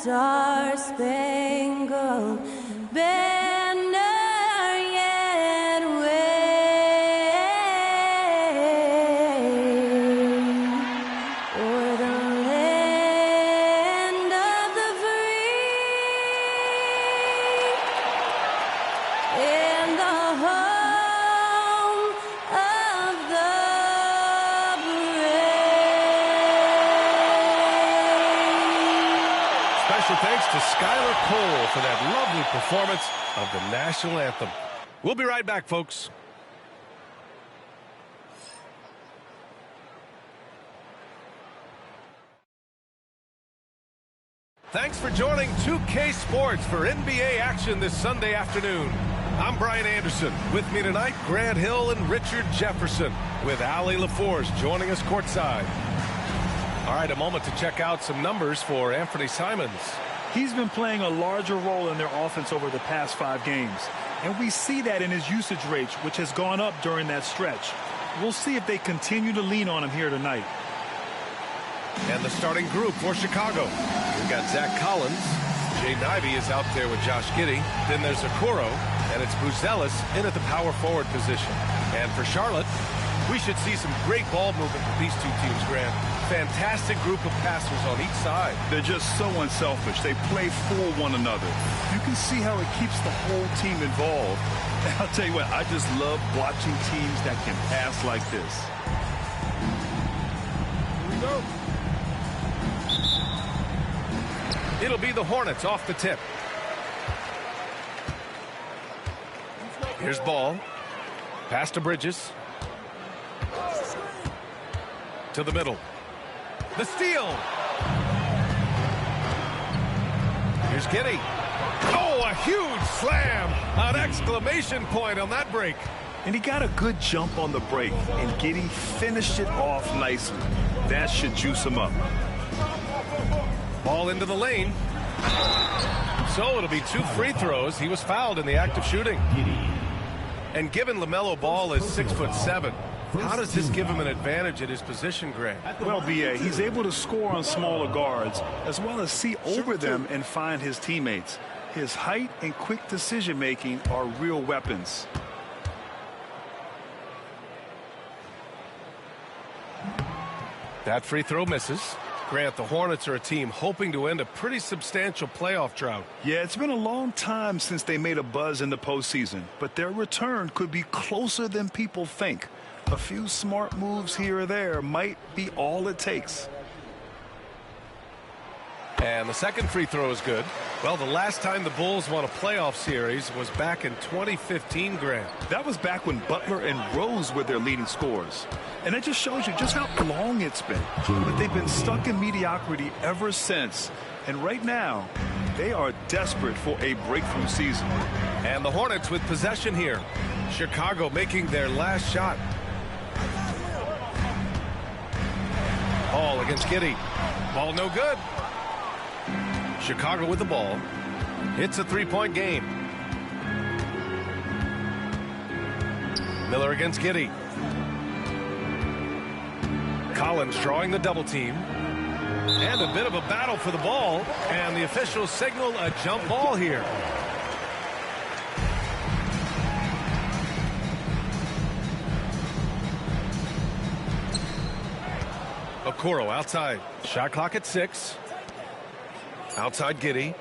star-spangled banner yet wave o'er the land of the free and the home of the brave. Special thanks to Skylar Cole for that lovely performance of the national anthem. We'll be right back, folks. Thanks for joining 2K Sports for NBA action this Sunday afternoon. I'm Brian Anderson. With me tonight, Grant Hill and Richard Jefferson, with Allie LaForce joining us courtside. All right, a moment to check out some numbers for Anthony Simons. He's been playing a larger role in their offense over the past 5 games. And we see that in his usage rate, which has gone up during that stretch. We'll see if they continue to lean on him here tonight. And the starting group for Chicago. We've got Zach Collins. Jay Nivey is out there with Josh Giddey. Then there's Okoro, and it's Buzelis in at the power forward position. And for Charlotte, we should see some great ball movement with these two teams, Grant. Fantastic group of passers on each side. They're just so unselfish. They play for one another. You can see how it keeps the whole team involved. And I'll tell you what, I just love watching teams that can pass like this. Here we go. It'll be the Hornets off the tip. Here's ball. Pass to Bridges. To the middle. The steal. Here's Giddey. Oh, a huge slam. An exclamation point on that break. And he got a good jump on the break, and Giddey finished it off nicely. That should juice him up. Ball into the lane. So it'll be 2 free throws. He was fouled in the act of shooting. And given LaMelo Ball is 6'7", how does this give him an advantage at his position, Grant? Well, B.A., he's able to score on smaller guards, as well as see over them and find his teammates. His height and quick decision-making are real weapons. That free throw misses. Grant, the Hornets are a team hoping to end a pretty substantial playoff drought. Yeah, it's been a long time since they made a buzz in the postseason, but their return could be closer than people think. A few smart moves here or there might be all it takes. And the second free throw is good. Well, the last time the Bulls won a playoff series was back in 2015, Grant. That was back when Butler and Rose were their leading scorers. And it just shows you just how long it's been. But they've been stuck in mediocrity ever since. And right now, they are desperate for a breakthrough season. And the Hornets with possession here. Chicago making their last shot. Ball against Giddey. Ball no good. Chicago with the ball. It's a 3-point game. Miller against Giddey. Collins drawing the double team. And a bit of a battle for the ball. And the officials signal a jump ball here. Okoro outside. Shot clock at 6. Outside Giddey.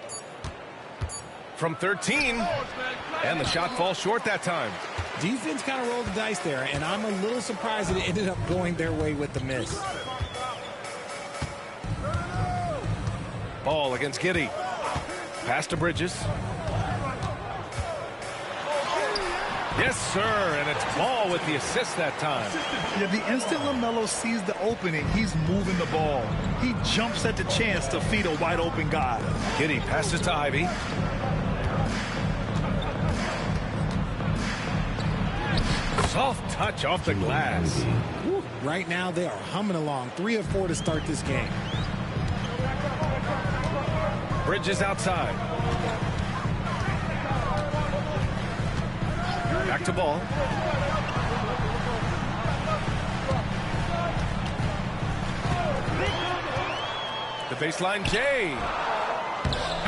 From 13. And the shot falls short that time. Defense kind of rolled the dice there, and I'm a little surprised that it ended up going their way with the miss. Ball against Giddey. Pass to Bridges. Yes, sir, and it's Ball with the assist that time. Yeah, the instant LaMelo sees the opening, he's moving the ball. He jumps at the chance to feed a wide-open guy. Giddey passes to Ivy. Soft touch off the glass. Woo. Right now, they are humming along. 3 of 4 to start this game. Bridges outside. Back to Ball. The baseline, Jay.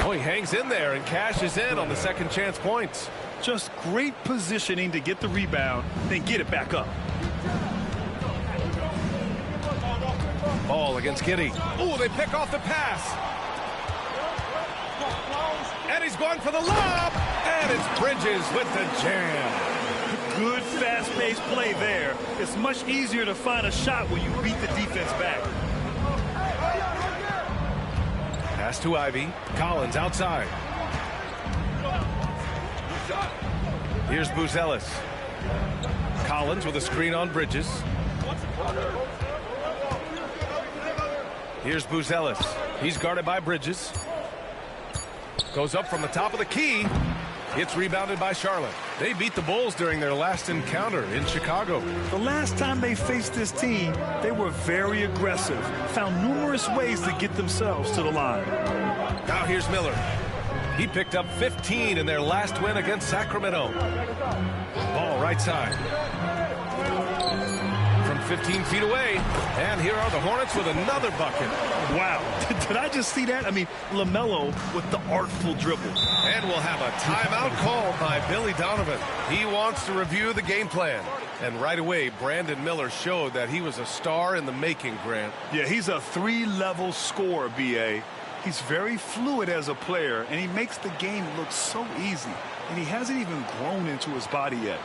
Oh, he hangs in there and cashes in on the second chance points. Just great positioning to get the rebound, then get it back up. Ball against Giddey. Oh, they pick off the pass. And he's going for the lob. And it's Bridges with the jam. Good fast-paced play there. It's much easier to find a shot when you beat the defense back. Pass to Ivy. Collins outside. Here's Buzelis. Collins with a screen on Bridges. Here's Buzelis. He's guarded by Bridges. Goes up from the top of the key. It's rebounded by Charlotte. They beat the Bulls during their last encounter in Chicago. The last time they faced this team, they were very aggressive, found numerous ways to get themselves to the line. Now here's Miller. He picked up 15 in their last win against Sacramento. Ball right side. From 15 feet away. And here are the Hornets with another bucket. Wow. Did I just see that? I mean, LaMelo with the artful dribble. And we'll have a timeout called by Billy Donovan. He wants to review the game plan. And right away, Brandon Miller showed that he was a star in the making, Grant. Yeah, he's a three-level scorer, B.A. He's very fluid as a player, and he makes the game look so easy. And he hasn't even grown into his body yet.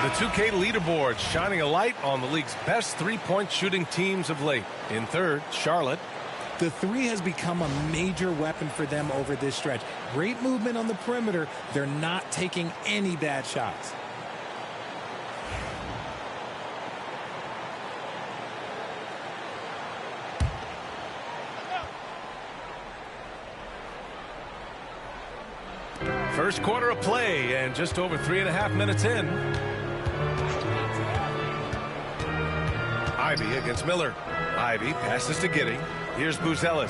The 2K leaderboard shining a light on the league's best three-point shooting teams of late. In third, Charlotte. The three has become a major weapon for them over this stretch. Great movement on the perimeter. They're not taking any bad shots. First quarter of play and just over 3.5 minutes in. Ivy against Miller. Ivy passes to Giddey. Here's Buzelis.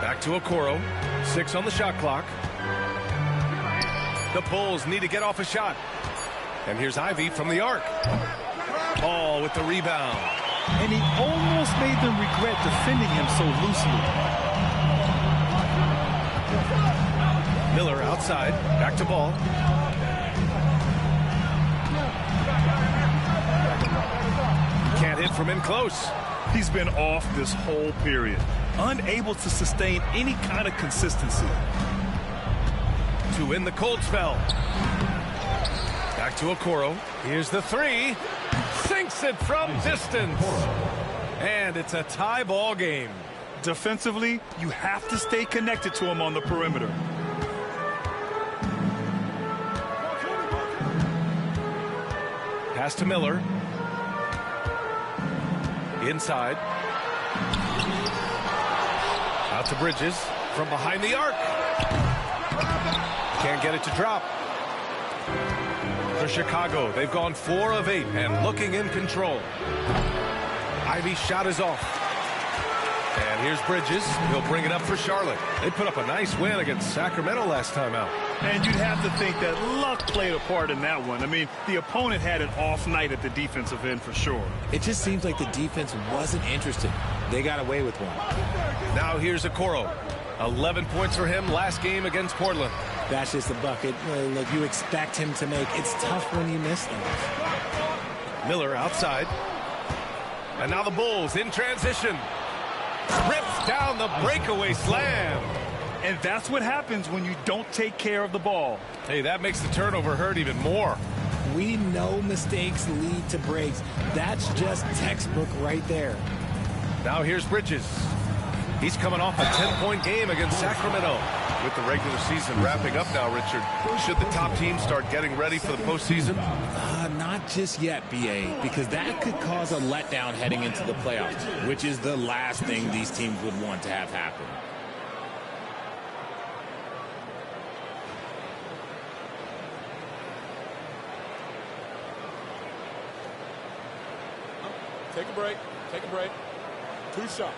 Back to Okoro. 6 on the shot clock. The Bulls need to get off a shot. And here's Ivy from the arc. Ball with the rebound. And he almost made them regret defending him so loosely. Miller outside. Back to Ball. Can't hit from in close. He's been off this whole period, unable to sustain any kind of consistency. To win the cold spell. Back to Okoro. Here's the three. Sinks it from distance. And it's a tie ball game. Defensively, you have to stay connected to him on the perimeter. Pass to Miller. Inside. Out to Bridges from behind the arc. Can't get it to drop. For Chicago, they've gone 4 of 8 and looking in control. Ivy's shot is off. And here's Bridges. He'll bring it up for Charlotte. They put up a nice win against Sacramento last time out. And you'd have to think that luck played a part in that one. I mean, the opponent had an off night at the defensive end for sure. It just seems like the defense wasn't interested. They got away with one. Now here's Okoro. 11 points for him last game against Portland. That's just a bucket. Look, you expect him to make. It's tough when you miss them. Miller outside. And now the Bulls in transition. Rips down the breakaway slam. And that's what happens when you don't take care of the ball. Hey, that makes the turnover hurt even more. We know mistakes lead to breaks. That's just textbook right there. Now here's Bridges. He's coming off a 10-point game against Sacramento. With the regular season wrapping up now, Richard, should the top team start getting ready for the postseason? Not just yet, BA, because that could cause a letdown heading into the playoffs, which is the last thing these teams would want to have happen. Take a break. Take a break. 2 shots.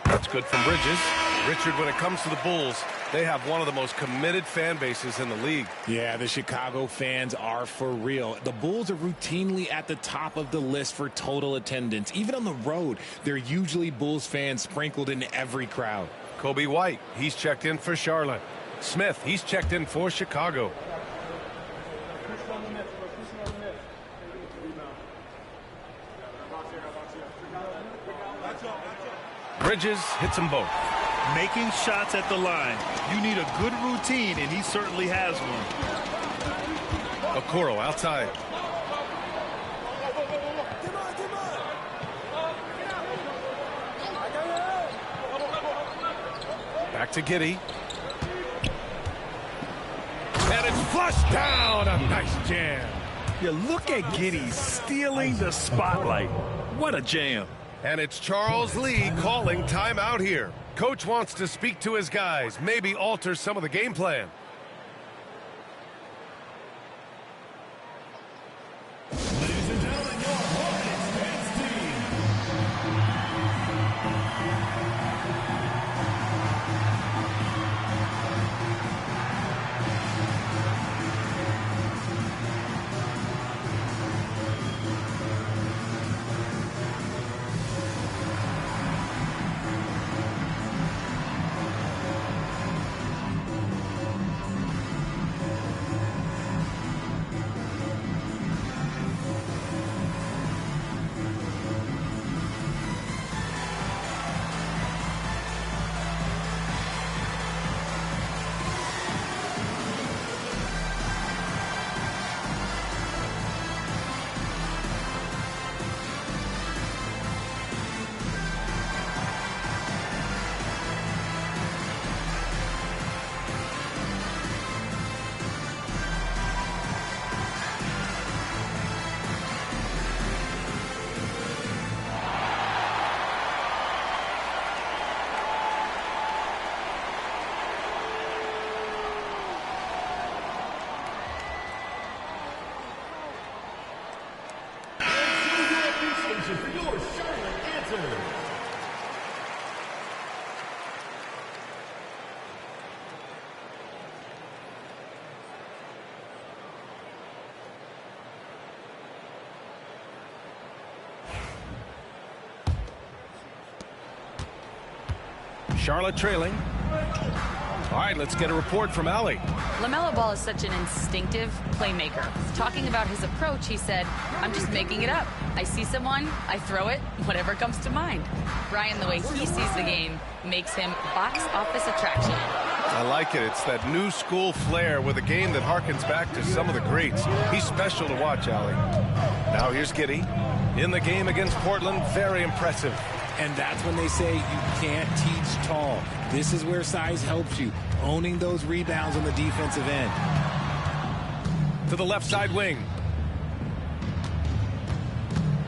That's good from Bridges. Richard, when it comes to the Bulls, they have one of the most committed fan bases in the league. Yeah, the Chicago fans are for real. The Bulls are routinely at the top of the list for total attendance. Even on the road, they're usually Bulls fans sprinkled in every crowd. Kobe White, he's checked in for Charlotte. Smith, he's checked in for Chicago. Bridges hits them both. Making shots at the line. You need a good routine, and he certainly has one. Okoro outside. Back to Giddey. And it's flushed down. A nice jam. You look at Giddey stealing the spotlight. What a jam. And it's Charles Lee calling timeout here. Coach wants to speak to his guys, maybe alter some of the game plan. Ladies and gentlemen, your Hornets men's team. Charlotte trailing. All right, let's get a report from Allie. LaMelo Ball is such an instinctive playmaker. Talking about his approach, he said, "I'm just making it up. I see someone, I throw it, whatever comes to mind." Brian, the way he sees the game makes him box office attraction. I like it. It's that new school flair with a game that harkens back to some of the greats. He's special to watch, Allie. Now here's Giddey. In the game against Portland, very impressive. And that's when they say you can't teach tall. This is where size helps you, owning those rebounds on the defensive end. To the left side wing.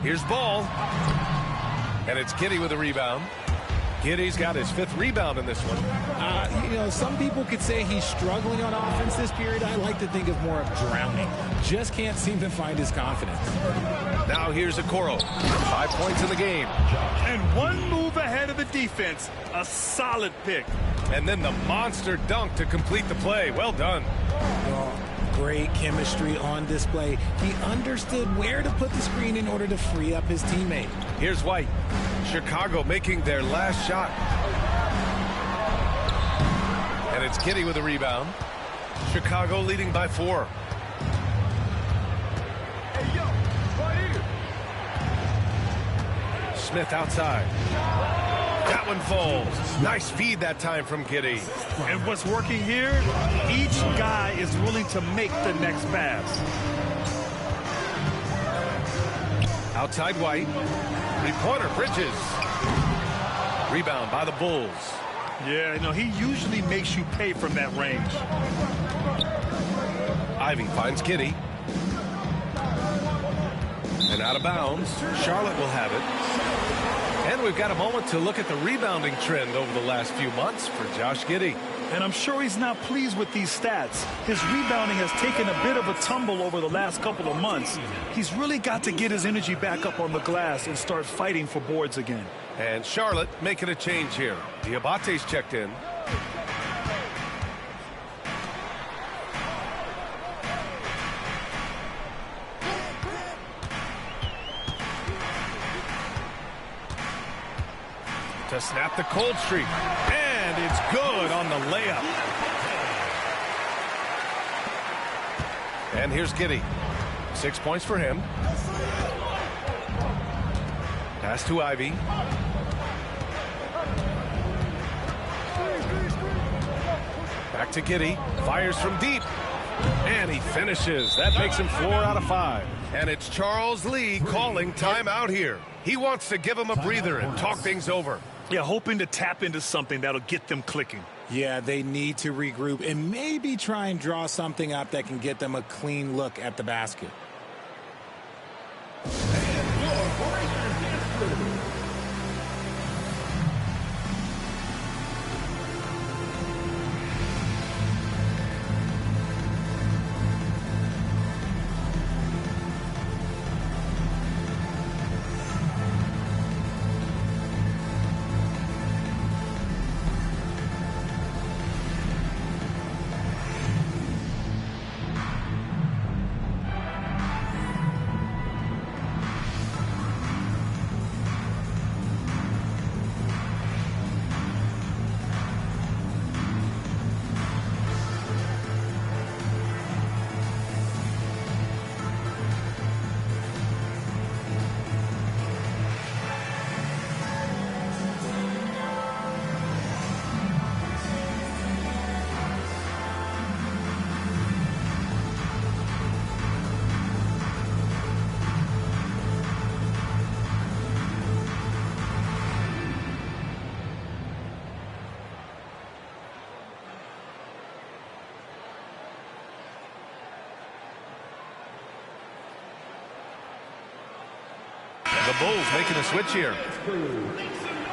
Here's Ball. And it's Giddey with a rebound. Giddey's got his 5th rebound in this one. Some people could say he's struggling on offense this period. I like to think of more of drowning. Just can't seem to find his confidence. Now here's Okoro. 5 points in the game. And one move ahead to the defense. A solid pick. And then the monster dunk to complete the play. Well done. Well, great chemistry on display. He understood where to put the screen in order to free up his teammate. Here's White. Chicago making their last shot. And it's Kitty with a rebound. Chicago leading by 4. Smith outside. That one falls. Nice feed that time from Kitty. And what's working here? Each guy is willing to make the next pass. Outside White. Three-pointer, Bridges. Rebound by the Bulls. Yeah, you know, he usually makes you pay from that range. Ivy finds Kitty. And out of bounds. Charlotte will have it. And we've got a moment to look at the rebounding trend over the last few months for Josh Giddey. And I'm sure he's not pleased with these stats. His rebounding has taken a bit of a tumble over the last couple of months. He's really got to get his energy back up on the glass and start fighting for boards again. And Charlotte making a change here. Diabate's checked in. To snap the cold streak. And it's good on the layup. And here's Giddey. 6 points for him. Pass to Ivy. Back to Giddey. Fires from deep. And he finishes. That makes him 4 out of 5. And it's Charles Lee calling timeout here. He wants to give him a breather and talk things over. Yeah, hoping to tap into something that'll get them clicking. Yeah, they need to regroup and maybe try and draw something up that can get them a clean look at the basket. The Bulls making a switch here.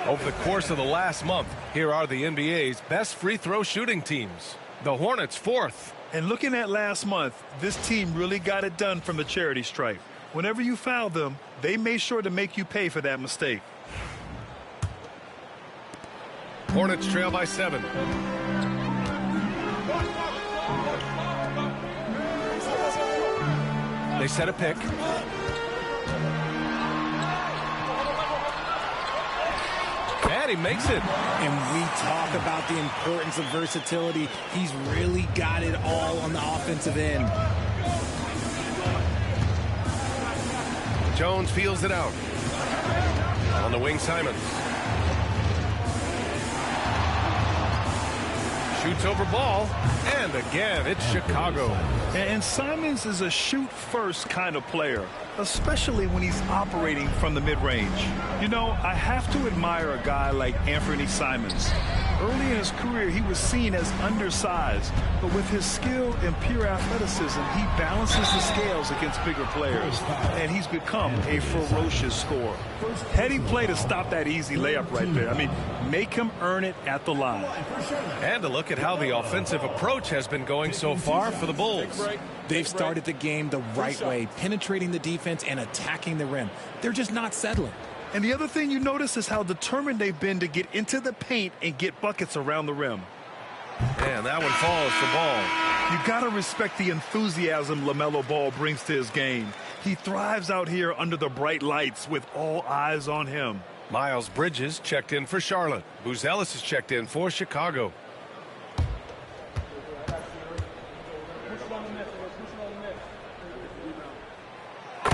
Over the course of the last month, here are the NBA's best free throw shooting teams. The Hornets 4th. And looking at last month, this team really got it done from the charity stripe. Whenever you foul them, they made sure to make you pay for that mistake. Hornets trail by 7. They set a pick. And he makes it. And we talk about the importance of versatility. He's really got it all on the offensive end. Jones feels it out. On the wing, Simons. Shoots over ball. And again, it's Chicago. And Simons is a shoot-first kind of player, especially when he's operating from the mid-range. You know, I have to admire a guy like Anthony Simons. Early in his career, he was seen as undersized, but with his skill and pure athleticism, he balances the scales against bigger players, and he's become a ferocious scorer. Heady play to stop that easy layup right there. I mean, make him earn it at the line. And a look at how the offensive approach has been going so far for the Bulls. They've started the game the right way, penetrating the defense and attacking the rim. They're just not settling. And the other thing you notice is how determined they've been to get into the paint and get buckets around the rim. And that one falls for Ball. You gotta respect the enthusiasm LaMelo Ball brings to his game. He thrives out here under the bright lights with all eyes on him. Miles Bridges checked in for Charlotte. Buzelis is checked in for Chicago.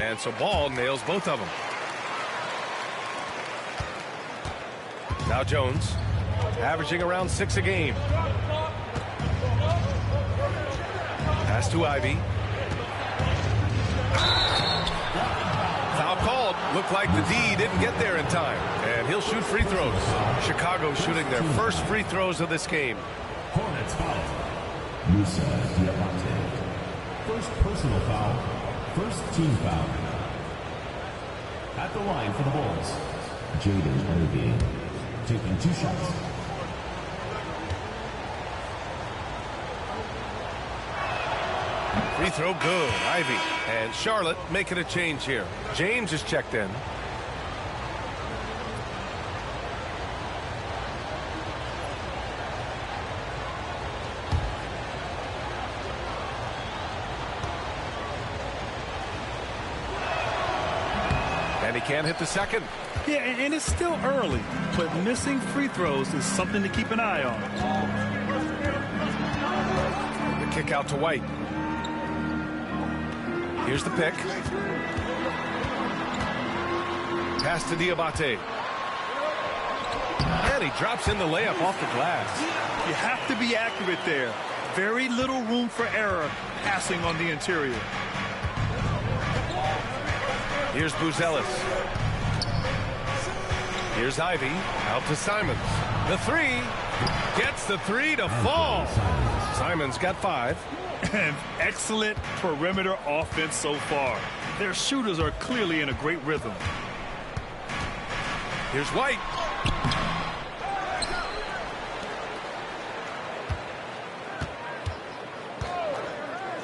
And so Ball nails both of them. Now Jones, averaging around 6 a game. Pass to Ivy. Foul called. Looked like the D didn't get there in time. And he'll shoot free throws. Chicago shooting their first free throws of this game. Hornets foul. Musa Diamante. First personal foul. First team foul. At the line for the Bulls, Jaden Ivey taking 2 shots. Free throw good. Ivy. And Charlotte making a change here. James is checked in. And he can't hit the second. Yeah, and it's still early, but missing free throws is something to keep an eye on. The kick out to White. Here's the pick. Pass to Diabate. And he drops in the layup off the glass. You have to be accurate there. Very little room for error passing on the interior. Here's Buzelis. Here's Ivy. Out to Simons. The three. Gets the three to fall. Simons got 5. And excellent perimeter offense so far. Their shooters are clearly in a great rhythm. Here's White.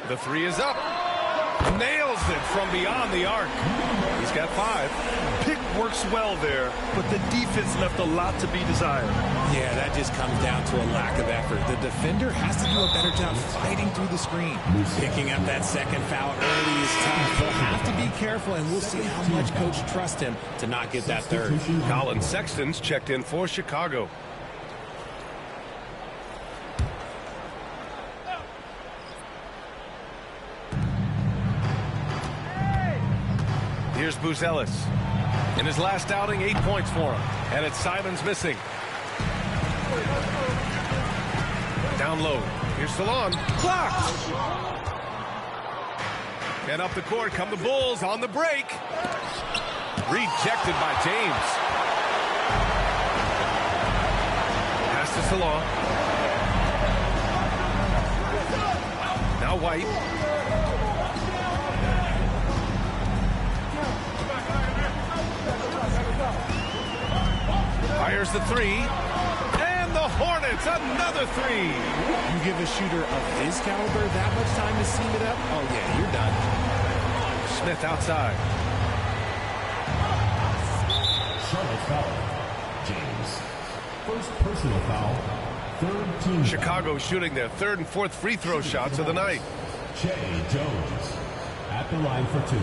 The three is up. Nails it from beyond the arc. He's got 5. Pick works well there, but the defense left a lot to be desired. Yeah, that just comes down to a lack of effort. The defender has to do a better job fighting through the screen. Picking up that second foul early is tough. They'll have to be careful, and we'll see how much coach trusts him to not get that third. Colin Sexton's checked in for Chicago. Here's Buzelis. In his last outing, 8 points for him. And it's Simons missing. Down low. Here's Salon. Blocked. And up the court come the Bulls on the break. Rejected by James. Pass to Salon. Now White. Fires the three. And the Hornets, another 3. You give a shooter of his caliber that much time to seam it up, oh yeah, you're done. Smith outside. Charlotte foul. James. First personal foul. Third team. Chicago shooting their 3rd and 4th free throw shots of the night. Jay Jones at the line for 2.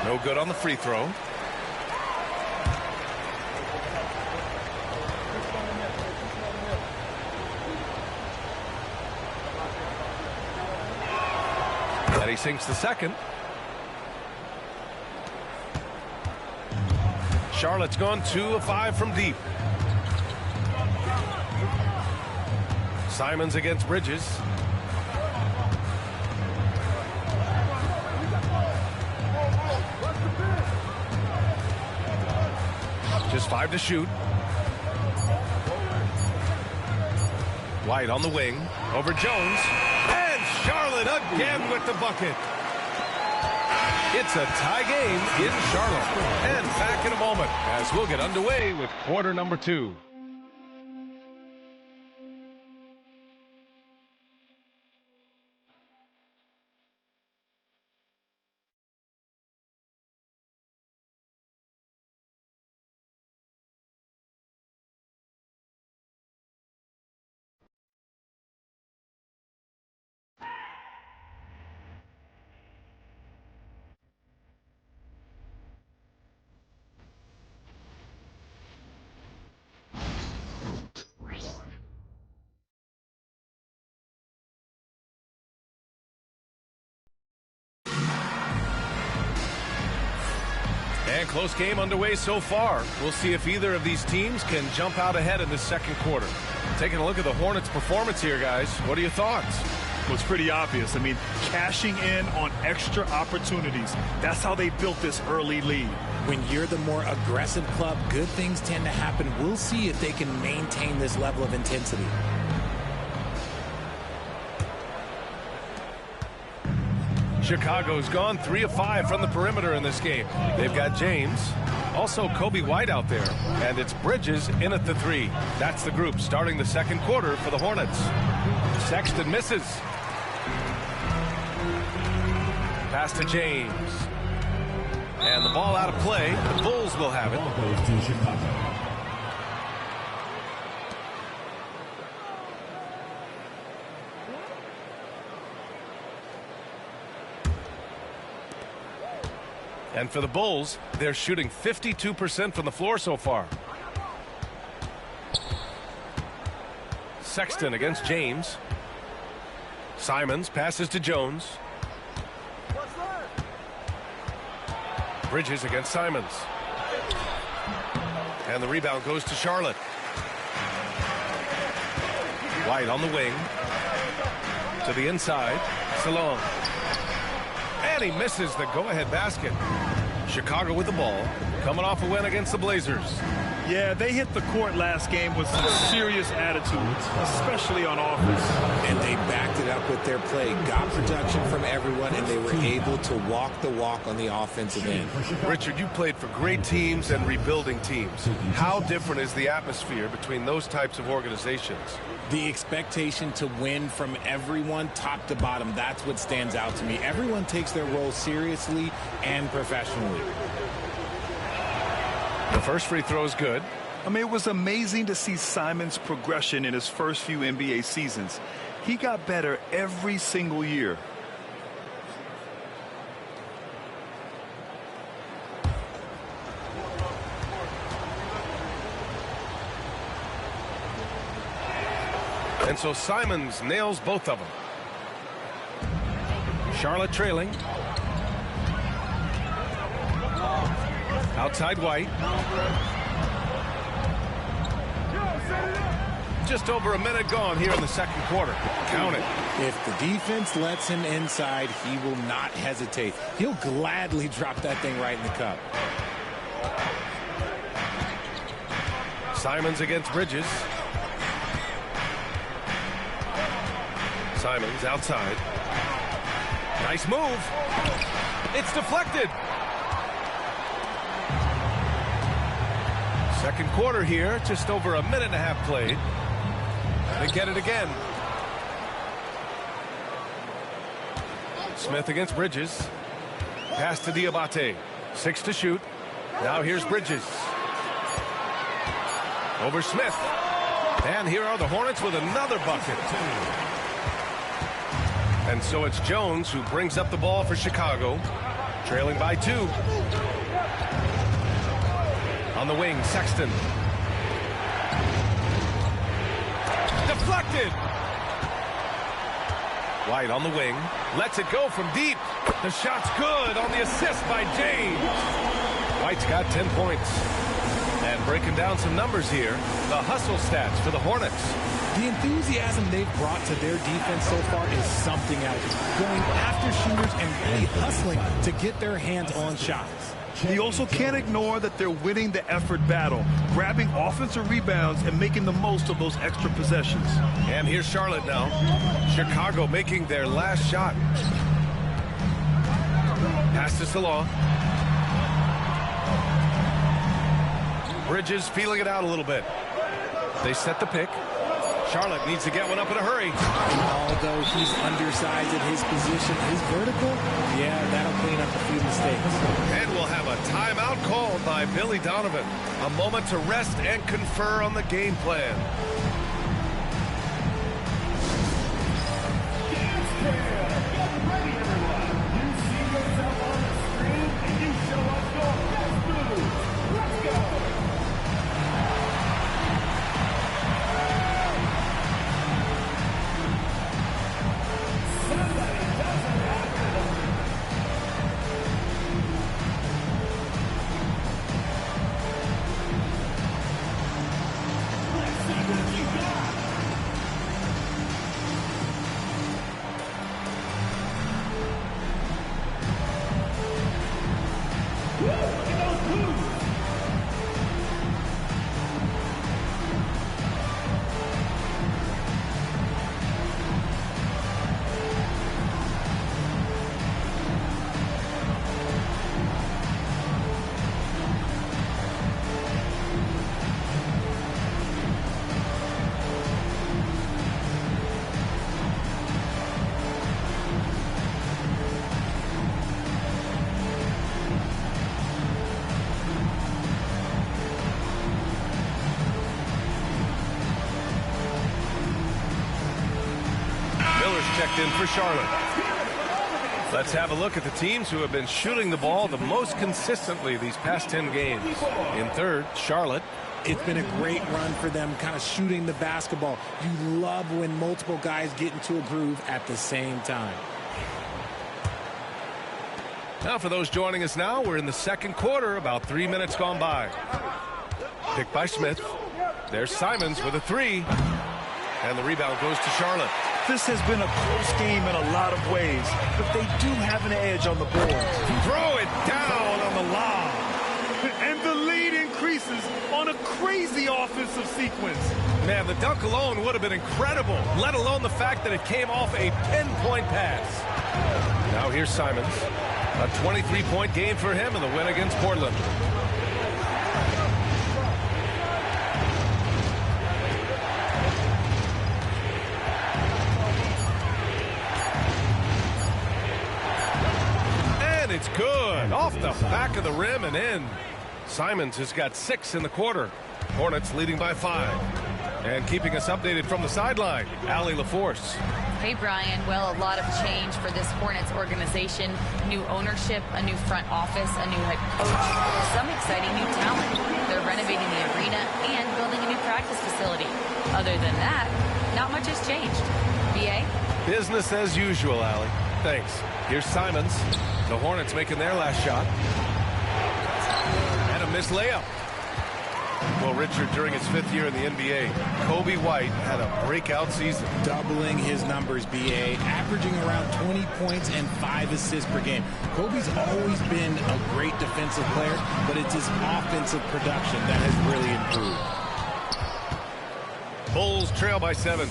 No good on the free throw. And he sinks the second. Charlotte's gone 2 of 5 from deep. Simons against Bridges. Just 5 to shoot. White on the wing, over Jones, and Charlotte again with the bucket. It's a tie game in Charlotte. And back in a moment as we'll get underway with quarter number 2. And close game underway so far. We'll see if either of these teams can jump out ahead in the second quarter. Taking a look at the Hornets' performance here, guys. What are your thoughts? Well, it's pretty obvious. I mean, cashing in on extra opportunities. That's how they built this early lead. When you're the more aggressive club, good things tend to happen. We'll see if they can maintain this level of intensity. Chicago's gone 3 of 5 from the perimeter in this game. They've got James, also Kobe White out there, and it's Bridges in at the 3. That's the group starting the second quarter for the Hornets. Sexton misses. Pass to James. And the ball out of play. The Bulls will have it. And for the Bulls, they're shooting 52% from the floor so far. Sexton against James. Simons passes to Jones. Bridges against Simons. And the rebound goes to Charlotte. White on the wing. To the inside. Salon. And he misses the go-ahead basket. Chicago with the ball, coming off a win against the Blazers. Yeah, they hit the court last game with some serious attitude, especially on offense. And they backed it up with their play, got production from everyone, and they were able to walk the walk on the offensive end. Richard, you played for great teams and rebuilding teams. How different is the atmosphere between those types of organizations? The expectation to win from everyone, top to bottom, that's what stands out to me. Everyone takes their role seriously and professionally. The first free throw is good. I mean, it was amazing to see Simon's progression in his first few NBA seasons. He got better every single year. And so Simons nails both of them. Charlotte trailing. Outside White. Just over a minute gone here in the second quarter. Count it. If the defense lets him inside, he will not hesitate. He'll gladly drop that thing right in the cup. Simons against Bridges. Simons outside. Nice move. It's deflected. Second quarter here, just over a minute and a half played. They get it again. Smith against Bridges. Pass to Diabate. 6 to shoot. Now here's Bridges. Over Smith. And here are the Hornets with another bucket. And so it's Jones who brings up the ball for Chicago. Trailing by 2. On the wing, Sexton. Deflected. White on the wing. Lets it go from deep. The shot's good on the assist by James. White's got 10 points. And breaking down some numbers here, the hustle stats for the Hornets. The enthusiasm they've brought to their defense so far is something else. Going after shooters and really hustling to get their hands on shots. He also can't ignore that they're winning the effort battle, grabbing offensive rebounds and making the most of those extra possessions. And here's Charlotte now. Chicago making their last shot. Pass to Salah. Bridges feeling it out a little bit. They set the pick. Charlotte needs to get one up in a hurry. Although he's undersized at his position, his vertical, yeah, that'll clean up a few mistakes. And we'll have a timeout called by Billy Donovan. A moment to rest and confer on the game plan. Checked in for Charlotte. Let's have a look at the teams who have been shooting the ball the most consistently these past 10 games. In third, Charlotte. It's been a great run for them, kind of shooting the basketball. You love when multiple guys get into a groove at the same time. Now for those joining us now, we're in the second quarter, about 3 minutes gone by. Picked by Smith. There's Simons with a three. And the rebound goes to Charlotte. This has been a close game in a lot of ways, but they do have an edge on the board. Throw it down on the lob. And the lead increases on a crazy offensive sequence. Man, the dunk alone would have been incredible, let alone the fact that it came off a pinpoint pass. Now here's Simons. A 23-point game for him in the win against Portland. It's good. Off the back of the rim and in. Simons has got 6 in the quarter. Hornets leading by 5. And keeping us updated from the sideline, Allie LaForce. Hey, Brian. Well, a lot of change for this Hornets organization. New ownership, a new front office, a new head coach, some exciting new talent. They're renovating the arena and building a new practice facility. Other than that, not much has changed. BA? Business as usual, Allie. Thanks. Here's Simons. The Hornets making their last shot. And a missed layup. Well, Richard, during his 5th year in the NBA, Kobe White had a breakout season. Doubling his numbers, BA, averaging around 20 points and 5 assists per game. Kobe's always been a great defensive player, but it's his offensive production that has really improved. Bulls trail by 7.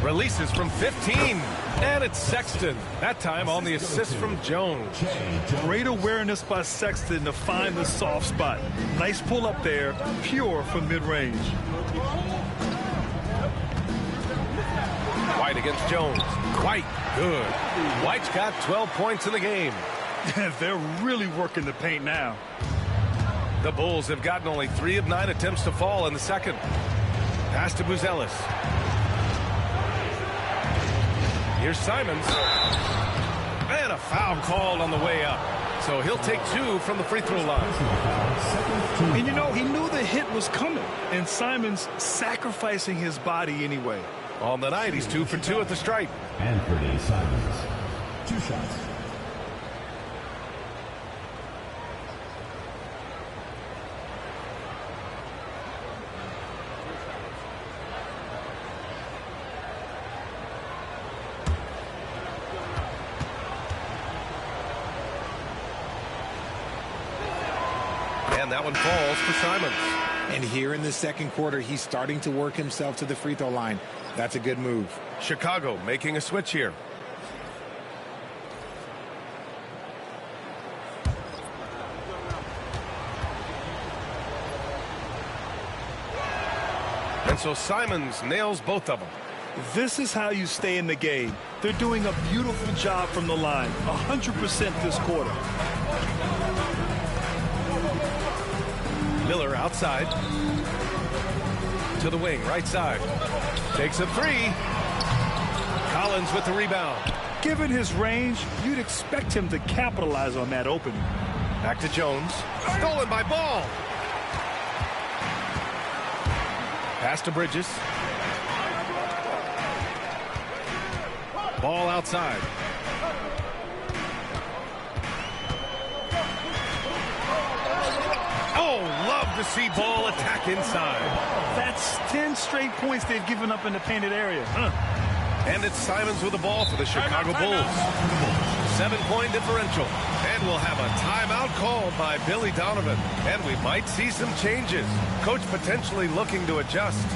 Releases from 15. And it's Sexton. That time on the assist from Jones. Great awareness by Sexton to find the soft spot. Nice pull up there, pure from mid-range. White against Jones. White, good. White's got 12 points in the game. They're really working the paint now. The Bulls have gotten only 3 of 9 attempts to fall in the second. Pass to Buzelis. Here's Simons. And a foul called on the way up. So he'll take 2 from the free throw line. And you know, he knew the hit was coming. And Simons sacrificing his body anyway. On the night, he's 2 for 2 at the stripe. Anthony Simons. 2 shots. And that one falls for Simons. And here in the second quarter, he's starting to work himself to the free throw line. That's a good move. Chicago making a switch here. And so Simons nails both of them. This is how you stay in the game. They're doing a beautiful job from the line. 100% this quarter. Miller outside. To the wing, right side. Takes a three. Collins with the rebound. Given his range, you'd expect him to capitalize on that opening. Back to Jones. Stolen by Ball. Pass to Bridges. Ball outside. Oh, love to see Ball attack inside. That's 10 straight points they've given up in the painted area. And it's Simons with the ball for the Chicago Bulls. 7-point differential. And we'll have a timeout called by Billy Donovan. And we might see some changes. Coach potentially looking to adjust.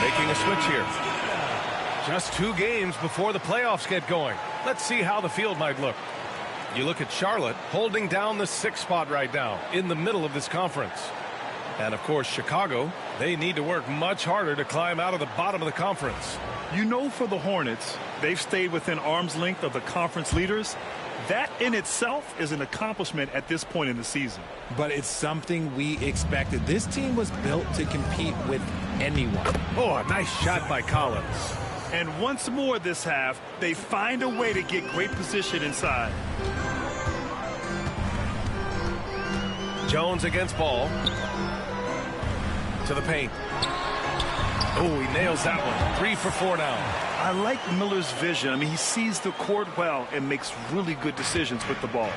Making a switch here. Just 2 games before the playoffs get going. Let's see how the field might look. You look at Charlotte holding down the 6th spot right now in the middle of this conference. And of course Chicago, they need to work much harder to climb out of the bottom of the conference. You know, for the Hornets, they've stayed within arm's length of the conference leaders. That in itself is an accomplishment at this point in the season. But it's something we expected. This team was built to compete with anyone. Oh, a nice shot by Collins. And once more this half, they find a way to get great position inside. Jones against Ball. To the paint. Oh, he nails that one. 3 for 4 now. I like Miller's vision. I mean, he sees the court well and makes really good decisions with the ball.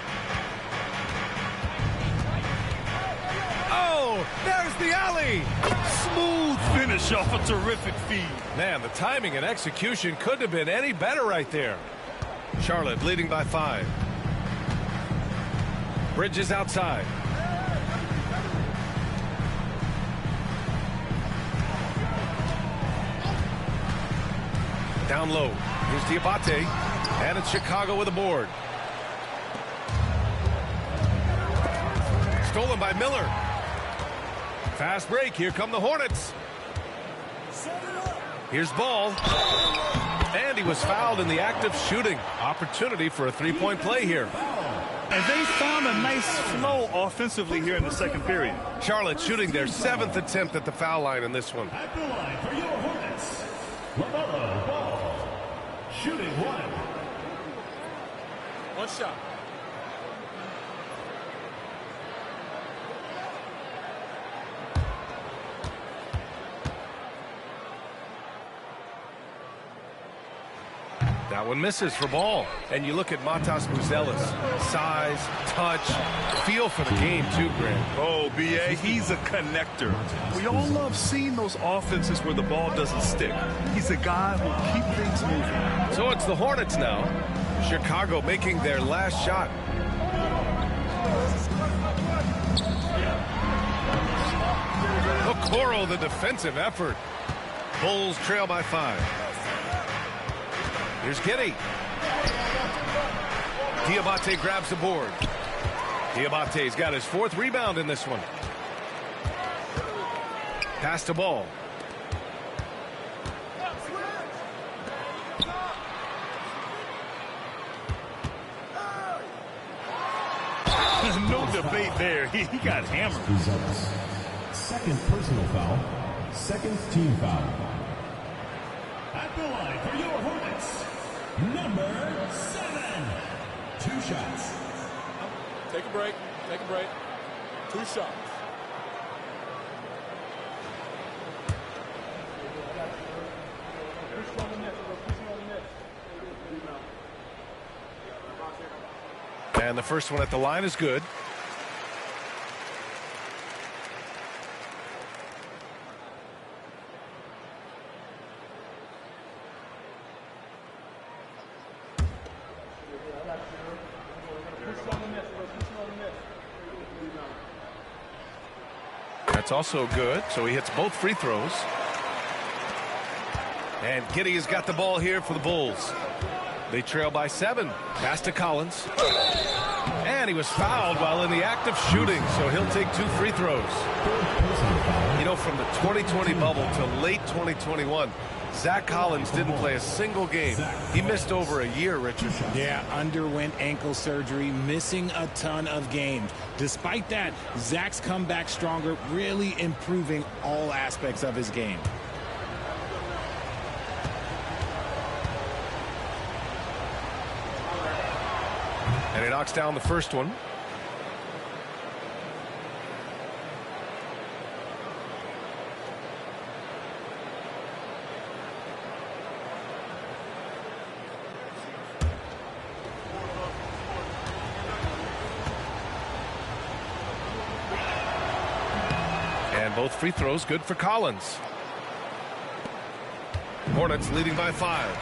Oh, there's the alley. Smooth finish off a terrific feed. Man, the timing and execution couldn't have been any better right there. Charlotte leading by 5. Bridges outside. Down low. Here's Diabate. And it's Chicago with a board. Stolen by Miller. Fast break. Here come the Hornets. Here's Ball. And he was fouled in the act of shooting. Opportunity for a 3-point play here. And they found a nice flow offensively here in the second period. Charlotte shooting their 7th attempt at the foul line in this one. At the line for your Hornets, LaMelo Ball. Shooting 1. 1 shot. That one misses for Ball. And you look at Matas Buzelis. Size, touch, feel for the game too, Grant. Oh, B.A., he's a connector. We all love seeing those offenses where the ball doesn't stick. He's a guy who will keep things moving. So it's the Hornets now. Chicago making their last shot. Okoro, the defensive effort. Bulls trail by 5. Here's Giddey. Diabate grabs the board. Diabate's got his 4th rebound in this one. Pass the ball. No debate there. He got hammered. Results. Second personal foul. Second team foul. At the line for your Hornets, number 7. 2 shots. Take a break. Take a break. 2 shots. And the first one at the line is good. That's also good, so he hits both free throws. And Giddey has got the ball here for the Bulls. They trail by 7. Pass to Collins. And he was fouled while in the act of shooting, so he'll take 2 free throws. You know, from the 2020 bubble to late 2021, Zach Collins didn't play a single game. He missed over a year, Richard. Yeah, underwent ankle surgery, missing a ton of games. Despite that, Zach's come back stronger, really improving all aspects of his game. And he knocks down the first one. And both free throws good for Collins. Hornets leading by 5.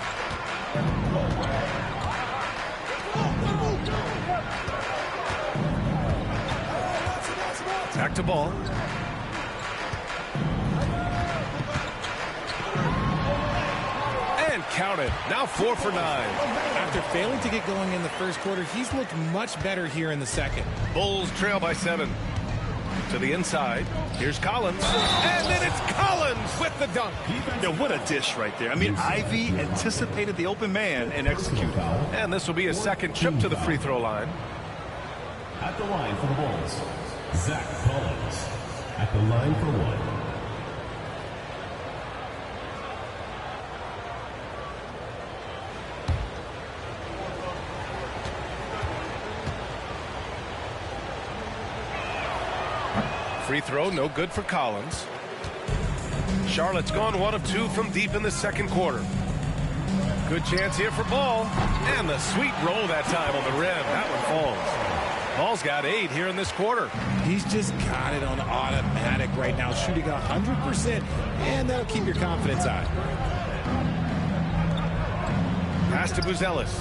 Back to ball. And count it. Now 4 for 9. After failing to get going in the first quarter, he's looked much better here in the second. Bulls trail by 7. To the inside. Here's Collins. And then it's Collins with the dunk. Yeah, what a dish right there. I mean, Ivy anticipated the open man and executed. And this will be his second trip to the free throw line. At the line for the Bulls, Zach Collins. At the line for 1. Free throw, no good for Collins. Charlotte's gone 1 of 2 from deep in the second quarter. Good chance here for Ball. And the sweet roll that time on the rim. That one falls. Ball's got 8 here in this quarter. He's just got it on automatic right now, shooting 100%, and that'll keep your confidence high. Pass to Buzelis.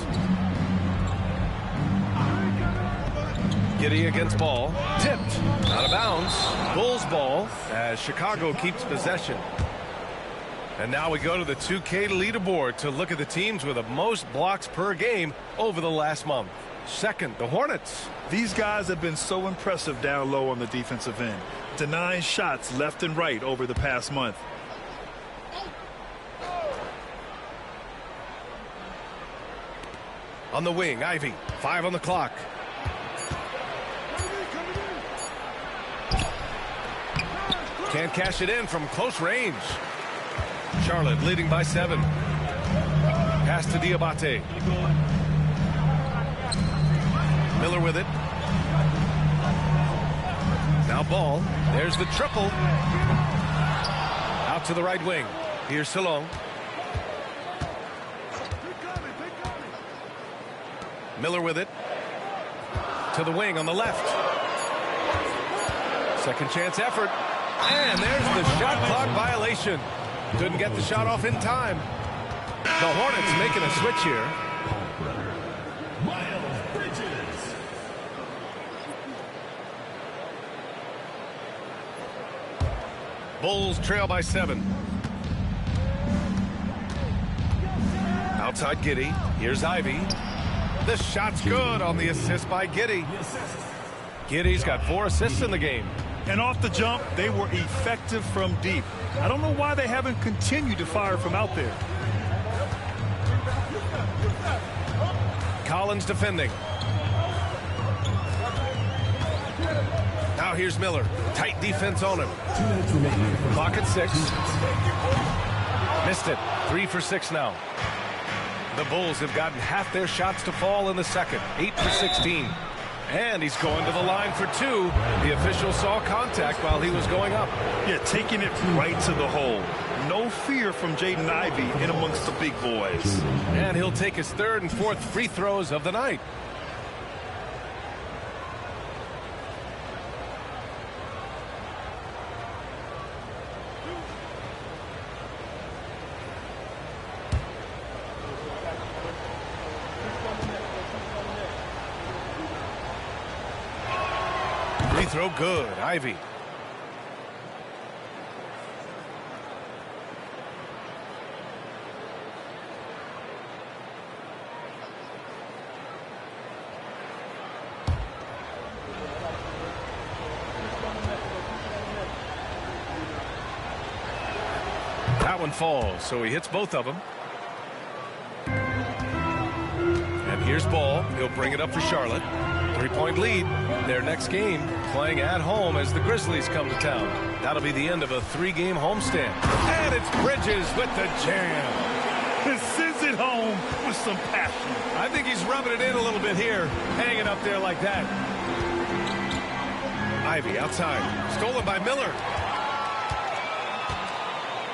Giddey against Ball. Tipped. Out of bounds. Bulls ball as Chicago keeps possession. And now we go to the 2K leaderboard to look at the teams with the most blocks per game over the last month. Second, the Hornets. These guys have been so impressive down low on the defensive end, denying shots left and right over the past month. On the wing, Ivy. 5 on the clock. Can't cash it in from close range. Charlotte leading by 7. Pass to Diabate. Miller with it. Now Ball. There's the triple. Out to the right wing. Here's Salon. Miller with it. To the wing on the left. Second chance effort. And there's the shot clock violation. Couldn't get the shot off in time. The Hornets making a switch here. Bulls trail by 7. Outside Giddey. Here's Ivy. The shot's good on the assist by Giddey. Giddey's got 4 assists in the game. And off the jump, they were effective from deep. I don't know why they haven't continued to fire from out there. Collins defending. Now here's Miller. Tight defense on him. 2 minutes remaining. Clock at 6. Missed it. 3 for 6 now. The Bulls have gotten half their shots to fall in the second. 8 for 16. And he's going to the line for 2. The official saw contact while he was going up. Yeah, taking it right to the hole. No fear from Jaden Ivey in amongst the big boys. And he'll take his 3rd and 4th free throws of the night. Free throw good. Ivy. That one falls, so he hits both of them. And here's Ball. He'll bring it up for Charlotte. 3-point lead. Their next game playing at home as the Grizzlies come to town. That'll be the end of a 3-game homestand. And it's Bridges with the jam. This sends it home with some passion. I think he's rubbing it in a little bit here, hanging up there like that. Ivy outside. Stolen by Miller.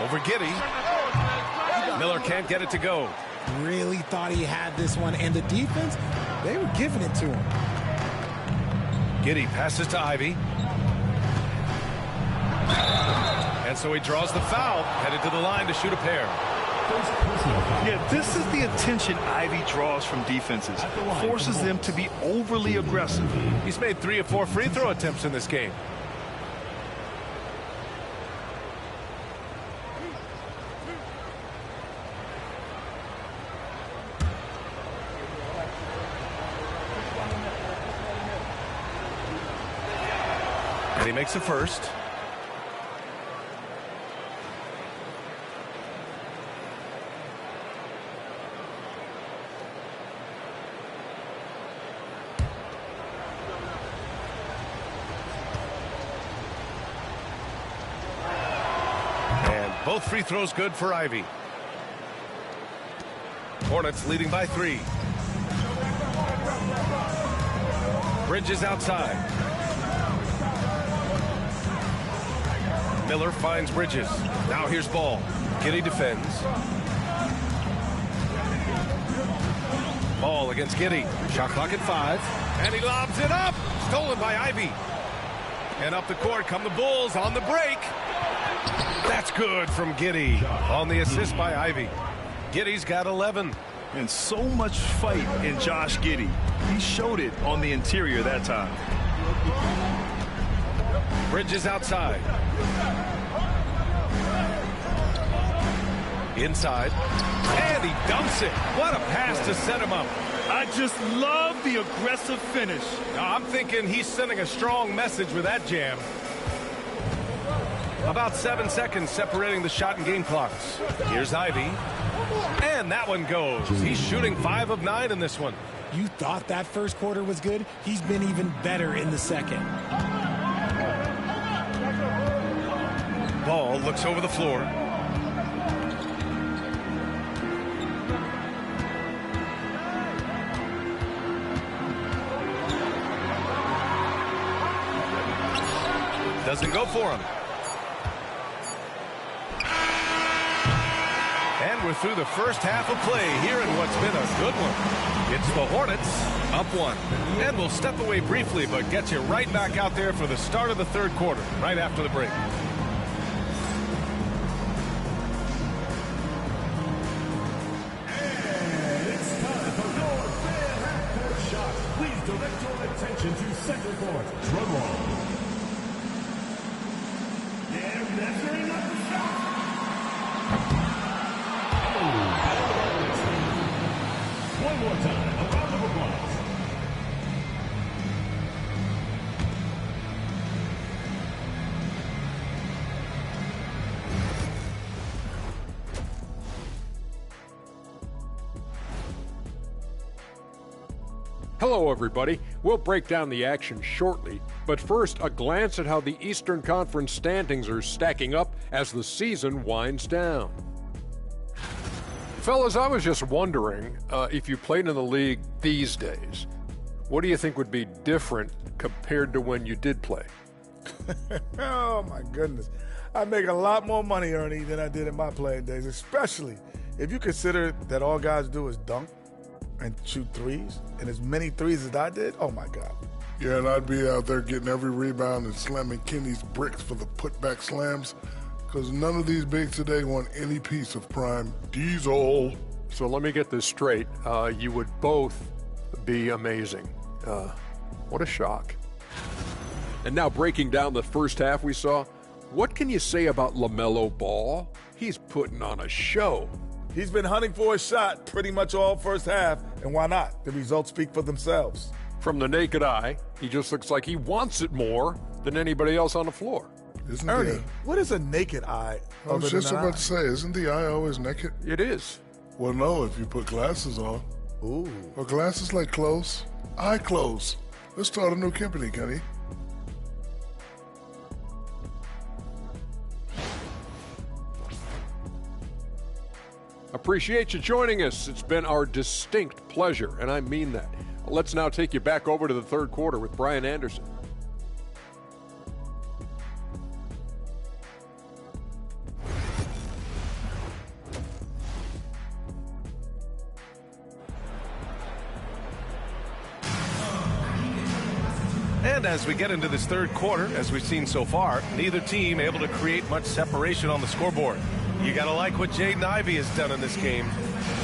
Over Giddey. Miller can't get it to go. Really thought he had this one, and the defense, they were giving it to him. Giddey passes to Ivy. And so he draws the foul, headed to the line to shoot a pair. Yeah, this is the attention Ivy draws from defenses. Forces them to be overly aggressive. He's made 3 of 4 free throw attempts in this game. And he makes the first. And both free throws good for Ivy. Hornets leading by 3. Bridges outside. Miller finds Bridges. Now here's Ball. Giddey defends. Ball against Giddey. Shot clock at 5. And he lobs it up. Stolen by Ivy. And up the court come the Bulls on the break. That's good from Giddey on the assist by Ivy. Giddey's got 11. And so much fight in Josh Giddey. He showed it on the interior that time. Bridges outside. Inside. And he dumps it. What a pass to set him up. I just love the aggressive finish. I'm thinking he's sending a strong message with that jam. About 7 seconds separating the shot and game clocks. Here's Ivy. And that one goes. He's shooting 5 of 9 in this one. You thought that first quarter was good? He's been even better in the second. Ball looks over the floor. Doesn't go for him. And we're through the first half of play here in what's been a good one. It's the Hornets up 1. And we'll step away briefly, but get you right back out there for the start of the third quarter, right after the break. And it's time for your fan half-court shot. Please direct your attention to center court. Drum roll. One more time, a round of applause. Hello, everybody. We'll break down the action shortly, but first, a glance at how the Eastern Conference standings are stacking up as the season winds down. Fellas, I was just wondering if you played in the league these days, what do you think would be different compared to when you did play? Oh, my goodness. I make a lot more money, Ernie, than I did in my playing days, especially if you consider that all guys do is dunk and shoot threes, and as many threes as I did, oh, my God. Yeah, and I'd be out there getting every rebound and slamming Kenny's bricks for the putback slams, because none of these bigs today want any piece of prime diesel. So let me get this straight. You would both be amazing. What a shock. And now breaking down the first half we saw, what can you say about LaMelo Ball? He's putting on a show. He's been hunting for a shot pretty much all first half, and why not? The results speak for themselves. From the naked eye, he just looks like he wants it more than anybody else on the floor. Isn't Ernie, what is a naked eye? I was just about to say, isn't the eye always naked? It is. Well, no, if you put glasses on. Ooh. Well, glasses like clothes. Eye clothes. Let's start a new company, Kenny. Appreciate you joining us. It's been our distinct pleasure, and I mean that. Let's now take you back over to the third quarter with Brian Anderson. And as we get into this third quarter, as we've seen so far, neither team able to create much separation on the scoreboard. You got to like what Jaden Ivey has done in this game.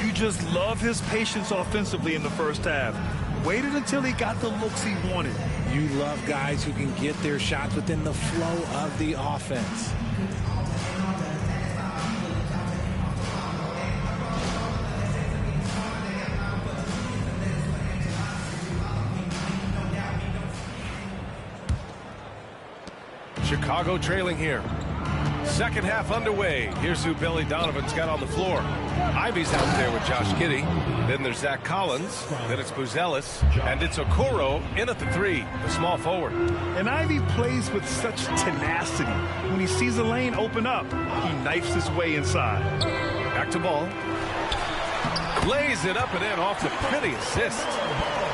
You just love his patience offensively in the first half. Waited until he got the looks he wanted. You love guys who can get their shots within the flow of the offense. Chicago trailing here. Second half underway. Here's who Billy Donovan's got on the floor. Ivey's out there with Josh Giddey. Then there's Zach Collins. Then it's Buzelis. And it's Okoro in at the three, the small forward. And Ivey plays with such tenacity. When he sees a lane open up, he knifes his way inside. Back to Ball. Lays it up and in off the pretty assist.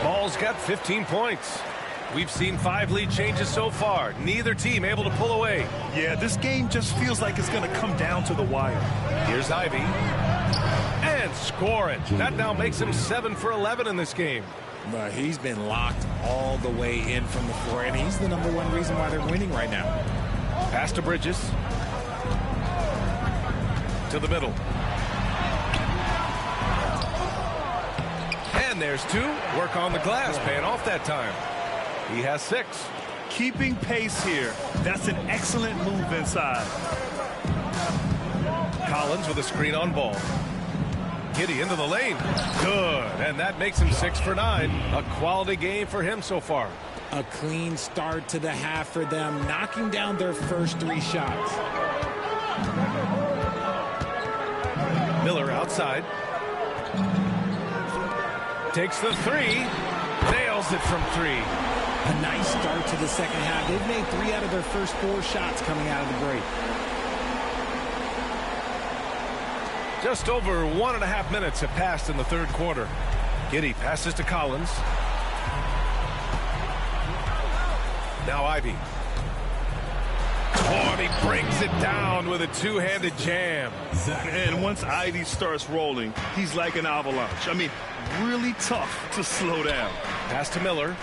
Ball's got 15 points. We've seen 5 lead changes so far. Neither team able to pull away. Yeah, this game just feels like it's going to come down to the wire. Here's Ivey. And score it. That now makes him 7 for 11 in this game. But he's been locked all the way in from the floor, and he's the #1 reason why they're winning right now. Pass to Bridges. To the middle. And there's 2. Work on the glass, paying off that time. He has 6. Keeping pace here. That's an excellent move inside. Collins with a screen on Ball. Giddey into the lane. Good. And that makes him 6 for 9. A quality game for him so far. A clean start to the half for them, knocking down their first 3 shots. Miller outside. Takes the 3. Nails it from 3. A nice start to the second half. They've made 3 out of their first 4 shots coming out of the break. Just over 1.5 minutes have passed in the third quarter. Giddey passes to Collins. Now Ivey. Oh, and he brings it down with a 2-handed jam. And once Ivey starts rolling, he's like an avalanche. I mean, really tough to slow down. Pass to Miller.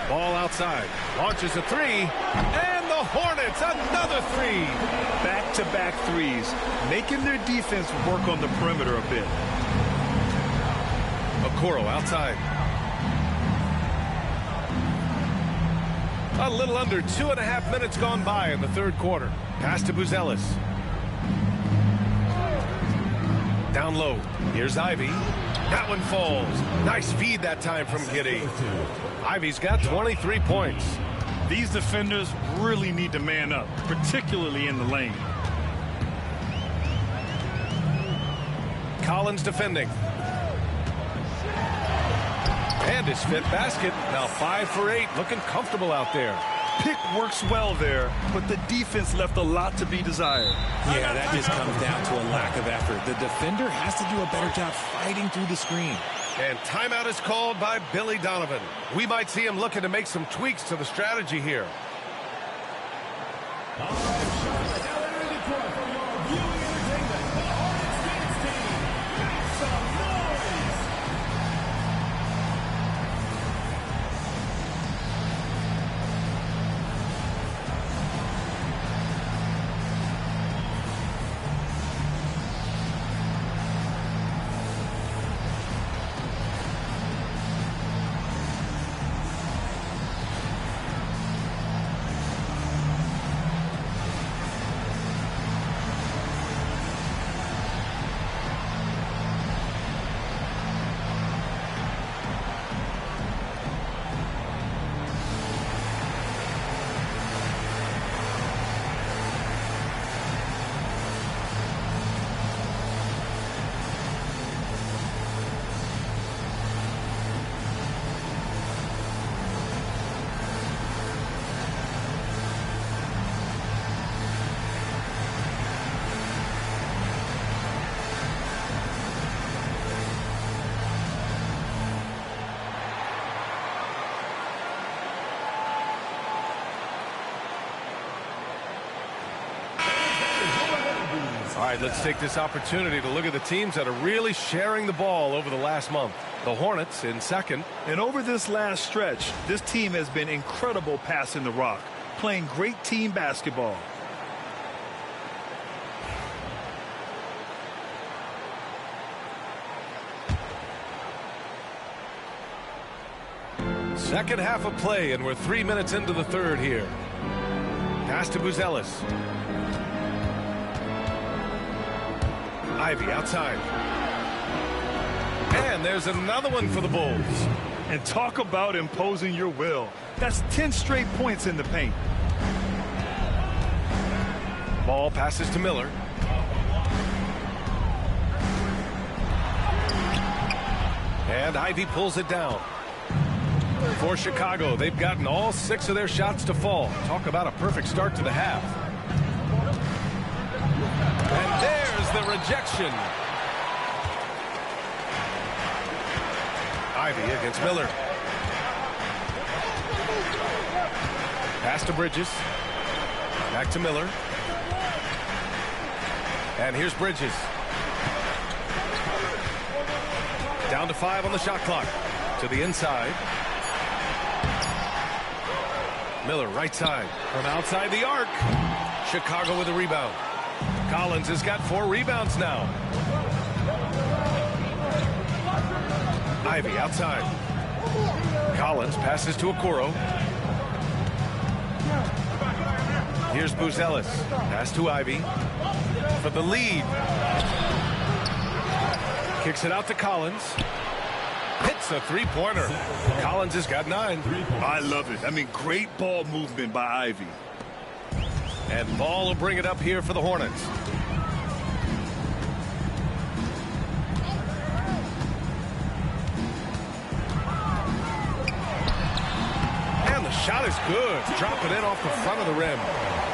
Ball outside. Launches a 3. And the Hornets, another 3. Back-to-back threes, making their defense work on the perimeter a bit. Okoro outside. A little under 2.5 minutes gone by in the third quarter. Pass to Buzelis. Down low. Here's Ivy. That one falls. Nice feed that time from Giddey. Ivy's got 23 points. These defenders really need to man up, particularly in the lane. Collins defending. And his fifth basket. Now 5 for 8. Looking comfortable out there. Pick works well there, but the defense left a lot to be desired. Yeah, that just comes down to a lack of effort. The defender has to do a better job fighting through the screen. And timeout is called by Billy Donovan. We might see him looking to make some tweaks to the strategy here. All right, let's take this opportunity to look at the teams that are really sharing the ball over the last month. The Hornets in second. And over this last stretch, this team has been incredible passing the rock, playing great team basketball. Second half of play, and we're 3 minutes into the third here. Pass to Buzelis. Ivy outside. And there's another one for the Bulls. And talk about imposing your will. That's 10 straight points in the paint. Ball passes to Miller. And Ivy pulls it down. For Chicago, they've gotten all 6 of their shots to fall. Talk about a perfect start to the half. And there's the rejection. Ivy against Miller. Pass to Bridges. Back to Miller. And here's Bridges. Down to 5 on the shot clock. To the inside. Miller right side. From outside the arc. Chicago with a rebound. Collins has got 4 rebounds now. Ivy outside. Collins passes to Okoro. Here's Buzelis. Pass to Ivy. For the lead. Kicks it out to Collins. Hits a three-pointer. Collins has got 9. I love it. I mean, great ball movement by Ivy. And Ball will bring it up here for the Hornets. And the shot is good. Drop it in off the front of the rim.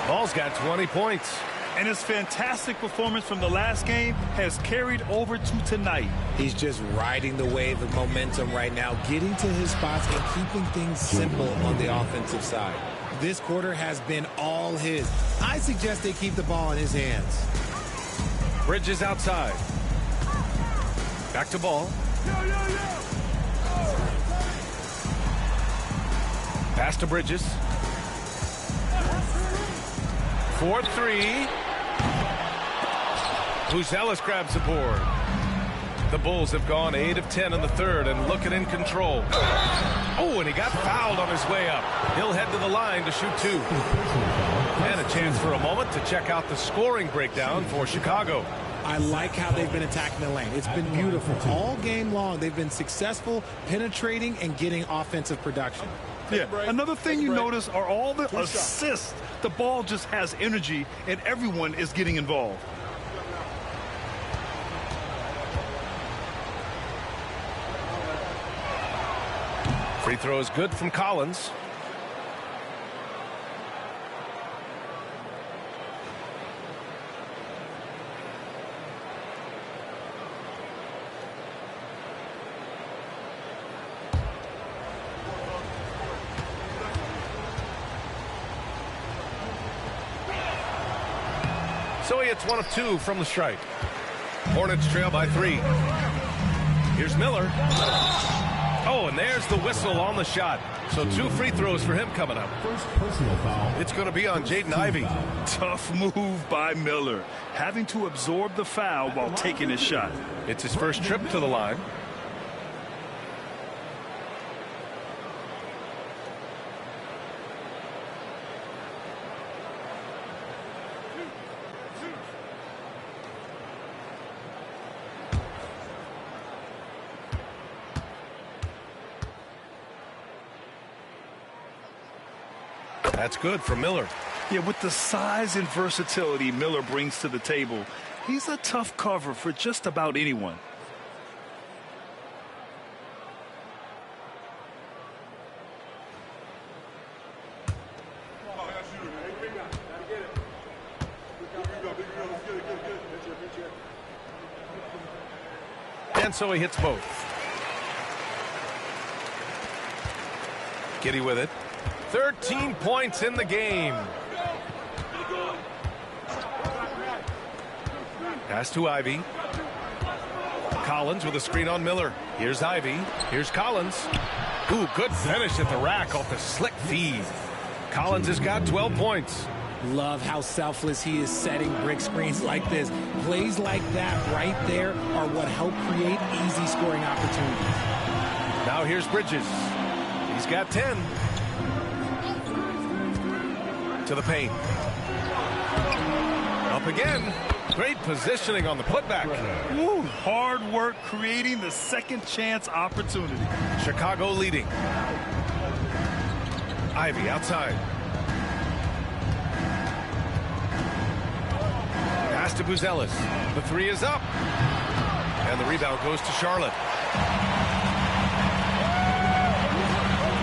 Ball's got 20 points. And his fantastic performance from the last game has carried over to tonight. He's just riding the wave of momentum right now, getting to his spots and keeping things simple on the offensive side. This quarter has been all his. I suggest they keep the ball in his hands. Bridges outside. Back to Ball. Pass to Bridges. 4-3. Buzelis grabs the board. The Bulls have gone 8 of 10 in the third and looking in control. Oh, and he got fouled on his way up. He'll head to the line to shoot 2. And a chance for a moment to check out the scoring breakdown for Chicago. I like how they've been attacking the lane. It's been beautiful. All game long, they've been successful penetrating and getting offensive production. Yeah, another thing you notice are all the assists. The ball just has energy, and everyone is getting involved. Free throw is good from Collins. So he hits 1 of 2 from the stripe. Hornets trail by 3. Here's Miller. Oh, and there's the whistle on the shot. So 2 free throws for him coming up. First personal foul. It's going to be on Jaden Ivey. Tough move by Miller, having to absorb the foul while taking his shot. It's his first trip to the line. That's good for Miller. Yeah, with the size and versatility Miller brings to the table, he's a tough cover for just about anyone. And so he hits both. Giddy with it. 13 points in the game. Pass to Ivey. Collins with a screen on Miller. Here's Ivey. Here's Collins. Ooh, good finish at the rack off the slick feed. Collins has got 12 points. Love how selfless he is setting brick screens like this. Plays like that right there are what help create easy scoring opportunities. Now here's Bridges. He's got 10. To the paint. Up again. Great positioning on the putback. Woo, hard work creating the second chance opportunity. Chicago leading. Ivey outside. Pass to Buzelis. The 3 is up. And the rebound goes to Charlotte.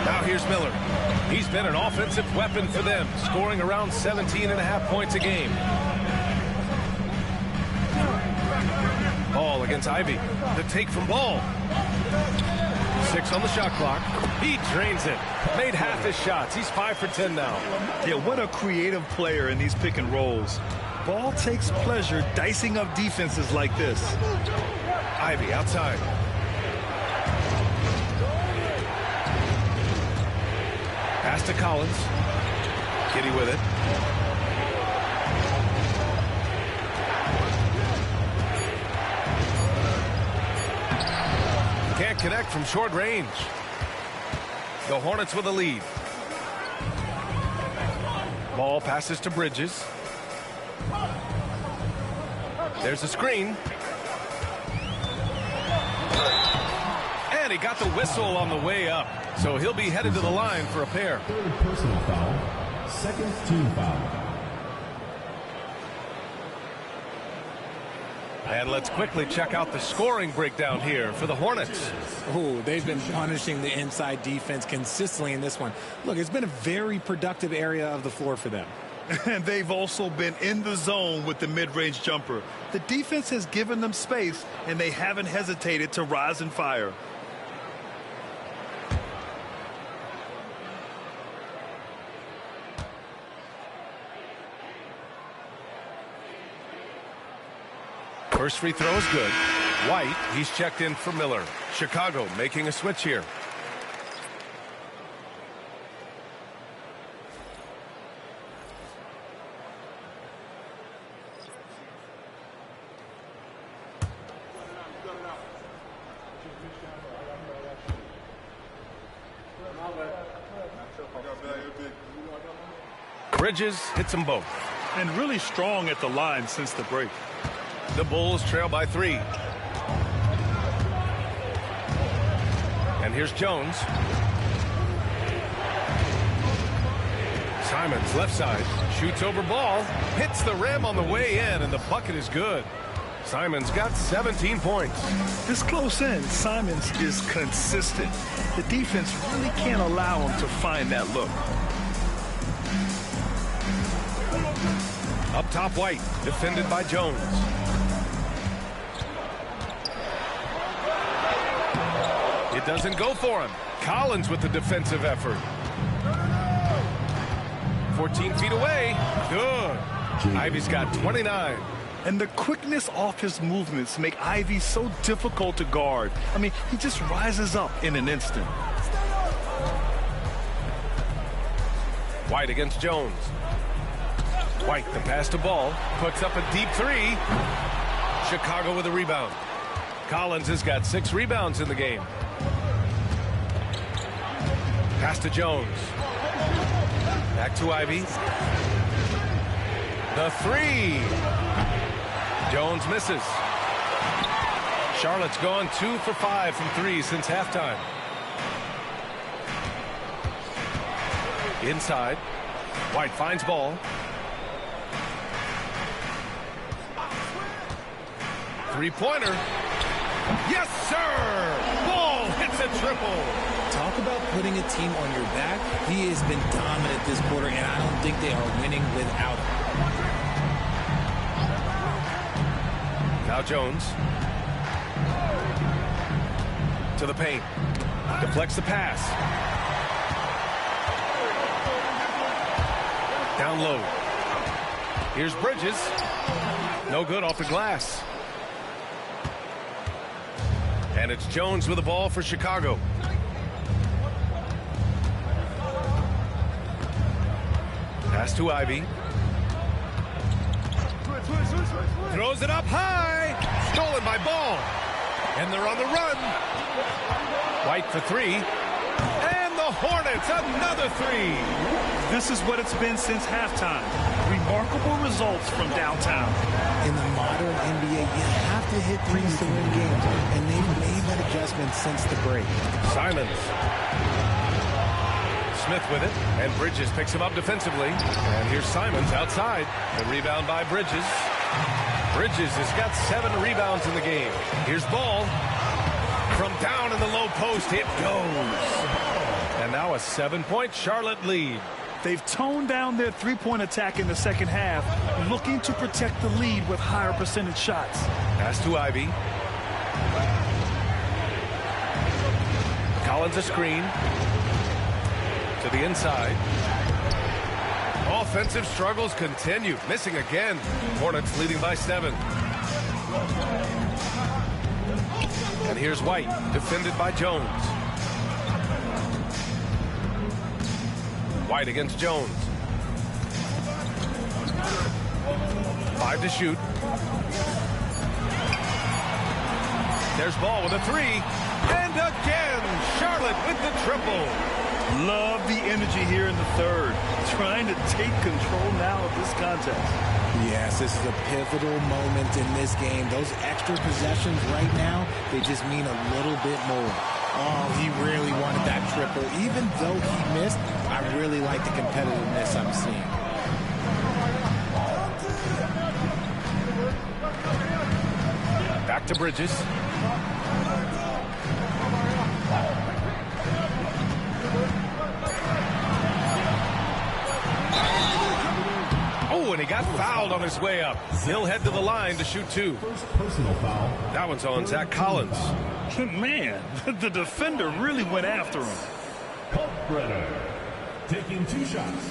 Now here's Miller. He's been an offensive weapon for them, scoring around 17.5 points a game. Ball against Ivey. The take from Ball. 6 on the shot clock. He drains it. Made half his shots. He's 5 for 10 now. Yeah, what a creative player in these pick and rolls. Ball takes pleasure dicing up defenses like this. Ivey outside. Pass to Collins. Giddy with it. Can't connect from short range. The Hornets with a lead. Ball passes to Bridges. There's a screen. And he got the whistle on the way up. So he'll be headed to the line for a pair. Third personal foul. Second team foul. And let's quickly check out the scoring breakdown here for the Hornets. Oh, they've been punishing the inside defense consistently in this one. Look, it's been a very productive area of the floor for them. And they've also been in the zone with the mid-range jumper. The defense has given them space, and they haven't hesitated to rise and fire. First free throw is good. White, he's checked in for Miller. Chicago making a switch here. Bridges hits them both. And really strong at the line since the break. The Bulls trail by 3. And here's Jones. Simons left side, shoots over ball, hits the rim on the way in, and the bucket is good. Simons got 17 points. This close in, Simons is consistent. The defense really can't allow him to find that look. Up top, White, defended by Jones. It doesn't go for him. Collins with the defensive effort. 14 feet away. Good. Ivy's got 29. And the quickness off his movements make Ivy so difficult to guard. I mean, he just rises up in an instant. White against Jones. White, the pass to ball, puts up a deep 3. Chicago with a rebound. Collins has got 6 rebounds in the game. Pass to Jones. Back to Ivy. The 3. Jones misses. Charlotte's gone 2 for 5 from 3 since halftime. Inside. White finds ball. 3-pointer. Yes, sir! Ball hits a triple. Talk about putting a team on your back. He has been dominant this quarter, and I don't think they are winning without him. Now Jones. To the paint. Deflects the pass. Down low. Here's Bridges. No good off the glass. And it's Jones with the ball for Chicago. Pass to Ivy. Throws it up high. Stolen by Ball. And they're on the run. White for 3. And the Hornets, another 3. This is what it's been since halftime. Remarkable results from downtown. In the modern NBA, you have to hit threes to win games. And they've made that adjustment since the break. Simons. Smith with it, and Bridges picks him up defensively. And here's Simons outside. The rebound by Bridges. Bridges has got 7 rebounds in the game. Here's Ball. From down in the low post, it goes. And now a 7-point Charlotte lead. They've toned down their three-point attack in the second half, looking to protect the lead with higher percentage shots. Pass to Ivy. Collins a screen. To the inside. Offensive struggles continue. Missing again. Hornets leading by 7. And here's White, defended by Jones. White against Jones. 5 to shoot. There's Ball with a 3. And again, Charlotte with the triple. Love the energy here in the third. Trying to take control now of this contest. Yes, this is a pivotal moment in this game. Those extra possessions right now, they just mean a little bit more. Oh, he really wanted that triple. Even though he missed, I really like the competitiveness I'm seeing. Back to Bridges. Oh, and he got fouled on his way up. He'll head to the line to shoot 2. First personal foul. That one's on Zach Collins. Man, the defender really went after him. Kalkbrenner taking 2 shots.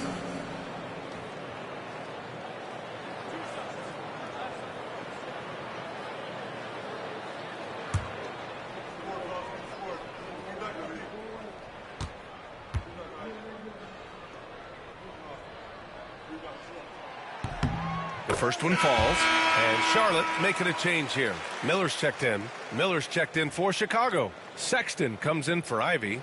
The first one falls, and Charlotte making a change here. Miller's checked in. Miller's checked in for Chicago. Sexton comes in for Ivy.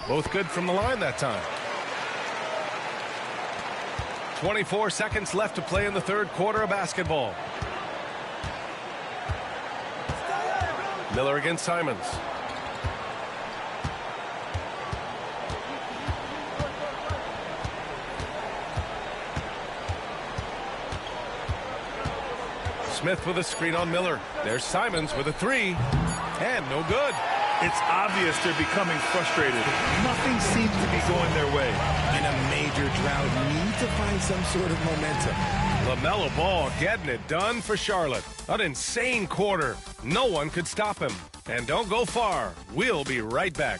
Both good from the line that time. 24 seconds left to play in the third quarter of basketball. Miller against Simons. Smith with a screen on Miller. There's Simons with a three. And no good. It's obvious they're becoming frustrated. Nothing seems to be going their way. In a major drought, need to find some sort of momentum. LaMelo Ball getting it done for Charlotte. An insane quarter. No one could stop him. And don't go far. We'll be right back.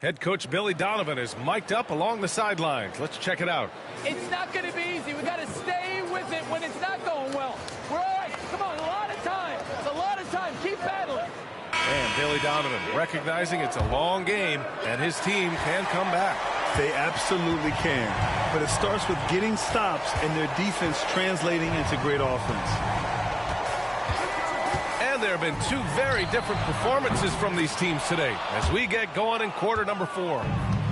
Head coach Billy Donovan is mic'd up along the sidelines. Let's check it out. It's not going to be easy. We got to stay with it when it's not going well. We're all right. Come on, a lot of time. It's a lot of time. Keep battling. And Billy Donovan recognizing it's a long game and his team can come back. They absolutely can. But it starts with getting stops and their defense translating into great offense. And there have been two very different performances from these teams today as we get going in quarter number 4.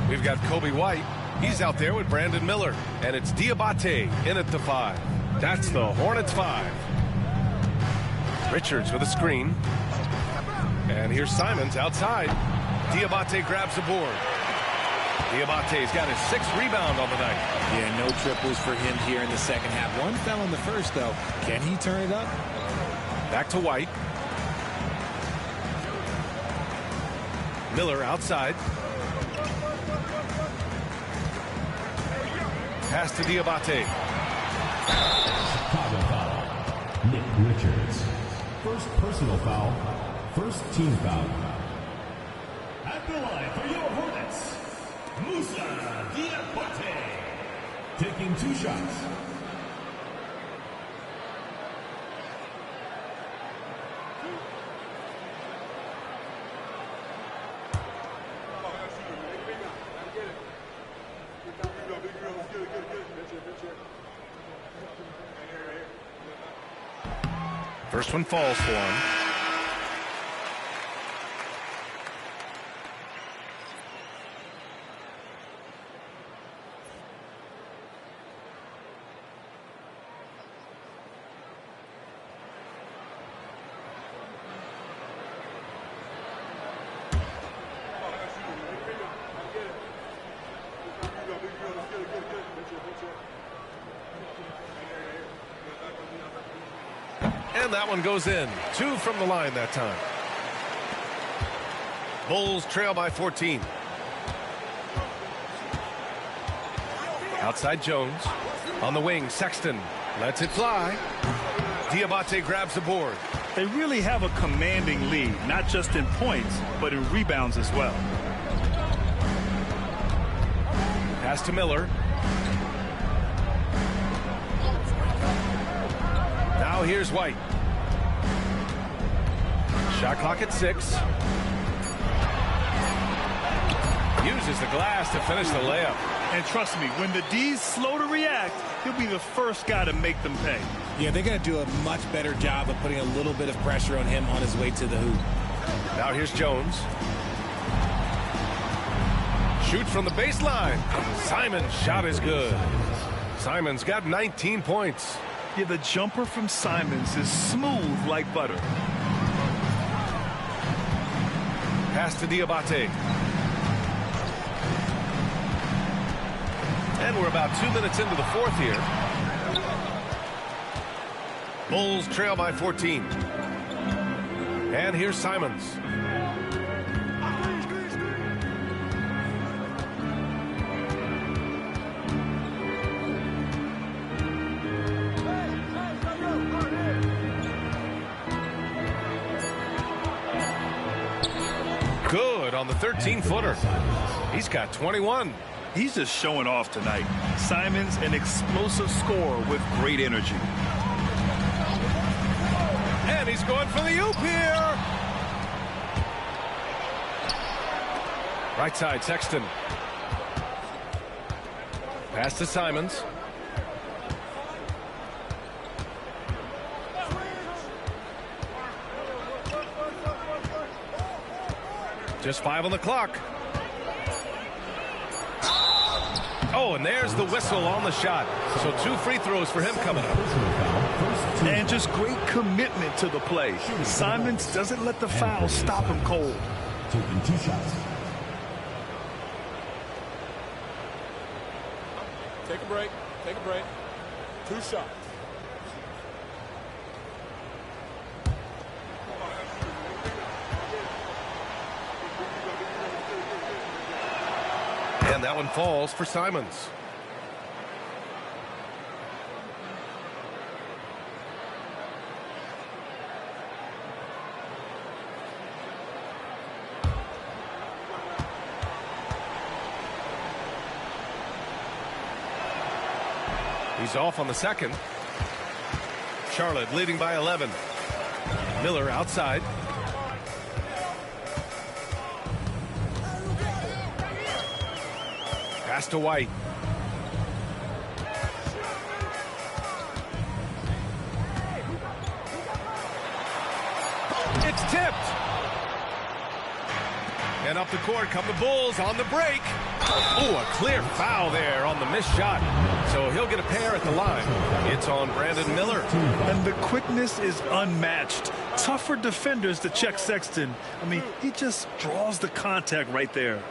We've got Kobe White. He's out there with Brandon Miller. And it's Diabate in at the 5. That's the Hornets 5. Richards with a screen. And here's Simons outside. Diabate grabs the board. Diabate's got his 6th rebound on the night. Yeah, no triples for him here in the second half. One fell in the first, though. Can he turn it up? Back to White. Miller outside. Pass to Diabate. Chicago foul. Nick Richards. First personal foul. First team foul. At the line for your Hornets, Musa Diabate. Taking 2 shots. First one falls for him. And that one goes in. 2 from the line that time. Bulls trail by 14. Outside Jones. On the wing, Sexton lets it fly. Diabate grabs the board. They really have a commanding lead, not just in points, but in rebounds as well. Pass to Miller. Now here's White. Shot clock at 6. Uses the glass to finish the layup. And trust me, when the D's slow to react, he'll be the first guy to make them pay. Yeah, they're going to do a much better job of putting a little bit of pressure on him on his way to the hoop. Now here's Jones. Shoots from the baseline. Simon's shot is good. Simon's got 19 points. Yeah, the jumper from Simons is smooth like butter. Pass to Diabate. And we're about 2 minutes into the 4th here. Bulls trail by 14. And here's Simons. Good on the 13-footer. He's got 21. He's just showing off tonight. Simons, an explosive scorer with great energy. And he's going for the oop here. Right side, Sexton. Pass to Simons. Just 5 on the clock. Oh, and there's the whistle on the shot. So 2 free throws for him coming up. And just great commitment to the play. Simons doesn't let the foul stop him cold. Taking 2 shots. Take a break. Take a break. 2 shots. And that one falls for Simons. He's off on the second. Charlotte leading by 11. Miller outside. Pass to White. It's tipped. And up the court come the Bulls on the break. Oh, a clear foul there on the missed shot. So he'll get a pair at the line. It's on Brandon Miller. And the quickness is unmatched. Tough for defenders to check Sexton. I mean, he just draws the contact right there.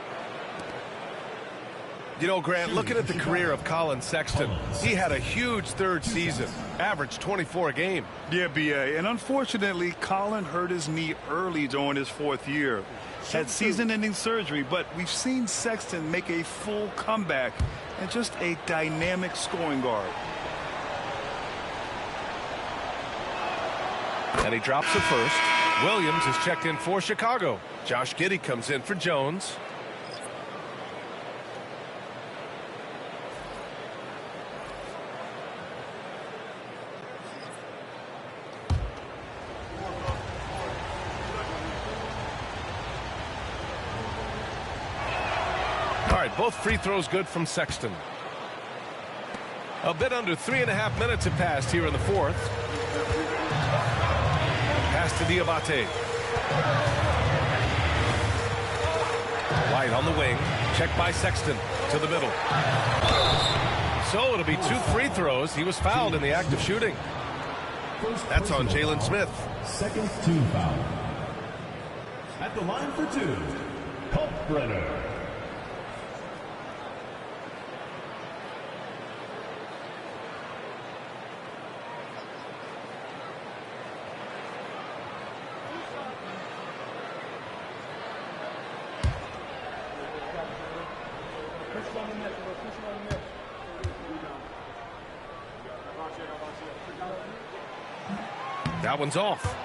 You know, Grant, looking at the career of Colin Sexton, he had a huge third season, averaged 24 a game. Yeah, B.A. And unfortunately, Colin hurt his knee early during his 4th year. Had season-ending surgery, but we've seen Sexton make a full comeback and just a dynamic scoring guard. And he drops the first. Williams is checked in for Chicago. Josh Giddey comes in for Jones. Both free throws good from Sexton. A bit under 3.5 minutes have passed here in the 4th. Pass to Diabate. White on the wing. Checked by Sexton to the middle. So it'll be 2 free throws. He was fouled in the act of shooting. That's on Jalen Smith. Second team foul. At the line for 2, Kalkbrenner. That one's off.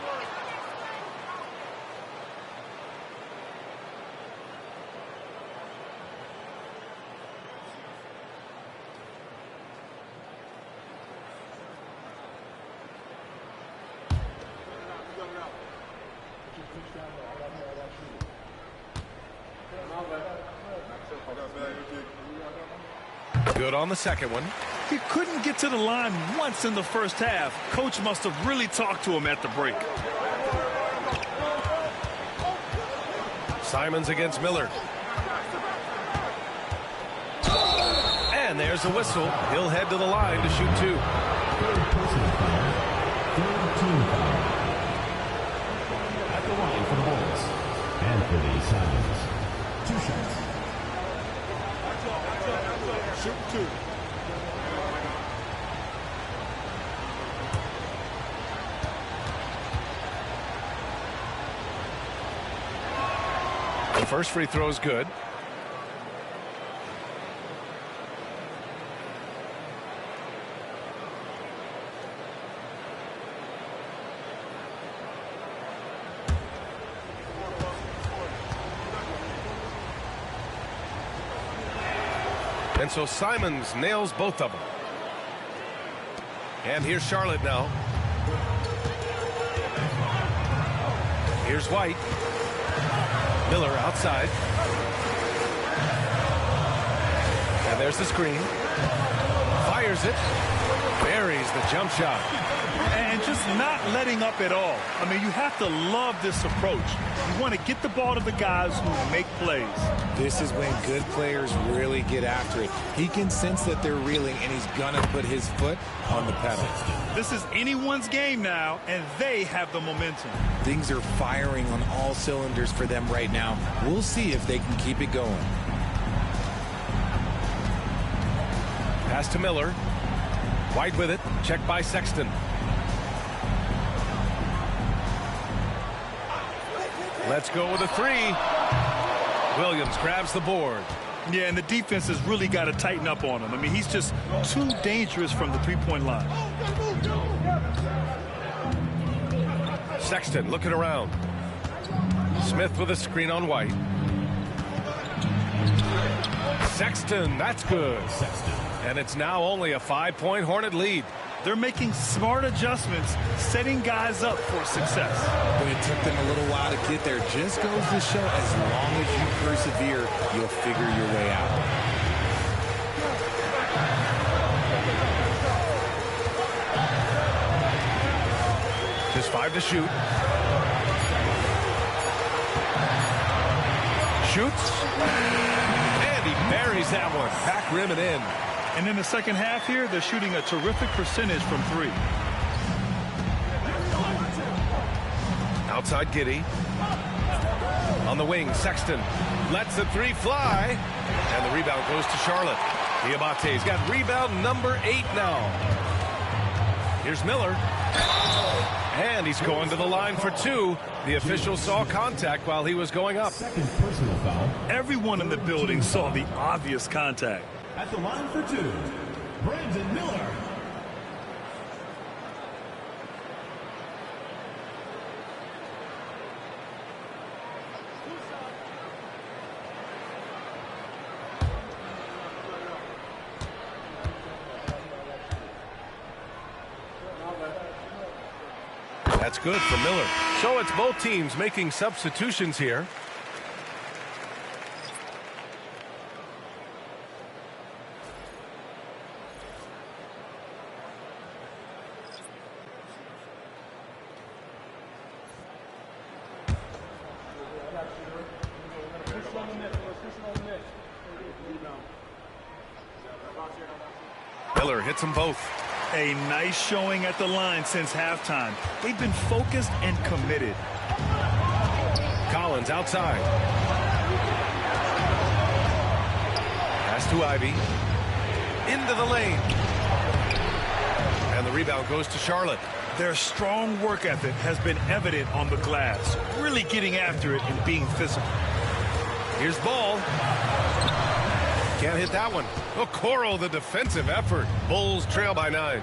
Good on the second one. He couldn't get to the line once in the first half. Coach must have really talked to him at the break. Simons against Miller. And there's the whistle. He'll head to the line to shoot 2. Third personal foul. Third team foul. At the line for the Bulls. Anthony Simons. 2 shots. Shoot 2. The first free throw is good. And so Simons nails both of them. And here's Charlotte now. Here's White. Miller outside. And there's the screen. Fires it. Buries the jump shot. And just not letting up at all. I mean, you have to love this approach. You want to get the ball to the guys who make plays. This is when good players really get after it. He can sense that they're reeling, and he's going to put his foot on the pedal. This is anyone's game now, and they have the momentum. Things are firing on all cylinders for them right now. We'll see if they can keep it going. Pass to Miller. White with it. Checked by Sexton. Let's go with a three. Williams grabs the board. Yeah, and the defense has really got to tighten up on him. I mean, he's just too dangerous from the three-point line. Sexton looking around. Smith with a screen on White. Sexton, that's good. And it's now only a 5-point Hornet lead. They're making smart adjustments, setting guys up for success. When it took them a little while to get there, just goes to show as long as you persevere, you'll figure your way out. Just 5 to shoot. Shoots. And he buries that one. Back rim and in. And in the second half here, they're shooting a terrific percentage from three. Outside Giddey. On the wing, Sexton lets the three fly. And the rebound goes to Charlotte. Diabate's got rebound number 8 now. Here's Miller. And he's going to the line for 2. The official saw contact while he was going up. Second personal foul. Everyone in the building saw the obvious contact. At the line for 2, Brandon Miller. That's good for Miller. So it's both teams making substitutions here. Miller hits them both. A nice showing at the line since halftime. They've been focused and committed. Collins outside. Pass to Ivy. Into the lane. And the rebound goes to Charlotte. Their strong work ethic has been evident on the glass. Really getting after it and being physical. Here's Ball. Can't hit that one. Okoro, the defensive effort. Bulls trail by 9.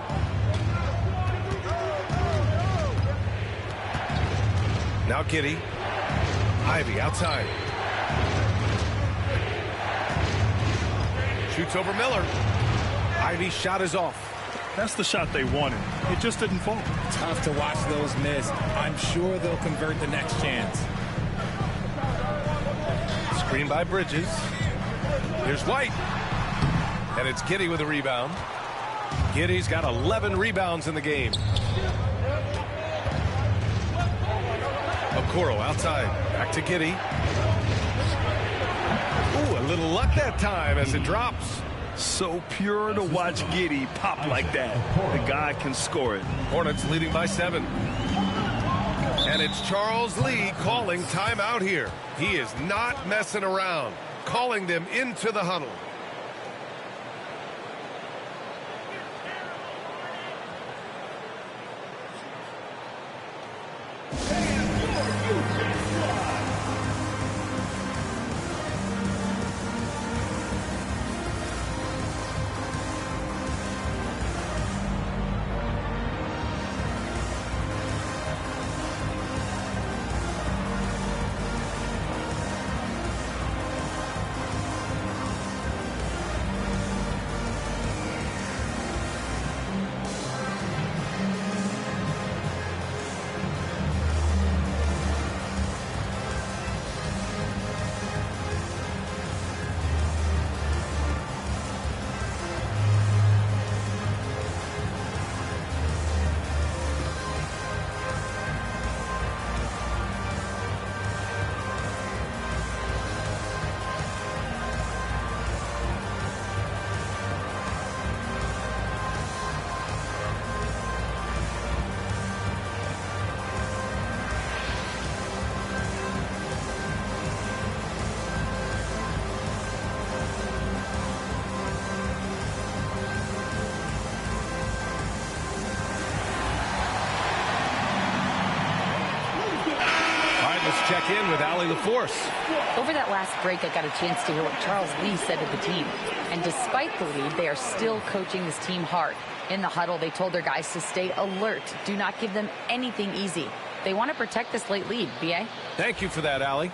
Now Giddey. Ivy outside. Shoots over Miller. Ivy's shot is off. That's the shot they wanted. It just didn't fall. Tough to watch those miss. I'm sure they'll convert the next chance. Screen by Bridges. Here's White. And it's Giddey with a rebound. Giddey's got 11 rebounds in the game. Okoro outside. Back to Giddey. Ooh, a little luck that time as it drops. So pure to watch Giddey pop like that. The guy can score it. Hornets leading by 7. And it's Charles Lee calling timeout here. He is not messing around. Calling them into the huddle. in with Allie LaForce. Over that last break, I got a chance to hear what Charles Lee said to the team. And despite the lead, they are still coaching this team hard. In the huddle, they told their guys to stay alert. Do not give them anything easy. They want to protect this late lead, B.A. Thank you for that, Allie.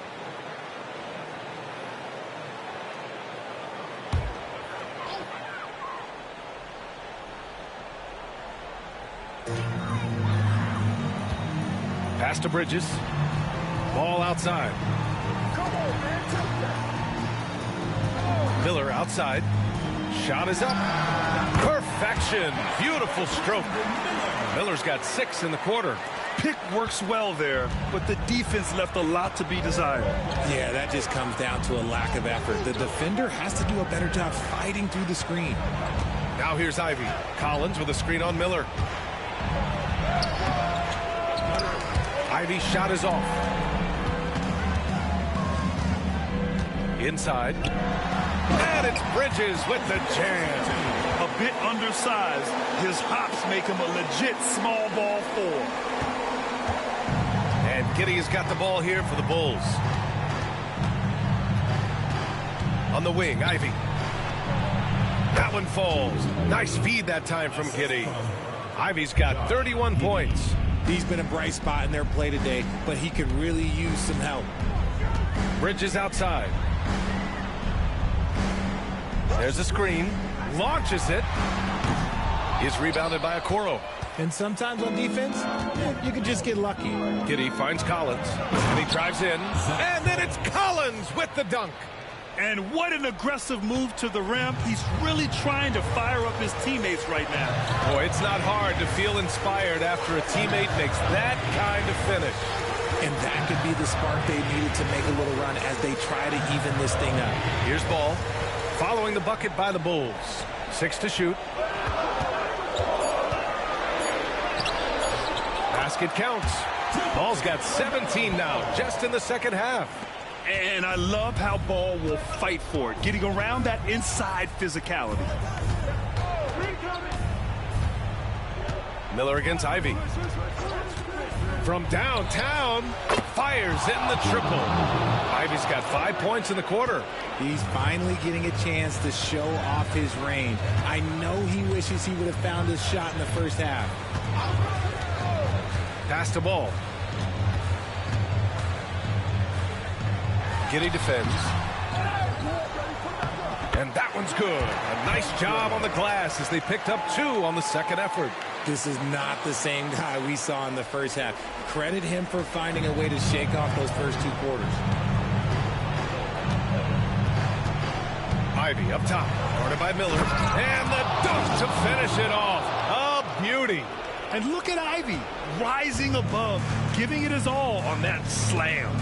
Pass to Bridges. Ball outside. Miller outside. Shot is up. Perfection. Beautiful stroke. Miller's got 6 in the quarter. Pick works well there, but the defense left a lot to be desired. Yeah, that just comes down to a lack of effort. The defender has to do a better job fighting through the screen. Now here's Ivy. Collins with a screen on Miller. Ivy's shot is off. Inside. And it's Bridges with the jam. A bit undersized, his hops make him a legit small ball 4. And Giddey has got the ball here for the Bulls. On the wing, Ivy. That one falls. Nice feed that time from Giddey. Ivy's got 31 points. He's been a bright spot in their play today, but he could really use some help. Bridges outside. There's a screen. Launches it. Is rebounded by Okoro. And sometimes on defense, you can just get lucky. Giddey finds Collins. And he drives in. And then it's Collins with the dunk. And what an aggressive move to the rim. He's really trying to fire up his teammates right now. Boy, it's not hard to feel inspired after a teammate makes that kind of finish. And that could be the spark they needed to make a little run as they try to even this thing up. Here's Ball. Following the bucket by the Bulls. 6 to shoot. Basket counts. Ball's got 17 now, just in the second half. And I love how Ball will fight for it, getting around that inside physicality. Miller against Ivy. From downtown, fires in the triple. Ivy's got 5 points in the quarter. He's finally getting a chance to show off his range. I know he wishes he would have found his shot in the first half. Pass to Ball. Giddey defends. And that one's good. A nice job on the glass as they picked up 2 on the second effort. This is not the same guy we saw in the first half. Credit him for finding a way to shake off those first 2 quarters. Ivy up top, guarded by Miller. And the dunk to finish it off. A beauty. And look at Ivy, rising above, giving it his all on that slam.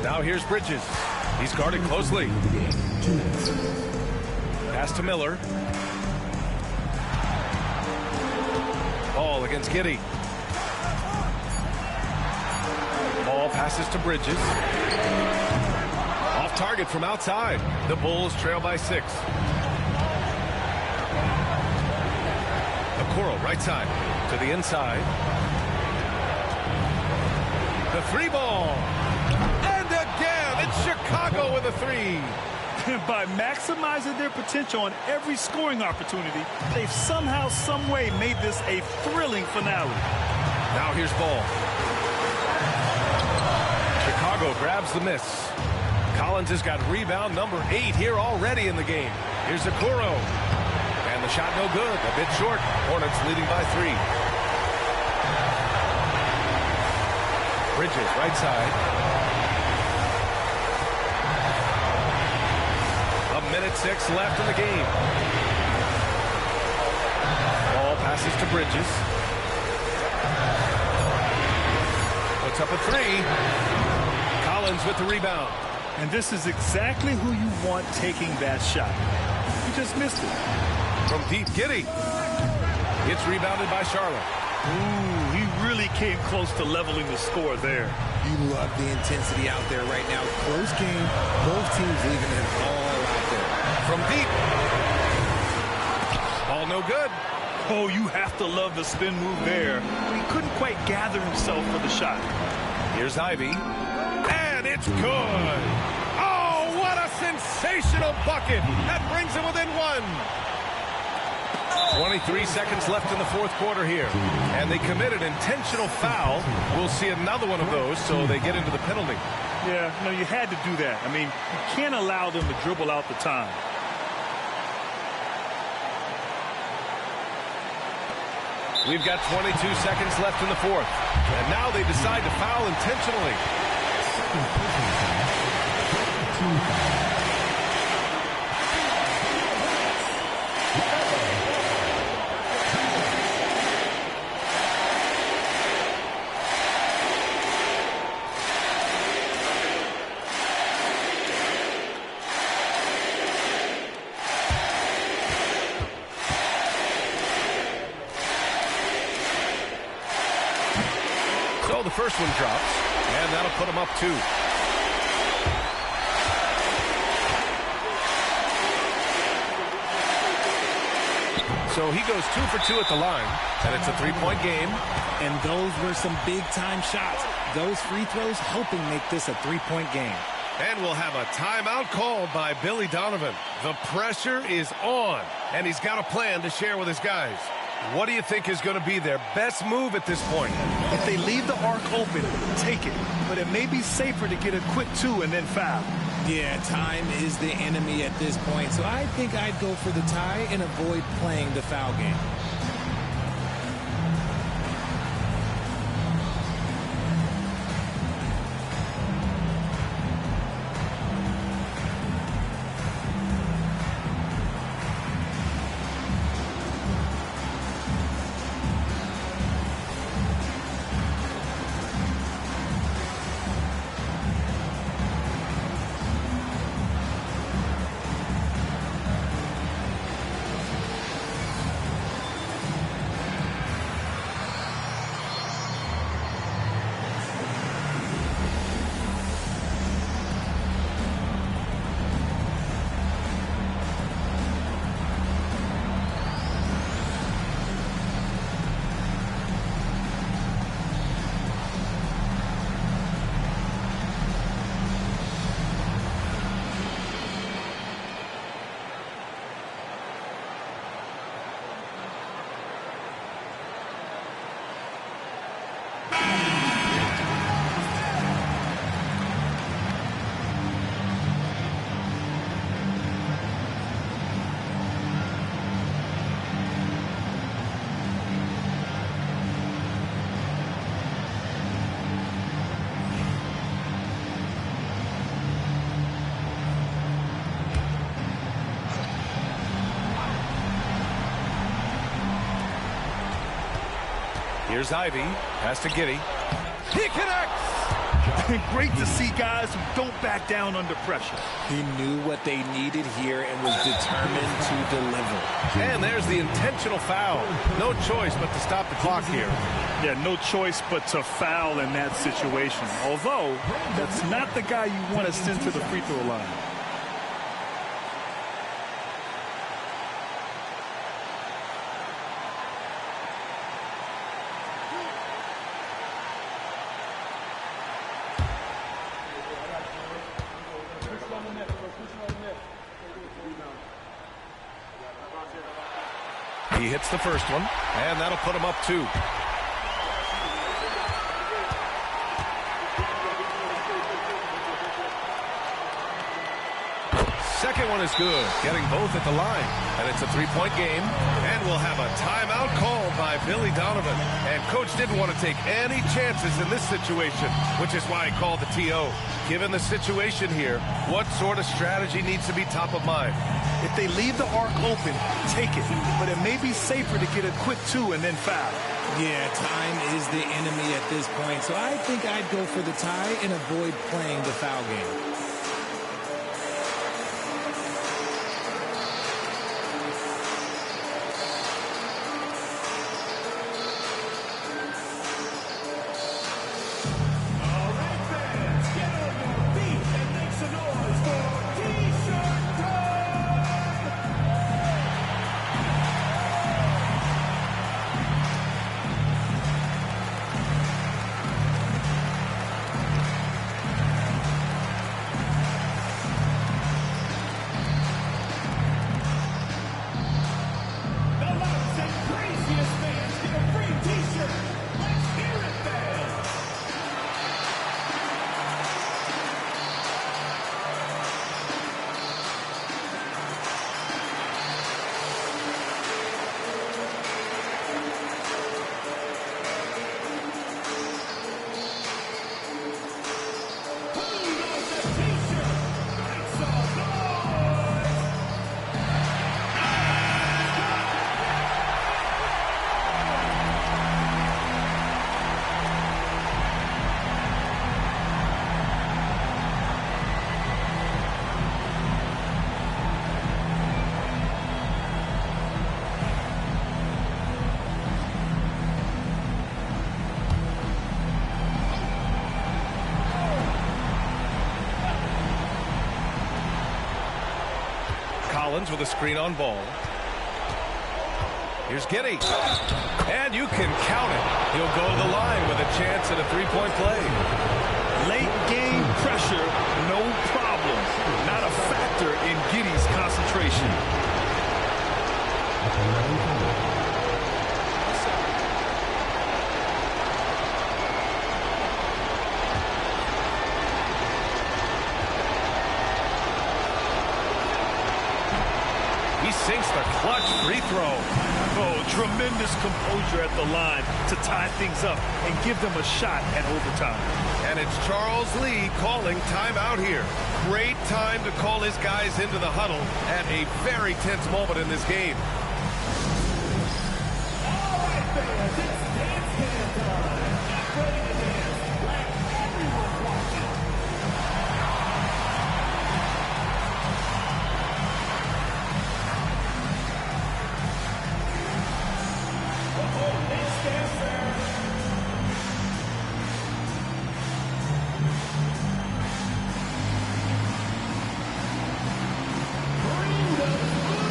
Now here's Bridges. He's guarded closely. Pass to Miller. Ball against Giddey. Ball passes to Bridges. Off target from outside. The Bulls trail by 6. Okoro right side to the inside. The 3 ball. And again, it's Chicago with a 3. By maximizing their potential on every scoring opportunity, they've somehow, some way made this a thrilling finale. Now here's Ball. Chicago grabs the miss. Collins has got rebound number 8 here already in the game. Here's Okoro. And the shot no good. A bit short. Hornets leading by 3. Bridges right side. Minute 6 left in the game. Ball passes to Bridges. Puts up a 3. Collins with the rebound. And this is exactly who you want taking that shot. He just missed it. From deep, Giddey. Gets rebounded by Charlotte. Ooh, he really came close to leveling the score there. You love the intensity out there right now. Close game. Both teams leaving it all out there. From deep. Ball no good. Oh, you have to love the spin move there. He couldn't quite gather himself for the shot. Here's Ivy. And it's good. Oh, what a sensational bucket. That brings him within one. 23 seconds left in the fourth quarter here. And they committed intentional foul. We'll see another one of those, so they get into the penalty. Yeah, no, you had to do that. I mean, you can't allow them to dribble out the time. We've got 22 seconds left in the fourth. And now they decide to foul intentionally. So the first one drops, and that'll put him up 2. So he goes 2 for 2 at the line, and it's a 3-point game. And those were some big-time shots. Those free throws helping make this a 3-point game. And we'll have a timeout called by Billy Donovan. The pressure is on, and he's got a plan to share with his guys. What do you think is going to be their best move at this point? If they leave the arc open, take it. But it may be safer to get a quick 2 and then foul. Yeah, time is the enemy at this point. So I think I'd go for the tie and avoid playing the foul game. Here's Ivy. Pass to Giddey. He connects! Great to see guys who don't back down under pressure. He knew what they needed here and was determined to deliver. And there's the intentional foul. No choice but to stop the clock here. Yeah, no choice but to foul in that situation. Although, that's not the guy you want to send to the free throw line. He hits the first one, and that'll put him up 2. Second one is good, getting both at the line. And it's a 3-point game, and we'll have a timeout called by Billy Donovan. And Coach didn't want to take any chances in this situation, which is why he called the TO. Given the situation here, what sort of strategy needs to be top of mind? If they leave the arc open, take it. But it may be safer to get a quick 2 and then foul. Yeah, time is the enemy at this point. So I think I'd go for the tie and avoid playing the foul game. Collins with a screen on ball. Here's Giddey. And you can count it. He'll go to the line with a chance at a three-point play. Late game pressure, no problem. Not a factor in Giddey's concentration. He sinks the clutch free throw. Oh, tremendous composure at the line to tie things up and give them a shot at overtime. And it's Charles Lee calling timeout here. Great time to call his guys into the huddle at a very tense moment in this game. All right, fans, it's dance time. Get ready to dance like everyone's watching. Next dancer. Bring the blues.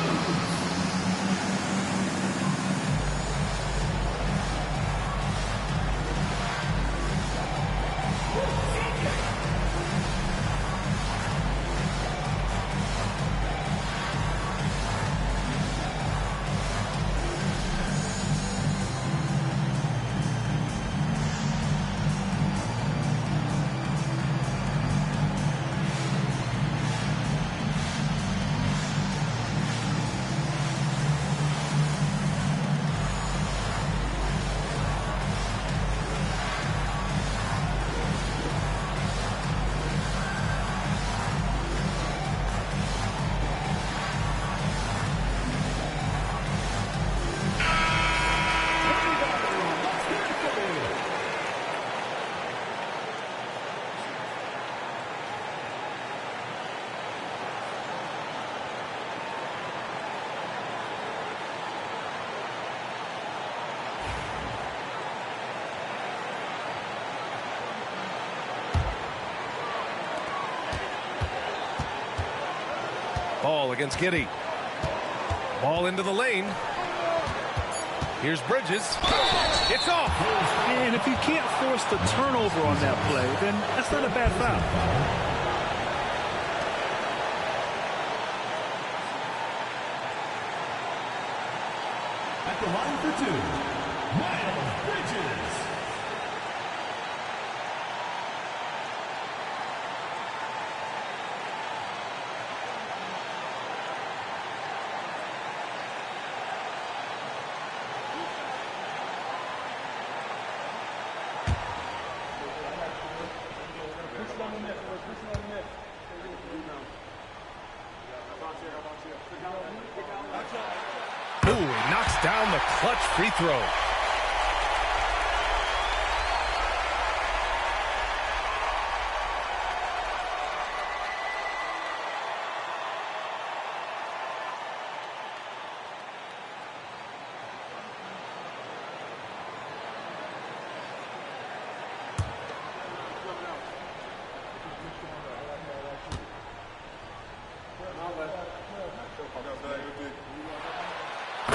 Ball against Giddey. Ball into the lane. Here's Bridges. It's off. And if you can't force the turnover on that play, then that's not a bad foul. At the line for two, Miles Bridges. Ooh, he knocks down the clutch free throw.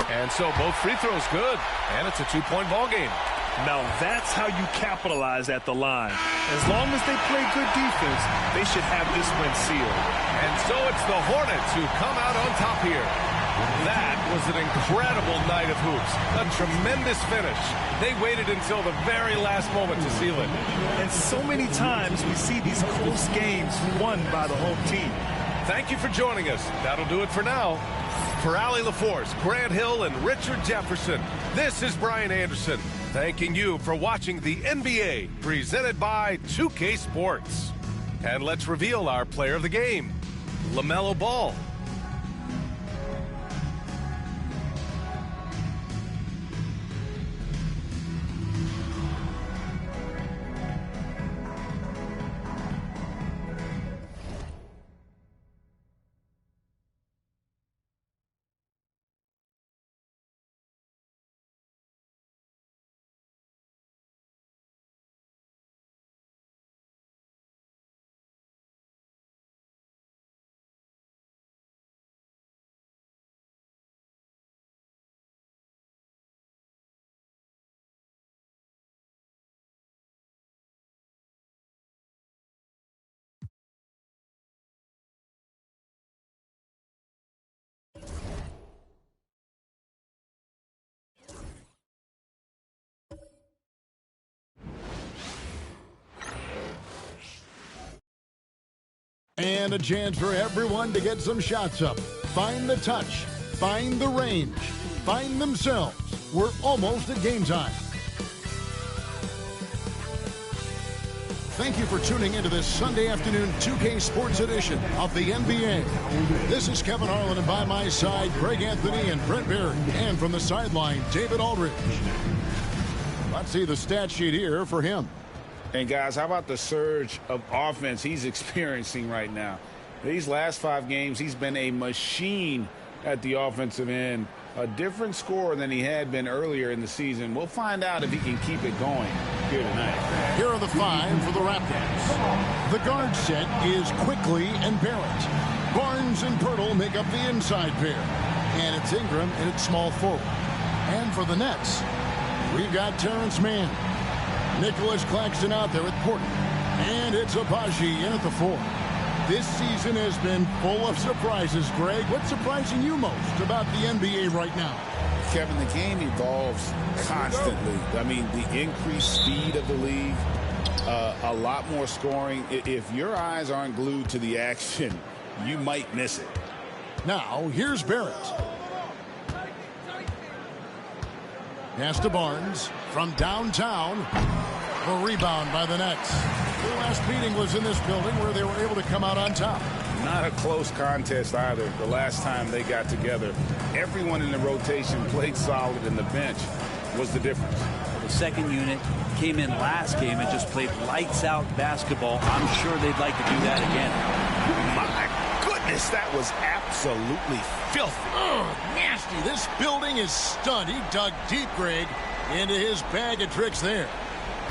And so both free throws good, and it's a two-point ball game. Now that's how you capitalize at the line. As long as they play good defense, they should have this win sealed. And so it's the Hornets who come out on top here. That was an incredible night of hoops. A tremendous finish. They waited until the very last moment to seal it. And so many times we see these close games won by the home team. Thank you for joining us. That'll do it for now. For Allie LaForce, Grant Hill, and Richard Jefferson, this is Brian Anderson, thanking you for watching the NBA, presented by 2K Sports. And let's reveal our player of the game, LaMelo Ball. And a chance for everyone to get some shots up. Find the touch. Find the range. Find themselves. We're almost at game time. Thank you for tuning into this Sunday afternoon 2K Sports edition of the NBA. This is Kevin Harlan, and by my side, Greg Anthony and Brent Barry. And from the sideline, David Aldridge. Let's see the stat sheet here for him. And guys, how about the surge of offense he's experiencing right now? These last 5 games, he's been a machine at the offensive end. A different score than he had been earlier in the season. We'll find out if he can keep it going here tonight. Here are the 5 for the Raptors. The guard set is Quickly and Barrett. Barnes and Pirtle make up the inside pair. And it's Ingram and it's small forward. And for the Nets, we've got Terrence Mann. Nicholas Claxton out there at Portland. And it's Abaji in at the 4. This season has been full of surprises, Greg. What's surprising you most about the NBA right now? Kevin, the game evolves constantly. I mean, the increased speed of the league, a lot more scoring. If your eyes aren't glued to the action, you might miss it. Now, here's Barrett. Pass to Barnes from downtown. A rebound by the Nets. The last meeting was in this building where they were able to come out on top. Not a close contest either. The last time they got together, everyone in the rotation played solid, and the bench was the difference. The second unit came in last game and just played lights-out basketball. I'm sure they'd like to do that again. My goodness, that was absolutely filthy. Nasty. This building is stunned. He dug deep, Greg, into his bag of tricks there.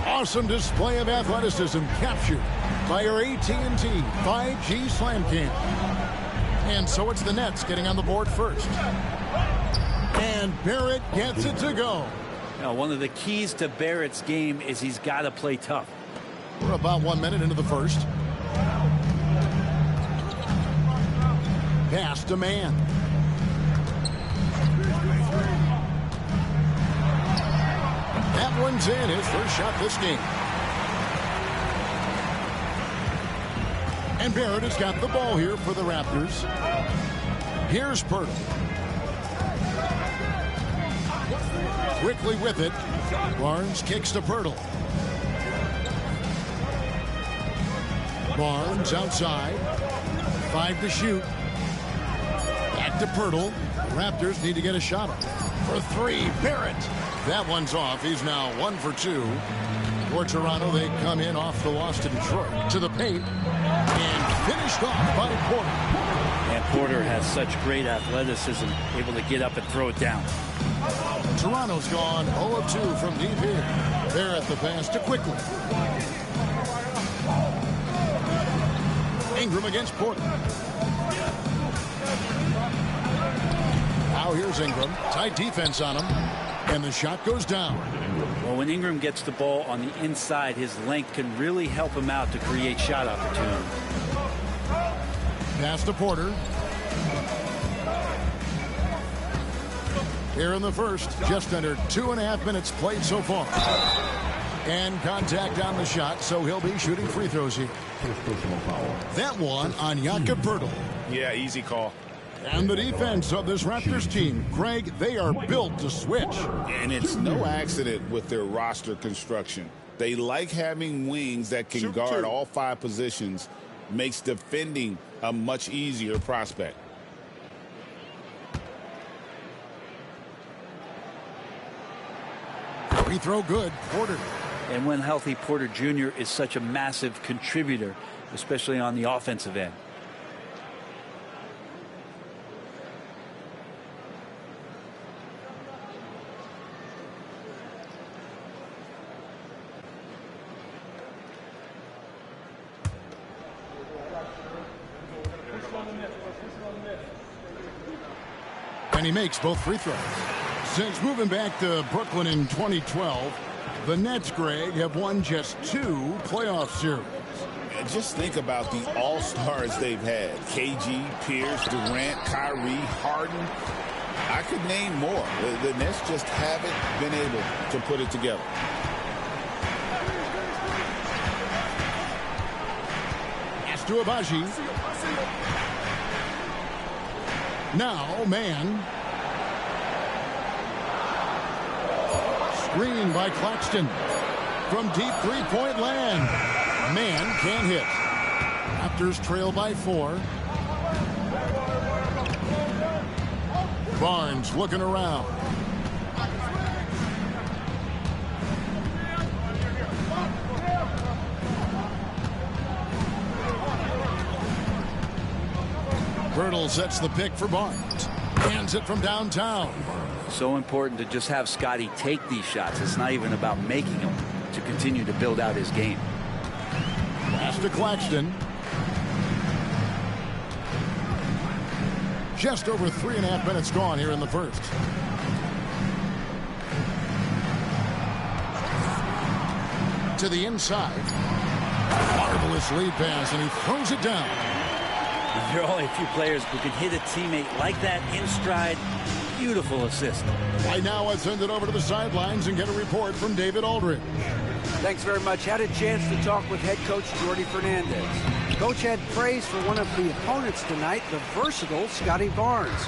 Awesome display of athleticism captured by our AT&T 5G Slam Cam. And so it's the Nets getting on the board first. And Barrett gets it to go. Now, one of the keys to Barrett's game is he's got to play tough. We're about 1 minute into the first. Pass to Mann. That one's in, his first shot this game. And Barrett has got the ball here for the Raptors. Here's Pirtle. Quickly with it. Barnes kicks to Pirtle. Barnes outside. 5 to shoot. Back to Pirtle. The Raptors need to get a shot up. For 3, Barrett. That one's off. He's now 1 for 2. For Toronto, they come in off the loss to Detroit. To the paint. And finished off by Porter. And Porter has such great athleticism, able to get up and throw it down. Toronto's gone 0 of 2 from deep here. Barrett the pass to Quickly. Ingram against Porter. Now here's Ingram. Tight defense on him. And the shot goes down. Well, when Ingram gets the ball on the inside, his length can really help him out to create shot opportunities. Pass to Porter. Here in the first, just under 2.5 minutes played so far. And contact on the shot, so he'll be shooting free throws here. That one on Jakob Pirtle. Yeah, easy call. And the defense of this Raptors team, Greg, they are built to switch. And it's no accident with their roster construction. They like having wings that can guard all 5 positions. Makes defending a much easier prospect. Free throw good. Porter. And when healthy, Porter Jr. is such a massive contributor, especially on the offensive end. And he makes both free throws. Since moving back to Brooklyn in 2012, the Nets, Greg, have won just 2 playoff series. And just think about the all-stars they've had. KG, Pierce, Durant, Kyrie, Harden. I could name more. The Nets just haven't been able to put it together. Pass pass to Abaji. Now, man. Screen by Claxton. From deep three-point land. Man can't hit. Raptors trail by 4. Barnes looking around. Birtle sets the pick for Barnes. Hands it from downtown. So important to just have Scotty take these shots. It's not even about making them, to continue to build out his game. Pass to Claxton. Just over 3.5 minutes gone here in the first. To the inside. Marvelous lead pass, and he throws it down. There are only a few players who can hit a teammate like that in stride. Beautiful assist. Right now, let's send it over to the sidelines and get a report from David Aldridge. Thanks very much. Had a chance to talk with head coach Jordy Fernandez. Coach had praise for one of the opponents tonight, the versatile Scotty Barnes.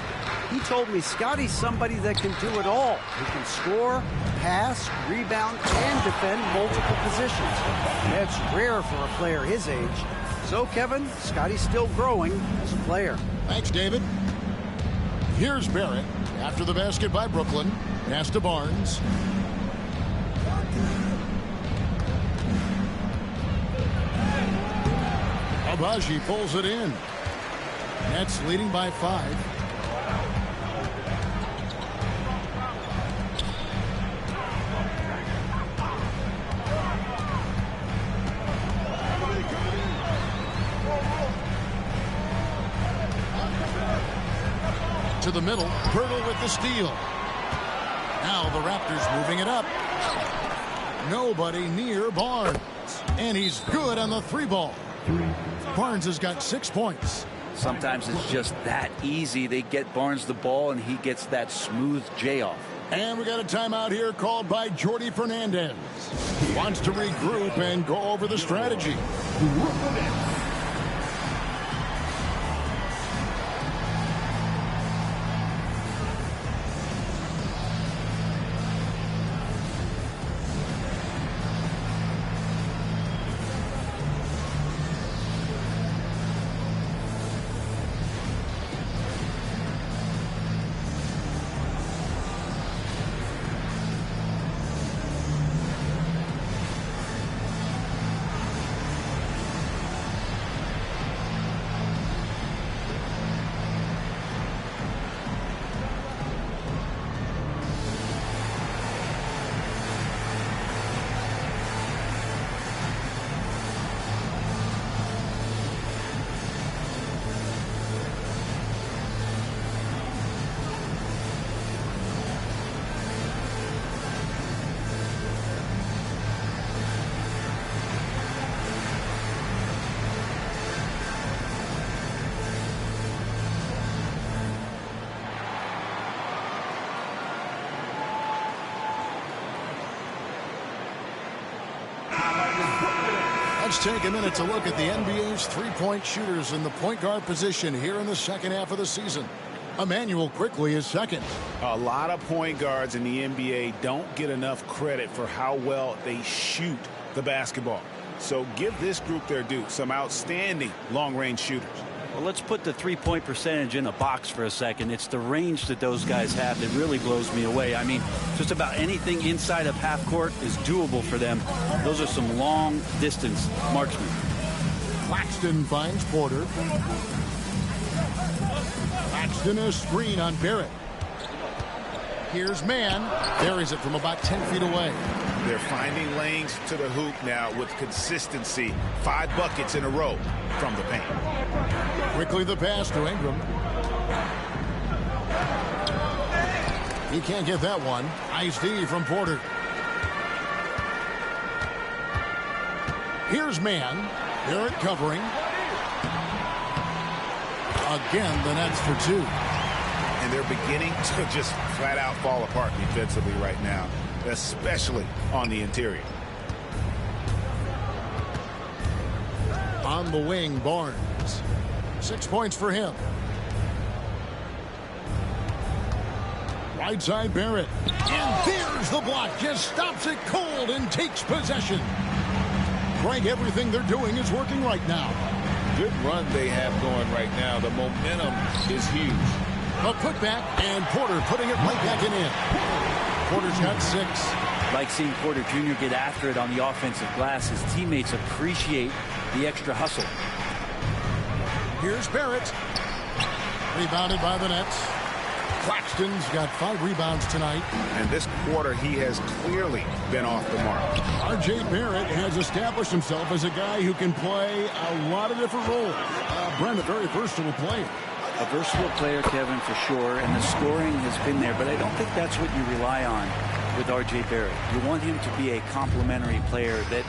He told me Scotty's somebody that can do it all. He can score, pass, rebound, and defend multiple positions. That's rare for a player his age. So, Kevin, Scotty's still growing as a player. Thanks, David. Here's Barrett after the basket by Brooklyn. Pass to Barnes. Abaji pulls it in. Nets leading by 5. To the middle, Pirtle with the steal. Now the Raptors moving it up. Nobody near Barnes. And he's good on the 3-ball. Barnes has got 6 points. Sometimes it's just that easy. They get Barnes the ball, and he gets that smooth J off. And we got a timeout here called by Jordy Fernandez. He wants to regroup and go over the strategy. Let's take a minute to look at the NBA's three-point shooters in the point guard position here in the second half of the season. Emmanuel Quickley is second. A lot of point guards in the NBA don't get enough credit for how well they shoot the basketball. So give this group their due. Some outstanding long-range shooters. Well, let's put the three-point percentage in a box for a second. It's the range that those guys have that really blows me away. I mean, just about anything inside of half court is doable for them. Those are some long-distance marksmen. Claxton finds Porter. Claxton a screen on Barrett. Here's Mann. Buries it from about 10 feet away. They're finding lanes to the hoop now with consistency. 5 buckets in a row from the paint. Quickly the pass to Ingram. He can't get that one. Nice D from Porter. Here's Mann. Barrett covering. Again, the Nets for 2. And they're beginning to just flat out fall apart defensively right now, especially on the interior. On the wing, Barnes. 6 points for him. Right side, Barrett. And there's the block. Just stops it cold and takes possession. Greg, everything they're doing is working right now. Good run they have going right now. The momentum is huge. A putback, and Porter putting it right back in. Porter's got 6. Like seeing Porter Jr. get after it on the offensive glass. His teammates appreciate the extra hustle. Here's Barrett. Rebounded by the Nets. Claxton's got 5 rebounds tonight. And this quarter, he has clearly been off the mark. R.J. Barrett has established himself as a guy who can play a lot of different roles. Brent, a very versatile player. A versatile player, Kevin, for sure, and the scoring has been there, but I don't think that's what you rely on with R.J. Barrett. You want him to be a complementary player that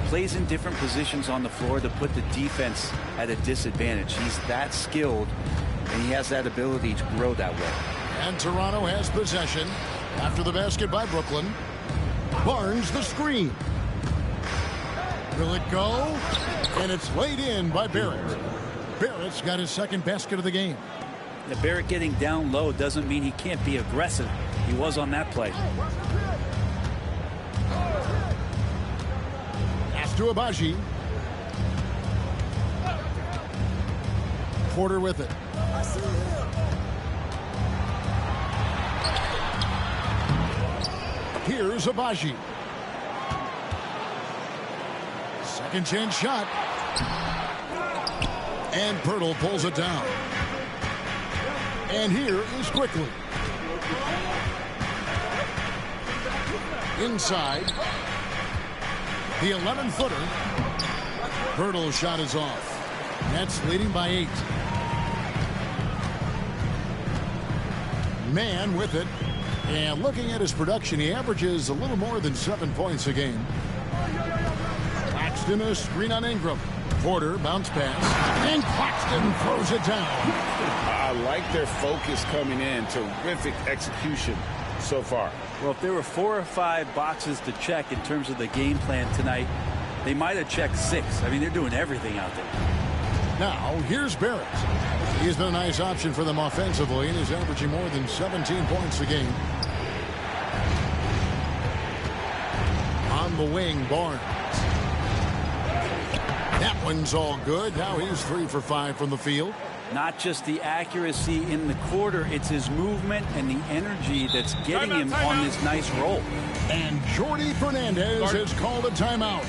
plays in different positions on the floor to put the defense at a disadvantage. He's that skilled, and he has that ability to grow that way. And Toronto has possession after the basket by Brooklyn. Barnes the screen. Will it go? And it's laid in by Barrett. Barrett's got his second basket of the game. The Barrett getting down low doesn't mean he can't be aggressive. He was on that play. Pass to Abaji. Porter with it. Here's Abaji. Second chance shot. And Pirtle pulls it down. And here is Quickly. Inside. The 11-footer. Pirtle's shot is off. Nets leading by 8. Man with it. And looking at his production, he averages a little more than 7 points a game. Claxton a screen on Ingram. Porter bounce pass. And Claxton throws it down. I like their focus coming in. Terrific execution so far. Well, if there were 4 or 5 boxes to check in terms of the game plan tonight, they might have checked 6. I mean, they're doing everything out there. Now, here's Barrett. He's been a nice option for them offensively and is averaging more than 17 points a game. On the wing, Barnes. That one's all good. Now he's 3 for 5 from the field. Not just the accuracy in the quarter, it's his movement and the energy that's getting him on this nice roll. And Jordi Fernandez has called a timeout.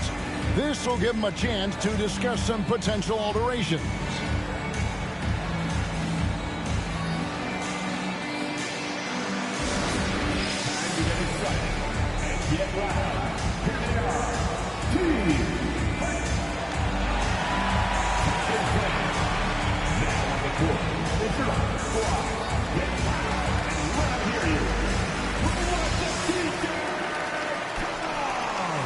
This will give him a chance to discuss some potential alterations. Get loud. Here they are. Team fight. Now on the court. It's your squad. Get loud and let them hear you. We want the DJ. Come on.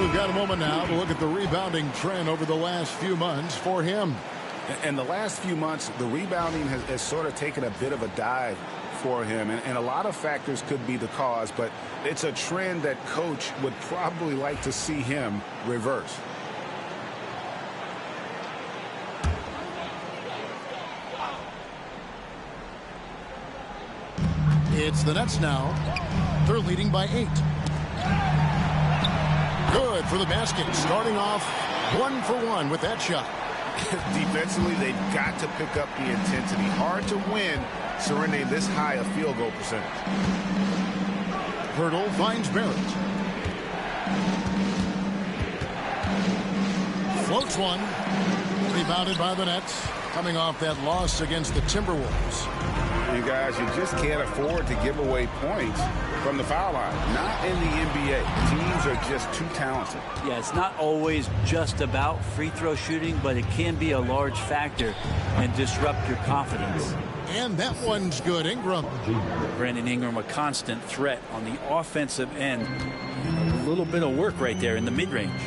We've got a moment now to look at the rebounding trend over the last few months for him. In the last few months, the rebounding has sort of taken a bit of a dive for him. And a lot of factors could be the cause, but it's a trend that coach would probably like to see him reverse. It's the Nets now. They're leading by 8. Good for the basket. Starting off 1 for 1 with that shot. Defensively, they've got to pick up the intensity. Hard to win surrendering this high a field goal percentage. Hurdle finds Barrett. Floats one. Rebounded by the Nets. Coming off that loss against the Timberwolves. You guys, you just can't afford to give away points from the foul line. Not in the NBA. Teams are just too talented. Yeah, it's not always just about free throw shooting, but it can be a large factor and disrupt your confidence. And that one's good. Ingram. Brandon Ingram, a constant threat on the offensive end. A little bit of work right there in the mid-range.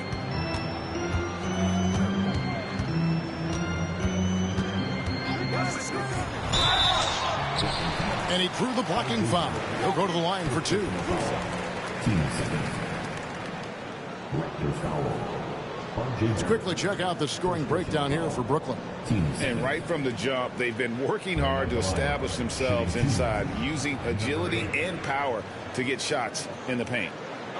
And he drew the blocking foul. He'll go to the line for two. Let's quickly check out the scoring breakdown here for Brooklyn. And right from the jump, they've been working hard to establish themselves inside, using agility and power to get shots in the paint.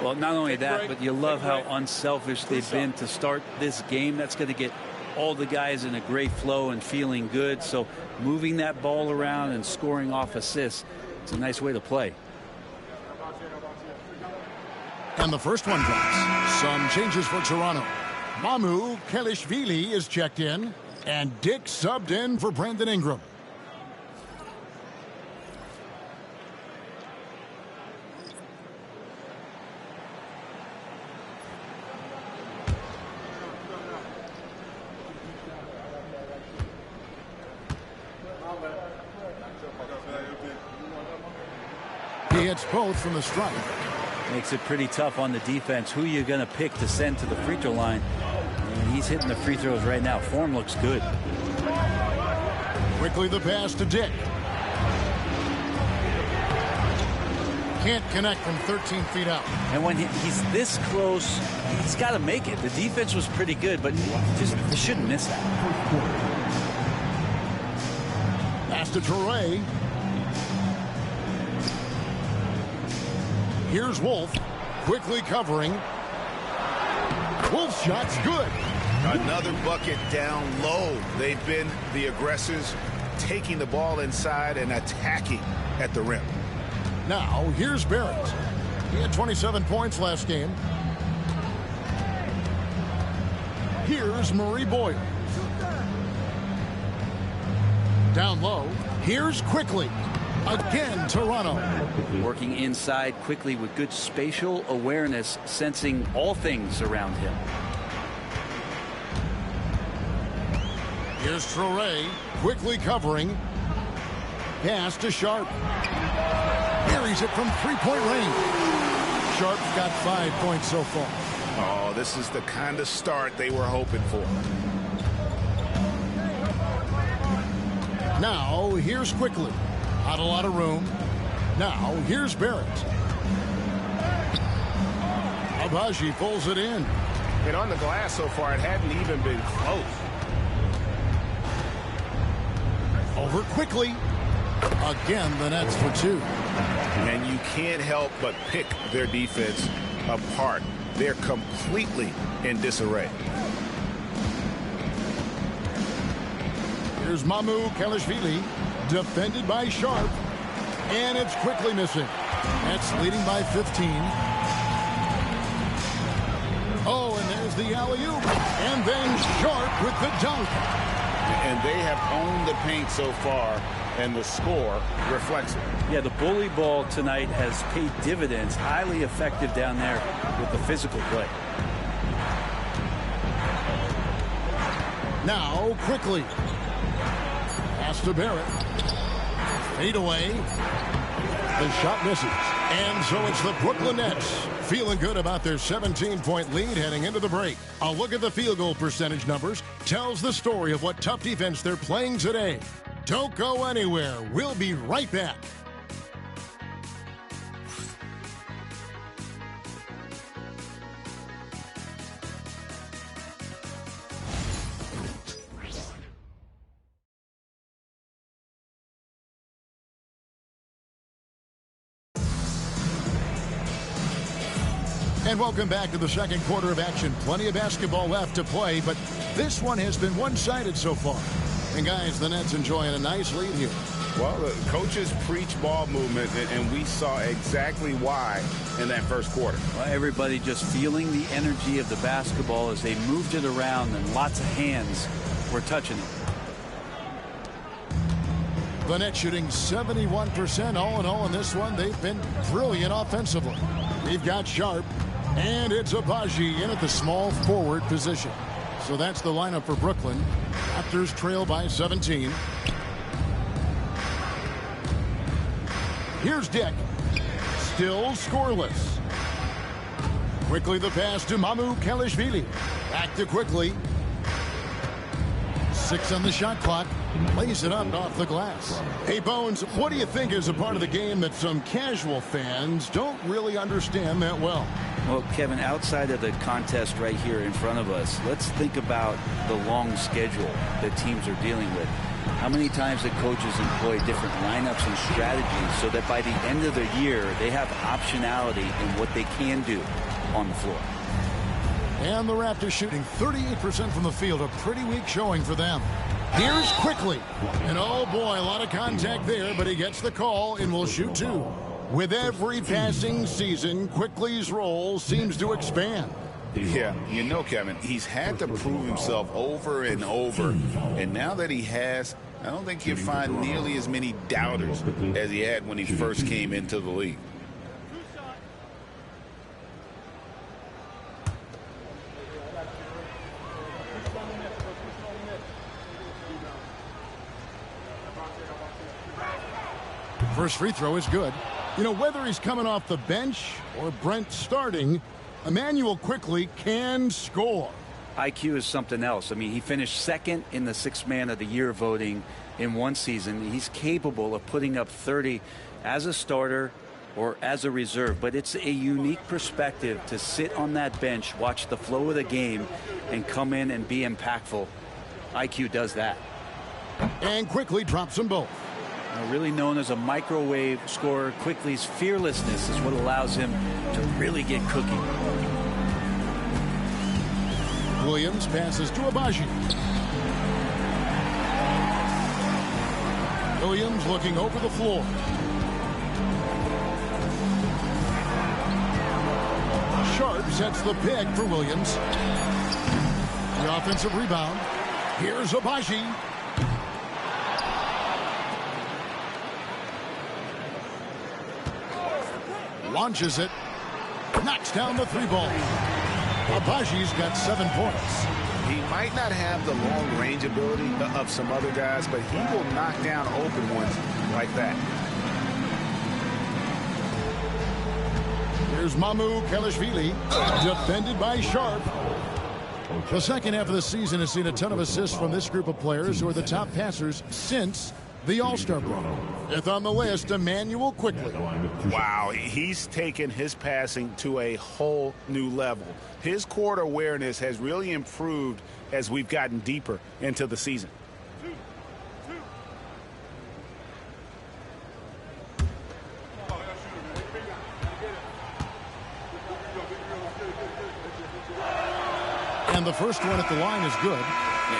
Well, not only that, but you love how unselfish they've been to start this game. That's going to get all the guys in a great flow and feeling good. So moving that ball around and scoring off assists, it's a nice way to play. And the first one drops. Some changes for Toronto. Mamu Kelishvili is checked in, and Dick subbed in for Brandon Ingram. He hits both from the stripe. Makes it pretty tough on the defense. Who are you going to pick to send to the free throw line? And he's hitting the free throws right now. Form looks good. Quickly the pass to Dick. Can't connect from 13 feet out. And when he's this close, he's got to make it. The defense was pretty good, but just they shouldn't miss that. Pass to Toure. Here's Wolf, quickly covering. Wolf's shot's good. Another bucket down low. They've been the aggressors, taking the ball inside and attacking at the rim. Now, here's Barrett. He had 27 points last game. Here's Murray Boyle. Down low. Here's Quickly. Again, Toronto. Working inside quickly with good spatial awareness, sensing all things around him. Here's Toure, quickly covering. Pass to Sharp. Buries it from three-point range. Sharp's got 5 points so far. Oh, this is the kind of start they were hoping for. Now, here's Quickly. Not a lot of room. Now, here's Barrett. Abaji pulls it in. And on the glass so far, it hadn't even been close. Over Quickly. Again, the Nets for two. And you can't help but pick their defense apart. They're completely in disarray. Here's Mamu Kelishvili, defended by Sharp, and it's Quickly missing. Nets leading by 15. Oh, and there's the alley-oop, and then Sharp with the dunk. And they have owned the paint so far, and the score reflects it. Yeah, the bully ball tonight has paid dividends. Highly effective down there with the physical play. Now, Quickly. Pass to Barrett. Fade away. The shot misses. And so it's the Brooklyn Nets feeling good about their 17-point lead heading into the break. A look at the field goal percentage numbers tells the story of what tough defense they're playing today. Don't go anywhere. We'll be right back. And welcome back to the second quarter of action. Plenty of basketball left to play, but This one has been one-sided so far. And guys, the Nets enjoying a nice lead here. Well, the coaches preach ball movement, and we saw exactly why in that first quarter. Well, everybody just feeling the energy of the basketball as they moved it around, and lots of hands were touching it. The Nets shooting 71% all in all in this one. They've been brilliant offensively. We've got Sharp, and it's Abaji in at the small forward position. So that's the lineup for Brooklyn. Raptors trail by 17. Here's Dick. Still scoreless. Quickly the pass to Mamu Kelishvili. Back to Quickly. 6 on the shot clock. Lays it up off the glass. Hey, Bones, what do you think is a part of the game that some casual fans don't really understand that well? Well, Kevin, outside of the contest right here in front of us, let's think about the long schedule that teams are dealing with. How many times the coaches employ different lineups and strategies so that by the end of the year, they have optionality in what they can do on the floor. And the Raptors shooting 38% from the field, a pretty weak showing for them. Here's Quickly. And oh boy, a lot of contact there, but he gets the call and will shoot 2. With every passing season, Quickly's role seems to expand. Yeah, you know, Kevin, he's had to prove himself over and over. And now that he has, I don't think you'll find nearly as many doubters as he had when he first came into the league. First free throw is good. You know, whether he's coming off the bench or Brent starting, Emmanuel Quickly can score. IQ is something else. I mean, he finished second in the 6th Man of the Year voting in one season. He's capable of putting up 30 as a starter or as a reserve, but it's a unique perspective to sit on that bench, watch the flow of the game, and come in and be impactful. IQ does that. And Quickly drops them both. Really known as a microwave scorer, Quickly's fearlessness is what allows him to really get cooking. Williams passes to Abaji. Williams looking over the floor. Sharp sets the pick for Williams. The offensive rebound. Here's Abaji. Launches it. Knocks down the 3 ball. Abaji's got 7 points. He might not have the long range ability of some other guys, but he will knock down open ones like that. Here's Mamu Kelishvili, defended by Sharp. The second half of the season has seen a ton of assists from this group of players who are the top passers since the All-Star break. Fifth on the list, Emmanuel Quickly. Wow, he's taken his passing to a whole new level. His court awareness has really improved as we've gotten deeper into the season. And the first one at the line is good.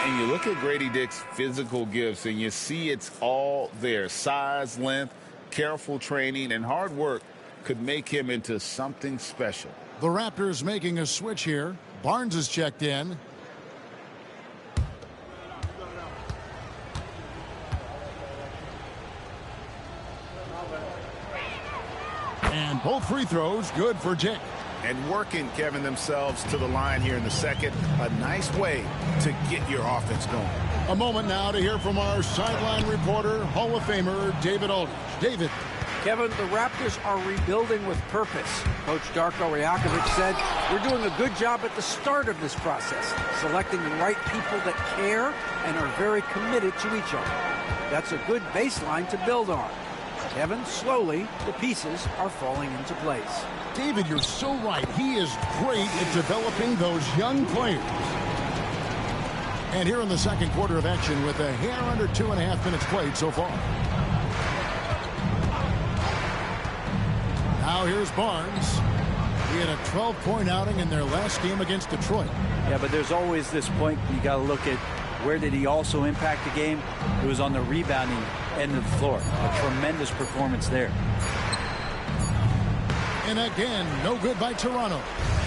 And you look at Grady Dick's physical gifts, and you see it's all there. Size, length, careful training, and hard work could make him into something special. The Raptors making a switch here. Barnes is checked in. And both free throws good for Dick. And working, Kevin, themselves to the line here in the second. A nice way to get your offense going. A moment now to hear from our sideline reporter, Hall of Famer David Aldridge. David. Kevin, the Raptors are rebuilding with purpose. Coach Darko Rajakovic said, we're doing a good job at the start of this process, selecting the right people that care and are very committed to each other. That's a good baseline to build on. Kevin, slowly, the pieces are falling into place. David, you're so right. He is great at developing those young players. And here in the second quarter of action with a hair under 2.5 minutes played so far. Now here's Barnes. He had a 12-point outing in their last game against Detroit. Yeah, but there's always this point you got to look at where did he also impact the game? It was on the rebounding end of the floor. A tremendous performance there. And again, no good by Toronto.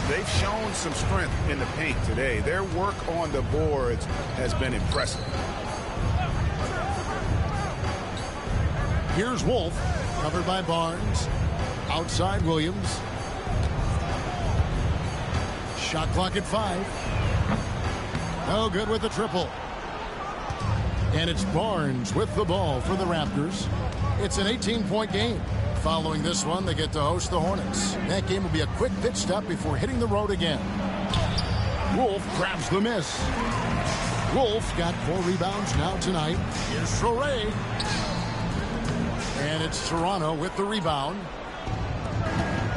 They've shown some strength in the paint today. Their work on the boards has been impressive. Here's Wolf, covered by Barnes. Outside Williams. Shot clock at 5. No good with the triple. And it's Barnes with the ball for the Raptors. It's an 18-point game. Following this one, they get to host the Hornets. That game will be a quick pitch stop before hitting the road again. Wolf grabs the miss. Wolf got 4 rebounds now tonight. Here's Traoré. And it's Toronto with the rebound.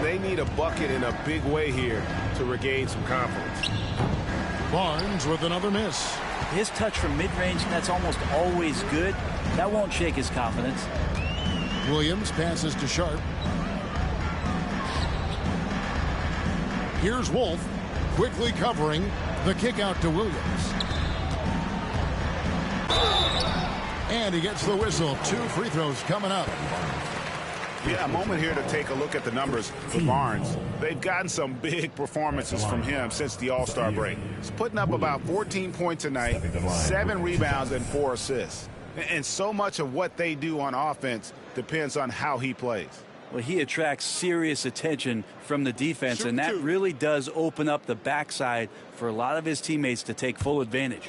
They need a bucket in a big way here to regain some confidence. Barnes with another miss. His touch from mid-range, that's almost always good. That won't shake his confidence. Williams passes to Sharp. Here's Wolf, quickly covering the kick out to Williams. And he gets the whistle. 2 free throws coming up. Yeah, a moment here to take a look at the numbers for Barnes. They've gotten some big performances from him since the All-Star break. He's putting up about 14 points tonight, 7 rebounds, and 4 assists. And so much of what they do on offense depends on how he plays. Well, he attracts serious attention from the defense, and that really does open up the backside for a lot of his teammates to take full advantage.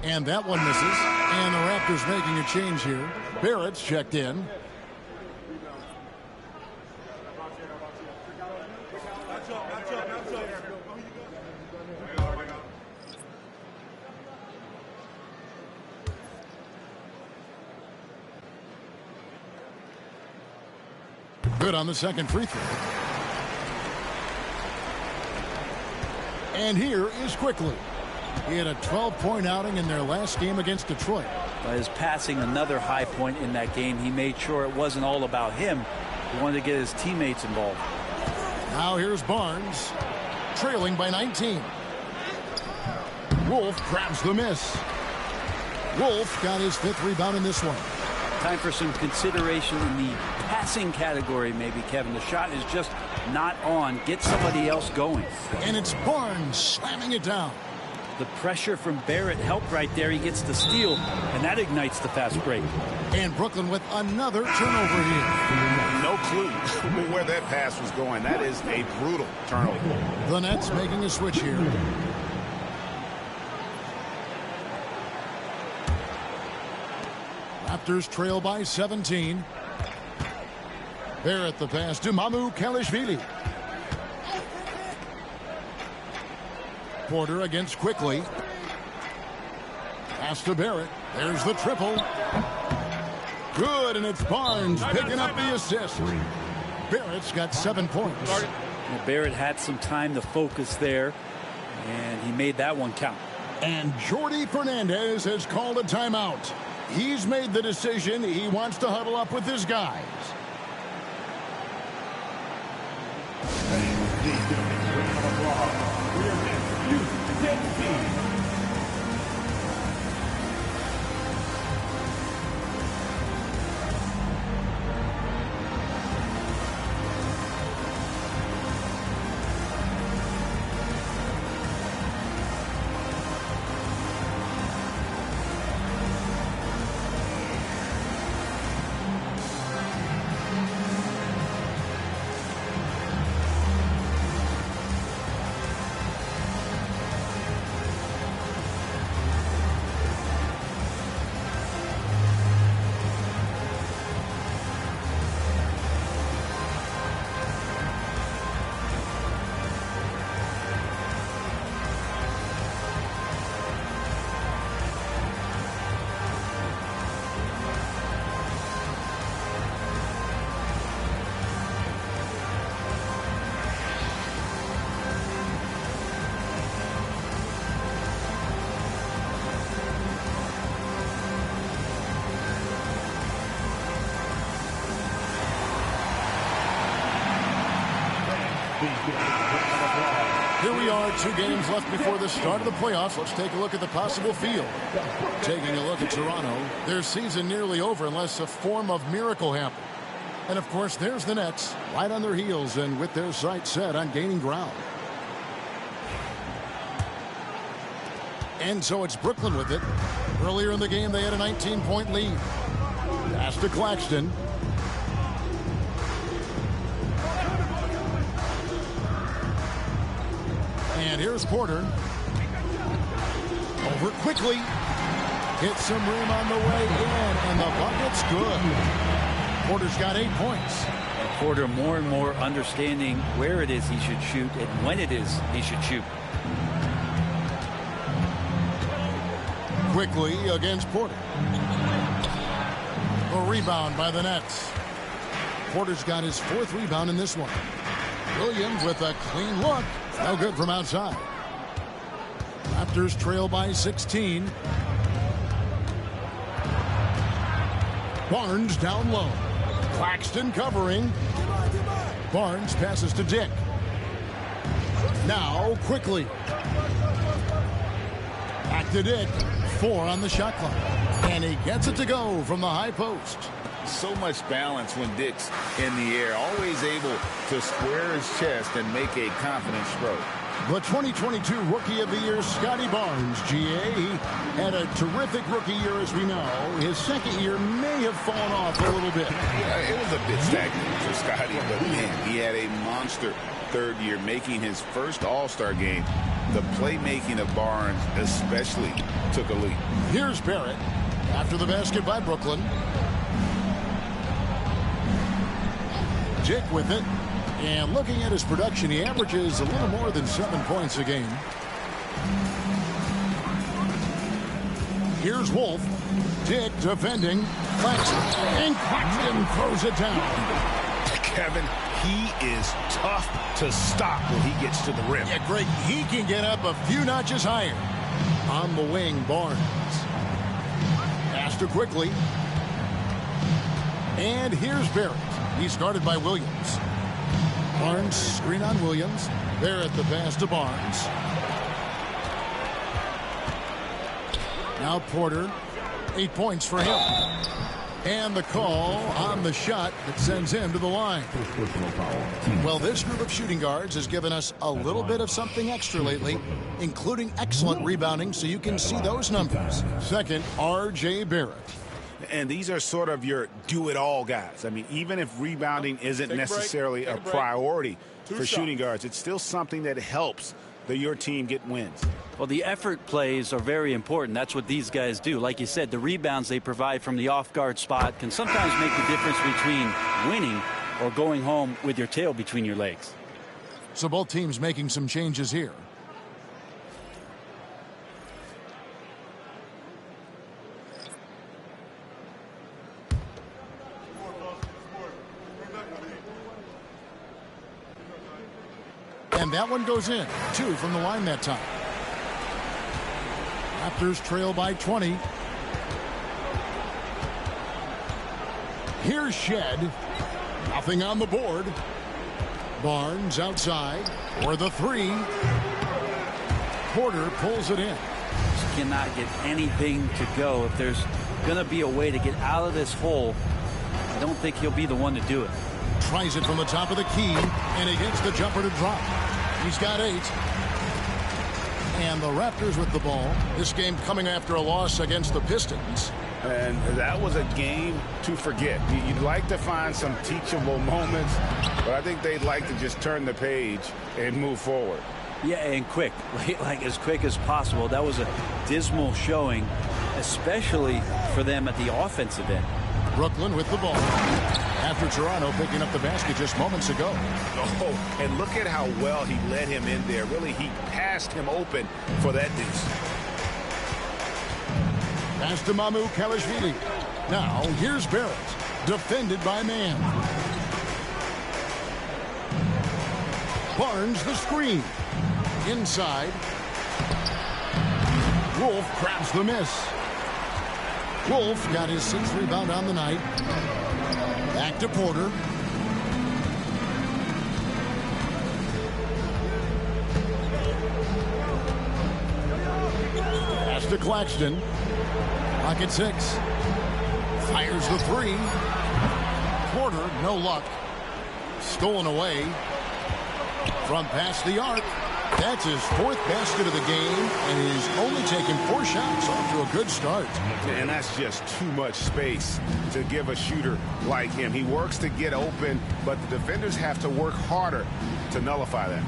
And that one misses. And the Raptors making a change here. Barrett's checked in. Good on the second free throw. And here is Quickly. He had a 12-point outing in their last game against Detroit. By his passing another high point in that game, he made sure it wasn't all about him. He wanted to get his teammates involved. Now here's Barnes, trailing by 19. Wolf grabs the miss. Wolf got his 5th rebound in this one. Time for some consideration in the passing category, maybe, Kevin. The shot is just not on. Get somebody else going. And it's Barnes slamming it down. The pressure from Barrett helped right there. He gets the steal, and that ignites the fast break. And Brooklyn with another turnover here. No clue where that pass was going. That is a brutal turnover. The Nets making a switch here. Raptors trail by 17. Barrett the pass to Mamu Kalishvili. Porter against Quickly. Pass to Barrett. There's the triple. Good, and it's Barnes picking up the assist. Barrett's got 7 points. Well, Barrett had some time to focus there, and he made that one count. And Jordi Fernandez has called a timeout. He's made the decision. He wants to huddle up with his guys. we are 2 games left before the start of the playoffs. Let's take a look at the possible field. Taking a look at Toronto, their season nearly over unless a form of miracle happens. And, of course, there's the Nets right on their heels and with their sights set on gaining ground. And so it's Brooklyn with it. Earlier in the game, they had a 19-point lead. Pass to Claxton. And here's Porter. Over quickly. Hits some rim on the way in, and the bucket's good. Porter's got 8 points. And Porter more and more understanding where it is he should shoot and when it is he should shoot. Quickly against Porter. A rebound by the Nets. Porter's got his 4th rebound in this one. Williams with a clean look. No good from outside. Raptors trail by 16. Barnes down low. Claxton covering. Barnes passes to Dick. Now quickly. Back to Dick. 4 on the shot clock. And he gets it to go from the high post. So much balance when Dick's in the air. Always able to square his chest and make a confident stroke. The 2022 Rookie of the Year, Scotty Barnes, GA. He had a terrific rookie year, as we know. His second year may have fallen off a little bit. Yeah, it was a bit stagnant for Scotty, but man, he had a monster third year, making his first All-Star game. The playmaking of Barnes especially took a leap. Here's Barrett after the basket by Brooklyn. Dick with it. And looking at his production, he averages a little more than 7 points a game. Here's Wolf. Dick defending. Claxton. And Claxton throws it down. Kevin, he is tough to stop when he gets to the rim. Yeah, Greg, he can get up a few notches higher. On the wing, Barnes. Pass to quickly. And here's Barrett. He's guarded by Williams. Barnes, screen on Williams. Barrett the pass to Barnes. Now Porter. 8 points for him. And the call on the shot that sends him to the line. Well, this group of shooting guards has given us a little bit of something extra lately, including excellent rebounding, so you can see those numbers. Second, R.J. Barrett. And these are sort of your do-it-all guys. I mean, even if rebounding isn't necessarily a priority for shooting guards, it's still something that helps your team get wins. Well, the effort plays are very important. That's what these guys do. Like you said, the rebounds they provide from the off-guard spot can sometimes make the difference between winning or going home with your tail between your legs. So both teams making some changes here. And that one goes in. 2 from the line that time. Raptors trail by 20. Here's Shed. Nothing on the board. Barnes outside for the 3. Porter pulls it in. Just cannot get anything to go. If there's going to be a way to get out of this hole, I don't think he'll be the one to do it. Tries it from the top of the key, and he gets the jumper to drop. He's got 8. And the Raptors with the ball. This game coming after a loss against the Pistons. And that was a game to forget. You'd like to find some teachable moments, but I think they'd like to just turn the page and move forward. Yeah, and quick, like as quick as possible. That was a dismal showing, especially for them at the offensive end. Brooklyn with the ball. After Toronto picking up the basket just moments ago. Oh, and look at how well he led him in there. Really, he passed him open for that deuce. Pass to Mamu Kalashvili. Now, here's Barrett. Defended by Man. Barnes the screen. Inside. Wolf grabs the miss. Wolf got his 6th rebound on the night. Back to Porter. Pass to Claxton. Clock at 6. Fires the 3. Porter, no luck. Stolen away from past the arc. That's his 4th basket of the game, and he's only taken 4 shots off to a good start. And that's just too much space to give a shooter like him. He works to get open, but the defenders have to work harder to nullify that.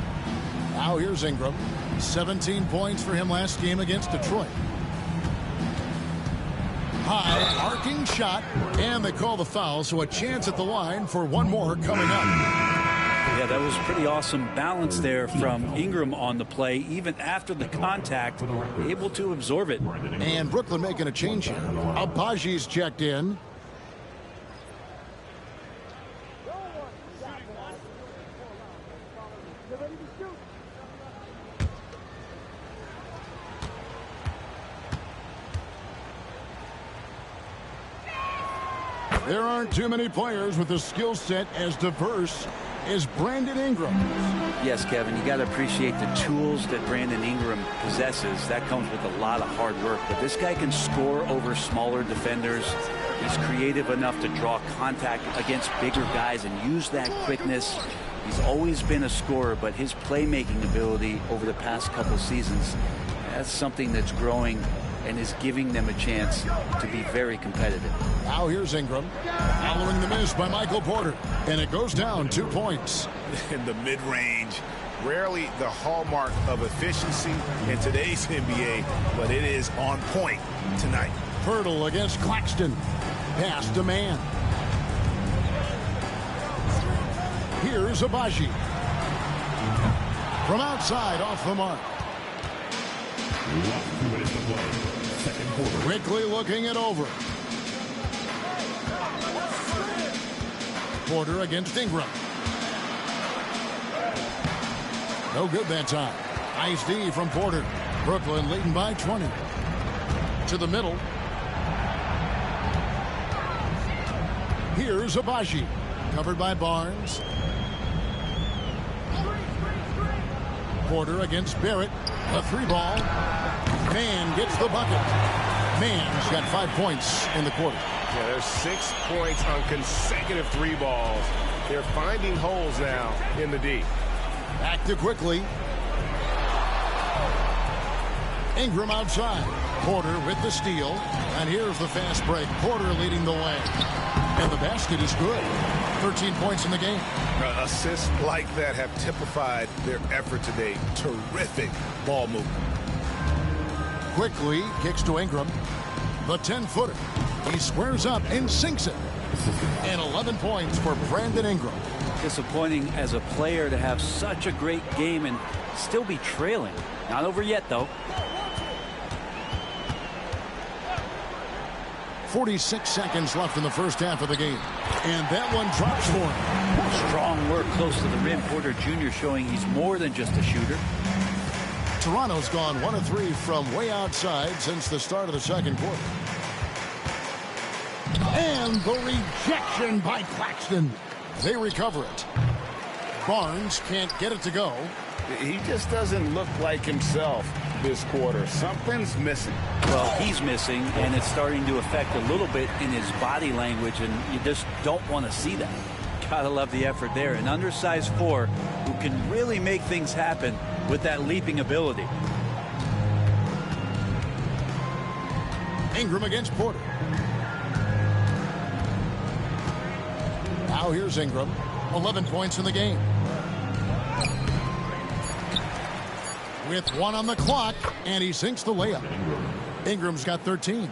Now here's Ingram. 17 points for him last game against Detroit. High arcing shot, and they call the foul, so a chance at the line for one more coming up. Yeah, that was pretty awesome balance there from Ingram on the play, even after the contact, able to absorb it. And Brooklyn making a change here. Abaji's checked in. There aren't too many players with a skill set as diverse as Brandon Ingram. Yes, Kevin, you got to appreciate the tools that Brandon Ingram possesses. That comes with a lot of hard work. But this guy can score over smaller defenders. He's creative enough to draw contact against bigger guys and use that quickness. He's always been a scorer, but his playmaking ability over the past couple seasons, that's something that's growing and is giving them a chance to be very competitive. Now here's Ingram, following the miss by Michael Porter, and it goes down 2 points. In the mid-range, rarely the hallmark of efficiency in today's NBA, but it is on point tonight. Pirtle against Claxton. Pass to Man. Here's Abaji. From outside, off the mark. Quickly looking it over. Porter against Ingram. No good that time. Nice D from Porter. Brooklyn leading by 20. To the middle. Here's Abaji. Covered by Barnes. Porter against Barrett. A 3-ball. Man gets the bucket. Man's got 5 points in the quarter. Yeah, there's 6 points on consecutive 3 balls. They're finding holes now in the D. Back to quickly. Ingram outside. Porter with the steal. And here's the fast break. Porter leading the way. And the basket is good. 13 points in the game. Assists like that have typified their effort today. Terrific ball movement. Quickly kicks to Ingram. The 10-footer. He squares up and sinks it. And 11 points for Brandon Ingram. Disappointing as a player to have such a great game and still be trailing. Not over yet, though. 46 seconds left in the first half of the game. And that one drops for him. Strong work close to the rim. Porter Jr. showing he's more than just a shooter. Toronto's gone 1 of 3 from way outside since the start of the second quarter. And the rejection by Claxton. They recover it. Barnes can't get it to go. He just doesn't look like himself this quarter. Something's missing. Well, he's missing, and it's starting to affect a little bit in his body language, and you just don't want to see that. Gotta love the effort there. An undersized 4 who can really make things happen with that leaping ability. Ingram against Porter. Now here's Ingram. 11 points in the game. With 1 on the clock, and he sinks the layup. Ingram's got 13.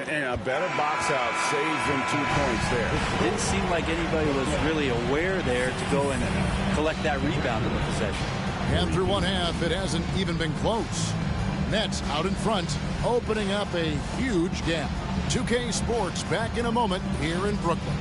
And a better box out saves them 2 points there. It didn't seem like anybody was really aware there to go and collect that rebound in the possession. And through one half, it hasn't even been close. Nets out in front, opening up a huge gap. 2K Sports back in a moment here in Brooklyn.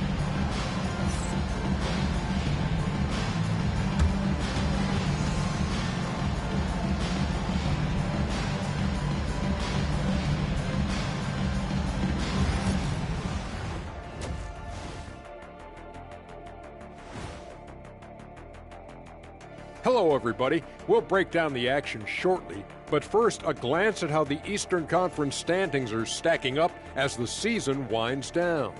Hello, everybody. We'll break down the action shortly, but first, a glance at how the Eastern Conference standings are stacking up as the season winds down.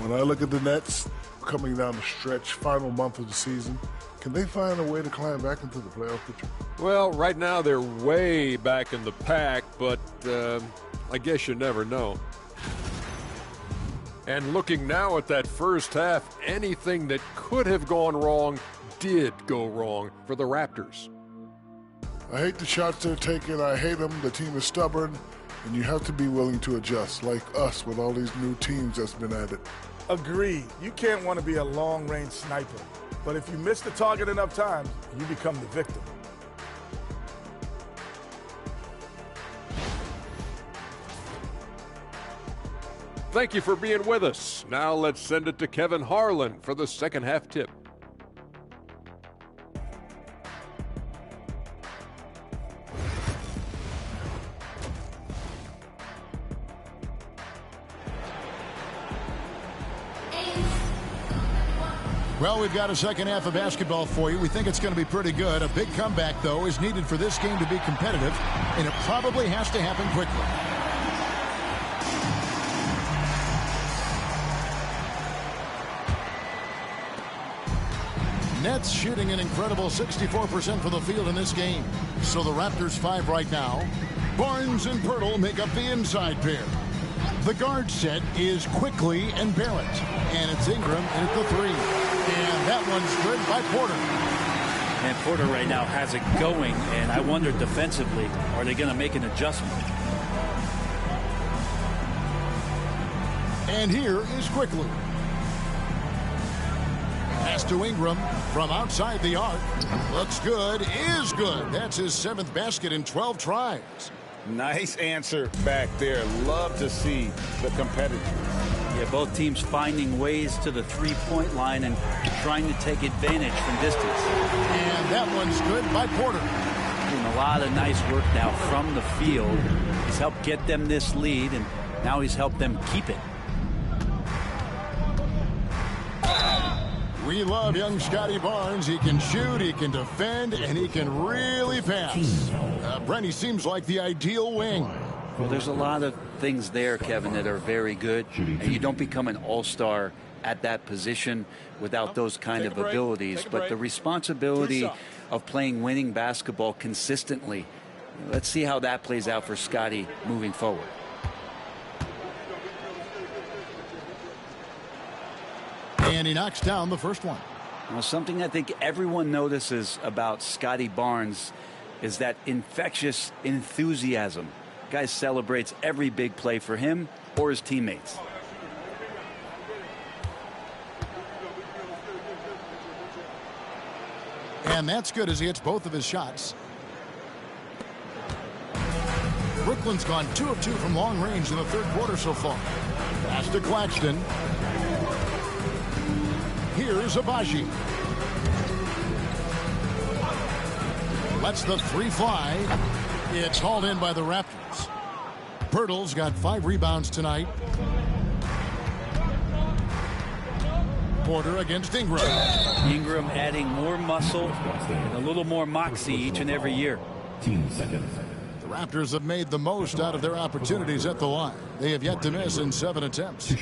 When I look at the Nets coming down the stretch, final month of the season, can they find a way to climb back into the playoff picture? Well, right now they're way back in the pack, but I guess you never know. And looking now at that first half, anything that could have gone wrong did go wrong for the Raptors. I hate the shots they're taking. I hate them. The team is stubborn, and you have to be willing to adjust, like us with all these new teams that's been added. Agreed. You can't want to be a long-range sniper. But if you miss the target enough times, you become the victim. Thank you for being with us. Now let's send it to Kevin Harlan for the second half tip. Well, we've got a second half of basketball for you. We think it's going to be pretty good. A big comeback, though, is needed for this game to be competitive, and it probably has to happen quickly. Nets shooting an incredible 64% for the field in this game. So the Raptors 5 right now. Barnes and Pirtle make up the inside pair. The guard set is Quickly and Barrett. And it's Ingram in at the 3. And that one's good by Porter. And Porter right now has it going, and I wonder defensively, are they going to make an adjustment? And here is Quickly. Pass to Ingram from outside the arc. Looks good, is good. That's his 7th basket in 12 tries. Nice answer back there. Love to see the competitors. Yeah, both teams finding ways to the three-point line and trying to take advantage from distance. And that one's good by Porter. Doing a lot of nice work now from the field. He's helped get them this lead, and now he's helped them keep it. We love young Scotty Barnes. He can shoot, he can defend, and he can really pass. Brent, he seems like the ideal wing. Well, there's a lot of things there, Kevin, that are very good, and you don't become an all-star at that position without those kind of abilities. But the responsibility of playing winning basketball consistently, let's see how that plays out for Scotty moving forward. And he knocks down the first one. Well, something I think everyone notices about Scotty Barnes is that infectious enthusiasm. Guy celebrates every big play for him or his teammates. And that's good as he hits both of his shots. Brooklyn's gone 2 of 2 from long range in the third quarter so far. Pass to Claxton. Here's Abaji. Lets the 3 fly. It's hauled in by the Raptors. Pirtle's got 5 rebounds tonight. Porter against Ingram. Ingram adding more muscle and a little more moxie each and every year. The Raptors have made the most out of their opportunities at the line. They have yet to miss in 7 attempts.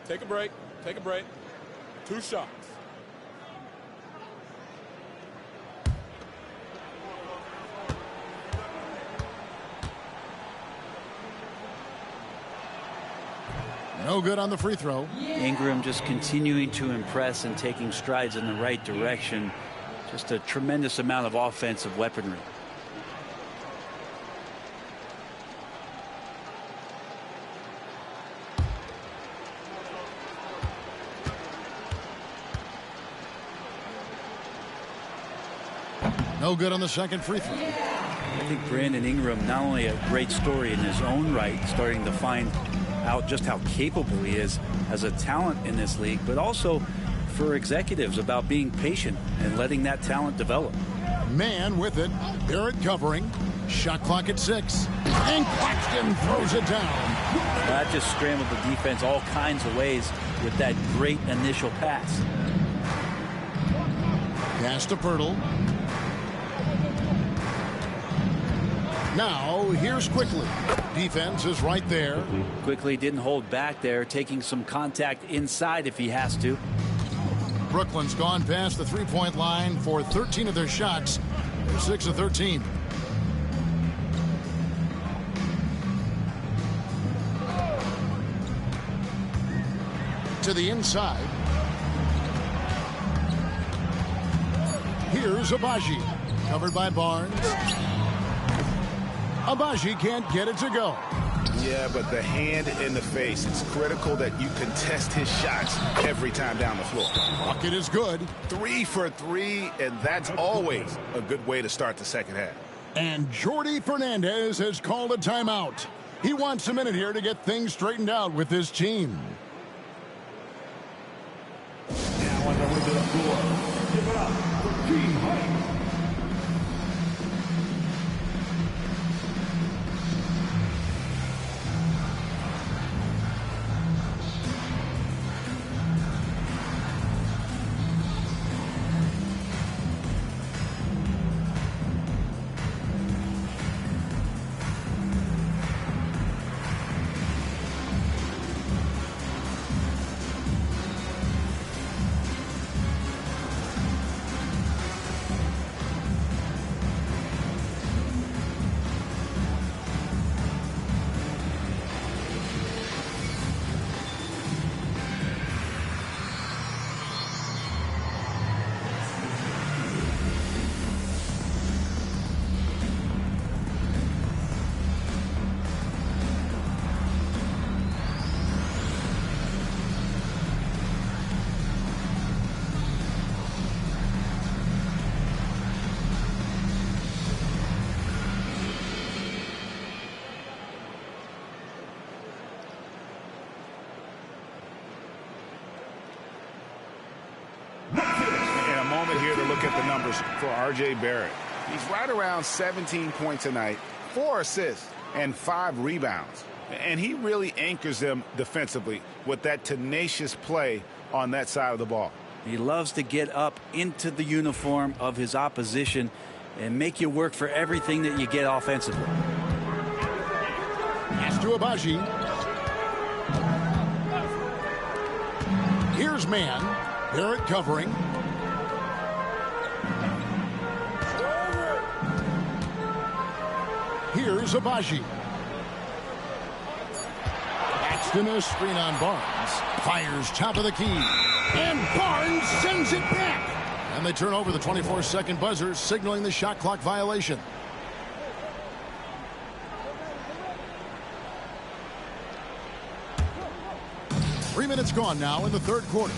Take a break. Take a break. 2 shots. No good on the free throw. Ingram just continuing to impress and taking strides in the right direction. Just a tremendous amount of offensive weaponry. No good on the second free throw. I think Brandon Ingram, not only a great story in his own right, starting to find out just how capable he is as a talent in this league, but also for executives about being patient and letting that talent develop. Man with it. Barrett covering. Shot clock at 6. And Claxton throws it down. That just scrambled the defense all kinds of ways with that great initial pass. Pass to Pirtle. Now, here's Quickly. Defense is right there. Quickly didn't hold back there, taking some contact inside if he has to. Brooklyn's gone past the three-point line for 13 of their shots. They're 6 of 13. To the inside. Here's Agbaji. Covered by Barnes. Agbaji can't get it to go. Yeah, but the hand in the face. It's critical that you contest his shots every time down the floor. Bucket is good. 3 for 3, and that's always a good way to start the second half. And Jordi Fernandez has called a timeout. He wants a minute here to get things straightened out with his team. Now on the way to the floor, give it up for Team Heights. Here to look at the numbers for R.J. Barrett. He's right around 17 points a night, 4 assists, and 5 rebounds. And he really anchors them defensively with that tenacious play on that side of the ball. He loves to get up into the uniform of his opposition and make you work for everything that you get offensively. Pass to Agbaji. Here's man. Barrett covering. Here's Agbaji. Paxton a screen on Barnes. Fires top of the key. And Barnes sends it back. And they turn over the 24-second buzzer, signaling the shot clock violation. Three minutes gone now in the third quarter.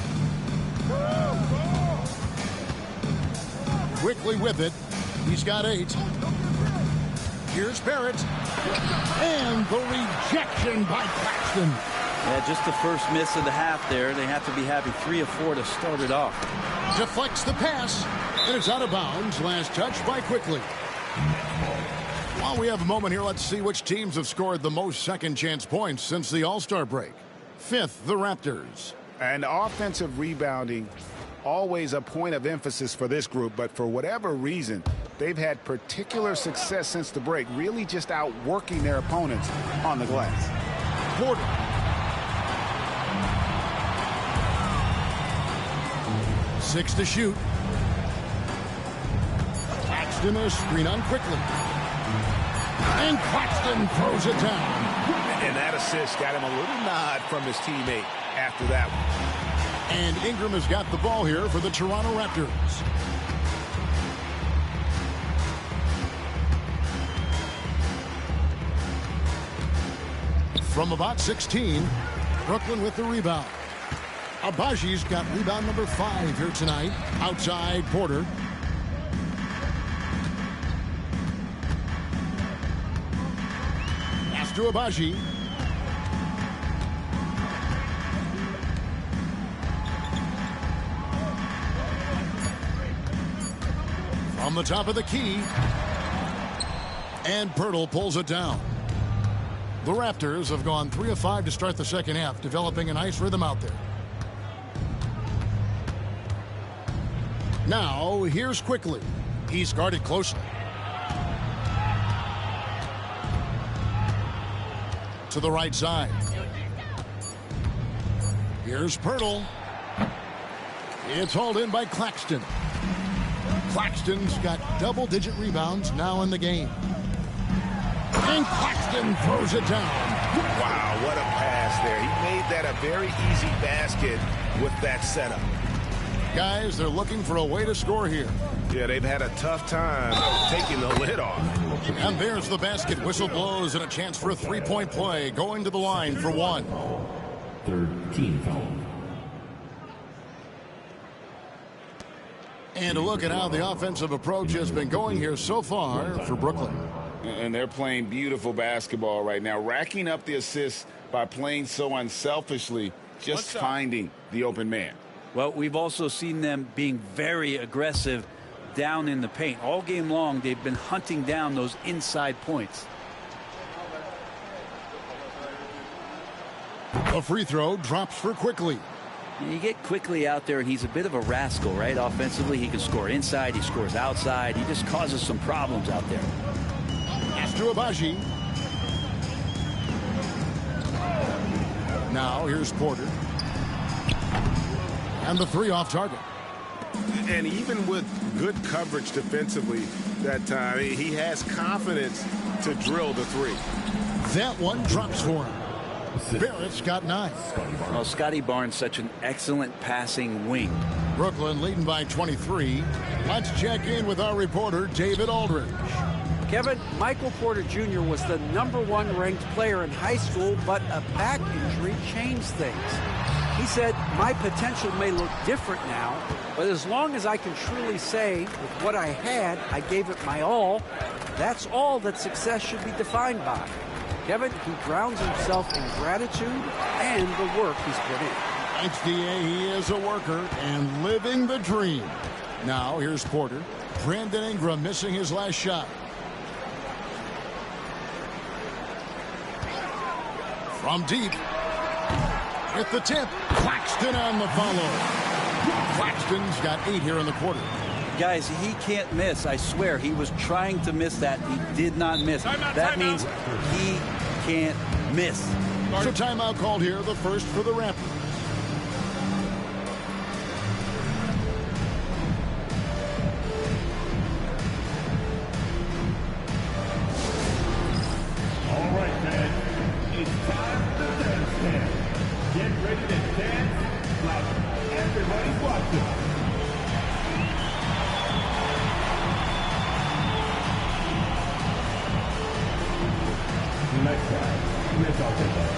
Quickly with it. He's got 8. Here's Barrett. And the rejection by Paxton. Yeah, just the first miss of the half there. They have to be having 3 of 4 to start it off. Deflects the pass. And it's out of bounds. Last touch by Quickly. While we have a moment here, let's see which teams have scored the most second chance points since the All-Star break. 5th, the Raptors. And offensive rebounding, always a point of emphasis for this group, but for whatever reason, they've had particular success since the break, really just outworking their opponents on the glass. Porter. Six to shoot. Paxton a screen on Quickly. And Paxton throws it down. And that assist got him a little nod from his teammate after that one. And Ingram has got the ball here for the Toronto Raptors. From about 16, Brooklyn with the rebound. Agbaji's got rebound number 5 here tonight. Outside Porter. Pass to Agbaji. From the top of the key. And Pirtle pulls it down. The Raptors have gone 3 of 5 to start the second half, developing a nice rhythm out there. Now, here's Quickly. He's guarded closely. To the right side. Here's Pirtle. It's hauled in by Claxton. Claxton's got double-digit rebounds now in the game. And Claxton throws it down. Wow, what a pass there. He made that a very easy basket with that setup. Guys, they're looking for a way to score here. Yeah, they've had a tough time taking the lid off. And there's the basket. Whistle blows and a chance for a three-point play. Going to the line for one. Third team foul. And a look at how the offensive approach has been going here so far for Brooklyn. And they're playing beautiful basketball right now, racking up the assists by playing so unselfishly, just finding the open man. Well, we've also seen them being very aggressive down in the paint. All game long, they've been hunting down those inside points. A free throw drops for Quickly. You get Quickly out there, and he's a bit of a rascal, right? Offensively, he can score inside, he scores outside. He just causes some problems out there. To Abaji. Now here's Porter. And the three off target. And even with good coverage defensively that time, he has confidence to drill the three. That one drops for him. Barrett's got 9. Well, Scotty Barnes, such an excellent passing wing. Brooklyn leading by 23. Let's check in with our reporter, David Aldridge. Kevin, Michael Porter Jr. was the #1 ranked player in high school, but a back injury changed things. He said, my potential may look different now, but as long as I can truly say with what I had, I gave it my all, that's all that success should be defined by. Kevin, he grounds himself in gratitude and the work he's put in. HDA, he is a worker and living the dream. Now here's Porter. Brandon Ingram missing his last shot. From deep. At the tip. Claxton on the follow. Claxton's got 8 here in the quarter. Guys, he can't miss. I swear, he was trying to miss that. He did not miss. That means he can't miss. So timeout called here, the first for the Raptors. All right, man. It's time to dance. Get ready to dance like everybody's watching. Next time, let's all take that.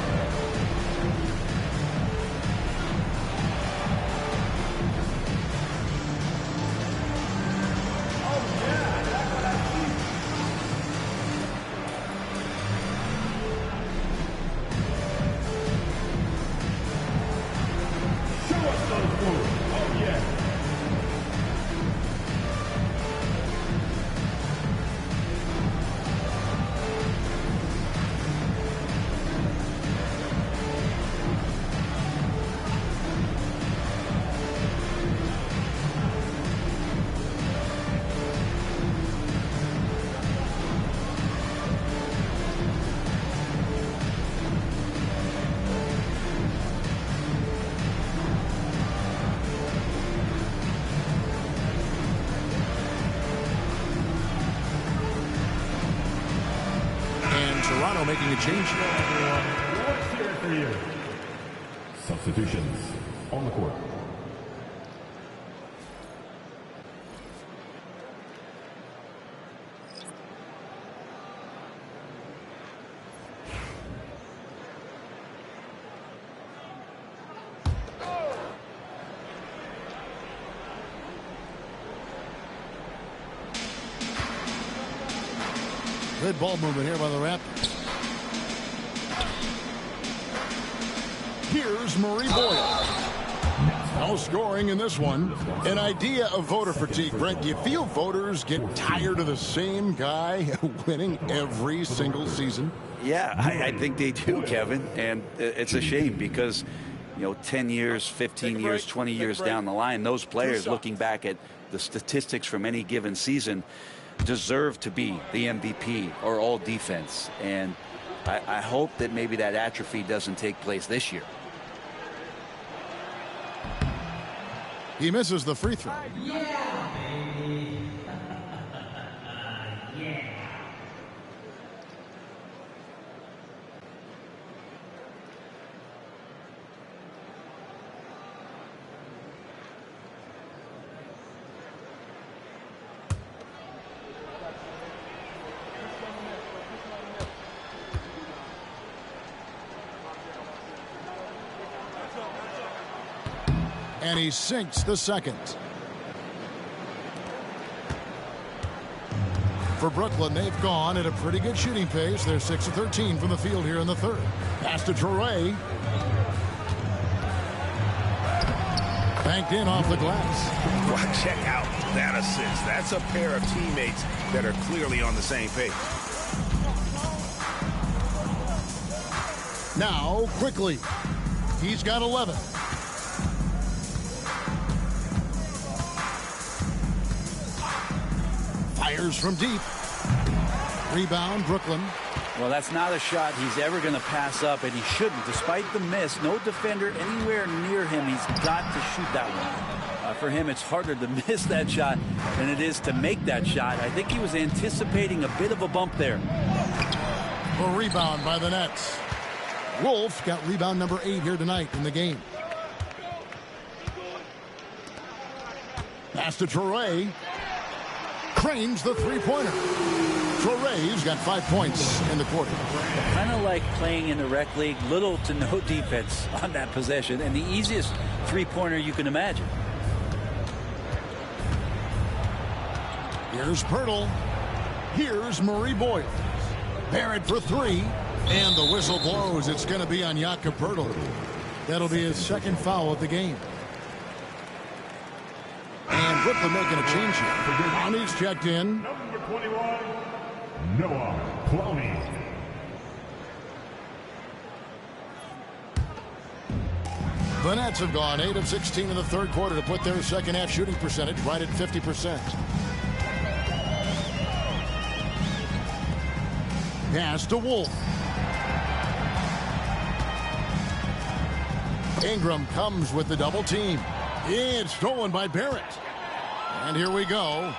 Toronto making a change. Let's hear it for you. Substitutions on the court. Good ball movement here by the Raptors. Here's Murray Boyle. No scoring in this one. An idea of voter fatigue, Brent. Do you feel voters get tired of the same guy winning every single season? Yeah, I think they do, Kevin. And it's a shame because, 10 years, 15 years, 20 years down the line, those players looking back at the statistics from any given season deserve to be the MVP or all defense. And I hope that maybe that atrophy doesn't take place this year. He misses the free throw. And he sinks the second. For Brooklyn, they've gone at a pretty good shooting pace. They're 6 of 13 from the field here in the third. Pass to Traore. Banked in off the glass. Well, check out that assist. That's a pair of teammates that are clearly on the same page. Now, quickly. He's got 11. Fires from deep. Rebound, Brooklyn. Well, that's not a shot he's ever going to pass up, and he shouldn't. Despite the miss, no defender anywhere near him. He's got to shoot that one. For him, it's harder to miss that shot than it is to make that shot. I think he was anticipating a bit of a bump there. A rebound by the Nets. Wolf got rebound number 8 here tonight in the game. Pass to Traore. Cranes the three-pointer. Traore's got 5 points in the quarter. Kind of like playing in the rec league, little to no defense on that possession, and the easiest three-pointer you can imagine. Here's Pirtle. Here's Murray Boyle. Barrett for 3. And the whistle blows. It's going to be on Jakob Pirtle. That'll be his second foul of the game. And Brooklyn making a change here. Clowney's checked in. Number 21, Noah Clowney. The Nets have gone 8 of 16 in the third quarter to put their second half shooting percentage right at 50%. Pass to Wolf. Ingram comes with the double team. It's stolen by Barrett. And here we go.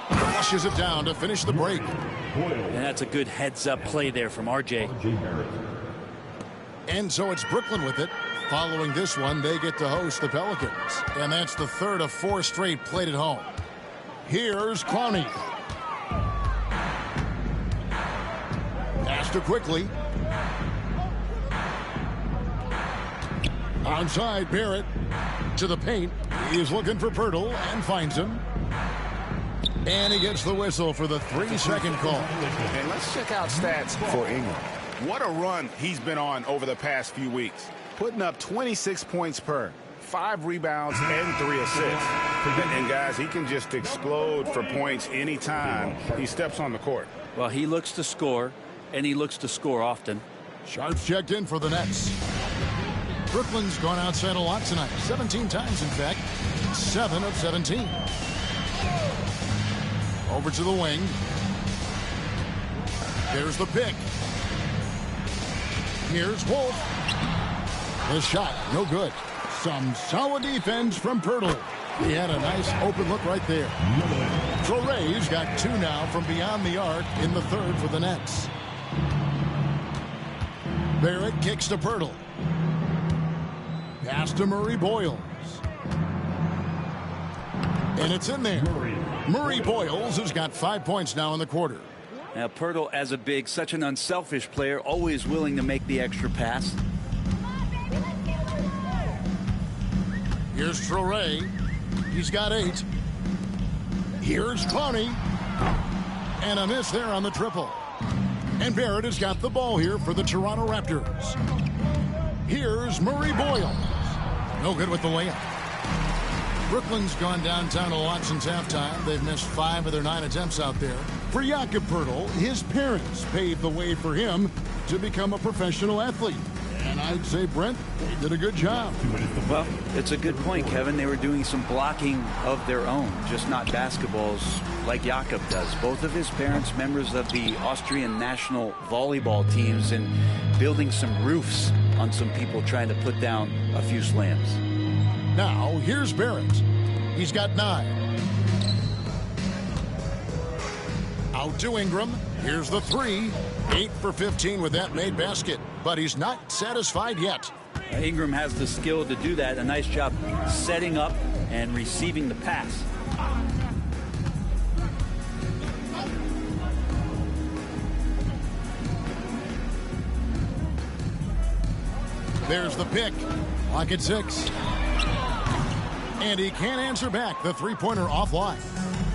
Flushes it down to finish the break. And that's a good heads-up play there from RJ. And so it's Brooklyn with it. Following this one, they get to host the Pelicans. And that's the third of 4 straight played at home. Here's Clowney. Pass to Quickly. Onside, Barrett to the paint. He's looking for Pirtle and finds him. And he gets the whistle for the 3-second call. And let's check out stats for Ingram. What a run he's been on over the past few weeks. Putting up 26 points per, 5 rebounds, and 3 assists. And guys, he can just explode for points anytime he steps on the court. Well, he looks to score, and he looks to score often. Sharps checked in for the Nets. Brooklyn's gone outside a lot tonight. 17 times, in fact. 7 of 17. Over to the wing. There's the pick. Here's Wolf. The shot, no good. Some solid defense from Pirtle. He had a nice open look right there. Traore's got 2 now from beyond the arc in the third for the Nets. Barrett kicks to Pirtle. Pass to Murray Boyles. And it's in there. Murray Boyles has got 5 points now in the quarter. Now, Pirtle, as a big, such an unselfish player, always willing to make the extra pass. Here's Traore. He's got 8. Here's Clowney. And a miss there on the triple. And Barrett has got the ball here for the Toronto Raptors. Here's Murray Boyles. No good with the layup. Brooklyn's gone downtown a lot since halftime. They've missed 5 of their 9 attempts out there. For Jakob Pirtle, his parents paved the way for him to become a professional athlete. And I'd say, Brent, they did a good job. Well, it's a good point, Kevin. They were doing some blocking of their own, just not basketballs like Jakob does. Both of his parents, members of the Austrian national volleyball teams, and building some roofs on some people trying to put down a few slams. Now, here's Barrett. He's got 9. Out to Ingram. Here's the 3. 8 for 15 with that made basket. But he's not satisfied yet. Ingram has the skill to do that. A nice job setting up and receiving the pass. There's the pick. Lock at 6. And he can't answer back. The three-pointer offline.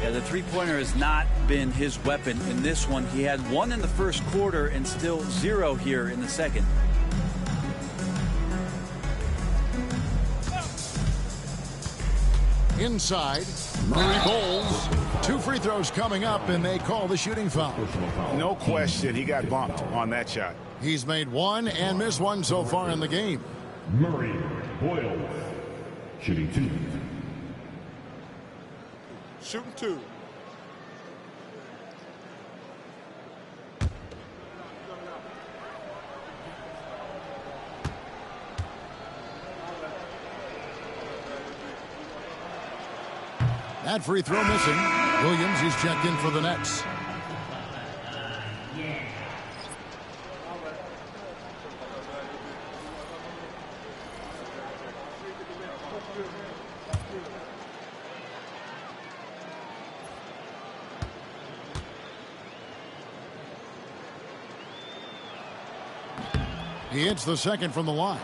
Yeah, the three-pointer has not been his weapon in this one. He had 1 in the first quarter and still 0 here in the second. Inside, Murray bowls. 2 free throws coming up, and they call the shooting foul. No question, he got bumped on that shot. He's made 1 and missed 1 so far in the game. Murray Boyle, shooting 2. Shooting 2. That free throw missing. Williams, he's checked in for the Nets. He hits the second from the line.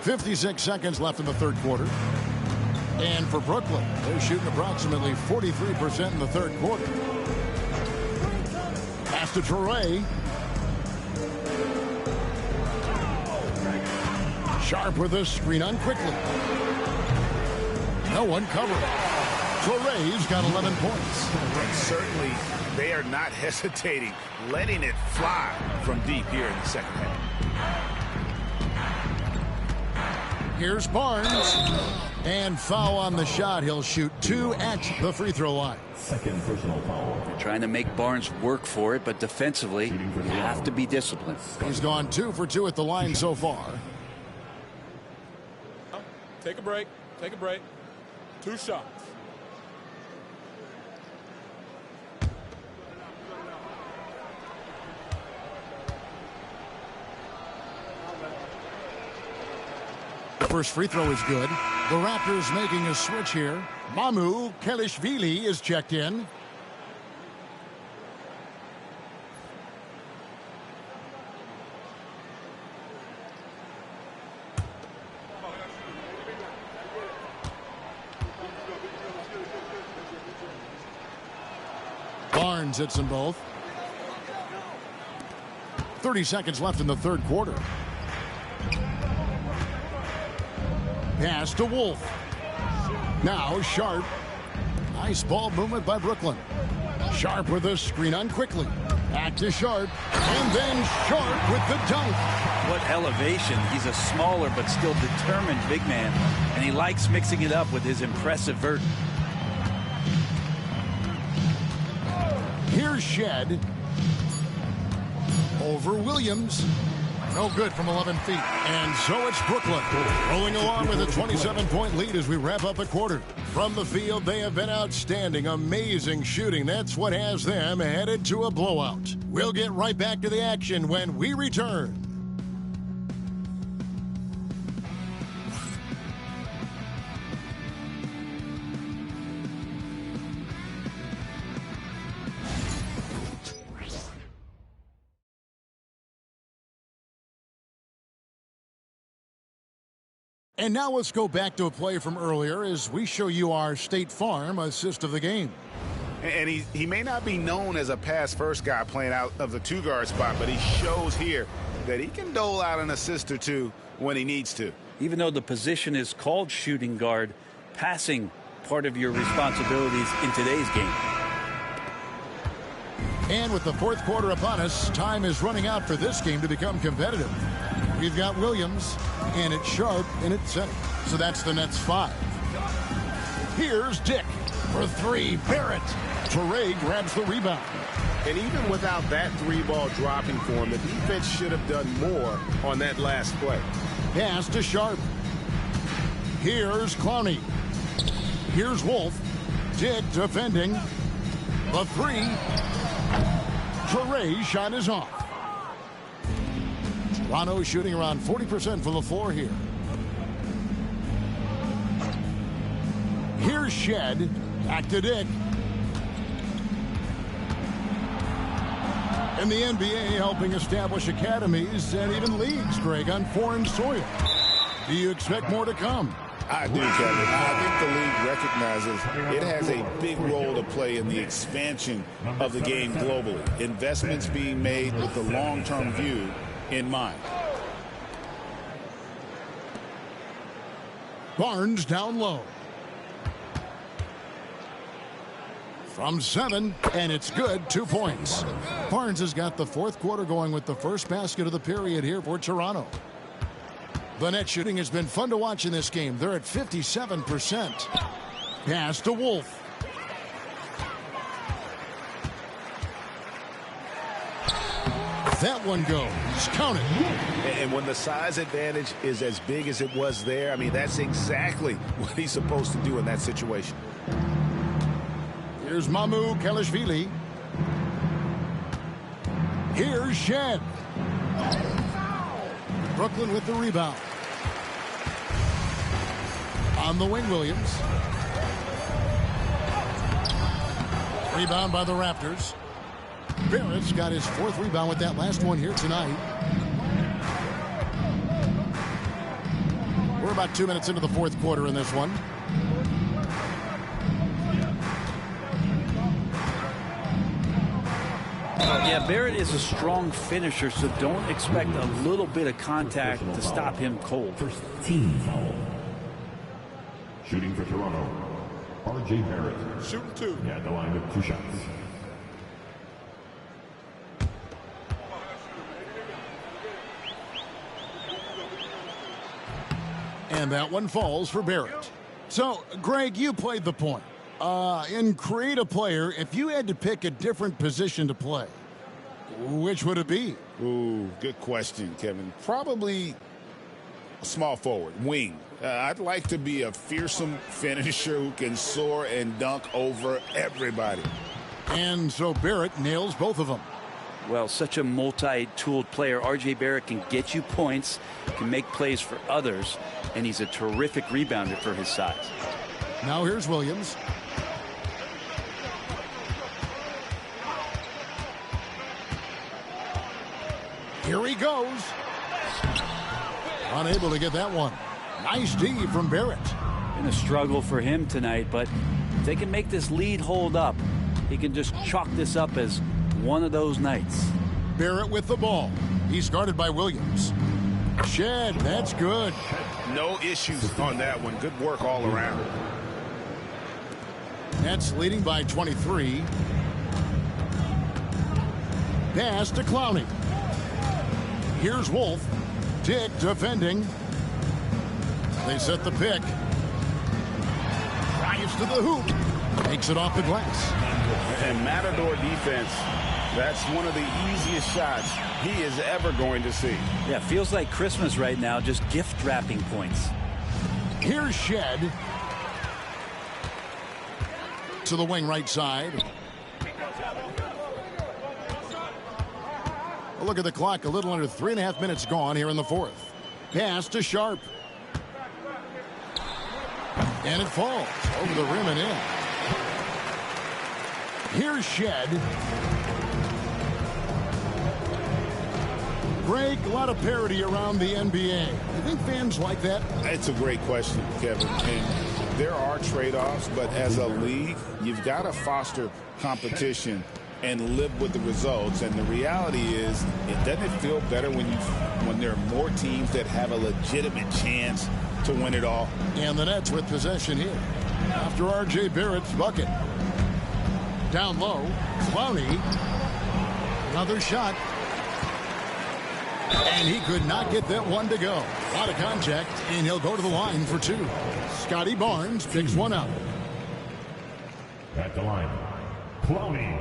56 seconds left in the third quarter. And for Brooklyn, they're shooting approximately 43% in the third quarter. Pass to Traore. Sharp with a screen on quickly. No one covering. Traore's got 11 points. And certainly, they are not hesitating, letting it fly from deep here in the second half. Here's Barnes. And foul on the shot. He'll shoot 2 at the free throw line. Second personal foul. They're trying to make Barnes work for it, but defensively, you have to be disciplined. He's gone 2 for 2 at the line so far. Take a break. Take a break. 2 shots. First free throw is good. The Raptors making a switch here. Mamu Kelishvili is checked in. Barnes hits them both. 30 seconds left in the third quarter. Pass to Wolf. Now Sharp. Nice ball movement by Brooklyn. Sharp with a screen on quickly. Back to Sharp. And then Sharp with the dunk. What elevation. He's a smaller but still determined big man. And he likes mixing it up with his impressive vert. Here's Shed. Over Williams. No good from 11 feet. And so it's Brooklyn rolling along with a 27-point lead as we wrap up the quarter. From the field, they have been outstanding. Amazing shooting. That's what has them headed to a blowout. We'll get right back to the action when we return. And now let's go back to a play from earlier as we show you our State Farm assist of the game. And he may not be known as a pass-first guy playing out of the 2-guard spot, but he shows here that he can dole out an assist or two when he needs to. Even though the position is called shooting guard, passing part of your responsibilities in today's game. And with the fourth quarter upon us, time is running out for this game to become competitive. We've got Williams, and it's Sharp, and it's center. So that's the Nets 5. Here's Dick for 3. Barrett. Toure grabs the rebound. And even without that 3-ball dropping for him, the defense should have done more on that last play. Pass to Sharp. Here's Clowney. Here's Wolf. Dick defending. The 3. Toure's shot is off. Toronto shooting around 40% from the floor here. Here's Shed. Back to Dick. In the NBA, helping establish academies and even leagues, Greg, on foreign soil. Do you expect more to come? I do, Kevin. I think the league recognizes it has a big role to play in the expansion of the game globally. Investments being made with the long-term view in mind. Barnes down low. From 7, and it's good. 2 points. Barnes has got the fourth quarter going with the first basket of the period here for Toronto. The net shooting has been fun to watch in this game. They're at 57%. Pass to Wolf. That one goes. Count it. And when the size advantage is as big as it was there, I mean, that's exactly what he's supposed to do in that situation. Here's Mamu Kelishvili. Here's Shed. Brooklyn with the rebound. On the wing, Williams. Rebound by the Raptors. Barrett's got his 4th rebound with that last one here tonight. We're about 2 minutes into the fourth quarter in this one. Yeah, Barrett is a strong finisher, so don't expect a little bit of contact to stop him cold. First team foul. Shooting for Toronto, R.J. Barrett. Shooting 2. At the line with 2 shots. And that one falls for Barrett. So, Greg, you played the point. In Create a Player, if you had to pick a different position to play, which would it be? Ooh, good question, Kevin. Probably a small forward, wing. I'd like to be a fearsome finisher who can soar and dunk over everybody. And so Barrett nails both of them. Well, such a multi-tooled player. R.J. Barrett can get you points, can make plays for others, and he's a terrific rebounder for his size. Now here's Williams. Here he goes. Unable to get that one. Nice D from Barrett. Been a struggle for him tonight, but if they can make this lead hold up, he can just chalk this up as one of those nights. Barrett with the ball. He's guarded by Williams. Shed, that's good. No issues on that one. Good work all around. Nets leading by 23. Pass to Clowney. Here's Wolf. Dick defending. They set the pick. Drives to the hoop. Takes it off the glass. And Matador defense, that's one of the easiest shots he is ever going to see. Yeah, feels like Christmas right now, just gift wrapping points. Here's Shed. To the wing right side. A look at the clock, a little under 3.5 minutes gone here in the fourth. Pass to Sharp. And it falls over the rim and in. Here's Shed. Greg, a lot of parity around the NBA. You think fans like that? It's a great question, Kevin. And there are trade-offs, but as a league, you've got to foster competition and live with the results. And the reality is, it doesn't feel better when there are more teams that have a legitimate chance to win it all. And the Nets with possession here after R.J. Barrett's bucket. Down low, Clowney. Another shot. And he could not get that one to go. A lot of contact, and he'll go to the line for two. Scotty Barnes picks one up. At the line, Clowney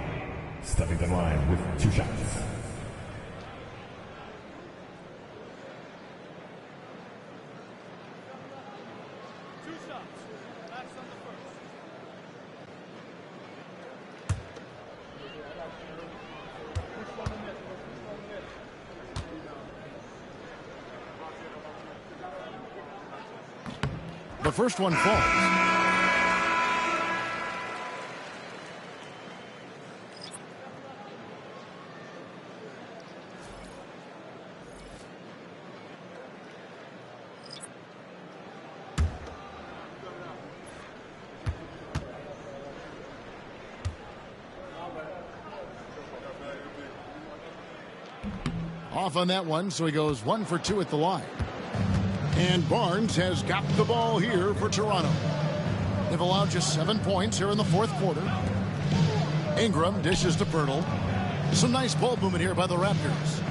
stepping to the line with 2 shots. The first one falls. Off on that one, so he goes 1 for 2 at the line. And Barnes has got the ball here for Toronto. They've allowed just 7 points here in the fourth quarter. Ingram dishes to Pirtle. Some nice ball movement here by the Raptors.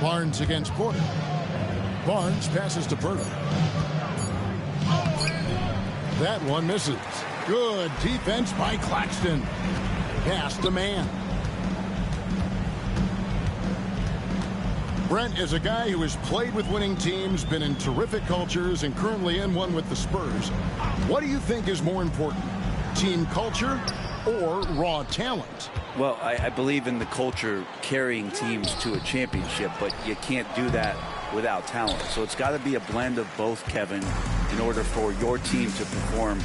Barnes against Porter. Barnes passes to Pirtle. That one misses. Good defense by Claxton. Pass to man. Brent is a guy who has played with winning teams, been in terrific cultures, and currently in one with the Spurs. What do you think is more important, team culture or raw talent? Well, I believe in the culture carrying teams to a championship, but you can't do that without talent. So it's got to be a blend of both, Kevin, in order for your team to perform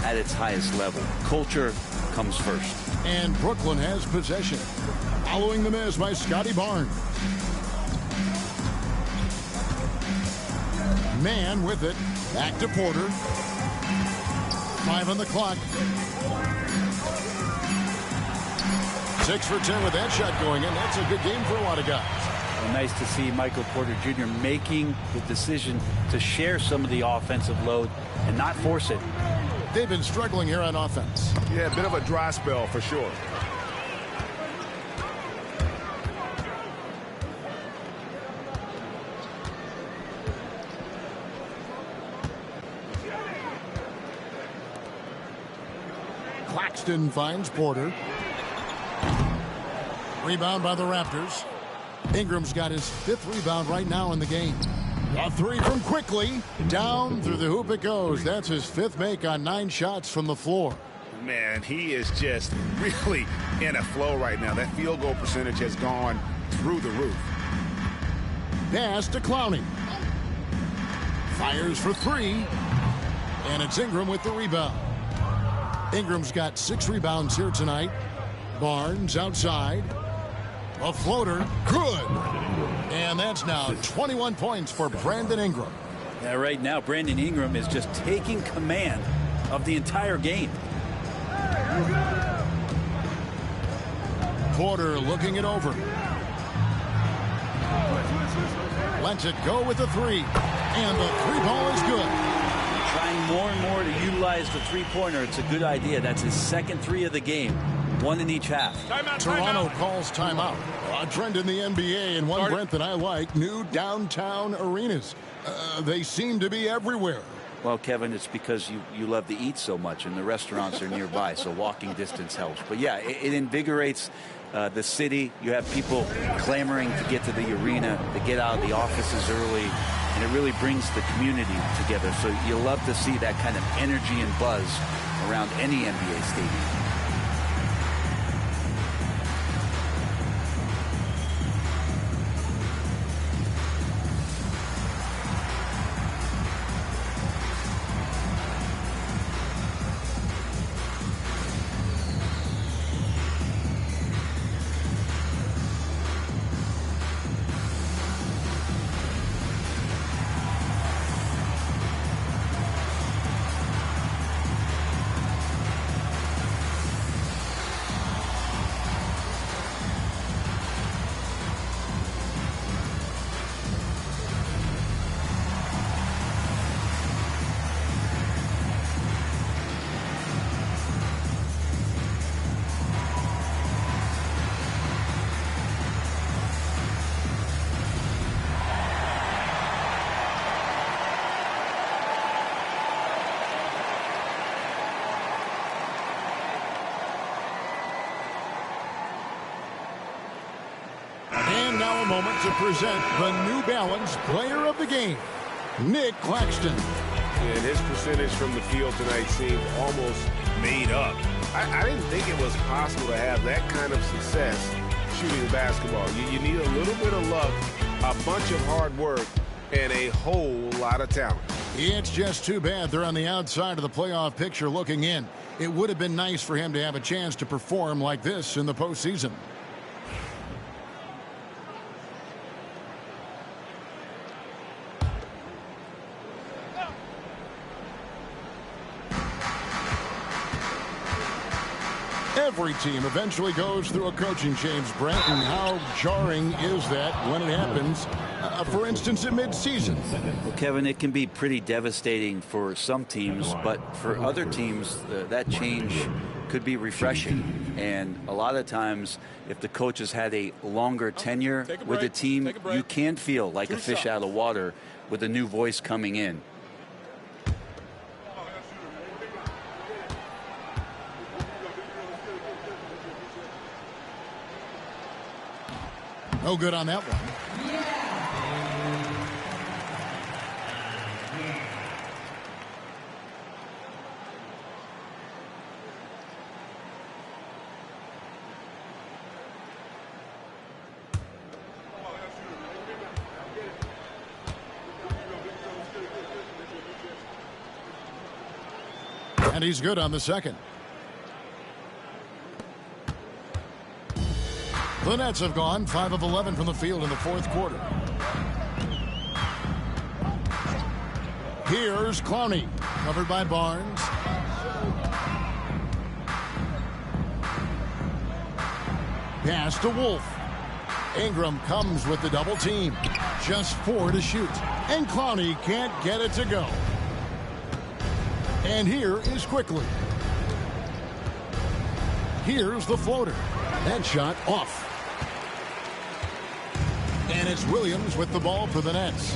at its highest level. Culture comes first. And Brooklyn has possession. Following the miss by Scotty Barnes. Man with it. Back to Porter. 5 on the clock. 6 for 10 with that shot going in. That's a good game for a lot of guys. Well, nice to see Michael Porter Jr. making the decision to share some of the offensive load and not force it. They've been struggling here on offense. Yeah, a bit of a dry spell for sure. Claxton finds Porter. Rebound by the Raptors. Ingram's got his 5th rebound right now in the game. A 3 from Quickly. Down through the hoop it goes. That's his 5th make on 9 shots from the floor. Man, he is just really in a flow right now. That field goal percentage has gone through the roof. Pass to Clowney. Fires for 3. And it's Ingram with the rebound. Ingram's got 6 rebounds here tonight. Barnes outside. A floater. Good. And that's now 21 points for Brandon Ingram. Yeah, right now, Brandon Ingram is just taking command of the entire game. Porter looking it over. Lets it go with the 3. And the 3 ball is good. Trying more and more to utilize the three-pointer. It's a good idea. That's his 2nd 3 of the game. 1 in each half. Toronto calls timeout. A trend in the NBA, and one, Brent, that I like, new downtown arenas. They seem to be everywhere. Well, Kevin, it's because you love to eat so much, and the restaurants are nearby, so walking distance helps. But, yeah, it invigorates the city. You have people clamoring to get to the arena, to get out of the offices early, and it really brings the community together. So you love to see that kind of energy and buzz around any NBA stadium. a moment to present the New Balance Player of the Game, Nick Claxton. And his percentage from the field tonight seemed almost made up. I didn't think it was possible to have that kind of success shooting the basketball. You need a little bit of luck, a bunch of hard work, and a whole lot of talent. It's just too bad they're on the outside of the playoff picture looking in. It would have been nice for him to have a chance to perform like this in the postseason. Every team eventually goes through a coaching change, Brent, and how jarring is that when it happens, for instance, in midseason? Well, Kevin, it can be pretty devastating for some teams, but for other teams, that change could be refreshing. And a lot of times, if the coach has had a longer tenure with the team, you can feel like a fish out of water with a new voice coming in. No good on that one. And he's good on the second. The Nets have gone 5 of 11 from the field in the fourth quarter. Here's Clowney, covered by Barnes. Pass to Wolf. Ingram comes with the double team. Just 4 to shoot. And Clowney can't get it to go. And here is Quickly. Here's the floater. That shot off. And it's Williams with the ball for the Nets.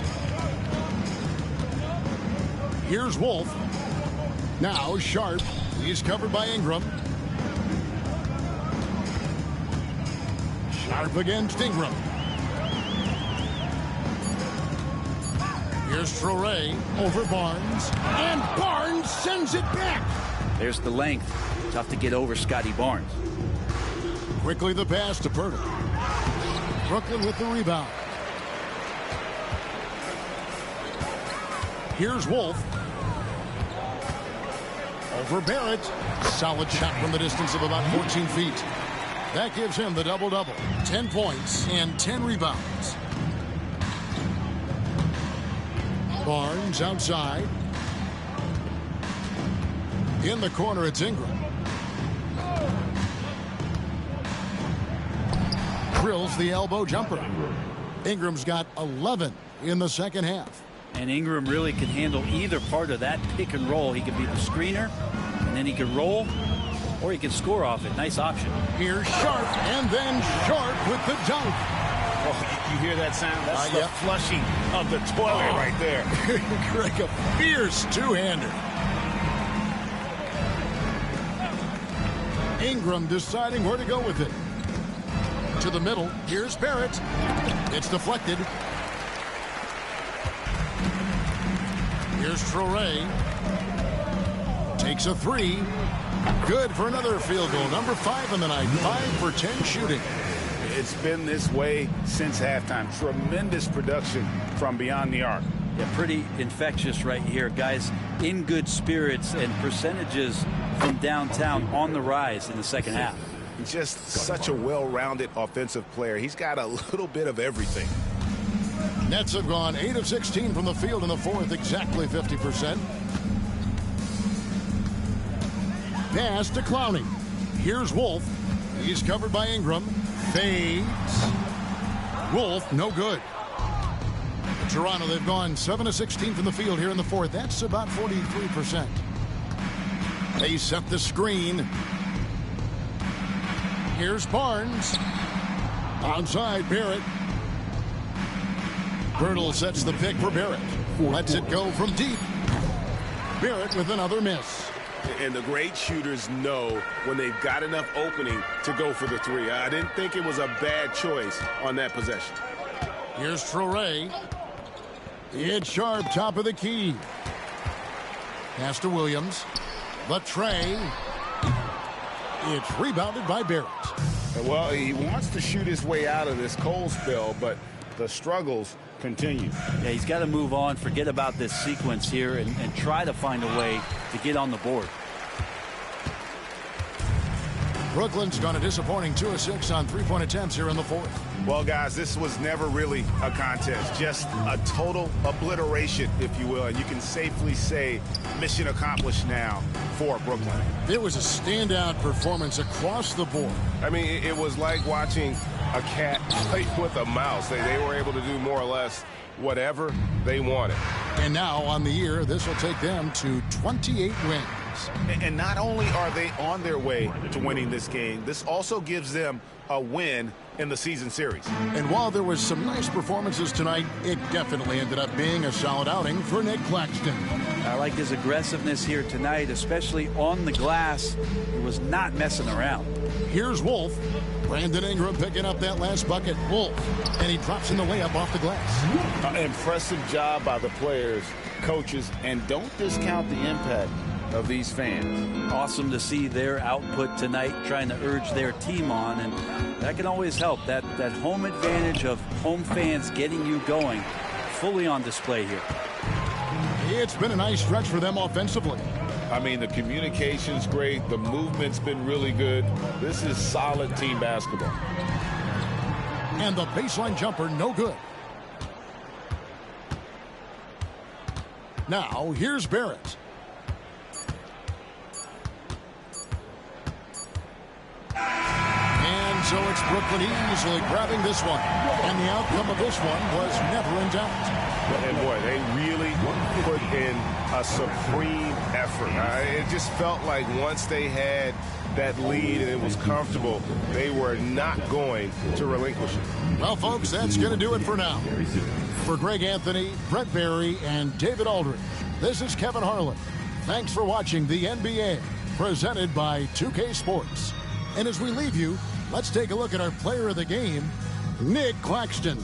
Here's Wolf. Now Sharp. He's covered by Ingram. Sharp against Ingram. Here's Traore over Barnes. And Barnes sends it back. There's the length. Tough to get over Scotty Barnes. Quickly the pass to Pirtle. Brooklyn with the rebound. Here's Wolf. Over Barrett. Solid shot from the distance of about 14 feet. That gives him the double-double. 10 points and 10 rebounds. Barnes outside. In the corner, it's Ingram. Drills the elbow jumper. Ingram's got 11 in the second half. And Ingram really can handle either part of that pick and roll. He can be the screener, and then he can roll, or he can score off it. Nice option. Here's Sharp, and then Sharp with the dunk. Oh, you hear that sound? That's the flushing of the toilet right there. Like a fierce two-hander. Ingram deciding where to go with it. To the middle. Here's Barrett. It's deflected. Here's Traore. Takes a three. Good for another field goal. Number 5 in the night. 5 for 10 shooting. It's been this way since halftime. Tremendous production from beyond the arc. Yeah, pretty infectious right here. Guys in good spirits and percentages from downtown on the rise in the second half. He's just such a well-rounded offensive player. He's got a little bit of everything. Nets have gone 8 of 16 from the field in the fourth, exactly 50%. Pass to Clowney. Here's Wolf. He's covered by Ingram. Fades. Wolf, no good. Toronto, they've gone 7 of 16 from the field here in the fourth. That's about 43%. They set the screen. Here's Barnes. Outside Barrett. Pirtle sets the pick for Barrett. Lets it go from deep. Barrett with another miss. And the great shooters know when they've got enough opening to go for the three. I didn't think it was a bad choice on that possession. Here's Traore. It's sharp, top of the key. Pass to Williams. The tray. It's rebounded by Barrett. Well, he wants to shoot his way out of this cold spell, but the struggles continue. Yeah, he's got to move on, forget about this sequence here, and try to find a way to get on the board. Brooklyn's gone a disappointing 2 of 6 on three-point attempts here in the fourth. Well, guys, this was never really a contest, just a total obliteration, if you will, and you can safely say mission accomplished now for Brooklyn. It was a standout performance across the board. I mean, it was like watching a cat play with a mouse. They were able to do more or less whatever they wanted. And now on the year, this will take them to 28 wins. And not only are they on their way to winning this game, this also gives them a win in the season series. And while there was some nice performances tonight, it definitely ended up being a solid outing for Nick Claxton. I like his aggressiveness here tonight, especially on the glass. He was not messing around. Here's Wolf. Brandon Ingram picking up that last bucket. Wolf. And he drops in the layup off the glass. Impressive job by the players, coaches, and don't discount the impact of these fans. Awesome to see their output tonight, trying to urge their team on, and that can always help. That home advantage of home fans getting you going, fully on display here. It's been a nice stretch for them offensively. I mean, the communication's great. The movement's been really good. This is solid team basketball. And the baseline jumper, no good. Now, here's Barrett. And so it's Brooklyn easily grabbing this one. And the outcome of this one was never in doubt. And boy, they really put in a supreme effort. It just felt like once they had that lead and it was comfortable, they were not going to relinquish it. Well, folks, that's going to do it for now. For Greg Anthony, Brett Barry, and David Aldridge, this is Kevin Harlan. Thanks for watching the NBA, presented by 2K Sports. And as we leave you, let's take a look at our player of the game, Nick Claxton.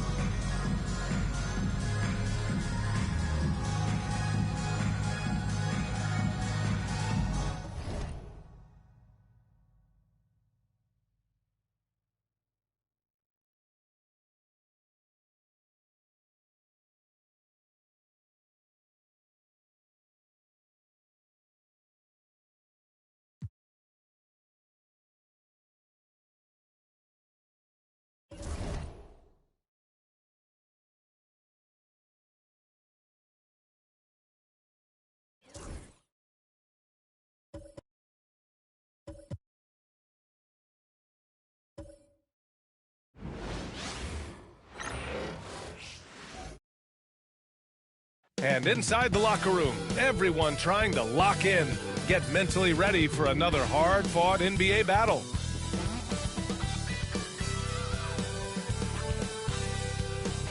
And inside the locker room, everyone trying to lock in, get mentally ready for another hard-fought NBA battle.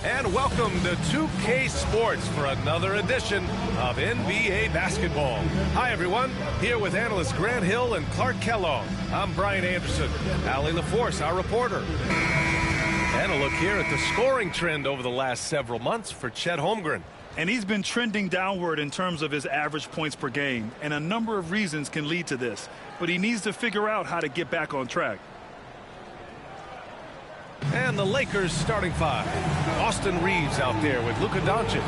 And welcome to 2K Sports for another edition of NBA basketball. Hi, everyone. Here with analysts Grant Hill and Clark Kellogg. I'm Brian Anderson. Allie LaForce, our reporter. And a look here at the scoring trend over the last several months for Chet Holmgren. And he's been trending downward in terms of his average points per game, and a number of reasons can lead to this. But he needs to figure out how to get back on track. And the Lakers starting five. Austin Reeves out there with Luka Doncic.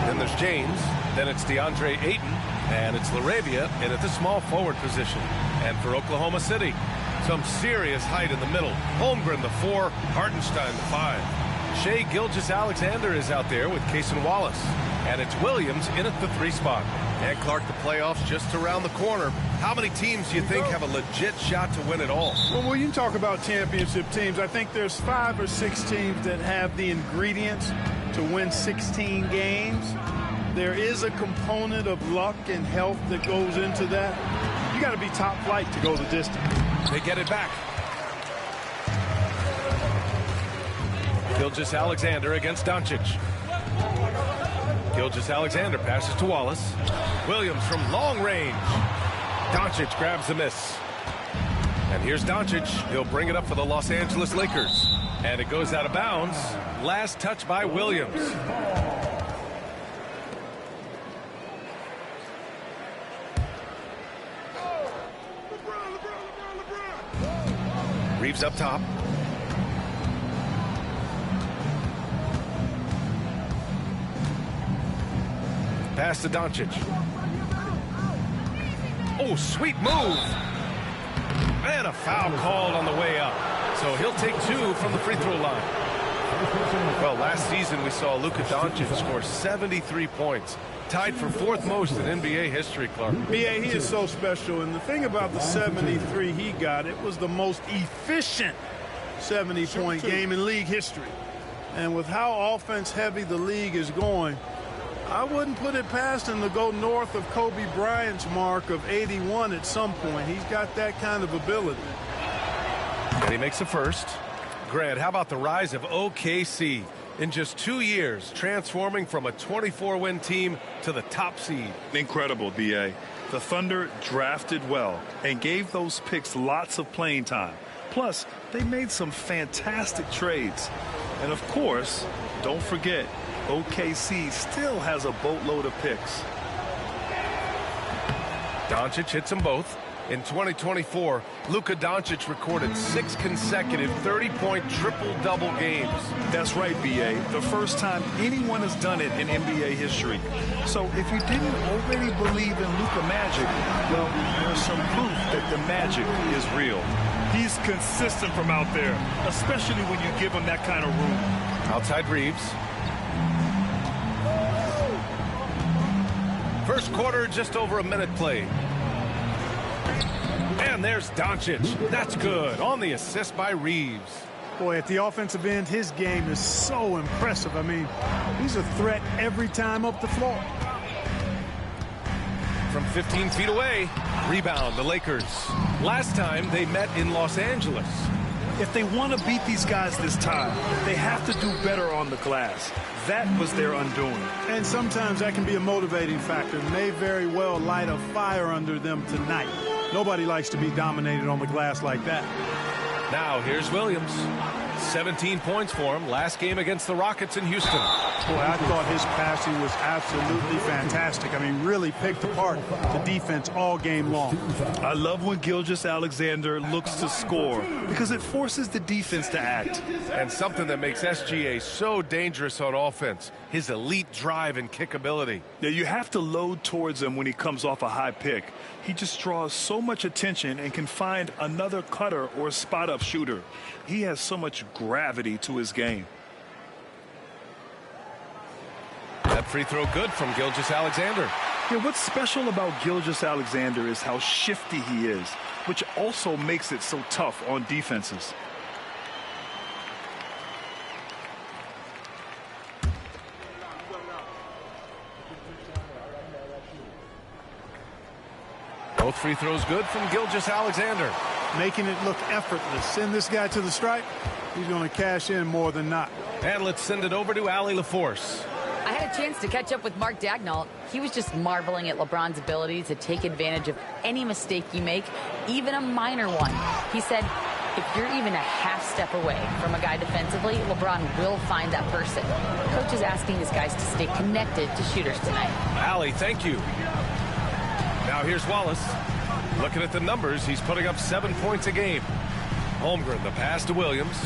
Then there's James. Then it's DeAndre Ayton. And it's LaRavia in at the small forward position. And for Oklahoma City, some serious height in the middle. Holmgren the 4, Hartenstein the 5. Shai Gilgeous-Alexander is out there with Cason Wallace. And it's Williams in at the 3 spot. And Clark, the playoffs just around the corner. How many teams do you think have a legit shot to win it all? Well, when you talk about championship teams, I think there's 5 or 6 teams that have the ingredients to win 16 games. There is a component of luck and health that goes into that. You got to be top flight to go the distance. They get it back. Gilgeous-Alexander against Doncic. Gilgeous-Alexander passes to Wallace. Williams from long range. Doncic grabs the miss. And here's Doncic. He'll bring it up for the Los Angeles Lakers. And it goes out of bounds. Last touch by Williams. Reeves up top. Pass to Doncic. Oh, sweet move. And a foul called on the way up. So he'll take 2 from the free throw line. Well, last season we saw Luka Doncic score 73 points. Tied for 4th most in NBA history, Clark. B.A., he is so special. And the thing about the 73 he got, it was the most efficient 70-point game in league history. And with how offense-heavy the league is going, I wouldn't put it past him to go north of Kobe Bryant's mark of 81 at some point. He's got that kind of ability. And he makes the first. Grant, how about the rise of OKC? In just 2 years, transforming from a 24-win team to the top seed. Incredible, B.A. The Thunder drafted well and gave those picks lots of playing time. Plus, they made some fantastic trades. And of course, don't forget, OKC still has a boatload of picks. Doncic hits them both. In 2024, Luka Doncic recorded 6 consecutive 30-point triple-double games. That's right, B.A. The first time anyone has done it in NBA history. So if you didn't already believe in Luka magic, well, there's some proof that the magic is real. He's consistent from out there, especially when you give him that kind of room. Outside Reeves. First quarter, just over a minute played. And there's Doncic. That's good. On the assist by Reeves. Boy, at the offensive end, his game is so impressive. I mean, he's a threat every time up the floor. From 15 feet away, rebound, the Lakers. Last time they met in Los Angeles. If they want to beat these guys this time, they have to do better on the glass. That was their undoing. And sometimes that can be a motivating factor. May very well light a fire under them tonight. Nobody likes to be dominated on the glass like that. Now here's Williams. 17 points for him last game against the Rockets in Houston. Boy, I thought his passing was absolutely fantastic. I mean, really picked apart the defense all game long. I love when Gilgeous-Alexander looks to score because it forces the defense to act. And something that makes SGA so dangerous on offense, his elite drive and kickability. Yeah, you have to load towards him when he comes off a high pick. He just draws so much attention and can find another cutter or spot-up shooter. He has so much gravity to his game. That free throw good from Gilgeous-Alexander. Yeah, what's special about Gilgeous-Alexander is how shifty he is, which also makes it so tough on defenses. Both free throws good from Gilgeous-Alexander. Making it look effortless. Send this guy to the stripe. He's going to cash in more than not. And let's send it over to Allie LaForce. I had a chance to catch up with Mark Daigneault. He was just marveling at LeBron's ability to take advantage of any mistake you make, even a minor one. He said, if you're even a half step away from a guy defensively, LeBron will find that person. Coach is asking his guys to stay connected to shooters tonight. Allie, thank you. Now here's Wallace. Looking at the numbers, he's putting up 7 points a game. Holmgren, the pass to Williams.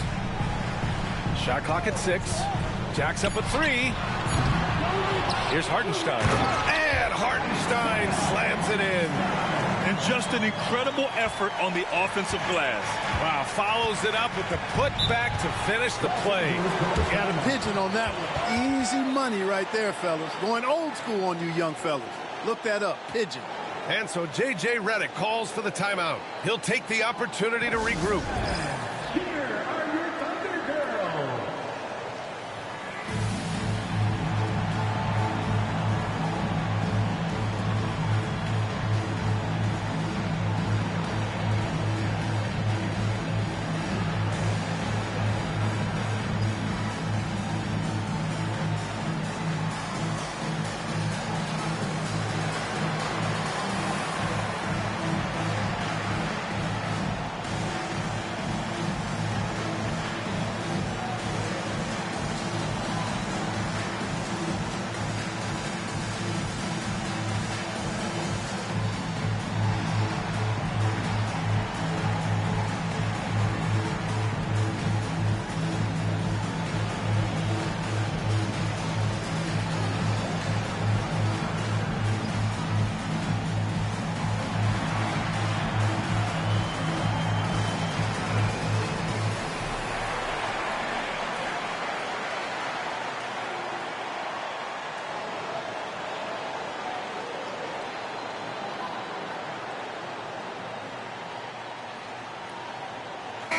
Shot clock at 6. Jacks up a 3. Here's Hartenstein. And Hartenstein slams it in. And just an incredible effort on the offensive glass. Wow, follows it up with the putback to finish the play. Got a pigeon on that one. Easy money right there, fellas. Going old school on you young fellas. Look that up, pigeon. And so J.J. Redick calls for the timeout. He'll take the opportunity to regroup.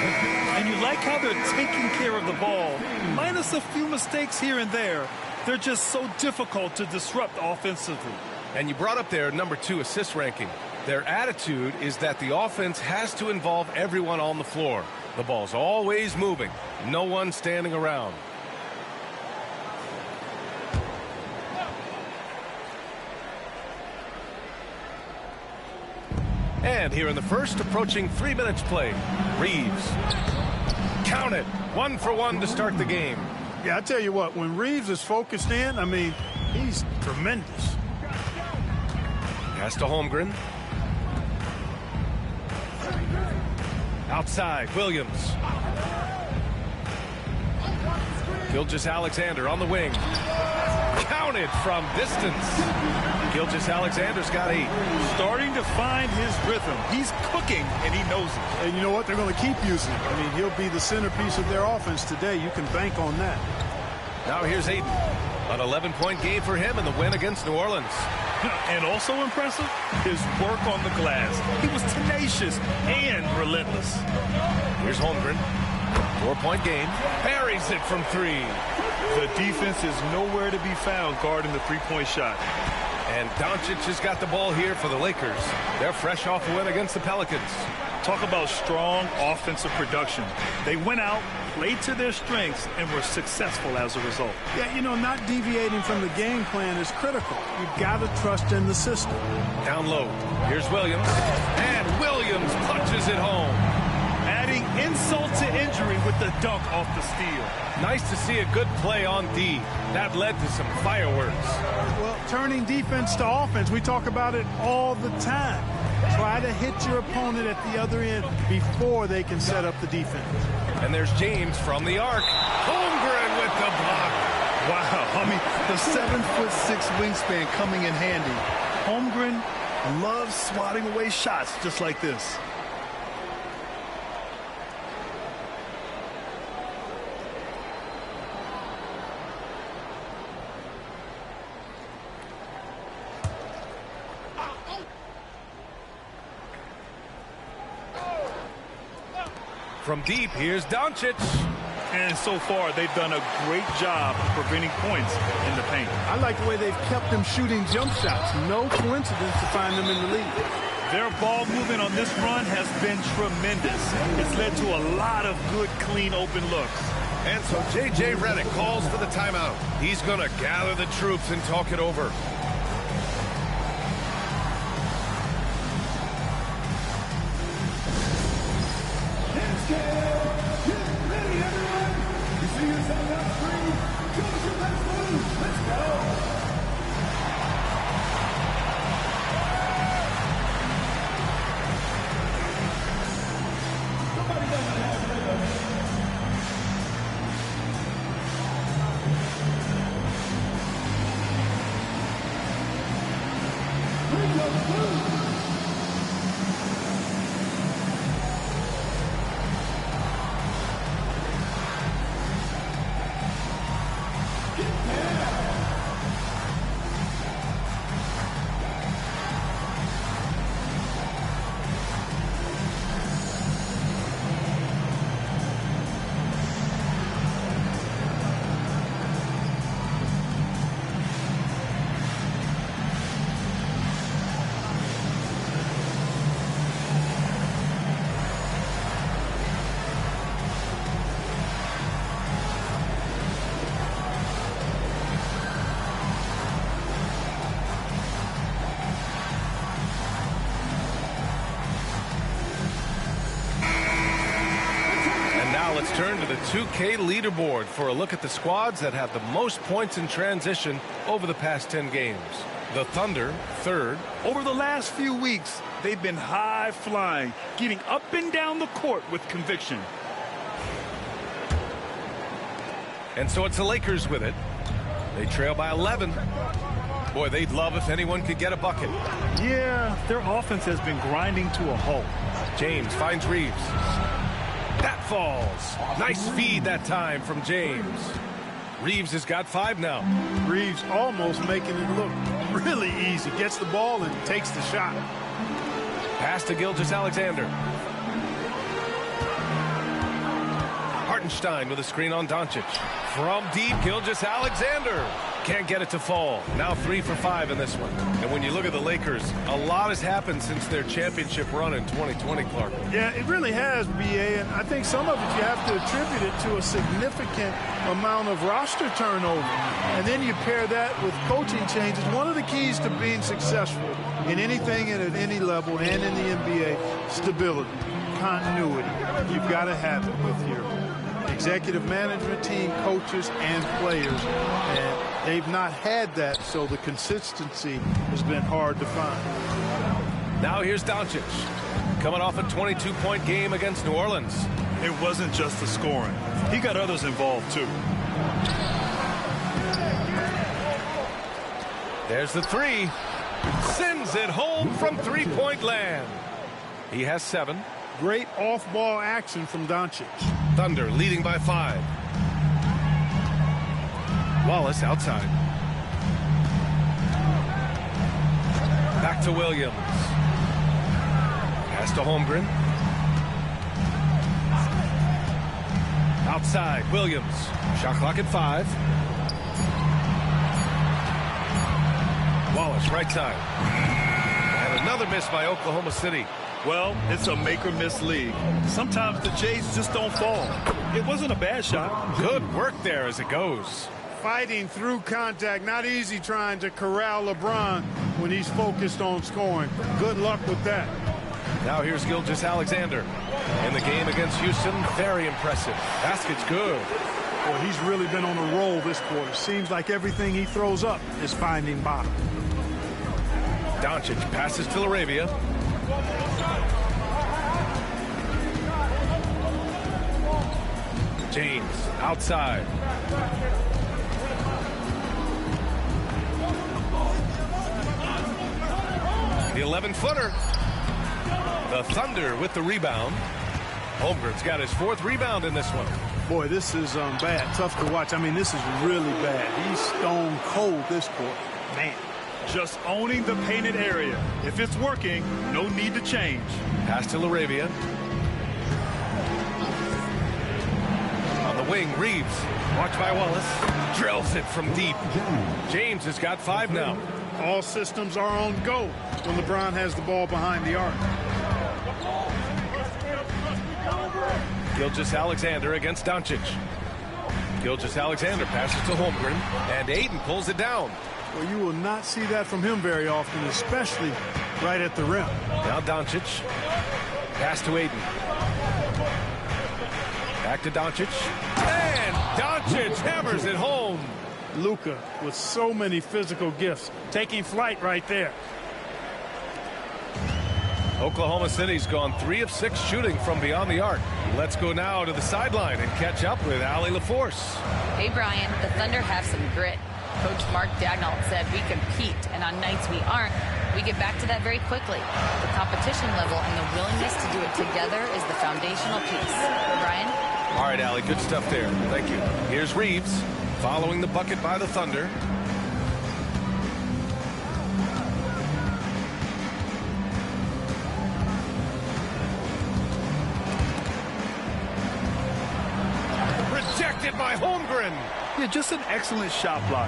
And you like how they're taking care of the ball. Minus a few mistakes here and there, they're just so difficult to disrupt offensively. And you brought up their number 2 assist ranking. Their attitude is that the offense has to involve everyone on the floor. The ball's always moving. No one standing around. And here in the first, approaching 3 minutes play, Reeves. Count it. 1 for 1 to start the game. Yeah, I tell you what, when Reeves is focused in, I mean, he's tremendous. Pass to Holmgren. Outside, Williams. Gilgeous-Alexander on the wing. Counted from distance. Gilgeous-Alexander's got 8. Starting to find his rhythm. He's cooking, and he knows it. And you know what? They're going to keep using it. I mean, he'll be the centerpiece of their offense today. You can bank on that. Now here's Aiden. An 11-point game for him in the win against New Orleans. And also impressive, his work on the glass. He was tenacious and relentless. Here's Holmgren. 4-point game. Buries it from 3. The defense is nowhere to be found guarding the three-point shot. And Doncic has got the ball here for the Lakers. They're fresh off a win against the Pelicans. Talk about strong offensive production. They went out, played to their strengths, and were successful as a result. Yeah, you know, not deviating from the game plan is critical. You've got to trust in the system. Down low. Here's Williams. And Williams punches it home. Adding insult to injury with the dunk off the steal. Nice to see a good play on D. That led to some fireworks. Well, turning defense to offense, we talk about it all the time. Try to hit your opponent at the other end before they can set up the defense. And there's James from the arc. Holmgren with the block. Wow, I mean, the 7'6" wingspan coming in handy. Holmgren loves swatting away shots just like this. From deep, here's Doncic. And so far, they've done a great job of preventing points in the paint. I like the way they've kept them shooting jump shots. No coincidence to find them in the lead. Their ball movement on this run has been tremendous. It's led to a lot of good, clean, open looks. And so J.J. Redick calls for the timeout. He's going to gather the troops and talk it over. Let's turn to the 2K leaderboard for a look at the squads that have the most points in transition over the past 10 games. The Thunder, 3rd. Over the last few weeks, they've been high-flying, getting up and down the court with conviction. And so it's the Lakers with it. They trail by 11. Boy, they'd love if anyone could get a bucket. Yeah, their offense has been grinding to a halt. James finds Reeves. That falls. Nice feed that time from James. Reeves has got 5 now. Reeves almost making it look really easy. Gets the ball and takes the shot. Pass to Gilgeous-Alexander. Hartenstein with a screen on Doncic. From deep, Gilgeous-Alexander. Can't get it to fall. Now 3 for 5 in this one. And when you look at the Lakers, a lot has happened since their championship run in 2020, Clark. Yeah, it really has, B.A., and I think some of it you have to attribute it to a significant amount of roster turnover. And then you pair that with coaching changes. One of the keys to being successful in anything and at any level and in the NBA, stability, continuity. You've got to have it with your executive management team, coaches, and players. And they've not had that, so the consistency has been hard to find. Now here's Doncic, coming off a 22-point game against New Orleans. It wasn't just the scoring. He got others involved, too. There's the three. Sends it home from three-point land. He has 7. Great off-ball action from Doncic. Thunder leading by 5. Wallace outside. Back to Williams. Pass to Holmgren. Outside, Williams. Shot clock at 5. Wallace, right side. And another miss by Oklahoma City. Well, it's a make-or-miss league. Sometimes the Jays just don't fall. It wasn't a bad shot. Good work there as it goes. Fighting through contact. Not easy trying to corral LeBron when he's focused on scoring. Good luck with that. Now here's Gilgeous-Alexander. In the game against Houston, very impressive. Basket's good. Well, he's really been on a roll this quarter. Seems like everything he throws up is finding bottom. Doncic passes to LaRavia. James outside. The 11-footer. The Thunder with the rebound. Holmgren's got his 4th rebound in this one. Boy, this is bad. Tough to watch. I mean, this is really bad. He's stone cold this quarter. Man. Just owning the painted area. If it's working, no need to change. Pass to LaRavia. On the wing, Reeves. Watched by Wallace. Drills it from deep. James has got 5 now. All systems are on go when LeBron has the ball behind the arc. Gilgeous-Alexander against Doncic. Gilgeous-Alexander passes to Holmgren, and Ayton pulls it down. Well, you will not see that from him very often, especially right at the rim. Now Doncic. Pass to Ayton. Back to Doncic. And Doncic hammers it home. Luka with so many physical gifts. Taking flight right there. Oklahoma City's gone 3 of 6 shooting from beyond the arc. Let's go now to the sideline and catch up with Allie LaForce. Hey, Brian, the Thunder have some grit. Coach Mark Daigneault said we compete, and on nights we aren't, we get back to that very quickly. The competition level and the willingness to do it together is the foundational piece. Brian? All right, Allie, good stuff there. Thank you. Here's Reeves following the bucket by the Thunder. Rejected by Holmgren. Yeah, just an excellent shot block.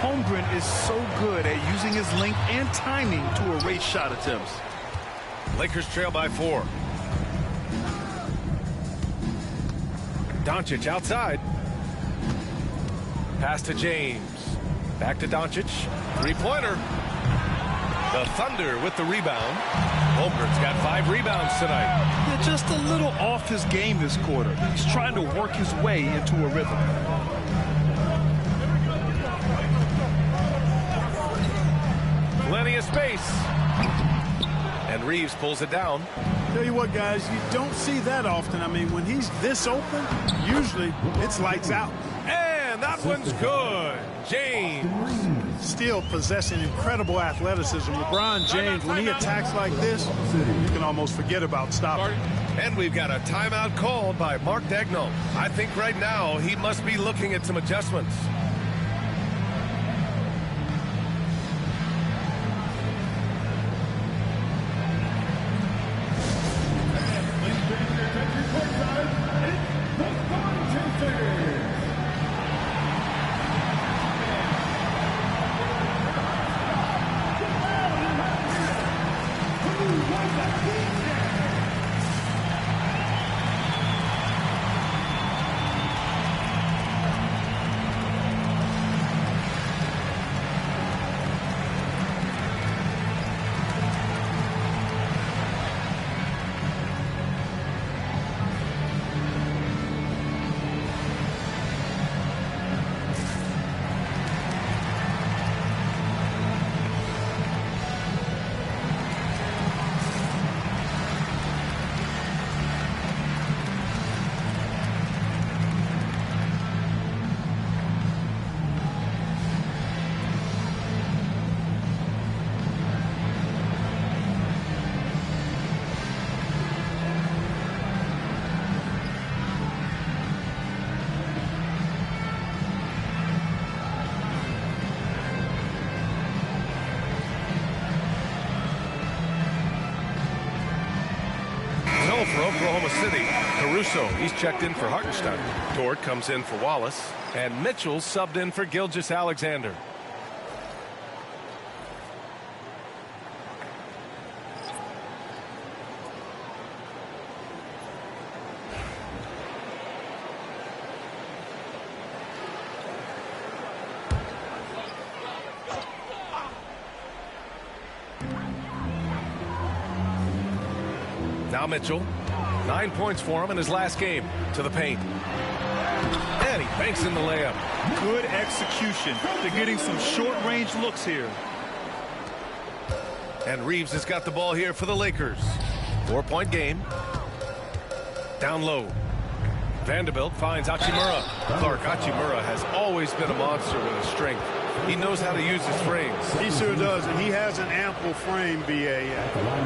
Holmgren is so good at using his length and timing to erase shot attempts. Lakers trail by 4. Doncic outside. Pass to James. Back to Doncic. 3-pointer. The Thunder with the rebound. Holmgren's got 5 rebounds tonight. Yeah, just a little off his game this quarter. He's trying to work his way into a rhythm. Plenty of space. And Reeves pulls it down. Tell you what, guys, you don't see that often. I mean, when he's this open, usually it's lights out. And that one's good. James. Still possessing incredible athleticism. LeBron James, when he attacks like this, you can almost forget about stopping. And we've got a timeout called by Mark Daigneault. I think right now he must be looking at some adjustments. For Oklahoma City, Caruso, he's checked in for Hartenstein. Dort comes in for Wallace, and Mitchell subbed in for Gilgeous-Alexander. Now Mitchell, 9 points for him in his last game. To the paint. And he banks in the layup. Good execution. They're getting some short-range looks here. And Reeves has got the ball here for the Lakers. 4-point game. Down low. Vanderbilt finds Hachimura. Clark, Hachimura has always been a monster with his strength. He knows how to use his frames. He sure does, and he has an ample frame, B.A.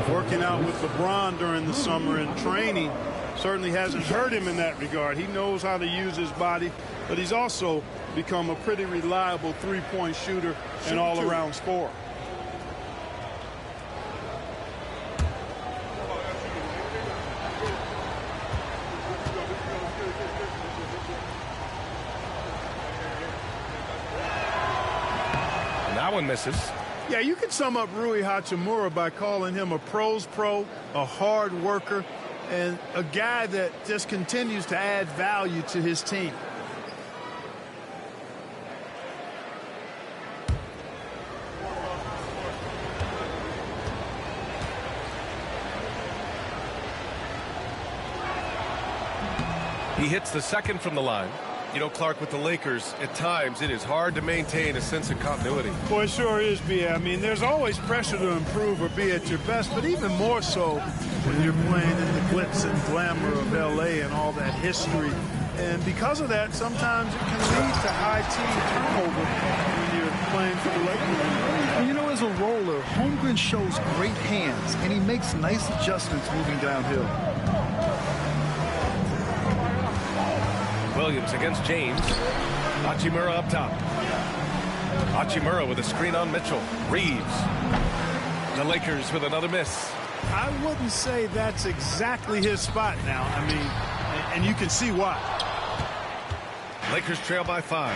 Working out with LeBron during the summer and training certainly hasn't hurt him in that regard. He knows how to use his body, but he's also become a pretty reliable three-point shooter and all-around scorer. That one misses. Yeah, you can sum up Rui Hachimura by calling him a pro's pro, a hard worker, and a guy that just continues to add value to his team. He hits the second from the line. You know, Clark, with the Lakers, at times it is hard to maintain a sense of continuity. Boy, it sure is, B.A. I mean, there's always pressure to improve or be at your best, but even more so when you're playing in the glitz and glamour of L.A. and all that history. And because of that, sometimes it can lead to high team turnover when you're playing for the Lakers. And you know, as a roller, Holmgren shows great hands, and he makes nice adjustments moving downhill. Williams against James. Hachimura up top. Hachimura with a screen on Mitchell. Reeves. The Lakers with another miss. I wouldn't say that's exactly his spot now. I mean, and you can see why. Lakers trail by 5.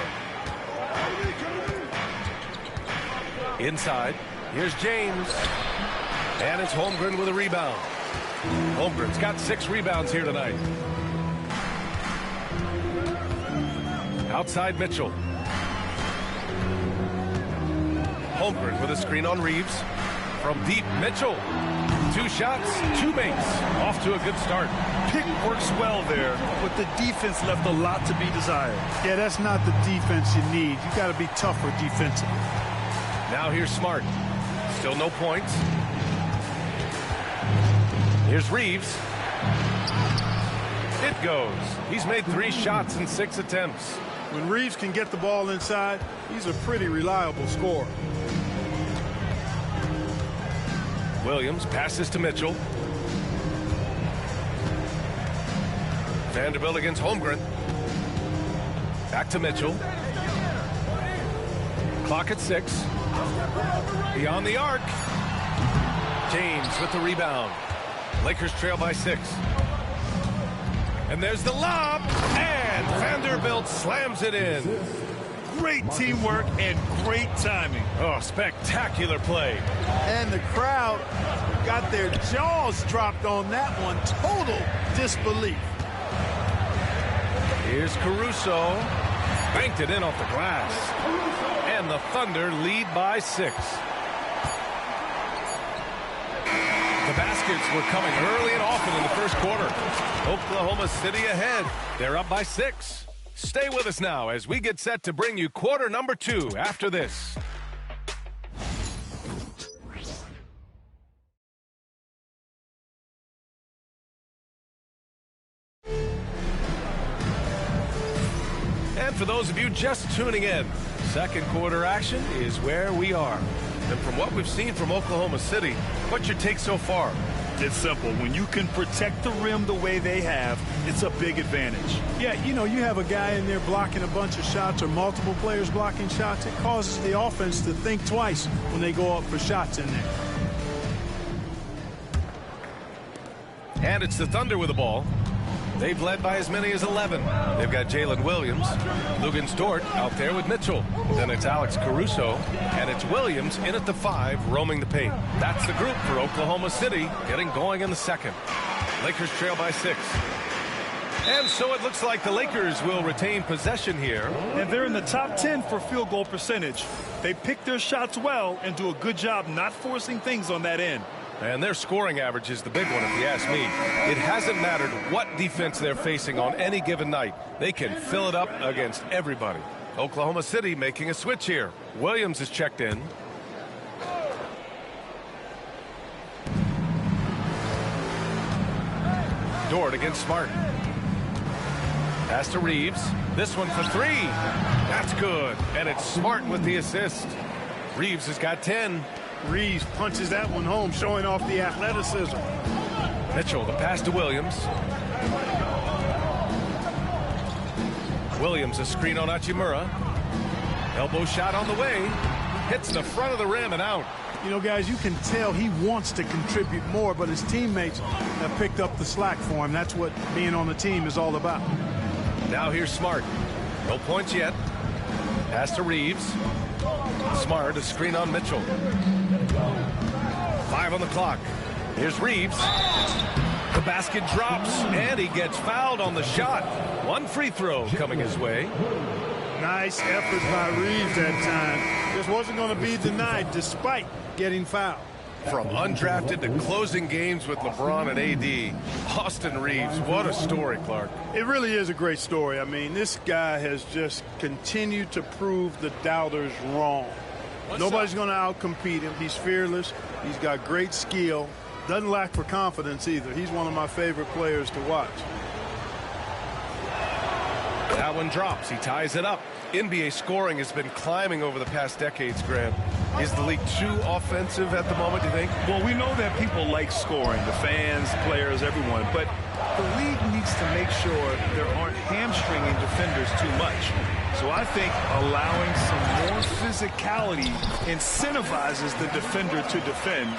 Inside. Here's James. And it's Holmgren with a rebound. Holmgren's got 6 rebounds here tonight. Outside Mitchell. Holmgren with a screen on Reeves. From deep, Mitchell. 2 shots, 2 makes. Off to a good start. Pick works well there, but the defense left a lot to be desired. Yeah, that's not the defense you need. You got to be tougher defensively. Now here's Smart. Still no points. Here's Reeves. It goes. He's made 3 shots in 6 attempts. When Reeves can get the ball inside, he's a pretty reliable scorer. Williams passes to Mitchell. Vanderbilt against Holmgren. Back to Mitchell. Clock at 6. Beyond the arc. James with the rebound. Lakers trail by 6. And there's the lob. And Vanderbilt slams it in. Great teamwork and great timing. Oh, spectacular play. And the crowd got got their jaws dropped on that one. Total disbelief. Here's Caruso. Banked it in off the glass. And the Thunder lead by 6. The baskets were coming early and often in the first quarter. Oklahoma City ahead. They're up by 6. Stay with us now as we get set to bring you quarter number 2 after this. And for those of you just tuning in, second quarter action is where we are. And from what we've seen from Oklahoma City, what's your take so far? It's simple. When you can protect the rim the way they have, it's a big advantage. Yeah, you know, you have a guy in there blocking a bunch of shots or multiple players blocking shots. It causes the offense to think twice when they go up for shots in there. And it's the Thunder with the ball. They've led by as many as 11. They've got Jalen Williams, Lugans Dort out there with Mitchell. Then it's Alex Caruso, and it's Williams in at the 5, roaming the paint. That's the group for Oklahoma City, getting going in the second. Lakers trail by 6. And so it looks like the Lakers will retain possession here. And they're in the top 10 for field goal percentage. They pick their shots well and do a good job not forcing things on that end. And their scoring average is the big one, if you ask me. It hasn't mattered what defense they're facing on any given night. They can fill it up against everybody. Oklahoma City making a switch here. Williams is checked in. Dort against Smart. Pass to Reeves. This one for 3. That's good. And it's Smart with the assist. Reeves has got 10. Reeves punches that one home, showing off the athleticism. Mitchell, the pass to Williams. Williams, a screen on Hachimura. Elbow shot on the way. Hits the front of the rim and out. You know, guys, you can tell he wants to contribute more, but his teammates have picked up the slack for him. That's what being on the team is all about. Now here's Smart. No points yet. Pass to Reeves. Smart, a screen on Mitchell. 5 on the clock. Here's Reeves. The basket drops, and he gets fouled on the shot. 1 free throw coming his way. Nice effort by Reeves that time. This wasn't going to be denied despite getting fouled. From undrafted to closing games with LeBron and AD, Austin Reeves, what a story, Clark. It really is a great story. I mean, this guy has just continued to prove the doubters wrong. Nobody's going to outcompete him. He's fearless. He's got great skill. Doesn't lack for confidence either. He's one of my favorite players to watch. That one drops. He ties it up. NBA scoring has been climbing over the past decades, Grant. Is the league too offensive at the moment, do you think? Well, we know that people like scoring, the fans, players, everyone, but the league needs to make sure there aren't hamstringing defenders too much. So I think allowing some more physicality incentivizes the defender to defend,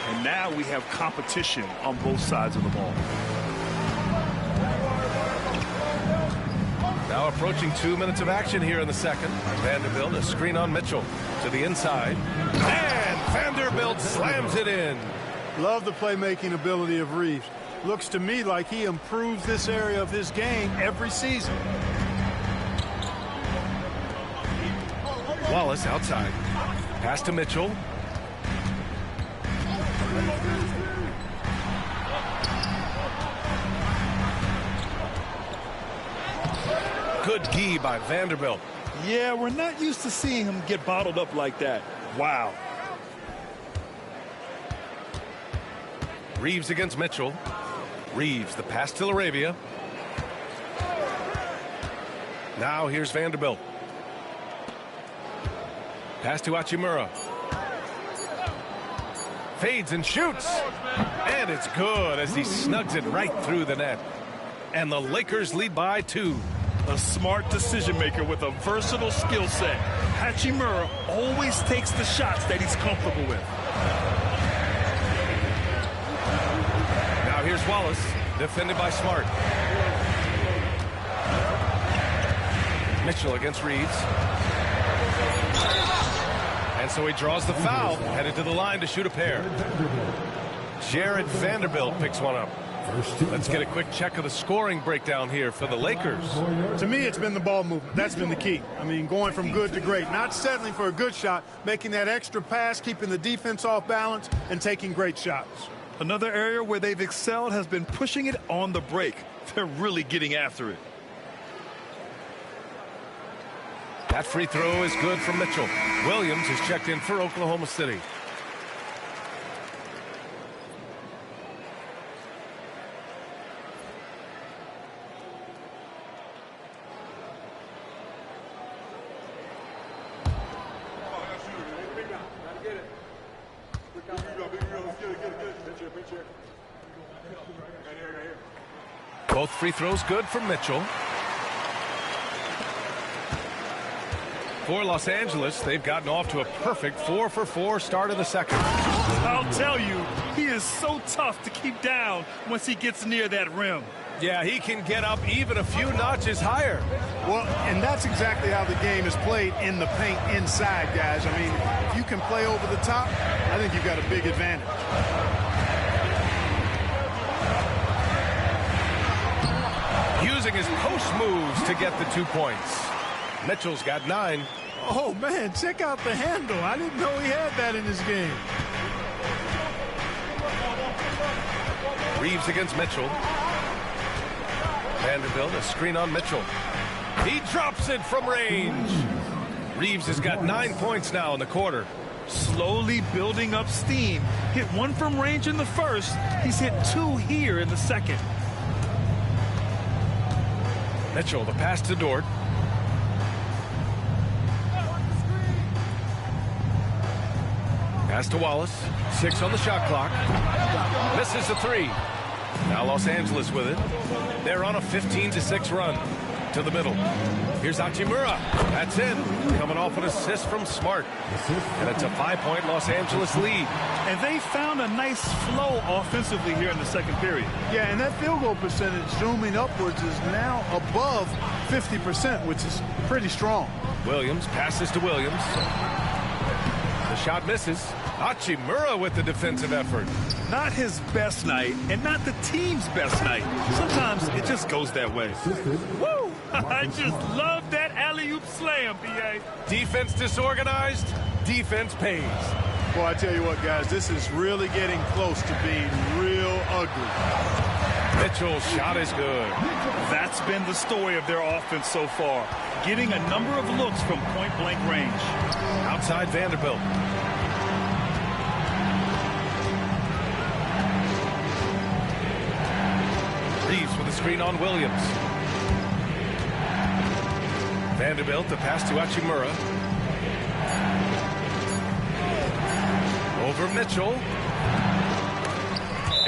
and now we have competition on both sides of the ball. Now approaching 2 minutes of action here in the second. Vanderbilt, a screen on Mitchell to the inside. And Vanderbilt slams it in. Love the playmaking ability of Reeves. Looks to me like he improves this area of his game every season. Wallace outside. Pass to Mitchell. Good D by Vanderbilt. Yeah, we're not used to seeing him get bottled up like that. Wow. Reeves against Mitchell. Reeves, the pass to Laravia. Now here's Vanderbilt. Pass to Hachimura. Fades and shoots. And it's good as he snugs it right through the net. And the Lakers lead by 2. A smart decision maker with a versatile skill set. Hachimura always takes the shots that he's comfortable with. Now here's Wallace, defended by Smart. Mitchell against Reeves. And so he draws the foul, headed to the line to shoot a pair. Jared Vanderbilt picks one up. Let's get a quick check of the scoring breakdown here for the Lakers. To me, it's been the ball movement. That's been the key. I mean, going from good to great. Not settling for a good shot, making that extra pass, keeping the defense off balance, and taking great shots. Another area where they've excelled has been pushing it on the break. They're really getting after it. That free throw is good from Mitchell. Williams is checked in for Oklahoma City. Both free throws good from Mitchell. For Los Angeles, they've gotten off to a perfect 4-for-4 start of the second. I'll tell you, he is so tough to keep down once he gets near that rim. Yeah, he can get up even a few notches higher. Well, and that's exactly how the game is played in the paint inside, guys. I mean, if you can play over the top, I think you've got a big advantage. Using his post moves to get the 2 points. Mitchell's got 9. Oh, man, check out the handle. I didn't know he had that in his game. Reeves against Mitchell. Vanderbilt, a screen on Mitchell. He drops it from range. Reeves has got 9 points now in the quarter. Slowly building up steam. Hit 1 from range in the first. He's hit 2 here in the second. Mitchell, the pass to Dort. Pass to Wallace. 6 on the shot clock. Misses the 3. Now Los Angeles with it. They're on a 15-6 run. To the middle. Here's Hachimura. That's in. Coming off an assist from Smart. And it's a 5-point Los Angeles lead. And they found a nice flow offensively here in the second period. Yeah, and that field goal percentage zooming upwards is now above 50%, which is pretty strong. Williams passes to Williams. The shot misses. Hachimura with the defensive effort. Not his best night and not the team's best night. Sometimes it just goes that way. Woo! I just love that alley-oop slam, B.A. Defense disorganized, defense pays. Well, I tell you what, guys, this is really getting close to being real ugly. Mitchell's shot is good. That's been the story of their offense so far. Getting a number of looks from point-blank range. Outside Vanderbilt. Reeves with a screen on Williams. Vanderbilt, the pass to Hachimura. Over Mitchell.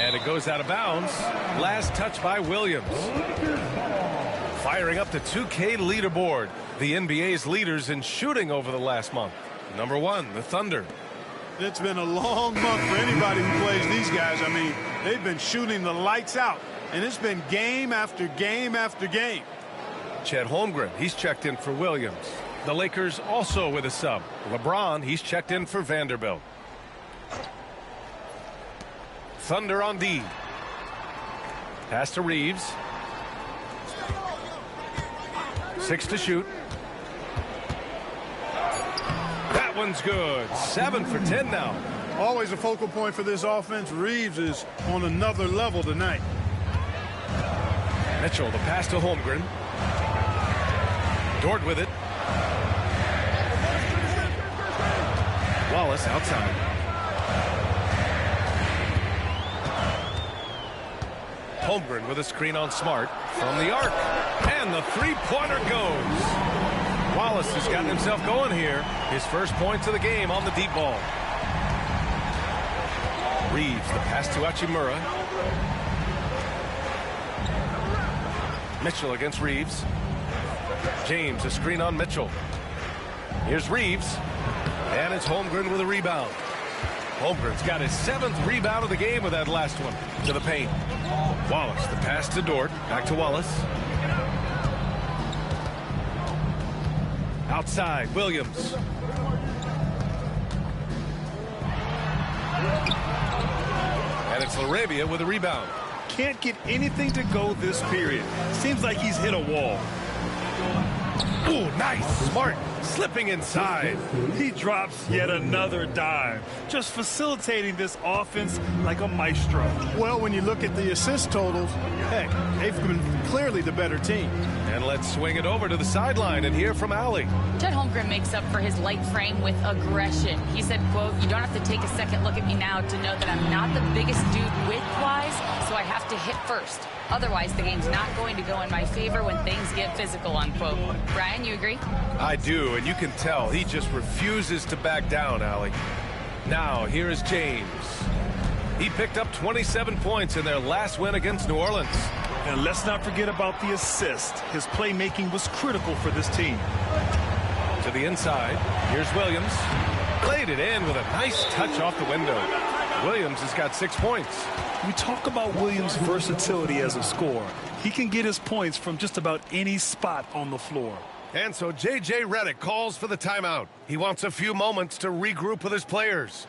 And it goes out of bounds. Last touch by Williams. Firing up the 2K leaderboard. The NBA's leaders in shooting over the last month. Number 1, the Thunder. It's been a long month for anybody who plays these guys. I mean, they've been shooting the lights out. And it's been game after game after game. Chet Holmgren, he's checked in for Williams. The Lakers also with a sub. LeBron, he's checked in for Vanderbilt. Thunder on D. Pass to Reeves. 6 to shoot. That one's good. 7 for 10 now. Always a focal point for this offense. Reeves is on another level tonight. Mitchell, the pass to Holmgren. Dort with it. Wallace outside. Holmgren with a screen on Smart from the arc. And the three-pointer goes. Wallace has gotten himself going here. His first points of the game on the deep ball. Reeves, the pass to Hachimura. Mitchell against Reeves. James, a screen on Mitchell. Here's Reeves. And it's Holmgren with a rebound. Holmgren's got his 7th rebound of the game with that last one. To the paint. Wallace, the pass to Dort. Back to Wallace. Outside, Williams. And it's LaRavia with a rebound. Can't get anything to go this period. Seems like he's hit a wall. Ooh, nice. Smart. Slipping inside. He drops yet another dime. Just facilitating this offense like a maestro. Well, when you look at the assist totals, heck, they've been clearly the better team. And let's swing it over to the sideline and hear from Allie. Chet Holmgren makes up for his light frame with aggression. He said, quote, "You don't have to take a second look at me now to know that I'm not the biggest dude width-wise, so I have to hit first. Otherwise, the game's not going to go in my favor when things get physical," unquote. Brian, you agree? I do, and you can tell he just refuses to back down, Allie. Now, here is James. He picked up 27 points in their last win against New Orleans. And let's not forget about the assist. His playmaking was critical for this team. To the inside, here's Williams. Played it in with a nice touch off the window. Williams has got 6 points. We talk about Williams' versatility as a scorer. He can get his points from just about any spot on the floor. And so J.J. Redick calls for the timeout. He wants a few moments to regroup with his players.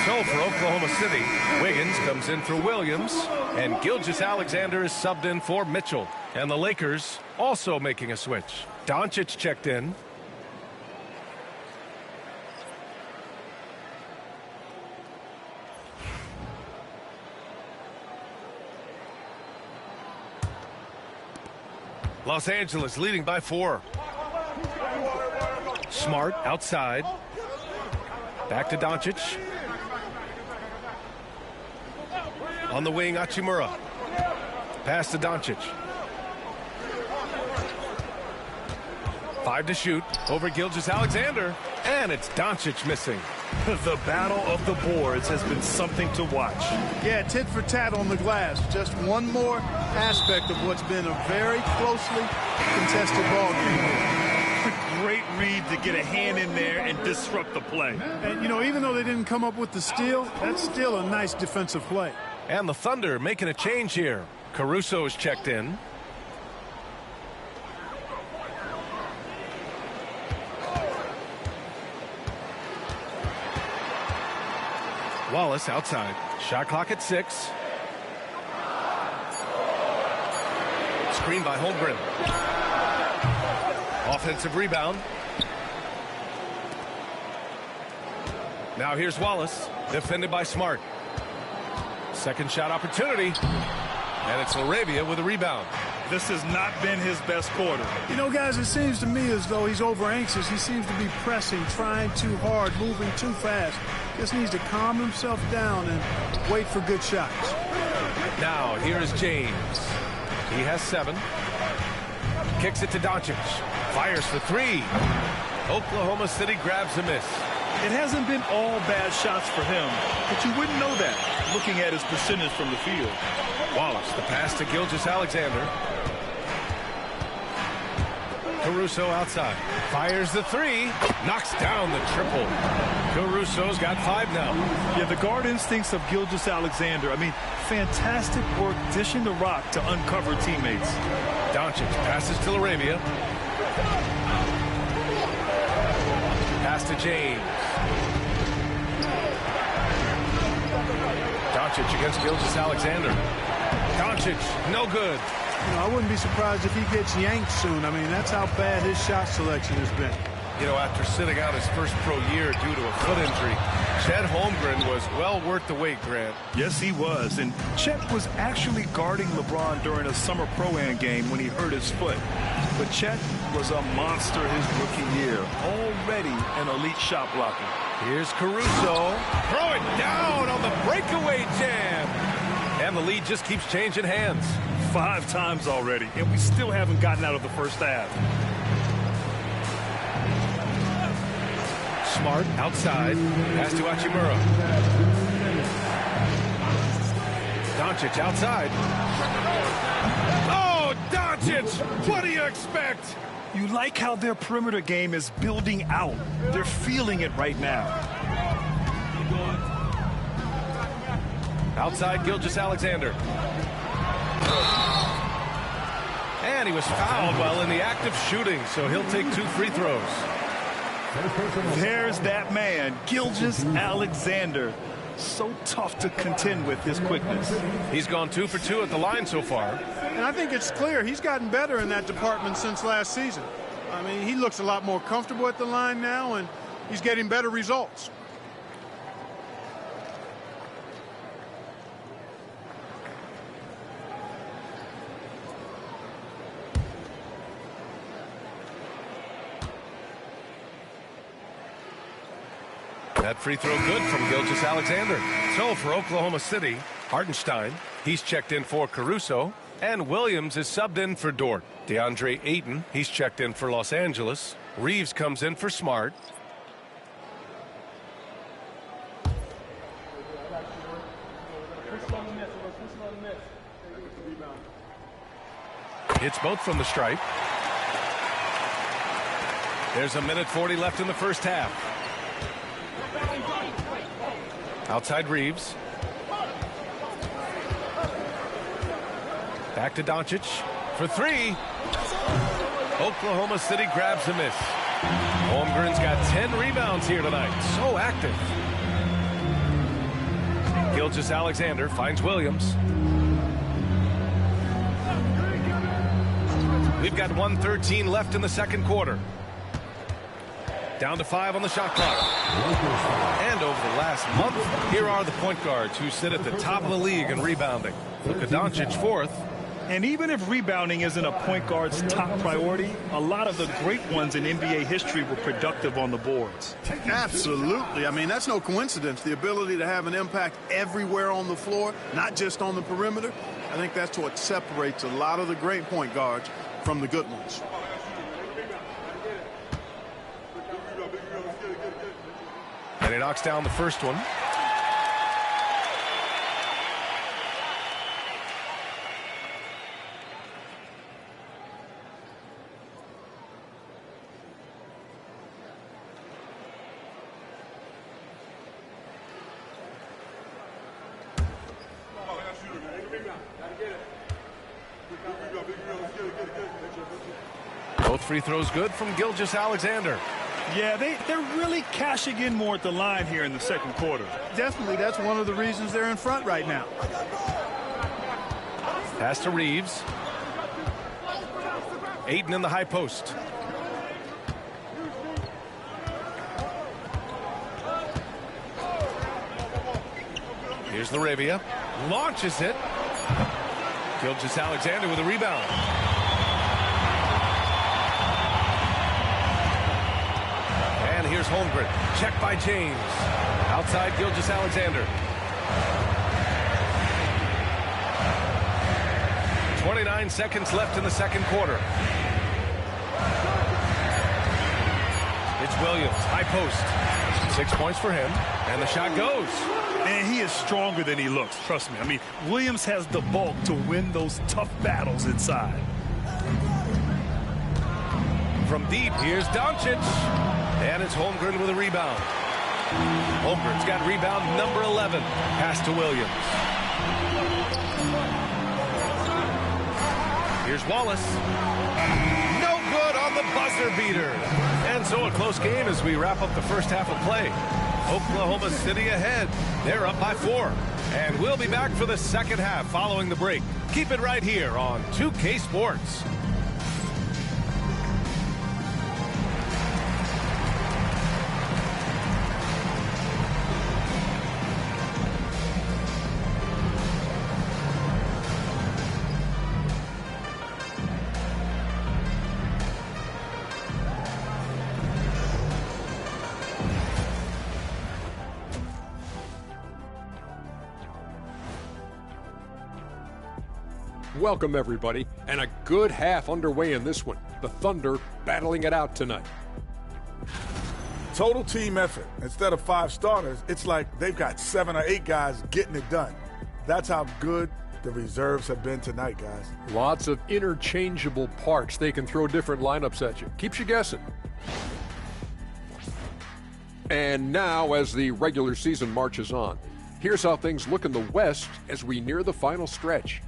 So for Oklahoma City, Wiggins comes in for Williams, and Gilgeous-Alexander is subbed in for Mitchell. And the Lakers also making a switch. Doncic checked in. Los Angeles leading by 4. Smart outside. Back to Doncic. On the wing, Hachimura. Pass to Doncic. 5 to shoot over Gilgeous-Alexander. And it's Doncic missing. The battle of the boards has been something to watch. Yeah, tit for tat on the glass. Just one more aspect of what's been a very closely contested ball game. Great read to get a hand in there and disrupt the play. And, you know, even though they didn't come up with the steal, that's still a nice defensive play. And the Thunder making a change here. Caruso is checked in. Wallace outside. Shot clock at 6. Screen by Holmgren. Offensive rebound. Now here's Wallace. Defended by Smart. Second shot opportunity. And it's LaRavia with a rebound. This has not been his best quarter. You know, guys, it seems to me as though he's over anxious. He seems to be pressing, trying too hard, moving too fast. Just needs to calm himself down and wait for good shots. Now, here is James. He has 7. Kicks it to Doncic. Fires for 3. Oklahoma City grabs a miss. It hasn't been all bad shots for him, but you wouldn't know that looking at his percentage from the field. Wallace, the pass to Gilgeous-Alexander. Caruso outside. Fires the 3. Knocks down the triple. Caruso's got 5 now. Yeah, the guard instincts of Gilgeous-Alexander. I mean, fantastic work dishing the rock to uncover teammates. Doncic passes to LaRavia. Pass to James. Doncic against Gilgeous-Alexander. Doncic, no good. You know, I wouldn't be surprised if he gets yanked soon. I mean, that's how bad his shot selection has been. You know, after sitting out his first pro year due to a foot injury, Chet Holmgren was well worth the wait, Grant. Yes, he was. And Chet was actually guarding LeBron during a summer Pro-Am game when he hurt his foot. But Chet was a monster his rookie year. Already an elite shot blocker. Here's Caruso. Throw it down on the breakaway jam. And the lead just keeps changing hands. 5 times already, and we still haven't gotten out of the first half. Smart outside. Pass to Hachimura. Doncic outside. Oh, Doncic! What do you expect? You like how their perimeter game is building out. They're feeling it right now. Outside Gilgeous-Alexander. And he was fouled while in the act of shooting, so he'll take 2 free throws. There's that man, Gilgeous-Alexander. So tough to contend with his quickness. He's gone 2 for 2 at the line so far. And I think it's clear he's gotten better in that department since last season. I mean, he looks a lot more comfortable at the line now, and he's getting better results. That free throw good from Gilgeous-Alexander. So for Oklahoma City, Hartenstein, he's checked in for Caruso, and Williams is subbed in for Dort. DeAndre Ayton, he's checked in for Los Angeles. Reeves comes in for Smart. Hits both from the stripe. There's a minute 40 left in the first half. Outside Reeves. Back to Doncic for 3. Oklahoma City grabs a miss. Holmgren's got 10 rebounds here tonight. So active. Gilgeous-Alexander finds Williams. We've got 1:13 left in the second quarter. Down to 5 on the shot clock. And over the last month, here are the point guards who sit at the top of the league in rebounding. Luka Doncic 4th. And even if rebounding isn't a point guard's top priority, a lot of the great ones in NBA history were productive on the boards. Absolutely. I mean, that's no coincidence. The ability to have an impact everywhere on the floor, not just on the perimeter. I think that's what separates a lot of the great point guards from the good ones. And he knocks down the first one. Both free throws good from Gilgeous-Alexander. Yeah, they're really cashing in more at the line here in the second quarter. Definitely, that's one of the reasons they're in front right now. Pass to Reeves. Ayton in the high post. Here's Laravia. Launches it. Gilgeous-Alexander with a rebound. And here's Holmgren. Check by James. Outside Gilgeous-Alexander. 29 seconds left in the second quarter. It's Williams, high post. 6 points for him, and the shot goes. And he is stronger than he looks, trust me. I mean, Williams has the bulk to win those tough battles inside. From deep, here's Doncic. And it's Holmgren with a rebound. Holmgren's got rebound number 11. Pass to Williams. Here's Wallace. No good on the buzzer beater. And so a close game as we wrap up the first half of play. Oklahoma City ahead. They're up by 4. And we'll be back for the second half following the break. Keep it right here on 2K Sports. Welcome, everybody, and a good half underway in this one. The Thunder battling it out tonight. Total team effort. Instead of 5 starters, it's like they've got 7 or 8 guys getting it done. That's how good the reserves have been tonight, guys. Lots of interchangeable parts. They can throw different lineups at you. Keeps you guessing. And now, as the regular season marches on, here's how things look in the West as we near the final stretch.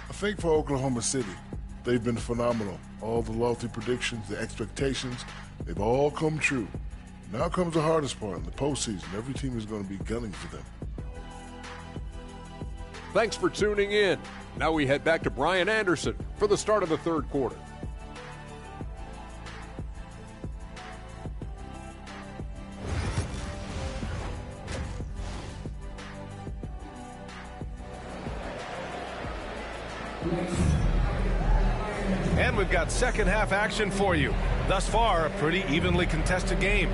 I think for Oklahoma City, they've been phenomenal. All the lofty predictions, the expectations, they've all come true. Now comes the hardest part in the postseason. Every team is going to be gunning for them. Thanks for tuning in. Now we head back to Brian Anderson for the start of the third quarter. And we've got second half action for you. Thus far, a pretty evenly contested game.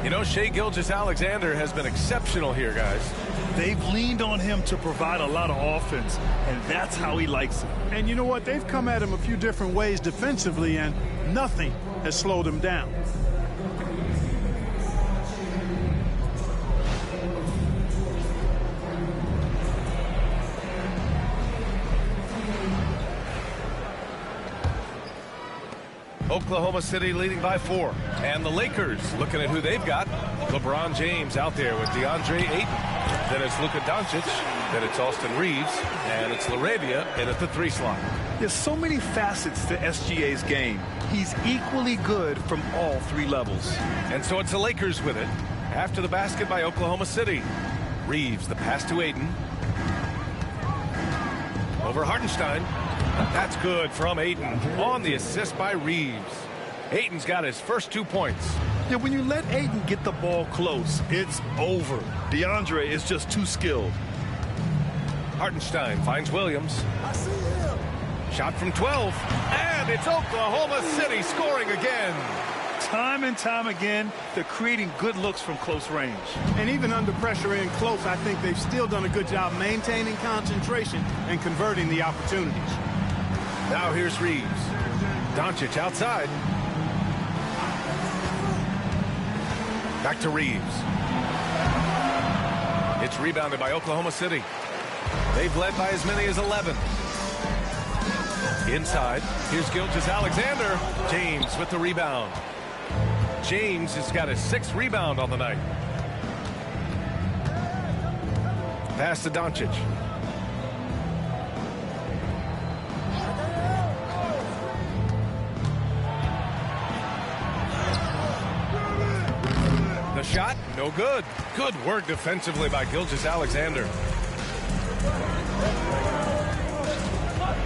You know, Shai Gilgeous-Alexander has been exceptional here, guys. They've leaned on him to provide a lot of offense, and that's how he likes it. And you know what? They've come at him a few different ways defensively, and nothing has slowed him down. Oklahoma City leading by 4. And the Lakers looking at who they've got. LeBron James out there with DeAndre Ayton. Then it's Luka Doncic. Then it's Austin Reeves. And it's LaRavia in at the 3 slot. There's so many facets to SGA's game. He's equally good from all 3 levels. And so it's the Lakers with it. After the basket by Oklahoma City. Reeves, the pass to Ayton. Over Hartenstein. That's good from Ayton on the assist by Reeves. Ayton's got his first 2 points. Yeah, when you let Ayton get the ball close, it's over. DeAndre is just too skilled. Hartenstein finds Williams. I see him. Shot from 12. And it's Oklahoma City scoring again. Time and time again, they're creating good looks from close range. And even under pressure in close, I think they've still done a good job maintaining concentration and converting the opportunities. Now here's Reeves. Doncic outside. Back to Reeves. It's rebounded by Oklahoma City. They've led by as many as 11. Inside, here's Gilgeous-Alexander. James with the rebound. James has got his 6th rebound on the night. Pass to Doncic. The shot, no good. Good work defensively by Gilgeous-Alexander.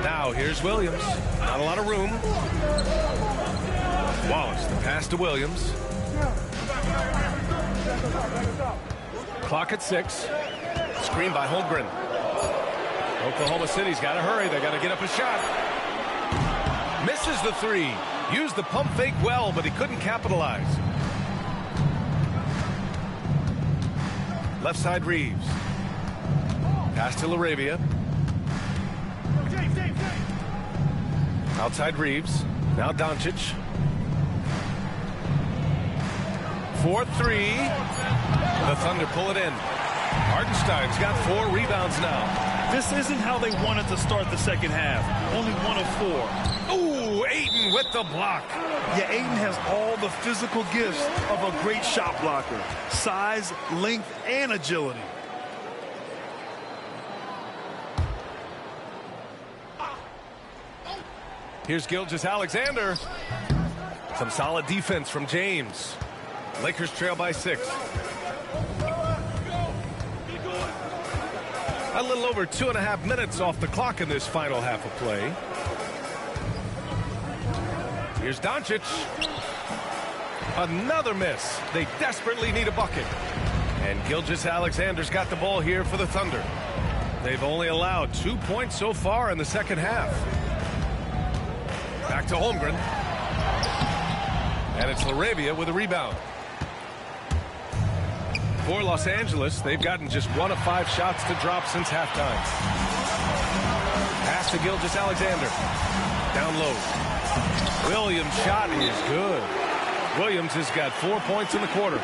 Now here's Williams. Not a lot of room. Wallace, the pass to Williams. Clock at 6. Screen by Holmgren. Oklahoma City's got to hurry. They got to get up a shot. Misses the 3. Used the pump fake well, but he couldn't capitalize. Left side Reeves. Pass to LaRavia. Outside Reeves. Now Doncic. 4-3. The Thunder pull it in. Hartenstein's got 4 rebounds now. This isn't how they wanted to start the second half. Only 1 of 4. Ooh, Ayton with the block. Yeah, Ayton has all the physical gifts of a great shot blocker. Size, length, and agility. Here's Gilgeous-Alexander. Some solid defense from James. Lakers trail by 6. A little over 2.5 minutes off the clock in this final half of play. Here's Doncic. Another miss. They desperately need a bucket. And Gilgeous-Alexander's got the ball here for the Thunder. They've only allowed 2 points so far in the second half. Back to Holmgren. And it's LaRavia with a rebound. For Los Angeles, they've gotten just 1 of 5 shots to drop since halftime. Pass to Gilgeous-Alexander. Down low. Williams' shot is good. Williams has got 4 points in the quarter.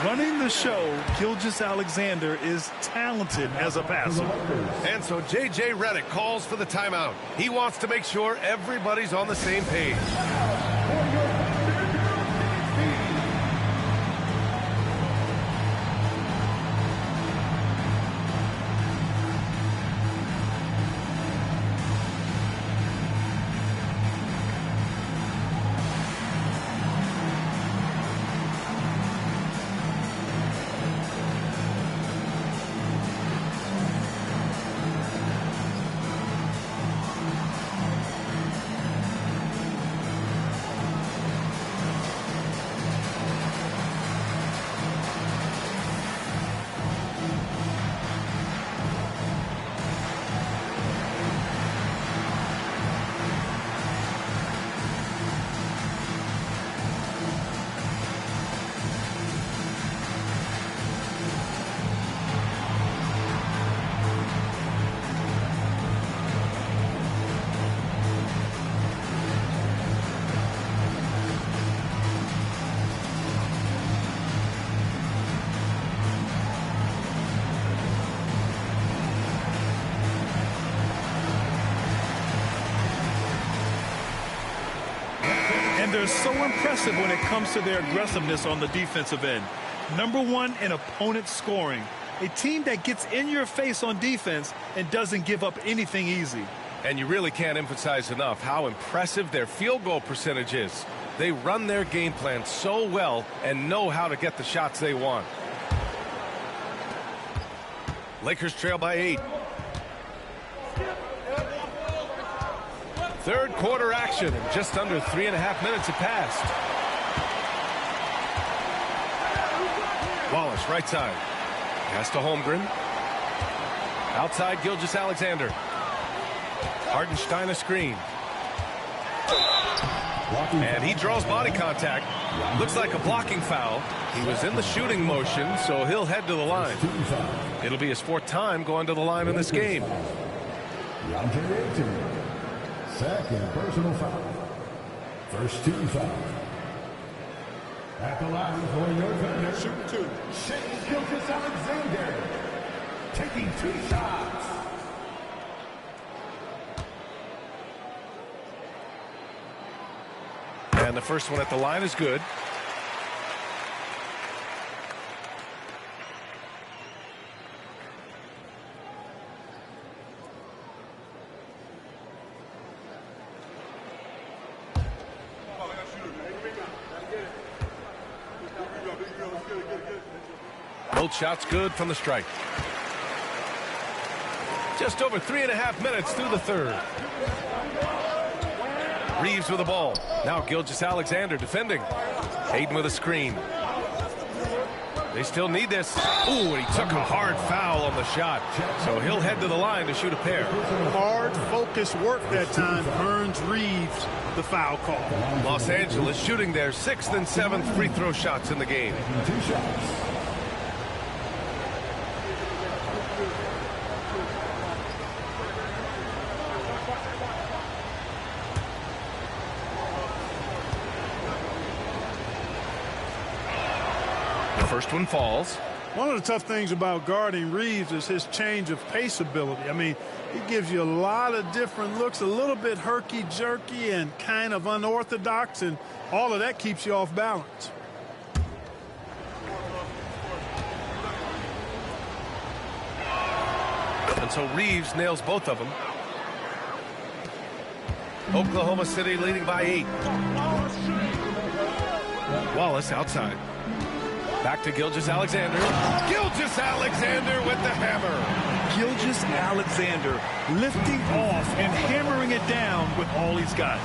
Running the show, Gilgeous-Alexander is talented as a passer. And so J.J. Redick calls for the timeout. He wants to make sure everybody's on the same page. They're so impressive when it comes to their aggressiveness on the defensive end. Number 1 in opponent scoring. A team that gets in your face on defense and doesn't give up anything easy. And you really can't emphasize enough how impressive their field goal percentage is. They run their game plan so well and know how to get the shots they want. Lakers trail by 8. Third quarter action, and just under 3.5 minutes have passed. Wallace, right side. Pass to Holmgren. Outside, Gilgeous-Alexander. Hartenstein a screen. And he draws body contact. Looks like a blocking foul. He was in the shooting motion, so he'll head to the line. It'll be his 4th time going to the line in this game. Second personal foul. First team foul. At the line for your Thunder. Shoot 2. Shea Gilgeous-Alexander. Taking 2 shots. And the first one at the line is good. Both shots good from the strike. Just over 3.5 minutes through the third. Reeves with the ball. Now Gilgeous-Alexander defending. Hayden with a screen. They still need this. Ooh, and he took a hard foul on the shot. So he'll head to the line to shoot a pair. Hard, focused work that time earns Reeves the foul call. Los Angeles shooting their 6th and 7th free throw shots in the game. 2 shots. First one falls. One of the tough things about guarding Reeves is his change of pace ability. I mean, he gives you a lot of different looks, a little bit herky-jerky and kind of unorthodox, and all of that keeps you off balance. And so Reeves nails both of them. Oklahoma City leading by 8. Wallace outside. Back to Gilgeous-Alexander. Gilgeous-Alexander with the hammer. Gilgeous-Alexander lifting off and hammering it down with all he's got.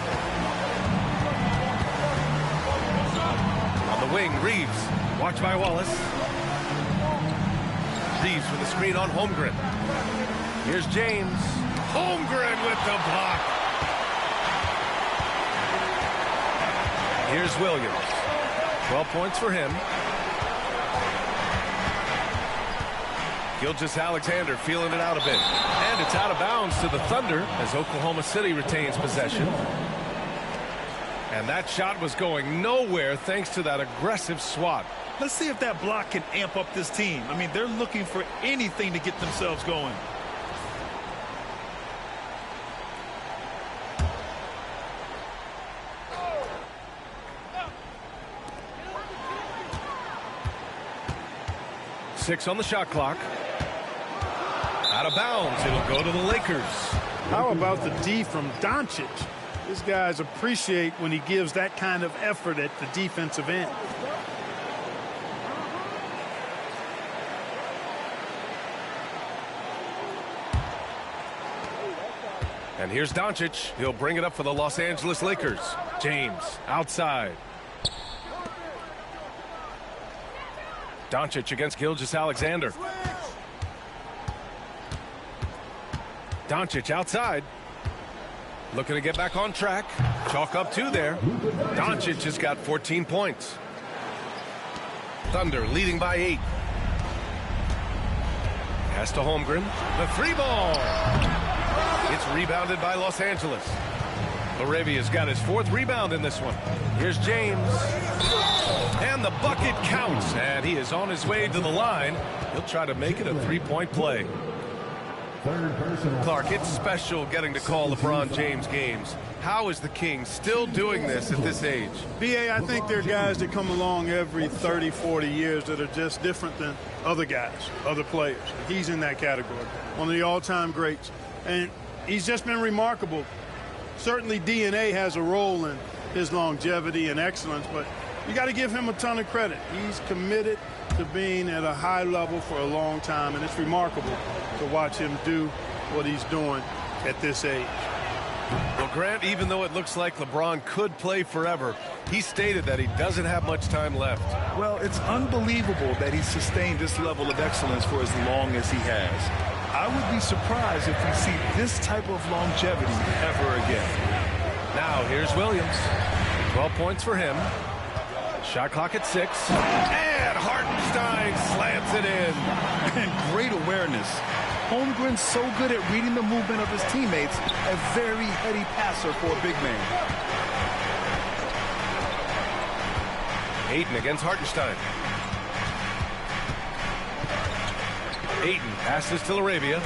On the wing, Reeves. Watched by Wallace. Reeves with the screen on Holmgren. Here's James. Holmgren with the block. Here's Williams. 12 points for him. Gilgeous-Alexander feeling it out a bit. And it's out of bounds to the Thunder as Oklahoma City retains possession. And that shot was going nowhere thanks to that aggressive swat. Let's see if that block can amp up this team. I mean, they're looking for anything to get themselves going. Six on the shot clock. Out of bounds. It'll go to the Lakers. How about the D from Doncic? These guys appreciate when he gives that kind of effort at the defensive end. And here's Doncic. He'll bring it up for the Los Angeles Lakers. James outside. Doncic against Gilgeous-Alexander. Doncic outside. Looking to get back on track. Chalk up 2 there. Doncic has got 14 points. Thunder leading by 8. Pass to Holmgren. The 3-ball. It's rebounded by Los Angeles. Laravia's got his 4th rebound in this one. Here's James. And the bucket counts. And he is on his way to the line. He'll try to make it a 3-point play. Clark, it's special getting to call LeBron James games. How is the King still doing this at this age? B.A., I think there are guys that come along every 30, 40 years that are just different than other guys, other players. He's in that category. One of the all-time greats. And he's just been remarkable. Certainly DNA has a role in his longevity and excellence, but you got to give him a ton of credit. He's committed to being at a high level for a long time, and it's remarkable to watch him do what he's doing at this age. Well, Grant, even though it looks like LeBron could play forever, he stated that he doesn't have much time left. Well, it's unbelievable that he's sustained this level of excellence for as long as he has. I would be surprised if we see this type of longevity ever again. Now, here's Williams. 12 points for him. Shot clock at 6. And Hartenstein slams it in. And great awareness. Holmgren's so good at reading the movement of his teammates. A very heady passer for a big man. Ayton against Hartenstein. Ayton passes to Laravia.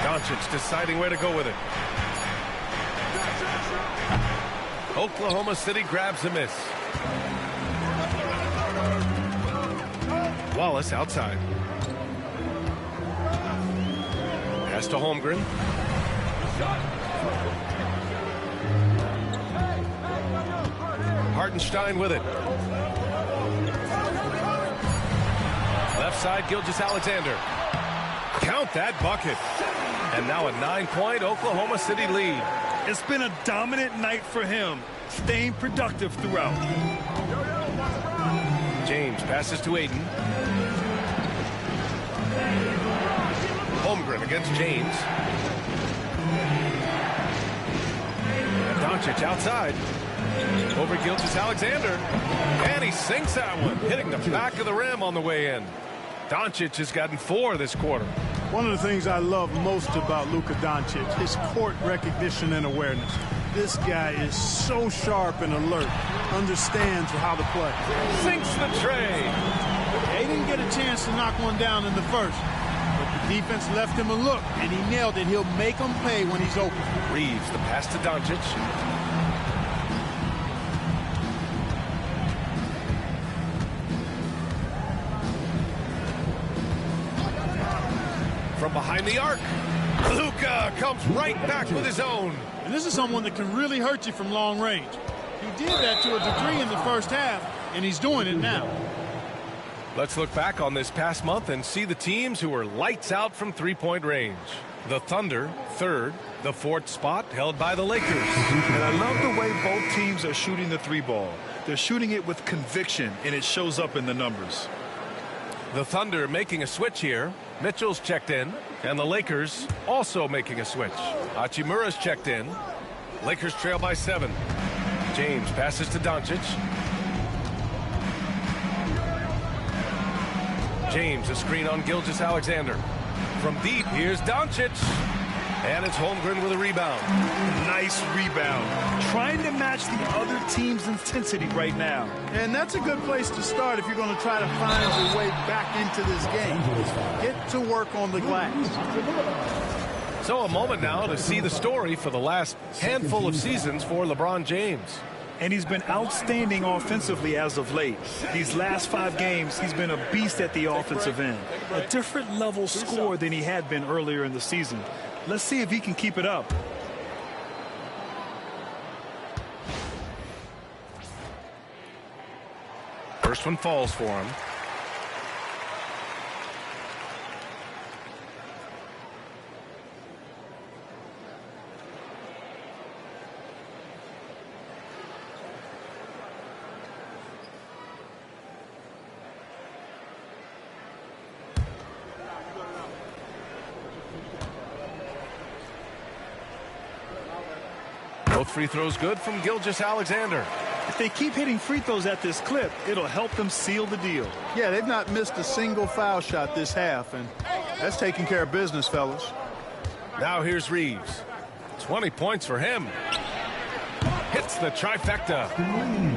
Doncic deciding where to go with it. Oklahoma City grabs a miss. Wallace outside. Pass to Holmgren. Hartenstein with it. Left side, Gilgeous-Alexander. Count that bucket. And now a 9-point Oklahoma City lead. It's been a dominant night for him, staying productive throughout. James passes to Ayton. Holmgren against James. And Doncic outside. Over Gilgeous-Alexander. And he sinks that one, hitting the back of the rim on the way in. Doncic has gotten 4 this quarter. One of the things I love most about Luka Doncic, his court recognition and awareness. This guy is so sharp and alert, understands how to play. Sinks the tray. They didn't get a chance to knock one down in the first, but the defense left him a look, and he nailed it. He'll make them pay when he's open. Reeves, the pass to Doncic. From behind the arc, Luka comes right back with his own. And this is someone that can really hurt you from long range. He did that to a degree in the first half, and he's doing it now. Let's look back on this past month and see the teams who were lights out from three-point range. The Thunder, third. The fourth spot held by the Lakers. And I love the way both teams are shooting the three ball. They're shooting it with conviction, and it shows up in the numbers. The Thunder making a switch here. Mitchell's checked in, and the Lakers also making a switch. Hachimura's checked in. Lakers trail by 7. James passes to Doncic. James, a screen on Gilgeous-Alexander. From deep, here's Doncic. And it's Holmgren with a rebound. Nice rebound. Trying to match the other team's intensity right now. And that's a good place to start if you're going to try to find your way back into this game. Get to work on the glass. So a moment now to see the story for the last handful of seasons for LeBron James. And he's been outstanding offensively as of late. These last 5 games, he's been a beast at the offensive end. A different level scorer than he had been earlier in the season. Let's see if he can keep it up. First one falls for him. Both free throws good from Gilgeous-Alexander. If they keep hitting free throws at this clip, it'll help them seal the deal. Yeah, they've not missed a single foul shot this half, and that's taking care of business, fellas. Now here's Reeves. 20 points for him. Hits the trifecta.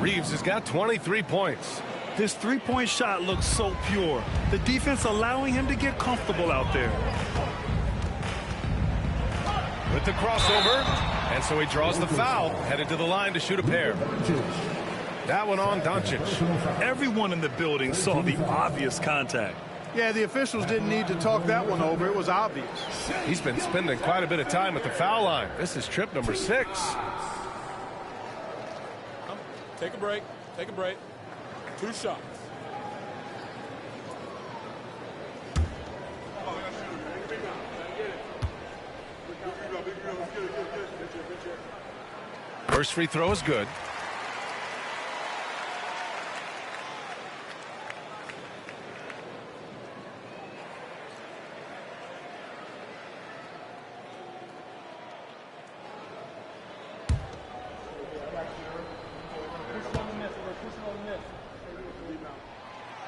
Reeves has got 23 points. This three-point shot looks so pure. The defense allowing him to get comfortable out there. With the crossover, and so he draws the foul, headed to the line to shoot a pair. That one on Doncic. Everyone in the building saw the obvious contact. Yeah, the officials didn't need to talk that one over. It was obvious. He's been spending quite a bit of time at the foul line. This is trip number 6. Take a break. Take a break. 2 shots. First free throw is good.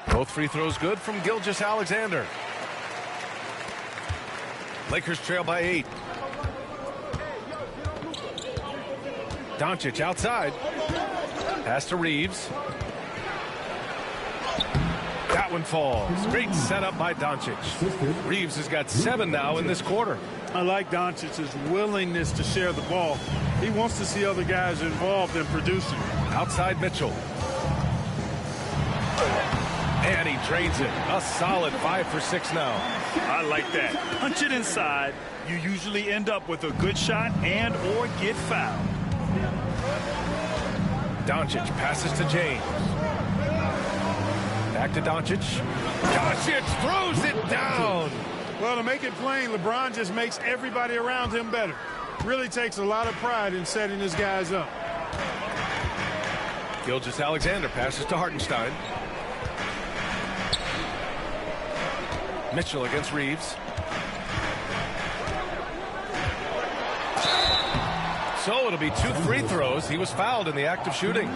Both free throws good from Gilgeous-Alexander. Lakers trail by 8. Doncic outside. Pass to Reeves. That one falls. Great setup by Doncic. Reeves has got 7 now in this quarter. I like Doncic's willingness to share the ball. He wants to see other guys involved in producing. Outside Mitchell. And he drains it. A solid 5 for 6 now. I like that. Punch it inside. You usually end up with a good shot and or get fouled. Doncic passes to James. Back to Doncic. Doncic throws it down. Well, to make it plain, LeBron just makes everybody around him better. Really takes a lot of pride in setting his guys up. Gilgeous-Alexander passes to Hartenstein. Mitchell against Reeves. So it'll be 2 free throws. He was fouled in the act of shooting.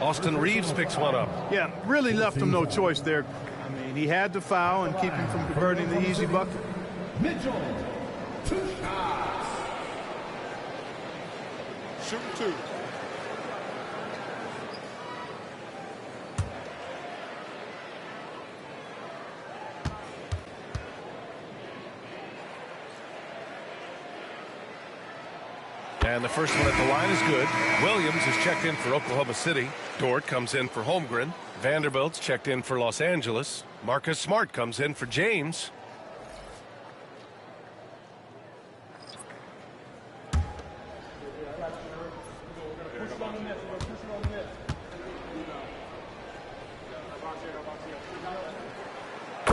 Austin Reeves picks one up. Yeah, really left him no choice there. I mean, he had to foul and keep him from converting the easy bucket. Mitchell, 2 shots. Shoot 2. And the first one at the line is good. Williams is checked in for Oklahoma City. Dort comes in for Holmgren. Vanderbilt's checked in for Los Angeles. Marcus Smart comes in for James.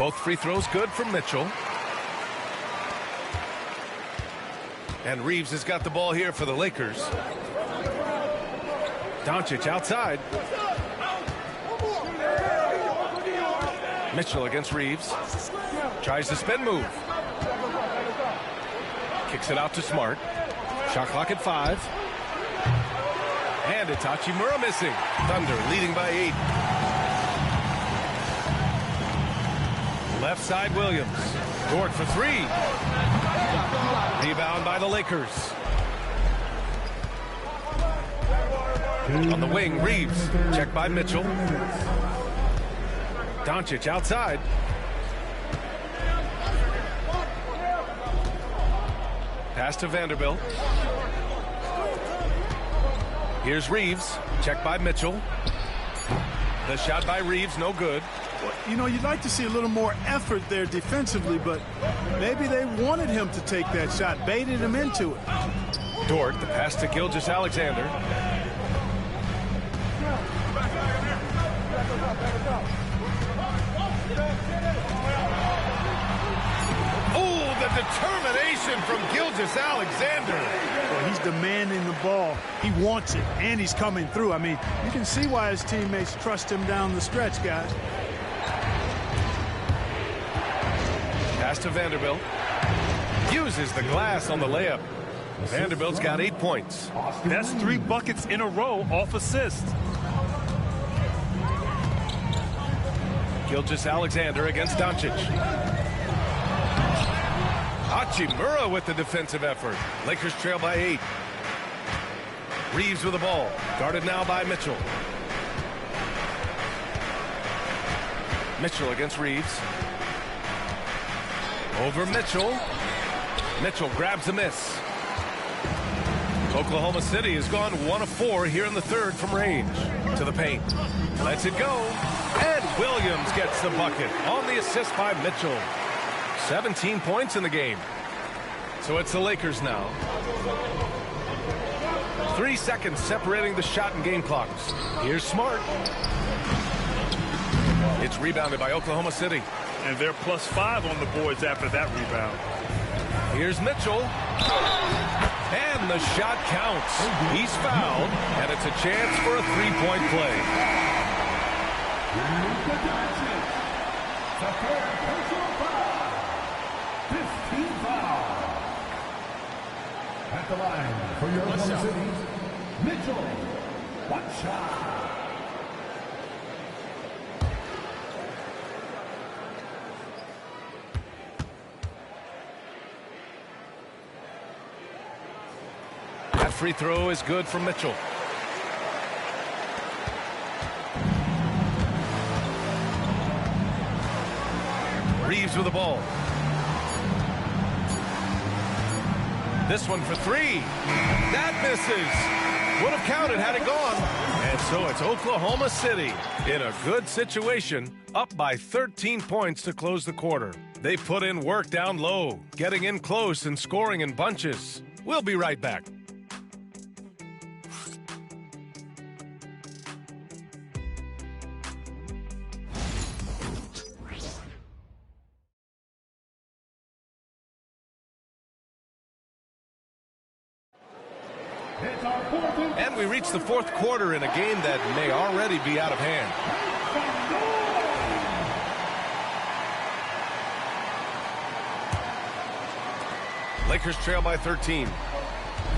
Both free throws good from Mitchell. And Reeves has got the ball here for the Lakers. Doncic outside. Mitchell against Reeves. Tries the spin move. Kicks it out to Smart. Shot clock at 5. And it's Hachimura missing. Thunder leading by 8. Left side Williams. Dort for 3. Rebound by the Lakers. On the wing, Reeves. Checked by Mitchell. Doncic outside. Pass to Vanderbilt. Here's Reeves. Checked by Mitchell. The shot by Reeves, no good. Well, you know, you'd like to see a little more effort there defensively, but maybe they wanted him to take that shot, baited him into it. Dort, the pass to Gilgeous-Alexander. Oh, the determination from Gilgeous-Alexander. Well, he's demanding the ball. He wants it, and he's coming through. I mean, you can see why his teammates trust him down the stretch, guys. Pass to Vanderbilt. Uses the glass on the layup. Vanderbilt's got 8 points. That's 3 buckets in a row off assist. Gilgeous-Alexander against Doncic. Hachimura with the defensive effort. Lakers trail by 8. Reeves with the ball. Guarded now by Mitchell. Mitchell against Reeves. Over Mitchell. Mitchell grabs the miss. Oklahoma City has gone 1 of 4 here in the third from range. To the paint. Lets it go. And Williams gets the bucket on the assist by Mitchell. 17 points in the game. So it's the Lakers now. 3 seconds separating the shot and game clocks. Here's Smart. It's rebounded by Oklahoma City. And they're +5 on the boards after that rebound. Here's Mitchell. And the shot counts. He's fouled, and it's a chance for a 3-point play. At the line for your Oklahoma City, Mitchell. One shot. That free throw is good from Mitchell. Reeves with the ball. This one for 3. That misses. Would have counted had it gone. And so it's Oklahoma City in a good situation, up by 13 points to close the quarter. They put in work down low, getting in close and scoring in bunches. We'll be right back. And we reach the fourth quarter in a game that may already be out of hand. Lakers trail by 13.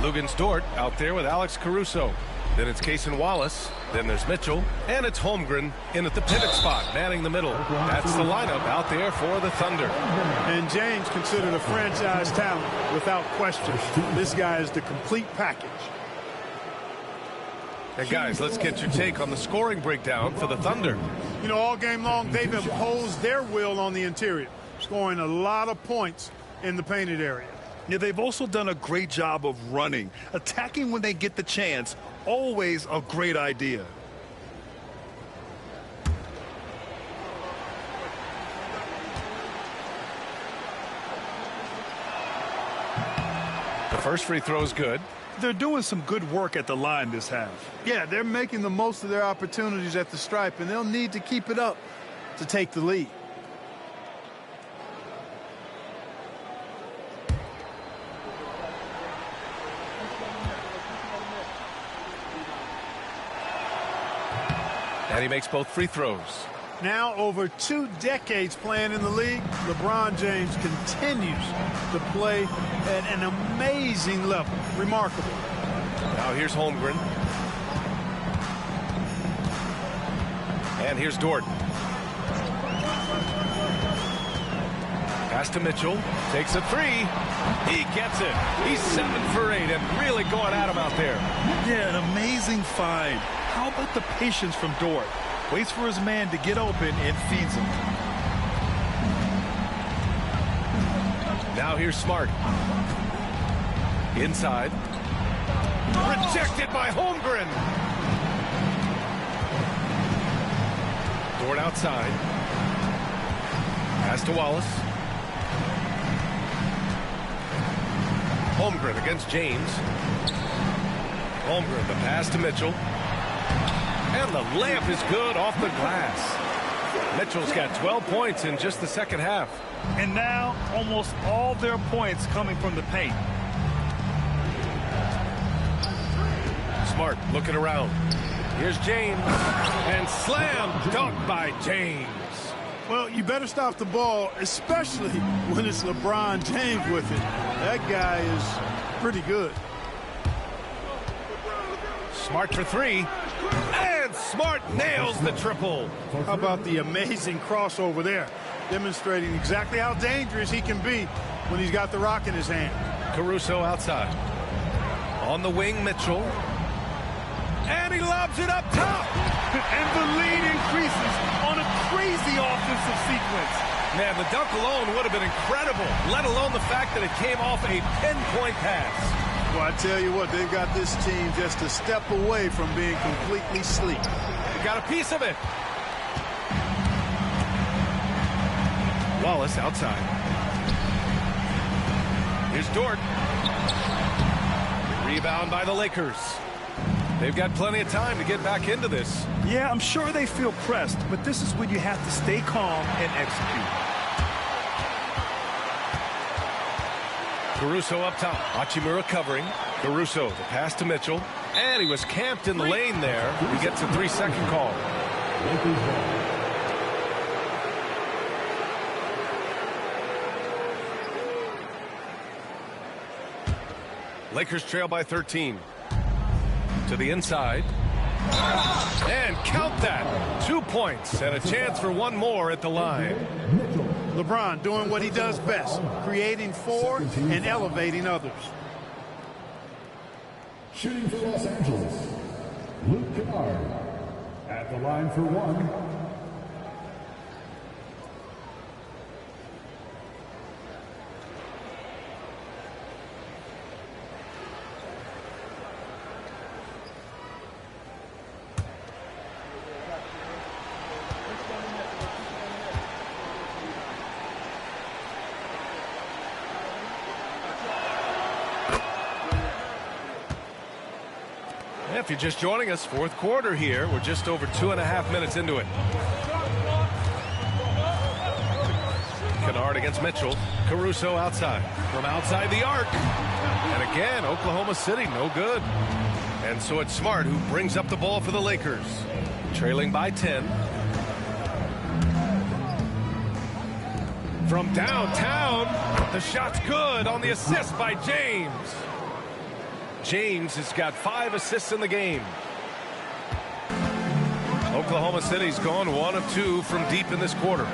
Lugens Dort out there with Alex Caruso. Then it's Cason Wallace. Then there's Mitchell. And it's Holmgren in at the pivot spot, manning the middle. That's the lineup out there for the Thunder. And James considered a franchise talent without question. This guy is the complete package. And guys, let's get your take on the scoring breakdown for the Thunder. You know, all game long, they've imposed their will on the interior, scoring a lot of points in the painted area. Yeah, they've also done a great job of running. Attacking when they get the chance, always a great idea. The first free throw is good. They're doing some good work at the line this half. Yeah, they're making the most of their opportunities at the stripe, and they'll need to keep it up to take the lead. And he makes both free throws. Now over 2 decades playing in the league, LeBron James continues to play at an amazing level. Remarkable. Now here's Holmgren. And here's Dort. Pass to Mitchell. Takes a 3. He gets it. He's 7 for 8 and really going at him out there. Yeah, an amazing find. How about the patience from Dort? Waits for his man to get open and feeds him. Now here's Smart. Inside. Rejected by Holmgren. Dort outside. Pass to Wallace. Holmgren against James. Holmgren, the pass to Mitchell. And the layup is good off the glass. Mitchell's got 12 points in just the second half. And now almost all their points coming from the paint. Smart looking around. Here's James. And slam dunk by James. Well, you better stop the ball, especially when it's LeBron James with it. That guy is pretty good. Smart for 3. And Smart nails the triple. How about the amazing crossover there? Demonstrating exactly how dangerous he can be when he's got the rock in his hand. Caruso outside. On the wing, Mitchell. And he lobs it up top. And the lead increases on a crazy offensive sequence. Man, the dunk alone would have been incredible, let alone the fact that it came off a pinpoint pass. Well, I tell you what, they've got this team just a step away from being completely sleek. They got a piece of it. Wallace outside. Here's Dort. Rebound by the Lakers. They've got plenty of time to get back into this. Yeah, I'm sure they feel pressed, but this is when you have to stay calm and execute. Caruso up top. Hachimura covering. Caruso, the pass to Mitchell. And he was camped in the lane there. He gets a 3-second call. Lakers trail by 13. To the inside. And count that. 2 points and a chance for one more at the line. LeBron doing what he does best, creating for and elevating others. Shooting for Los Angeles, Luke Kennard. At the line for 1. If you're just joining us, fourth quarter here. We're just over 2.5 minutes into it. Kennard against Mitchell. Caruso outside. From outside the arc. And again, Oklahoma City, no good. And so it's Smart who brings up the ball for the Lakers. Trailing by 10. From downtown, the shot's good on the assist by James. James has got 5 assists in the game. Oklahoma City's gone 1 of 2 from deep in this quarter.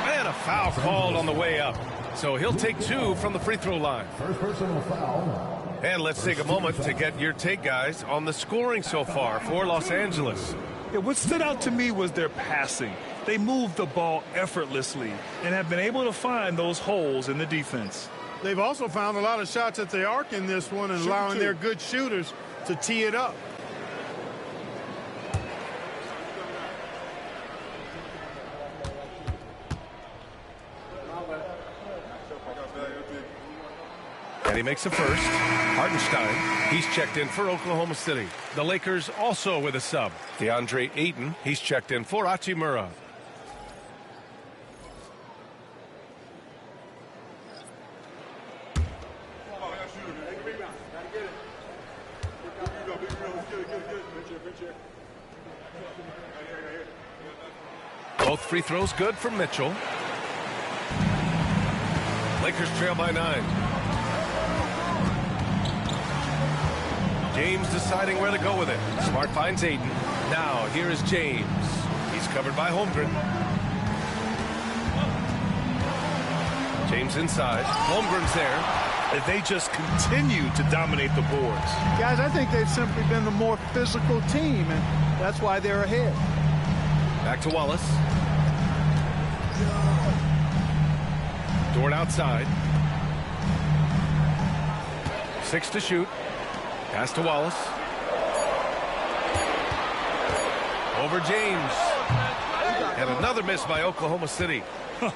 And a foul called on the way up. So he'll take 2 from the free throw line. First personal foul. And let's take a moment to get your take, guys, on the scoring so far for Los Angeles. Yeah, what stood out to me was their passing. They moved the ball effortlessly and have been able to find those holes in the defense. They've also found a lot of shots at the arc in this one and allowing their good shooters to tee it up. And he makes a first. Hartenstein, he's checked in for Oklahoma City. The Lakers also with a sub. DeAndre Ayton, he's checked in for Hachimura. Both free throws good for Mitchell. Lakers trail by 9. James deciding where to go with it. Smart finds Aiden. Now here is James. He's covered by Holmgren. James inside. Holmgren's there. And they just continue to dominate the boards. Guys, I think they've simply been the more physical team, and that's why they're ahead. Back to Wallace. Dort outside. 6 to shoot. Pass to Wallace. Over James. And another miss by Oklahoma City.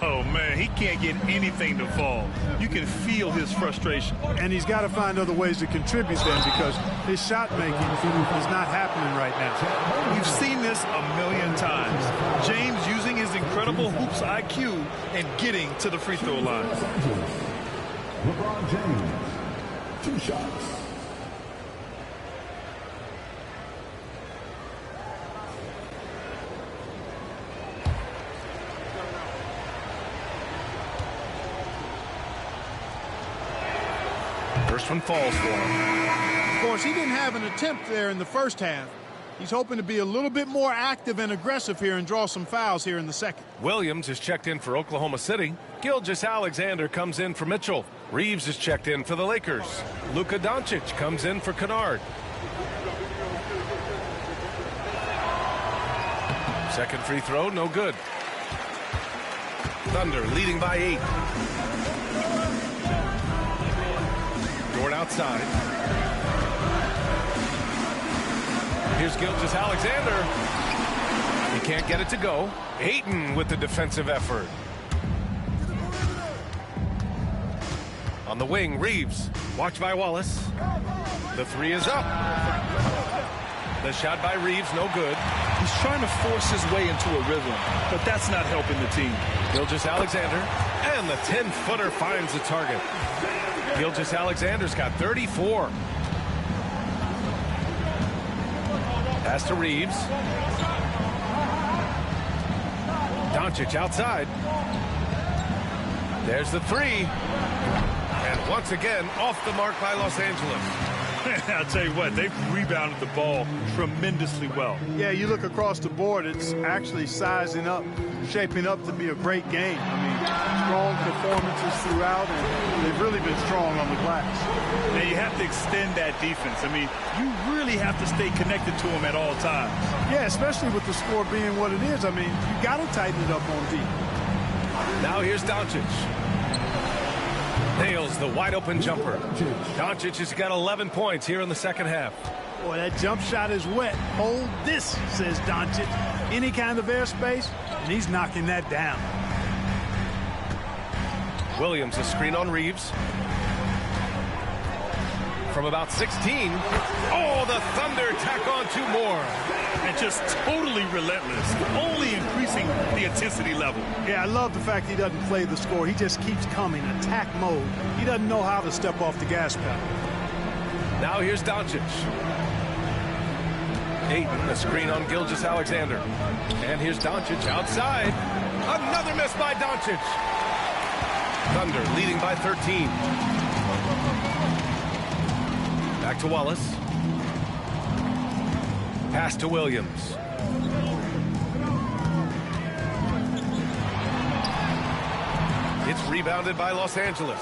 Oh, man, he can't get anything to fall. You can feel his frustration. And he's got to find other ways to contribute then, because his shot making is not happening right now. We've seen this a million times. James using his incredible hoops IQ and getting to the free throw line. LeBron James, 2 shots. First one falls for him. Of course, he didn't have an attempt there in the first half. He's hoping to be a little bit more active and aggressive here and draw some fouls here in the second. Williams is checked in for Oklahoma City. Gilgeous-Alexander comes in for Mitchell. Reeves is checked in for the Lakers. Luka Doncic comes in for Kennard. Second free throw, no good. Thunder leading by 8. Dort outside. Here's Gilgeous-Alexander. He can't get it to go. Ayton with the defensive effort. On the wing, Reeves. Watched by Wallace. The 3 is up. The shot by Reeves, no good. He's trying to force his way into a rhythm, but that's not helping the team. Gilgeous-Alexander, and the 10-footer finds the target. Gilgeous-Alexander's got 34. Pass to Reeves. Doncic outside. There's the 3. And once again, off the mark by Los Angeles. I'll tell you what, they've rebounded the ball tremendously well. Yeah, you look across the board, it's actually sizing up, shaping up to be a great game. I mean, strong performances throughout, and they've really been strong on the glass. Now, you have to extend that defense. I mean, you really have to stay connected to them at all times. Yeah, especially with the score being what it is. I mean, you got to tighten it up on deep. Now here's Doncic. Nails the wide-open jumper. Doncic has got 11 points here in the second half. Boy, that jump shot is wet. Hold this, says Doncic. Any kind of airspace, and he's knocking that down. Williams, a screen on Reeves. From about 16. Oh, the Thunder tack on 2 more. And just totally relentless, only increasing the intensity level. Yeah, I love the fact he doesn't play the score. He just keeps coming, attack mode. He doesn't know how to step off the gas pedal. Now here's Doncic. Ayton, a screen on Gilgeous-Alexander. And here's Doncic outside. Another miss by Doncic. Thunder leading by 13. Back to Wallace. Pass to Williams. It's rebounded by Los Angeles.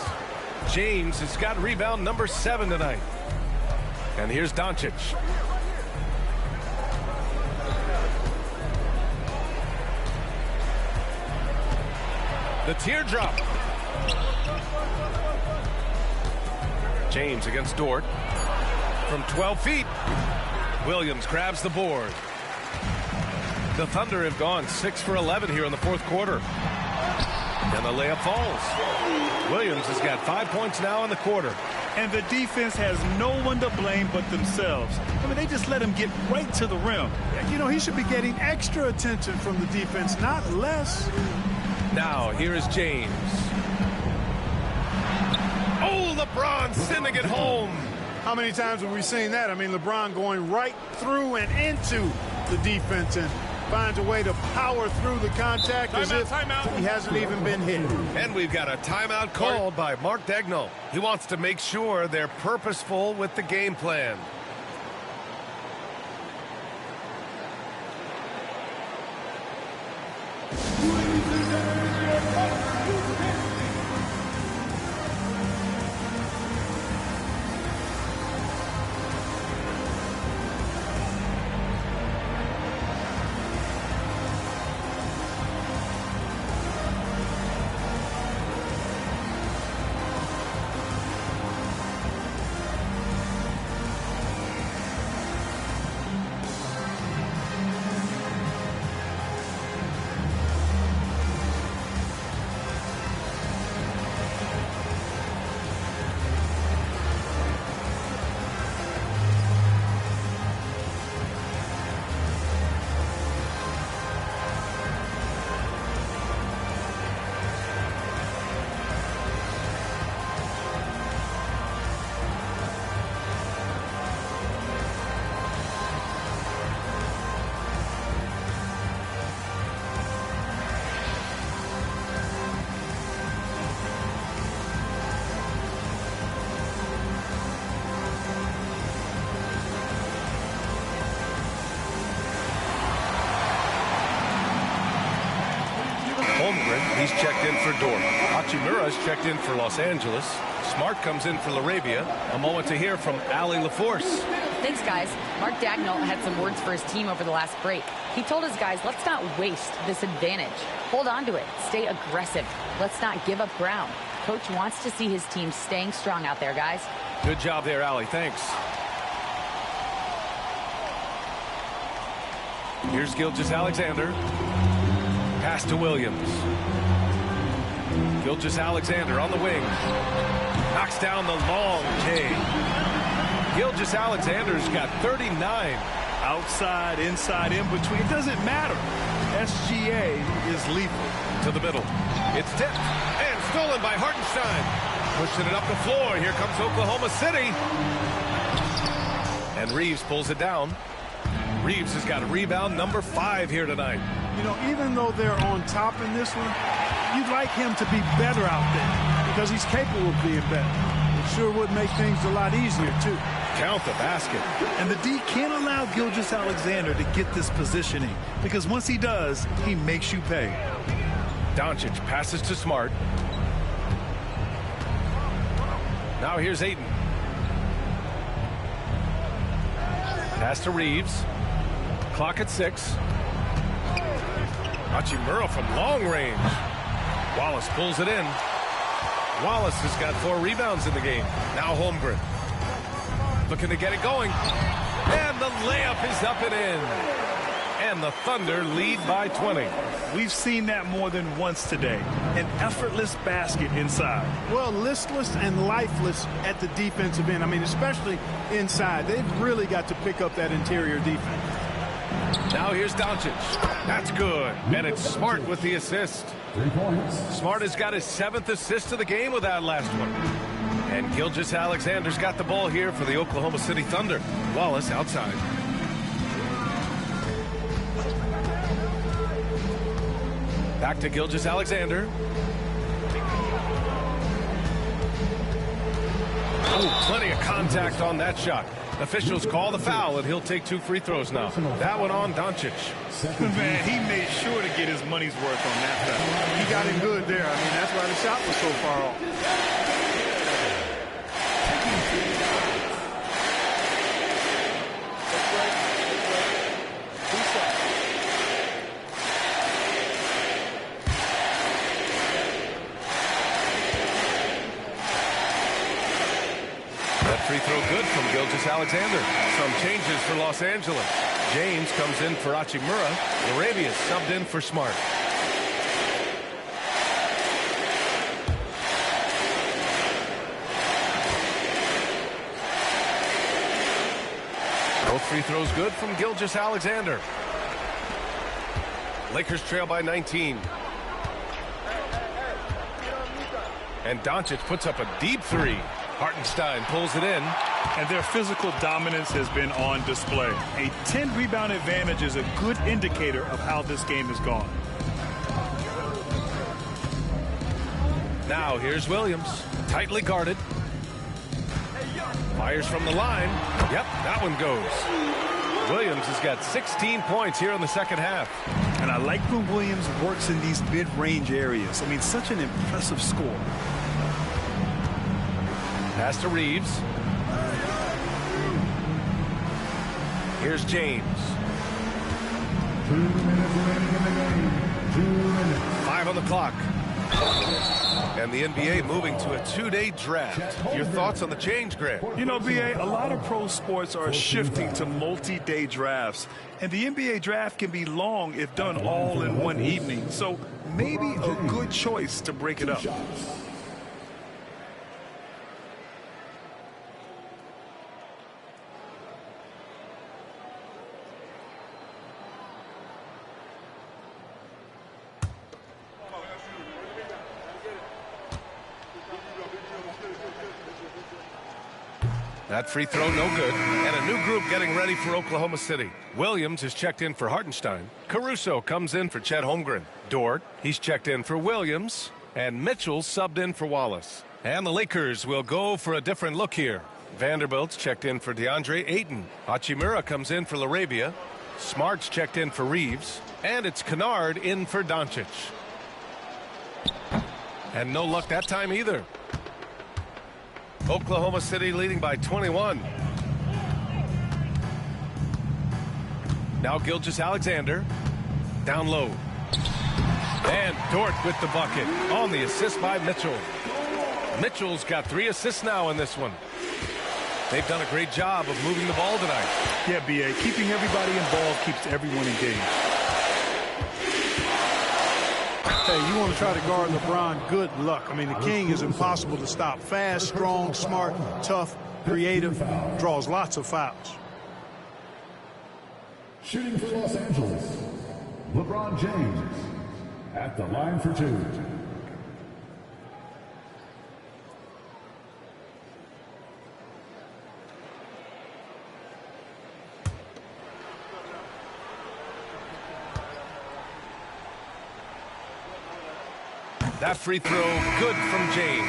James has got rebound number 7 tonight. And here's Doncic. The teardrop. James against Dort. From 12 feet. Williams grabs the board. The Thunder have gone 6 for 11 here in the fourth quarter. And the layup falls. Williams has got 5 points now in the quarter. And the defense has no one to blame but themselves. I mean, they just let him get right to the rim. You know, he should be getting extra attention from the defense, not less. Now, here is James. Oh, LeBron sending it home. How many times have we seen that? I mean, LeBron going right through and into the defense and finds a way to power through the contact as if he hasn't even been hit. And we've got a timeout called by Mark Daigneault. He wants to make sure they're purposeful with the game plan. He's checked in for Dort. Hachimura's checked in for Los Angeles. Smart comes in for Laravia. A moment to hear from Allie LaForce. Thanks, guys. Mark Daigneault had some words for his team over the last break. He told his guys, let's not waste this advantage. Hold on to it. Stay aggressive. Let's not give up ground. Coach wants to see his team staying strong out there, guys. Good job there, Allie. Thanks. Here's Gilgeous-Alexander. Pass to Williams. Gilgeous-Alexander on the wing. Knocks down the long K. Gilgeous-Alexander's got 39. Outside, inside, in between. It doesn't matter. SGA is lethal. To the middle. It's tipped and stolen by Hartenstein. Pushing it up the floor. Here comes Oklahoma City. And Reeves pulls it down. Reeves has got rebound number 5 here tonight. You know, even though they're on top in this one, you'd like him to be better out there because he's capable of being better. It sure would make things a lot easier, too. Count the basket. And the D can't allow Gilgeous-Alexander to get this positioning because once he does, he makes you pay. Doncic passes to Smart. Now here's Ayton. Pass to Reeves. Clock at 6. Hachimura from long range. Wallace pulls it in. Wallace has got 4 rebounds in the game. Now Holmgren. Looking to get it going. And the layup is up and in. And the Thunder lead by 20. We've seen that more than once today. An effortless basket inside. Well, listless and lifeless at the defensive end. I mean, especially inside. They've really got to pick up that interior defense. Now here's Doncic. That's good. And it's Smart with the assist. 3 points. Smart has got his 7th assist of the game with that last one. And Gilgeous-Alexander's got the ball here for the Oklahoma City Thunder. Wallace outside. Back to Gilgeous-Alexander. Oh, plenty of contact on that shot. Officials call the foul, and he'll take 2 free throws now. That one on Doncic. Man, he made sure to get his money's worth on that foul. He got him good there. I mean, that's why the shot was so far off. Free throw good from Gilgeous-Alexander. Some changes for Los Angeles. James comes in for Hachimura. Laravia subbed in for Smart. Both free throws good from Gilgeous-Alexander. Lakers trail by 19. And Doncic puts up a deep 3. Hartenstein pulls it in. And their physical dominance has been on display. A 10-rebound advantage is a good indicator of how this game has gone. Now here's Williams, tightly guarded. Fires from the line. Yep, that one goes. Williams has got 16 points here in the second half. And I like when Williams works in these mid-range areas. I mean, such an impressive score. Pass to Reeves. Here's James. 2 minutes remaining in the game. 2 minutes. 5 on the clock. And the NBA moving to a 2-day draft. Your thoughts on the change, Grant? You know, BA, a lot of pro sports are shifting to multi-day drafts. And the NBA draft can be long if done all in one evening. So maybe a good choice to break it up. That free throw no good. And a new group getting ready for Oklahoma City. Williams is checked in for Hartenstein. Caruso comes in for Chet Holmgren. Dort, he's checked in for Williams. And Mitchell subbed in for Wallace. And the Lakers will go for a different look here. Vanderbilt's checked in for DeAndre Ayton. Hachimura comes in for LaRavia. Smart's checked in for Reeves. And it's Kennard in for Doncic. And no luck that time either. Oklahoma City leading by 21. Now Gilgeous-Alexander. Down low. And Dort with the bucket on the assist by Mitchell. Mitchell's got 3 assists now in this one. They've done a great job of moving the ball tonight. Yeah, B.A., keeping everybody involved keeps everyone engaged. Hey, you want to try to guard LeBron, good luck. I mean, the king is impossible to stop. Fast, strong, smart, tough, creative, draws lots of fouls. Shooting for Los Angeles, LeBron James at the line for 2. That free throw good from James.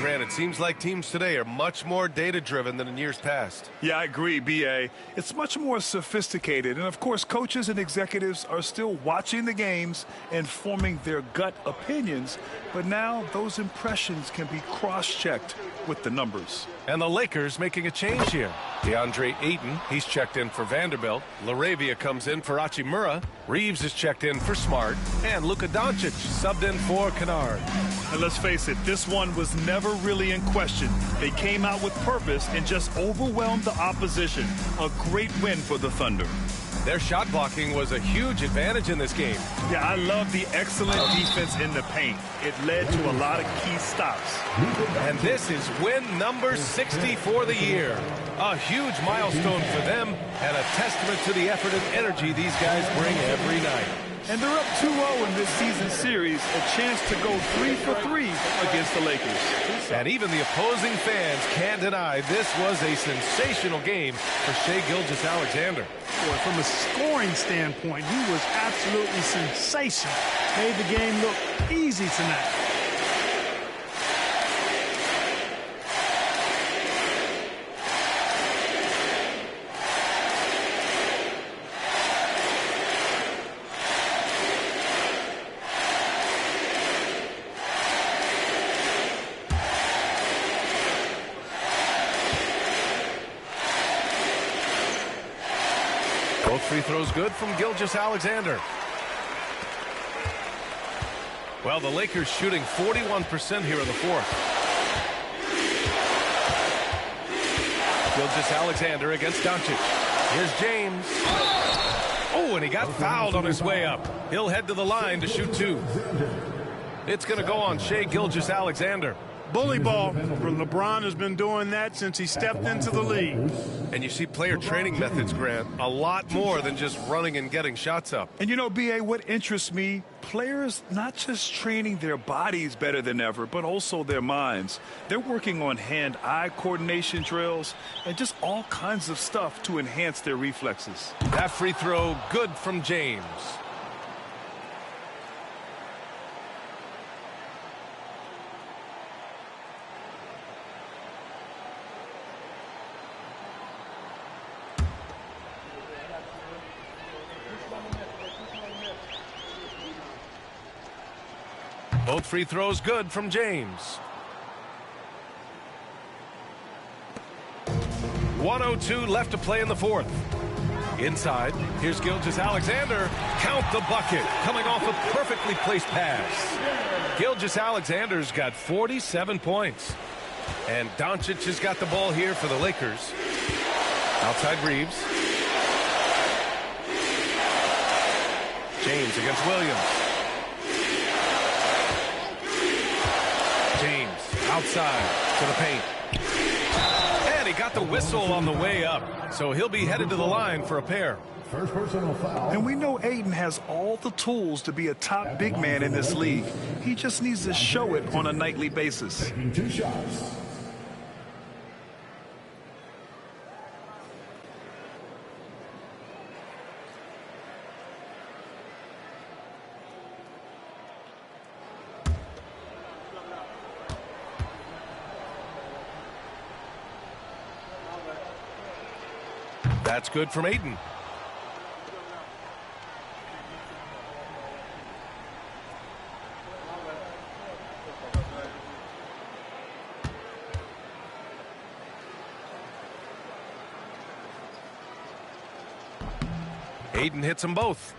Grant, it seems like teams today are much more data-driven than in years past. Yeah, I agree, B.A. It's much more sophisticated. And, of course, coaches and executives are still watching the games and forming their gut opinions. But now those impressions can be cross-checked with the numbers. And the Lakers making a change here. DeAndre Ayton, he's checked in for Vanderbilt. LaRavia comes in for Hachimura. Reeves is checked in for Smart. And Luka Doncic subbed in for Kennard. And let's face it, this one was never really in question. They came out with purpose and just overwhelmed the opposition. A great win for the Thunder. Their shot blocking was a huge advantage in this game. Yeah, I love the excellent defense in the paint. It led to a lot of key stops. And this is win number 60 for the year. A huge milestone for them and a testament to the effort and energy these guys bring every night. And they're up 2-0 in this season series, a chance to go 3 for 3 against the Lakers. And even the opposing fans can't deny this was a sensational game for Shai Gilgeous-Alexander. Boy, from a scoring standpoint, he was absolutely sensational. Made the game look easy tonight. Both free throws good from Gilgeous-Alexander. Well, the Lakers shooting 41% here in the fourth. Gilgeous-Alexander against Doncic. Here's James. Oh, and he got fouled on his way up. He'll head to the line to shoot 2. It's going to go on Shai Gilgeous-Alexander. Bully ball. LeBron has been doing that since he stepped into the league. And you see player training methods, Grant, a lot more than just running and getting shots up. And you know, B.A., what interests me, players not just training their bodies better than ever, but also their minds. They're working on hand-eye coordination drills and just all kinds of stuff to enhance their reflexes. That free throw, good from James. Both free throws good from James. 1:02 left to play in the fourth. Inside, here's Gilgeous-Alexander. Count the bucket, coming off a perfectly placed pass. Gilgeous-Alexander's got 47 points. And Doncic has got the ball here for the Lakers. Outside Reeves. James against Williams. James outside to the paint. And he got the whistle on the way up. So he'll be headed to the line for a pair. First personal foul. And we know Aiden has all the tools to be a top big man in this league. He just needs to show it on a nightly basis. Taking 2 shots. That's good from Aiden. Aiden hits them both.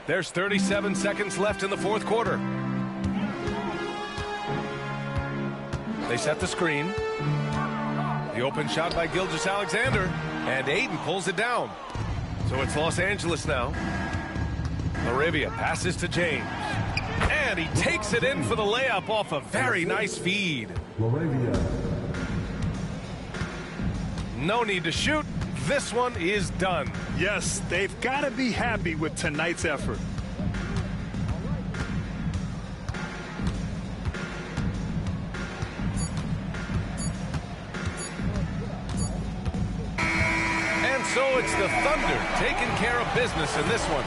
There's 37 seconds left in the fourth quarter. They set the screen. The open shot by Gilgeous-Alexander, and Aiden pulls it down. So it's Los Angeles now. Laravia passes to James. And he takes it in for the layup off a very nice feed. Laravia. No need to shoot. This one is done. Yes, they've got to be happy with tonight's effort. So it's the Thunder taking care of business in this one.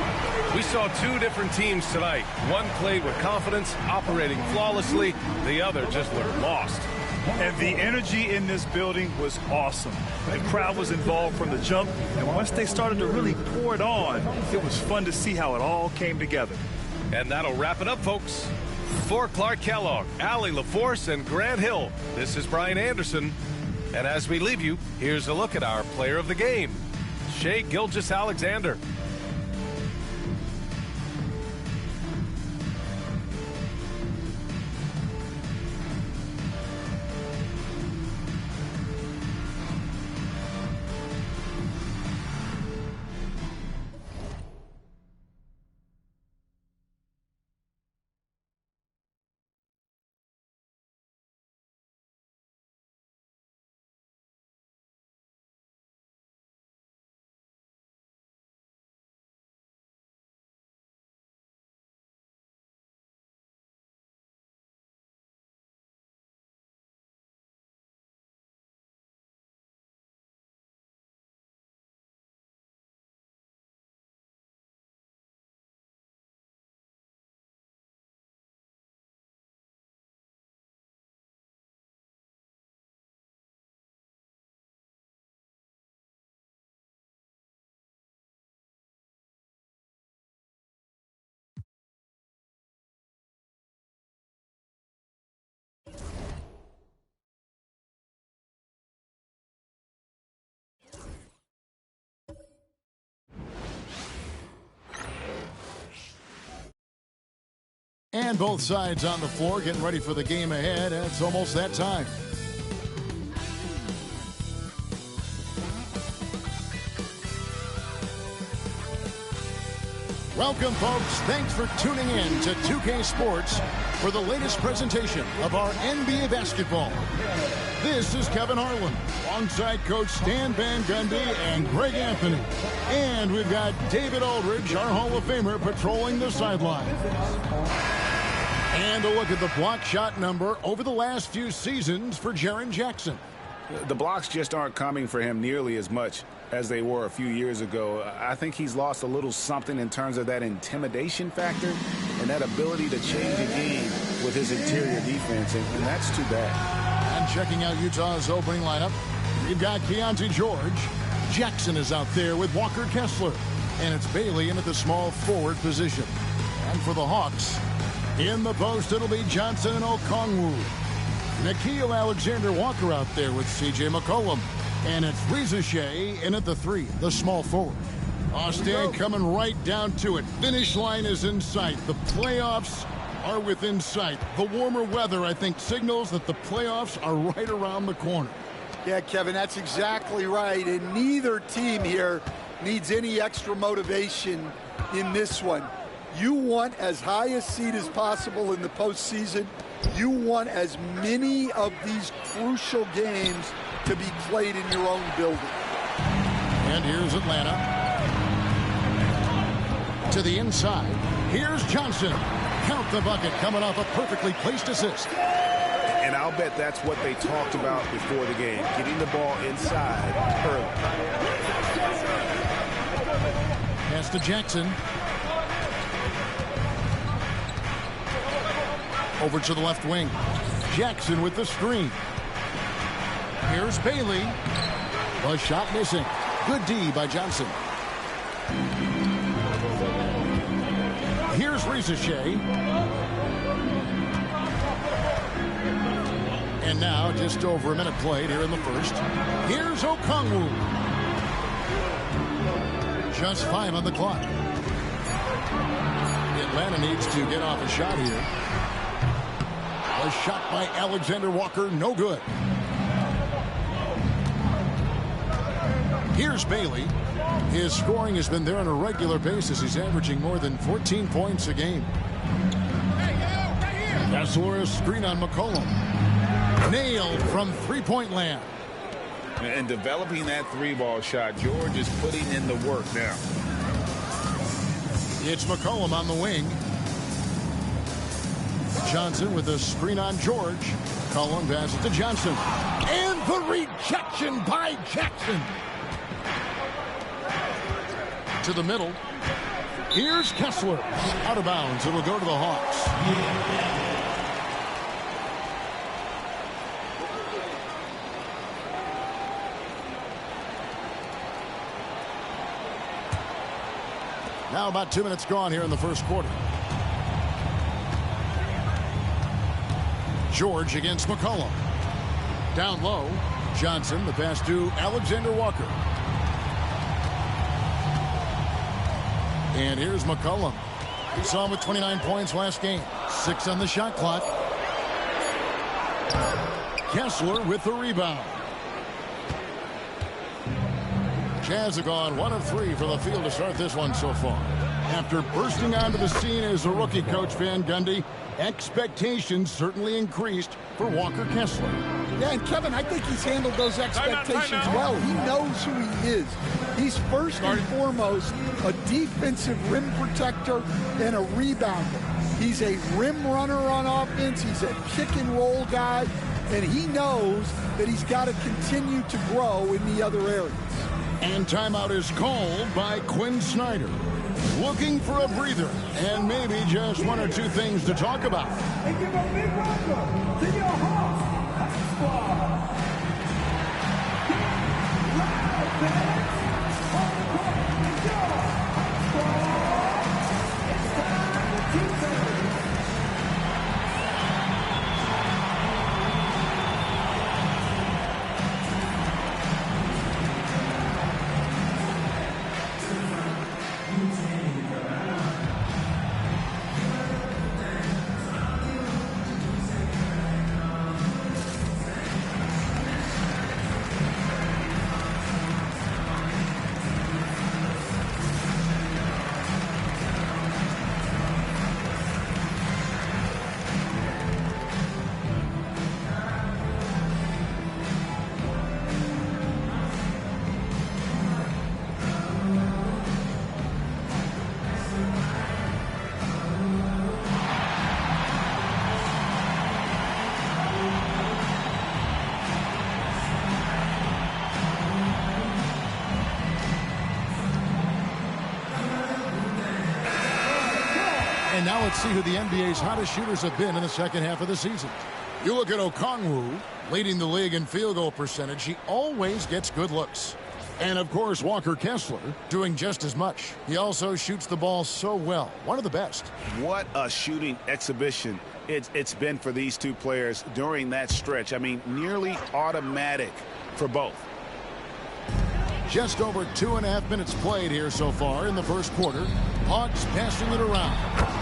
We saw 2 different teams tonight. One played with confidence, operating flawlessly. The other just looked lost. And the energy in this building was awesome. The crowd was involved from the jump, and once they started to really pour it on, it was fun to see how it all came together. And that'll wrap it up, folks. For Clark Kellogg, Allie LaForce, and Grant Hill, this is Brian Anderson. And as we leave you, here's a look at our player of the game, Shai Gilgeous-Alexander. And both sides on the floor getting ready for the game ahead. And it's almost that time. Welcome, folks. Thanks for tuning in to 2K Sports for the latest presentation of our NBA basketball. This is Kevin Harlan, alongside Coach Stan Van Gundy and Greg Anthony. And we've got David Aldridge, our Hall of Famer, patrolling the sideline. And a look at the block shot number over the last few seasons for Jaren Jackson. The blocks just aren't coming for him nearly as much as they were a few years ago. I think he's lost a little something in terms of that intimidation factor and that ability to change a game with his interior defense, and that's too bad. And checking out Utah's opening lineup, we've got Keontae George. Jackson is out there with Walker Kessler, and it's Bailey in at the small forward position. And for the Hawks, in the post, it'll be Johnson and Okongwu. Nickeil Alexander-Walker out there with C.J. McCollum. And it's Reza Shea in at the 3, the small forward. Stan coming right down to it. Finish line is in sight. The playoffs are within sight. The warmer weather, I think, signals that the playoffs are right around the corner. Yeah, Kevin, that's exactly right. And neither team here needs any extra motivation in this one. You want as high a seed as possible in the postseason. You want as many of these crucial games to be played in your own building. And here's Atlanta. To the inside. Here's Johnson. Count the bucket, coming off a perfectly placed assist. And I'll bet that's what they talked about before the game, getting the ball inside early. Pass to Jackson. Over to the left wing. Jackson with the screen. Here's Bailey. A shot missing. Good D by Johnson. Here's Reza Shea. And now just over a minute played here in the first. Here's Okongwu. Just 5 on the clock. Atlanta needs to get off a shot here. A shot by Alexander Walker, no good. Here's Bailey. His scoring has been there on a regular basis. He's averaging more than 14 points a game. Kessler, a screen on McCollum. Nailed from three-point land. And developing that 3-ball shot, George is putting in the work now. It's McCollum on the wing. Johnson with a screen on George. Cullen passes to Johnson. And the rejection by Jackson. To the middle. Here's Kessler. Out of bounds. It'll go to the Hawks. Now about 2 minutes gone here in the first quarter. George against McCollum. Down low. Johnson, the pass to Alexander Walker. And here's McCollum. We saw him with 29 points last game. 6 on the shot clock. Kessler with the rebound. Jazz have gone 1 of 3 from the field to start this one so far. After bursting onto the scene as a rookie, Coach Van Gundy, expectations certainly increased for Walker Kessler. Yeah, and Kevin, I think he's handled those expectations well. He knows who he is. He's first and foremost a defensive rim protector and a rebounder. He's a rim runner on offense. He's a pick and roll guy, and he knows that he's got to continue to grow in the other areas. And timeout is called by Quinn Snyder. Looking for a breather and maybe just 1 or 2 things to talk about. And give a big welcome to your Hawks squad. Loud fans on the court with your squad. It's time for 2:30. And now let's see who the NBA's hottest shooters have been in the second half of the season. You look at Okongwu, leading the league in field goal percentage. He always gets good looks. And, of course, Walker Kessler doing just as much. He also shoots the ball so well. One of the best. What a shooting exhibition it's been for these two players during that stretch. I mean, nearly automatic for both. Just over 2.5 minutes played here so far in the first quarter. Hawks passing it around.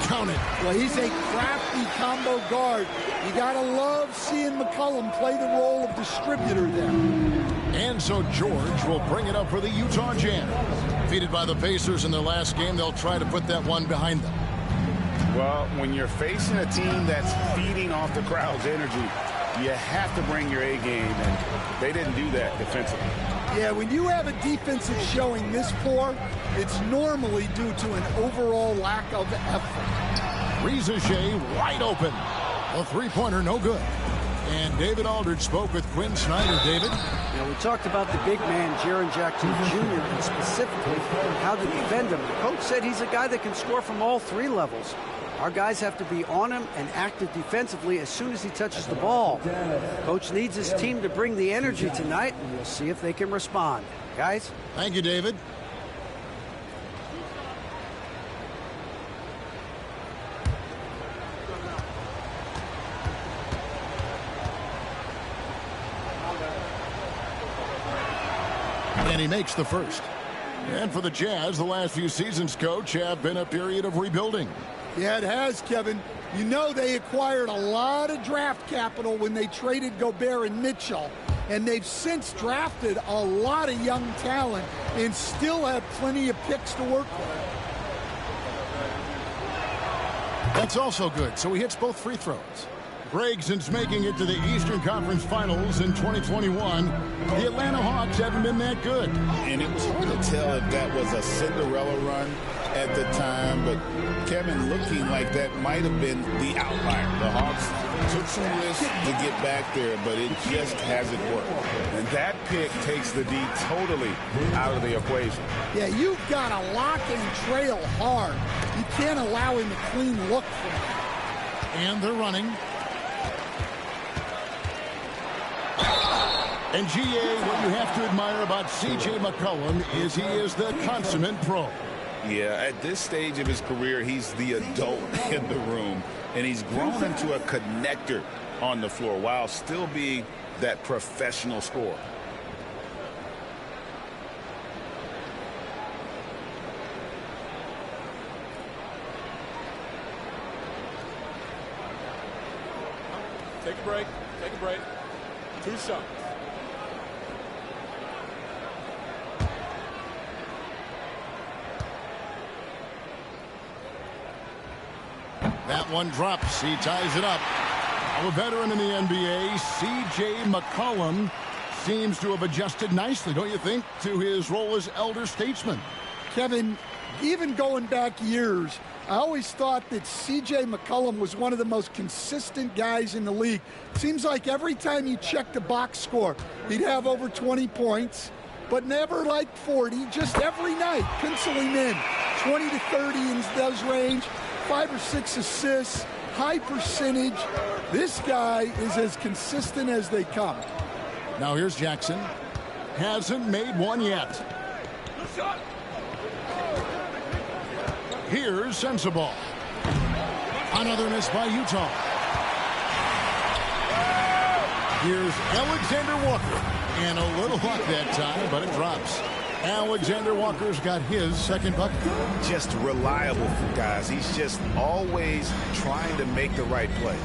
Count it. Well, he's a crafty combo guard. You got to love seeing McCollum play the role of distributor there. And so George will bring it up for the Utah Jazz. Defeated by the Pacers in their last game, they'll try to put that one behind them. Well, when you're facing a team that's feeding off the crowd's energy, you have to bring your A game, and they didn't do that defensively. Yeah, when you have a defensive showing this poor, it's normally due to an overall lack of effort. Reza Shea wide open. A three-pointer, no good. And David Aldridge spoke with Quinn Snyder. David? We talked about the big man, Jaren Jackson Jr., and specifically how to defend him. The coach said he's a guy that can score from all three levels. Our guys have to be on him and active defensively as soon as he touches the ball. Coach needs his team to bring the energy tonight, and we'll see if they can respond. Guys? Thank you, David. And he makes the first. And for the Jazz, the last few seasons, Coach, have been a period of rebuilding. Yeah, it has, Kevin. You know they acquired a lot of draft capital when they traded Gobert and Mitchell. And they've since drafted a lot of young talent and still have plenty of picks to work with. That's also good. So he hits both free throws. Greg, since making it to the Eastern Conference Finals in 2021, the Atlanta Hawks haven't been that good. And it was hard to tell if that was a Cinderella run at the time, but Kevin, looking like that might have been the outlier. The Hawks took some risks to get back there, but it just hasn't worked. And that pick takes the D totally out of the equation. Yeah, you've got to lock and trail hard. You can't allow him a clean look for him. And they're running. And GA, what you have to admire about C.J. McCollum is he is the consummate pro. Yeah, at this stage of his career, he's the adult in the room, and he's grown into a connector on the floor while still being that professional scorer. Take a break. Take a break. 2 shots. That one drops. He ties it up. A veteran in the NBA, C.J. McCollum, seems to have adjusted nicely, don't you think, to his role as elder statesman. Kevin, even going back years, I always thought that C.J. McCollum was one of the most consistent guys in the league. Seems like every time you check the box score, he'd have over 20 points, but never like 40, just every night, pencil him in. 20 to 30 in those range, 5 or 6 assists, high percentage. This guy is as consistent as they come. Now here's Jackson. Hasn't made one yet. Here's Sensabaugh. Another miss by Utah. Here's Alexander Walker. And a little luck that time, but it drops. Alexander Walker's got his second bucket. Just reliable for guys. He's just always trying to make the right play.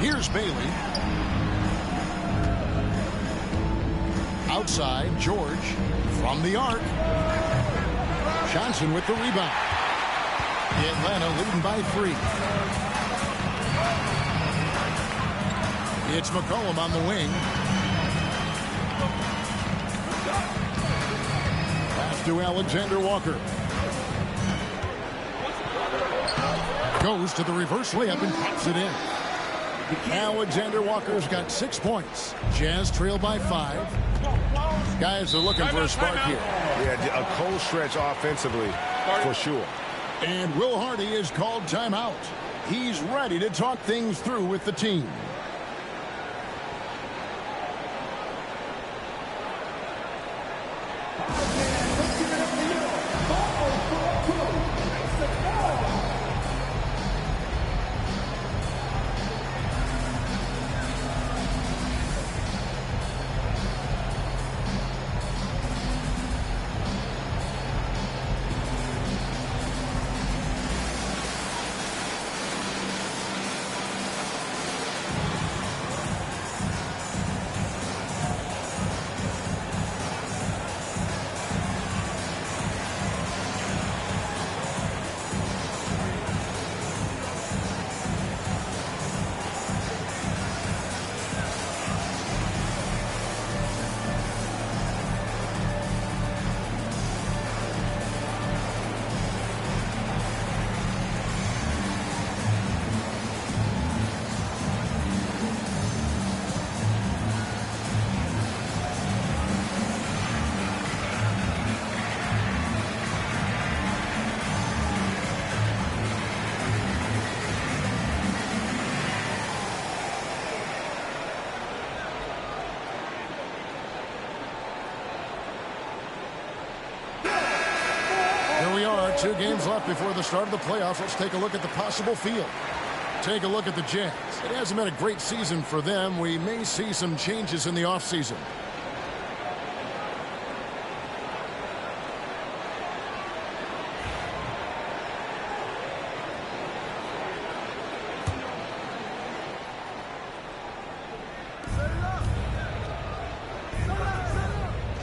Here's Bailey. Outside, George from the arc. Johnson with the rebound. Atlanta leading by 3. It's McCollum on the wing. Pass to Alexander Walker. Goes to the reverse layup and pops it in. Alexander Walker's got 6 points. Jazz trail by 5. Guys are looking for a spark here. Yeah, a cold stretch offensively. for sure. And Will Hardy is called timeout. He's ready to talk things through with the team. Here we are, 2 games left before the start of the playoffs. Let's take a look at the possible field. Take a look at the Jazz. It hasn't been a great season for them. We may see some changes in the offseason.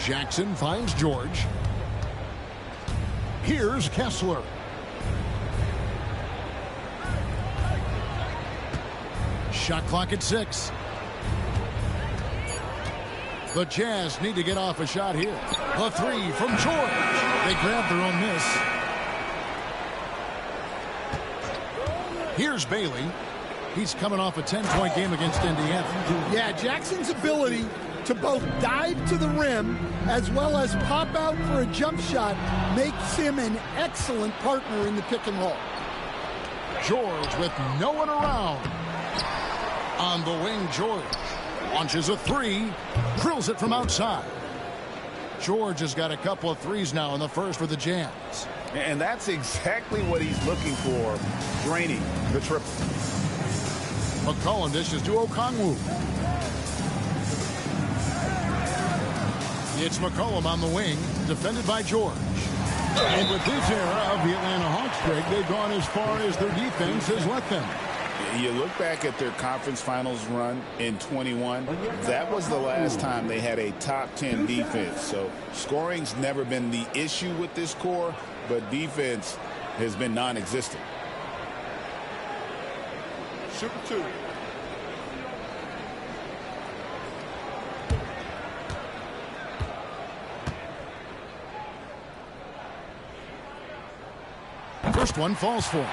Jackson finds George. Here's Kessler. Shot clock at 6. The Jazz need to get off a shot here. The 3 from George. They grab their own miss. Here's Bailey. He's coming off a 10-point game against Indiana. Yeah, Jackson's ability to both dive to the rim as well as pop out for a jump shot makes him an excellent partner in the pick and roll. George with no one around. On the wing, George launches a 3, drills it from outside. George has got a couple of threes now in the first for the Jazz. And that's exactly what he's looking for, draining the triple. McCollum dishes to Okongwu. It's McCollum on the wing, defended by George. And with this era of the Atlanta Hawks streak, they've gone as far as their defense has let them. You look back at their conference finals run in 21, that was the last time they had a top 10 defense. So scoring's never been the issue with this core, but defense has been non-existent. Super 2. First one falls for him.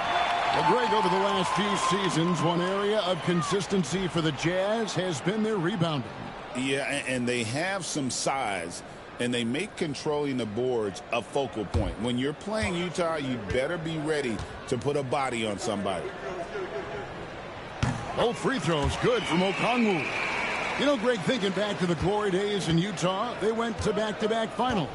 Well, Greg, over the last few seasons, one area of consistency for the Jazz has been their rebounding. Yeah, and they have some size, and they make controlling the boards a focal point. When you're playing Utah, you better be ready to put a body on somebody. Both free throws good from Okongwu. You know, Greg, thinking back to the glory days in Utah, they went to back-to-back finals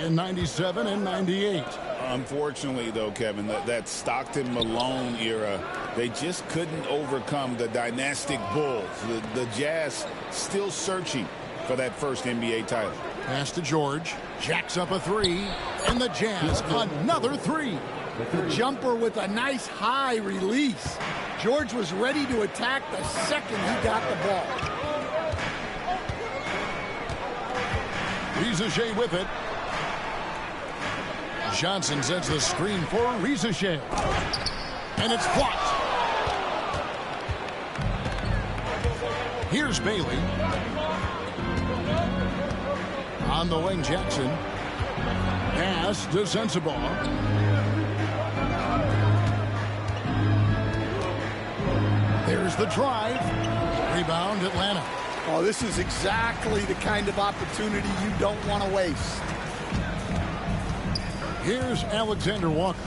in 97 and 98. Unfortunately, though, Kevin, that Stockton-Malone era, they just couldn't overcome the dynastic Bulls. The Jazz still searching for that first NBA title. Pass to George. Jacks up a 3. And the Jazz another 3. The jumper with a nice high release. George was ready to attack the second he got the ball. Rizachet with it. Johnson sets the screen for Rizachet. And it's blocked. Here's Bailey. On the wing, Jackson. Pass to Sensabaugh. There's the drive. Rebound, Atlanta. Oh, this is exactly the kind of opportunity you don't want to waste. Here's Alexander Walker.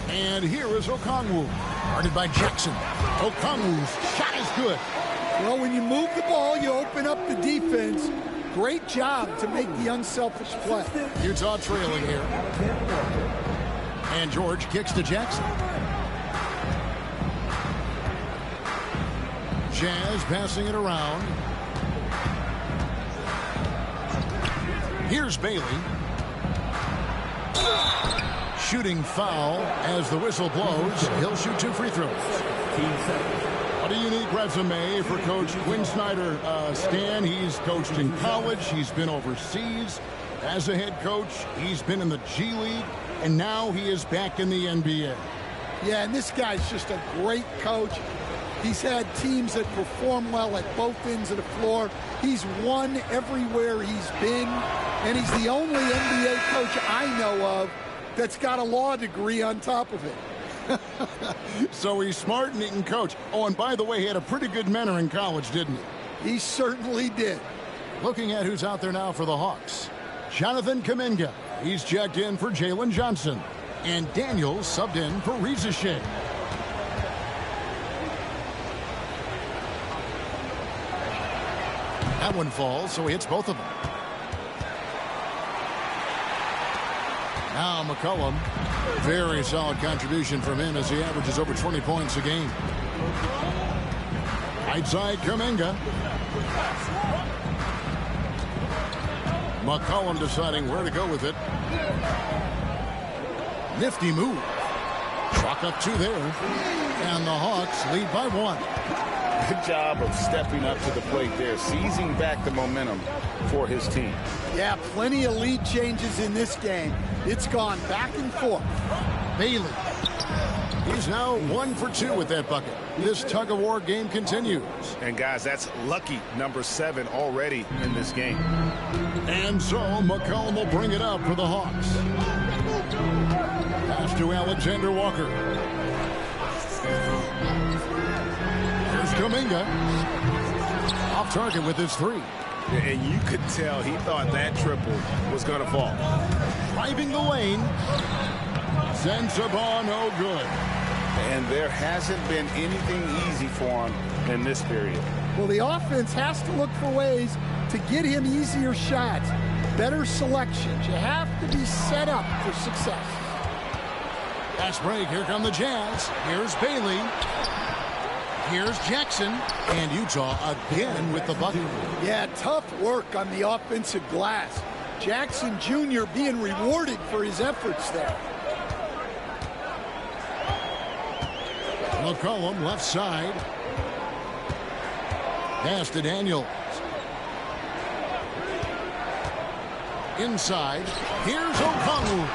And here is Okongwu. Guarded by Jackson. Okongwu's shot is good. Well, when you move the ball, you open up the defense. Great job to make the unselfish play. Utah trailing here. And George kicks to Jackson. Jazz passing it around. Here's Bailey. Shooting foul as the whistle blows. He'll shoot 2 free throws. What a unique resume for Coach Quinn Snyder. Stan, he's coached in college. He's been overseas as a head coach. He's been in the G League. And now he is back in the NBA. Yeah, and this guy's just a great coach. He's had teams that perform well at both ends of the floor. He's won everywhere he's been. And he's the only NBA coach I know of that's got a law degree on top of it. So he's smart and he can coach. Oh, and by the way, he had a pretty good mentor in college, didn't he? He certainly did. Looking at who's out there now for the Hawks. Jonathan Kuminga. He's checked in for Jalen Johnson. And Daniels subbed in for Reza Shea. That one falls, so he hits both of them. Now McCollum. Very solid contribution from him as he averages over 20 points a game. Right side, Kuminga. McCollum deciding where to go with it. Nifty move. Chalk up 2 there. And the Hawks lead by 1. Good job of stepping up to the plate there, seizing back the momentum for his team. Yeah, plenty of lead changes in this game. It's gone back and forth. Bailey. He's now 1 for 2 with that bucket. This tug-of-war game continues. And guys, that's lucky number 7 already in this game. And so McCollum will bring it up for the Hawks. Pass to Alexander Walker. Here's Kuminga. Off target with his 3. And you could tell he thought that triple was going to fall. Driving the lane. Sends the ball no good. And there hasn't been anything easy for him in this period. Well, the offense has to look for ways to get him easier shots, better selections. You have to be set up for success. Fast break. Here come the Jazz. Here's Bailey. Here's Jackson. And Utah again with the bucket. Yeah, tough work on the offensive glass. Jackson Jr. being rewarded for his efforts there. McCollum left side. Pass to Daniels. Inside. Here's Okongwu.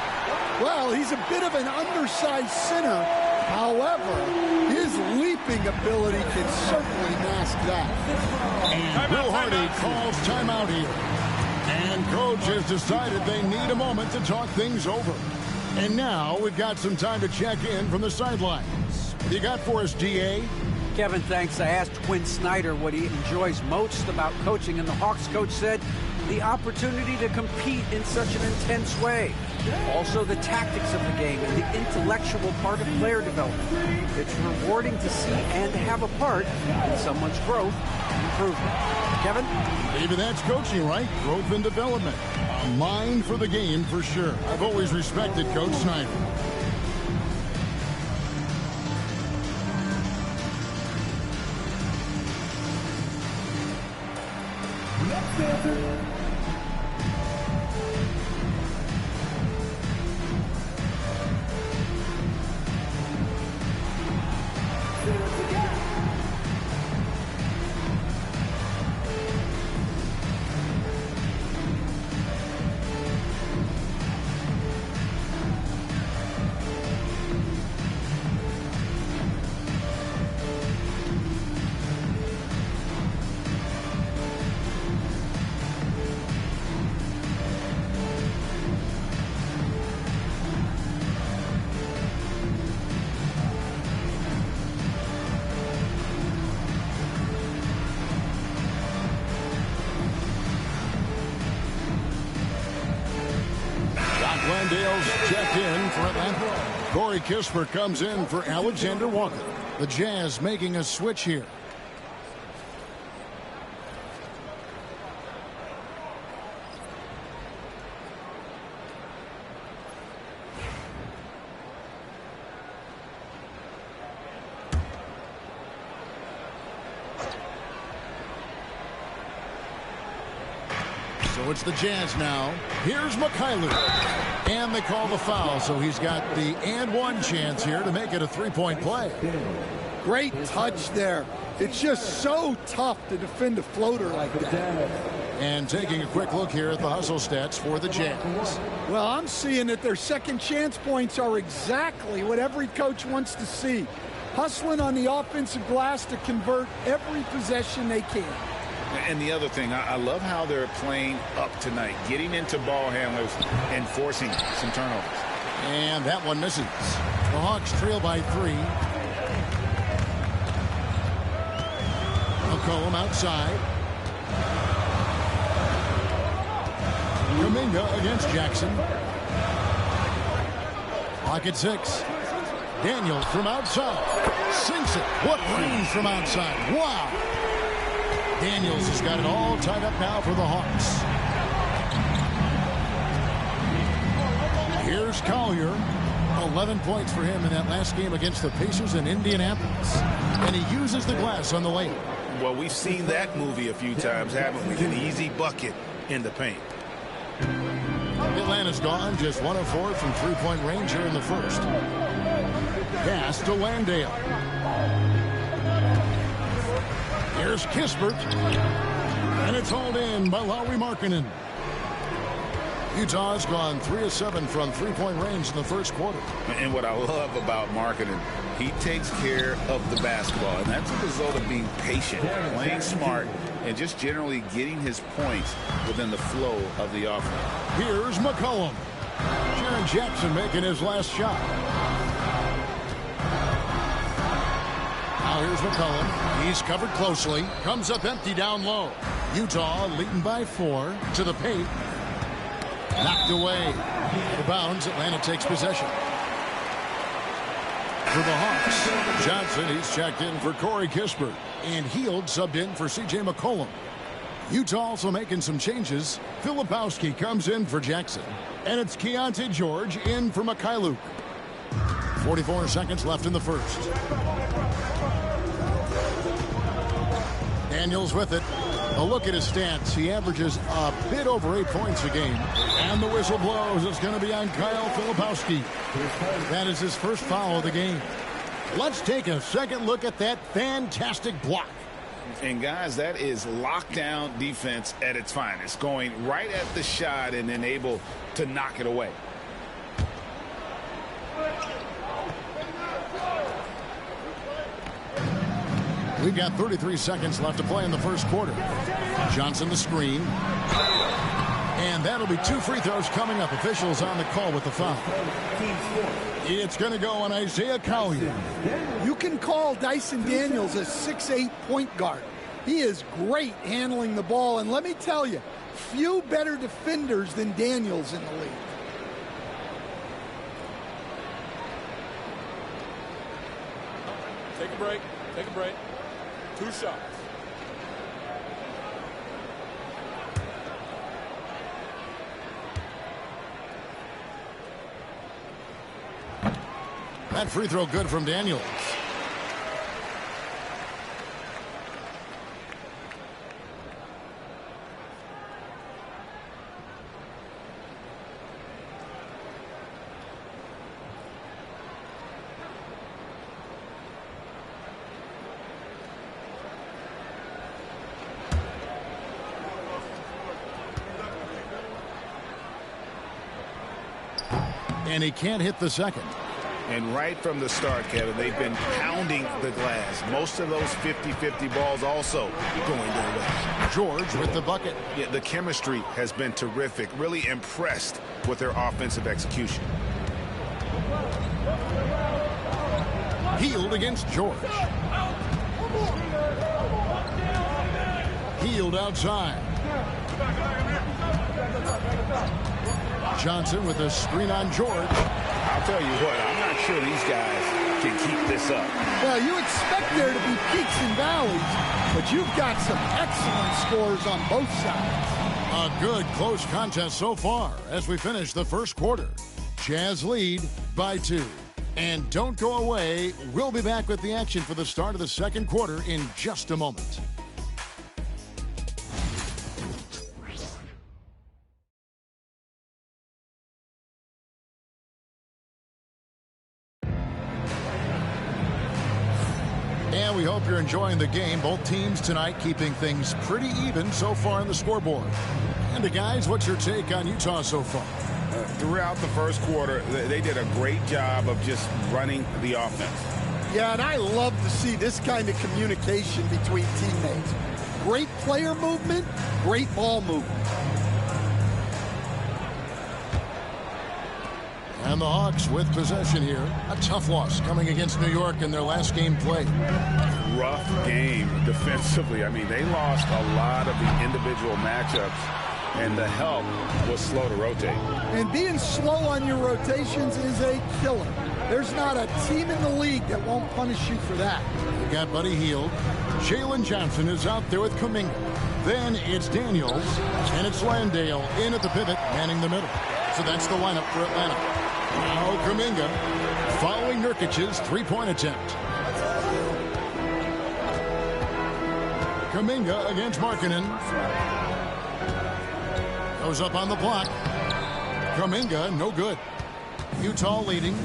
Well, he's a bit of an undersized center. However, his leaping ability can certainly mask that. And Bill Hardy calls timeout here. And coach has decided they need a moment to talk things over. And now we've got some time to check in from the sidelines. What do you got for us, DA? Kevin, thanks. I asked Quinn Snyder what he enjoys most about coaching, and the Hawks coach said the opportunity to compete in such an intense way. Also the tactics of the game and the intellectual part of player development. It's rewarding to see and have a part in someone's growth and improvement. Kevin? Maybe that's coaching, right? Growth and development. A mind for the game for sure. I've always respected Coach Snyder. Landale's checked in for Atlanta. Corey Kispert comes in for Alexander Walker. The Jazz making a switch here. So it's the Jazz now. Here's Mikhailuk. And they call the foul, so he's got the and one chance here to make it a three-point play. Great touch there. It's just so tough to defend a floater like that. And taking a quick look here at the hustle stats for the Jazz. Well, I'm seeing that their second chance points are exactly what every coach wants to see. Hustling on the offensive glass to convert every possession they can. And the other thing, I love how they're playing up tonight, getting into ball handlers and forcing some turnovers. And that one misses. The Hawks trail by 3. McCollum outside. Kuminga against Jackson. Clock at 6. Daniels from outside. Sinks it. What range from outside. Wow. Daniels has got it all tied up now for the Hawks. Here's Collier. 11 points for him in that last game against the Pacers in Indianapolis. And he uses the glass on the layup. Well, we've seen that movie a few times, haven't we? An easy bucket in the paint. Atlanta's gone just 1 of 4 from three-point range here in the first. Pass to Landale. Here's Kispert. And it's hauled in by Lauri Markkanen. Utah's gone 3 of 7 from three-point range in the first quarter. And what I love about Markkanen, he takes care of the basketball. And that's a result of being patient, playing smart, and just generally getting his points within the flow of the offense. Here's McCollum. Jaren Jackson making his last shot. Now here's McCollum. He's covered closely. Comes up empty down low. Utah leading by 4 to the paint. Knocked away. The bounds. Atlanta takes possession. For the Hawks, Johnson, he's checked in for Corey Kispert. And Hield subbed in for C.J. McCollum. Utah also making some changes. Filipowski comes in for Jackson. And it's Keontae George in for Mikhailuk. 44 seconds left in the first. Daniels with it. A look at his stats. He averages a bit over 8 points a game. And the whistle blows. It's going to be on Kyle Filipowski. That is his first foul of the game. Let's take a second look at that fantastic block. And guys, that is lockdown defense at its finest. Going right at the shot and then able to knock it away. We've got 33 seconds left to play in the first quarter. Johnson the screen. And that'll be 2 free throws coming up. Officials on the call with the foul. It's going to go on Isaiah Collier. You can call Dyson Daniels a 6'8" point guard. He is great handling the ball. And let me tell you, few better defenders than Daniels in the league. Take a break. Take a break. 2 shots. That free throw good from Daniels. And he can't hit the second. And right from the start, Kevin, they've been pounding the glass. Most of those 50-50 balls also going their way. George with the bucket. Yeah, the chemistry has been terrific. Really impressed with their offensive execution. Hield against George. Hield outside. Johnson with a screen on George. I'll tell you what, I'm not sure these guys can keep this up. Well, you expect there to be peaks and valleys, but you've got some excellent scores on both sides. A good close contest so far as we finish the first quarter. Jazz lead by 2. And don't go away. We'll be back with the action for the start of the second quarter in just a moment. And we hope you're enjoying the game. Both teams tonight keeping things pretty even so far on the scoreboard. And guys, what's your take on Utah so far? Throughout the first quarter, they did a great job of just running the offense. Yeah, and I love to see this kind of communication between teammates. Great player movement, great ball movement. And the Hawks with possession here. A tough loss coming against New York in their last game played. Rough game defensively. I mean, they lost a lot of the individual matchups, and the help was slow to rotate. And being slow on your rotations is a killer. There's not a team in the league that won't punish you for that. You got Buddy Hield. Jalen Johnson is out there with Kuminga. Then it's Daniels, and it's Landale in at the pivot, manning the middle. So that's the lineup for Atlanta. Now Kuminga following Nurkic's three-point attempt. Kuminga against Markkanen. Goes up on the block. Kuminga, no good. Utah leading.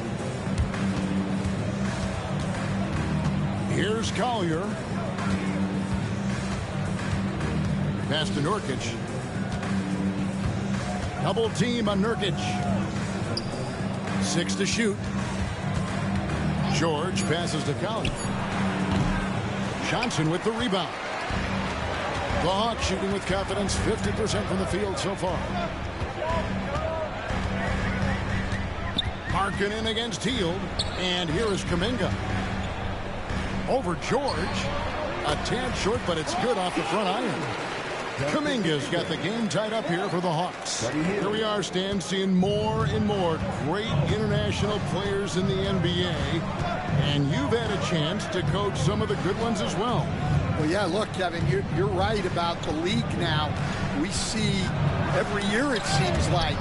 Here's Collier. Pass to Nurkic. Double team on Nurkic. 6 to shoot. George passes to Collier. Johnson with the rebound. The Hawks shooting with confidence, 50% from the field so far. Markkanen against Hield, and here is Kuminga. Over George. A tad short, but it's good off the front iron. Kuminga's got the game tied up here for the Hawks. Here we are, Stan, seeing more and more great international players in the NBA, and you've had a chance to coach some of the good ones as well. Well, yeah, look, Kevin, you're right about the league now. We see every year, it seems like,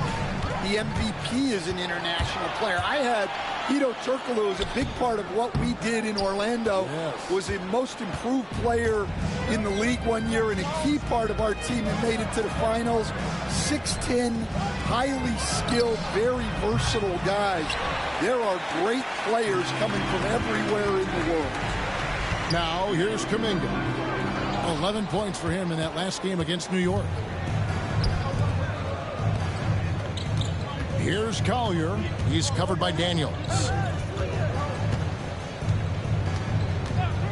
the MVP is an international player. I had Hedo Turkoglu was a big part of what we did in Orlando. Yes. Was the most improved player in the league one year and a key part of our team that made it to the finals. 6'10", highly skilled, very versatile guys. There are great players coming from everywhere in the world. Now, here's Kuminga. 11 points for him in that last game against New York. Here's Collier. He's covered by Daniels.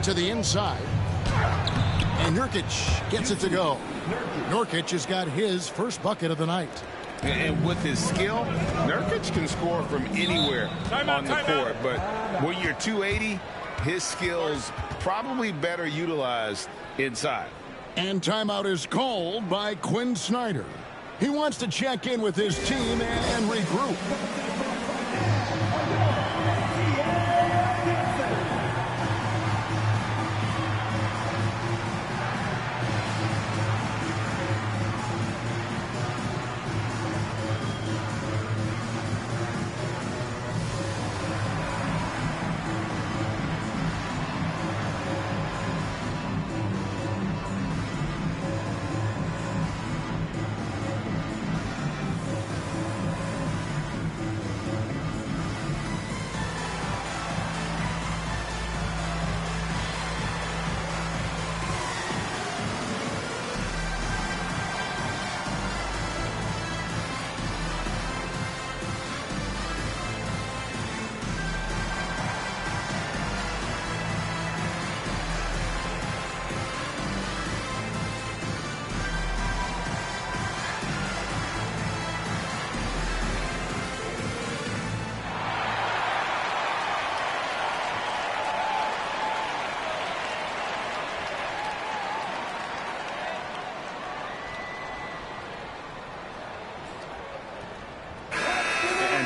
To the inside. And Nurkic gets it to go. Nurkic has got his first bucket of the night. And with his skill, Nurkic can score from anywhere on the court. But when you're 280, his skills probably better utilized inside. And timeout is called by Quinn Snyder. He wants to check in with his team and regroup.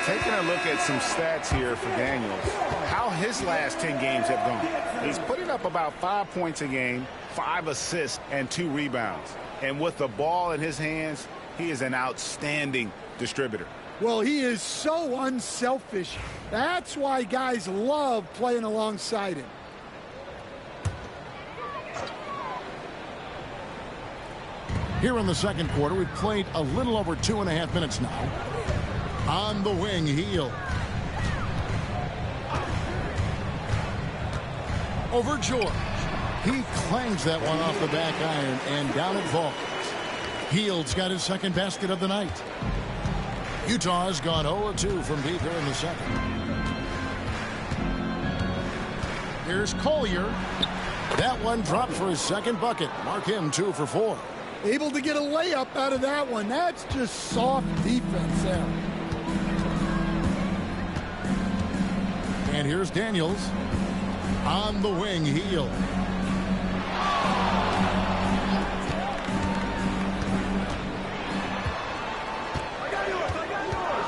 taking a look at some stats here for Daniels, how his last 10 games have gone. He's putting up about 5 points a game, 5 assists, and 2 rebounds. And with the ball in his hands, he is an outstanding distributor. Well, he is so unselfish. That's why guys love playing alongside him. Here in the second quarter, we've played a little over 2.5 minutes now. On the wing, Hield. Over George. He clangs that one off the back iron and down it falls. Hield's got his second basket of the night. Utah's gone 0-2 from deep here in the second. Here's Collier. That one dropped for his second bucket. Mark him 2 for 4. Able to get a layup out of that one. That's just soft defense there. And here's Daniels. On the wing, Hield.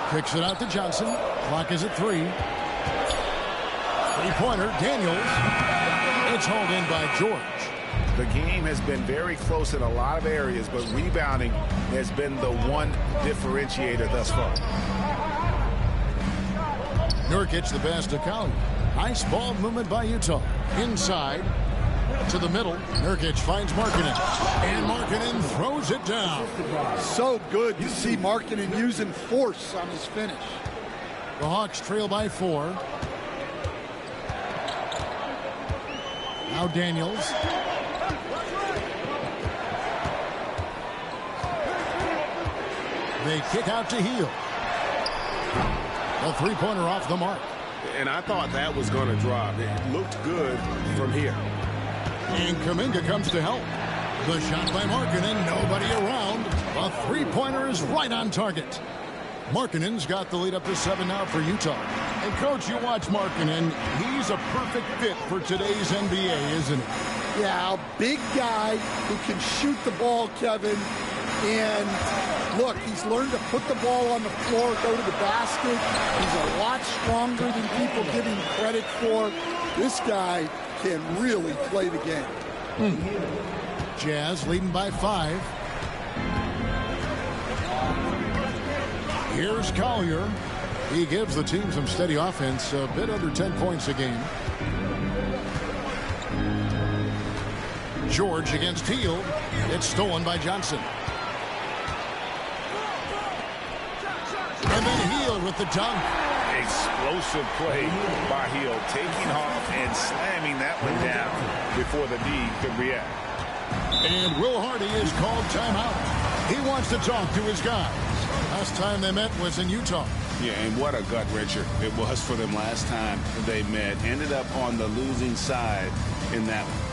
Kicks it out to Johnson. Clock is at 3. Three-pointer, Daniels. It's hauled in by George. The game has been very close in a lot of areas, but rebounding has been the one differentiator thus far. Nurkic the pass to Collier. Nice ball movement by Utah. Inside to the middle. Nurkic finds Markkanen. And Markkanen throws it down. So good to see Markkanen using force on his finish. The Hawks trail by 4. Now Daniels. They kick out to Hield. A three-pointer off the mark. And I thought that was going to drop. It looked good from here. And Kuminga comes to help. The shot by Markkanen, nobody around. A three-pointer is right on target. Markkanen's got the lead up to 7 now for Utah. And, Coach, you watch Markkanen. He's a perfect fit for today's NBA, isn't he? Yeah, a big guy who can shoot the ball, Kevin. And, look, he's learned to put the ball on the floor, go to the basket. He's a lot stronger than people give him credit for. This guy can really play the game. Jazz leading by 5. Here's Collier. He gives the team some steady offense, a bit under 10 points a game. George against Hield. It's stolen by Johnson. And then Hield with the dunk. Explosive play by Hield, taking off and slamming that one down before the D could react. And Will Hardy is called timeout. He wants to talk to his guys. Last time they met was in Utah. Yeah, and what a gut wrencher it was for them last time they met. Ended up on the losing side in that one.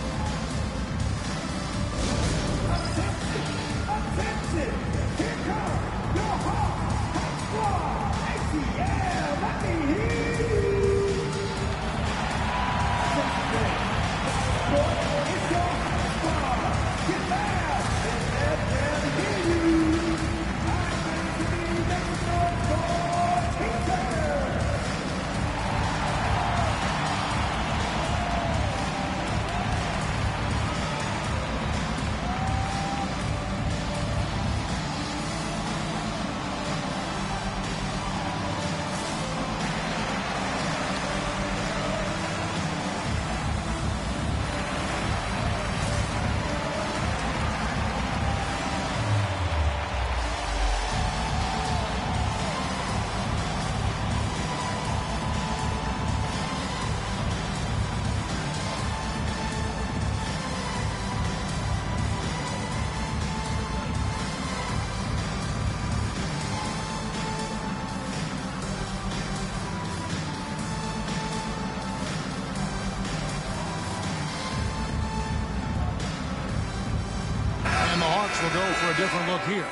Will go for a different look here.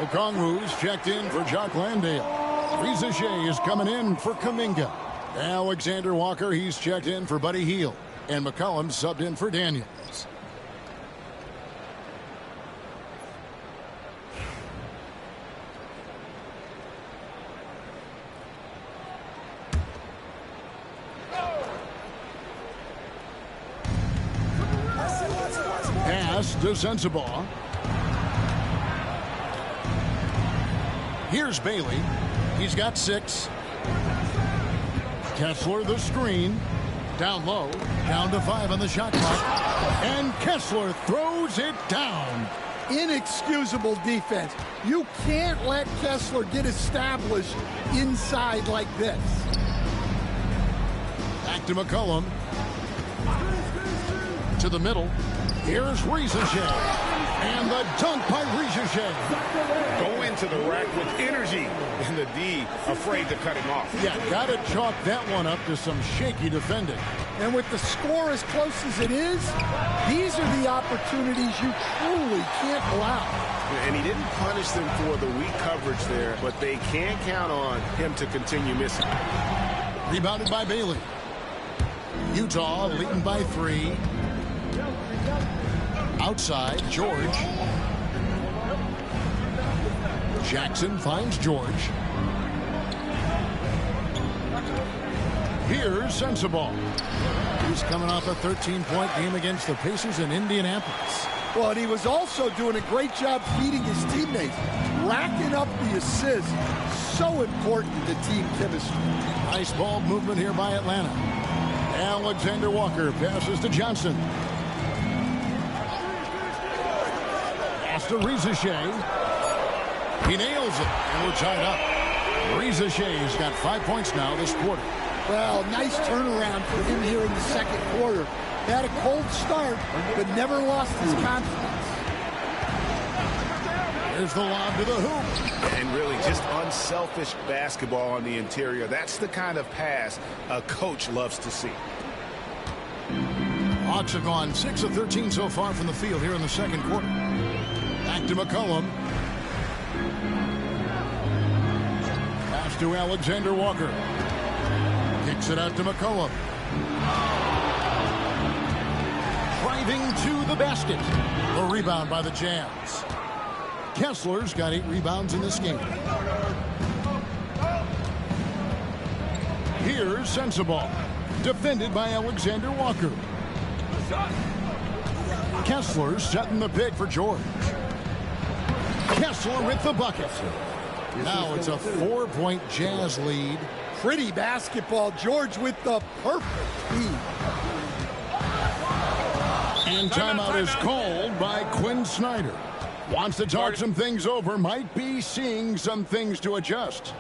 Okongwu's checked in for Jock Landale. Reza Shea is coming in for Kuminga. Alexander Walker, he's checked in for Buddy Hield. And McCollum subbed in for Daniels. Pass to Sensabaugh. Here's Bailey. He's got 6. Kessler the screen. Down low. Down to 5 on the shot clock. And Kessler throws it down. Inexcusable defense. You can't let Kessler get established inside like this. Back to McCollum. To the middle. Here's Rizichet. And the dunk by Rizichet. Go into the rack with energy. And the D afraid to cut him off. Yeah, got to chalk that one up to some shaky defending. And with the score as close as it is, these are the opportunities you truly can't allow. And he didn't punish them for the weak coverage there, but they can't count on him to continue missing. Rebounded by Bailey. Utah leading by 3. Outside, George. Jackson finds George. Here's Sensabaugh. He's coming off a 13-point game against the Pacers in Indianapolis. Well, and he was also doing a great job feeding his teammates, racking up the assists. So important to team chemistry. Nice ball movement here by Atlanta. Alexander Walker passes to Johnson. Pass to Rizichet. He nails it, and we're tied up. Rizichet's got 5 points now this quarter. Well, nice turnaround for him here in the second quarter. Had a cold start, but never lost his confidence. There's the lob to the hoop. And really just unselfish basketball on the interior. That's the kind of pass a coach loves to see. Hawks have gone 6 of 13 so far from the field here in the second quarter. Back to McCollum. Pass to Alexander Walker. Kicks it out to McCollum. Driving to the basket. The rebound by the Jazz. Kessler's got 8 rebounds in this game. Here's Sensabaugh. Defended by Alexander Walker. Kessler setting the pick for George. Kessler with the bucket. Now it's a 4-point Jazz lead. Pretty basketball. George with the perfect feed. And timeout is called by Quinn Snyder. Wants to talk some things over. Might be seeing some things to adjust.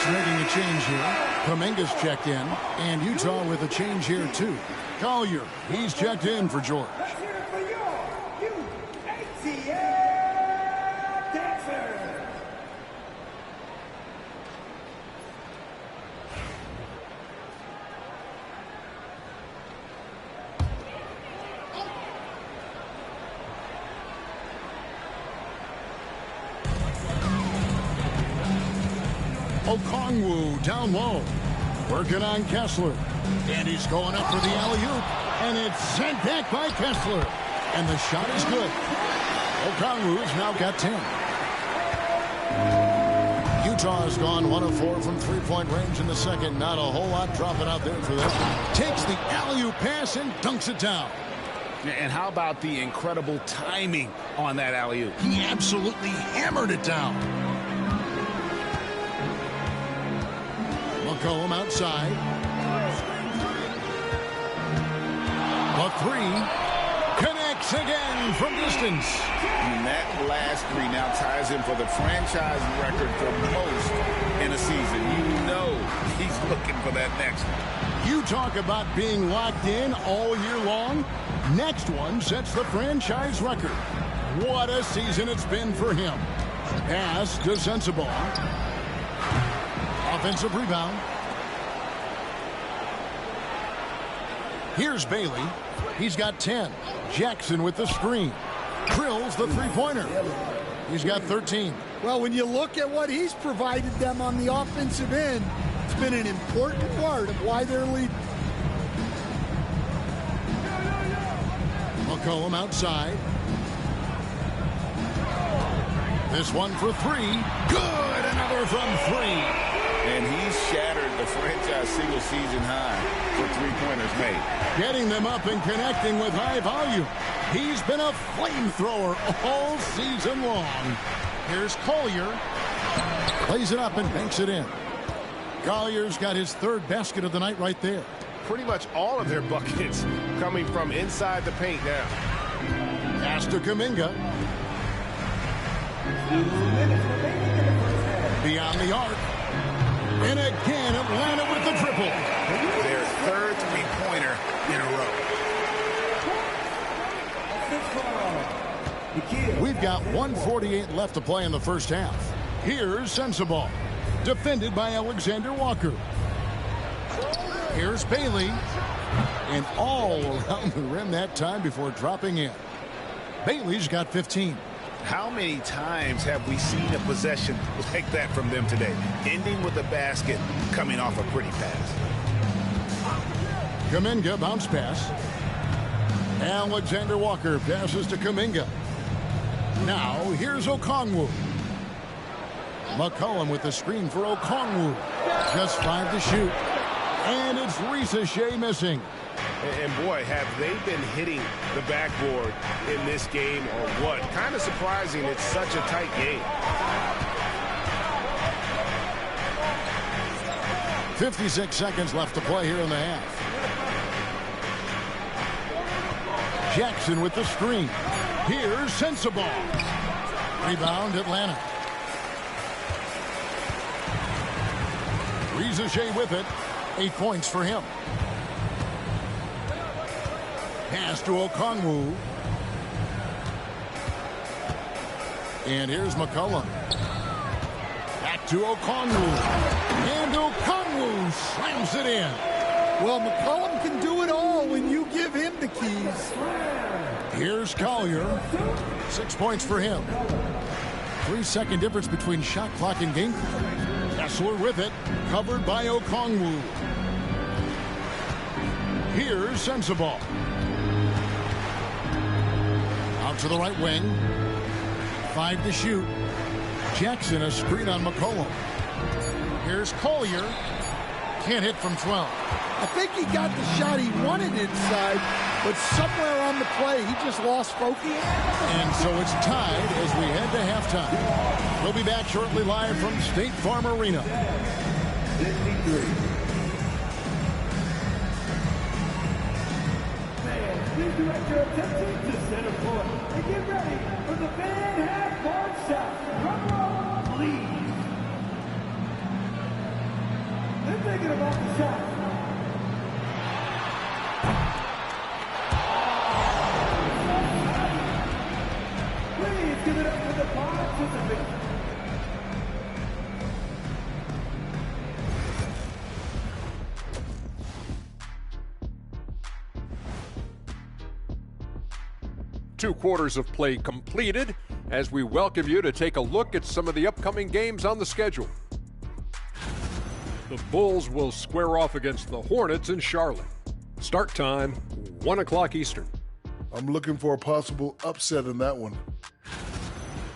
Making a change here. Kuminga's checked in, and Utah with a change here too. Collier, he's checked in for George. Okongwu down low. Working on Kessler. And he's going up for the alley-oop. And it's sent back by Kessler. And the shot is good. Okongwu's now got 10. Utah's gone 1 of 4 from three-point range in the second. Not a whole lot dropping out there for them. Takes the alley-oop pass and dunks it down. And how about the incredible timing on that alley-oop? He absolutely hammered it down. McCollum outside. A three. Connects again from distance. And that last three now ties him for the franchise record for most in a season. You know he's looking for that next one. You talk about being locked in all year long. Next one sets the franchise record. What a season it's been for him. Pass to Sensabaugh. Offensive rebound. Here's Bailey. He's got 10. Jackson with the screen. Drills the three-pointer. He's got 13. Well, when you look at what he's provided them on the offensive end, it's been an important part of why they're leading. McCollum outside. This one for three. Good. Another from three. And he's shattered the franchise single-season high for three-pointers made. Getting them up and connecting with high volume. He's been a flamethrower all season long. Here's Collier. Plays it up and banks it in. Collier's got his third basket of the night right there. Pretty much all of their buckets coming from inside the paint now. Pass to Kuminga. Beyond the arc. And again, Atlanta with the triple. Their third three-pointer in a row. We've got 1:48 left to play in the first half. Here's Sensabaugh. Defended by Alexander Walker. Here's Bailey. And all around the rim that time before dropping in. Bailey's got 15. How many times have we seen a possession like that from them today? Ending with a basket, coming off a pretty pass. Kuminga bounce pass. Alexander Walker passes to Kuminga. Now here's Okongwu. McCollum with the screen for Okongwu. Just 5 to shoot. And it's Ricochet missing. And boy, have they been hitting the backboard in this game or what? Kind of surprising it's such a tight game. 56 seconds left to play here in the half. Jackson with the screen. Here's Sensabaugh. Rebound Atlanta. Ricochet with it. 8 points for him. Pass to Okongwu. And here's McCollum. Back to Okongwu. And Okongwu slams it in. Well, McCollum can do it all when you give him the keys. Here's Collier. 6 points for him. 3-second difference between shot clock and game clock. Kessler with it. Covered by Okongwu. Here's Sensabaugh. Out to the right wing. 5 to shoot. Jackson a screen on McCollum. Here's Collier. Can't hit from 12. I think he got the shot he wanted inside, but somewhere on the play he just lost focus. And so it's tied as we head to halftime. We'll be back shortly live from State Farm Arena. 53. Please direct your attention to center court and get ready for the fan half-court shot. Drum roll, please. They're thinking about the shot. Please give it up for the participants. Two quarters of play completed as we welcome you to take a look at some of the upcoming games on the schedule. The Bulls will square off against the Hornets in Charlotte. Start time, 1 o'clock Eastern. I'm looking for a possible upset in that one.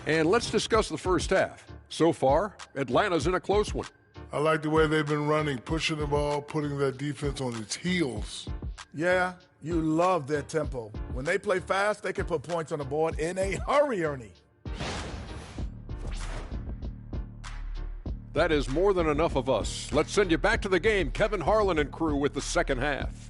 And let's discuss the first half. So far, Atlanta's in a close one. I like the way they've been running, pushing the ball, putting that defense on its heels. Yeah, you love their tempo. When they play fast, they can put points on the board in a hurry, Ernie. That is more than enough of us. Let's send you back to the game. Kevin Harlan and crew with the second half.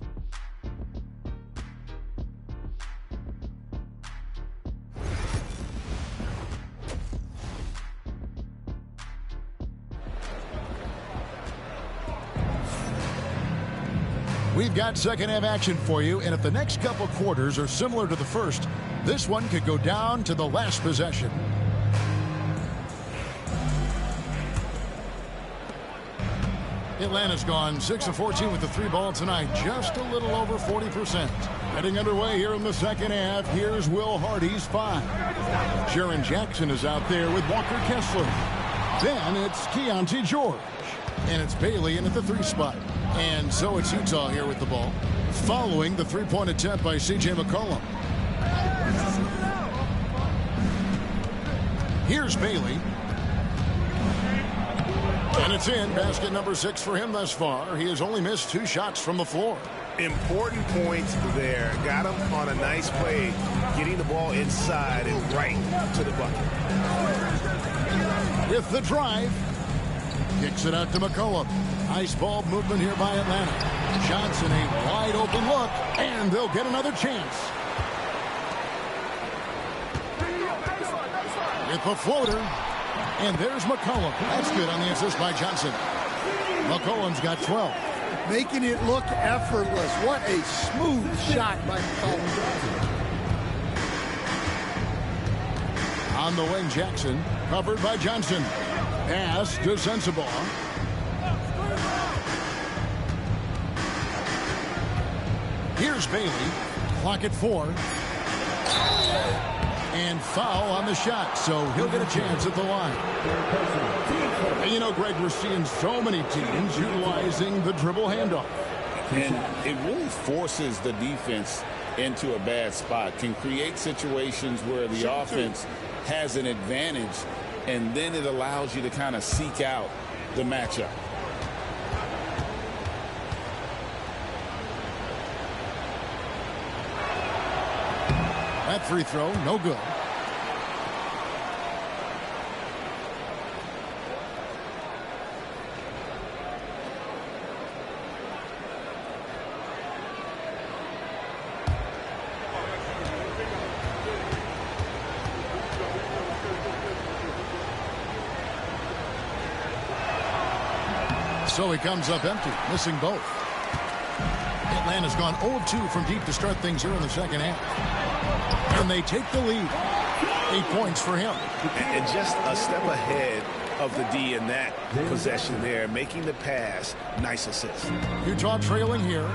We've got second half action for you, and if the next couple quarters are similar to the first, this one could go down to the last possession. Atlanta's gone 6 of 14 with the 3 ball tonight, just a little over 40%. Heading underway here in the second half, here's Will Hardy's 5. Jaren Jackson is out there with Walker Kessler. Then it's Keontae George. And it's Bailey in at the 3 spot. And so it's Utah here with the ball, following the 3-point attempt by C.J. McCollum. Here's Bailey. And it's in. Basket number 6 for him thus far. He has only missed 2 shots from the floor. Important points there. Got him on a nice play, getting the ball inside and right to the bucket. With the drive, kicks it out to McCollum. Nice ball movement here by Atlanta. Johnson, a wide open look, and they'll get another chance. With the floater, and there's McCollum. That's good on the assist by Johnson. McCollum's got 12. Making it look effortless. What a smooth shot by McCollum. On the wing, Jackson, covered by Johnson. Pass to Sensabaugh. Here's Bailey. Clock at 4. And foul on the shot, so he'll get a chance at the line. And you know, Greg, we're seeing so many teams utilizing the dribble handoff. And it really forces the defense into a bad spot. Can create situations where the offense has an advantage, and then it allows you to kind of seek out the matchup. That free throw, no good. So he comes up empty, missing both. Atlanta's gone 0-2 from deep to start things here in the second half. And they take the lead. 8 points for him. And just a step ahead of the D in that possession there, making the pass. Nice assist. Utah trailing here.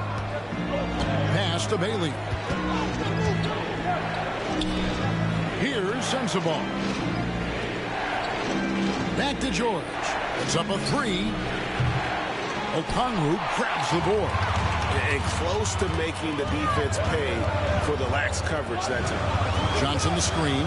Pass to Bailey. Here's Sensabaugh. Back to George. It's up a 3. Okongwu grabs the board. And close to making the defense pay for the lax coverage that time. Johnson the screen.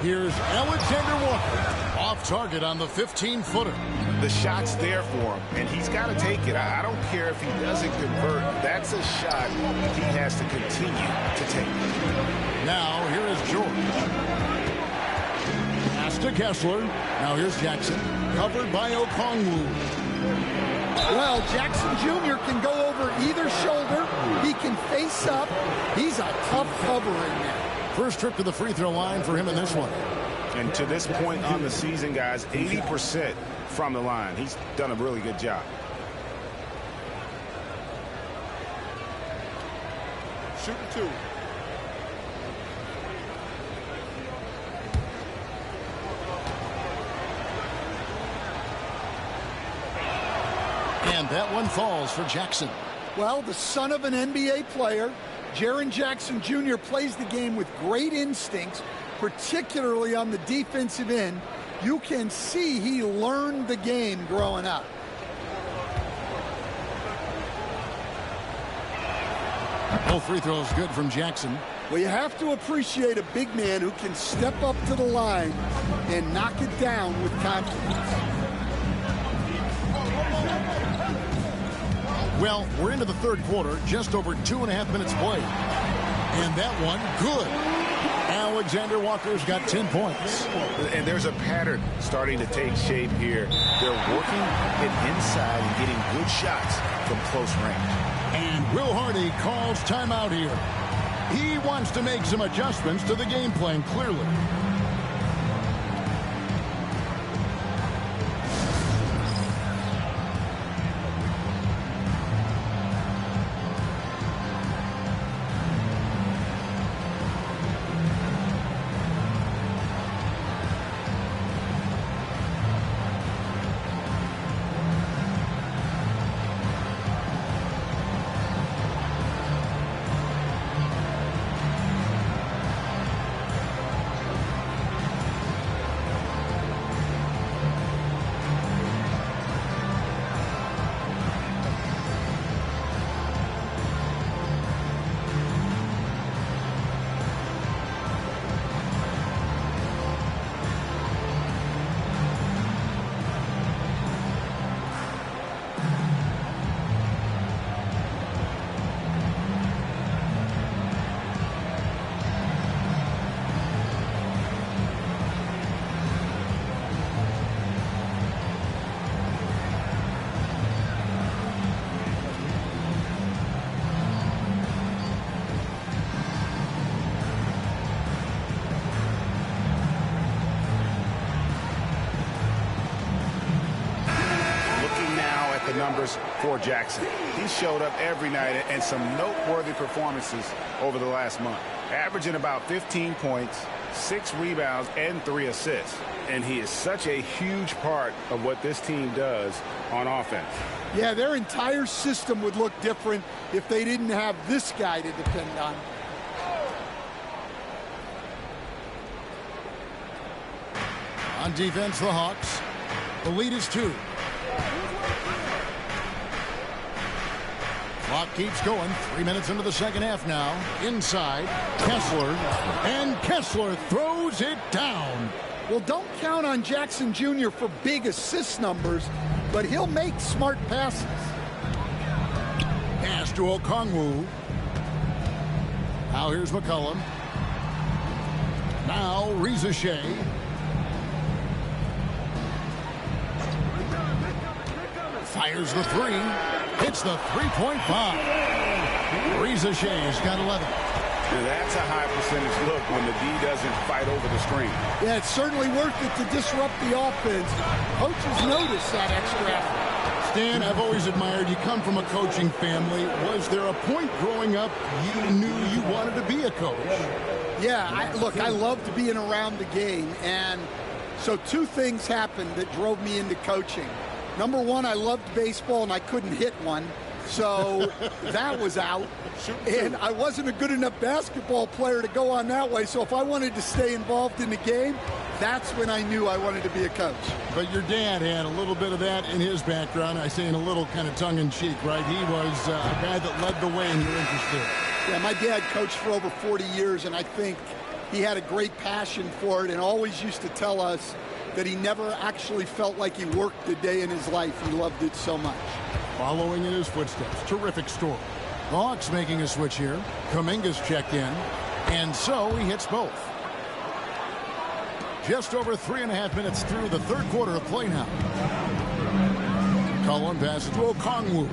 Here's Alexander Walker. Off target on the 15-footer. The shot's there for him, and he's got to take it. I don't care if he doesn't convert. That's a shot he has to continue to take. Now here is George. Pass to Kessler. Now here's Jackson. Covered by Okongwu. Well, Jackson Jr. can go over either shoulder. He can face up. He's a tough cover in there. First trip to the free throw line for him in this one. And to this point on the season, guys, 80% from the line. He's done a really good job. Shooting 2. And that one falls for Jackson. Well, the son of an NBA player, Jaren Jackson Jr. plays the game with great instincts, particularly on the defensive end. You can see he learned the game growing up. Both free throws good from Jackson. Well, you have to appreciate a big man who can step up to the line and knock it down with confidence. Well, we're into the third quarter, just over 2.5 minutes played. And that one, good. Alexander Walker's got 10 points. And there's a pattern starting to take shape here. They're working it inside and getting good shots from close range. And Will Hardy calls timeout here. He wants to make some adjustments to the game plan, clearly. Numbers for Jackson. He showed up every night and some noteworthy performances over the last month, averaging about 15 points, 6 rebounds, and 3 assists. And he is such a huge part of what this team does on offense. Yeah, their entire system would look different if they didn't have this guy to depend on. On defense, the Hawks. The lead is 2. Clock keeps going. 3 minutes into the second half now. Inside, Kessler. And Kessler throws it down. Well, don't count on Jackson Jr. for big assist numbers, but he'll make smart passes. Pass to Okongwu. Now here's McCollum. Now Reza Shea. Fires the 3. Hits the three-point bomb. Reza Shea's got 11. Now that's a high percentage look when the D doesn't fight over the screen. Yeah, it's certainly worth it to disrupt the offense. Coaches notice that extra effort. Stan, I've always admired you. Come from a coaching family. Was there a point growing up you knew you wanted to be a coach? Yeah, I loved being around the game. And so 2 things happened that drove me into coaching. Number 1, I loved baseball, and I couldn't hit one, so that was out. And I wasn't a good enough basketball player to go on that way, so if I wanted to stay involved in the game, that's when I knew I wanted to be a coach. But your dad had a little bit of that in his background. I say in a little kind of tongue-in-cheek, right? He was a guy that led the way in your interest there. Yeah, my dad coached for over 40 years, and I think he had a great passion for it and always used to tell us that he never actually felt like he worked a day in his life. He loved it so much. Following in his footsteps. Terrific story. The Hawks making a switch here. Kuminga's checked in. And so he hits both. Just over 3.5 minutes through the third quarter of play now. Cullen passes to Okongwu.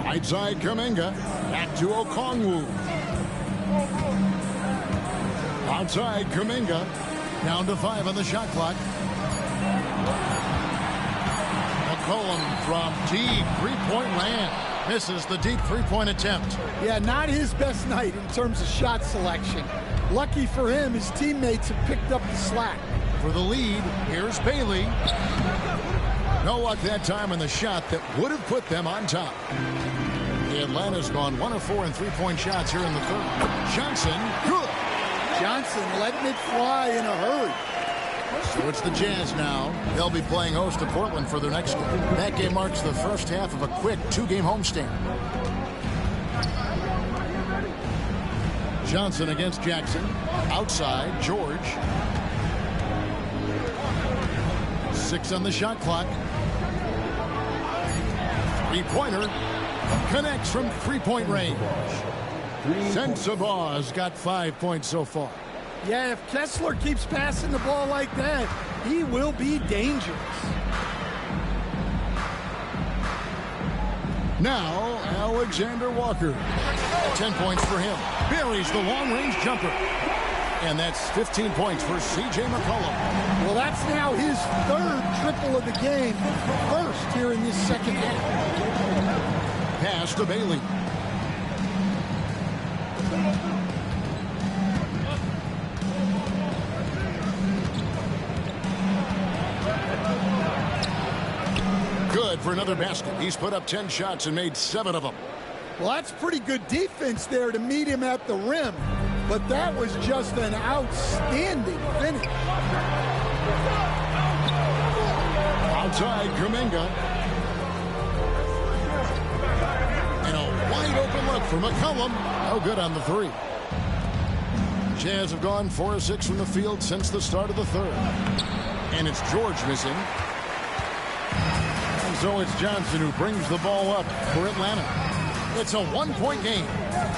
Right side Kuminga. Back to Okongwu. Outside Kuminga. Down to 5 on the shot clock. McCollum from deep three-point land. Misses the deep three-point attempt. Yeah, not his best night in terms of shot selection. Lucky for him, his teammates have picked up the slack. For the lead, here's Bailey. No luck that time on the shot that would have put them on top. The Atlanta's gone 1 of 4 in three-point shots here in the third. Johnson, good. Johnson letting it fly in a hurry. So it's the Jazz now. They'll be playing host to Portland for their next game. That game marks the first half of a quick 2-game homestand. Johnson against Jackson. Outside, George. 6 on the shot clock. Three-pointer. Connects from three-point range. Sensabaugh's got 5 points so far. Yeah, if Kessler keeps passing the ball like that, he will be dangerous. Now, Alexander Walker. 10 points for him. Buries the long-range jumper. And that's 15 points for C.J. McCollum. Well, that's now his 3rd triple of the game. First here in this second half. Pass to Bailey. Good for another basket. He's put up 10 shots and made 7 of them. Well, that's pretty good defense there to meet him at the rim. But that was just an outstanding finish. Outside, Kuminga. And a wide open look for McCollum. No good on the 3. Jazz have gone 4 of 6 from the field since the start of the 3rd. And it's George missing. And so it's Johnson who brings the ball up for Atlanta. It's a 1-point game.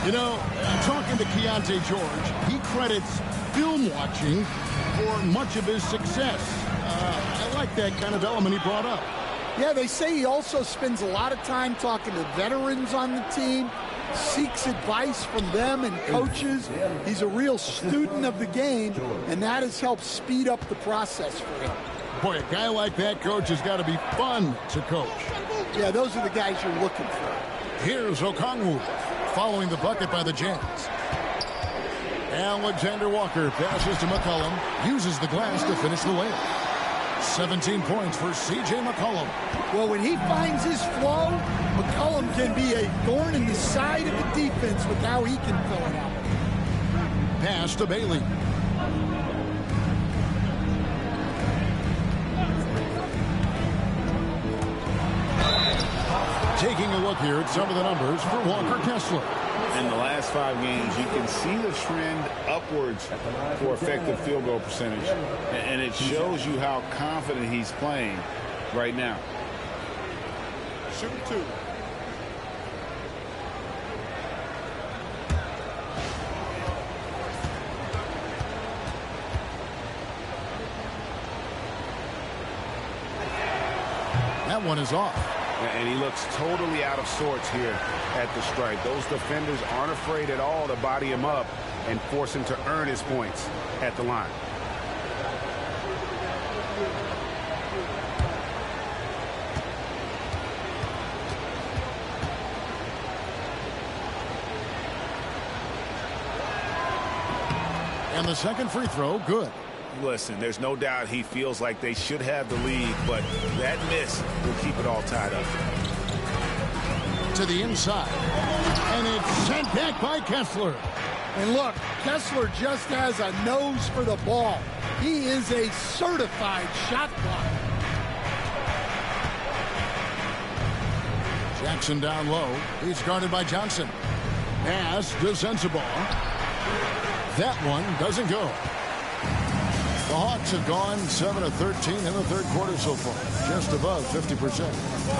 You know, talking to Keontae George, he credits film watching for much of his success. I like that kind of element he brought up. Yeah, they say he also spends a lot of time talking to veterans on the team, seeks advice from them and coaches. He's a real student of the game, and that has helped speed up the process for him. Boy, a guy like that, coach, has got to be fun to coach. Yeah, those are the guys you're looking for. Here's Okongwu following the bucket by the Jazz. Alexander Walker passes to McCollum, uses the glass to finish the layup. 17 points for C.J. McCollum. Well, when he finds his flow, McCollum can be a thorn in the side of the defense with how he can fill it out. Pass to Bailey. Taking a look here at some of the numbers for Walker Kessler. In the last 5 games, you can see the trend upwards for effective field goal percentage. And it shows you how confident he's playing right now. Shoot 2. That one is off. And he looks totally out of sorts here at the stripe. Those defenders aren't afraid at all to body him up and force him to earn his points at the line. And the second free throw, good. Listen, there's no doubt he feels like they should have the lead, but that miss will keep it all tied up. To the inside. And it's sent back by Kessler. And look, Kessler just has a nose for the ball. He is a certified shot blocker. Jackson down low. He's guarded by Johnson. Pass to Sensabaugh. That one doesn't go. The Hawks have gone 7 of 13 in the 3rd quarter so far, just above 50%.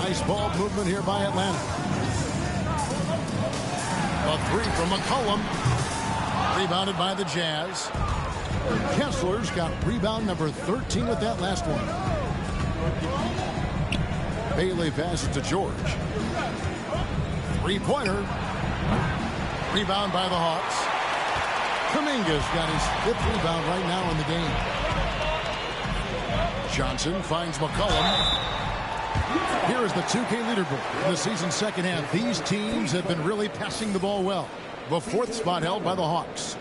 Nice ball movement here by Atlanta. A 3 from McCollum. Rebounded by the Jazz. Kessler's got rebound number 13 with that last one. Bailey passes to George. 3-pointer. Rebound by the Hawks. Kuminga's got his 5th rebound right now in the game. Johnson finds McCollum. Here is the 2K leaderboard. In the season's second half, these teams have been really passing the ball well. The 4th spot held by the Hawks.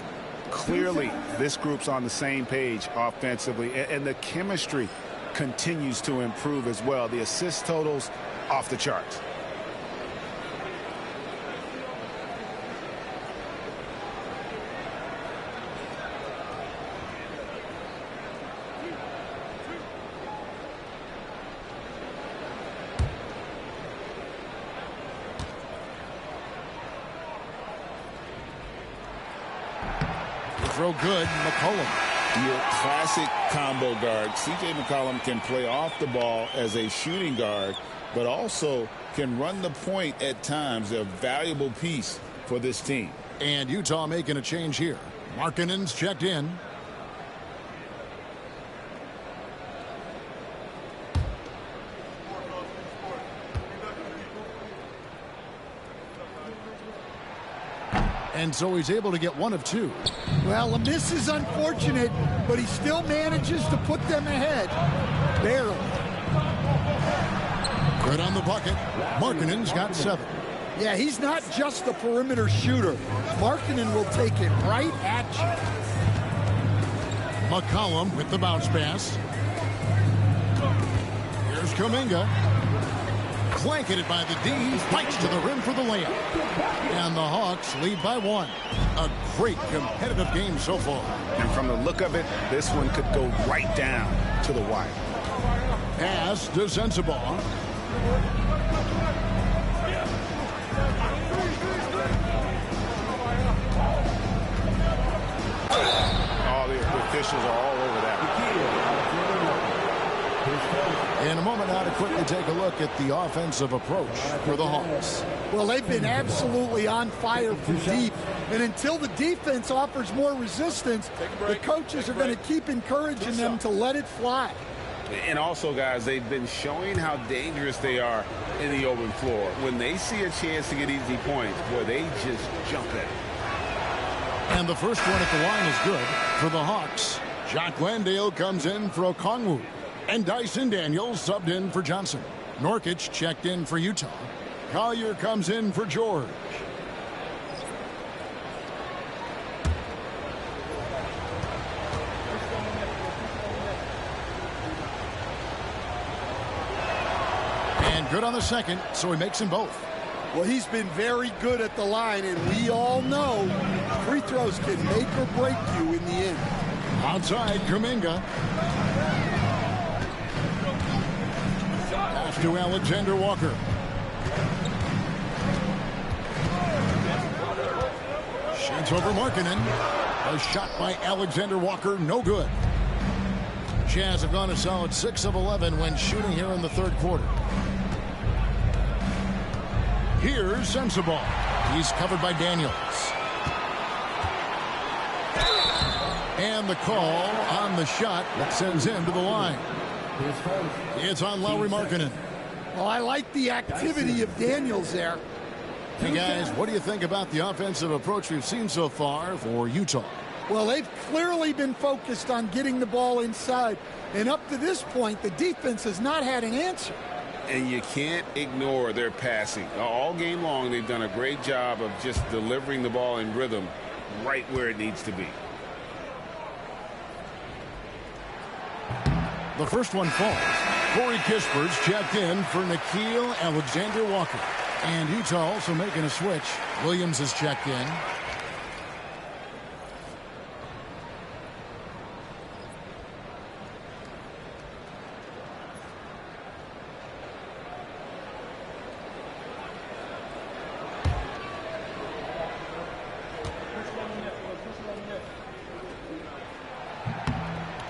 Clearly, this group's on the same page offensively, and the chemistry continues to improve as well. The assist totals off the charts. throw good. McCollum. Your classic combo guard. C.J. McCollum can play off the ball as a shooting guard, but also can run the point at times. A valuable piece for this team. And Utah making a change here. Markkanen's checked in. And so he's able to get one of two. Well, a miss is unfortunate, but he still manages to put them ahead. Barely. Good on the bucket. Markkanen's got 7. Yeah, he's not just a perimeter shooter. Markkanen will take it right at you. McCollum with the bounce pass. Here's Kuminga. Blanketed by the D, fights to the rim for the layup. And the Hawks lead by 1. A great competitive game so far. And from the look of it, this one could go right down to the wire. Pass to Sensabaugh. Oh, the officials are all over that. In a moment now to quickly take a look at the offensive approach for the Hawks. Well, they've been absolutely on fire from deep. And until the defense offers more resistance, the coaches are going to keep encouraging them to let it fly. And also, guys, they've been showing how dangerous they are in the open floor. When they see a chance to get easy points, boy, they just jump at it. And the first one at the line is good for the Hawks. Jock Landale comes in for Okongwu. And Dyson Daniels subbed in for Johnson. Nurkic checked in for Utah. Collier comes in for George. And good on the second, so he makes them both. Well, he's been very good at the line, and we all know free throws can make or break you in the end. Outside, Kuminga. To Alexander Walker. Shoots over Markkanen. A shot by Alexander Walker, no good. Jazz have gone a solid 6 of 11 when shooting here in the third quarter. Here's Sensabaugh. He's covered by Daniels. And the call on the shot that sends him to the line. It's on Lauri Markkanen. Well, I like the activity of Daniels there. Hey, guys, what do you think about the offensive approach we've seen so far for Utah? Well, they've clearly been focused on getting the ball inside. And up to this point, the defense has not had an answer. And you can't ignore their passing. All game long, they've done a great job of just delivering the ball in rhythm right where it needs to be. The first one falls. Corey Kisper's checked in for Nickeil Alexander-Walker. And Utah also making a switch. Williams is checked in.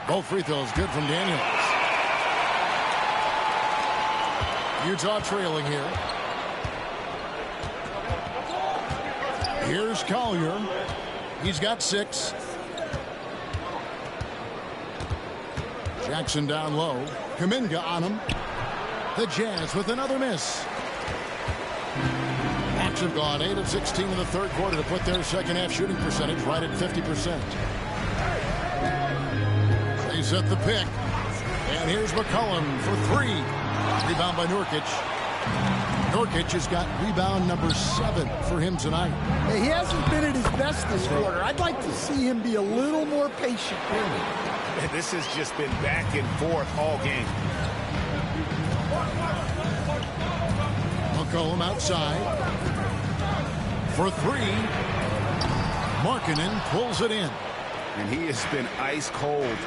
Both free throws good from Daniels. Utah trailing here. Here's Collier. He's got 6. Jackson down low. Kuminga on him. The Jazz with another miss. Hawks have gone 8 of 16 in the third quarter to put their second half shooting percentage right at 50%. They set the pick. And here's McCollum for 3. Rebound by Nurkic. Nurkic has got rebound number 7 for him tonight. Hey, he hasn't been at his best this quarter. I'd like to see him be a little more patient. This has just been back and forth all game. McCollum outside. For 3. Markkanen pulls it in. And he has been ice cold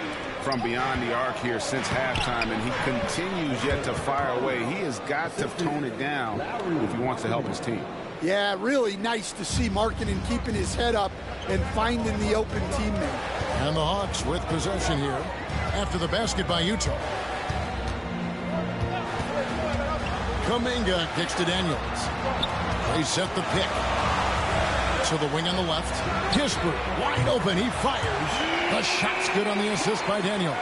from beyond the arc here since halftime, and he continues yet to fire away. He has got to tone it down if he wants to help his team. Yeah, really nice to see Markkanen keeping his head up and finding the open teammate. And the Hawks with possession here after the basket by Utah. Kuminga kicks to Daniels. They set the pick. To the wing on the left. Kispert wide open. He fires. The shot's good on the assist by Daniels.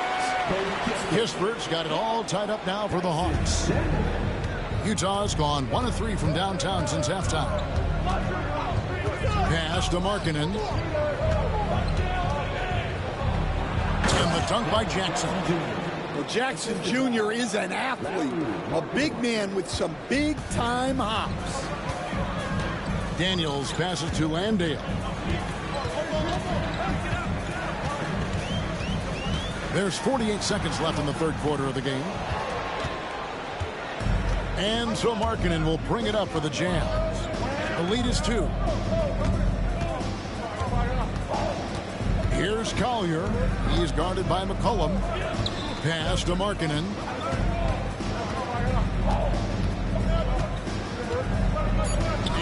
Kispert's got it all tied up now for the Hawks. Utah's gone 1 of 3 from downtown since halftime. Pass to Markkanen. And the dunk by Jackson. Well, Jackson Jr. is an athlete, a big man with some big-time hops. Daniels passes to Landale. There's 48 seconds left in the third quarter of the game. And so Markkanen will bring it up for the Jazz. The lead is 2. Here's Collier. He's guarded by McCollum. Pass to Markkanen.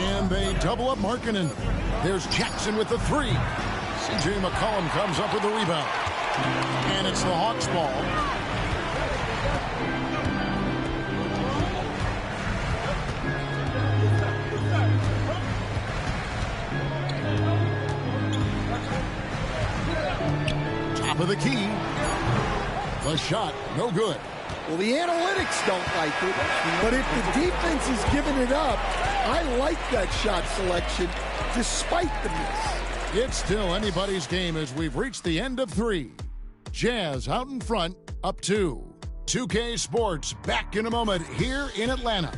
And they double up Markkanen. There's Jackson with the 3. C.J. McCollum comes up with the rebound. And it's the Hawks ball. Top of the key. The shot, no good. Well, the analytics don't like it, but if the defense is giving it up, I like that shot selection despite the miss. It's still anybody's game as we've reached the end of 3. Jazz out in front, up 2. 2K Sports back in a moment here in Atlanta.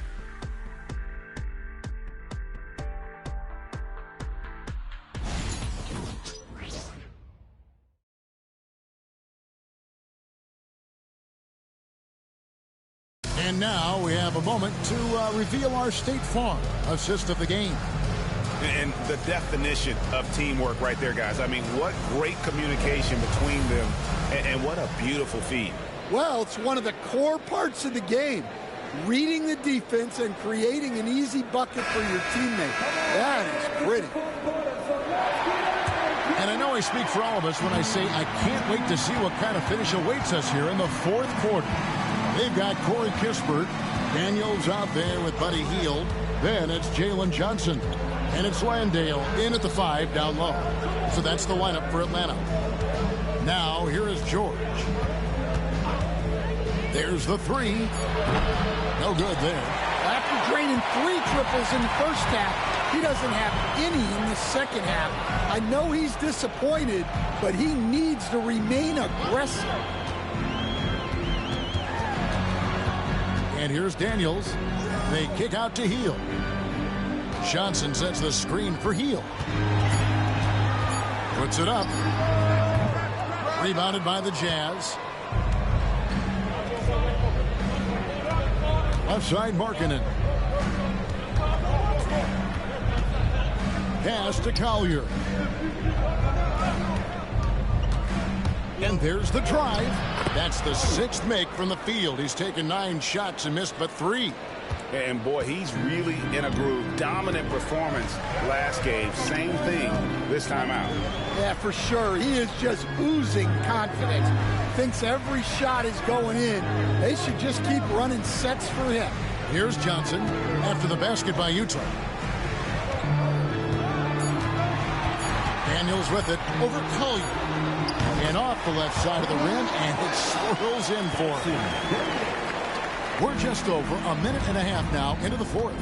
And now we have a moment to reveal our State Farm assist of the game. And the definition of teamwork right there, guys. I mean, what great communication between them, and what a beautiful feed. Well, it's one of the core parts of the game. Reading the defense and creating an easy bucket for your teammate. That is pretty. And I know I speak for all of us when I say I can't wait to see what kind of finish awaits us here in the fourth quarter. They've got Corey Kispert. Daniels out there with Buddy Hield. Then it's Jalen Johnson. And it's Landale in at the 5 down low. So that's the lineup for Atlanta. Now here is George. There's the 3. No good there. After draining 3 triples in the first half, he doesn't have any in the second half. I know he's disappointed, but he needs to remain aggressive. And here's Daniels. They kick out to Hield. Johnson sets the screen for Hield. Puts it up. Rebounded by the Jazz. Outside Markkanen. Pass to Collier. And there's the drive. That's the 6th make from the field. He's taken 9 shots and missed but 3. And boy, he's really in a groove. Dominant performance last game. Same thing this time out. Yeah, for sure. He is just oozing confidence. Thinks every shot is going in. They should just keep running sets for him. Here's Johnson after the basket by Utah. Daniels with it over Collier. And off the left side of the rim, and it swirls in for him. We're just over a minute and a half now into the fourth.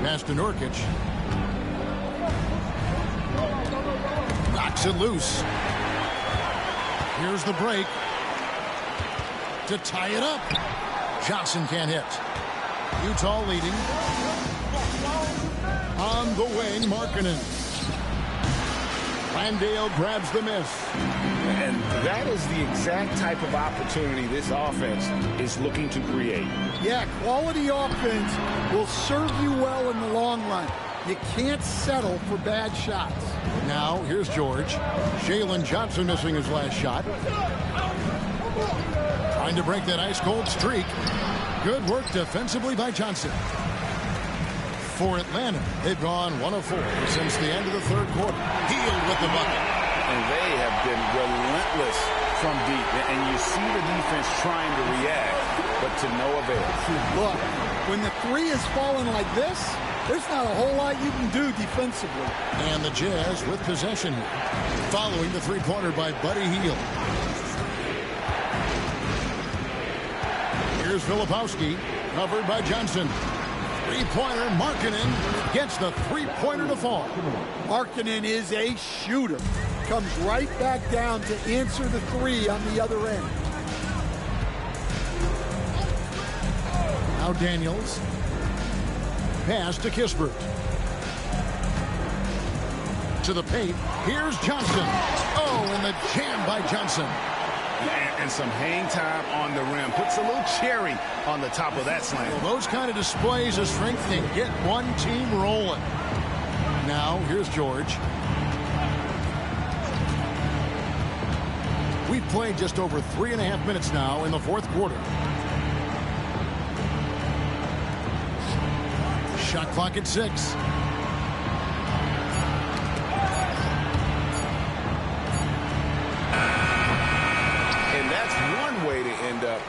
Pass to Nurkic. Knocks it loose. Here's the break. To tie it up. Johnson can't hit. Utah leading. On the wing, Markkanen. Landale grabs the miss. And that is the exact type of opportunity this offense is looking to create. Yeah, quality offense will serve you well in the long run. You can't settle for bad shots. Now, here's George. Jalen Johnson missing his last shot. Trying to break that ice-cold streak. Good work defensively by Johnson. For Atlanta, they've gone 1 of 4 since the end of the third quarter. Hield with the bucket. And they have been relentless from deep. And you see the defense trying to react, but to no avail. Look, when the three is falling like this, there's not a whole lot you can do defensively. And the Jazz with possession here. Following the three-pointer by Buddy Hield. Here's Filipowski, covered by Johnson. Three-pointer, Markkanen gets the three-pointer to fall. Markkanen is a shooter. Comes right back down to answer the three on the other end. Now Daniels. Pass to Kispert. To the paint. Here's Johnson. Oh, and the jam by Johnson. And some hang time on the rim. Puts a little cherry on the top of that slam. Well, those kind of displays of strength can get one team rolling. Now, here's George. We've played just over 3.5 minutes now in the fourth quarter. Shot clock at 6.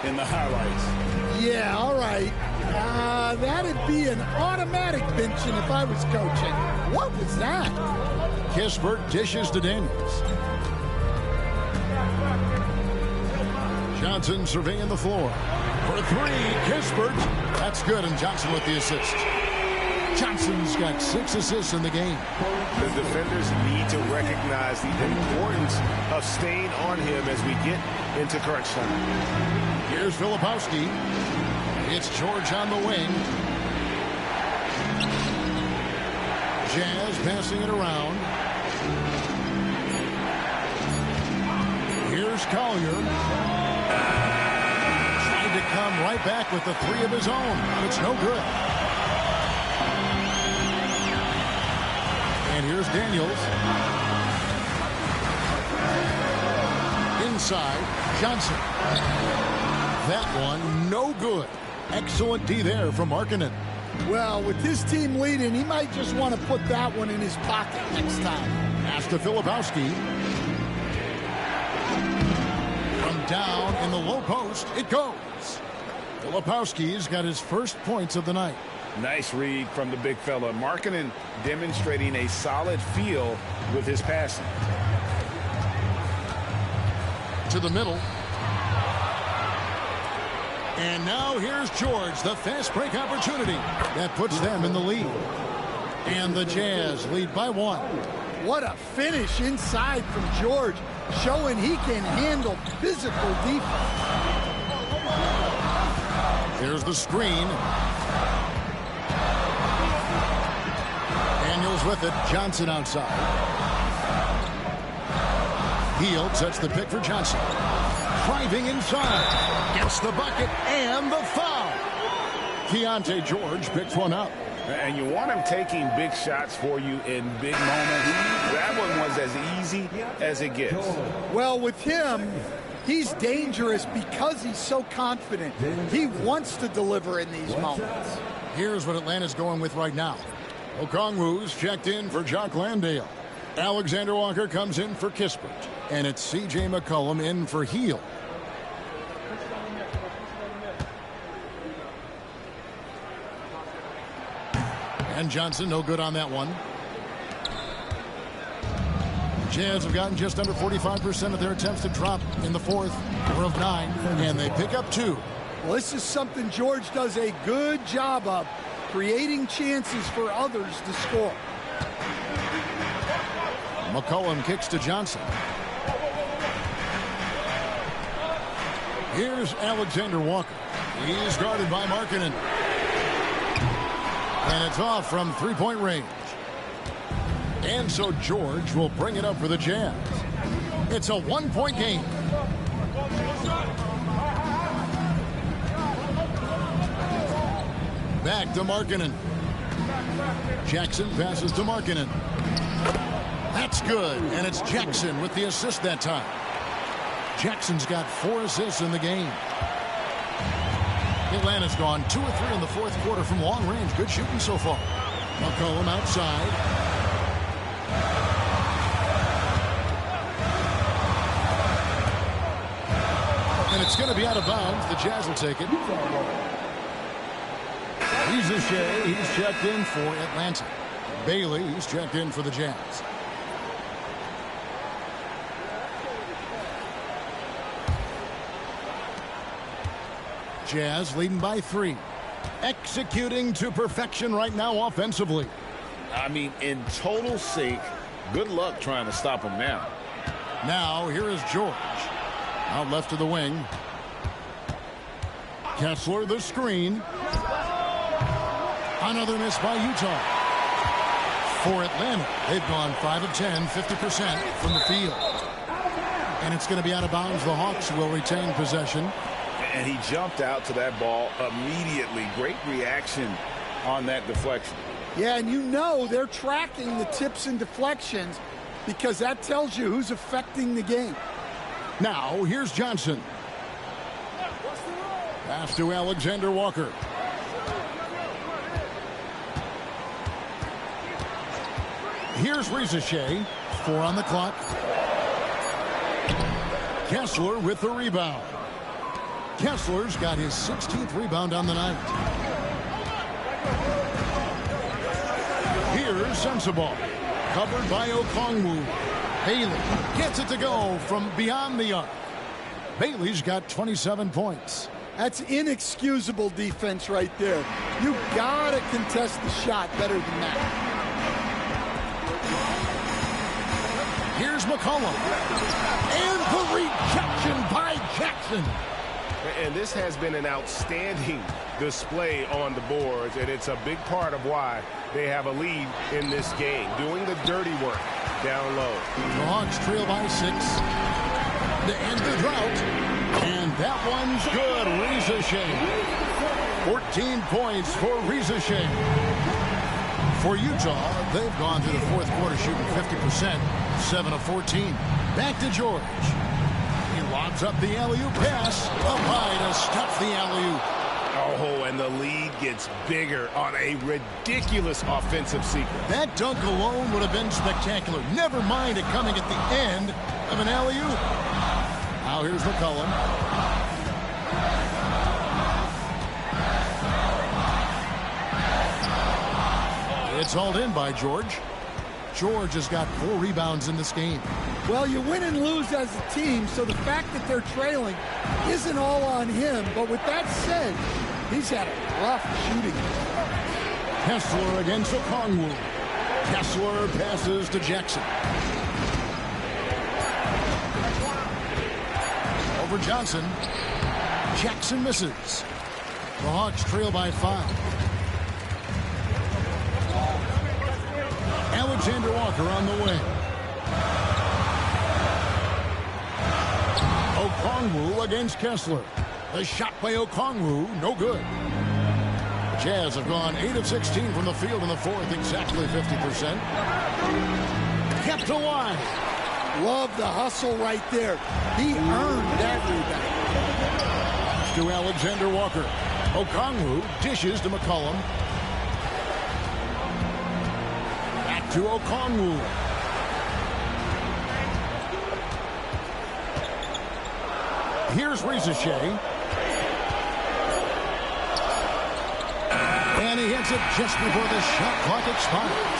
In the highlights. Yeah, all right. That'd be an automatic benching if I was coaching. What was that? Kispert dishes to Daniels. Johnson surveying the floor. For 3, Kispert. That's good, and Johnson with the assist. Johnson's got 6 assists in the game. The defenders need to recognize the importance of staying on him as we get into crunch time. Here's Filipowski. It's George on the wing. Jazz passing it around. Here's Collier. Trying to come right back with the 3 of his own. It's no good. And here's Daniels. Inside, Johnson. That one, no good. Excellent D there from Markkanen. Well, with this team leading, he might just want to put that one in his pocket next time. Pass to Filipowski. From down in the low post, it goes. Filipowski's got his first points of the night. Nice read from the big fella. Markkanen demonstrating a solid feel with his passing. To the middle. And now here's George, the fast break opportunity. That puts them in the lead. And the Jazz lead by 1. What a finish inside from George, showing he can handle physical defense. Here's the screen. Daniels with it. Johnson outside. Hield sets the pick for Johnson. Driving inside. Gets the bucket and the foul. Keontae George picks one up. And you want him taking big shots for you in big moments. That one was as easy as it gets. Well, with him, he's dangerous because he's so confident. He wants to deliver in these moments. Here's what Atlanta's going with right now. Okongwu's checked in for Jock Landale. Alexander Walker comes in for Kispert. And it's C.J. McCollum in for Hield. And Johnson, no good on that one. Jazz have gotten just under 45% of their attempts to drop in the fourth. 4 of 9, and they pick up 2. Well, this is something George does a good job of, creating chances for others to score. McCollum kicks to Johnson. Here's Alexander Walker. He's guarded by Markkanen. And it's off from three-point range. And so George will bring it up for the Jazz. It's a one-point game. Back to Markkanen. Jackson passes to Markkanen. That's good, and it's Jackson with the assist that time. Jackson's got 4 assists in the game. Atlanta's gone 2 of 3 in the fourth quarter from long range. Good shooting so far. McCollum outside. And it's going to be out of bounds. The Jazz will take it. Rizachet, he's checked in for Atlanta. Bailey, he's checked in for the Jazz. Jazz leading by 3. Executing to perfection right now offensively. I mean, in total sync. Good luck trying to stop him now. Now, here is George. Out left of the wing. Kessler, the screen. Another miss by Utah. For Atlanta, they've gone 5 of 10, 50% from the field. And it's going to be out of bounds. The Hawks will retain possession. And he jumped out to that ball immediately. Great reaction on that deflection. Yeah, and you know they're tracking the tips and deflections because that tells you who's affecting the game. Now, here's Johnson. Pass to Alexander Walker. Here's Rizachet. 4 on the clock. Kessler with the rebound. Kessler's got his 16th rebound on the night. Here's Sensabaugh. Covered by Okongwu. Bailey gets it to go from beyond the arc. Bailey's got 27 points. That's inexcusable defense right there. You gotta contest the shot better than that. Here's McCollum. And the rejection by Jackson. And this has been an outstanding display on the boards, and it's a big part of why they have a lead in this game, doing the dirty work down low. The Hawks trail by 6 to end the drought, and that one's good. Rizachet. 14 points for Rizachet. For Utah, they've gone through the fourth quarter shooting 50%, 7 of 14. Back to George. He lobs up the alley-oop pass. Up high to stuff the alley-oop. Oh, and the lead gets bigger on a ridiculous offensive sequence. That dunk alone would have been spectacular. Never mind it coming at the end of an alley-oop. Now here's McCollum. It's hauled in by George. George has got 4 rebounds in this game. Well, you win and lose as a team, so the fact that they're trailing isn't all on him. But with that said, he's had a rough shooting. Kessler against Okongwu. Kessler passes to Jackson. Over Johnson. Jackson misses. The Hawks trail by 5. Alexander Walker on the wing. Okongwu against Kessler. The shot by Okongwu, no good. The Jazz have gone 8 of 16 from the field in the fourth, exactly 50%. Kept alive. Love the hustle right there. He earned that rebound. To Alexander Walker. Okongwu dishes to McCollum. To Okongwu. Here's Rizachet. And he hits it just before the shot clock expires.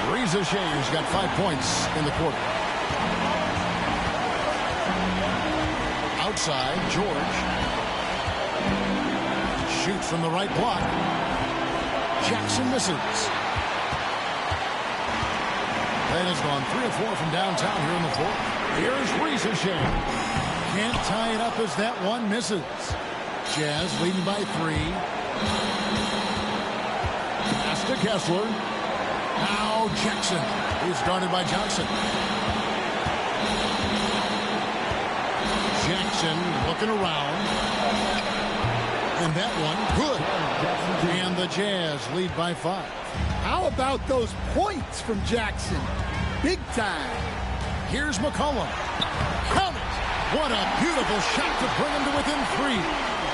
Rizachet's got 5 points in the quarter. Outside, George. Shoots from the right block. Jackson misses. That has gone 3 of 4 from downtown here in the fourth. Here's Rizachet. Can't tie it up as that one misses. Jazz leading by 3. Pass to Kessler. Now Jackson. He's guarded by Johnson. Jackson looking around. And that one, good. And the Jazz lead by 5. How about those points from Jackson? Big time. Here's McCollum. Count it. What a beautiful shot to bring him to within 3.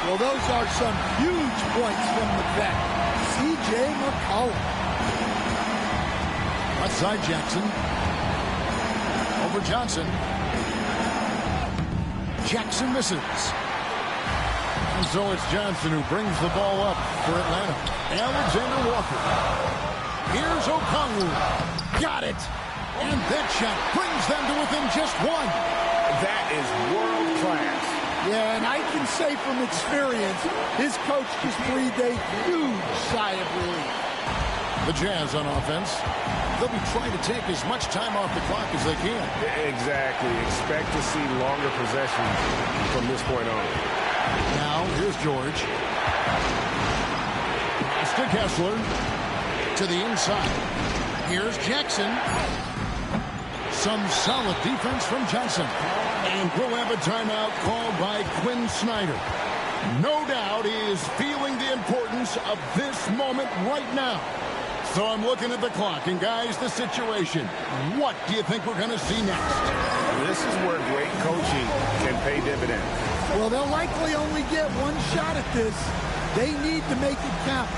Well, those are some huge points from the vet, C.J. McCollum. Left side Jackson. Over Johnson. Jackson misses. And so it's Johnson who brings the ball up for Atlanta. Alexander Walker. Here's Okongwu. Got it. And that shot brings them to within just 1. That is world class. Yeah, and I can say from experience, his coach just breathed a huge sigh of relief. The Jazz on offense. They'll be trying to take as much time off the clock as they can. Exactly. Expect to see longer possessions from this point on. Now, here's George. To Kessler. To the inside. Here's Jackson. Some solid defense from Johnson. And we'll have a timeout called by Quinn Snyder. No doubt he is feeling the importance of this moment right now. So I'm looking at the clock, and guys, the situation. What do you think we're going to see next? This is where great coaching can pay dividends. Well, they'll likely only get one shot at this. They need to make it count.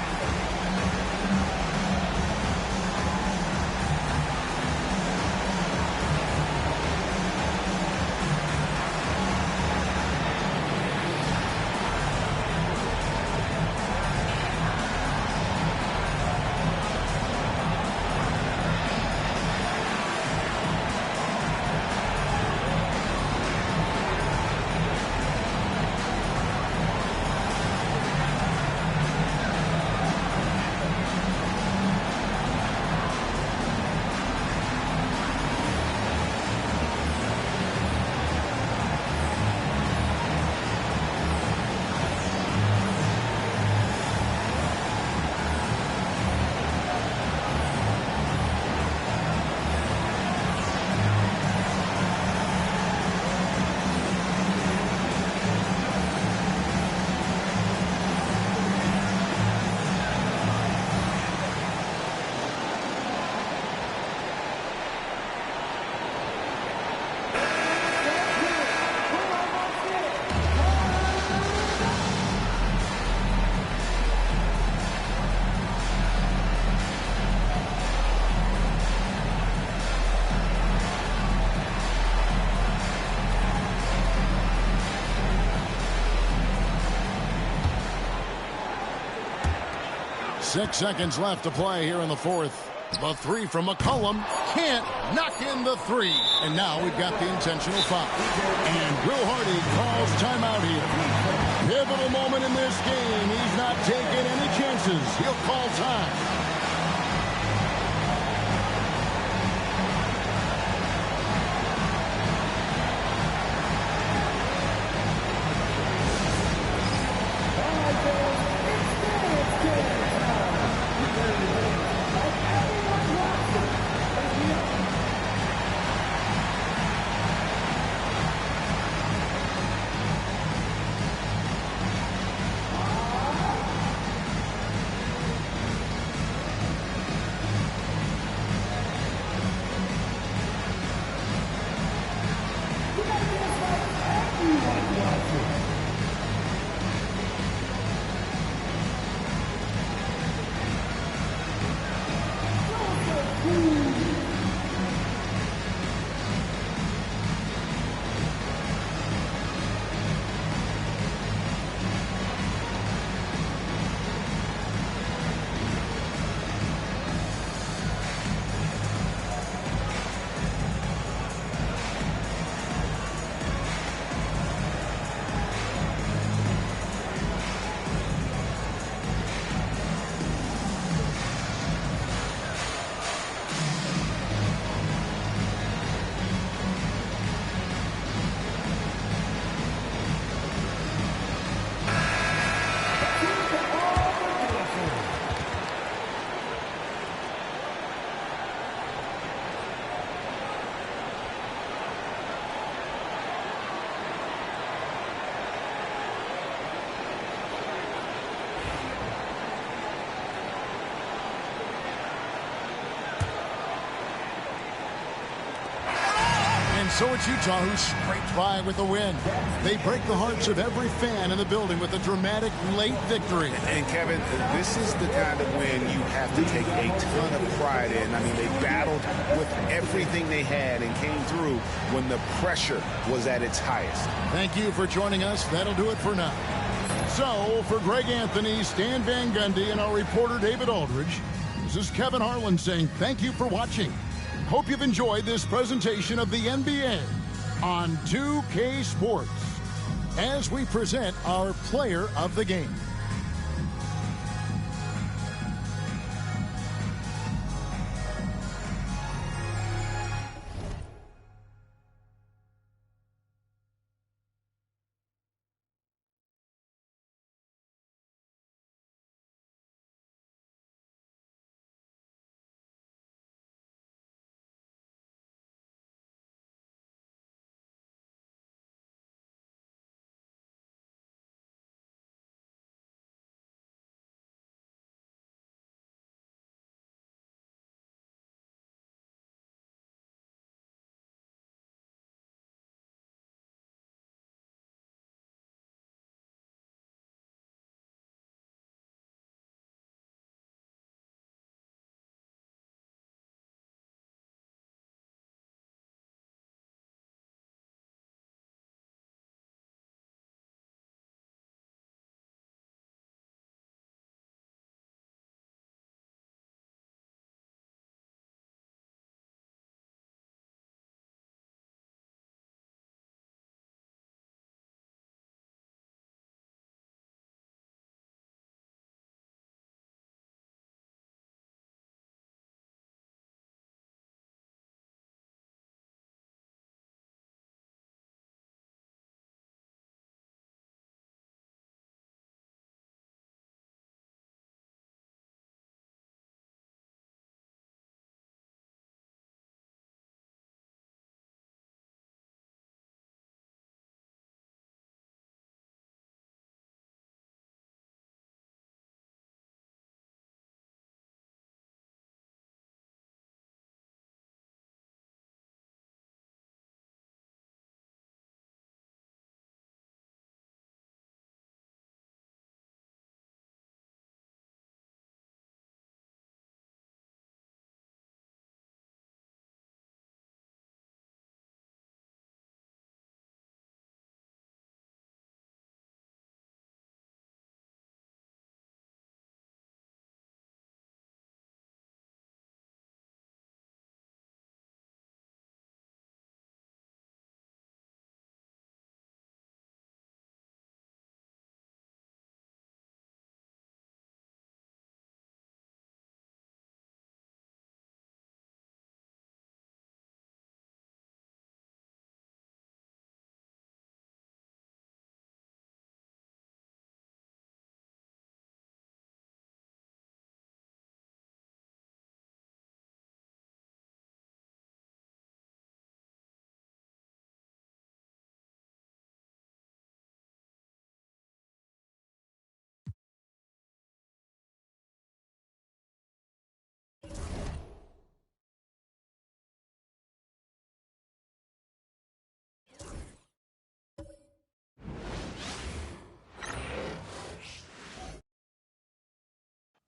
Six seconds left to play here in the fourth. The three from McCollum can't knock in the three. And now we've got the intentional foul. And Will Hardy calls timeout here. Pivotal moment in this game. He's not taking any chances. He'll call time. So it's Utah who scraped by with the win. They break the hearts of every fan in the building with a dramatic late victory. And Kevin, this is the kind of win you have to take a ton of pride in. I mean, they battled with everything they had and came through when the pressure was at its highest. Thank you for joining us. That'll do it for now. So, for Greg Anthony, Stan Van Gundy, and our reporter David Aldridge, this is Kevin Harlan saying thank you for watching. Hope you've enjoyed this presentation of the NBA on 2K Sports as we present our player of the game.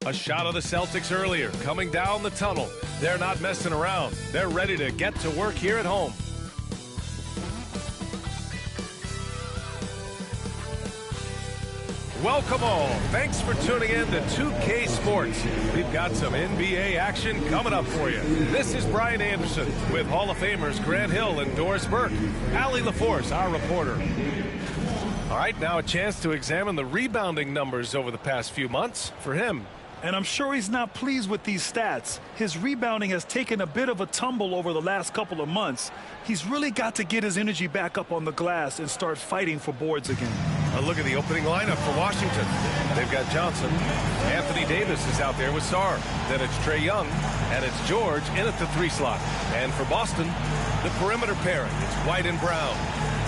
A shot of the Celtics earlier, coming down the tunnel. They're not messing around. They're ready to get to work here at home. Welcome all. Thanks for tuning in to 2K Sports. We've got some NBA action coming up for you. This is Brian Anderson with Hall of Famers Grant Hill and Doris Burke. Allie LaForce, our reporter. All right, now a chance to examine the rebounding numbers over the past few months for him. And I'm sure he's not pleased with these stats. His rebounding has taken a bit of a tumble over the last couple of months. He's really got to get his energy back up on the glass and start fighting for boards again. A look at the opening lineup for Washington. They've got Johnson. Anthony Davis is out there with Sarr. Then it's Trae Young, and it's George in at the 3 slot. And for Boston, the perimeter pairing. It's White and Brown.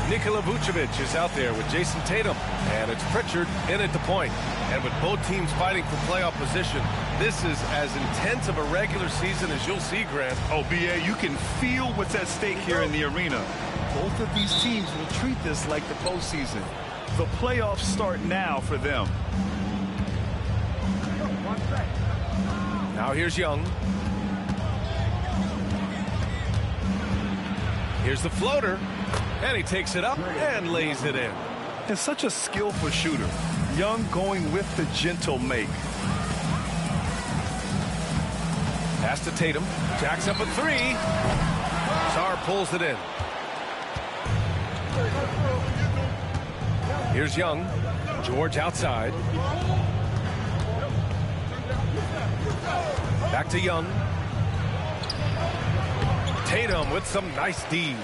Nikola Vucevic is out there with Jason Tatum, and it's Pritchard in at the point. And with both teams fighting for playoff position, this is as intense of a regular season as you'll see, Grant. Oh, B.A., you can feel what's at stake here in the arena. Both of these teams will treat this like the postseason. The playoffs start now for them. Now here's Young. Here's the floater. And he takes it up and lays it in. And such a skillful shooter. Young going with the gentle make. Pass to Tatum. Jacks up a three. Sarr pulls it in. Here's Young. George outside. Back to Young. Tatum with some nice D.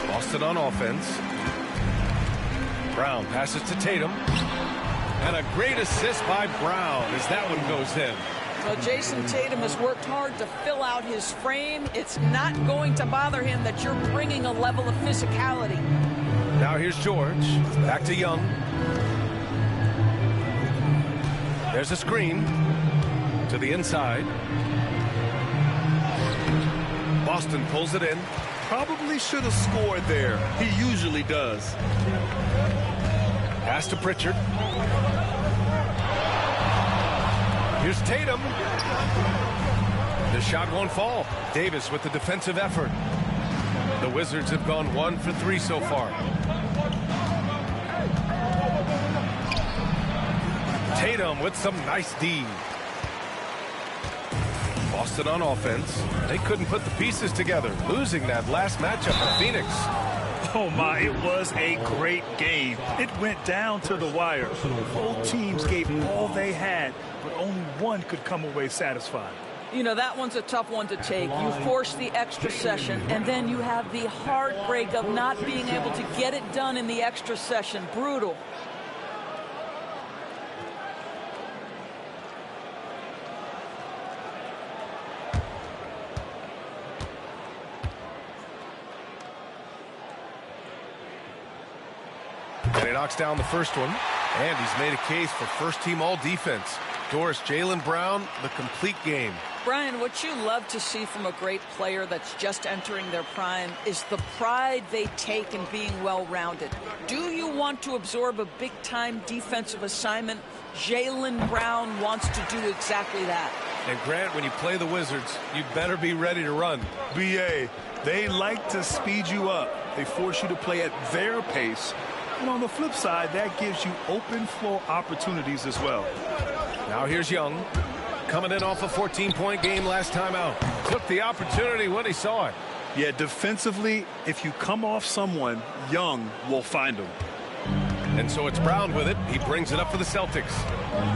Boston on offense. Brown passes to Tatum. And a great assist by Brown as that one goes in. Well, Jason Tatum has worked hard to fill out his frame. It's not going to bother him that you're bringing a level of physicality. Now here's George. Back to Young. There's a screen to the inside. Boston pulls it in. Probably should have scored there. He usually does. Pass to Pritchard. Here's Tatum. The shot won't fall. Davis with the defensive effort. The Wizards have gone 1 for 3 so far. Tatum with some nice D. Boston on offense. They couldn't put the pieces together, losing that last matchup to Phoenix. Oh my, it was a great game. It went down to the wire. Both teams gave all they had, but only one could come away satisfied. You know, that one's a tough one to take. You force the extra session, and then you have the heartbreak of not being able to get it done in the extra session. Brutal. And he knocks down the first one. And he's made a case for first-team all-defense. Doris, Jaylen Brown, the complete game. Brian, what you love to see from a great player that's just entering their prime is the pride they take in being well-rounded. Do you want to absorb a big-time defensive assignment? Jaylen Brown wants to do exactly that. And Grant, when you play the Wizards, you better be ready to run. BA, they like to speed you up. They force you to play at their pace. And on the flip side, that gives you open floor opportunities as well. Now here's Young. Coming in off a 14-point game last time out. Took the opportunity when he saw it. Yeah, defensively, if you come off someone, Young will find him. And so it's Brown with it. He brings it up for the Celtics.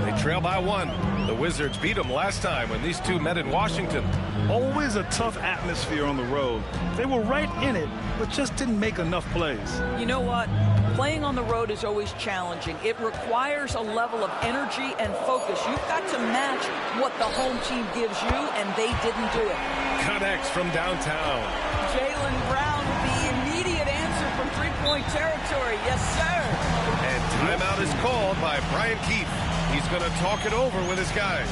They trail by 1. The Wizards beat them last time when these two met in Washington. Always a tough atmosphere on the road. They were right in it, but just didn't make enough plays. You know what? Playing on the road is always challenging. It requires a level of energy and focus. You've got to match what the home team gives you, and they didn't do it. Connects from downtown. Jaylen Brown with the immediate answer from three-point territory. Yes, sir. And timeout is called by Brian Keefe. He's going to talk it over with his guys.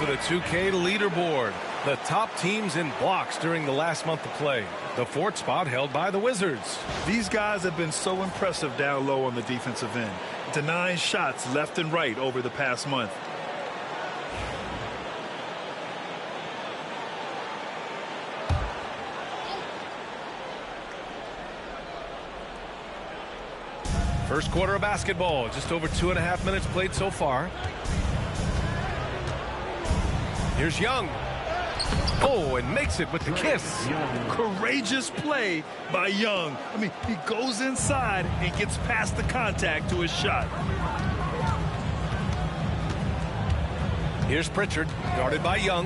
for the 2K leaderboard. The top teams in blocks during the last month of play. The 4th spot held by the Wizards. These guys have been so impressive down low on the defensive end, denying shots left and right over the past month. First quarter of basketball, just over 2.5 minutes played so far. Here's Young. Oh, and makes it with the kiss. Courageous play by Young. I mean, he goes inside and gets past the contact to his shot. Here's Pritchard, guarded by Young.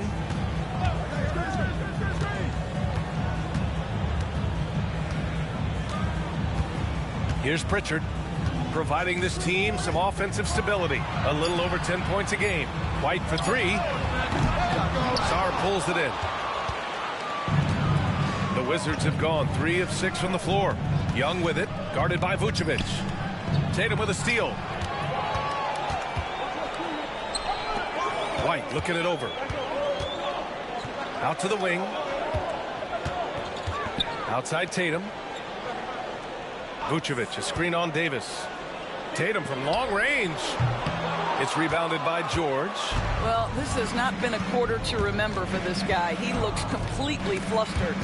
Here's Pritchard, providing this team some offensive stability. A little over 10 points a game. White for 3. Sarr pulls it in. The Wizards have gone 3 of 6 from the floor. Young with it, guarded by Vucevic. Tatum with a steal. White looking it over. Out to the wing. Outside Tatum. Vucevic, a screen on Davis. Tatum from long range. It's rebounded by George. Well, this has not been a quarter to remember for this guy. He looks completely flustered.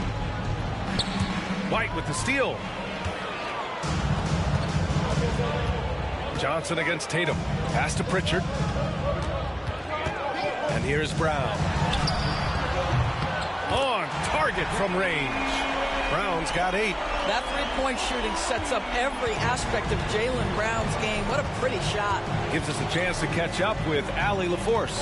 White with the steal. Johnson against Tatum. Pass to Pritchard. And here's Brown. On target from range. Brown's got 8. That three-point shooting sets up every aspect of Jaylen Brown's game. What a pretty shot. Gives us a chance to catch up with Allie LaForce.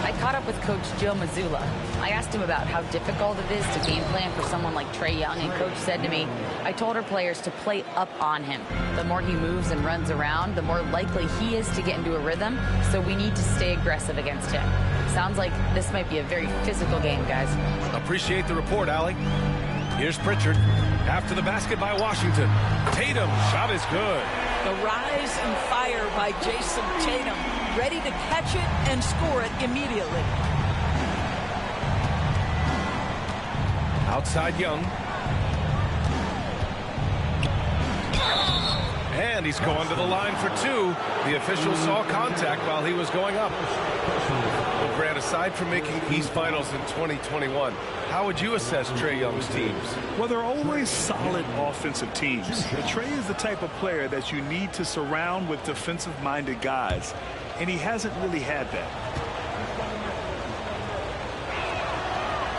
I caught up with Coach Joe Mazzulla. I asked him about how difficult it is to game plan for someone like Trae Young, and Coach said to me, I told our players to play up on him. The more he moves and runs around, the more likely he is to get into a rhythm, so we need to stay aggressive against him. Sounds like this might be a very physical game, guys. Appreciate the report, Allie. Here's Pritchard. After the basket by Washington. Tatum, shot is good. The rise and fire by Jason Tatum. Ready to catch it and score it immediately. Outside Young. And he's going to the line for 2. The official saw contact while he was going up. Well, Grant, aside from making East Finals in 2021, how would you assess Trae Young's teams? Well, they're always solid offensive teams. Trae is the type of player that you need to surround with defensive-minded guys, and he hasn't really had that.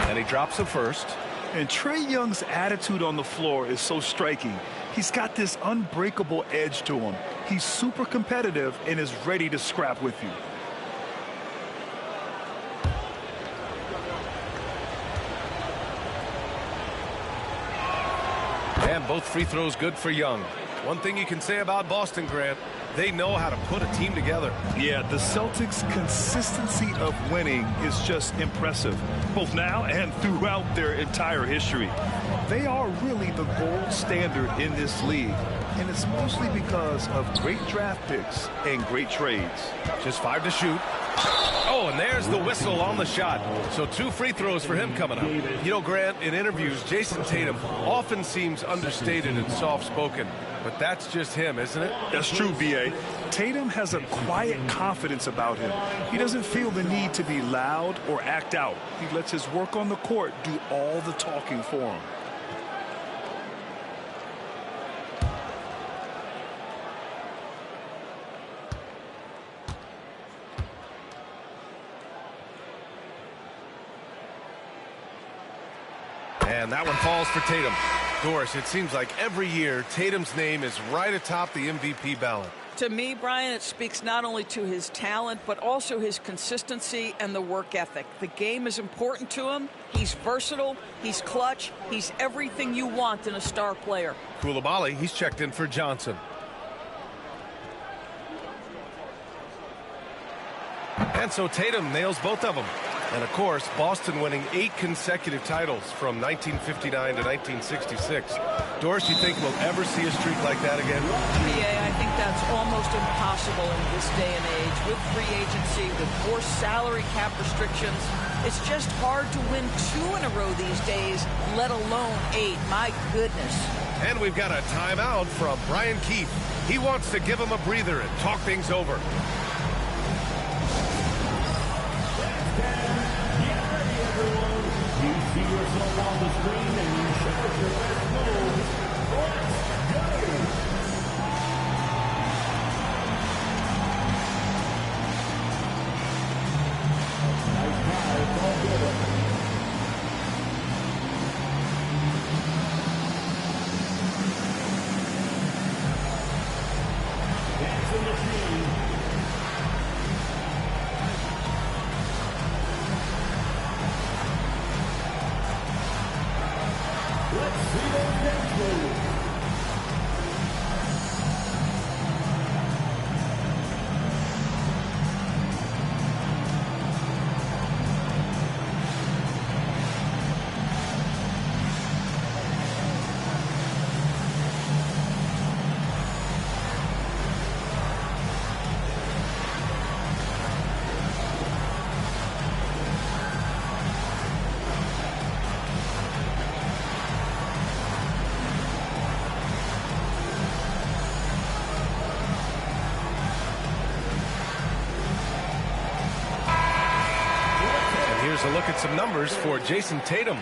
And he drops it first. And Trae Young's attitude on the floor is so striking. He's got this unbreakable edge to him. He's super competitive and is ready to scrap with you. And both free throws good for Young. One thing you can say about Boston, Grant, they know how to put a team together. Yeah, the Celtics' consistency of winning is just impressive, both now and throughout their entire history. They are really the gold standard in this league, and it's mostly because of great draft picks and great trades. Just 5 to shoot. Oh, and there's the whistle on the shot. So 2 free throws for him coming up. You know, Grant, in interviews, Jason Tatum often seems understated and soft-spoken. But that's just him, isn't it? That's true, B.A. Tatum has a quiet confidence about him. He doesn't feel the need to be loud or act out. He lets his work on the court do all the talking for him. And that one falls for Tatum. Doris, it seems like every year Tatum's name is right atop the MVP ballot. To me, Brian, it speaks not only to his talent, but also his consistency and the work ethic. The game is important to him. He's versatile. He's clutch. He's everything you want in a star player. Koulibaly, he's checked in for Johnson. And so Tatum nails both of them. And, of course, Boston winning 8 consecutive titles from 1959 to 1966. Doris, do you think we'll ever see a streak like that again? Yeah, I think that's almost impossible in this day and age. With free agency, with more salary cap restrictions, it's just hard to win 2 in a row these days, let alone 8. My goodness. And we've got a timeout from Brian Keefe. He wants to give him a breather and talk things over. You see yourself on the screen and you show us your best moves. Let's go! Nice try, it's all good. Dancing machine. Let's see those dance moves. Here's a look at some numbers for Jason Tatum.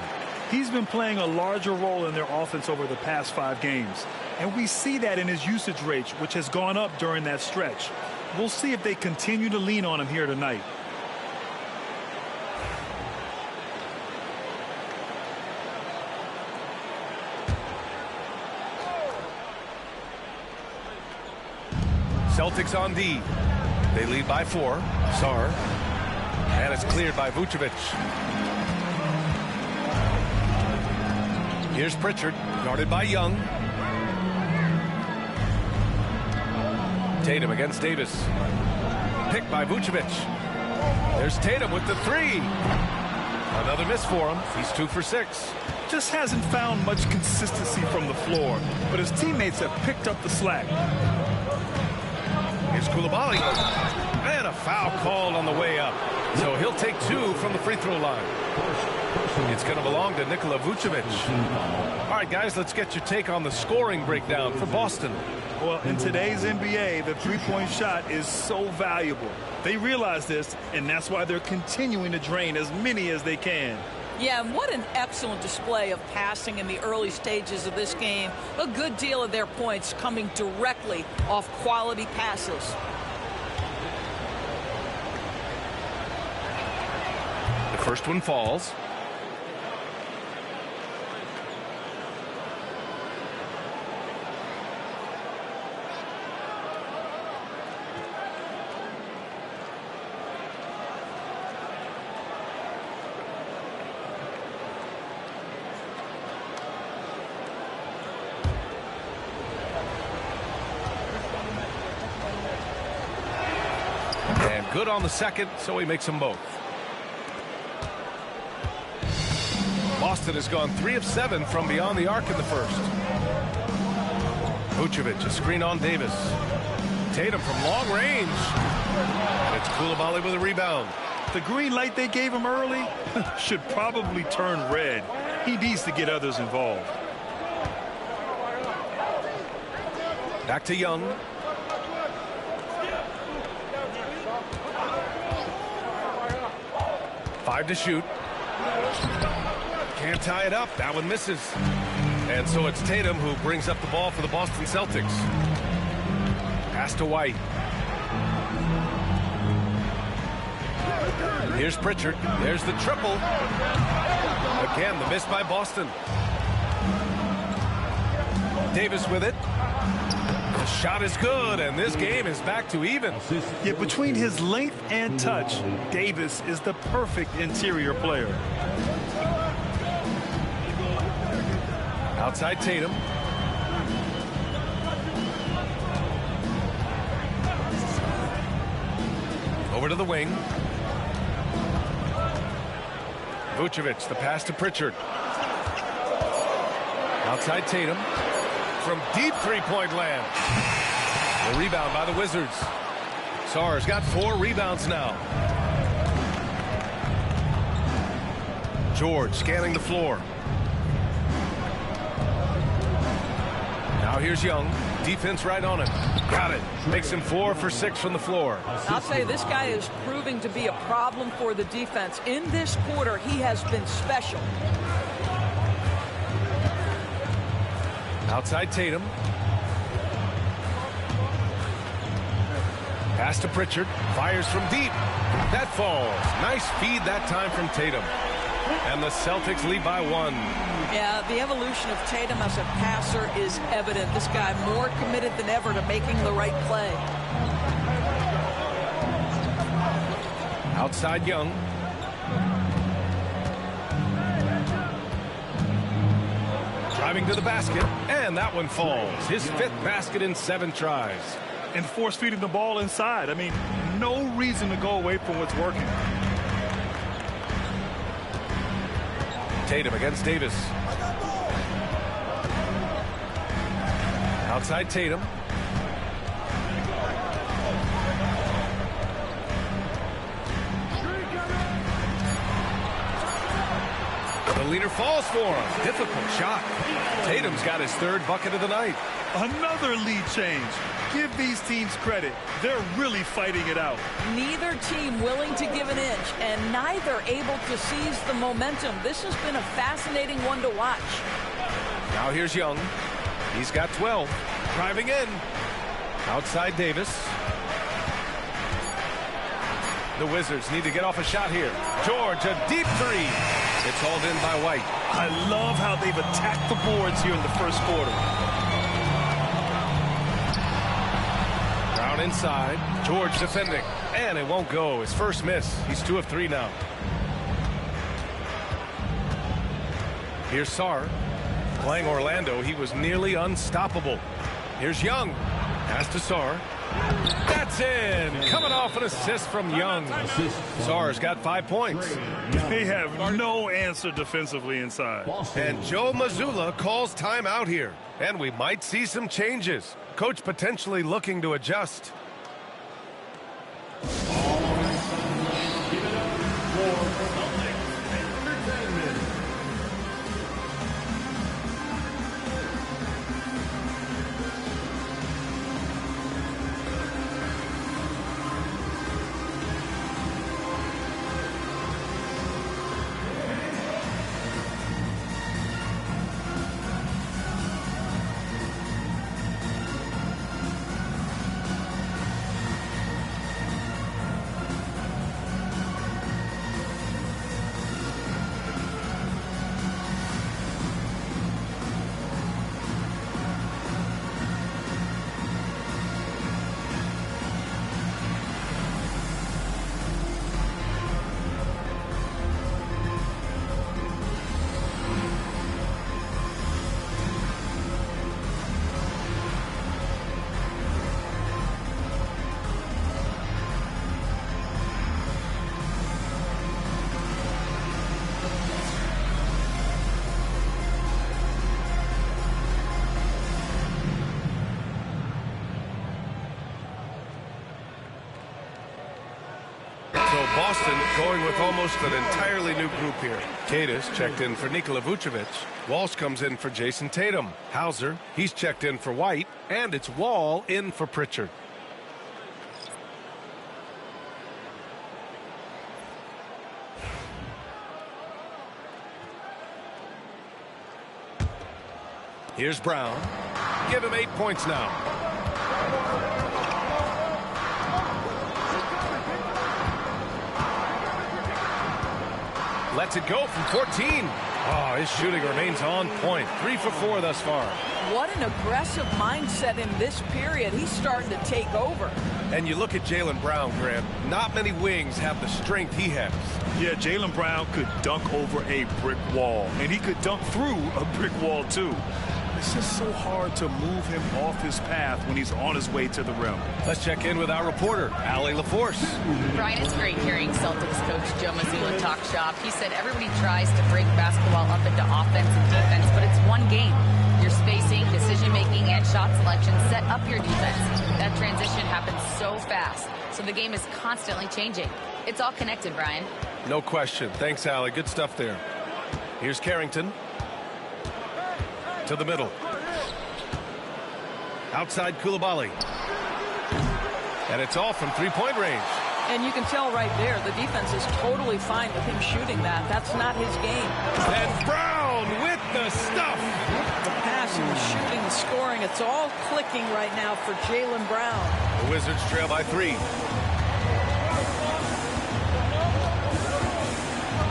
He's been playing a larger role in their offense over the past 5 games. And we see that in his usage rate, which has gone up during that stretch. We'll see if they continue to lean on him here tonight. Celtics on D. They lead by 4. Sar. And it's cleared by Vucevic. Here's Pritchard, guarded by Young. Tatum against Davis. Picked by Vucevic. There's Tatum with the 3. Another miss for him. He's 2 for 6. Just hasn't found much consistency from the floor, but his teammates have picked up the slack. Here's Coulibaly. And a foul called on the way up. So he'll take 2 from the free throw line. It's going to belong to Nikola Vucevic. All right, guys, let's get your take on the scoring breakdown for Boston. Well, in today's NBA, the three-point shot is so valuable. They realize this, and that's why they're continuing to drain as many as they can. Yeah, and what an excellent display of passing in the early stages of this game. A good deal of their points coming directly off quality passes. The first one falls. And good on the second, so he makes them both. Boston has gone 3 of 7 from beyond the arc in the first. Vucevic, a screen on Davis. Tatum from long range. And it's Coulibaly with a rebound. The green light they gave him early should probably turn red. He needs to get others involved. Back to Young. Five to shoot. Can't tie it up. That one misses. And so it's Tatum who brings up the ball for the Boston Celtics. Pass to White. Here's Pritchard. There's the triple. Again, the miss by Boston. Davis with it. The shot is good, and this game is back to even. Yet between his length and touch, Davis is the perfect interior player. Outside Tatum. Over to the wing. Vucevic, the pass to Pritchard. Outside Tatum. From deep three-point land. The rebound by the Wizards. Sarr's got 4 rebounds now. George scanning the floor. Now here's Young. Defense right on him. Got it. Makes him 4 for 6 from the floor. I'll say this guy is proving to be a problem for the defense. In this quarter, he has been special. Outside Tatum. Pass to Pritchard. Fires from deep. That falls. Nice feed that time from Tatum. And the Celtics lead by 1. Yeah, the evolution of Tatum as a passer is evident. This guy more committed than ever to making the right play. Outside Young. Driving to the basket, and that one falls. His 5th basket in 7 tries. And force feeding the ball inside. I mean, no reason to go away from what's working. Tatum against Davis. Outside Tatum. The leader falls for him. Difficult shot. Tatum's got his 3rd bucket of the night. Another lead change. Give these teams credit. They're really fighting it out. Neither team willing to give an inch, and neither able to seize the momentum. This has been a fascinating one to watch. Now here's Young. He's got 12. Driving in. Outside Davis. The Wizards need to get off a shot here. George, a deep 3. It's hauled in by White. I love how they've attacked the boards here in the first quarter. Brown inside. George defending. And it won't go. His first miss. He's 2 of 3 now. Here's Sarr. Playing Orlando, he was nearly unstoppable. Here's Young. Pass to Sarr. That's in. Coming off an assist from Young. Sarr's got 5 points. They have no answer defensively inside. And Joe Mazzulla calls timeout here. And we might see some changes. Coach potentially looking to adjust. Boston going with almost an entirely new group here. Cadis checked in for Nikola Vucevic. Walsh comes in for Jason Tatum. Hauser, he's checked in for White. And it's Wall in for Pritchard. Here's Brown. Give him 8 points now. Lets it go from 14. Oh, his shooting remains on point. 3 for 4 thus far. What an aggressive mindset in this period. He's starting to take over. And you look at Jaylen Brown, Grant. Not many wings have the strength he has. Yeah, Jaylen Brown could dunk over a brick wall. And he could dunk through a brick wall, too. It's just so hard to move him off his path when he's on his way to the rim. Let's check in with our reporter, Allie LaForce. Brian, it's great hearing Celtics coach Joe Mazzulla talk shop. He said everybody tries to break basketball up into offense and defense, but it's one game. Your spacing, decision-making, and shot selection set up your defense. That transition happens so fast, so the game is constantly changing. It's all connected, Brian. No question. Thanks, Allie. Good stuff there. Here's Carrington. To the middle. Outside Coulibaly. And it's all from three-point range. And you can tell right there, the defense is totally fine with him shooting that. That's not his game. And Brown with the stuff. The passing, the shooting, the scoring, it's all clicking right now for Jaylen Brown. The Wizards trail by 3.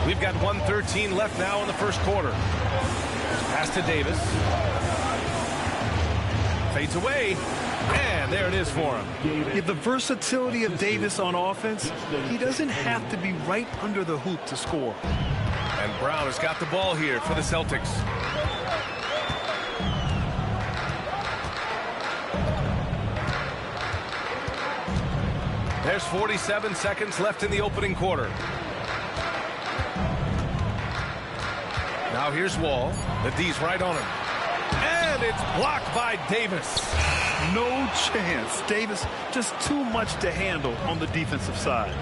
We've got 1:13 left now in the first quarter. Pass to Davis. Fades away. And there it is for him. Yeah, the versatility of Davis on offense, he doesn't have to be right under the hoop to score. And Brown has got the ball here for the Celtics. There's 47 seconds left in the opening quarter. Now here's Wall. The D's right on him. And it's blocked by Davis. No chance. Davis just too much to handle on the defensive side.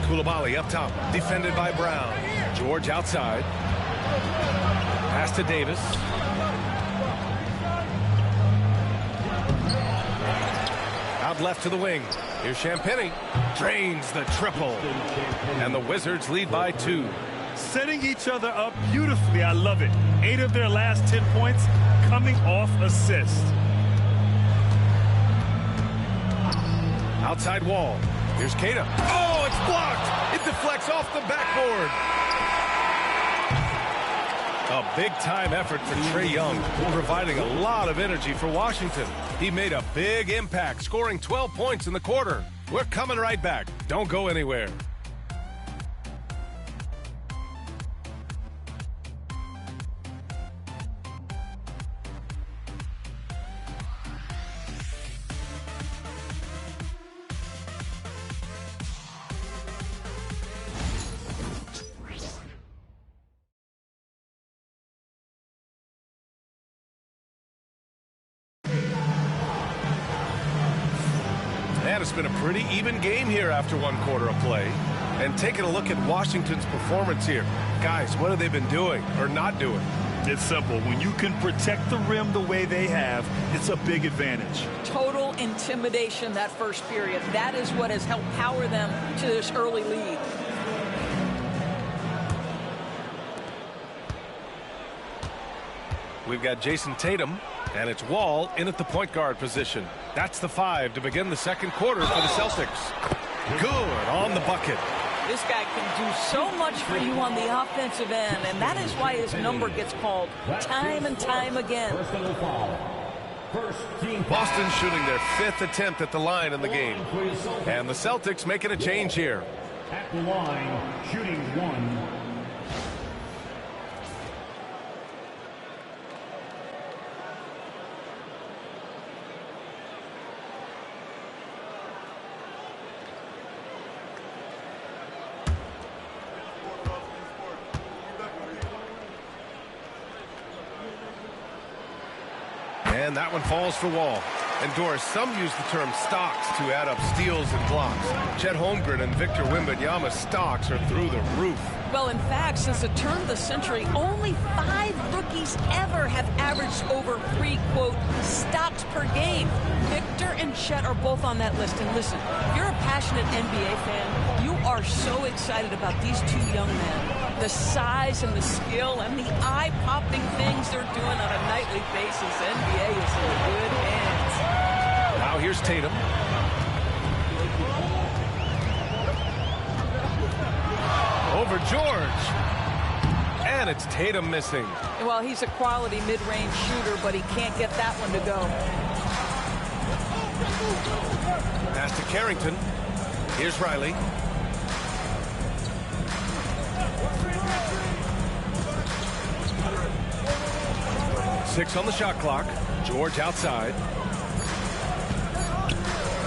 Coulibaly up top. Defended by Brown. George outside. Pass to Davis. Out left to the wing. Here's Champagny. Drains the triple. And the Wizards lead by 2. Setting each other up beautifully. I love it. 8 of their last 10 points coming off assists. Outside Wall. Here's Keita. Oh, it's blocked. It deflects off the backboard. A big-time effort for Trae Young, providing a lot of energy for Washington. He made a big impact, scoring 12 points in the quarter. We're coming right back. Don't go anywhere. And it's been a pretty even game here after one quarter of play. And taking a look at Washington's performance here. Guys, what have they been doing or not doing? It's simple. When you can protect the rim the way they have, it's a big advantage. Total intimidation that first period. That is what has helped power them to this early lead. We've got Jason Tatum, and it's Wall in at the point guard position. That's the 5 to begin the second quarter for the Celtics. Good on the bucket. This guy can do so much for you on the offensive end, and that is why his number gets called time and time again. Boston shooting their 5th attempt at the line in the game. And the Celtics making a change here. At the line, shooting 1. And that one falls for Wall. And Doris, some use the term stocks to add up steals and blocks. Chet Holmgren and Victor Wembanyama's stocks are through the roof. Well, in fact, since the turn of the century, only 5 rookies ever have averaged over 3, quote, stocks per game. Victor and Chet are both on that list. And listen, if you're a passionate NBA fan, you are so excited about these 2 young men. The size and the skill and the eye-popping things they're doing on a nightly basis. NBA is in good hands. Now here's Tatum. Over George. And it's Tatum missing. Well, he's a quality mid-range shooter, but he can't get that one to go. Pass to Carrington. Here's 6 on the shot clock. George outside.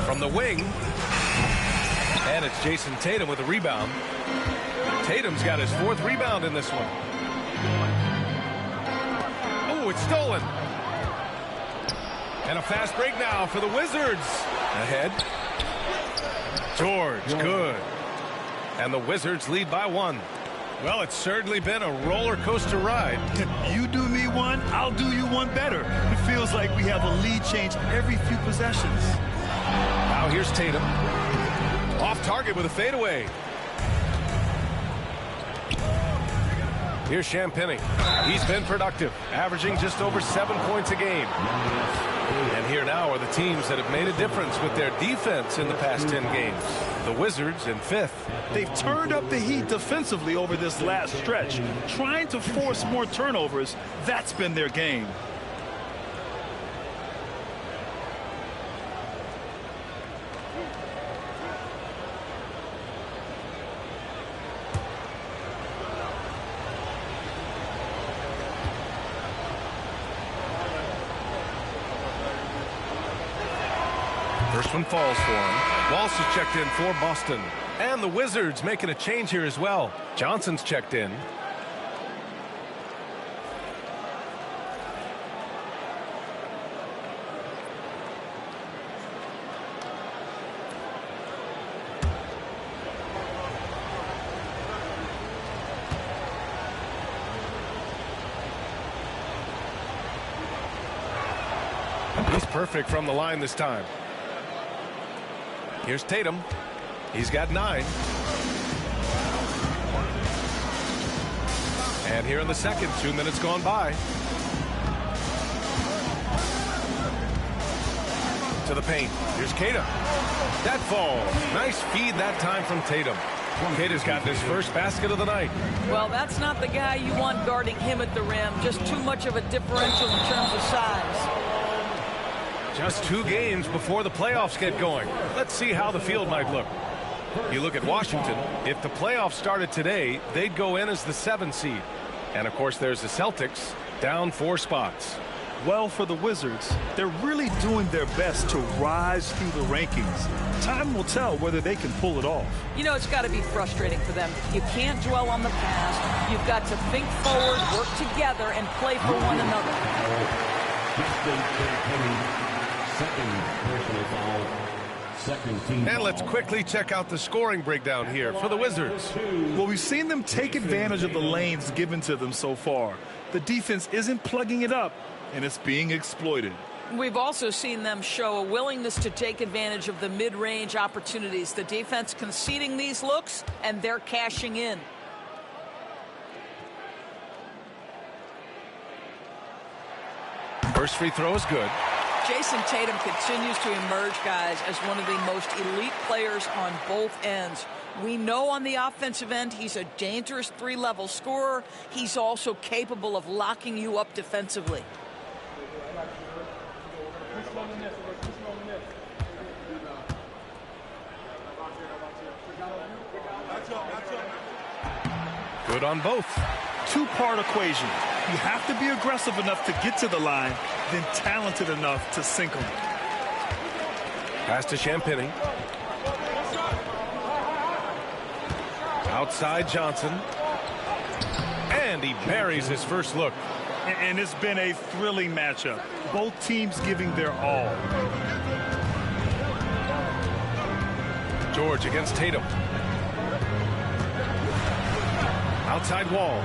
From the wing. And it's Jason Tatum with a rebound. Tatum's got his 4th rebound in this one. Oh, it's stolen. And a fast break now for the Wizards. Ahead. George, good. And the Wizards lead by 1. Well, it's certainly been a roller coaster ride. You do me one, I'll do you one better. It feels like we have a lead change every few possessions. Now here's Tatum. Off target with a fadeaway. Here's Champagnie. He's been productive, averaging just over 7 points a game. And here now are the teams that have made a difference with their defense in the past 10 games. The Wizards in 5th. They've turned up the heat defensively over this last stretch, trying to force more turnovers. That's been their game. First one falls for him. Walsh is checked in for Boston. And the Wizards making a change here as well. Johnson's checked in. He's perfect from the line this time. Here's Tatum. He's got 9. And here in the second, 2 minutes gone by. To the paint. Here's Queta. That falls. Nice feed that time from Tatum. Queta's gotten his first basket of the night. Well, that's not the guy you want guarding him at the rim. Just too much of a differential in terms of size. Just 2 games before the playoffs get going. Let's see how the field might look. You look at Washington. If the playoffs started today, they'd go in as the 7 seed. And, of course, there's the Celtics, down 4 spots. Well, for the Wizards, they're really doing their best to rise through the rankings. Time will tell whether they can pull it off. You know, it's got to be frustrating for them. You can't dwell on the past. You've got to think forward, work together, and play for one another. And let's quickly check out the scoring breakdown here for the Wizards. Well, we've seen them take advantage of the lanes given to them so far. The defense isn't plugging it up, and it's being exploited. We've also seen them show a willingness to take advantage of the mid-range opportunities. The defense conceding these looks, and they're cashing in. First free throw is good. Jason Tatum continues to emerge, guys, as one of the most elite players on both ends. We know on the offensive end he's a dangerous 3-level scorer. He's also capable of locking you up defensively. Good on both. 2-part equation. You have to be aggressive enough to get to the line, then talented enough to sink them. Pass to Champagnie. Outside Johnson. And he buries his first look. And it's been a thrilling matchup. Both teams giving their all. George against Tatum. Outside Wall.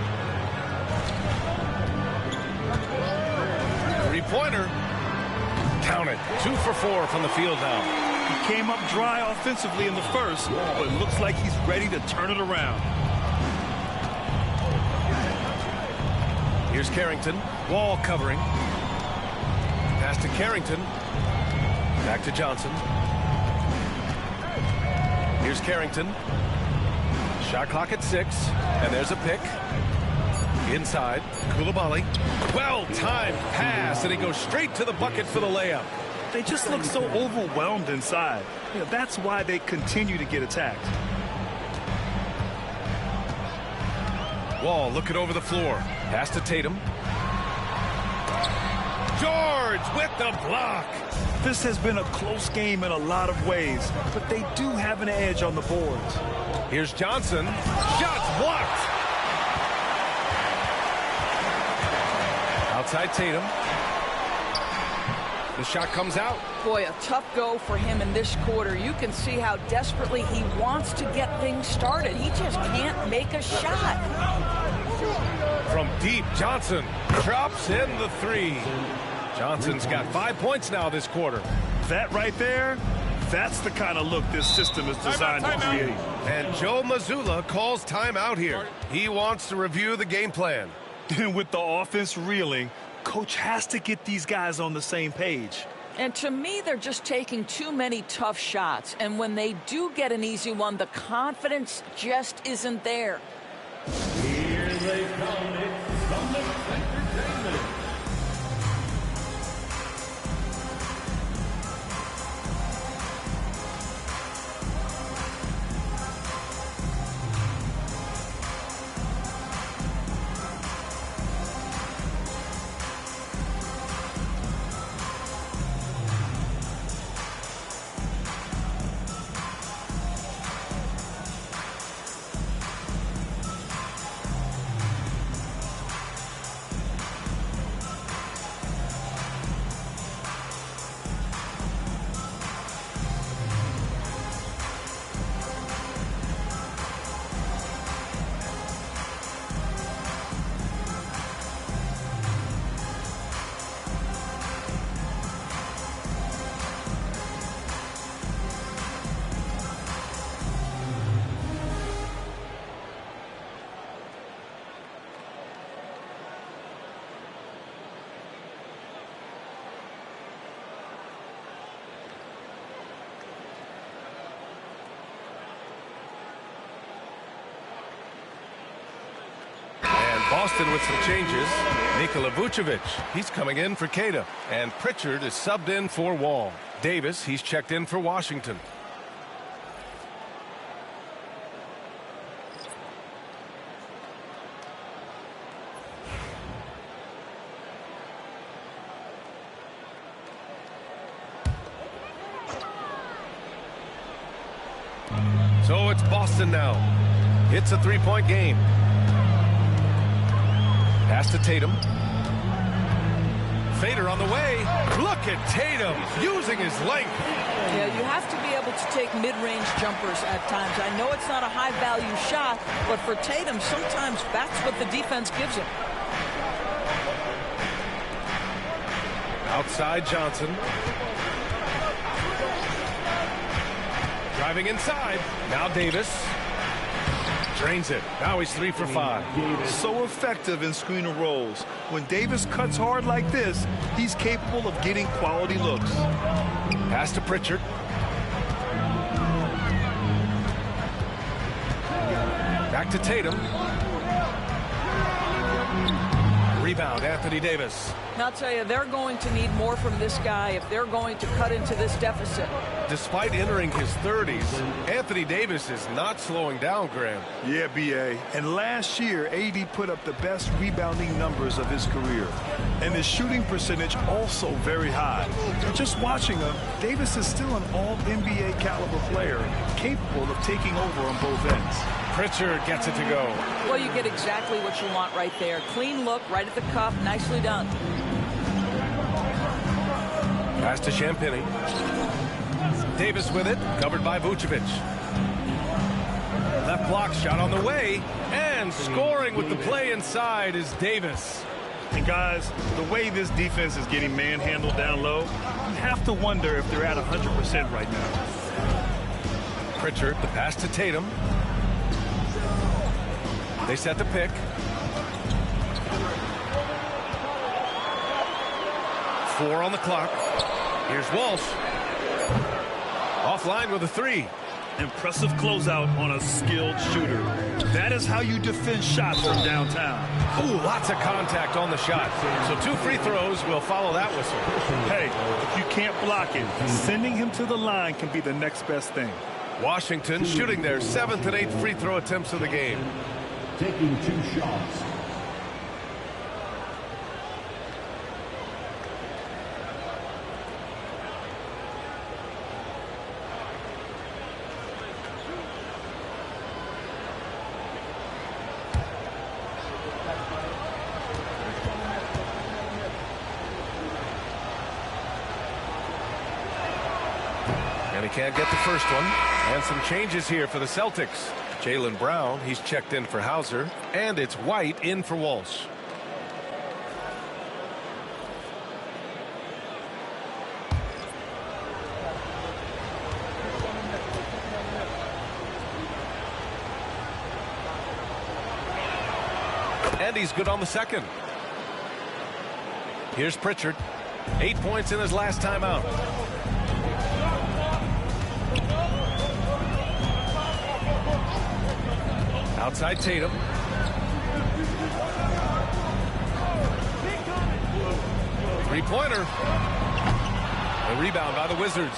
Three-pointer. Count it. 2 for 4 from the field now. He came up dry offensively in the first, but it looks like he's ready to turn it around. Here's Carrington. Wall covering. Pass to Carrington. Back to Johnson. Here's Carrington. Shot clock at 6. And there's a pick. Inside. Koulibaly. Well-timed pass. And he goes straight to the bucket for the layup. They just look so overwhelmed inside. You know, that's why they continue to get attacked. Wall looking over the floor. Pass to Tatum. George with the block. This has been a close game in a lot of ways, but they do have an edge on the boards. Here's Johnson. Shots blocked. Outside Tatum. The shot comes out. Boy, a tough go for him in this quarter. You can see how desperately he wants to get things started. He just can't make a shot. From deep, Johnson drops in the three. Johnson's got 5 points now this quarter. That right there, that's the kind of look this system is designed to create. And Joe Mazzulla calls timeout here. He wants to review the game plan. With the offense reeling, coach has to get these guys on the same page. And to me, they're just taking too many tough shots. And when they do get an easy one, the confidence just isn't there. Here they come, it's Summit Entertainment. Boston with some changes. Nikola Vucevic, he's coming in for Queta. And Pritchard is subbed in for Wall. Davis, he's checked in for Washington. So it's Boston now. It's a three-point game. Pass to Tatum. Fader on the way. Look at Tatum using his length. Yeah, you have to be able to take mid-range jumpers at times. I know it's not a high-value shot, but for Tatum, sometimes that's what the defense gives him. Outside Johnson. Driving inside. Now Davis. Drains it. Now he's 3 for 5. So effective in screener rolls. When Davis cuts hard like this, he's capable of getting quality looks. Pass to Pritchard. Back to Tatum. Rebound, Anthony Davis. I'll tell you, they're going to need more from this guy if they're going to cut into this deficit. Despite entering his 30s, Anthony Davis is not slowing down, Graham. Yeah, B.A. And last year, AD put up the best rebounding numbers of his career. And his shooting percentage also very high. And just watching him, Davis is still an all-NBA caliber player, capable of taking over on both ends. Pritchard gets it to go. Well, you get exactly what you want right there. Clean look, right at the cup, nicely done. Pass to Champagny. Davis with it, covered by Vucevic. Left block shot on the way, and scoring with the play inside is Davis. And guys, the way this defense is getting manhandled down low, you have to wonder if they're at 100% right now. Pritchard, the pass to Tatum. They set the pick. Four on the clock. Here's Walsh. Offline with a three. Impressive closeout on a skilled shooter. That is how you defend shots from downtown. Ooh, lots of contact on the shot. So 2 free throws will follow that whistle. Hey, if you can't block it, sending him to the line can be the next best thing. Washington shooting their 7th and 8th free throw attempts of the game. Taking 2 shots. They can't get the first one. And some changes here for the Celtics. Jaylen Brown, he's checked in for Hauser. And it's White in for Walsh. And he's good on the second. Here's Pritchard. 8 points in his last time out. Outside Tatum. Three-pointer. A rebound by the Wizards.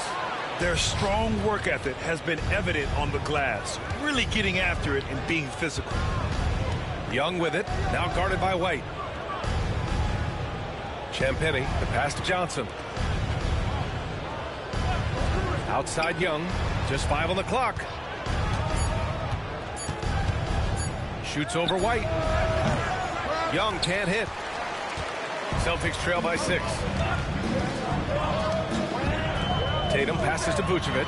Their strong work ethic has been evident on the glass, really getting after it and being physical. Young with it, now guarded by White. Champagnie, the pass to Johnson. Outside Young, just 5 on the clock. Shoots over White. Young can't hit. Celtics trail by 6. Tatum passes to Vucevic.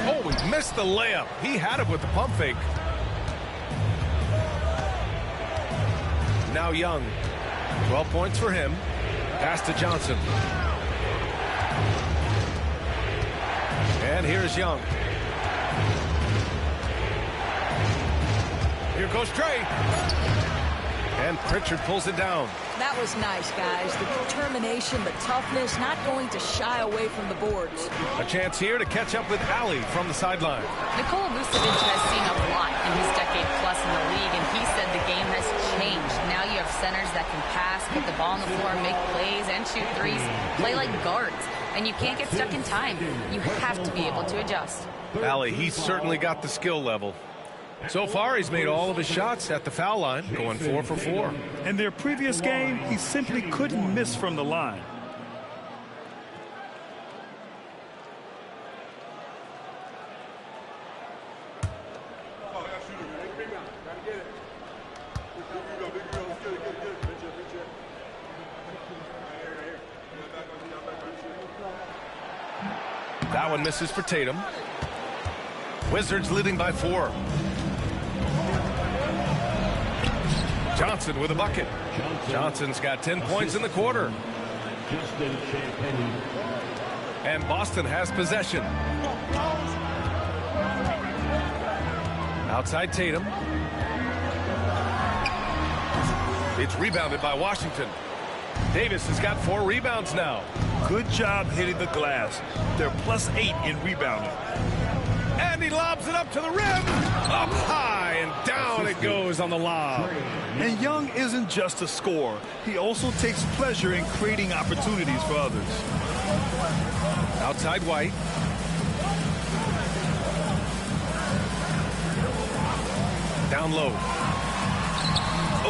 Oh, he missed the layup. He had it with the pump fake. Now Young. 12 points for him. Pass to Johnson. And here's Young. Here goes Trey. And Pritchard pulls it down. That was nice, guys. The determination, the toughness, not going to shy away from the boards. A chance here to catch up with Allie from the sideline. Nikola Vucevic has seen a lot in his decade plus in the league, and he said the game has changed. Now you have centers that can pass, put the ball on the floor, make plays, and shoot threes, play like guards. And you can't get stuck in time. You have to be able to adjust. Allie, he's certainly got the skill level. So far, he's made all of his shots at the foul line, going 4 for 4. In their previous game, he simply couldn't miss from the line. That one misses for Tatum. Wizards leading by 4. Johnson with a bucket. Johnson's got 10 points in the quarter. And Boston has possession. Outside Tatum. It's rebounded by Washington. Davis has got 4 rebounds now. Good job hitting the glass. They're +8 in rebounding. And he lobs it up to the rim. Up high and down it goes on the lob. And Young isn't just a scorer. He also takes pleasure in creating opportunities for others. Outside White. Down low.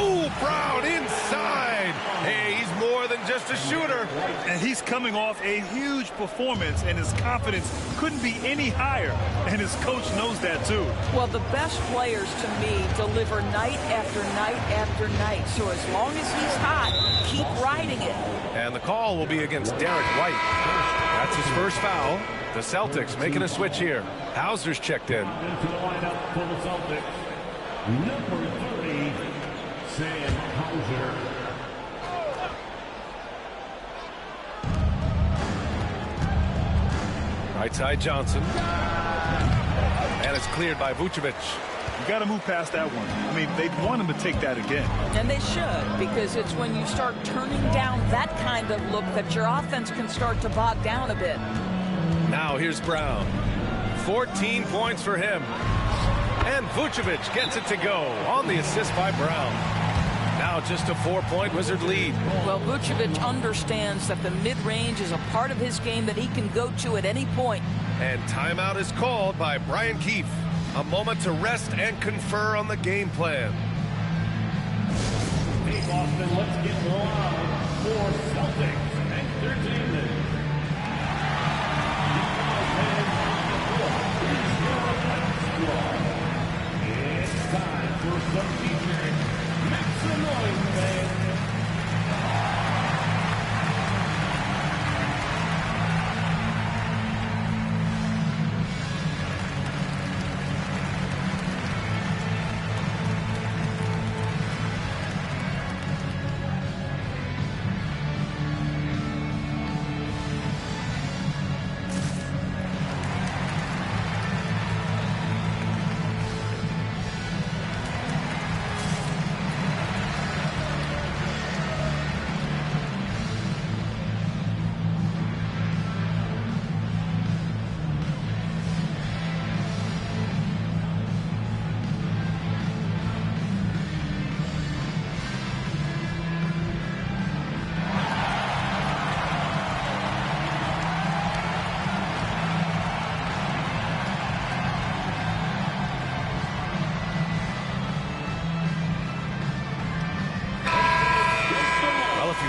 Oh, Brown inside. Hey, he's more than just a shooter. And he's coming off a huge performance, and his confidence couldn't be any higher. And his coach knows that, too. Well, the best players, to me, deliver night after night after night. So as long as he's hot, keep riding it. And the call will be against Derek White. That's his first foul. The Celtics making a switch here. Hauser's checked in. Into the lineup for the Celtics, number 30, Sam Hauser. Right side Johnson. And it's cleared by Vucevic. You got to move past that one. I mean, they'd want him to take that again. And they should, because it's when you start turning down that kind of look that your offense can start to bog down a bit. Now here's Brown. 14 points for him. And Vucevic gets it to go on the assist by Brown. Now just a 4-point Wizard lead. Well, Vucevic understands that the mid-range is a part of his game that he can go to at any point. And timeout is called by Brian Keefe. A moment to rest and confer on the game plan. Hey, Boston, let's get live for Celtics Entertainment. It's time for some featuring. Make some noise, man.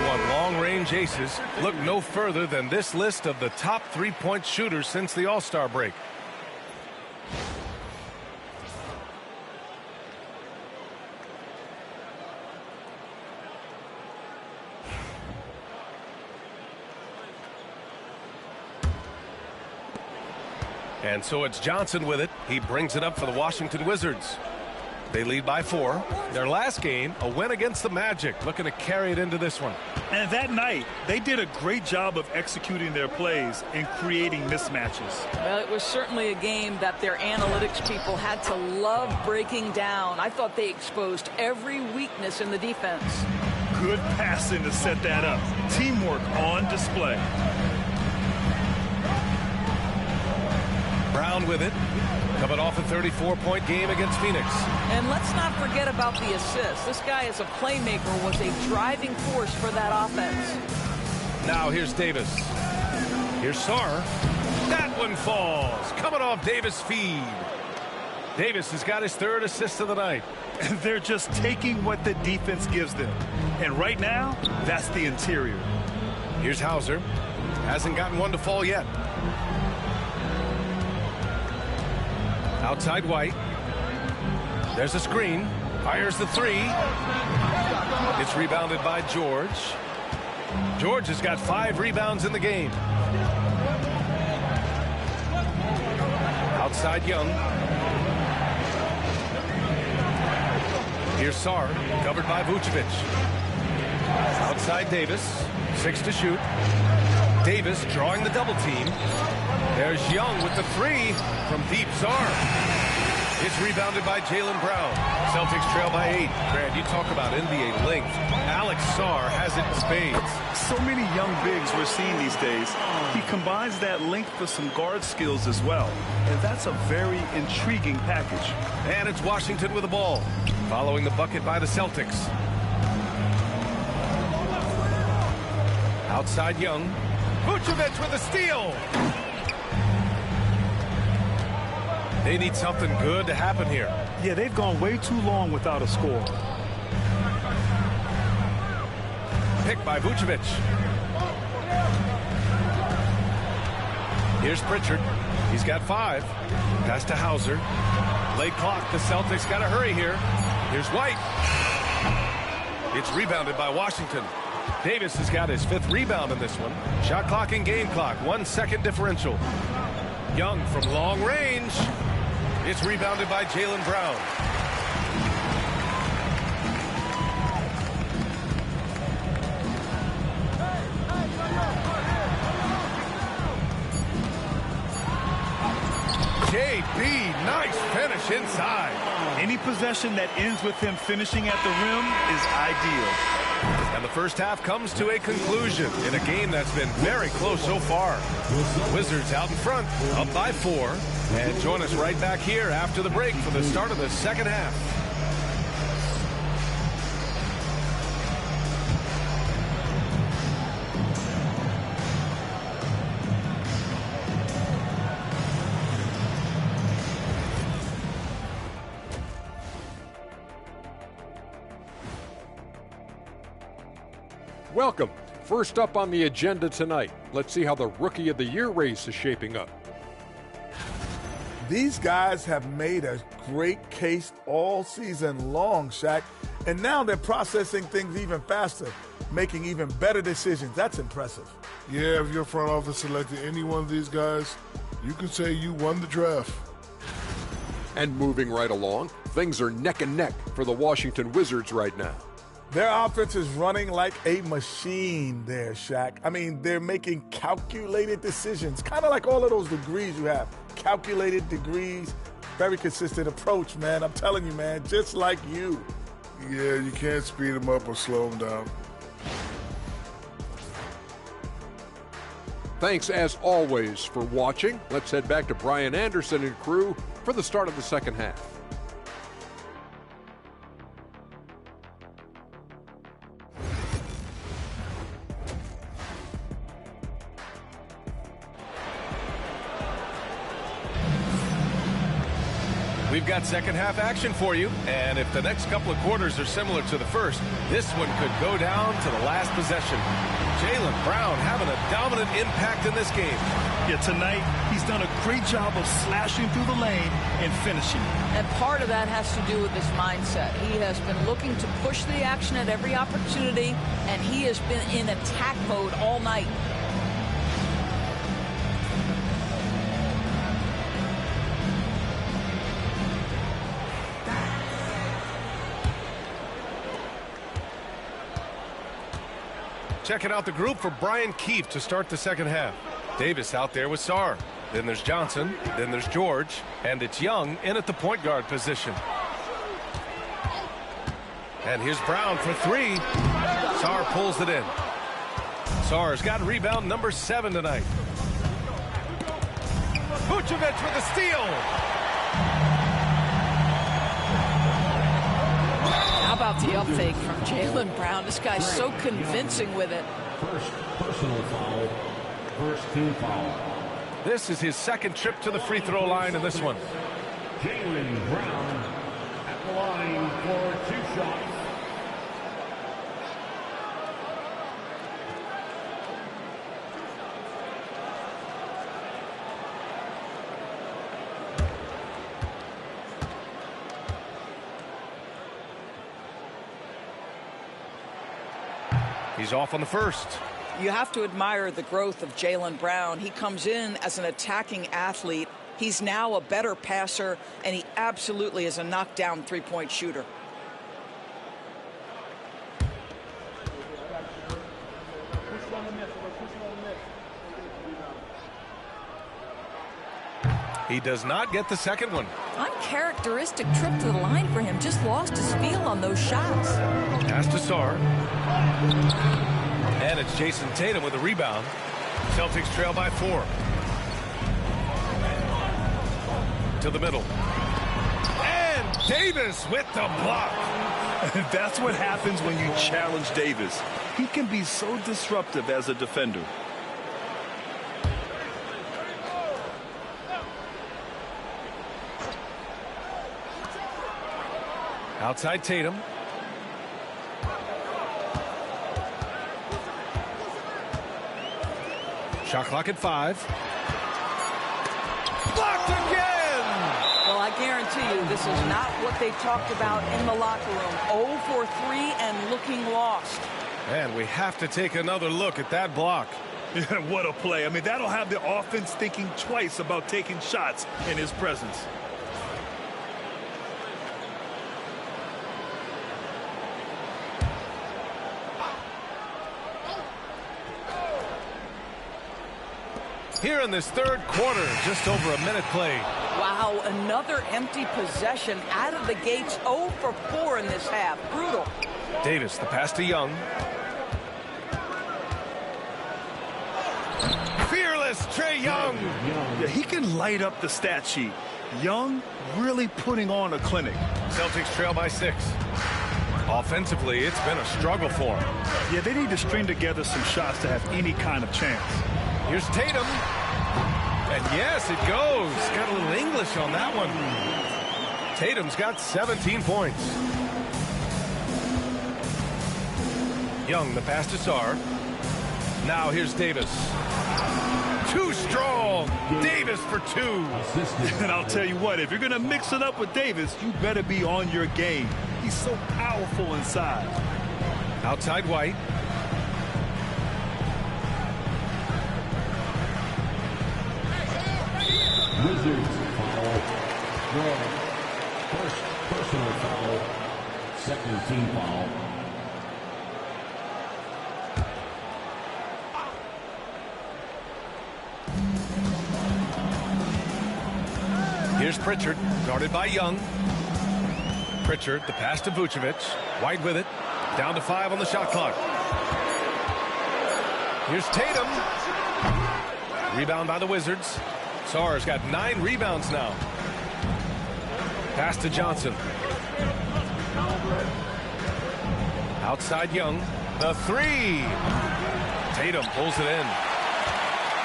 you want long-range aces, look no further than this list of the top three-point shooters since the All-Star break. And so it's Johnson with it. He brings it up for the Washington Wizards. They lead by 4. Their last game, a win against the Magic, looking to carry it into this one. And that night, they did a great job of executing their plays and creating mismatches. Well, it was certainly a game that their analytics people had to love breaking down. I thought they exposed every weakness in the defense. Good passing to set that up. Teamwork on display. Brown with it. Coming off a 34-point game against Phoenix. And let's not forget about the assist. This guy as a playmaker was a driving force for that offense. Now here's Davis. Here's Sarr. That one falls. Coming off Davis' feed. Davis has got his 3rd assist of the night. And they're just taking what the defense gives them. And right now, that's the interior. Here's Hauser. Hasn't gotten one to fall yet. Outside White. There's a screen. Fires the 3. It's rebounded by George. George has got 5 rebounds in the game. Outside Young. Here's Sarr, covered by Vucevic. Outside Davis. 6 to shoot. Davis drawing the double team. There's Young with the 3 from deep. Sarr. It's rebounded by Jaylen Brown. Celtics trail by 8. Grant, you talk about NBA length. Alex Sarr has it in spades. So many young bigs we're seeing these days. He combines that length with some guard skills as well. And that's a very intriguing package. And it's Washington with the ball, following the bucket by the Celtics. Outside Young. Vucevic with a steal. They need something good to happen here. Yeah, they've gone way too long without a score. Picked by Vucevic. Here's Pritchard. He's got 5. Pass to Hauser. Late clock. The Celtics got to hurry here. Here's White. It's rebounded by Washington. Davis has got his 5th rebound in this one. Shot clock and game clock. 1 second differential. Young from long range. It's rebounded by Jaylen Brown. JB, nice finish inside. Any possession that ends with him finishing at the rim is ideal. And the first half comes to a conclusion in a game that's been very close so far. Wizards out in front, up by 4. And join us right back here after the break for the start of the second half. Welcome. First up on the agenda tonight, let's see how the Rookie of the Year race is shaping up. These guys have made a great case all season long, Shaq, and now they're processing things even faster, making even better decisions. That's impressive. Yeah, if your front office selected any one of these guys, you can say you won the draft. And moving right along, things are neck and neck for the Washington Wizards right now. Their offense is running like a machine there, Shaq. I mean, they're making calculated decisions, kind of like all of those degrees you have. Calculated degrees, very consistent approach, man. I'm telling you, man, just like you. Yeah, you can't speed them up or slow them down. Thanks, as always, for watching. Let's head back to Brian Anderson and crew for the start of the second half. We've got second half action for you. And if the next couple of quarters are similar to the first, this one could go down to the last possession. Jaylen Brown having a dominant impact in this game. Yeah, tonight he's done a great job of slashing through the lane and finishing. And part of that has to do with his mindset. He has been looking to push the action at every opportunity, and he has been in attack mode all night. Checking out the group for Brian Keefe to start the second half. Davis out there with Sarr. Then there's Johnson. Then there's George. And it's Young in at the point guard position. And here's Brown for three. Sarr pulls it in. Sarr's got rebound number 7 tonight. Vucevic with the steal. How about the up fake from Jaylen Brown? This guy's so convincing with it. First personal foul. First team foul. This is his second trip to the free throw line in this one. Jaylen Brown at the line for 2 shots. He's off on the first. You have to admire the growth of Jaylen Brown. He comes in as an attacking athlete. He's now a better passer, and he absolutely is a knockdown three-point shooter. He does not get the second one. Uncharacteristic trip to the line for him. Just lost his feel on those shots. Pass to Sarr. And it's Jason Tatum with a rebound. Celtics trail by 4. To the middle. And Davis with the block. That's what happens when you challenge Davis. He can be so disruptive as a defender. Outside Tatum. Shot clock at 5. Blocked again! Well, I guarantee you this is not what they talked about in the locker room. 0 for 3 and looking lost. And we have to take another look at that block. What a play. I mean, that'll have the offense thinking twice about taking shots in his presence. Here in this third quarter, just over a minute played. Wow, another empty possession out of the gates. 0 for 4 in this half. Brutal. Davis, the pass to Young. Fearless Trae Young. Yeah, he can light up the stat sheet. Young really putting on a clinic. Celtics trail by 6. Offensively, it's been a struggle for him. Yeah, they need to string together some shots to have any kind of chance. Here's Tatum. And yes, it goes. Got a little English on that one. Tatum's got 17 points. Young, the pass to Sarr. Now here's Davis. Too strong. Davis for 2. And I'll tell you what, if you're going to mix it up with Davis, you better be on your game. He's so powerful inside. Outside White. Wizards foul. First personal foul. Second team foul. Here's Pritchard, guarded by Young. Pritchard, the pass to Vucevic. White with it. Down to 5 on the shot clock. Here's Tatum. Rebound by the Wizards. Sarr's got 9 rebounds now. Pass to Johnson. Outside Young. The 3. Tatum pulls it in.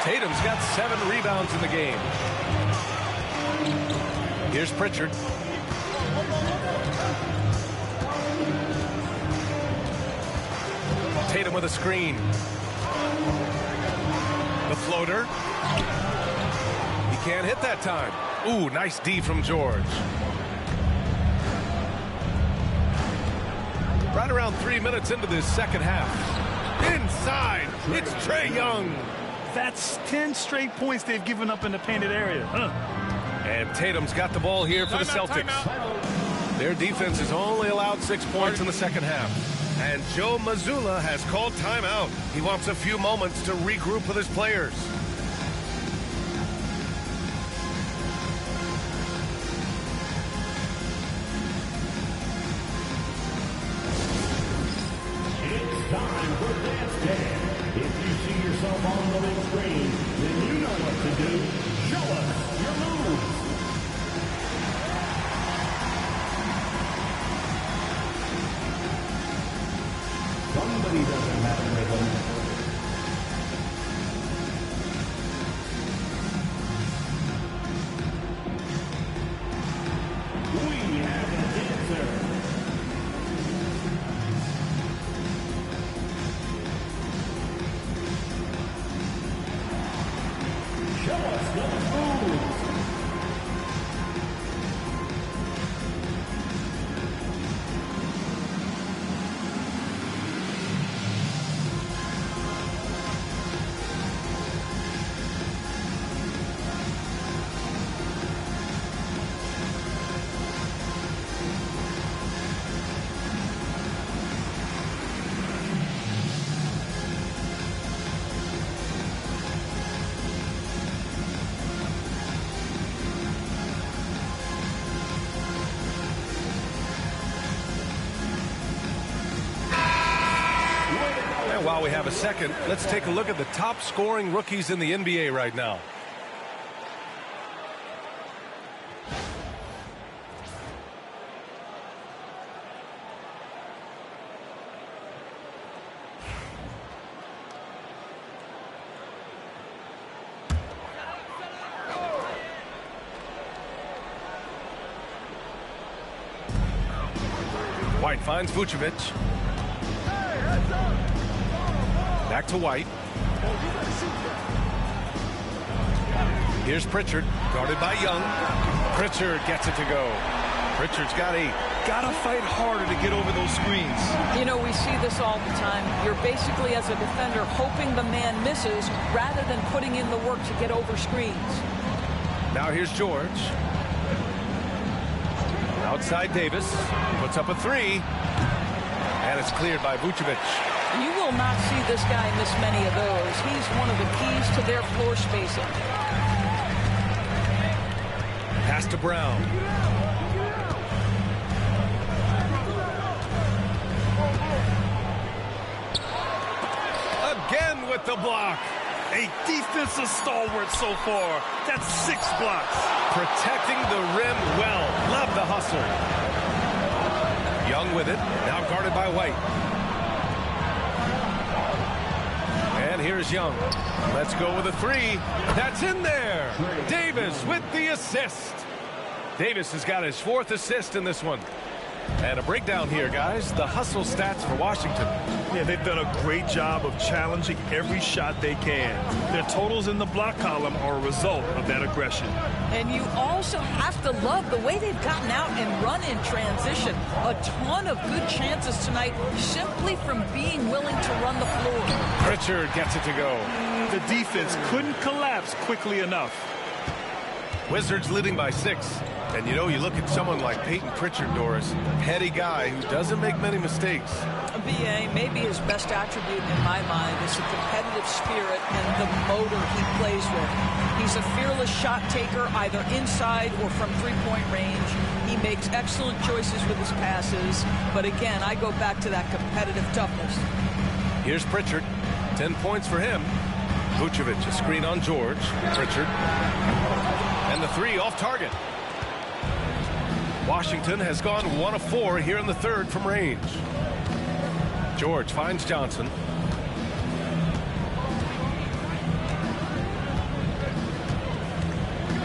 Tatum's got 7 rebounds in the game. Here's Pritchard. Tatum with a screen. The floater. He can't hit that time. Ooh, nice D from George. Right around 3 minutes into this second half. Inside, it's Trae Young. That's 10 straight points they've given up in the painted area. And Tatum's got the ball here for the Celtics. Their defense has only allowed 6 points in the second half. And Joe Mazzulla has called timeout. He wants a few moments to regroup with his players. It's time for Dance Day. If you see yourself on the big screen, then you know what to do. Show us your moves. Somebody doesn't have a rhythm. We have a dancer. Show us those moves. While we have a second, let's take a look at the top scoring rookies in the NBA right now. White finds Vucevic. Back to White. Here's Pritchard, guarded by Young. Pritchard gets it to go. Pritchard's got 8. Gotta fight harder to get over those screens. You know, we see this all the time. You're basically, as a defender, hoping the man misses rather than putting in the work to get over screens. Now here's George. Outside Davis. Puts up a 3. And it's cleared by Vucevic. You will not see this guy miss many of those. He's one of the keys to their floor spacing. Pass to Brown. Again with the block. A defensive stalwart so far. That's 6 blocks. Protecting the rim well. Love the hustle. Young with it. Now guarded by White. And here's Young. Let's go with a 3. That's in there. Davis with the assist. Davis has got his 4th assist in this one. And a breakdown here, guys. The hustle stats for Washington. Yeah, they've done a great job of challenging every shot they can. Their totals in the block column are a result of that aggression. And you also have to love the way they've gotten out and run in transition. A ton of good chances tonight simply from being willing to run the floor. Pritchard gets it to go. The defense couldn't collapse quickly enough. Wizards leading by 6. And, you know, you look at someone like Peyton Pritchard, Doris, heady guy who doesn't make many mistakes. BA, maybe his best attribute in my mind is the competitive spirit and the motor he plays with. He's a fearless shot taker, either inside or from three-point range. He makes excellent choices with his passes. But, again, I go back to that competitive toughness. Here's Pritchard. 10 points for him. Vucevic, a screen on George. Pritchard. And the 3 off target. Washington has gone 1 of 4 here in the 3rd from range. George finds Johnson.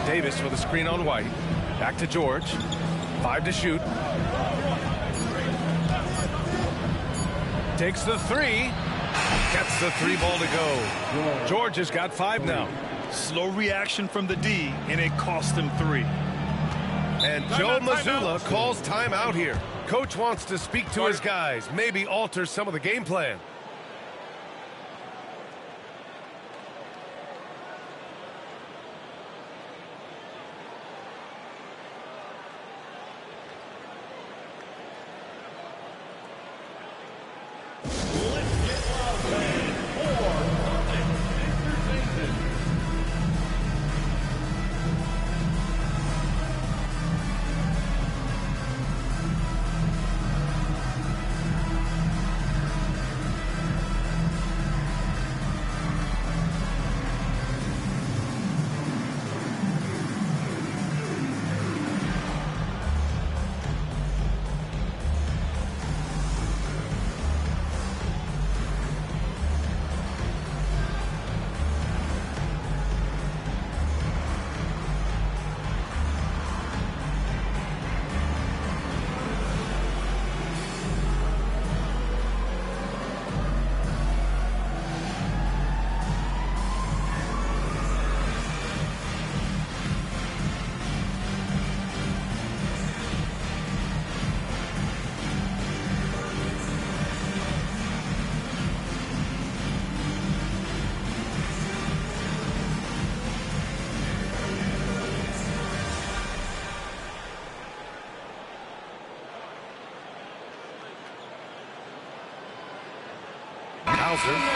Davis with a screen on White. Back to George. 5 to shoot. Takes the 3. Gets the 3 ball to go. George has got 5 now. Slow reaction from the D, and it cost him 3. And Joe Mazzulla calls timeout here. Coach wants to speak to his guys, maybe alter some of the game plan.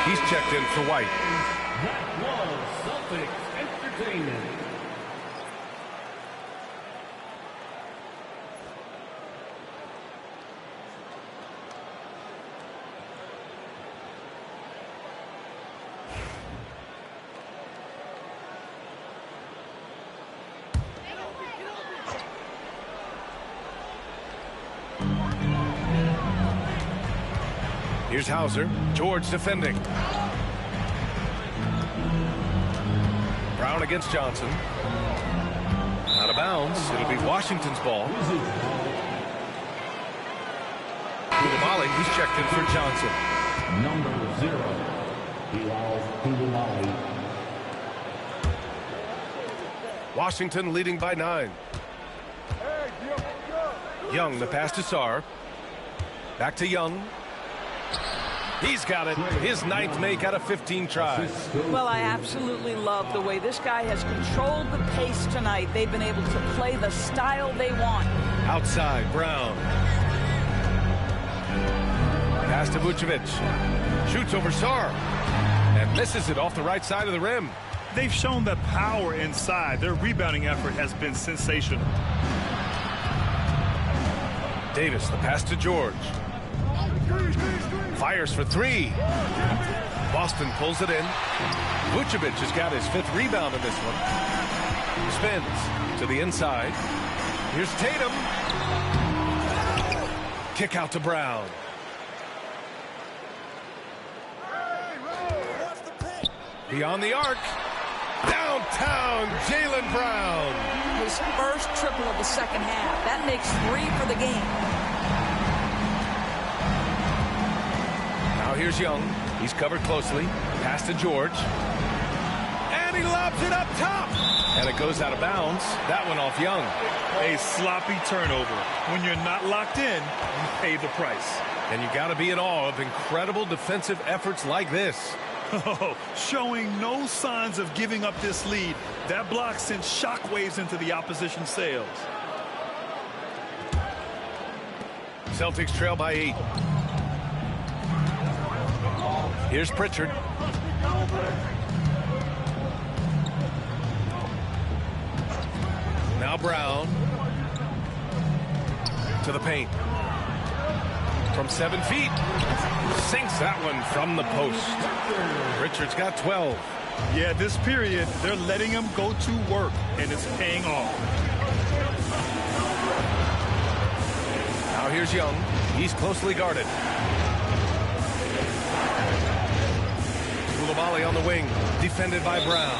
He's checked in for White. That was Celtics Entertainment. Here's Hauser. George defending. Brown against Johnson. Out of bounds. It'll be Washington's ball. Koulibaly, he's checked in for Johnson. Number 0. Bilal Koulibaly. Washington leading by 9. Young, the pass to Sarr. Back to Young. He's got it. His 9th make out of 15 tries. Well, I absolutely love the way this guy has controlled the pace tonight. They've been able to play the style they want. Outside, Brown. Pass to Vucevic. Shoots over Sarr. And misses it off the right side of the rim. They've shown the power inside. Their rebounding effort has been sensational. Davis, the pass to George. Fires for 3. Boston pulls it in. Vucevic has got his 5th rebound in this one. Spins to the inside. Here's Tatum. Kick out to Brown. Beyond the arc. Downtown, Jaylen Brown. His first triple of the second half. That makes 3 for the game. Here's Young. He's covered closely. Pass to George. And he lobs it up top. And it goes out of bounds. That one off Young. A sloppy turnover. When you're not locked in, you pay the price. And you got to be in awe of incredible defensive efforts like this. Showing no signs of giving up this lead. That block sent shockwaves into the opposition sails. Celtics trail by 8. Here's Pritchard. Now Brown. To the paint. From 7 feet. Sinks that one from the post. Pritchard's got 12. Yeah, this period, they're letting him go to work, and it's paying off. Now here's Young. He's closely guarded. Koulibaly on the wing, defended by Brown.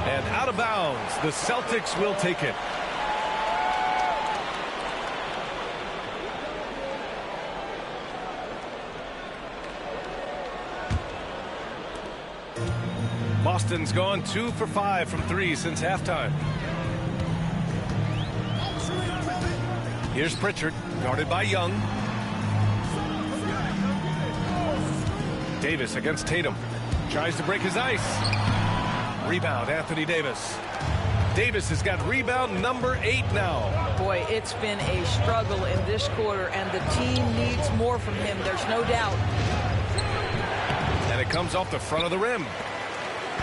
And out of bounds, the Celtics will take it. Boston's gone 2 for 5 from 3 since halftime. Here's Pritchard, guarded by Young. Davis against Tatum. Tries to break his ice. Rebound, Anthony Davis. Davis has got rebound number 8 now. Boy, it's been a struggle in this quarter, and the team needs more from him. There's no doubt. And it comes off the front of the rim.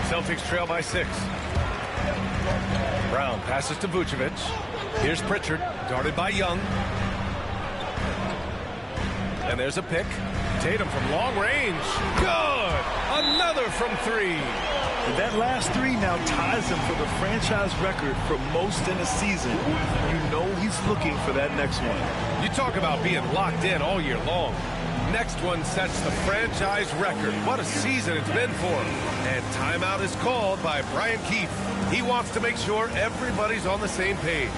Celtics trail by 6. Brown passes to Vucevic. Here's Pritchard, guarded by Young. And there's a pick. Tatum from long range. Good! Another from 3. And that last 3 now ties him for the franchise record for most in a season. You know he's looking for that next one. You talk about being locked in all year long. Next one sets the franchise record. What a season it's been for him. And timeout is called by Brian Keefe. He wants to make sure everybody's on the same page.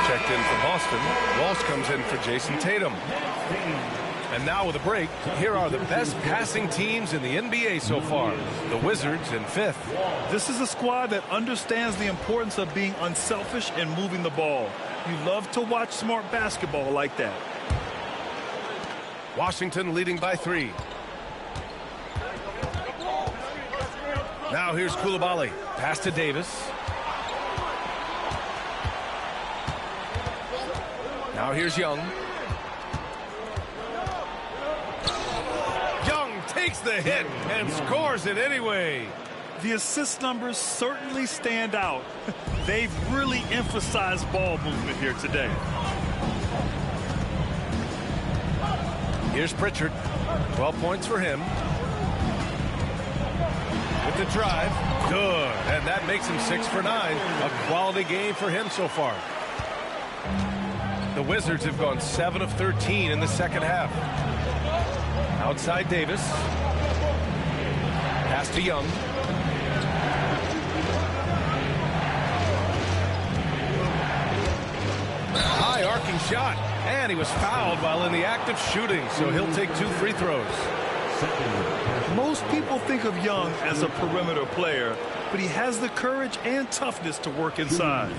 Checked in for Boston. Walsh comes in for Jason Tatum. And now with a break, here are the best passing teams in the NBA so far. The Wizards in 5th. This is a squad that understands the importance of being unselfish and moving the ball. You love to watch smart basketball like that. Washington leading by 3. Now here's Coulibaly. Pass to Davis. Now here's Young. Young takes the hit and scores it anyway. The assist numbers certainly stand out. They've really emphasized ball movement here today. Here's Pritchard. 12 points for him. With the drive. Good. And that makes him 6 for 9. A quality game for him so far. The Wizards have gone 7 of 13 in the second half. Outside Davis. Pass to Young. High arcing shot. And he was fouled while in the act of shooting, so he'll take 2 free throws. Most people think of Young as a perimeter player, but he has the courage and toughness to work inside.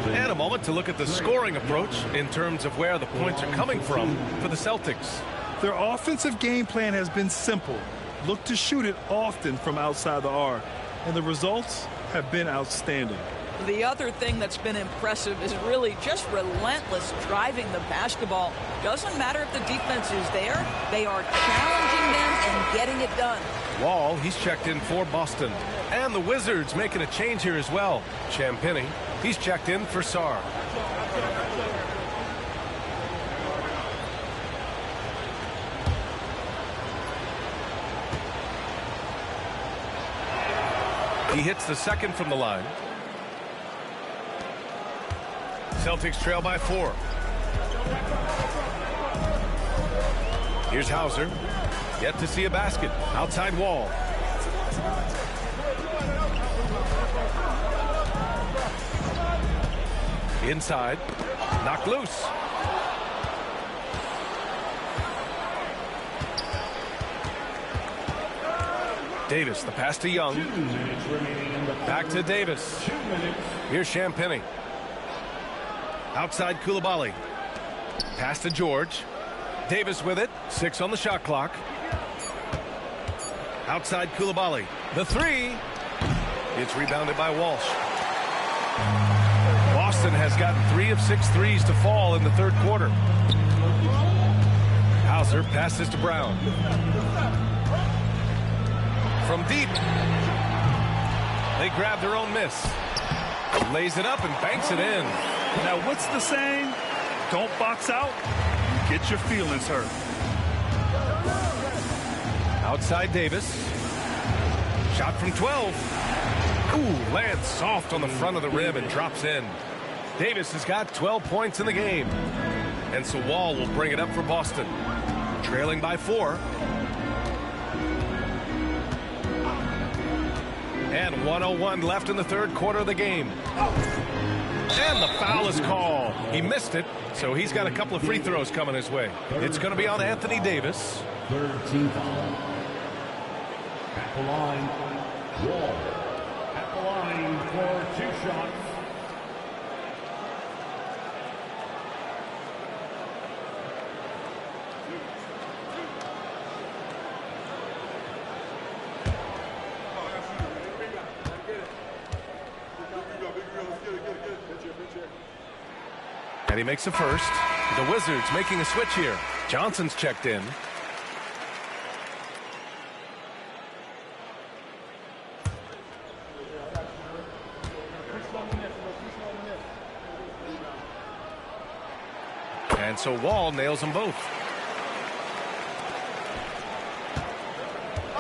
And a moment to look at the scoring approach in terms of where the points are coming from for the Celtics. Their offensive game plan has been simple. Look to shoot it often from outside the arc, and the results have been outstanding. The other thing that's been impressive is really just relentless driving the basketball. Doesn't matter if the defense is there. They are challenging them and getting it done. Wall, he's checked in for Boston. And the Wizards making a change here as well. Champagnie, he's checked in for Sarr. He hits the second from the line. Celtics trail by 4. Here's Hauser. Yet to see a basket. Outside Wall. Inside. Knocked loose. Davis, the pass to Young. Back to Davis. Here's Champagnie. Outside Coulibaly. Pass to George. Davis with it. 6 on the shot clock. Outside Koulibaly. The 3. It's rebounded by Walsh. Boston has gotten 3 of 6 threes to fall in the third quarter. Hauser passes to Brown. From deep. They grab their own miss. Lays it up and banks it in. Now, what's the saying? Don't box out. You get your feelings hurt. Outside Davis. Shot from 12. Ooh, lands soft on the front of the rim and drops in. Davis has got 12 points in the game. And so Wall will bring it up for Boston. Trailing by 4. And 1:01 left in the third quarter of the game. And the foul is called. He missed it, so he's got a couple of free throws coming his way. It's going to be on Anthony Davis. Third team foul. At the line, Wall. At the line for 2 shots. And he makes a first. The Wizards making a switch here. Johnson's checked in. And so Wall nails them both.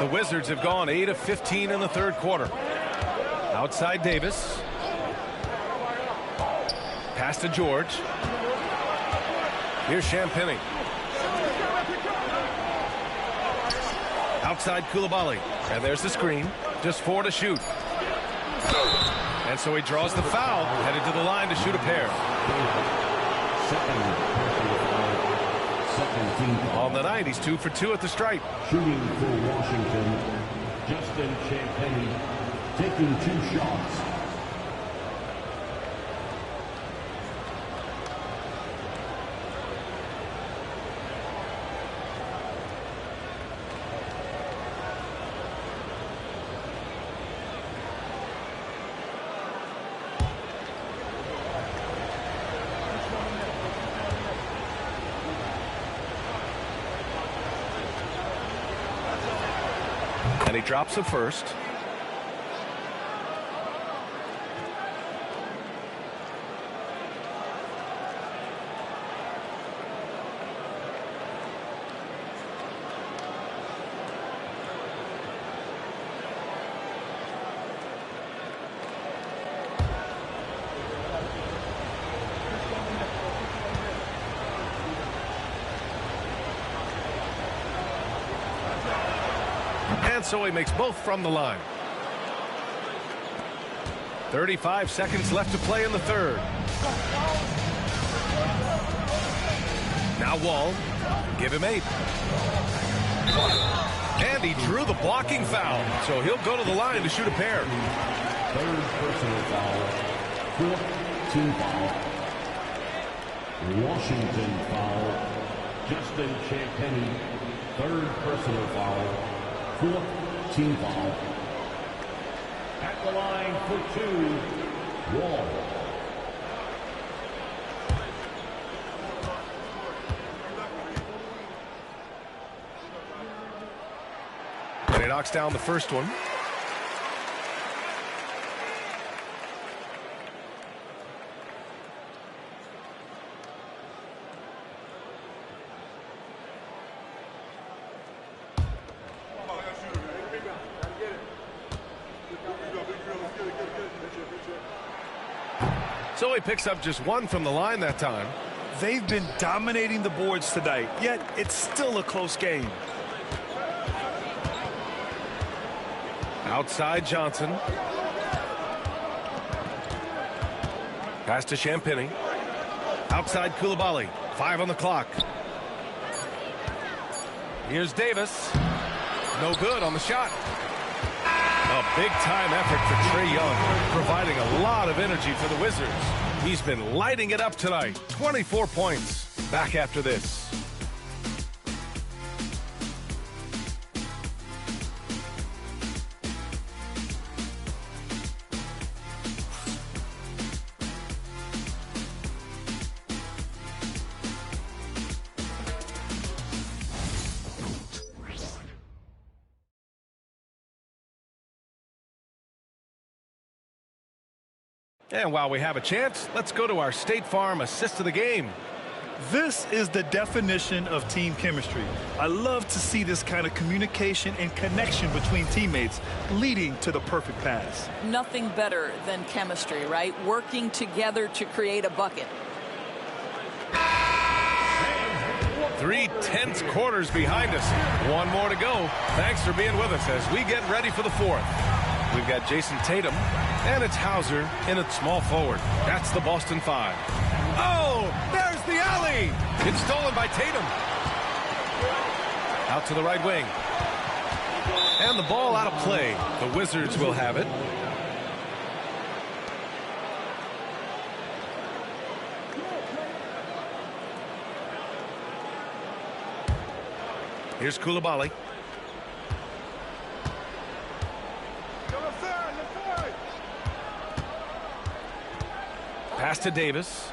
The Wizards have gone 8 of 15 in the third quarter. Outside Davis. Pass to George. Here's Champagny. Outside Koulibaly. And there's the screen. Just 4 to shoot. And so he draws the foul. Headed to the line to shoot a pair. On the night, he's 2 for 2 at the stripe. Shooting for Washington, Justin Champagny taking 2 shots. And he drops the first. And so he makes both from the line. 35 seconds left to play in the third. Now Wall. Give him 8. And he drew the blocking foul. So he'll go to the line to shoot a pair. Third personal foul. 4th team foul. Washington foul. Justin Champagny. Third personal foul. 4th team foul. At the line for 2, Wall. And he knocks down the first one. So he picks up just 1 from the line that time. They've been dominating the boards tonight, yet it's still a close game. Outside Johnson. Pass to Champagny. Outside Koulibaly. 5 on the clock. Here's Davis. No good on the shot. A big-time effort for Trae Young, providing a lot of energy for the Wizards. He's been lighting it up tonight. 24 points. Back after this. And while we have a chance, let's go to our State Farm assist of the game. This is the definition of team chemistry. I love to see this kind of communication and connection between teammates leading to the perfect pass. Nothing better than chemistry, right? Working together to create a bucket. 3 tense quarters behind us. One more to go. Thanks for being with us as we get ready for the fourth. We've got Jason Tatum, and it's Hauser in at small forward. That's the Boston 5. Oh, there's the alley. It's stolen by Tatum. Out to the right wing. And the ball out of play. The Wizards will have it. Here's Coulibaly. Pass to Davis.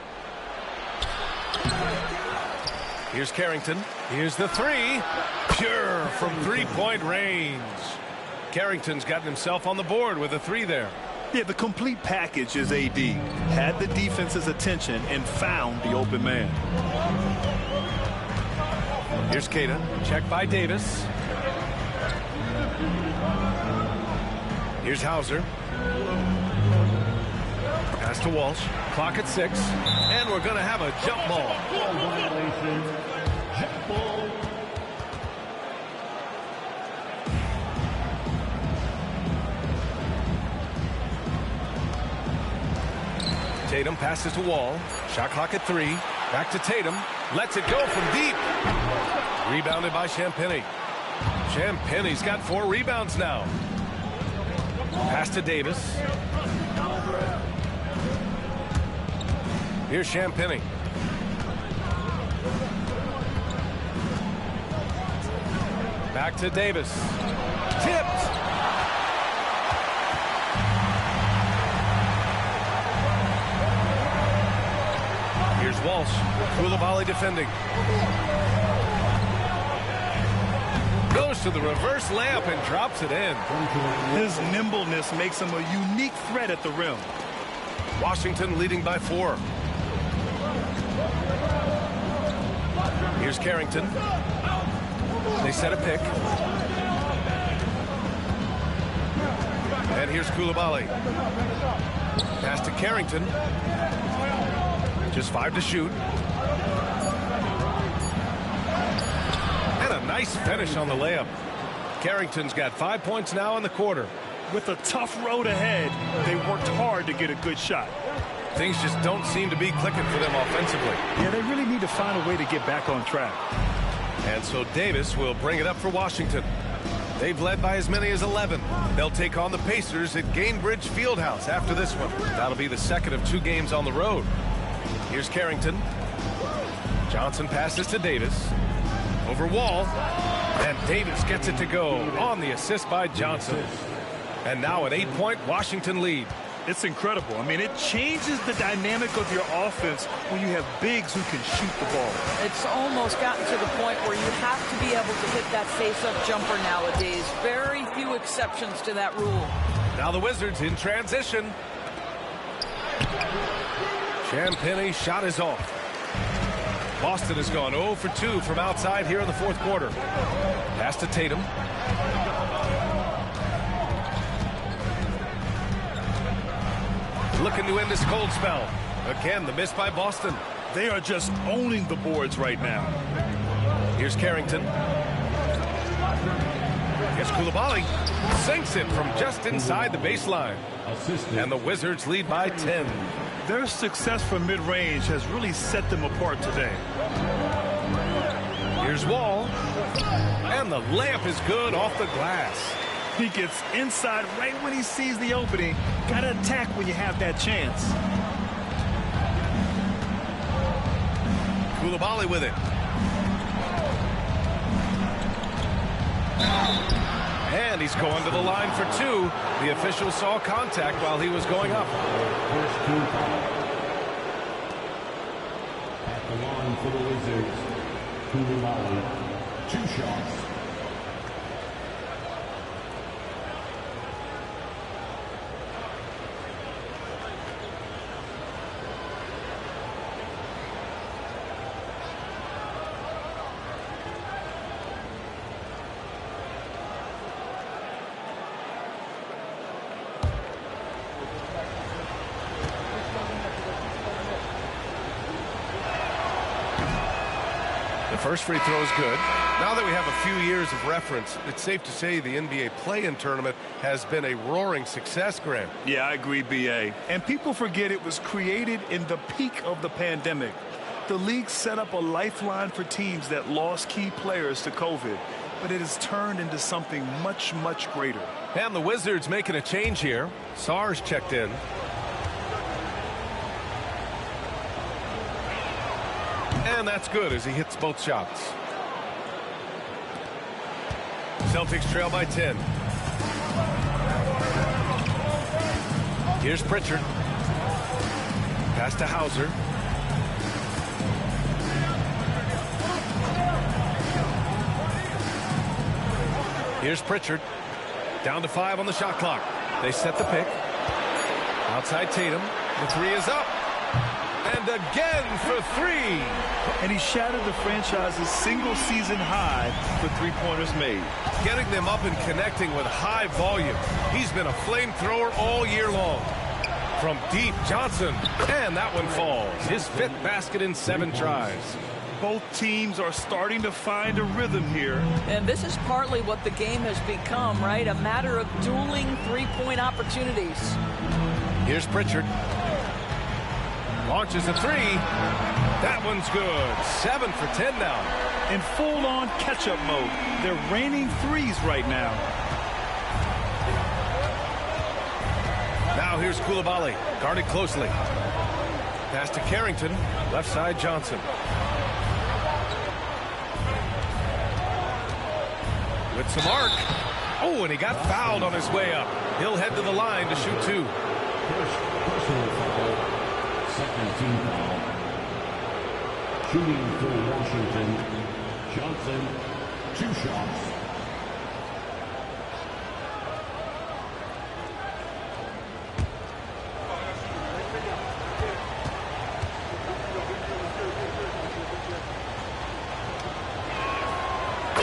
Here's Carrington. Here's the three. Pure from three-point range. Carrington's gotten himself on the board with a three there. Yeah, the complete package is AD. Had the defense's attention and found the open man. Here's Keita. Check by Davis. Here's Hauser. Pass to Walsh. Clock at 6. And we're going to have a jump ball. Tatum passes to Wall. Shot clock at 3. Back to Tatum. Lets it go from deep. Rebounded by Champagny. Champagny's got 4 rebounds now. Pass to Davis. Here's Champagny. Back to Davis. Tipped. Here's Walsh. Coulibaly defending. Goes to the reverse layup and drops it in. His nimbleness makes him a unique threat at the rim. Washington leading by 4. Here's Carrington. They set a pick. And here's Coulibaly. Pass to Carrington. Just 5 to shoot. And a nice finish on the layup. Carrington's got 5 points now in the quarter. With a tough road ahead, they worked hard to get a good shot. Things just don't seem to be clicking for them offensively. Yeah, they really need to find a way to get back on track. And so Davis will bring it up for Washington. They've led by as many as 11. They'll take on the Pacers at Gainbridge Fieldhouse after this one. That'll be the second of 2 games on the road. Here's Carrington. Johnson passes to Davis. Over Wall. And Davis gets it to go on the assist by Johnson. And now an 8-point Washington lead. It's incredible. I mean, it changes the dynamic of your offense when you have bigs who can shoot the ball. It's almost gotten to the point where you have to be able to hit that face-up jumper nowadays. Very few exceptions to that rule. Now the Wizards in transition. Champagny shot is off. Boston has gone 0 for 2 from outside here in the fourth quarter. Pass to Tatum. Looking to end this cold spell. Again, the miss by Boston. They are just owning the boards right now. Here's Carrington. Here's Coulibaly. Sinks it from just inside the baseline. And the Wizards lead by 10. Their success from mid-range has really set them apart today. Here's Wall. And the layup is good off the glass. He gets inside right when he sees the opening. Got to attack when you have that chance. Koulibaly with it. And he's going to the line for two. The official saw contact while he was going up. First team foul. At the line for the Wizards, Koulibaly, 2 shots. First free throw is good. Now that we have a few years of reference, it's safe to say the NBA play-in tournament has been a roaring success, Grant. Yeah, I agree, B.A. And people forget it was created in the peak of the pandemic. The league set up a lifeline for teams that lost key players to COVID, but it has turned into something much, much greater. And the Wizards making a change here. Sarr's checked in. And that's good as he hits both shots. Celtics trail by 10. Here's Pritchard. Pass to Hauser. Here's Pritchard. Down to 5 on the shot clock. They set the pick. Outside Tatum. The three is up. And again for 3. And he shattered the franchise's single-season high for three-pointers made. Getting them up and connecting with high volume. He's been a flamethrower all year long. From deep, Johnson. And that one falls. His 5th basket in 7 tries. Both teams are starting to find a rhythm here. And this is partly what the game has become, right? A matter of dueling three-point opportunities. Here's Pritchard. Launches a 3. That one's good. 7 for 10 now. In full-on catch-up mode. They're raining threes right now. Now here's Koulibaly. Guarded closely. Pass to Carrington. Left side Johnson. With some arc. Oh, and he got fouled on his way up. He'll head to the line to shoot 2. Personal foul. Second team foul. Shooting for Washington, Johnson, 2 shots.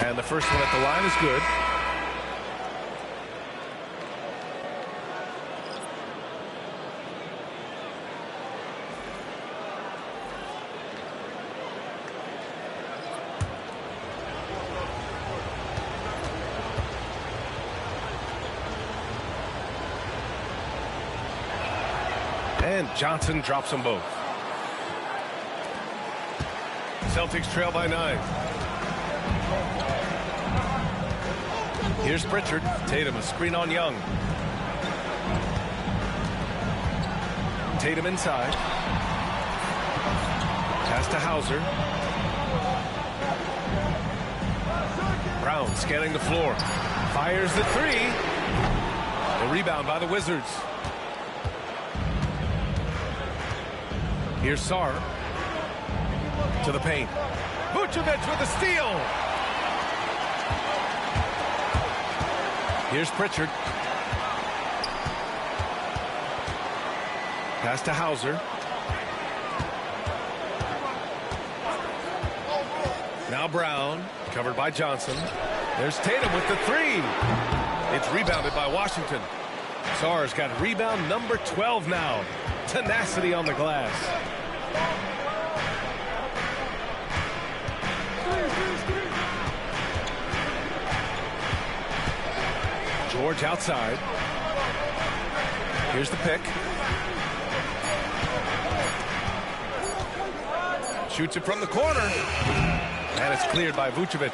And the first one at the line is good. And Johnson drops them both. Celtics trail by 9. Here's Pritchard. Tatum a screen on Young. Tatum inside. Pass to Hauser. Brown scanning the floor. Fires the 3. The rebound by the Wizards. Here's Sarr. To the paint. Vucevic with a steal. Here's Pritchard. Pass to Hauser. Now Brown, covered by Johnson. There's Tatum with the 3. It's rebounded by Washington. Sarr's got rebound number 12 now. Tenacity on the glass. George outside. Here's the pick. Shoots it from the corner. And it's cleared by Vucevic.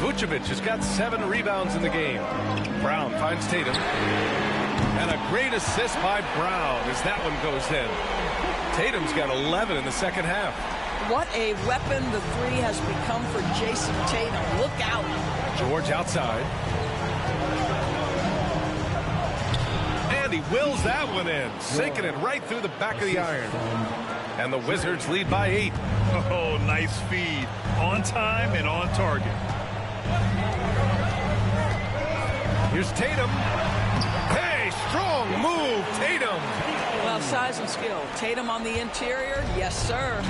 Vucevic has got 7 rebounds in the game. Brown finds Tatum. And a great assist by Brown as that one goes in. Tatum's got 11 in the second half. What a weapon the three has become for Jason Tatum. Look out. George outside. And he wills that one in, sinking it right through the back of the iron. And the Wizards lead by 8. Oh, nice feed. On time and on target. Here's Tatum. Hey, strong move, Tatum. Well, size and skill. Tatum on the interior. Yes, sir.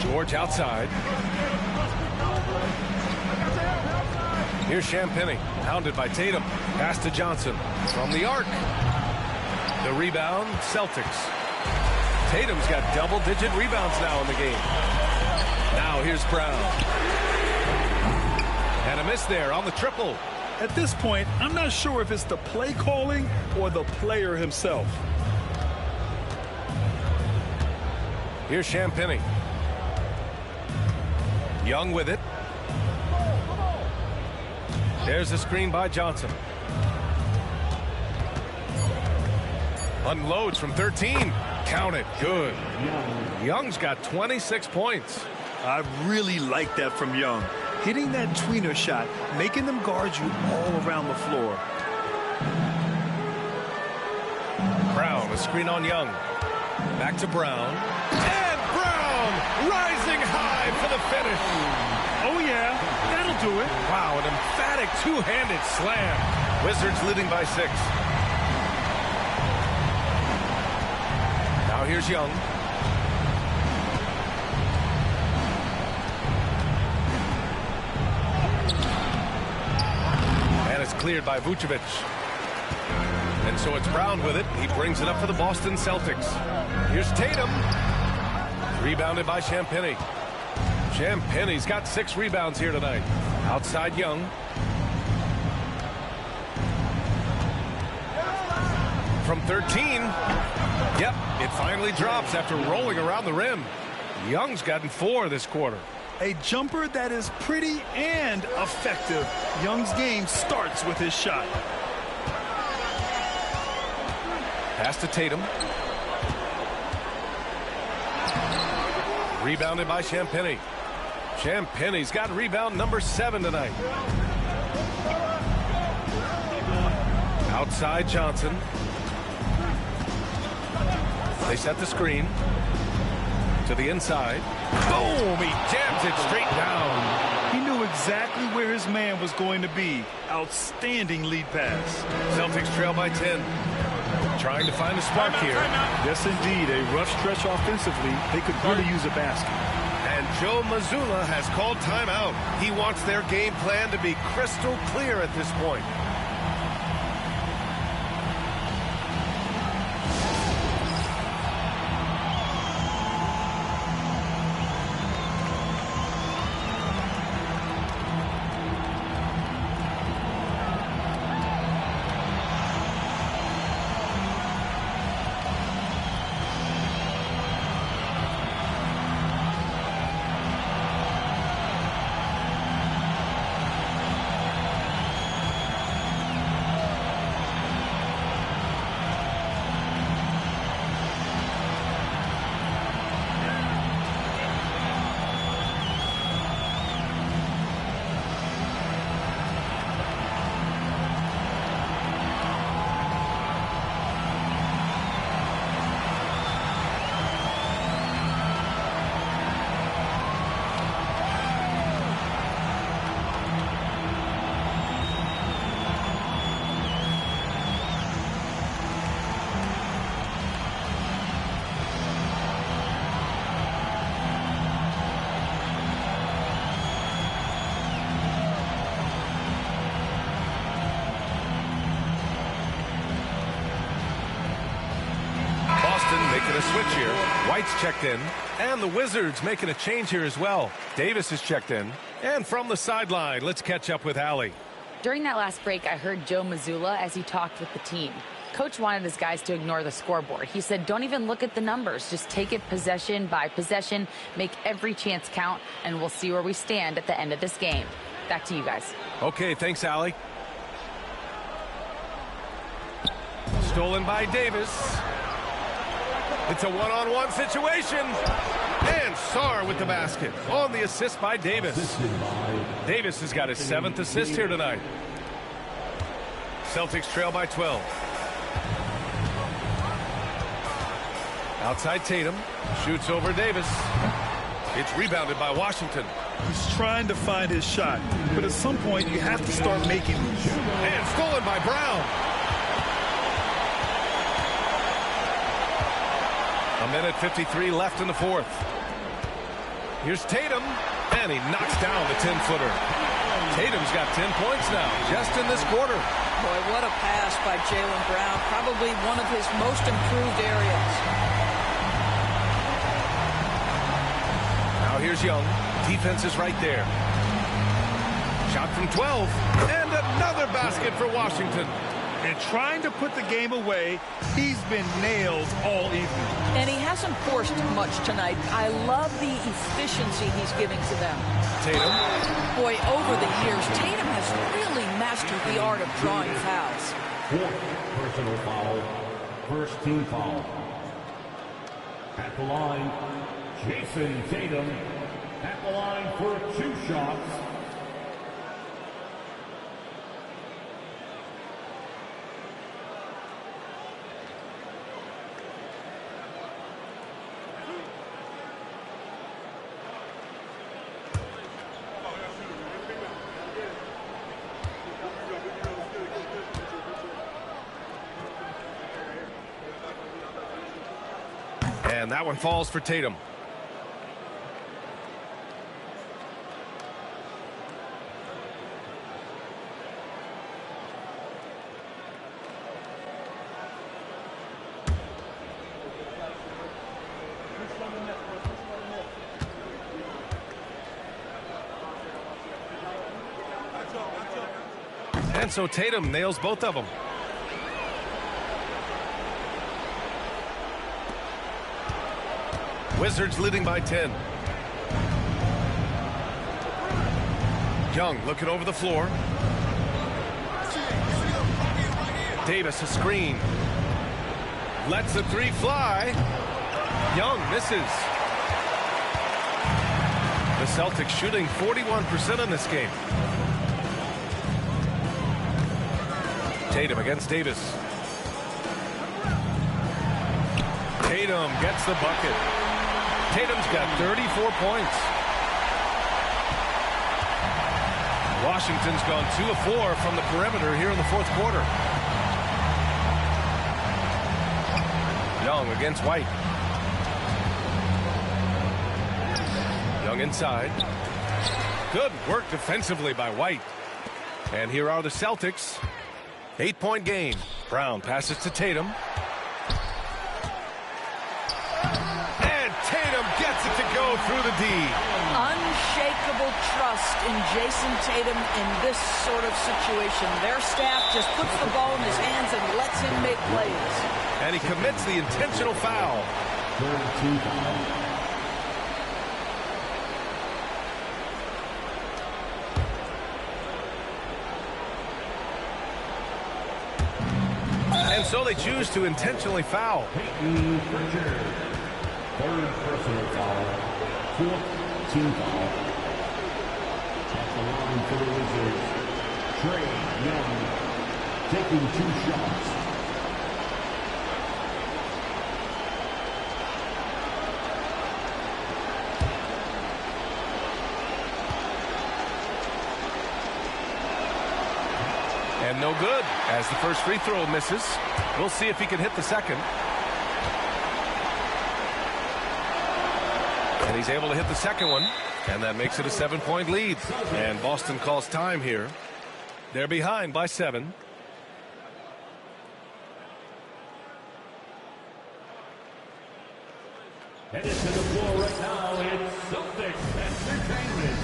George outside. Here's Champagnie, hounded by Tatum. Pass to Johnson from the arc. The rebound, Celtics. Tatum's got double-digit rebounds now in the game. Now here's Brown. And a miss there on the triple. At this point, I'm not sure if it's the play calling or the player himself. Here's Champagnie. Young with it. There's the screen by Johnson. Unloads from 13. Count it. Good. Young's got 26 points. I really like that from Young. Hitting that tweener shot, making them guard you all around the floor. Brown, a screen on Young. Back to Brown. And Brown rising high for the finish. Oh, yeah. That'll do it. Wow, an emphatic two-handed slam. Wizards leading by 6. Now here's Young. And it's cleared by Vucevic. And so it's Brown with it. He brings it up for the Boston Celtics. Here's Tatum. Rebounded by Champagnie. Champagnie's got 6 rebounds here tonight. Outside Young. From 13. Yep, it finally drops after rolling around the rim. Young's gotten 4 this quarter. A jumper that is pretty and effective. Young's game starts with his shot. Pass to Tatum. Rebounded by Champagnie. Champagnie's got rebound number 7 tonight. Outside Johnson. They set the screen. To the inside. Boom! He jams it straight down. He knew exactly where his man was going to be. Outstanding lead pass. Celtics trail by 10. Trying to find a spark here. Yes, indeed. A rough stretch offensively. They could really use a basket. And Joe Mazzulla has called timeout. He wants their game plan to be crystal clear at this point. Making a switch here. White's checked in. And the Wizards making a change here as well. Davis is checked in. And from the sideline, let's catch up with Allie. During that last break, I heard Joe Mazzulla as he talked with the team. Coach wanted his guys to ignore the scoreboard. He said, don't even look at the numbers. Just take it possession by possession. Make every chance count. And we'll see where we stand at the end of this game. Back to you guys. Okay, thanks, Allie. Stolen by Davis. It's a one-on-one situation. And Sarr with the basket on the assist by Davis. Davis has got his 7th assist here tonight. Celtics trail by 12. Outside Tatum. Shoots over Davis. It's rebounded by Washington. He's trying to find his shot, but at some point you have to start making these. And stolen by Brown. A minute 53 left in the fourth. Here's Tatum, and he knocks down the 10-footer. Tatum's got 10 points now, just in this quarter. Boy, what a pass by Jaylen Brown. Probably one of his most improved areas. Now here's Young. Defense is right there. Shot from 12. And another basket for Washington. And trying to put the game away, he's been nailed all evening. And he hasn't forced much tonight. I love the efficiency he's giving to them. Tatum. Boy, over the years, Tatum has really mastered the art of drawing fouls. 4th personal foul. First team foul. At the line, Jason Tatum. At the line for 2 shots. And that one falls for Tatum. And so Tatum nails both of them. Wizards leading by 10. Young looking over the floor. Davis a screen. Lets the 3 fly. Young misses. The Celtics shooting 41% in this game. Tatum against Davis. Tatum gets the bucket. Tatum's got 34 points. Washington's gone 2 of 4 from the perimeter here in the fourth quarter. Young against White. Young inside. Good work defensively by White. And here are the Celtics. 8-point game. Brown passes to Tatum. And Tatum gets it to go through the D. Unshakable trust in Jason Tatum in this sort of situation. Their staff just puts the ball in his hands and lets him make plays. And he commits the intentional foul. And so they choose to intentionally foul. Third personal foul. 4th team foul. At the line for the Wizards, Trae Young taking 2 shots. And no good as the first free throw misses. We'll see if he can hit the second. And he's able to hit the second one. And that makes it a 7-point lead. And Boston calls time here. They're behind by 7. Headed to the floor right now, it's Celtics Entertainment.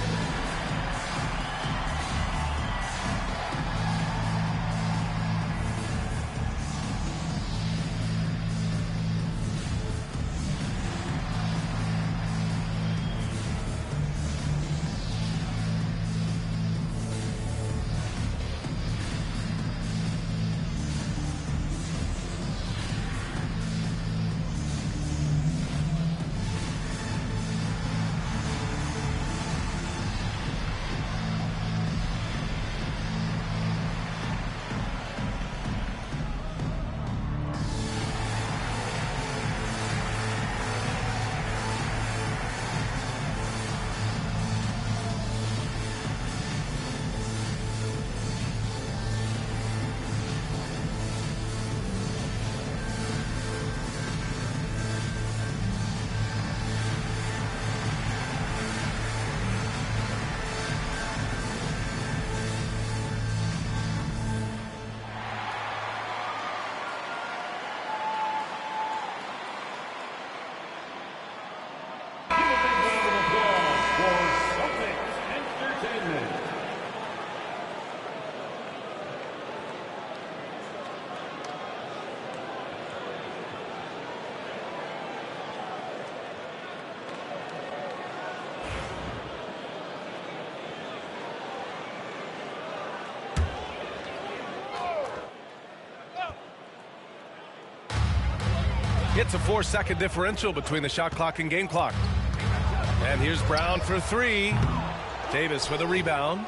It's a 4-second differential between the shot clock and game clock. And here's Brown for 3. Davis for the rebound.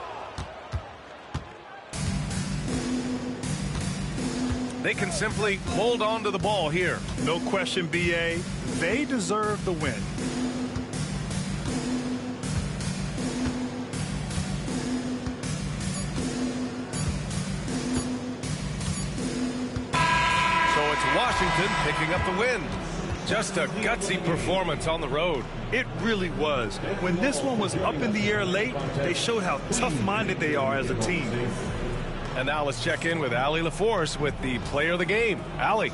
They can simply hold on to the ball here. No question, B.A. They deserve the win. So it's Washington picking up the win. Just a gutsy performance on the road. It really was. When this one was up in the air late, they showed how tough-minded they are as a team. And now let's check in with Allie LaForce with the player of the game. Allie.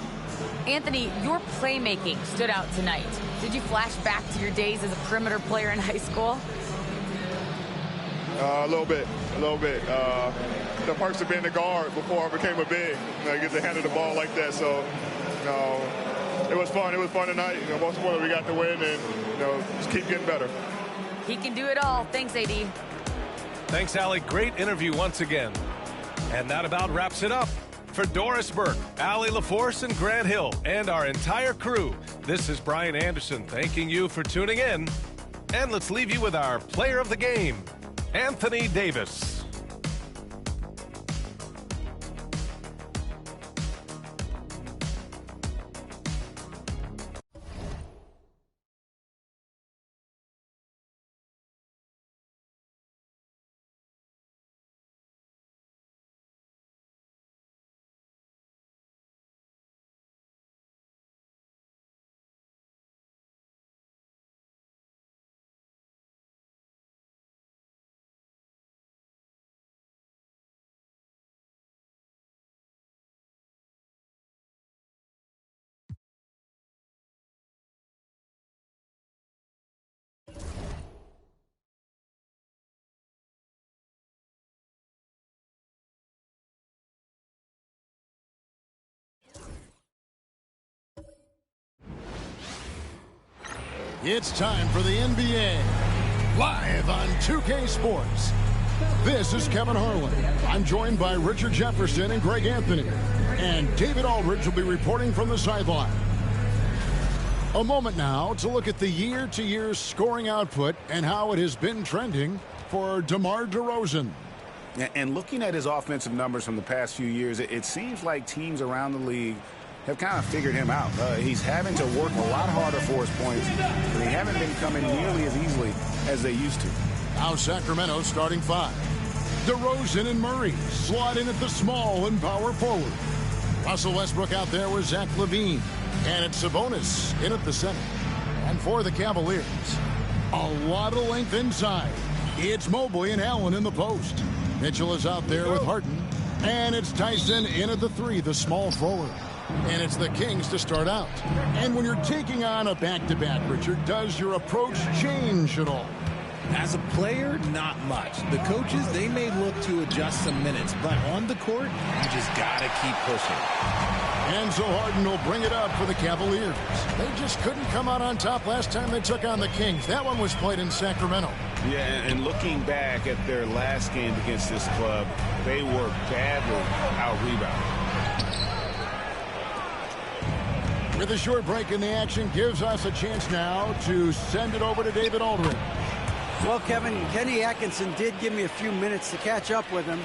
Anthony, your playmaking stood out tonight. Did you flash back to your days as a perimeter player in high school? A little bit. The perks of being a guard before I became a big. I get to handle the ball like that. So, it was fun. It was fun tonight. Most importantly, we got the win, and just keep getting better. He can do it all. Thanks, AD. Thanks, Allie. Great interview once again. And that about wraps it up. For Doris Burke, Allie LaForce, and Grant Hill, and our entire crew, this is Brian Anderson thanking you for tuning in. And let's leave you with our player of the game, Anthony Davis. It's time for the NBA, live on 2K Sports. This is Kevin Harlan. I'm joined by Richard Jefferson and Greg Anthony. And David Aldridge will be reporting from the sideline. A moment now to look at the year-to-year scoring output and how it has been trending for DeMar DeRozan. And looking at his offensive numbers from the past few years, it seems like teams around the league have kind of figured him out. He's having to work a lot harder for his points, and they haven't been coming nearly as easily as they used to. Now Sacramento starting 5. DeRozan and Murray slot in at the small and power forward. Russell Westbrook out there with Zach LaVine. And it's Sabonis in at the center. And for the Cavaliers, a lot of length inside. It's Mobley and Allen in the post. Mitchell is out there with Harden. And it's Tyson in at the 3, the small forward. And it's the Kings to start out. And when you're taking on a back-to-back, Richard, does your approach change at all? As a player, not much. The coaches, they may look to adjust some minutes, but on the court, you just got to keep pushing. And so Harden will bring it up for the Cavaliers. They just couldn't come out on top last time they took on the Kings. That one was played in Sacramento. Yeah, and looking back at their last game against this club, they were badly out-rebounded. With a short break in the action, gives us a chance now to send it over to David Aldridge. Well, Kevin, Kenny Atkinson did give me a few minutes to catch up with him.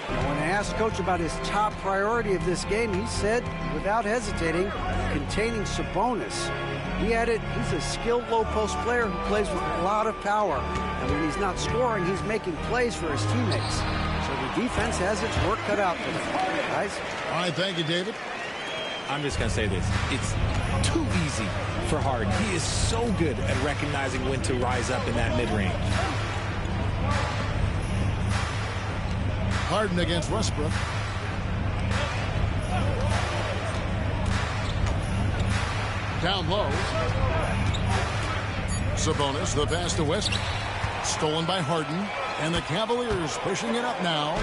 When I asked Coach about his top priority of this game, he said, without hesitating, containing Sabonis. He added, he's a skilled low-post player who plays with a lot of power. And when he's not scoring, he's making plays for his teammates. So the defense has its work cut out for them, guys. All right, thank you, David. I'm just going to say this. It's too easy for Harden. He is so good at recognizing when to rise up in that mid-range. Harden against Westbrook. Down low. Sabonis, the pass to Westbrook. Stolen by Harden. And the Cavaliers pushing it up now.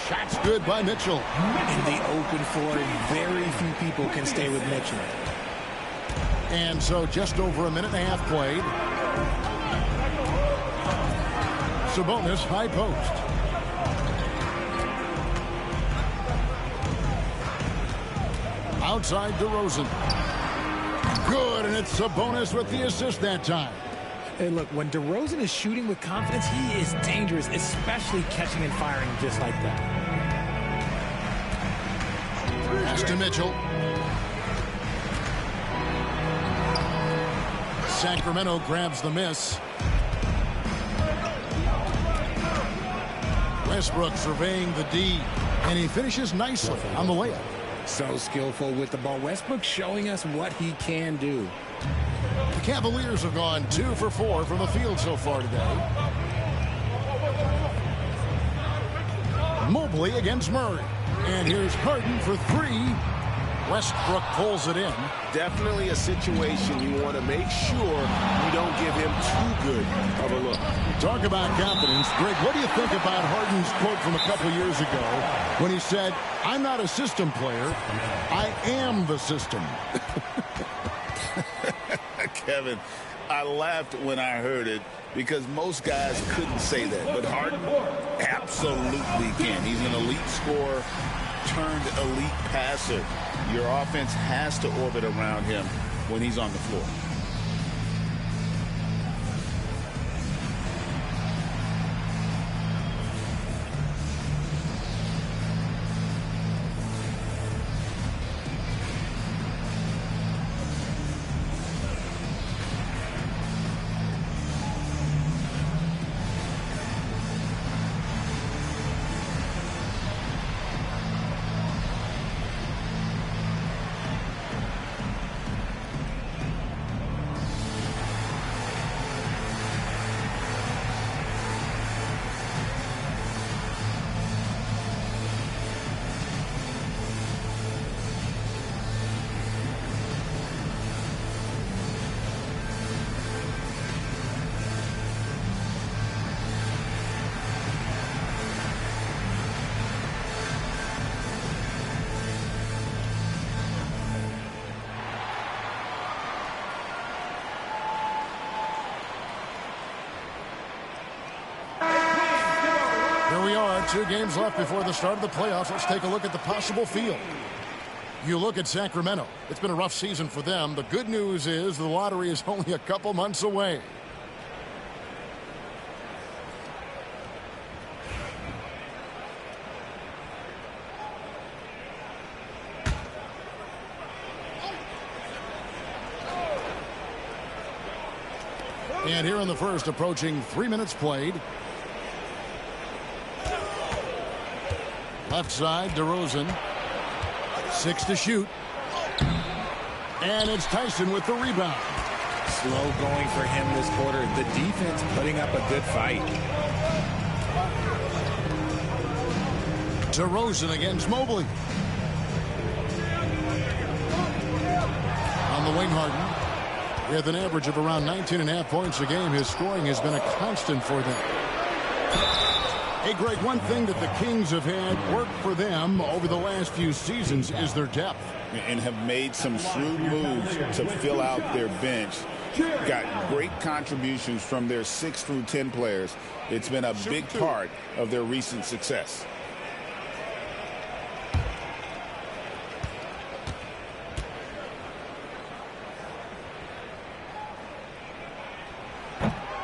Shots good by Mitchell. In the open floor, very few people can stay with Mitchell. And so just over a minute and a half played. Sabonis, high post. Outside DeRozan. Good, and it's Sabonis with the assist that time. Hey, look, when DeRozan is shooting with confidence, he is dangerous, especially catching and firing just like that. Pass to Mitchell. Sacramento grabs the miss. Westbrook surveying the D, and he finishes nicely on the layup. So skillful with the ball. Westbrook showing us what he can do. The Cavaliers have gone 2 for 4 from the field so far today. Mobley against Murray. And here's Harden for 3. Westbrook pulls it in. Definitely a situation you want to make sure you don't give him too good of a look. Talk about confidence. Greg, what do you think about Harden's quote from a couple years ago when he said, "I'm not a system player, I am the system"? Kevin, I laughed when I heard it because most guys couldn't say that. But Harden absolutely can. He's an elite scorer turned elite passer. Your offense has to orbit around him when he's on the floor. Here we are, 2 games left before the start of the playoffs. Let's take a look at the possible field. You look at Sacramento. It's been a rough season for them. The good news is the lottery is only a couple months away. And here in the first, approaching 3 minutes played. Left side, DeRozan. 6 to shoot. And it's Tyson with the rebound. Slow going for him this quarter. The defense putting up a good fight. DeRozan against Mobley. On the wing, Harden. With an average of around 19.5 points a game, his scoring has been a constant for them. Hey, Greg, one thing that the Kings have had work for them over the last few seasons is their depth. And have made some shrewd moves to fill out their bench. Got great contributions from their 6 through 10 players. It's been a big part of their recent success.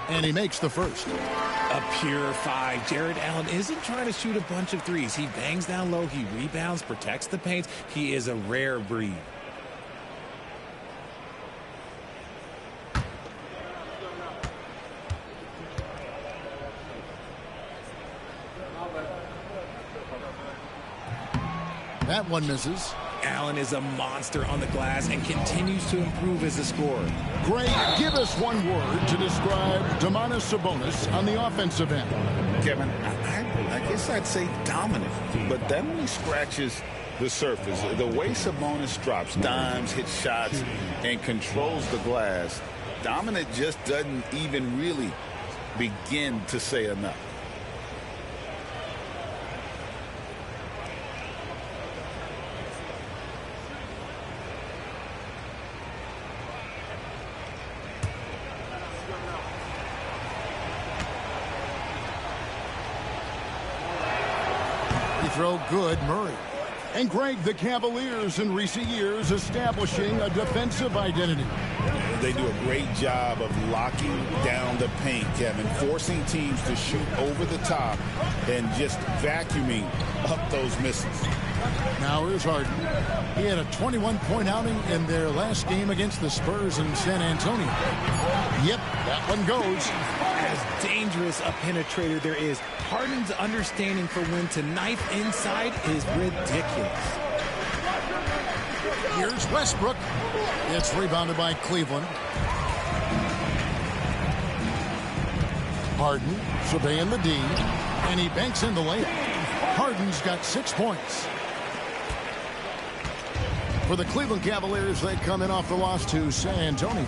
And he makes the first. A pure 5. Jared Allen isn't trying to shoot a bunch of threes. He bangs down low. He rebounds, protects the paint. He is a rare breed. That one misses. Allen is a monster on the glass and continues to improve as a scorer. Greg, give us one word to describe Domantas Sabonis on the offensive end. Kevin, I guess I'd say dominant, but that only scratches the surface. The way Sabonis drops dimes, hits shots, and controls the glass, dominant just doesn't even really begin to say enough. Throw good, Murray. And Greg, the Cavaliers in recent years establishing a defensive identity. They do a great job of locking down the paint, Kevin, forcing teams to shoot over the top and just vacuuming up those misses. Now here's Harden. He had a 21-point outing in their last game against the Spurs in San Antonio. Yep, that one goes. As dangerous a penetrator there is, Harden's understanding for when to knife inside is ridiculous. Here's Westbrook. It's rebounded by Cleveland. Harden surveying the D, and he banks in the layup. Harden's got 6 points. For the Cleveland Cavaliers, they come in off the loss to San Antonio.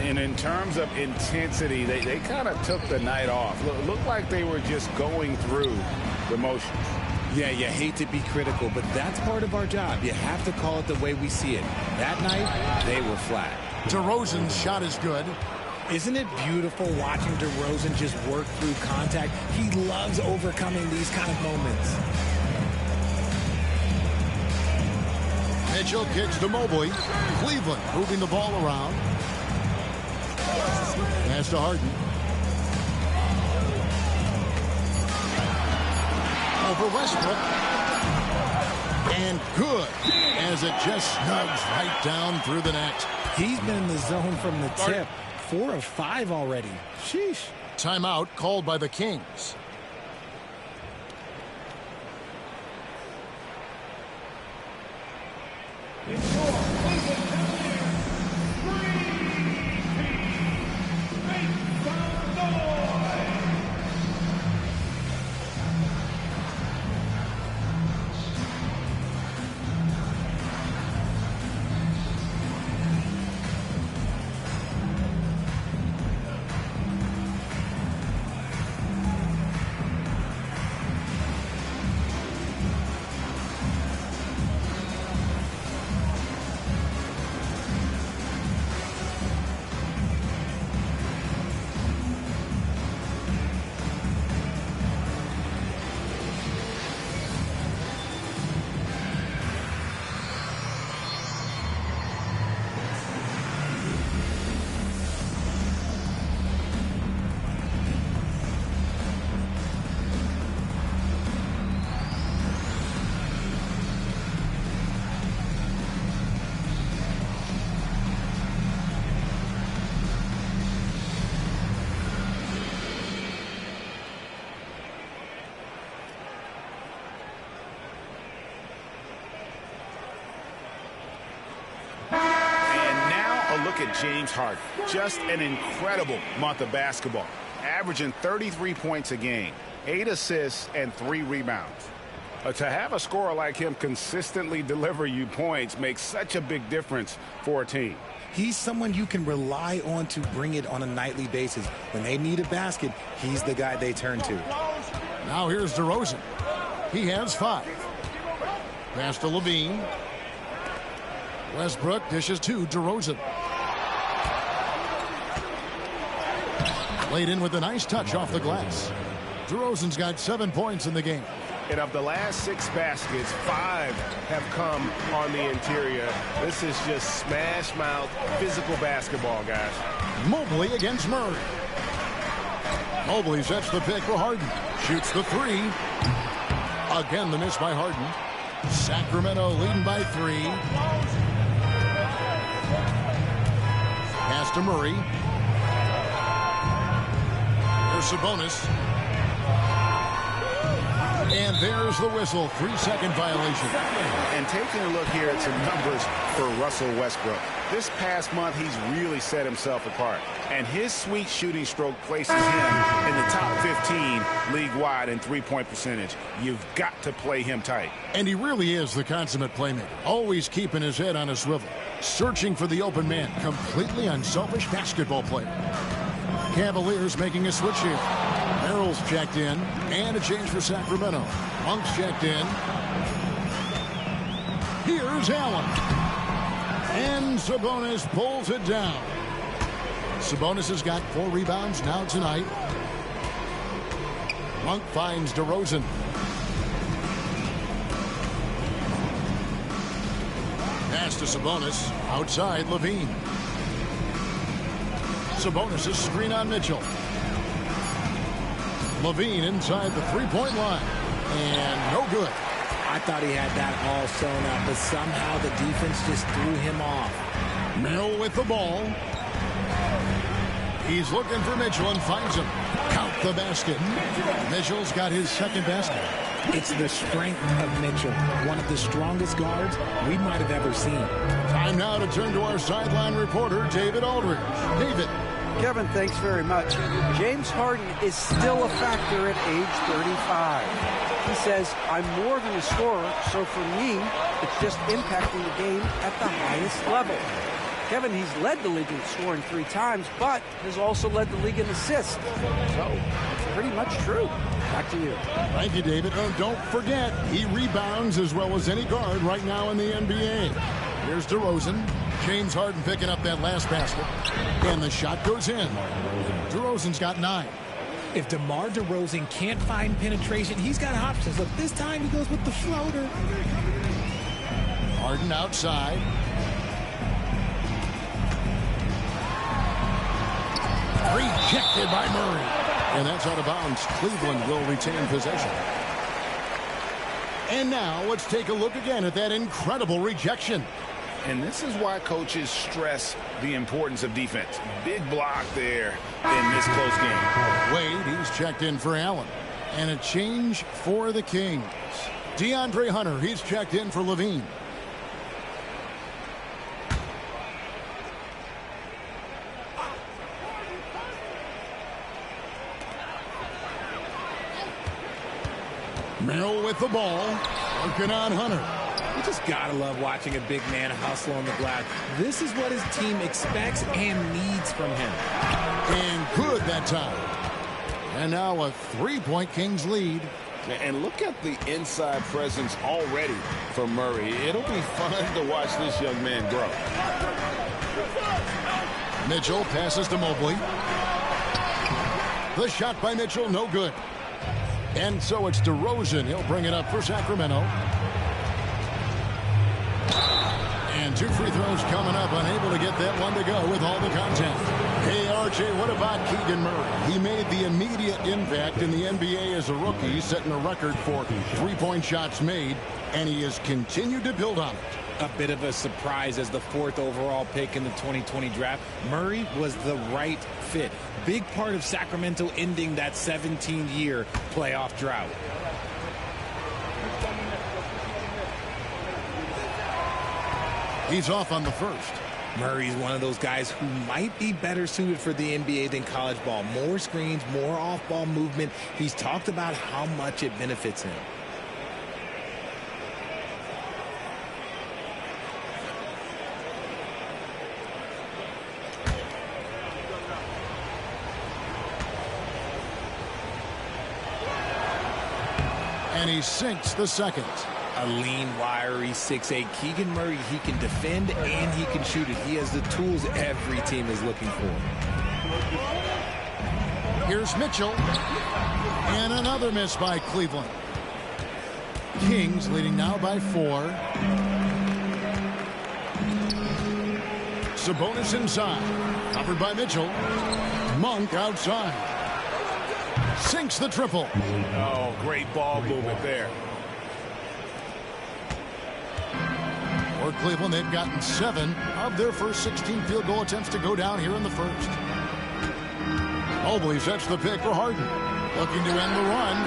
And in terms of intensity, they kind of took the night off. Looked like they were just going through the motions. Yeah, you hate to be critical, but that's part of our job. You have to call it the way we see it. That night, they were flat. DeRozan's shot is good. Isn't it beautiful watching DeRozan just work through contact? He loves overcoming these kind of moments. Mitchell kicks to Mobley. Cleveland moving the ball around. Pass to Harden. Over Westbrook. And good, as it just snugs right down through the net. He's been in the zone from the tip. 4 of 5 already. Sheesh. Timeout called by the Kings. Look at James Harden. Just an incredible month of basketball. Averaging 33 points a game, 8 assists, and 3 rebounds. To have a scorer like him consistently deliver you points makes such a big difference for a team. He's someone you can rely on to bring it on a nightly basis. When they need a basket, he's the guy they turn to. Now here's DeRozan. He has 5. Pass to Levine. Westbrook dishes to DeRozan. Laid in with a nice touch off the glass. DeRozan's got 7 points in the game. And of the last 6 baskets, 5 have come on the interior. This is just smash mouth physical basketball, guys. Mobley against Murray. Mobley sets the pick for Harden. Shoots the 3. Again, the miss by Harden. Sacramento leading by 3. Pass to Murray. There's Sabonis. And there's the whistle. 3-second violation. And taking a look here at some numbers for Russell Westbrook. This past month, he's really set himself apart. And his sweet shooting stroke places him in the top 15 league-wide in three-point percentage. You've got to play him tight. And he really is the consummate playmaker. Always keeping his head on a swivel. Searching for the open man. Completely unselfish basketball player. Cavaliers making a switch here. Merrill's checked in. And a change for Sacramento. Monk's checked in. Here's Allen. And Sabonis pulls it down. Sabonis has got 4 rebounds now tonight. Monk finds DeRozan. Pass to Sabonis. Outside, Levine. Sabonis' screen on Mitchell. Levine inside the three-point line. And no good. I thought he had that all sewn up, but somehow the defense just threw him off. Merrill with the ball. He's looking for Mitchell and finds him. Count the basket. Mitchell's got his second basket. It's the strength of Mitchell, one of the strongest guards we might have ever seen. Time now to turn to our sideline reporter, David Aldridge. David. Kevin, thanks very much. James Harden is still a factor at age 35. He says, I'm more than a scorer, so for me, it's just impacting the game at the highest level. Kevin, he's led the league in scoring 3 times, but has also led the league in assists. So, it's pretty much true. Back to you. Thank you, David. Don't forget, he rebounds as well as any guard right now in the NBA. Here's DeRozan. James Harden picking up that last basket. And the shot goes in. DeRozan's got 9. If DeMar DeRozan can't find penetration, he's got options. Look, this time he goes with the floater. Harden outside. Rejected by Murray. And that's out of bounds. Cleveland will retain possession. And now let's take a look again at that incredible rejection. And this is why coaches stress the importance of defense. Big block there in this close game. Wade, he's checked in for Allen. And a change for the Kings. DeAndre Hunter, he's checked in for Levine. Merrill with the ball. Working on Hunter. You just gotta love watching a big man hustle on the glass. This is what his team expects and needs from him. And good that time. And now a 3-point Kings lead. And look at the inside presence already for Murray. It'll be fun to watch this young man grow. Mitchell passes to Mobley. The shot by Mitchell, no good. And so it's DeRozan. He'll bring it up for Sacramento. And 2 free throws coming up. Unable to get that one to go with all the contact. Hey, RJ, what about Keegan Murray? He made the immediate impact in the NBA as a rookie, setting a record for 3-point shots made, and he has continued to build on it. A bit of a surprise as the 4th overall pick in the 2020 draft. Murray was the right fit. Big part of Sacramento ending that 17-year playoff drought. He's off on the first. Murray's one of those guys who might be better suited for the NBA than college ball. More screens, more off-ball movement. He's talked about how much it benefits him. And he sinks the second. A lean, wiry 6'8". Keegan Murray, he can defend and he can shoot it. He has the tools every team is looking for. Here's Mitchell. And another miss by Cleveland. Kings leading now by 4. Sabonis inside. Covered by Mitchell. Monk outside. Sinks the triple. Oh, great ball movement there. For Cleveland, they've gotten 7 of their first 16 field goal attempts to go down here in the first. Mobley sets the pick for Harden. Looking to end the run.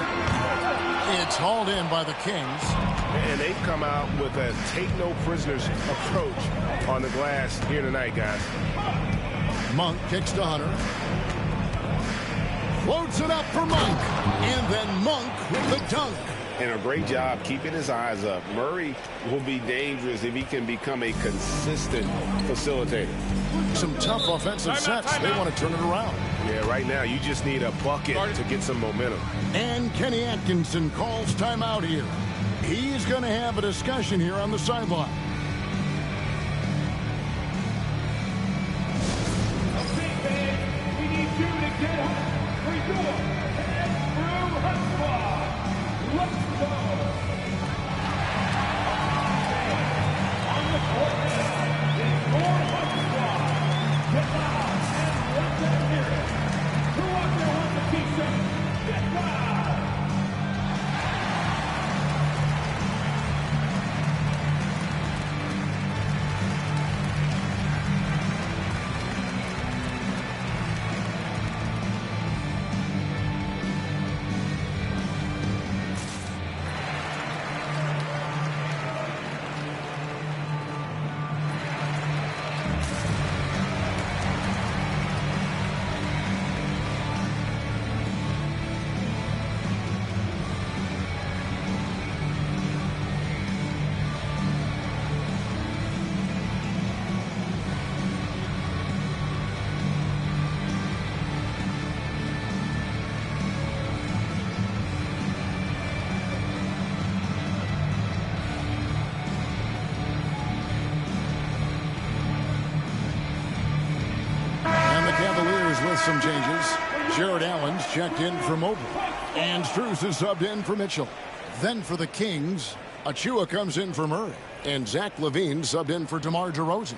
It's hauled in by the Kings. And they've come out with a take-no-prisoners approach on the glass here tonight, guys. Monk kicks to Hunter. Floats it up for Monk. And then Monk with the dunk. And a great job keeping his eyes up. Murray will be dangerous if he can become a consistent facilitator. Some tough offensive sets. They want to turn it around. Yeah, right now you just need a bucket to get some momentum. And Kenny Atkinson calls timeout here. He's going to have a discussion here on the sideline. We need you to get up for your Let's go. On the court. some changes. Jared Allen's checked in for Mobley. And Strus is subbed in for Mitchell. Then for the Kings, Achua comes in for Murray. And Zach LaVine subbed in for DeMar DeRozan.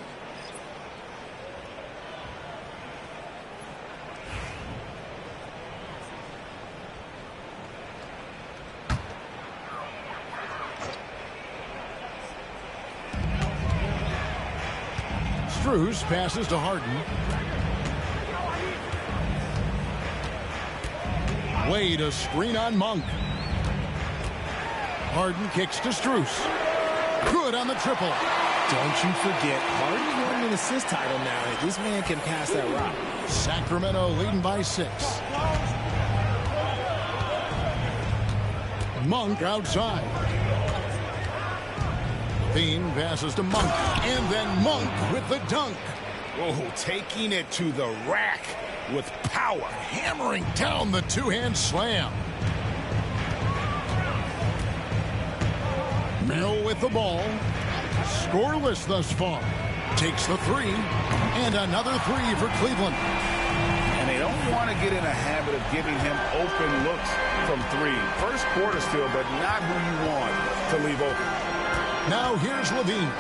Strus passes to Harden. Wade a screen on Monk. Harden kicks to Strus. Good on the triple. Don't you forget, Harden won an assist title now. This man can pass that rock. Sacramento leading by 6. Monk outside. Bean passes to Monk. And then Monk with the dunk. Whoa, taking it to the rack with power. Hammering down the two-hand slam. Merrill with the ball. Scoreless thus far. Takes the 3. And another 3 for Cleveland. And they don't want to get in a habit of giving him open looks from 3. First quarter still, but not who you want to leave open. Now here's LaVine.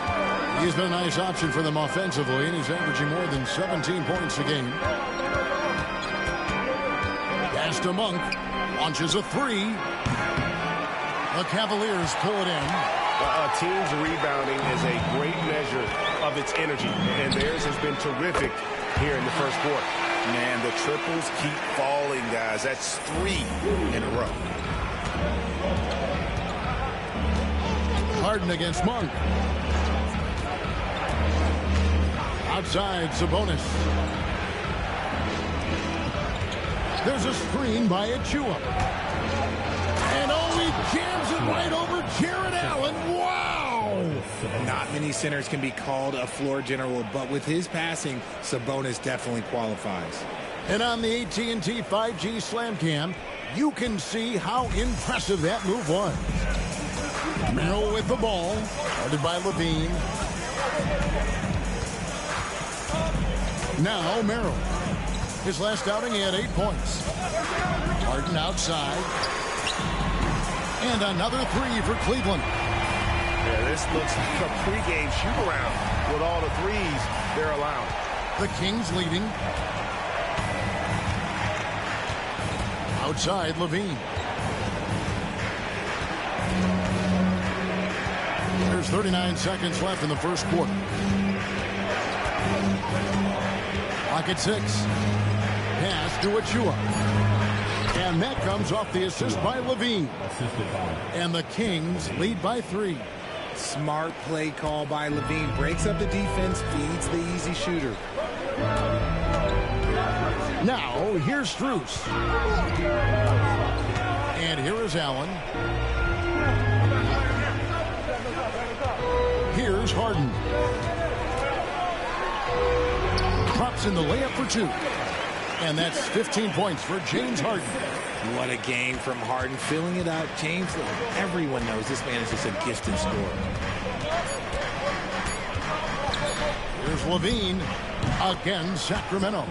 He's been a nice option for them offensively, and he's averaging more than 17 points a game. Pass to Monk. Launches a 3. The Cavaliers pull it in. A team's rebounding is a great measure of its energy, and theirs has been terrific here in the first quarter. Man, the triples keep falling, guys. That's 3 in a row. Harden against Monk. Outside, Sabonis. There's a screen by Achua. And he jams it right over Jared Allen. Wow! Not many centers can be called a floor general, but with his passing, Sabonis definitely qualifies. And on the AT&T 5G Slam Cam, you can see how impressive that move was. Merrill with the ball, guarded by LaVine. Now Merrill. His last outing, he had 8 points. Harden outside. And another 3 for Cleveland. Yeah, this looks like a pregame shoot-around with all the 3s they're allowing. The Kings leading. Outside, LaVine. There's 39 seconds left in the first quarter. Clock at 6. Pass to Achua. And that comes off the assist by LaVine. And the Kings lead by 3. Smart play call by LaVine. Breaks up the defense, feeds the easy shooter. Now, here's Strus. And here is Allen. Here's Harden. Drops in the layup for 2. And that's 15 points for James Harden. What a game from Harden, filling it up. James, everyone knows this man is just a gifted scorer. Here's LaVine. Again, Sacramento.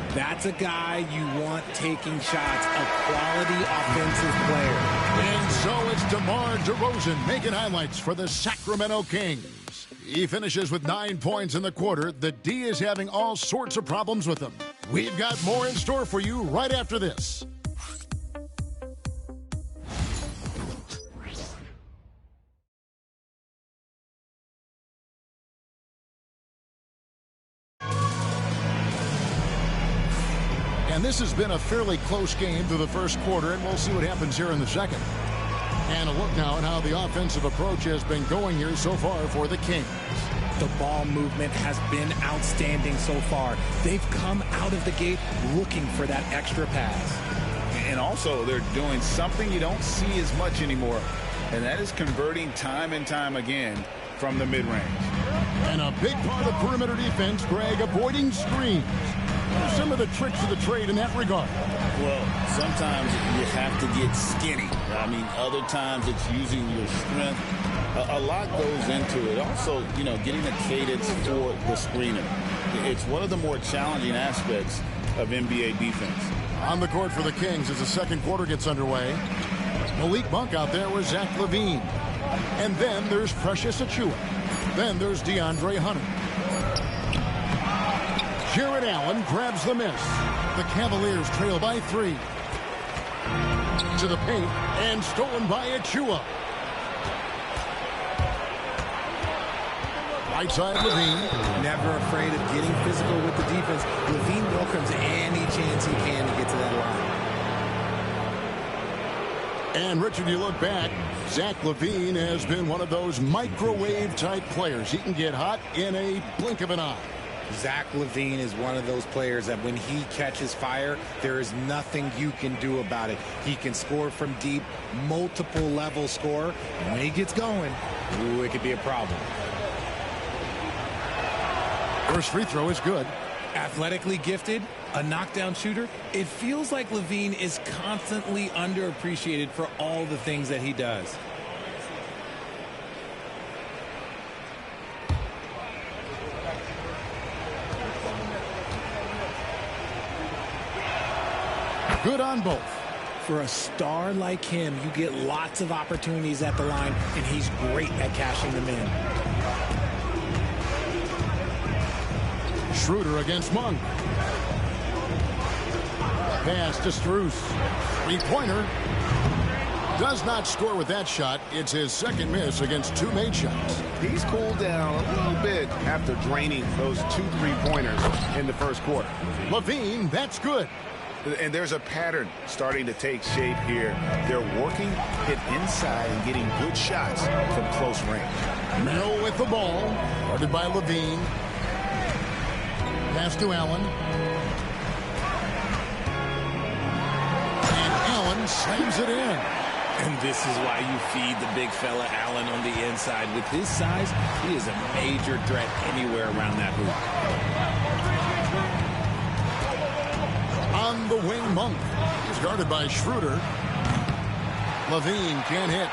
That's a guy you want taking shots, a quality offensive player. And so it's DeMar DeRozan making highlights for the Sacramento Kings. He finishes with 9 points in the quarter. The D is having all sorts of problems with him. We've got more in store for you right after this. And this has been a fairly close game through the first quarter, and we'll see what happens here in the second. And a look now at how the offensive approach has been going here so far for the Kings. The ball movement has been outstanding so far. They've come out of the gate looking for that extra pass. And also, they're doing something you don't see as much anymore, and that is converting time and time again from the mid-range. And a big part of perimeter defense, Greg, avoiding screens. Some of the tricks of the trade in that regard. Well, sometimes you have to get skinny. I mean, other times it's using your strength. A lot goes into it. Also, getting a cadence for the screener. It's one of the more challenging aspects of NBA defense. On the court for the Kings as the second quarter gets underway. Malik Monk out there with Zach LaVine. And then there's Precious Achiuwa. Then there's DeAndre Hunter. Jared Allen grabs the miss. The Cavaliers trail by 3. To the paint and stolen by Achiuwa. Right side, LaVine. Never afraid of getting physical with the defense. LaVine welcomes any chance he can to get to that line. And Richard, you look back, Zach LaVine has been one of those microwave-type players. He can get hot in a blink of an eye. Zach LaVine is one of those players that when he catches fire, there is nothing you can do about it. He can score from deep, multiple level score. And when he gets going, ooh, it could be a problem. First free throw is good. Athletically gifted, a knockdown shooter. It feels like LaVine is constantly underappreciated for all the things that he does. Good on both. For a star like him, you get lots of opportunities at the line, and he's great at cashing them in. Schroeder against Monk. Pass to Strus. Three-pointer. Does not score with that shot. It's his second miss against 2 made shots. He's cooled down a little bit after draining those 2 3-pointers in the first quarter. LaVine, that's good. And there's a pattern starting to take shape here. They're working it inside and getting good shots from close range. Merrill with the ball. Guarded by LaVine. Pass to Allen. And Allen slams it in. And this is why you feed the big fella Allen on the inside. With his size, he is a major threat anywhere around that hoop. On the wing, Monk. He's guarded by Schroeder. LaVine can't hit.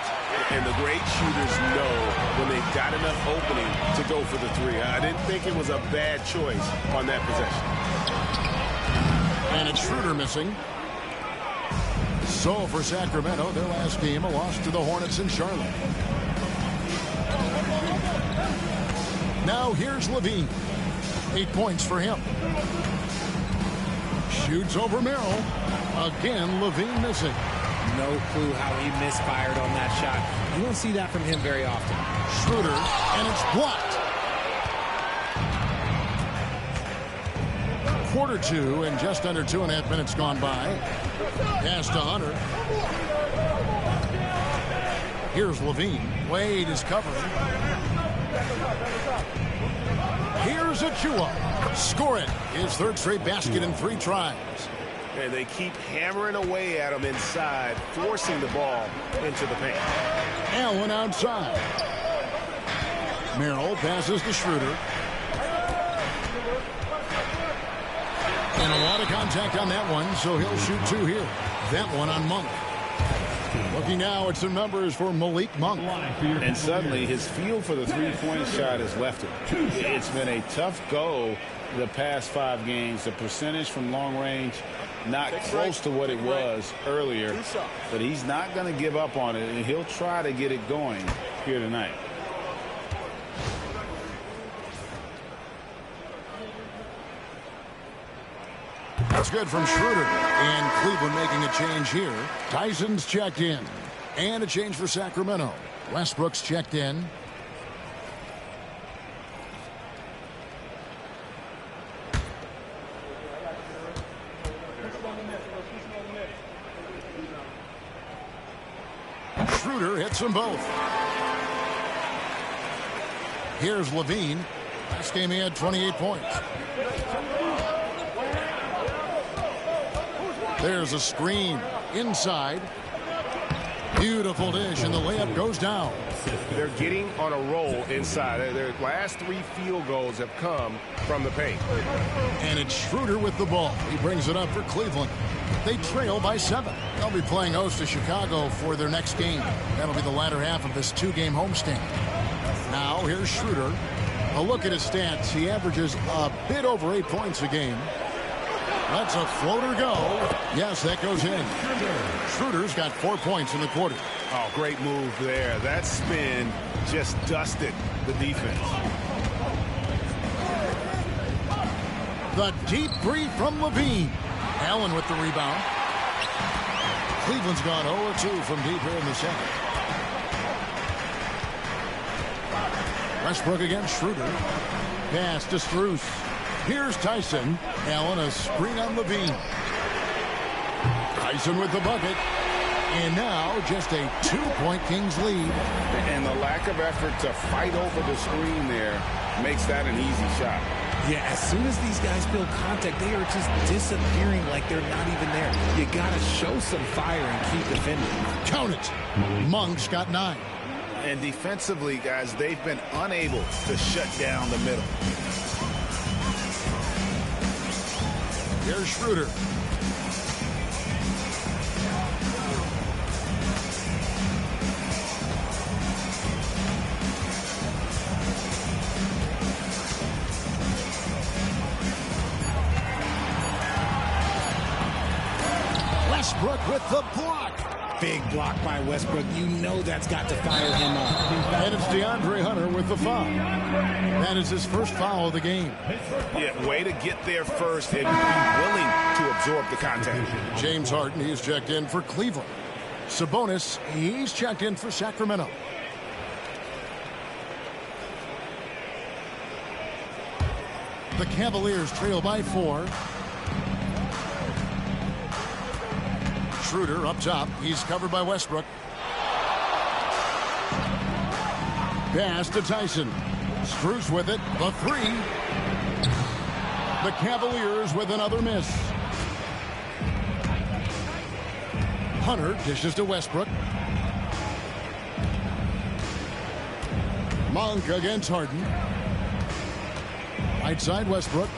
And the great shooters know when they've got enough opening to go for the 3. I didn't think it was a bad choice on that possession. And it's Schroeder missing. So for Sacramento, their last game, a loss to the Hornets in Charlotte. Now here's LaVine. 8 points for him. Shoots over Merrill. Again, LaVine missing. No clue how he misfired on that shot. You don't see that from him very often. Schroeder, and it's blocked. Quarter 2, and just under 2.5 minutes gone by. Pass to Hunter. Here's LaVine. Wade is covering. Here's Achiuwa. Score it. His third straight basket in 3 tries. And they keep hammering away at him inside, forcing the ball into the paint. Allen outside. Merrill passes to Schroeder. And a lot of contact on that one, so he'll shoot 2 here. That one on Monk. Looking now at some numbers for Malik Monk. And suddenly his feel for the 3-point shot has left him. It's been a tough go the past 5 games. The percentage from long range, not close to what it was earlier. But he's not going to give up on it, and he'll try to get it going here tonight. That's good from Schroeder. And Cleveland making a change here. Tyson's checked in. And a change for Sacramento. Westbrook's checked in. Schroeder hits them both. Here's LaVine. Last game he had 28 points. There's a screen inside. Beautiful dish, and the layup goes down. They're getting on a roll inside. Their last 3 field goals have come from the paint. And it's Schroeder with the ball. He brings it up for Cleveland. They trail by 7. They'll be playing host to Chicago for their next game. That'll be the latter half of this 2-game homestand. Now here's Schroeder. A look at his stats. He averages a bit over 8 points a game. Lets a floater go. Yes, that goes in. Schroeder's got 4 points in the quarter. Oh, great move there. That spin just dusted the defense. The deep three from Levine. Allen with the rebound. Cleveland's gone 0-2 from deep here in the second. Westbrook against Schroeder. Pass to Strus. Here's Tyson. Allen a screen on Levine. Tyson with the bucket. And now just a 2-point Kings lead. And the lack of effort to fight over the screen there makes that an easy shot. Yeah, as soon as these guys build contact, they are just disappearing like they're not even there. You got to show some fire and keep defending. Count it. Monk's got 9. And defensively, guys, they've been unable to shut down the middle. Here's Schroeder. Westbrook with the block. Big block by Westbrook. You know that's got to fire him up. And it's DeAndre Hunter with the foul. That is his first foul of the game. Yeah, way to get there first and be willing to absorb the contact. James Harden, he's checked in for Cleveland. Sabonis, he's checked in for Sacramento. The Cavaliers trail by 4. Schroeder up top. He's covered by Westbrook. Pass to Tyson. Strus with it. The 3. The Cavaliers with another miss. Hunter dishes to Westbrook. Monk against Harden. Right side Westbrook.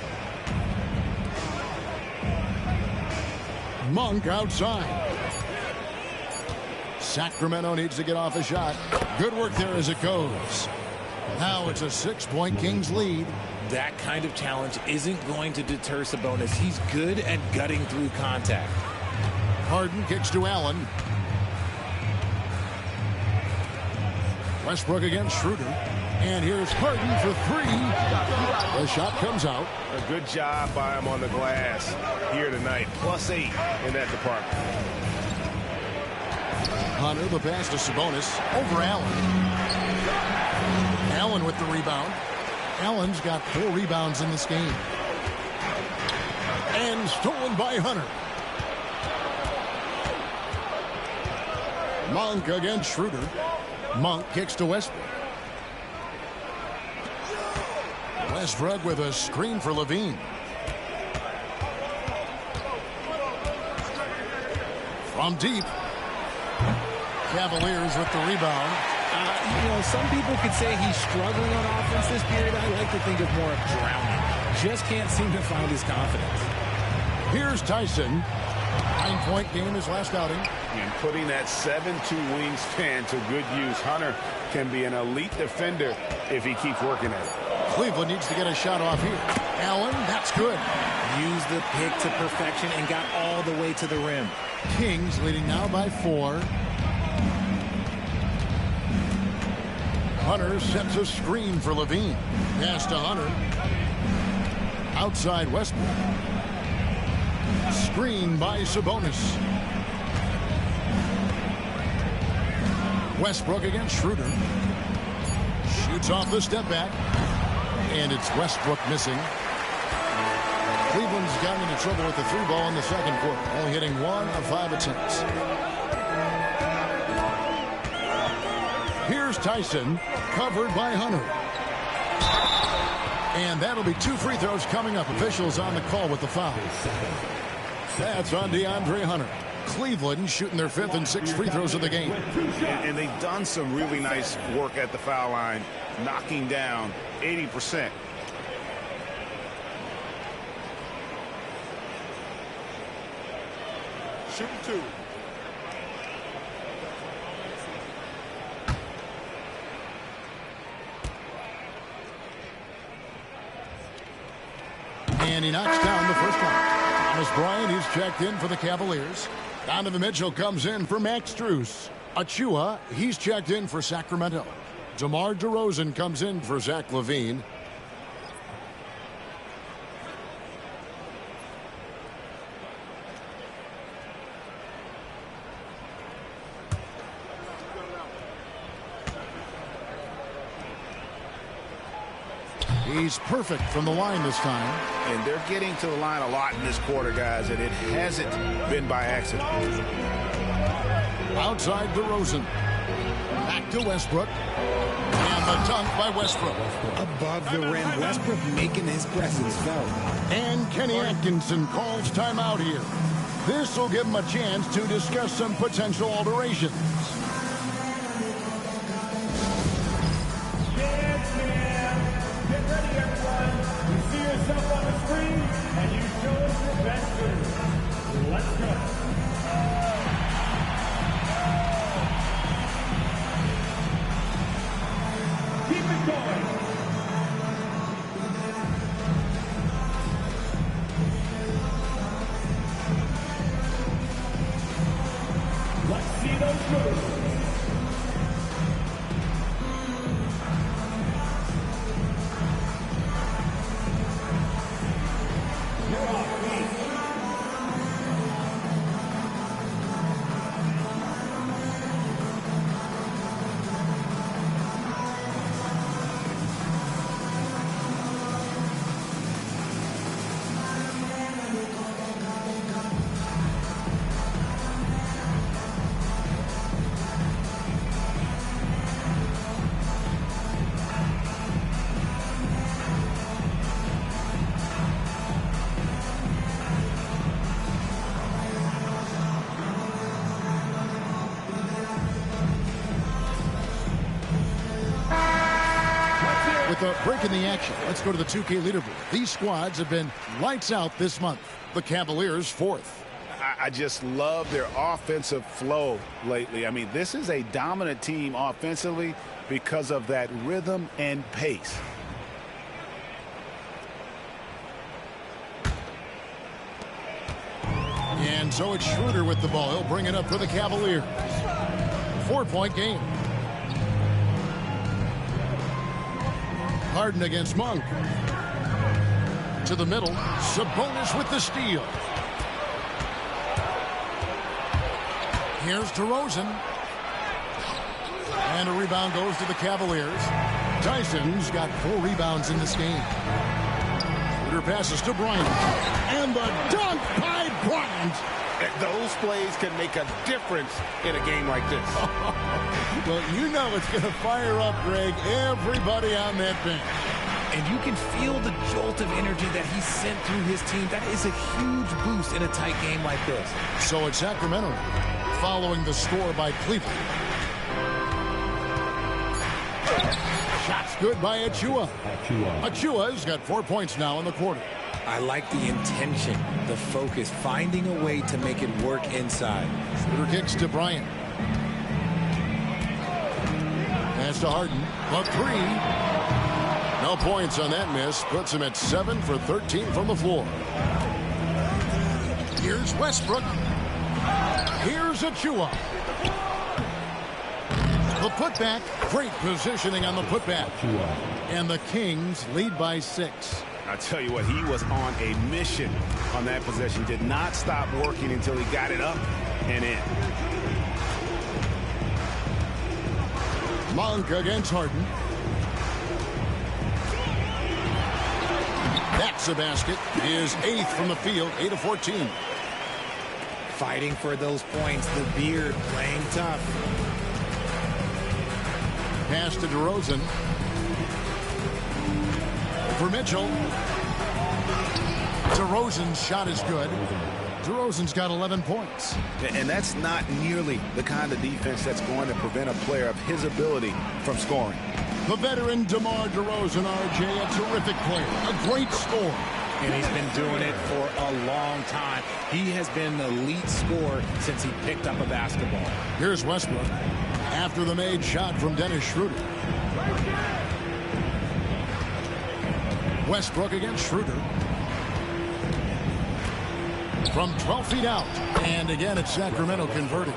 Monk outside. Sacramento needs to get off a shot. Good work there as it goes. Now it's a 6-point Kings lead. That kind of challenge isn't going to deter Sabonis. He's good at gutting through contact. Harden kicks to Allen. Westbrook against Schroeder. And here's Harden for 3. The shot comes out. A good job by him on the glass here tonight. +8 in that department. Hunter, the pass to Sabonis. Over Allen. Allen with the rebound. Allen's got 4 rebounds in this game. And stolen by Hunter. Monk against Schroeder. Monk kicks to Westbrook. Westbrook with a screen for Levine. From deep. Cavaliers with the rebound. You know, some people could say he's struggling on offense this period. I like to think of more of drowning. Just can't seem to find his confidence. Here's Tyson. 9-point game his last outing. And putting that 7'2" wingspan to good use. Hunter can be an elite defender if he keeps working at it. Cleveland needs to get a shot off here. Allen, that's good. Used the pick to perfection and got all the way to the rim. Kings leading now by 4. Hunter sets a screen for Levine. Pass to Hunter. Outside Westbrook. Screen by Sabonis. Westbrook against Schroeder. Shoots off the step back. And it's Westbrook missing. Cleveland's gotten into trouble with the 3 ball in the second quarter. Only hitting 1 of 5 attempts. Here's Tyson, covered by Hunter. And that'll be 2 free throws coming up. Officials on the call with the foul. That's on DeAndre Hunter. Cleveland shooting their 5th and 6th free throws of the game. And they've done some really nice work at the foul line, knocking down 80%. Shoot 2. And he knocks down the first one. Thomas Bryant, he's checked in for the Cavaliers. Donovan Mitchell comes in for Max Strus. Achua, he's checked in for Sacramento. DeMar DeRozan comes in for Zach LaVine. He's perfect from the line this time. And they're getting to the line a lot in this quarter, guys, and it hasn't been by accident. Outside DeRozan. Back to Westbrook. And the dunk by Westbrook. Above the rim, Westbrook making his presence felt. And Kenny Atkinson calls timeout here. This will give him a chance to discuss some potential alterations. Let's go. Keep it going. Let's see those moves. With a break in the action, let's go to the 2K leaderboard. These squads have been lights out this month. The Cavaliers 4th. I just love their offensive flow lately. I mean, this is a dominant team offensively because of that rhythm and pace. And so it's Schroeder with the ball. He'll bring it up for the Cavaliers. 4-point game. Harden against Monk. To the middle. Sabonis with the steal. Here's DeRozan. And a rebound goes to the Cavaliers. Tyson's got 4 rebounds in this game. Schroeder passes to Bryant. And the dunk by Bryant. Those plays can make a difference in a game like this. Well, you know it's going to fire up, Greg, everybody on that bench. And you can feel the jolt of energy that he sent through his team. That is a huge boost in a tight game like this. So it's Sacramento following the score by Cleveland. Shots good by Achua. Achua's got 4 points now in the quarter. I like the intention, the focus, finding a way to make it work inside. Schroeder kicks to Bryant. Pass to Harden. A 3. No points on that miss. Puts him at 7 for 13 from the floor. Here's Westbrook. Here's Achua. The putback. Great positioning on the putback. And the Kings lead by 6. I tell you what, he was on a mission on that possession. Did not stop working until he got it up and in. Monk against Harden. That's a basket. His 8th from the field, 8 of 14. Fighting for those points. The beard playing tough. Pass to DeRozan. For Mitchell. DeRozan's shot is good. DeRozan's got 11 points. And that's not nearly the kind of defense that's going to prevent a player of his ability from scoring. The veteran DeMar DeRozan, RJ, a terrific player, a great scorer. And he's been doing it for a long time. He has been the lead scorer since he picked up a basketball. Here's Westbrook after the made shot from Dennis Schroeder. Westbrook against Schroeder. from 12 feet out. And again, it's Sacramento converting.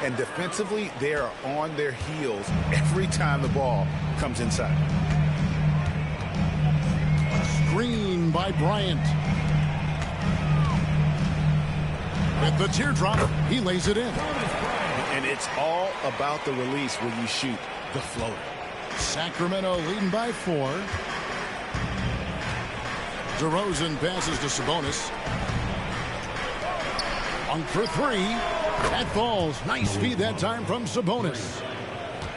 And defensively, they are on their heels every time the ball comes inside. Screen by Bryant. With the teardrop, he lays it in. And it's all about the release when you shoot the floater. Sacramento leading by 4. DeRozan passes to Sabonis. On for 3. That falls. Nice speed that time from Sabonis.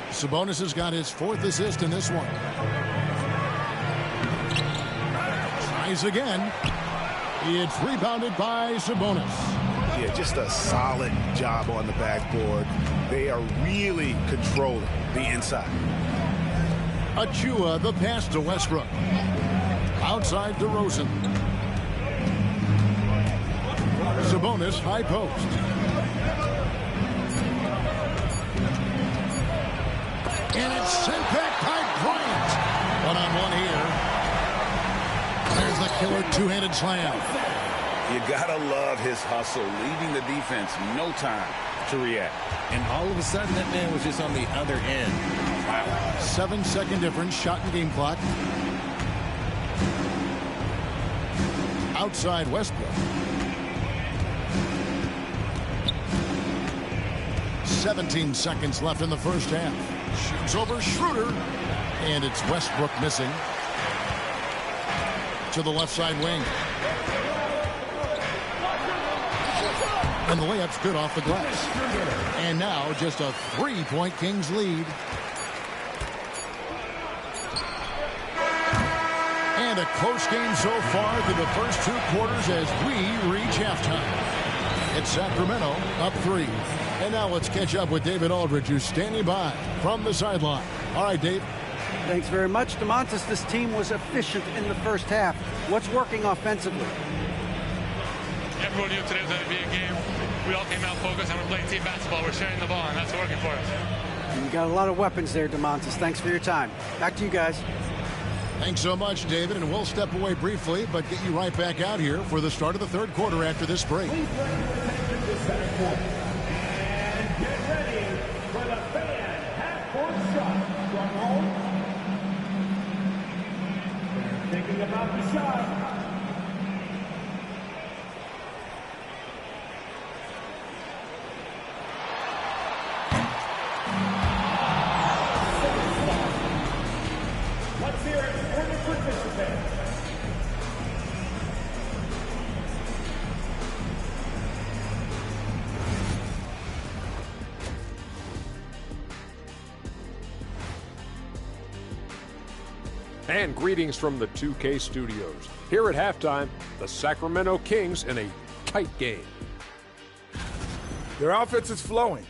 Sabonis has got his 4th assist in this one. Tries again. It's rebounded by Sabonis. Yeah, just a solid job on the backboard. They are really controlling the inside. Achua, the pass to Westbrook. Outside DeRozan. Sabonis, high post. And it's sent back by Bryant. One-on-one here. There's the killer two-handed slam. You gotta love his hustle, leaving the defense no time to react. And all of a sudden, that man was just on the other end. Wow. 7-second difference, shot and game clock. Outside Westbrook. 17 seconds left in the first half. Shoots over Schroeder. And it's Westbrook missing. To the left side wing. And the layup's good off the glass. And now just a 3-point Kings lead. And a close game so far through the first 2 quarters as we reach halftime. It's Sacramento up 3. And now let's catch up with David Aldridge, who's standing by from the sideline. All right, Dave. Thanks very much, DeMontis. This team was efficient in the first half. What's working offensively? Everyone knew today was going to be a game. We all came out focused and we're playing team basketball. We're sharing the ball, and that's working for us. You got a lot of weapons there, DeMontis. Thanks for your time. Back to you guys. Thanks so much, David. And we'll step away briefly, but get you right back out here for the start of the third quarter after this break. And get ready for the fan half-court shot from home. They're thinking about the shot. Let's hear it for the participants. And greetings from the 2K studios. Here at halftime, the Sacramento Kings in a tight game. Their offense is flowing.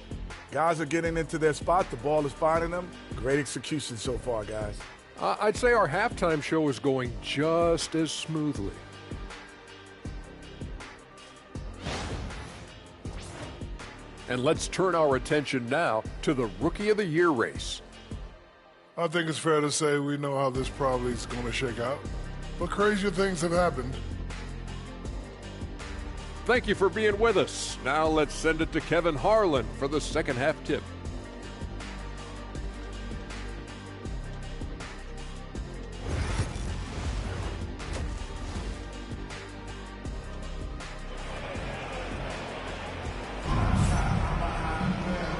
Guys are getting into their spot. The ball is finding them. Great execution so far, guys. I'd say our halftime show is going just as smoothly. And let's turn our attention now to the Rookie of the Year race. I think it's fair to say we know how this probably is going to shake out, but crazier things have happened. Thank you for being with us. Now let's send it to Kevin Harlan for the second half tip.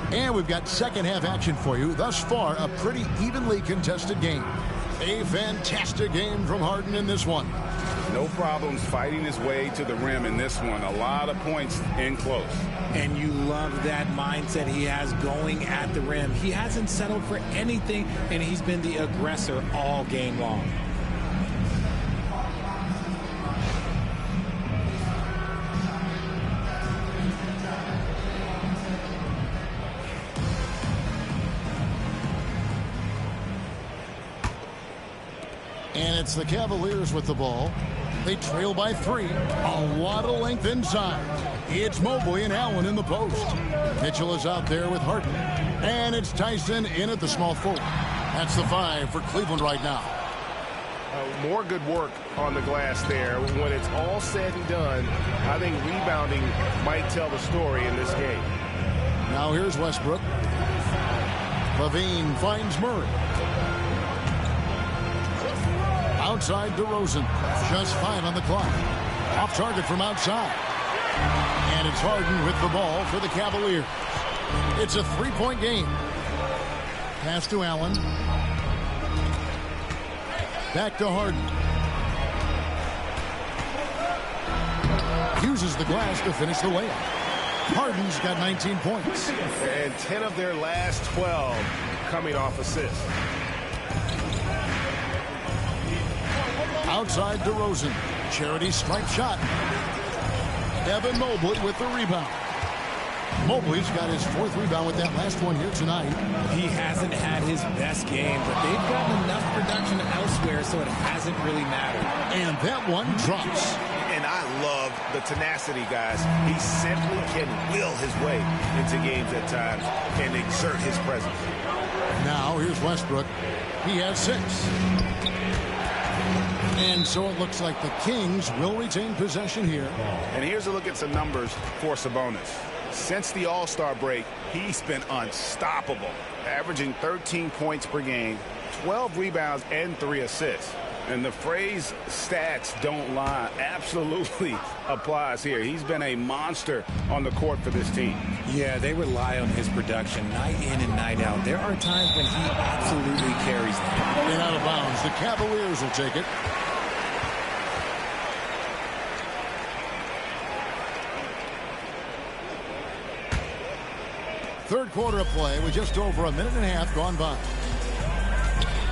And we've got second half action for you. Thus far, a pretty evenly contested game. A fantastic game from Harden in this one. No problems fighting his way to the rim in this one. A lot of points in close. And you love that mindset he has going at the rim. He hasn't settled for anything, and he's been the aggressor all game long. And it's the Cavaliers with the ball. They trail by 3. A lot of length inside. It's Mobley and Allen in the post. Mitchell is out there with Harden. And it's Tyson in at the small forward. That's the 5 for Cleveland right now. more good work on the glass there. When it's all said and done, I think rebounding might tell the story in this game. Now here's Westbrook. Levine finds Murray. Outside DeRozan. Just 5 on the clock. Off target from outside. And it's Harden with the ball for the Cavaliers. It's a 3-point game. Pass to Allen. Back to Harden. Uses the glass to finish the layup. Harden's got 19 points. And 10 of their last 12 coming off assists. Outside DeRozan. Charity stripe shot. Evan Mobley with the rebound. Mobley's got his 4th rebound with that last one here tonight. He hasn't had his best game, but they've gotten enough production elsewhere, so it hasn't really mattered. And that one drops. And I love the tenacity, guys. He simply can will his way into games at times and exert his presence. Now here's Westbrook. He has 6. And so it looks like the Kings will retain possession here. And here's a look at some numbers for Sabonis. Since the All-Star break, he's been unstoppable, averaging 13 points per game, 12 rebounds, and 3 assists. And the phrase stats don't lie absolutely applies here. He's been a monster on the court for this team. Yeah, they rely on his production night in and night out. There are times when he absolutely carries them. And out of bounds, the Cavaliers will take it. Third quarter of play with just over a minute and a half gone by.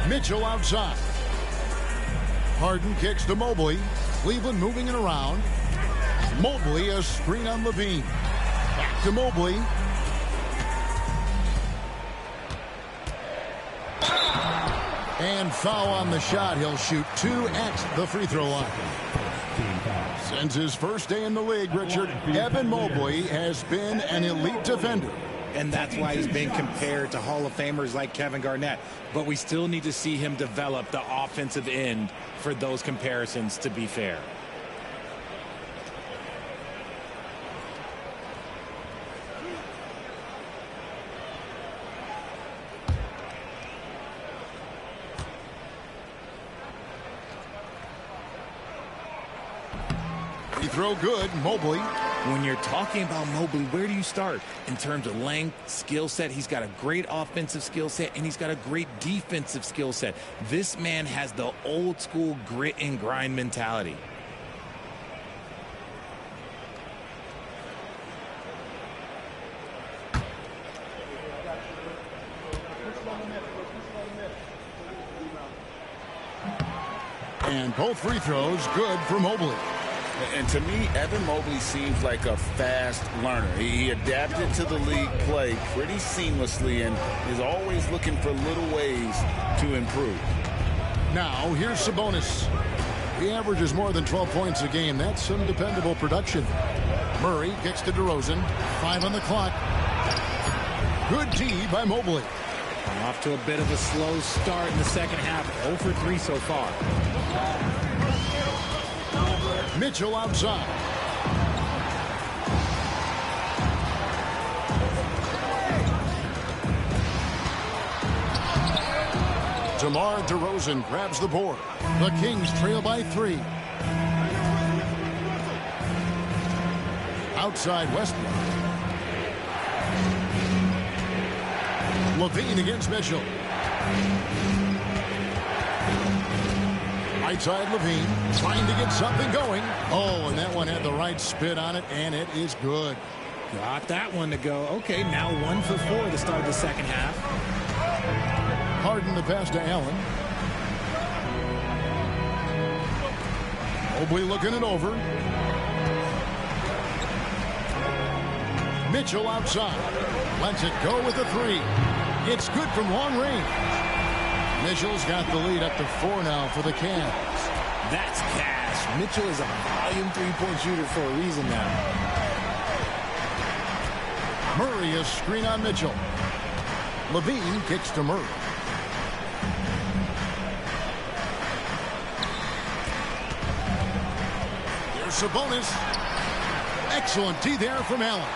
Mitchell outside. Harden kicks to Mobley. Cleveland moving it around. Mobley, a screen on Levine. Back to Mobley. And foul on the shot. He'll shoot 2 at the free throw line. Since his first day in the league, Richard, Evan Mobley has been an elite defender. And that's why he's been compared to Hall of Famers like Kevin Garnett. But we still need to see him develop the offensive end for those comparisons to be fair. Free throw good, Mobley. When you're talking about Mobley, where do you start? In terms of length, skill set, he's got a great offensive skill set, and he's got a great defensive skill set. This man has the old school grit and grind mentality. And both free throws good for Mobley. And to me, Evan Mobley seems like a fast learner. He adapted to the league play pretty seamlessly and is always looking for little ways to improve. Now, here's Sabonis. He averages more than 12 points a game. That's some dependable production. Murray kicks to DeRozan. 5 on the clock. Good D by Mobley. Off to a bit of a slow start in the second half. 0 for 3 so far. Mitchell outside. DeMar DeRozan grabs the board. The Kings trail by 3. Outside Westbrook. Levine against Mitchell. Right side Levine trying to get something going. Oh, and that one had the right spin on it, and it is good. Got that one to go. Okay, now 1 for 4 to start the second half. Harden the pass to Allen. Mobley looking it over. Mitchell outside. Lets it go with a 3. It's good from long range. Mitchell's got the lead up to 4 now for the Cavs. That's cash. Mitchell is a volume 3-point shooter for a reason now. Murray is screen on Mitchell. Levine kicks to Murray. Sabonis. Excellent D there from Allen.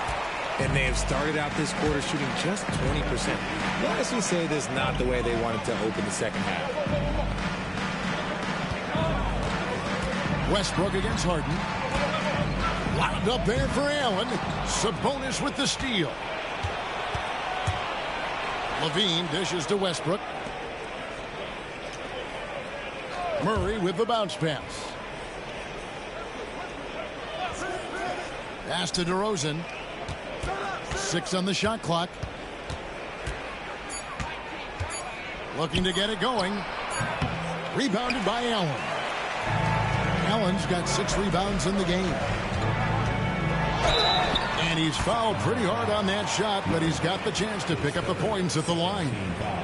And they have started out this quarter shooting just 20%. You honestly say this is not the way they wanted to open the second half. Westbrook against Harden. Lobbed up there for Allen. Sabonis with the steal. Levine dishes to Westbrook. Murray with the bounce pass. Pass to DeRozan. 6 on the shot clock. Looking to get it going. Rebounded by Allen. Allen's got 6 rebounds in the game. And he's fouled pretty hard on that shot, but he's got the chance to pick up the points at the line.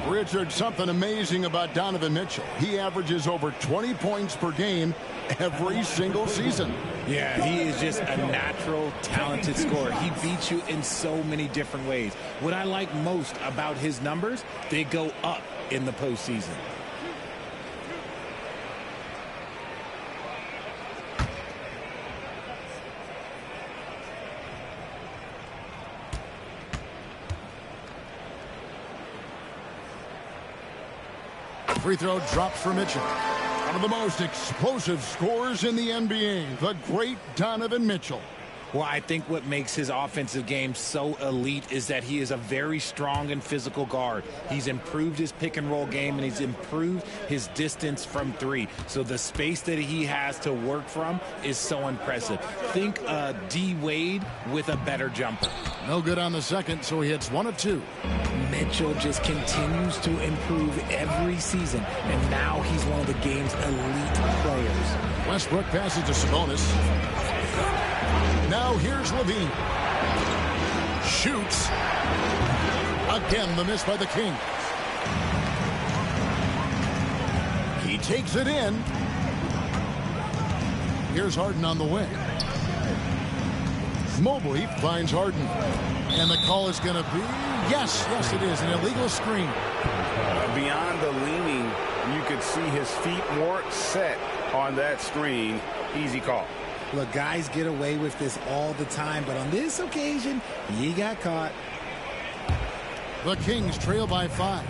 Richard, something amazing about Donovan Mitchell. He averages over 20 points per game every single season. Yeah, he is just a natural, talented scorer. He beats you in so many different ways. What I like most about his numbers, they go up in the postseason. Free throw dropped for Mitchell. One of the most explosive scorers in the NBA, the great Donovan Mitchell. Well, I think what makes his offensive game so elite is that he is a very strong and physical guard. He's improved his pick and roll game, and he's improved his distance from 3. So the space that he has to work from is so impressive. Think D. Wade with a better jumper. No good on the second, so he hits 1 of 2. Mitchell just continues to improve every season, and now he's one of the game's elite players. Westbrook passes to Sabonis. Now here's Levine. Shoots. Again, the miss by the Kings. He takes it in. Here's Harden on the wing. Mobley finds Harden. And the call is going to be, yes, it is, an illegal screen. Beyond the leaning, you could see his feet more set on that screen. Easy call. Look, guys get away with this all the time, but on this occasion, he got caught. The Kings trail by 5.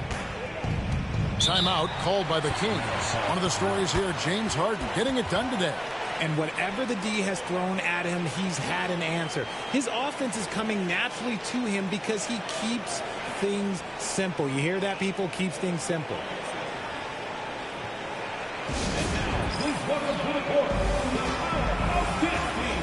Timeout called by the Kings. One of the stories here, James Harden getting it done today. And whatever the D has thrown at him, he's had an answer. His offense is coming naturally to him because he keeps things simple. You hear that, people? Keeps things simple. And now, please welcome to the court, of this team.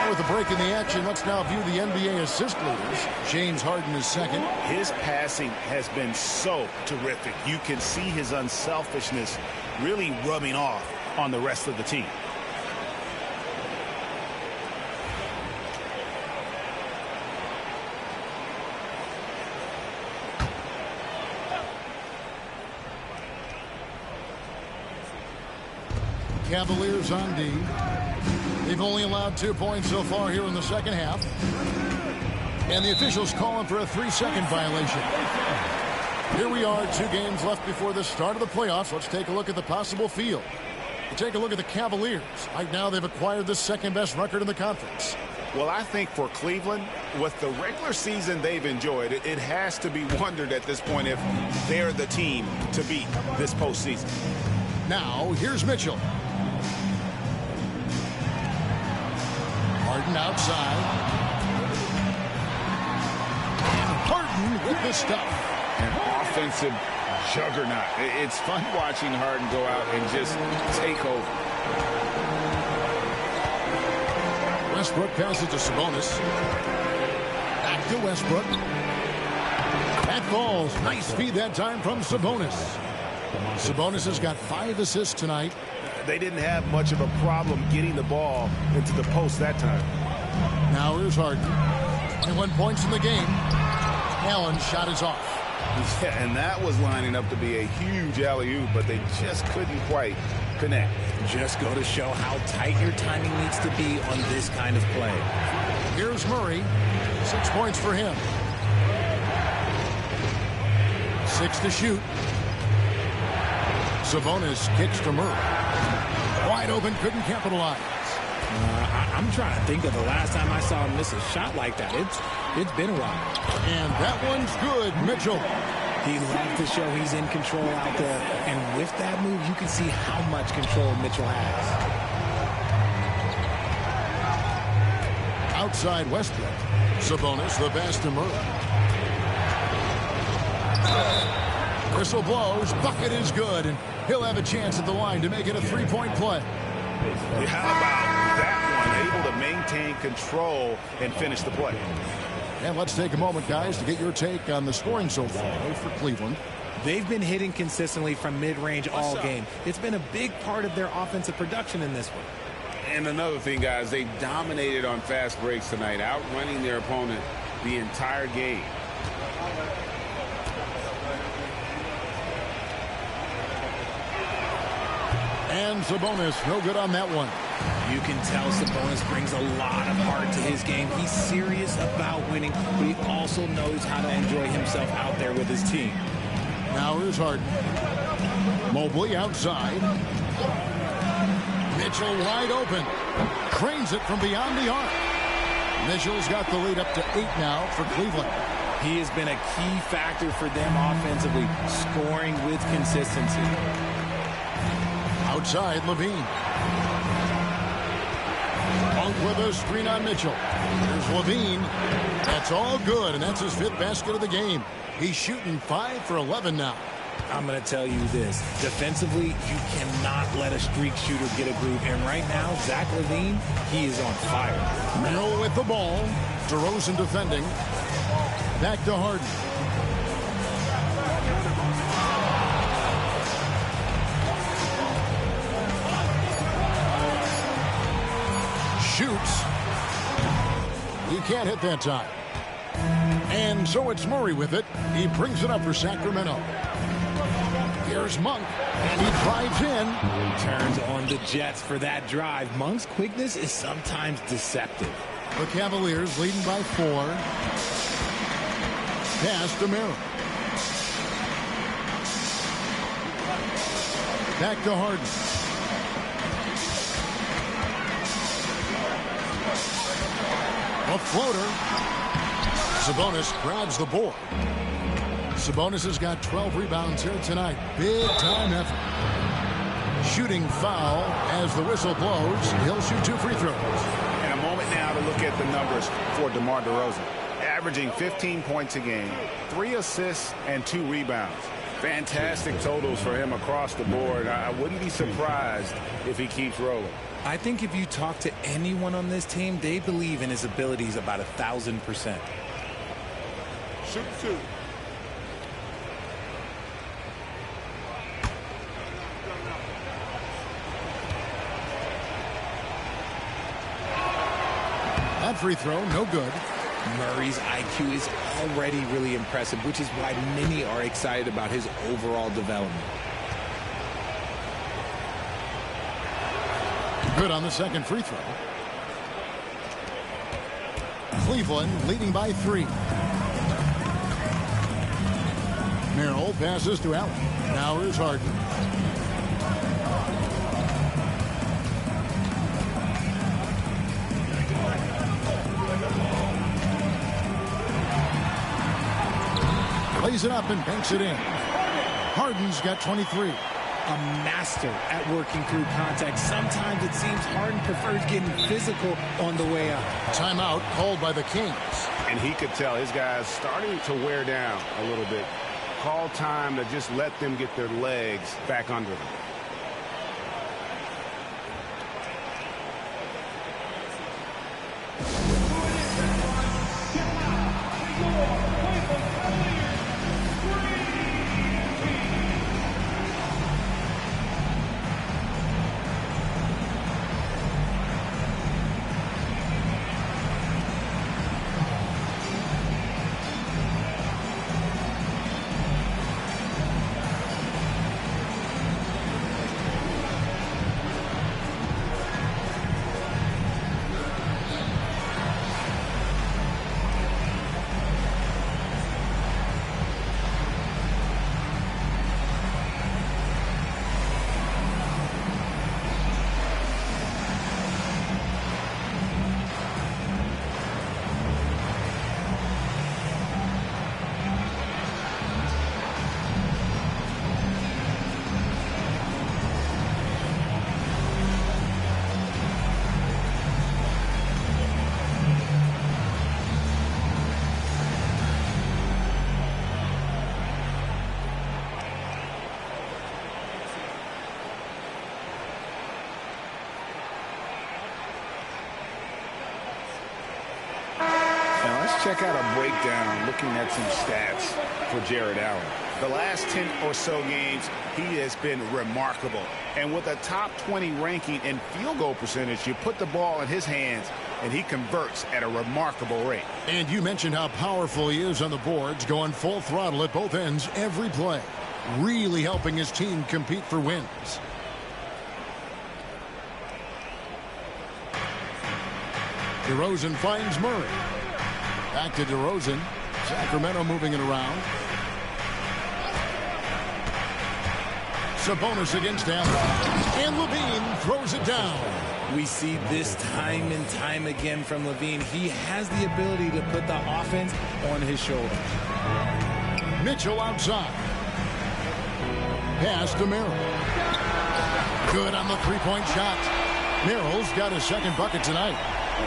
With a break in the action, let's now view the NBA assist leaders. James Harden is second. His passing has been so terrific. You can see his unselfishness really rubbing off on the rest of the team. Cavaliers on D. They've only allowed 2 points so far here in the second half. And the officials calling for a 3-second violation. Here we are, 2 games left before the start of the playoffs. Let's take a look at the possible field. We'll take a look at the Cavaliers. Right now they've acquired the second best record in the conference. Well, I think for Cleveland, with the regular season they've enjoyed, it has to be wondered at this point if they're the team to beat this postseason. Now, here's Mitchell. Harden outside. And Harden with the stuff. An offensive juggernaut. It's fun watching Harden go out and just take over. Westbrook passes to Sabonis. Back to Westbrook. That falls. Nice feed that time from Sabonis. Sabonis has got 5 assists tonight. They didn't have much of a problem getting the ball into the post that time. Now here's Harden. 21 points in the game. Allen's shot is off. Yeah, and that was lining up to be a huge alley-oop, but they just couldn't quite connect. Just go to show how tight your timing needs to be on this kind of play. Here's Murray. 6 points for him. 6 to shoot. Sabonis kicks to Murray. Wide open, couldn't capitalize. I'm trying to think of the last time I saw him miss a shot like that. It's been a while. And that one's good, Mitchell. He loves to show he's in control out there. And with that move, you can see how much control Mitchell has. Outside Westbrook. Sabonis, the pass to Murray. Whistle blows. Bucket is good. And he'll have a chance at the line to make it a 3-point play. How about that one? Able to maintain control and finish the play. And let's take a moment, guys, to get your take on the scoring so far for Cleveland. They've been hitting consistently from mid-range all game. It's been a big part of their offensive production in this one. And another thing, guys, they dominated on fast breaks tonight, outrunning their opponent the entire game. And Sabonis, no good on that one. You can tell Sabonis brings a lot of heart to his game. He's serious about winning, but he also knows how to enjoy himself out there with his team. Now here's Harden. Mobley outside. Mitchell wide open. Cranes it from beyond the arc. Mitchell's got the lead up to 8 now for Cleveland. He has been a key factor for them offensively, scoring with consistency. Outside, Levine. Monk with a screen on Mitchell. Here's Levine. That's all good, and that's his 5th basket of the game. He's shooting 5 for 11 now. I'm going to tell you this. Defensively, you cannot let a streak shooter get a groove. And right now, Zach LaVine, he is on fire. Merrill with the ball. DeRozan defending. Back to Harden. Shoots. He can't hit that time. And so it's Murray with it. He brings it up for Sacramento. Here's Monk, and he drives in. Turns on the Jets for that drive. Monk's quickness is sometimes deceptive. The Cavaliers leading by 4. Pass to Merrill. Back to Harden. A floater. Sabonis grabs the board. Sabonis has got 12 rebounds here tonight. Big time effort. Shooting foul as the whistle blows. He'll shoot 2 free throws. And a moment now to look at the numbers for DeMar DeRozan. Averaging 15 points a game, 3 assists, and 2 rebounds. Fantastic totals for him across the board. I wouldn't be surprised if he keeps rolling. I think if you talk to anyone on this team, they believe in his abilities about 1,000%. Shoot 2. That free throw, no good. Murray's IQ is already really impressive, which is why many are excited about his overall development. Good on the second free throw. Cleveland leading by 3. Merrill passes to Allen. Now here's Harden. Lays it up and banks it in. Harden's got 23. A master at working through contact. Sometimes it seems Harden prefers getting physical on the way up. Timeout called by the Kings. And he could tell his guys starting to wear down a little bit. Call time to just let them get their legs back under them. Check out a breakdown looking at some stats for Jared Allen. The last 10 or so games, he has been remarkable. And with a top 20 ranking in field goal percentage, you put the ball in his hands, and he converts at a remarkable rate. And you mentioned how powerful he is on the boards, going full throttle at both ends every play. Really helping his team compete for wins. DeRozan finds Murray. Back to DeRozan. Sacramento moving it around. Sabonis against him. And LaVine throws it down. We see this time and time again from LaVine. He has the ability to put the offense on his shoulder. Mitchell outside. Pass to Merrill. Good on the three-point shot. Merrill's got his second bucket tonight.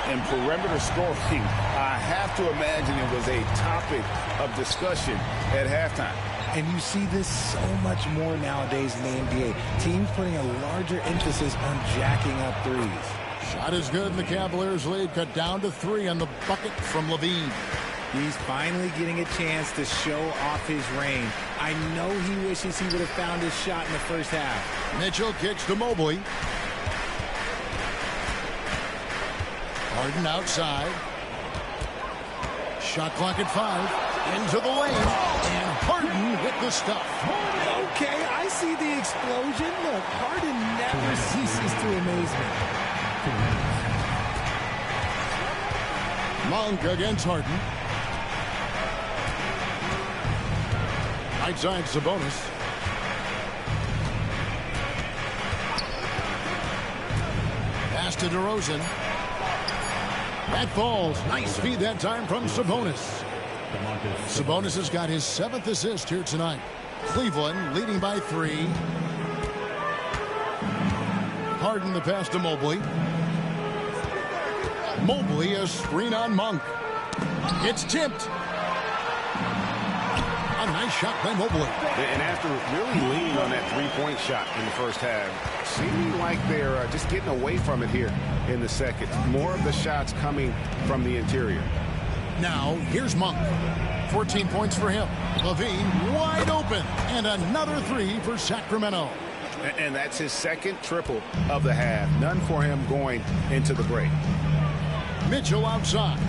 And perimeter scoring, I have to imagine it was a topic of discussion at halftime. And you see this so much more nowadays in the NBA. Teams putting a larger emphasis on jacking up threes. Shot is good, and the Cavaliers lead cut down to 3 on the bucket from LaVine. He's finally getting a chance to show off his range. I know he wishes he would have found his shot in the first half. Mitchell kicks to Mobley. Harden outside. Shot clock at 5. Into the lane. And Harden with the stuff. Okay, I see the explosion. Look, Harden never ceases to amaze me. Monk against Harden. Right side Sabonis. Pass to DeRozan. That falls. Nice feed that time from Sabonis. Sabonis has got his 7th assist here tonight. Cleveland leading by 3. Harden the pass to Mobley. Mobley a screen on Monk. It's tipped. A nice shot by Mobley. And after really leaning on that three-point shot in the first half, seeming like they're just getting away from it here in the second. More of the shots coming from the interior. Now, here's Monk. 14 points for him. LaVine wide open. And another 3 for Sacramento. And that's his second triple of the half. None for him going into the break. Mitchell outside.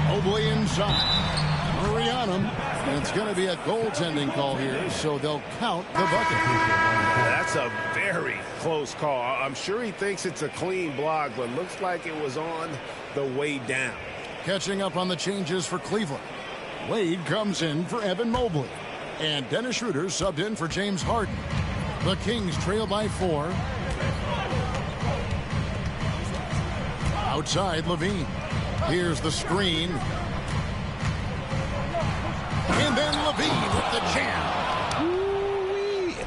Mobley inside. Murray on him. And it's going to be a goaltending call here, so they'll count the bucket. That's a very close call. I'm sure he thinks it's a clean block, but looks like it was on the way down. Catching up on the changes for Cleveland. Wade comes in for Evan Mobley. And Dennis Schroeder subbed in for James Harden. The Kings trail by 4. Outside, Levine. Here's the screen. And then Levine with the jam.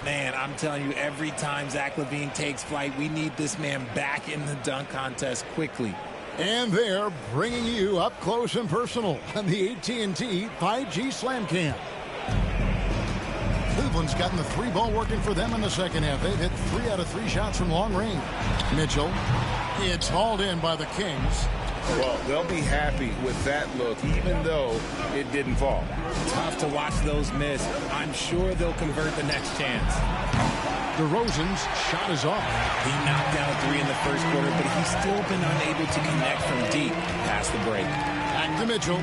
Man, I'm telling you, every time Zach LaVine takes flight, we need this man back in the dunk contest quickly. And they're bringing you up close and personal on the AT&T 5G Slam Cam. Cleveland's gotten the 3-ball working for them in the second half. They've hit 3 out of 3 shots from long range. Mitchell, it's hauled in by the Kings. Well, they'll be happy with that look, even though it didn't fall. Tough to watch those miss. I'm sure they'll convert the next chance. DeRozan's shot is off. He knocked down 3 in the first quarter, but he's still been unable to connect from deep past the break. Back to Mitchell.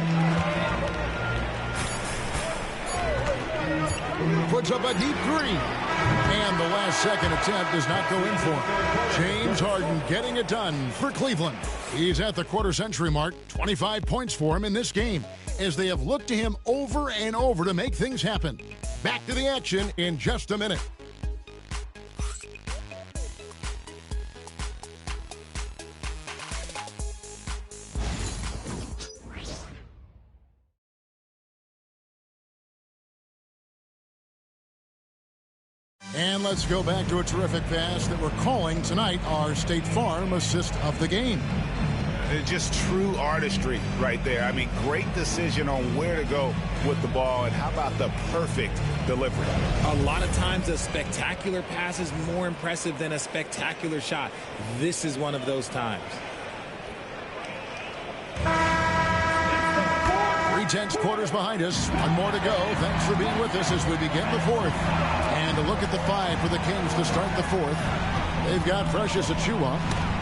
Puts up a deep 3. And the last second attempt does not go in for him. James Harden getting it done for Cleveland. He's at the quarter-century mark. 25 points for him in this game as they have looked to him over and over to make things happen. Back to the action in just a minute. And let's go back to a terrific pass that we're calling tonight our State Farm assist of the game. It's just true artistry right there. I mean, great decision on where to go with the ball, and how about the perfect delivery? A lot of times a spectacular pass is more impressive than a spectacular shot. This is one of those times. 3/10 quarters behind us. One more to go. Thanks for being with us as we begin the fourth. And a look at the 5 for the Kings to start the fourth. They've got Precious Achiuwa.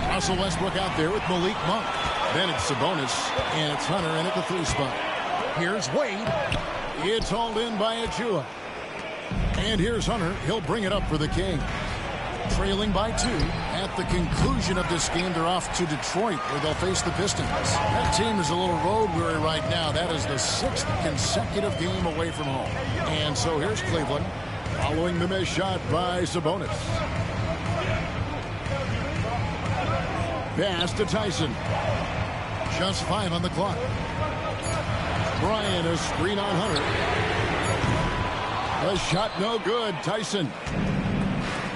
Russell Westbrook out there with Malik Monk. Then it's Sabonis, and it's Hunter in at the 3 spot. Here's Wade. It's hauled in by Achiuwa. And here's Hunter. He'll bring it up for the Kings. Trailing by 2. At the conclusion of this game, they're off to Detroit, where they'll face the Pistons. That team is a little road weary right now. That is the 6th consecutive game away from home. And so here's Cleveland, following the missed shot by Sabonis. Pass to Tyson. Just 5 on the clock. Bryant, a screen on Hunter. The shot no good. Tyson.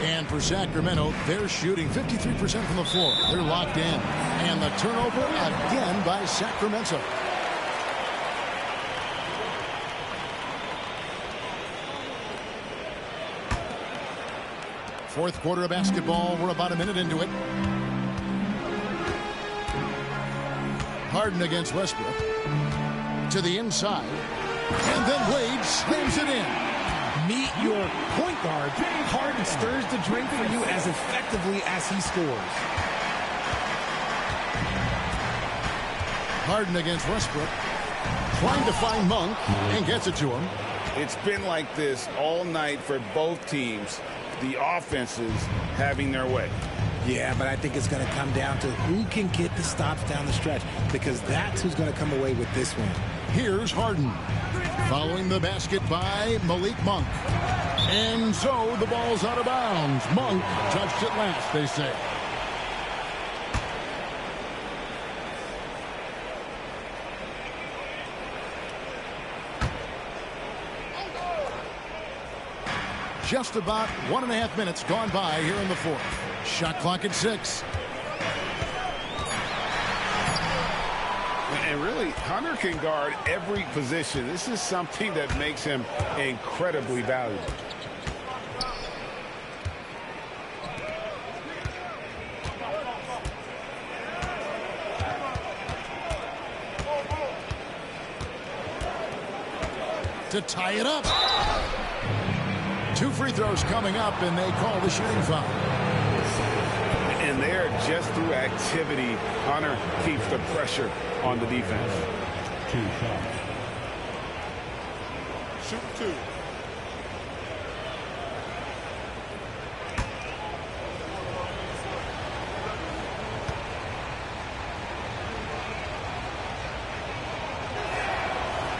And for Sacramento, they're shooting 53% from the floor. They're locked in. And the turnover again by Sacramento. Fourth quarter of basketball. We're about a minute into it. Harden against Westbrook. To the inside. And then Wade slams it in. Meet your point guard. Harden stirs the drink for you as effectively as he scores. Harden against Westbrook. Trying to find Monk and gets it to him. It's been like this all night for both teams. The offenses having their way. Yeah, but I think it's going to come down to who can get the stops down the stretch, because that's who's going to come away with this one. Here's Harden. Following the basket by Malik Monk. And so the ball's out of bounds. Monk touched it last, they say. Just about 1.5 minutes gone by here in the fourth. Shot clock at 6. And really, Hunter can guard every position. This is something that makes him incredibly valuable. To tie it up. 2 free throws coming up, and they call the shooting foul. And there, just through activity, Hunter keeps the pressure on the defense. 2 shots. Shoot 2.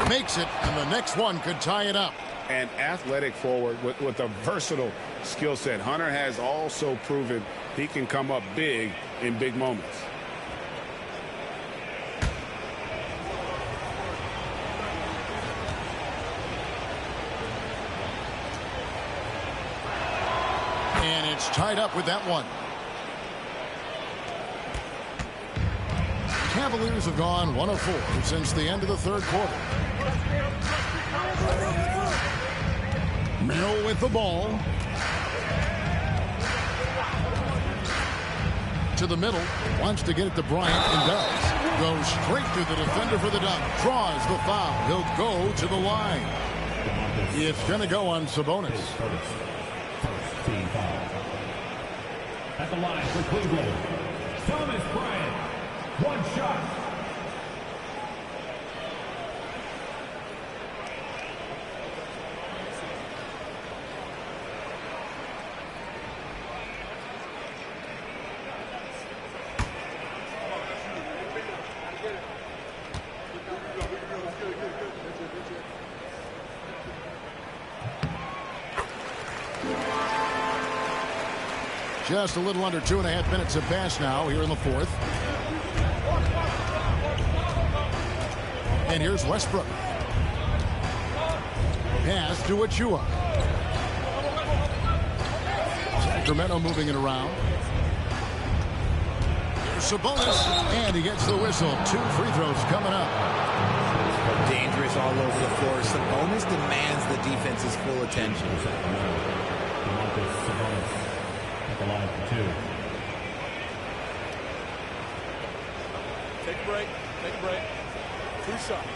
Makes it, and the next one could tie it up. An athletic forward with a versatile skill set. Hunter has also proven he can come up big in big moments. It's tied up with that one. Cavaliers have gone 1 of 4 since the end of the third quarter. Merrill with the ball. To the middle. Wants to get it to Bryant and does. Goes straight through the defender for the dunk. Draws the foul. He'll go to the line. It's going to go on Sabonis. At the line for Cleveland, Thomas Bryant. One shot. Just a little under 2.5 minutes have passed now here in the fourth. And here's Westbrook. Pass to Achua. Sacramento moving it around. Here's Sabonis. And he gets the whistle. 2 free throws coming up. Dangerous all over the floor. Sabonis demands the defense's full attention. At the line for 2. Take a break. Take a break. 2 shots.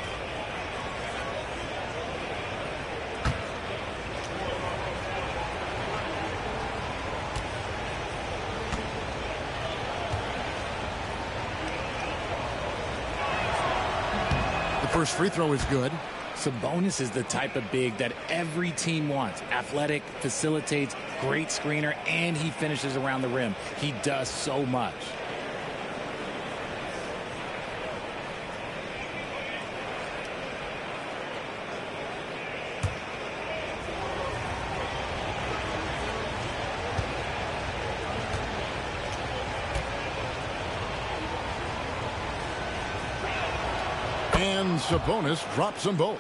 The first free throw is good. Sabonis is the type of big that every team wants. Athletic, facilitates, great screener, and he finishes around the rim. He does so much. And Sabonis drops them both.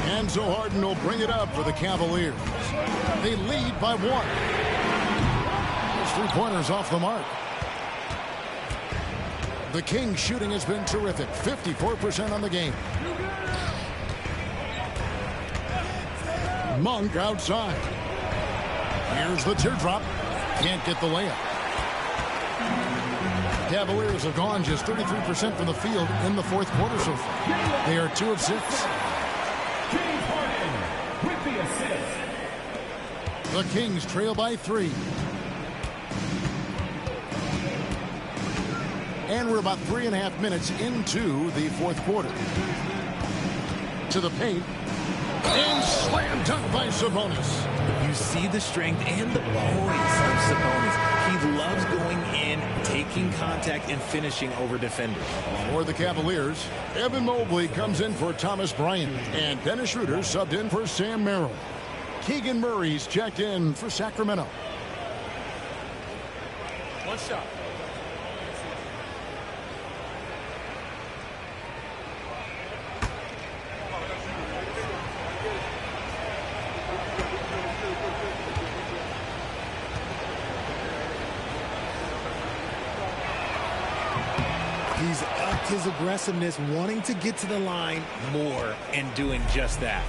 And so Harden will bring it up for the Cavaliers. They lead by 1. Those 3-pointers off the mark. The Kings' shooting has been terrific. 54% on the game. Monk outside. Here's the teardrop. Can't get the layup. Cavaliers have gone just 33% from the field in the fourth quarter so far. They are 2 of 6. James Harden with the assist. The Kings trail by 3. And we're about 3.5 minutes into the fourth quarter. To the paint. And slam dunk by Sabonis. You see the strength and the poise of Sabonis. He loves going in, taking contact, and finishing over defenders. For the Cavaliers, Evan Mobley comes in for Thomas Bryant. And Dennis Schroeder subbed in for Sam Merrill. Keegan Murray's checked in for Sacramento. 1 shot. He's upped his aggressiveness, wanting to get to the line more and doing just that.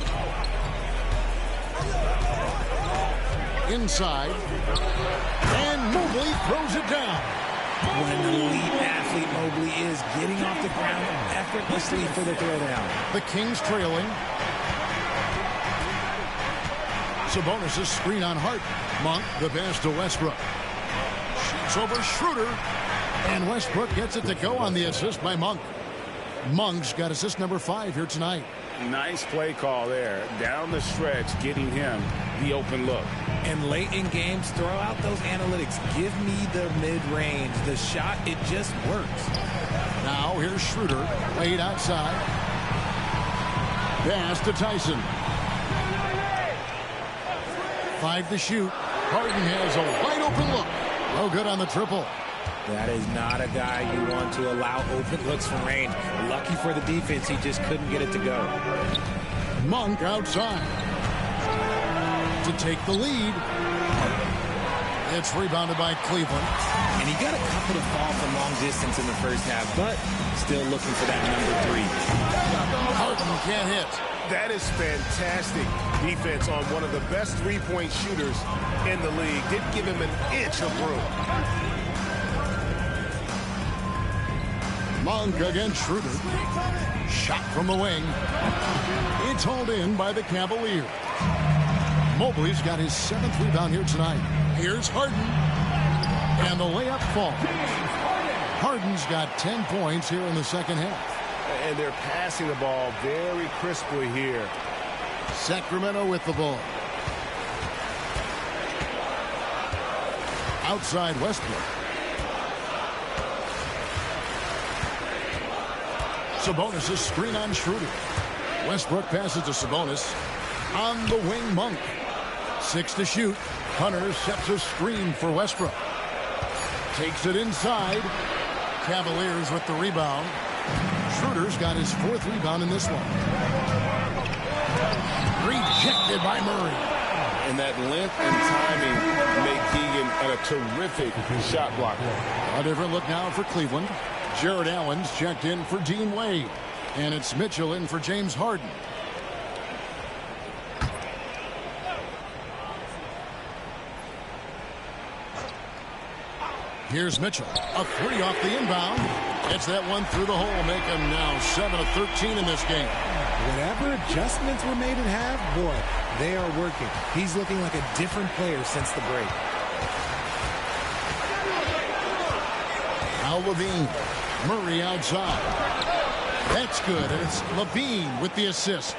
Inside. And Mobley throws it down. What an elite athlete Mobley is, getting off the ground effortlessly for the throwdown. The Kings trailing. Sabonis' screen on Hart. Monk, the pass to Westbrook. Shoots over Schroeder. And Westbrook gets it to go on the assist by Monk. Monk's got assist number 5 here tonight. Nice play call there. Down the stretch, getting him the open look. And late in games, throw out those analytics. Give me the mid-range. The shot, it just works. Now here's Schroeder. Laid outside. Pass to Tyson. 5 to shoot. Harden has a wide open look. No good on the triple. That is not a guy you want to allow open looks from range. Lucky for the defense, he just couldn't get it to go. Monk outside. to take the lead. It's rebounded by Cleveland. And he got a couple of falls from long distance in the first half, but still looking for that number 3. Harden can't hit. That is fantastic defense on one of the best three-point shooters in the league. Didn't give him an inch of room. Monk against Schroeder. Shot from the wing. It's hauled in by the Cavaliers. Mobley's got his 7th rebound here tonight. Here's Harden. And the layup falls. Harden's got 10 points here in the second half. And they're passing the ball very crisply here. Sacramento with the ball. Outside Westbrook. Sabonis' screen on Schroeder. Westbrook passes to Sabonis. On the wing, Monk. 6 to shoot. Hunter sets a screen for Westbrook. Takes it inside. Cavaliers with the rebound. Schroeder's got his 4th rebound in this one. Rejected by Murray. And that length and timing make Keegan a terrific shot blocker. A different look now for Cleveland. Jared Allen's checked in for Dean Wade. And it's Mitchell in for James Harden. Here's Mitchell. A 3 off the inbound. It's that one through the hole. Make him now 7 of 13 in this game. Whatever adjustments were made at half, boy, they are working. He's looking like a different player since the break. Al Levine. Murray outside. That's good. And it's Levine with the assist.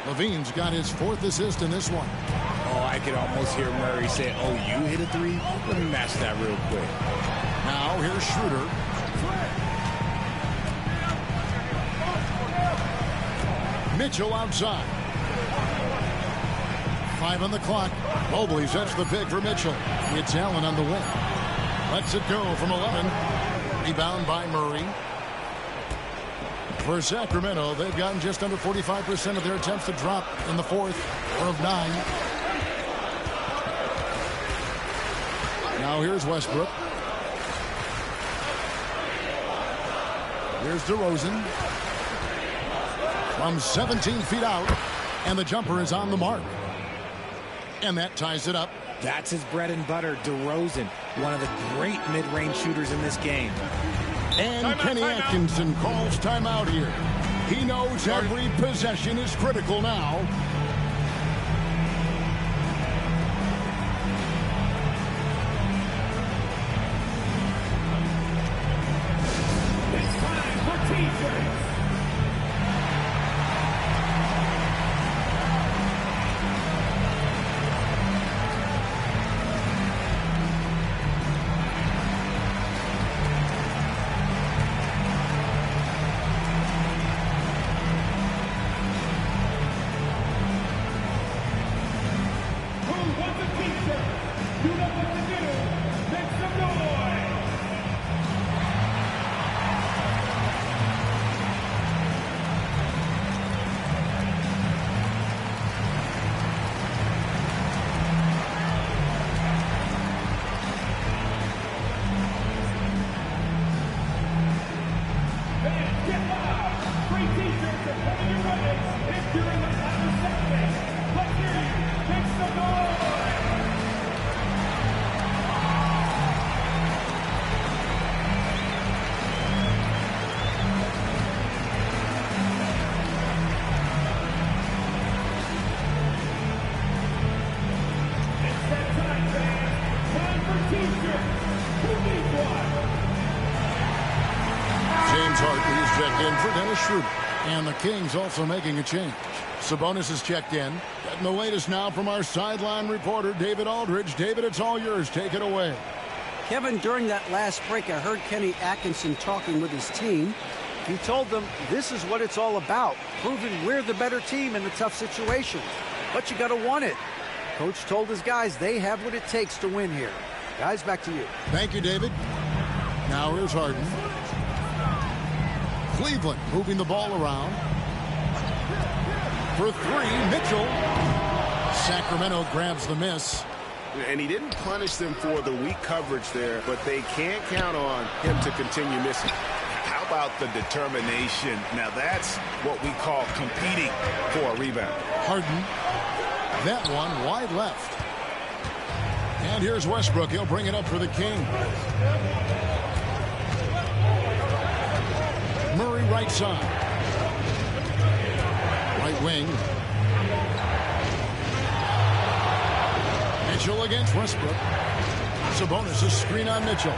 Levine's got his 4th assist in this one. Oh, I could almost hear Murray say, oh, you hit a 3? Let me match that real quick. Now here's Schroeder. Mitchell outside. 5 on the clock. Mobley sets the pick for Mitchell. It's Allen on the wing. Lets it go from 11. Rebound by Murray. For Sacramento, they've gotten just under 45% of their attempts to drop in the 4th of 9. Now here's Westbrook. Here's DeRozan. From 17 feet out. And the jumper is on the mark. And that ties it up. That's his bread and butter, DeRozan. One of the great mid-range shooters in this game. And Kenny Atkinson calls timeout here. He knows every possession is critical now. It's time for T-shirts. And the Kings also making a change. Sabonis is checked in. Getting the latest now from our sideline reporter, David Aldridge. David, it's all yours. Take it away. Kevin, during that last break, I heard Kenny Atkinson talking with his team. He told them this is what it's all about, proving we're the better team in the tough situations. But you got to want it. Coach told his guys they have what it takes to win here. Guys, back to you. Thank you, David. Now here's Harden. Cleveland moving the ball around. For 3, Mitchell. Sacramento grabs the miss. And he didn't punish them for the weak coverage there, but they can't count on him to continue missing. How about the determination? Now that's what we call competing for a rebound. Harden. That one wide left. And here's Westbrook. He'll bring it up for the King. Murray right side. Right wing. Mitchell against Westbrook. Sabonis, a screen on Mitchell.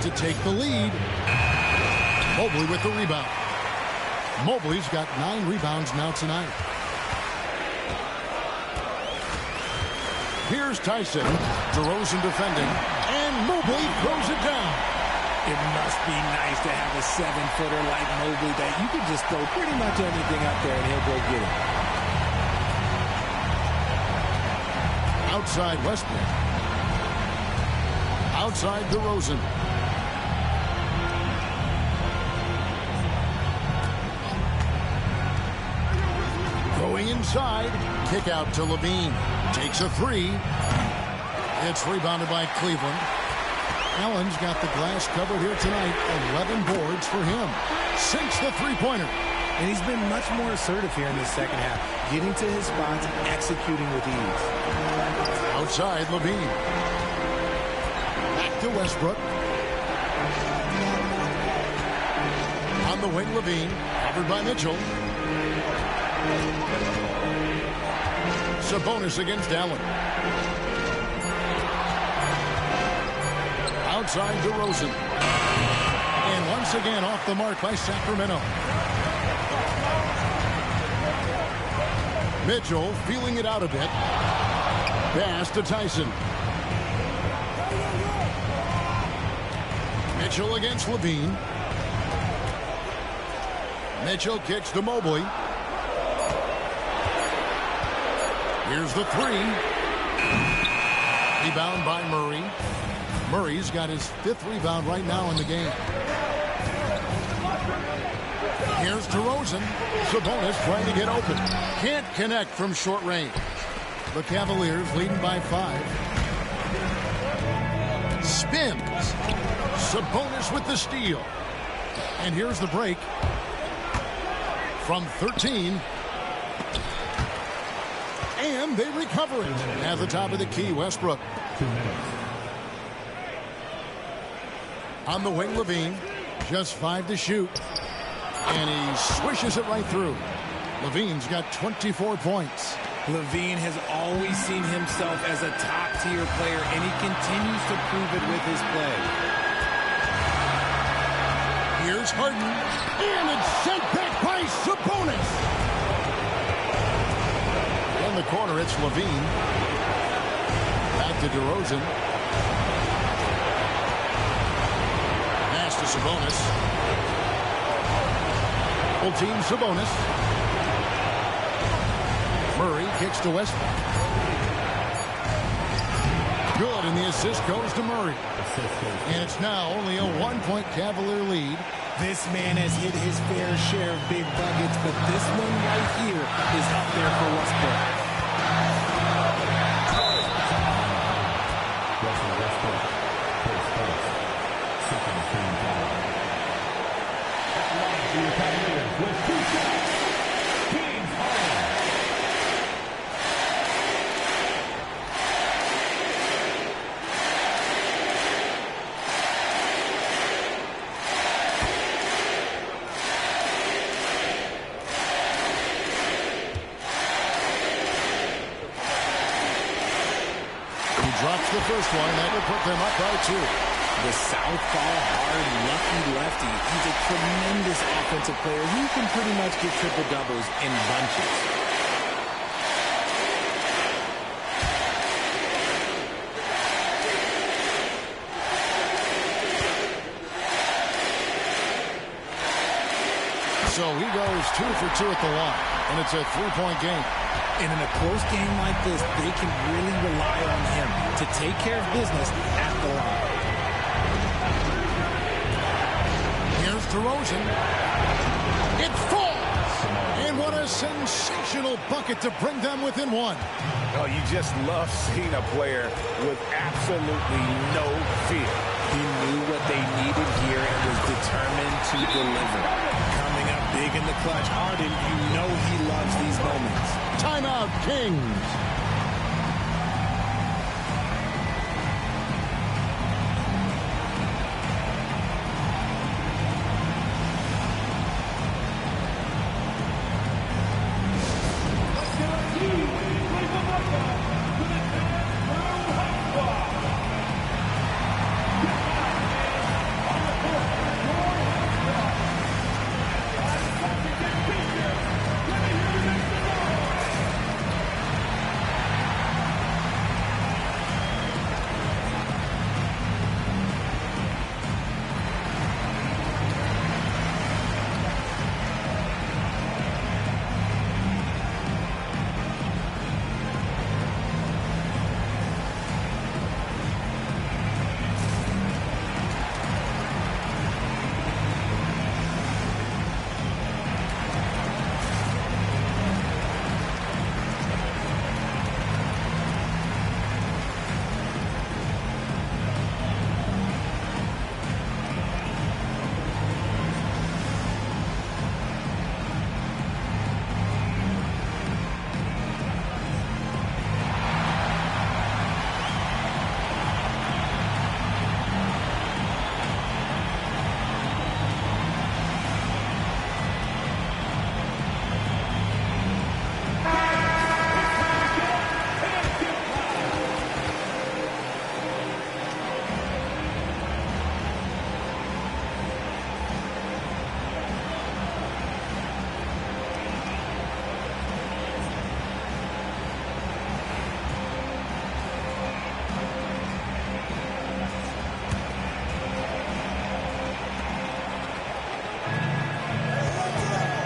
To take the lead. Mobley with the rebound. Mobley's got 9 rebounds now tonight. Here's Tyson. DeRozan defending. And Mobley throws it down. It must be nice to have a 7-footer like Mobley that you can just throw pretty much anything up there and he'll go get it. Outside Westbrook. Outside DeRozan. Going inside. Kick out to Levine. Takes a 3. It's rebounded by Cleveland. Allen's got the glass covered here tonight. 11 boards for him. Sinks the three-pointer. And he's been much more assertive here in the second half. Getting to his spots, executing with ease. Outside, Levine. Back to Westbrook. On the wing, Levine. Covered by Mitchell. Sabonis against Allen. Outside DeRozan. And once again off the mark by Sacramento. Mitchell feeling it out a bit. Pass to Tyson. Mitchell against Levine. Mitchell kicks to Mobley. Here's the 3. Rebound by Murray. Murray's got his 5th rebound right now in the game. Here's DeRozan. Sabonis trying to get open. Can't connect from short range. The Cavaliers leading by 5. Spins. Sabonis with the steal. And here's the break. From 13. And they recover it. At the top of the key, Westbrook. On the wing, Levine. Just 5 to shoot. And he swishes it right through. Levine's got 24 points. Levine has always seen himself as a top-tier player, and he continues to prove it with his play. Here's Harden. And it's sent back by Sabonis. In the corner, it's Levine. Back to DeRozan. Pass to Sabonis. Full team Sabonis. Murray kicks to Westbrook. Good, and the assist goes to Murray. And it's now only a 1-point Cavalier lead. This man has hit his fair share of big buckets, but this one right here is up there for Westbrook. Drops the first one, and that will put them up by 2. The southpaw, hard, lucky lefty. He's a tremendous offensive player. He can pretty much get triple-doubles in bunches. So he goes 2 for 2 at the line, and it's a 3-point game. And in a close game like this, they can really rely on him to take care of business at the line. Here's DeRozan. It falls! And what a sensational bucket to bring them within one. Oh, you just love seeing a player with absolutely no fear. He knew what they needed here and was determined to deliver. Coming up big in the clutch. Harden, you know he loves these moments. Timeout, Kings.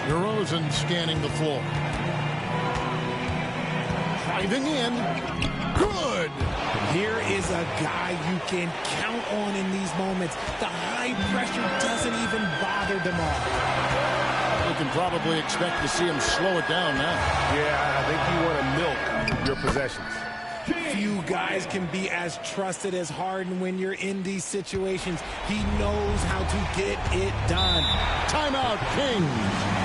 DeRozan scanning the floor. Driving in. Good. Here is a guy you can count on in these moments. The high pressure doesn't even bother DeMar. You can probably expect to see him slow it down now. Yeah, I think you want to milk your possessions. Few guys can be as trusted as Harden when you're in these situations. He knows how to get it done. Timeout, Kings.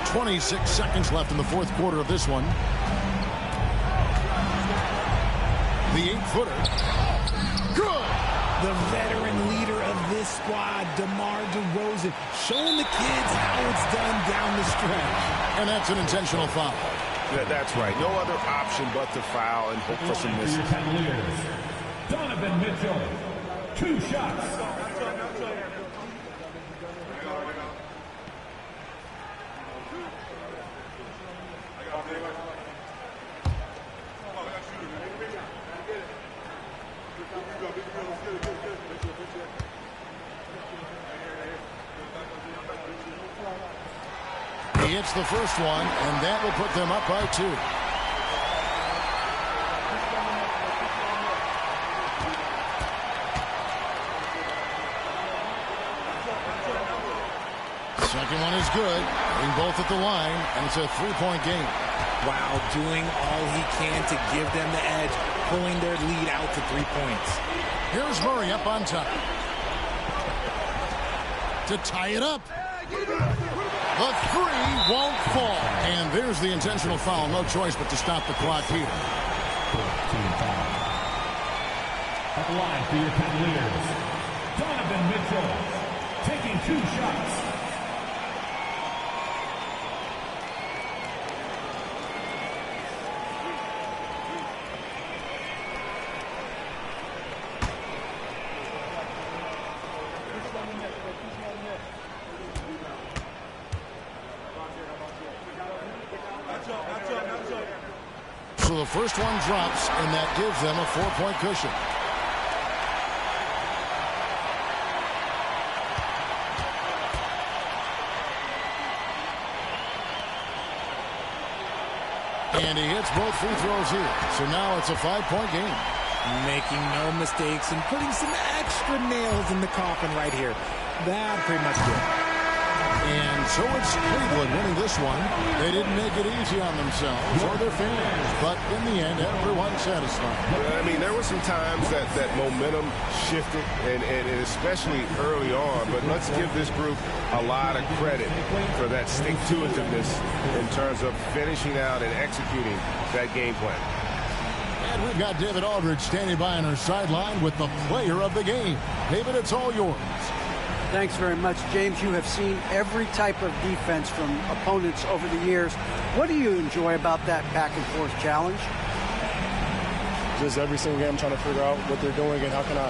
.26 seconds left in the fourth quarter of this one. The 8-footer. Good. the veteran leader of this squad, DeMar DeRozan, showing the kids how it's done down the stretch. And that's an intentional foul. Yeah, that's right. No other option but to foul and hope for some misses. Donovan Mitchell, 2 shots. He hits the first one, and that will put them up by 2. Second one is good. Hitting both at the line, and it's a 3-point game. Wow, doing all he can to give them the edge, pulling their lead out to 3 points. Here's Murray up on top. To tie it up. The 3 won't fall. And there's the intentional foul. No choice but to stop the clock here. 14 foul. At the line for your Cavaliers, Donovan Mitchell taking 2 shots. So the first one drops, and that gives them a 4-point cushion. And he hits both free throws here. So now it's a 5-point game. Making no mistakes and putting some extra nails in the coffin right here. That pretty much did. And so it's Cleveland winning this one. They didn't make it easy on themselves or their fans, but in the end, everyone's satisfied. I mean, there were some times that momentum shifted, and especially early on, but let's give this group a lot of credit for that stick-to-itiveness in terms of finishing out and executing that game plan. And we've got David Aldridge standing by on our sideline with the player of the game. David, it's all yours. Thanks very much, James. You have seen every type of defense from opponents over the years. What do you enjoy about that back-and-forth challenge? Just every single game, I'm trying to figure out what they're doing and how can I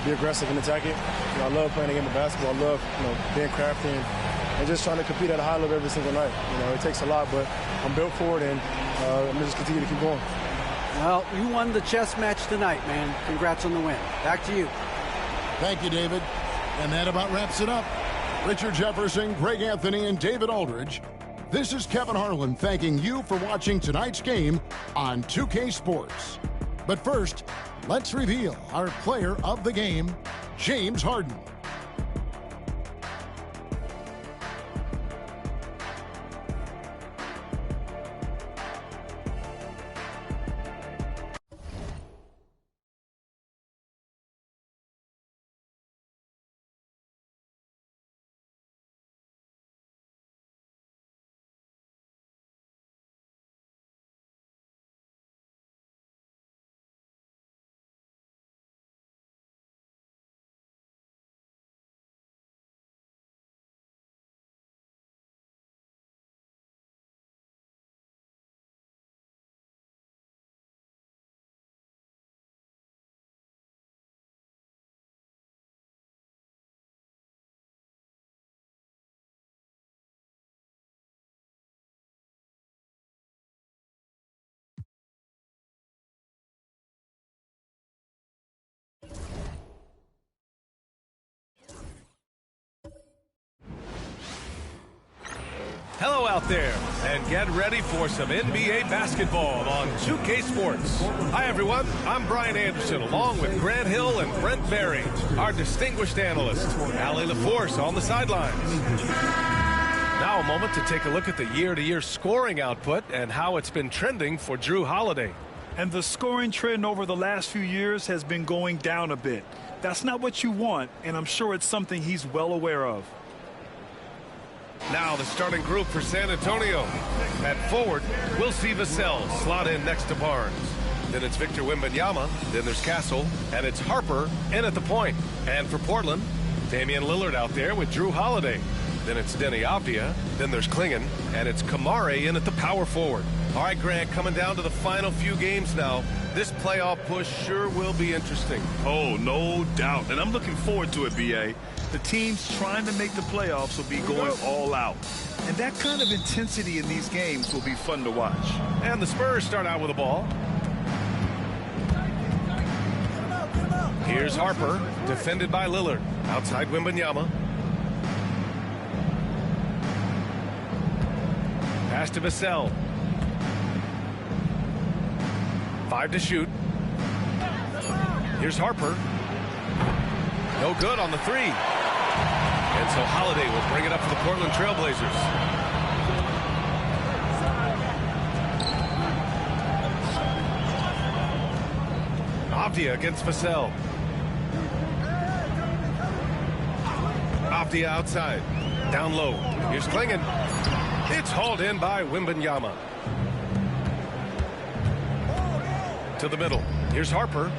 be aggressive and attack it. I love playing a game of basketball. I love being crafty and just trying to compete at a high level every single night. It takes a lot, but I'm built for it, and I'm going to just continue to keep going. Well, you won the chess match tonight, man. Congrats on the win. Back to you. Thank you, David. And that about wraps it up. Richard Jefferson, Greg Anthony, and David Aldridge. This is Kevin Harlan thanking you for watching tonight's game on 2K Sports. But first, let's reveal our player of the game, James Harden. Hello out there, and get ready for some NBA basketball on 2K Sports. Hi, everyone. I'm Brian Anderson, along with Grant Hill and Brent Berry, our distinguished analyst, Allie LaForce on the sidelines. Now a moment to take a look at the year-to-year scoring output and how it's been trending for Jrue Holiday. And the scoring trend over the last few years has been going down a bit. That's not what you want, and I'm sure it's something he's well aware of. Now the starting group for San Antonio. At forward, we'll see Vassell slot in next to Barnes. Then it's Victor Wembanyama. Then there's Castle. And it's Harper in at the point. And for Portland, Damian Lillard out there with Drew Holiday. Then it's Denny Avdia. Then there's Klingon. And it's Kamare in at the power forward. All right, Grant, coming down to the final few games now. This playoff push sure will be interesting. Oh, no doubt. And I'm looking forward to it, B.A. The teams trying to make the playoffs will be going all out. And that kind of intensity in these games will be fun to watch. And the Spurs start out with the ball. Here's Harper, defended by Lillard. Outside Wembanyama. Pass to Vassell. 5 to shoot. Here's Harper. No good on the 3. And so Holiday will bring it up for the Portland Trailblazers. Avdia against Vassell. Avdia outside. Down low. Here's Klingon. It's hauled in by Wembanyama. To the middle. Here's Harper.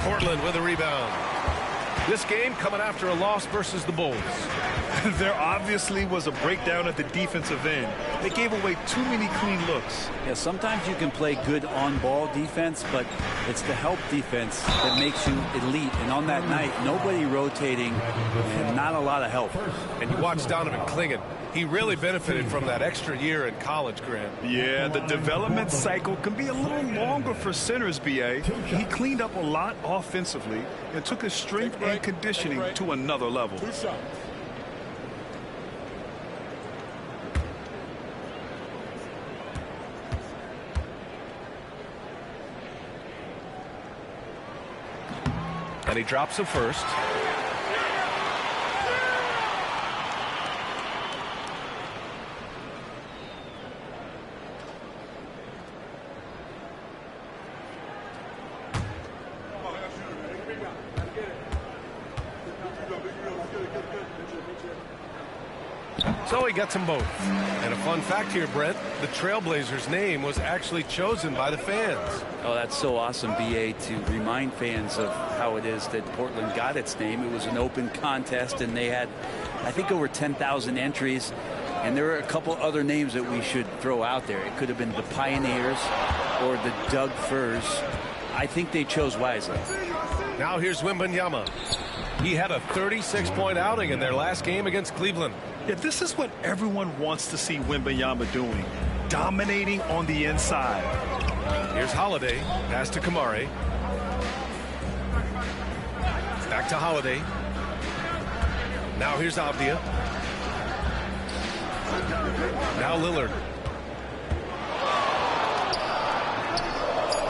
Portland with a rebound. This game coming after a loss versus the Bulls. There obviously was a breakdown at the defensive end. They gave away too many clean looks. Yeah, sometimes you can play good on-ball defense, but it's the help defense that makes you elite. And on that night, nobody rotating and not a lot of help. And you watch Donovan Klingon. He really benefited from that extra year in college, Grant. Yeah, the development cycle can be a little longer for centers, B.A. He cleaned up a lot offensively and took his strength and conditioning to another level. And he drops it first. So he gets them both. And a fun fact here, Brent, the Trailblazers' name was actually chosen by the fans. Oh, that's so awesome, B.A., to remind fans of how it is that Portland got its name. It was an open contest, and they had, I think, over 10,000 entries. And there were a couple other names that we should throw out there. It could have been the Pioneers or the Doug Furs. I think they chose wisely. Now here's Wembanyama. He had a 36-point outing in their last game against Cleveland. Yeah, this is what everyone wants to see Wembanyama doing. Dominating on the inside. Here's Holiday. Pass to Kamare. Back to Holiday. Now here's Avdia. Now Lillard.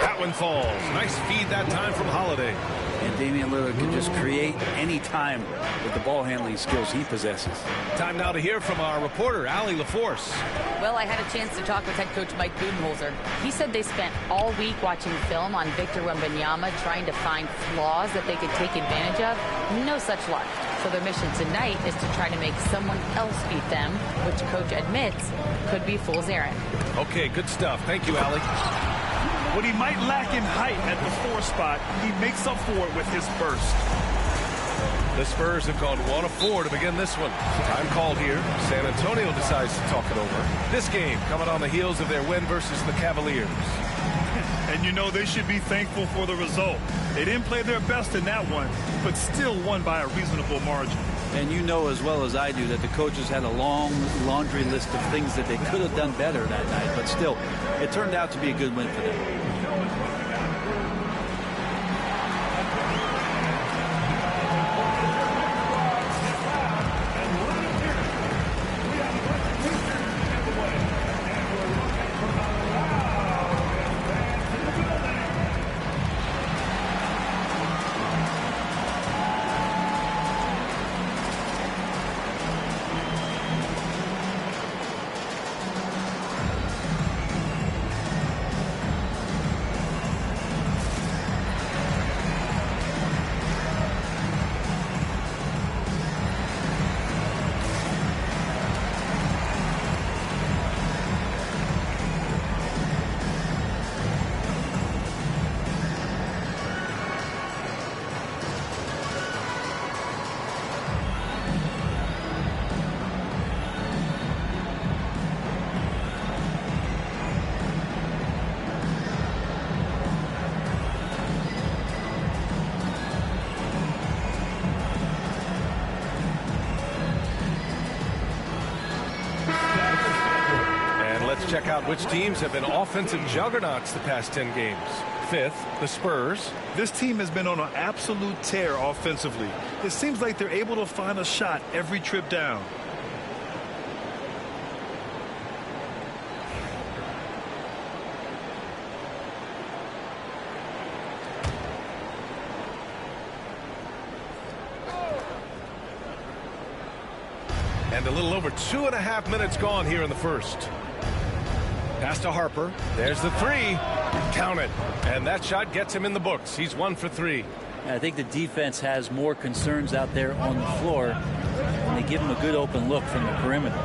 That one falls. Nice feed that time from Holiday. And Damian Lillard can just create any time with the ball handling skills he possesses. Time now to hear from our reporter, Allie LaForce. Well, I had a chance to talk with head coach Mike Budenholzer. He said they spent all week watching film on Victor Wembanyama, trying to find flaws that they could take advantage of. No such luck. So their mission tonight is to try to make someone else beat them, which coach admits could be fool's errand. Okay, good stuff. Thank you, Allie. What he might lack in height at the 4 spot, he makes up for it with his burst. The Spurs have gone 1 of 4 to begin this one. Time called here. San Antonio decides to talk it over. This game coming on the heels of their win versus the Cavaliers. And you know they should be thankful for the result. They didn't play their best in that one, but still won by a reasonable margin. And you know as well as I do that the coaches had a long laundry list of things that they could have done better that night. But still, it turned out to be a good win for them. Let's check out which teams have been offensive juggernauts the past 10 games. Fifth, the Spurs. This team has been on an absolute tear offensively. It seems like they're able to find a shot every trip down. And a little over 2.5 minutes gone here in the first. Pass to Harper. There's the three. Count it. And that shot gets him in the books. He's 1 for 3. I think the defense has more concerns out there on the floor, and they give him a good open look from the perimeter.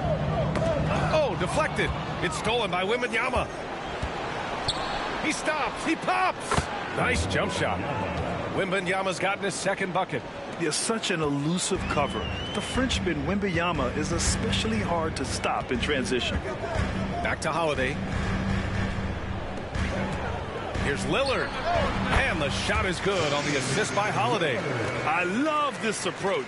Oh, deflected. It's stolen by Wembanyama. He stops. He pops. Nice jump shot. Wembanyama's gotten his second bucket. He such an elusive cover. The Frenchman Wembanyama is especially hard to stop in transition. Back to Holiday. Here's Lillard. And the shot is good on the assist by Holiday. I love this approach.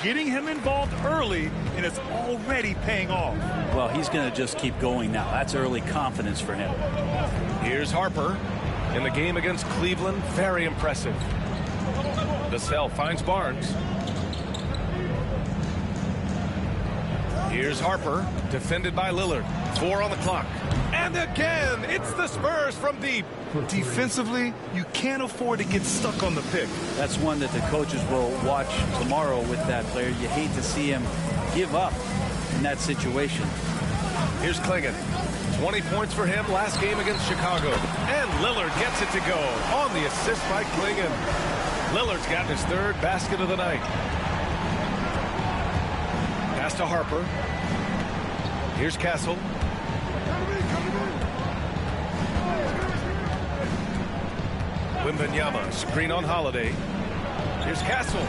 Getting him involved early, and it's already paying off. Well, he's going to just keep going now. That's early confidence for him. Here's Harper. In the game against Cleveland, very impressive. Vassell finds Barnes. Here's Harper, defended by Lillard. 4 on the clock. And again, it's the Spurs from deep. Defensively, you can't afford to get stuck on the pick. That's one that the coaches will watch tomorrow with that player. You hate to see him give up in that situation. Here's Clingan. 20 points for him last game against Chicago. And Lillard gets it to go on the assist by Clingan. Lillard's gotten his third basket of the night. Pass to Harper. Here's Castle. Wembanyama, screen on Holiday. Here's Castle.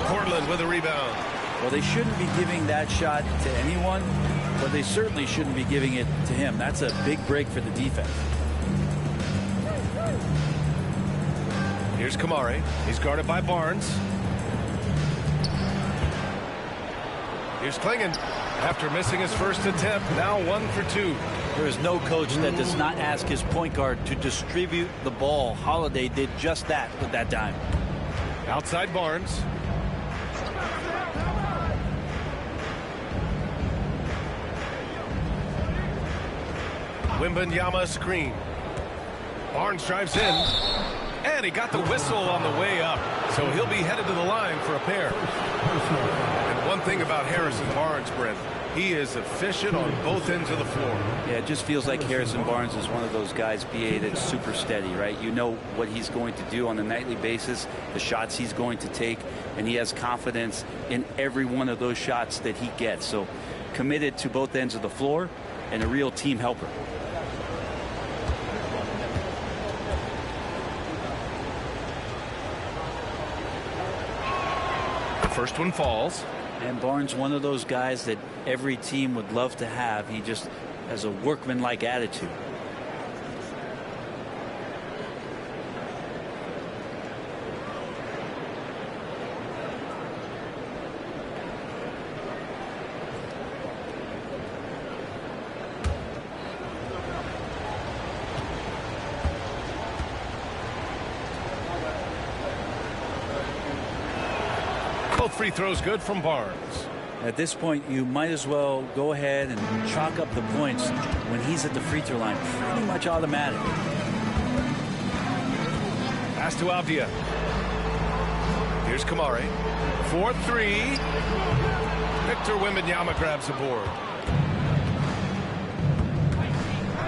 Portland with a rebound. Well, they shouldn't be giving that shot to anyone, but they certainly shouldn't be giving it to him. That's a big break for the defense. Here's Kamari. He's guarded by Barnes. Here's Clingan. After missing his first attempt, now 1 for 2. There is no coach that does not ask his point guard to distribute the ball. Holiday did just that with that dime. Outside Barnes. Wembanyama screen. Barnes drives in. And he got the whistle on the way up. So he'll be headed to the line for a pair. And one thing about Harrison Barnes, Brent, he is efficient on both ends of the floor. Yeah, it just feels like Harrison Barnes is one of those guys, BA, that's super steady, right? You know what he's going to do on a nightly basis, the shots he's going to take, and he has confidence in every one of those shots that he gets. So committed to both ends of the floor and a real team helper. First one falls. And Barnes, one of those guys that every team would love to have. He just has a workmanlike attitude. Both free throws good from Barnes. At this point, you might as well go ahead and chalk up the points when he's at the free throw line. Pretty much automatic. Pass to Avdia. Here's Kamari. 4-3. Victor Wembanyama grabs the board.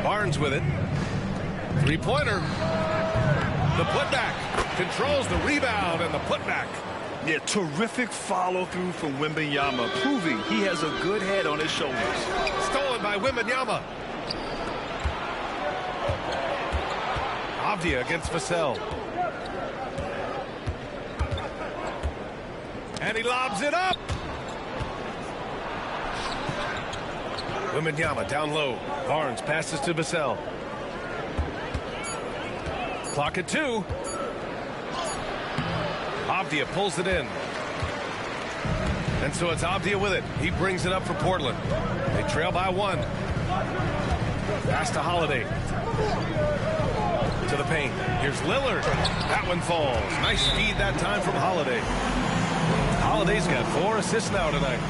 Barnes with it. Three-pointer. The putback. Controls the rebound and the putback. Yeah, terrific follow-through from Wembanyama, proving he has a good head on his shoulders. Stolen by Wembanyama. Avdia against Vassell. And he lobs it up. Wembanyama down low. Barnes passes to Vassell. Clock at 2. Avdia pulls it in. And so it's Avdia with it. He brings it up for Portland. They trail by 1. Pass to Holiday. To the paint. Here's Lillard. That one falls. Nice speed that time from Holiday. Holiday's got 4 assists now tonight.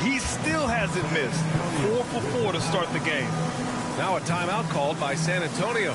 He still hasn't missed. 4 for 4 to start the game. Now a timeout called by San Antonio.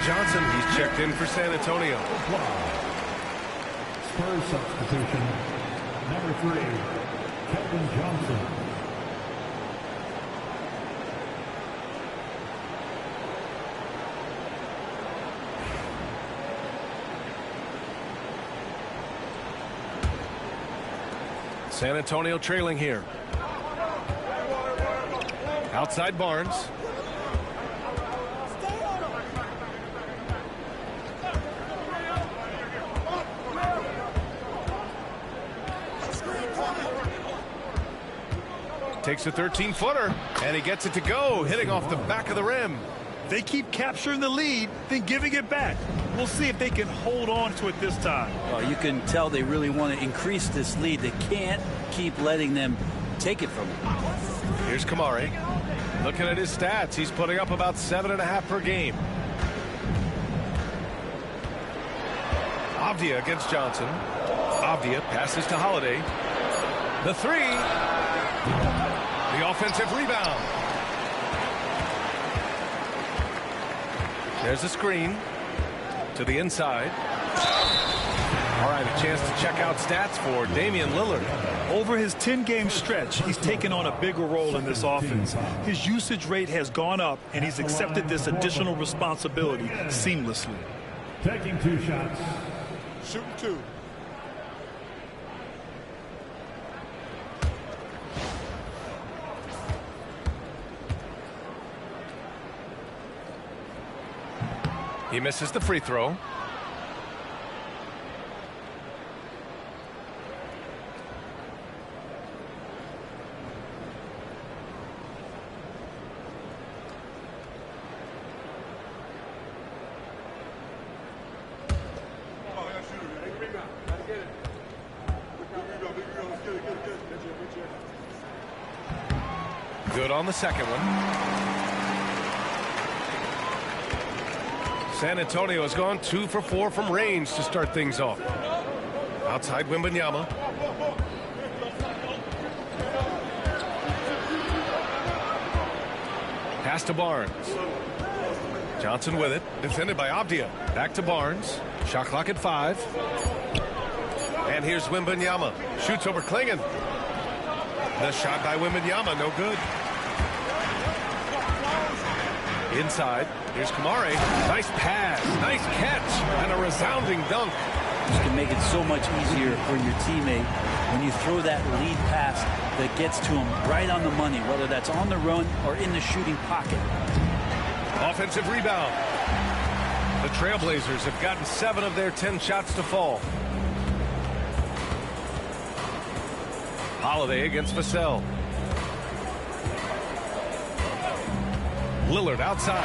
Johnson, he's checked in for San Antonio. Spurs substitution, number 3, Keldon Johnson. San Antonio trailing here. Outside Barnes. Takes a 13-footer, and he gets it to go, hitting off the back of the rim. They keep capturing the lead, then giving it back. We'll see if they can hold on to it this time. Well, you can tell they really want to increase this lead. They can't keep letting them take it from them. Here's Kamari. Looking at his stats, he's putting up about 7.5 per game. Avdia against Johnson. Avdia passes to Holiday. The 3. The offensive rebound. There's a screen to the inside. All right, a chance to check out stats for Damian Lillard. Over his 10-game stretch, he's taken on a bigger role in this offense. His usage rate has gone up, and he's accepted this additional responsibility seamlessly. Taking 2 shots. Shooting 2. He misses the free throw. Good on the second one. San Antonio has gone 2 for 4 from range to start things off. Outside Wembanyama. Pass to Barnes. Johnson with it. Defended by Avdia. Back to Barnes. Shot clock at 5. And here's Wembanyama. Shoots over Klingon. The shot by Wembanyama, no good. Inside, here's Kamari. Nice pass, nice catch, and a resounding dunk. This can make it so much easier for your teammate when you throw that lead pass that gets to him right on the money, whether that's on the run or in the shooting pocket. Offensive rebound. The Trailblazers have gotten 7 of their 10 shots to fall. Holiday against Vassell. Lillard outside.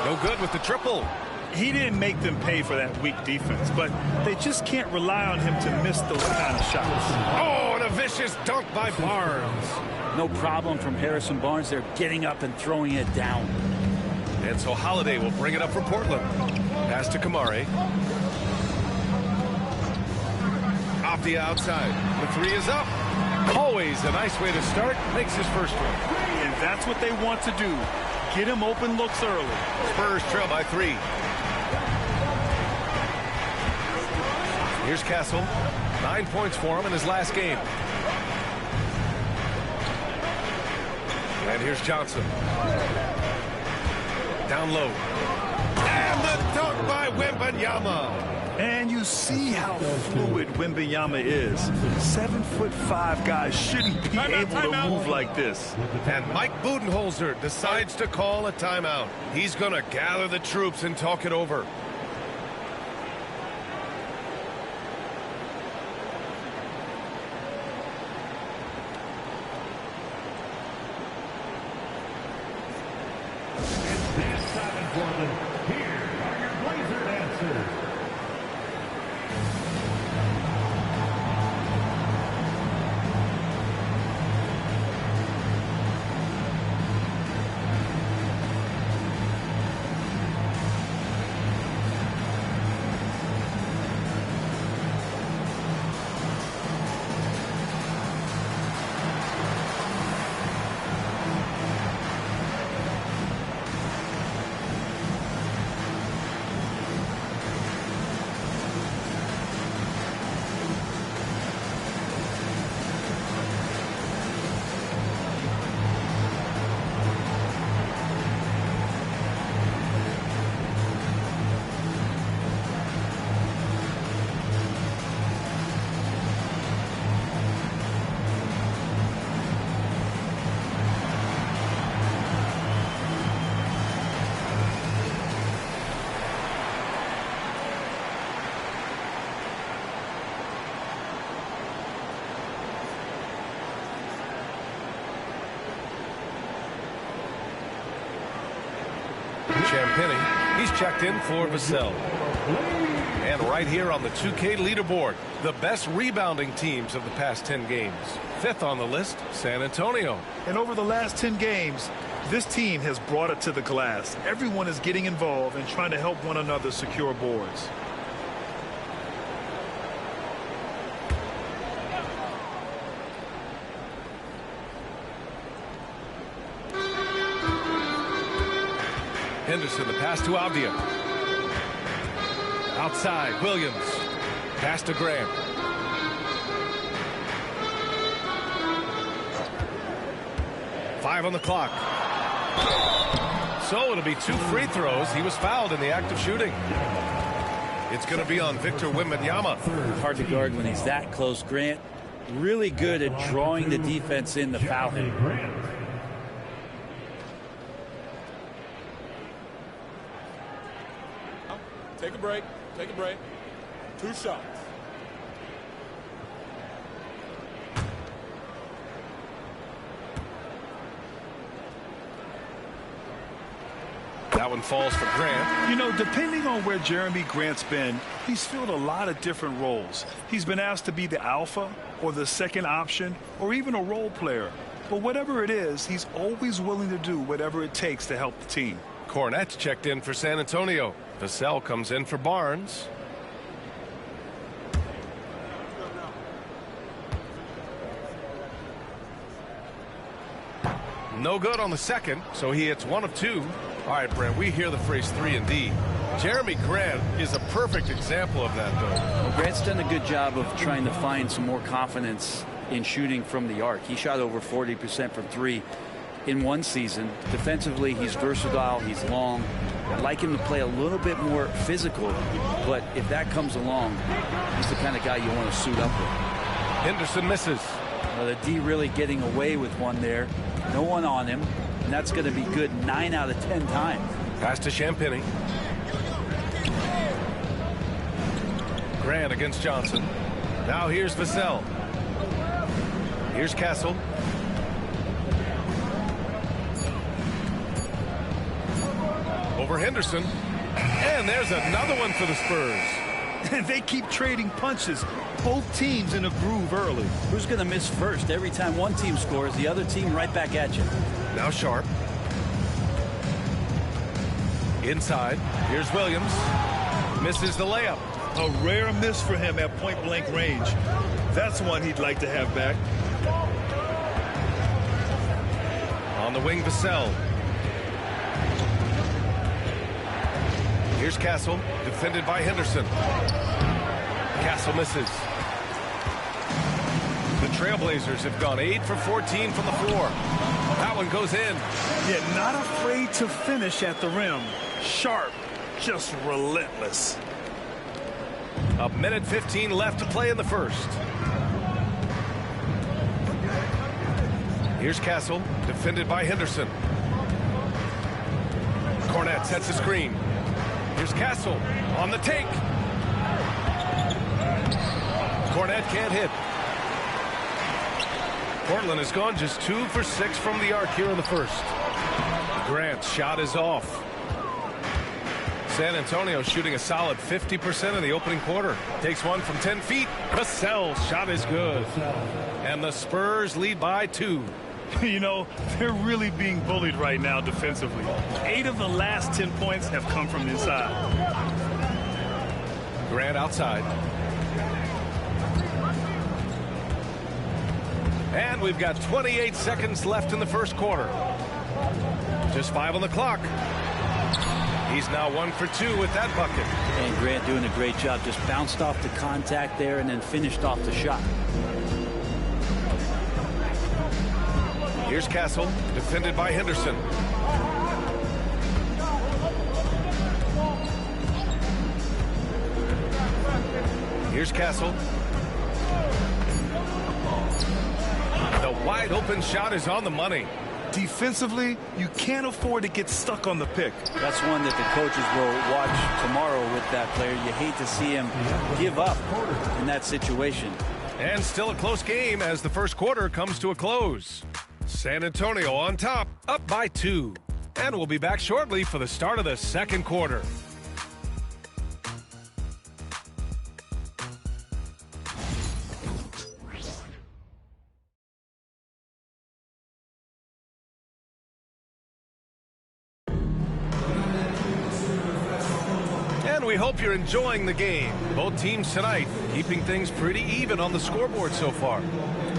No good with the triple. he didn't make them pay for that weak defense, but they just can't rely on him to miss those kind of shots. Oh, and a vicious dunk by Barnes. No problem from Harrison Barnes. They're getting up and throwing it down. And so Holiday will bring it up for Portland. Pass to Kamari. Off the outside. The three is up. Always a nice way to start. Makes his first one. And that's what they want to do. Get him open looks early. Spurs trail by 3. Here's Castle. 9 points for him in his last game. And here's Johnson. Down low. And the dunk by Wembanyama. And you see how fluid Wembanyama is. 7'5" guys shouldn't be able to move like this. And Mike Budenholzer decides to call a timeout. He's going to gather the troops and talk it over. Champagny, he's checked in for Vassell. And right here on the 2K leaderboard, the best rebounding teams of the past 10 games. 5th on the list, San Antonio. And over the last 10 games, this team has brought it to the glass. Everyone is getting involved and trying to help one another secure boards. Henderson, the pass to Avdia. Outside, Williams. Pass to Graham. Five on the clock. So it'll be 2 free throws. He was fouled in the act of shooting. It's going to be on Victor Wembanyama. Hard to guard when he's that close. Grant really good at drawing the defense in to foul him. Take a break. Take a break. 2 shots. That one falls for Grant. You know, depending on where Jeremy Grant's been, he's filled a lot of different roles. He's been asked to be the alpha or the second option or even a role player. But whatever it is, he's always willing to do whatever it takes to help the team. Cornette's checked in for San Antonio. Vassell comes in for Barnes. No good on the second, so he hits 1 of 2. All right, Brent, we hear the phrase 3 and D. Jeremy Grant is a perfect example of that, though. Well, Grant's done a good job of trying to find some more confidence in shooting from the arc. He shot over 40% from 3 in one season. Defensively, he's versatile. He's long. I'd like him to play a little bit more physical, but if that comes along, he's the kind of guy you want to suit up with. Henderson misses. The D really getting away with one there. No one on him, and that's going to be good 9 out of 10 times. Pass to Champagny. Grant against Johnson. Now here's Vassell. Here's Castle. Over Henderson. And there's another one for the Spurs. And they keep trading punches. Both teams in a groove early. Who's going to miss first? Every time one team scores, the other team right back at you. Now Sharp. Inside. Here's Williams. Misses the layup. A rare miss for him at point-blank range. That's one he'd like to have back. On the wing, Vassell. Here's Castle, defended by Henderson. Castle misses. The Trailblazers have gone 8 for 14 from the floor. That one goes in. Yet not afraid to finish at the rim. Sharp, just relentless. A minute 15 left to play in the first. Here's Castle, defended by Henderson. Cornette sets a screen. Here's Castle on the take. Cornette can't hit. Portland has gone just 2 for 6 from the arc here in the first. Grant's shot is off. San Antonio shooting a solid 50% in the opening quarter. Takes one from 10 feet. Vassell's shot is good. And the Spurs lead by 2. You know, they're really being bullied right now defensively. 8 of the last 10 points have come from inside. Grant outside. And we've got 28 seconds left in the first quarter. Just 5 on the clock. He's now 1 for 2 with that bucket. And Grant doing a great job. Just bounced off the contact there and then finished off the shot. Here's Castle, defended by Henderson. Here's Castle. The wide open shot is on the money. Defensively, you can't afford to get stuck on the pick. That's one that the coaches will watch tomorrow with that player. You hate to see him give up in that situation. And still a close game as the first quarter comes to a close. San Antonio on top, up by 2. And we'll be back shortly for the start of the second quarter. And we hope you're enjoying the game. Both teams tonight keeping things pretty even on the scoreboard so far.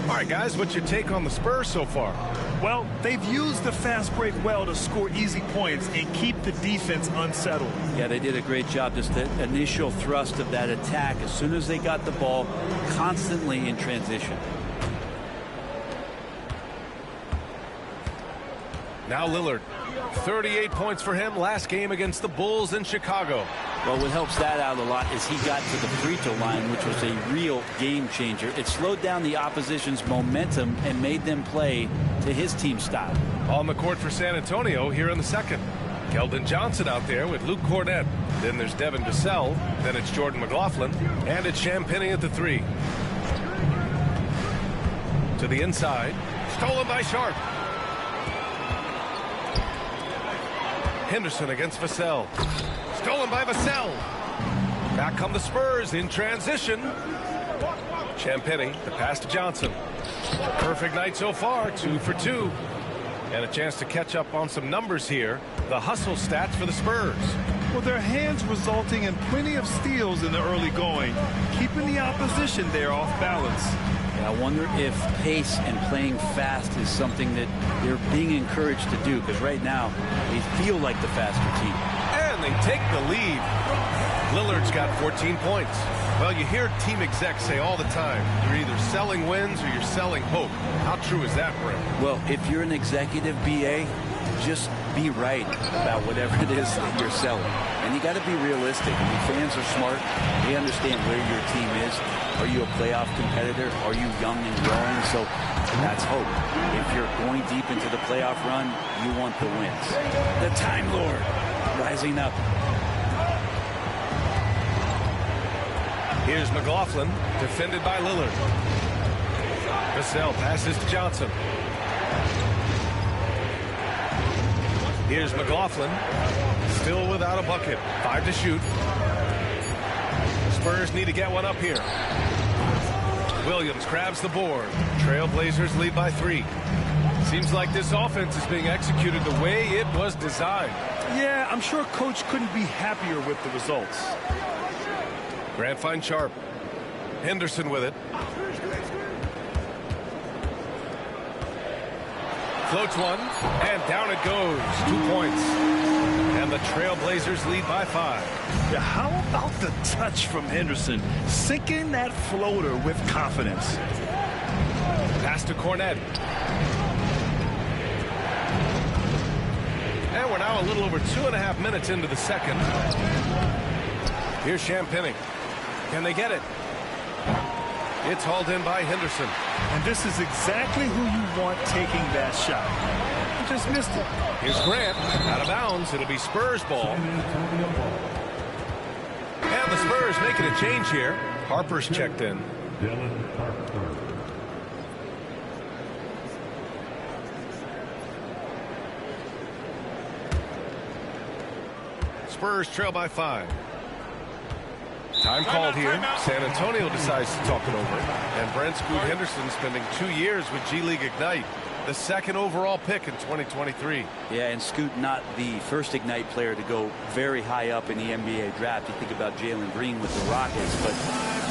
All right, guys, what's your take on the Spurs so far? Well, they've used the fast break well to score easy points and keep the defense unsettled. Yeah, they did a great job. Just the initial thrust of that attack, as soon as they got the ball, constantly in transition. Now Lillard, 38 points for him last game against the Bulls in Chicago. Well, what helps that out a lot is he got to the free throw line, which was a real game changer. It slowed down the opposition's momentum and made them play to his team style. On the court for San Antonio here in the second. Keldon Johnson out there with Luke Cornette. Then there's Devin Vassell. Then it's Jordan McLaughlin. And it's Champagnie at the 3. To the inside. Stolen by Sharp. Henderson against Vassell. Stolen by Vassell. Back come the Spurs in transition. Champagnie, the pass to Johnson. Perfect night so far, 2 for 2. And a chance to catch up on some numbers here. The hustle stats for the Spurs. Well, their hands resulting in plenty of steals in the early going, keeping the opposition there off balance. I wonder if pace and playing fast is something that they're being encouraged to do, because right now they feel like the faster team. And they take the lead. Lillard's got 14 points. Well, you hear team execs say all the time, you're either selling wins or you're selling hope. How true is that, Brent? Well, if you're an executive BA, just be right about whatever it is that you're selling. And you got to be realistic. I mean, fans are smart. They understand where your team is. Are you a playoff competitor? Are you young and growing? So that's hope. If you're going deep into the playoff run, you want the wins. The Time Lord rising up. Here's McLaughlin, defended by Lillard. Vassell passes to Johnson. Here's McLaughlin. Still without a bucket. 5 to shoot. Spurs need to get one up here. Williams grabs the board. Trailblazers lead by 3. Seems like this offense is being executed the way it was designed. Yeah, I'm sure Coach couldn't be happier with the results. Grant finds Sharp. Henderson with it. Floats one, and down it goes. 2 points. And the Trailblazers lead by 5. Yeah, how about the touch from Henderson? Sinking that floater with confidence. Pass to Cornette. And we're now a little over 2.5 minutes into the second. Here's Champagnie. Can they get it? It's hauled in by Henderson. And this is exactly who you want taking that shot. He just missed it. Here's Grant. Out of bounds. It'll be Spurs ball. And the Spurs making a change here. Harper's checked in. Spurs trail by 5. Time called here. San Antonio decides to talk it over. And Brent Scoot Henderson spending 2 years with G League Ignite. The 2nd overall pick in 2023. Yeah, and Scoot not the first Ignite player to go very high up in the NBA draft. You think about Jalen Green with the Rockets, but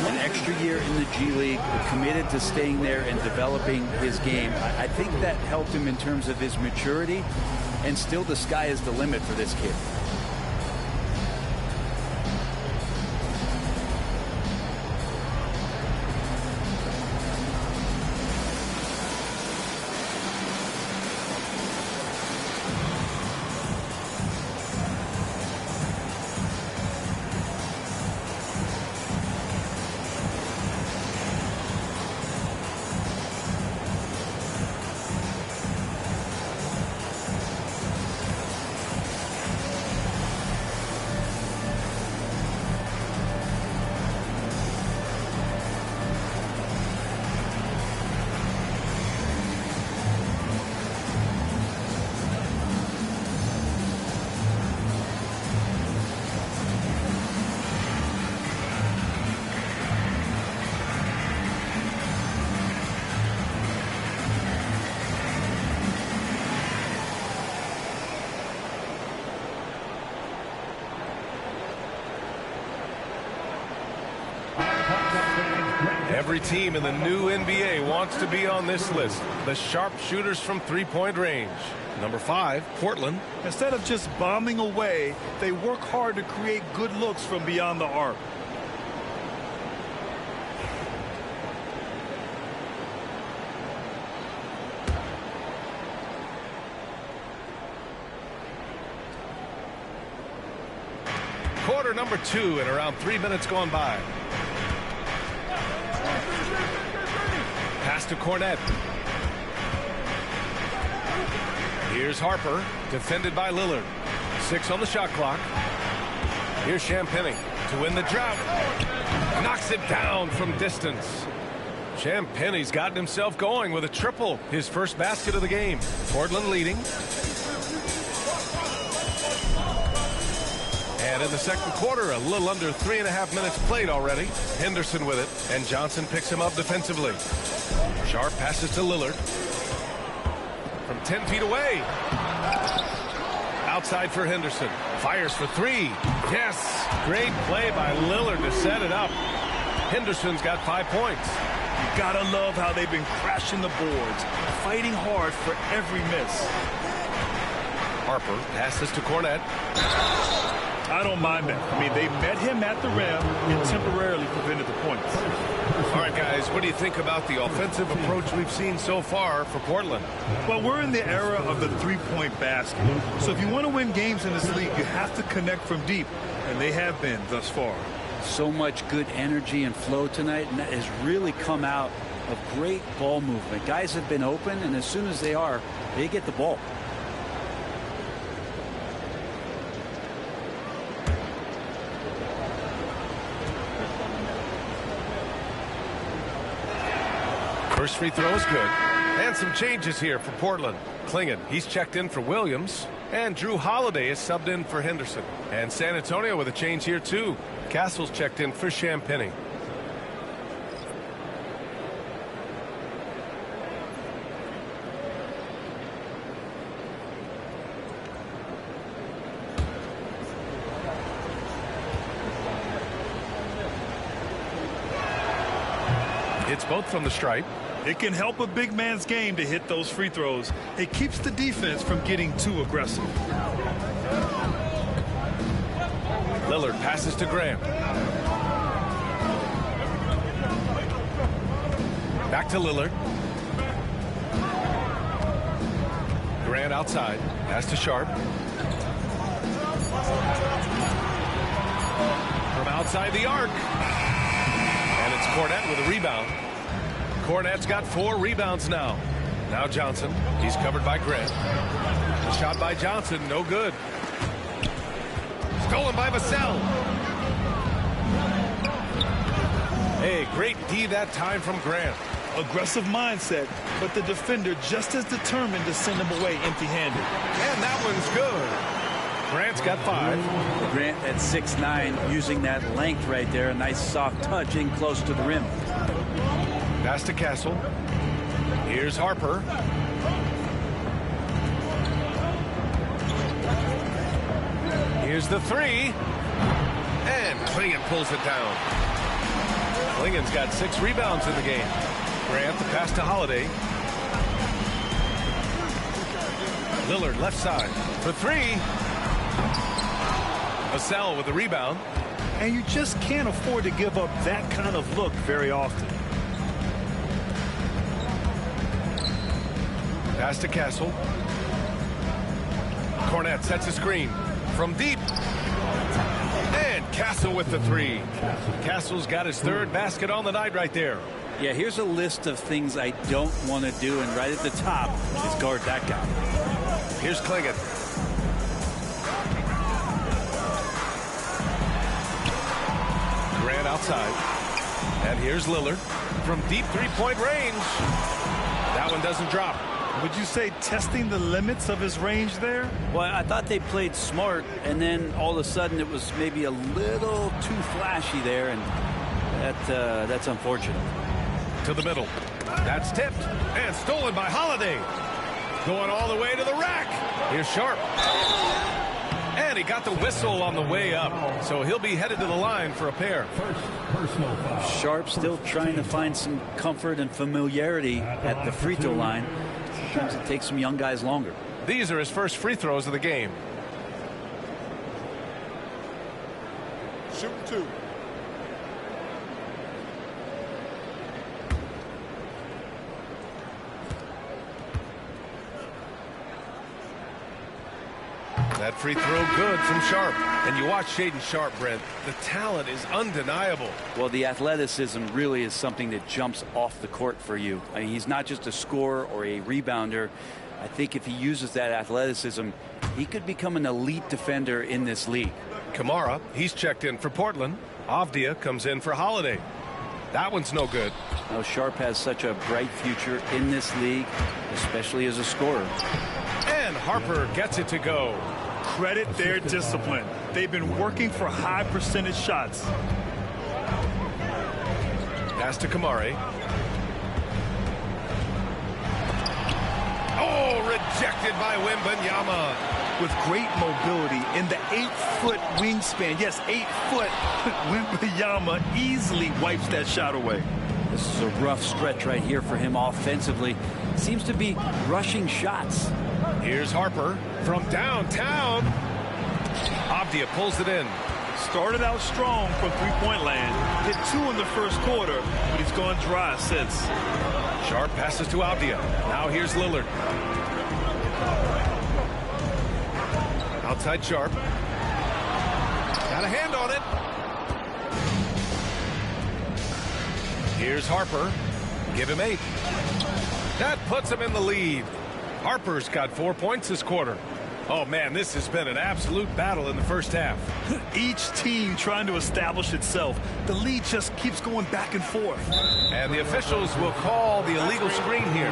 an extra year in the G League, committed to staying there and developing his game. I think that helped him in terms of his maturity, and still the sky is the limit for this kid. Every team in the new NBA wants to be on this list. The sharpshooters from three-point range. Number 5, Portland. Instead of just bombing away, they work hard to create good looks from beyond the arc. Quarter number 2 and around 3 minutes gone by. Pass to Cornette. Here's Harper, defended by Lillard. 6 on the shot clock. Here's Champagnie to win the drought. Knocks it down from distance. Champagnie's gotten himself going with a triple. His first basket of the game. Portland leading. And in the second quarter, a little under 3.5 minutes played already. Henderson with it, and Johnson picks him up defensively. Sharp passes to Lillard. From 10 feet away. Outside for Henderson. Fires for 3. Yes! Great play by Lillard to set it up. Henderson's got 5 points. You gotta love how they've been crashing the boards, fighting hard for every miss. Harper passes to Cornette. I don't mind that. I mean, they met him at the rim and temporarily prevented the points. All right, guys, what do you think about the offensive approach we've seen so far for Portland? Well, we're in the era of the three-point basket. So if you want to win games in this league, you have to connect from deep, and they have been thus far. So much good energy and flow tonight, and that has really come out of great ball movement. Guys have been open, and as soon as they are, they get the ball. First free throw is good. And some changes here for Portland. Klingon, he's checked in for Williams. And Drew Holiday is subbed in for Henderson. And San Antonio with a change here, too. Castle's checked in for Champagny. It's both from the stripe. It can help a big man's game to hit those free throws. It keeps the defense from getting too aggressive. Lillard passes to Graham. Back to Lillard. Grant outside. Pass to Sharp. From outside the arc. And it's Cornette with a rebound. Cornette's got 4 rebounds now. Now Johnson. He's covered by Grant. The shot by Johnson, no good. Stolen by Vassell. Hey, great D that time from Grant. Aggressive mindset, but the defender just as determined to send him away empty-handed. And that one's good. Grant's got 5. Grant at 6'9", using that length right there. A nice soft touch in close to the rim. Pass to Castle. Here's Harper. Here's the 3. And Klingon pulls it down. Klingon's got 6 rebounds in the game. Grant the pass to Holiday. Lillard left side for 3. Vassell with the rebound. And you just can't afford to give up that kind of look very often. Pass to Castle. Cornette sets a screen from deep. And Castle with the 3. Castle's got his 3rd basket on the night right there. Yeah, here's a list of things I don't want to do, and right at the top is guard that guy. Here's Klingon. Grant outside. And here's Lillard from deep 3-point range. That one doesn't drop. Would you say testing the limits of his range there? Well, I thought they played smart, and then all of a sudden it was maybe a little too flashy there, and that's unfortunate. To the middle. That's tipped and stolen by Holiday. Going all the way to the rack. Here's Sharp. And he got the whistle on the way up, so he'll be headed to the line for a pair. Sharp still trying to find some comfort and familiarity at the free throw line. Sometimes it takes some young guys longer. These are his first free throws of the game. Shooting 2. That free throw good from Sharp. And you watch Shaedon Sharp, Brent. The talent is undeniable. Well, the athleticism really is something that jumps off the court for you. I mean, he's not just a scorer or a rebounder. I think if he uses that athleticism, he could become an elite defender in this league. Kamara, he's checked in for Portland. Avdia comes in for Holiday. That one's no good. Well, Sharp has such a bright future in this league, especially as a scorer. And Harper gets it to go. Credit their discipline. They've been working for high percentage shots. Pass to Kamari. Oh, rejected by Wembanyama. With great mobility in the 8-foot wingspan. Yes, 8 foot. Wembanyama easily wipes that shot away. This is a rough stretch right here for him offensively. Seems to be rushing shots. Here's Harper from downtown. Avdia pulls it in. Started out strong from three-point land. Hit 2 in the first quarter, but he's gone dry since. Sharp passes to Avdia. Now here's Lillard. Outside Sharp. Got a hand on it. Here's Harper. Give him 8. That puts him in the lead. Harper's got 4 points this quarter. Oh, man, this has been an absolute battle in the first half. Each team trying to establish itself. The lead just keeps going back and forth. And the officials will call the illegal screen here.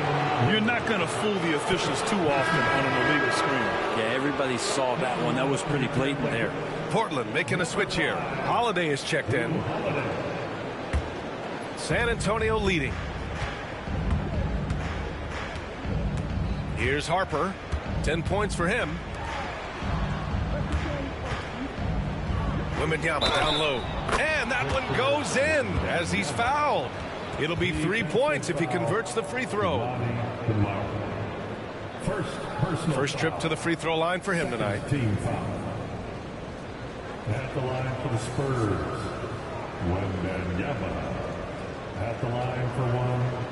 You're not going to fool the officials too often on an illegal screen. Yeah, everybody saw that one. That was pretty blatant there. Portland making a switch here. Holiday is checked in. San Antonio leading. Here's Harper. 10 points for him. Wembanyama down low. And that one goes in as he's fouled. It'll be 3 points if he converts the free throw. First trip to the free throw line for him tonight. Team foul. At the line for the Spurs, Wembanyama. At the line for one.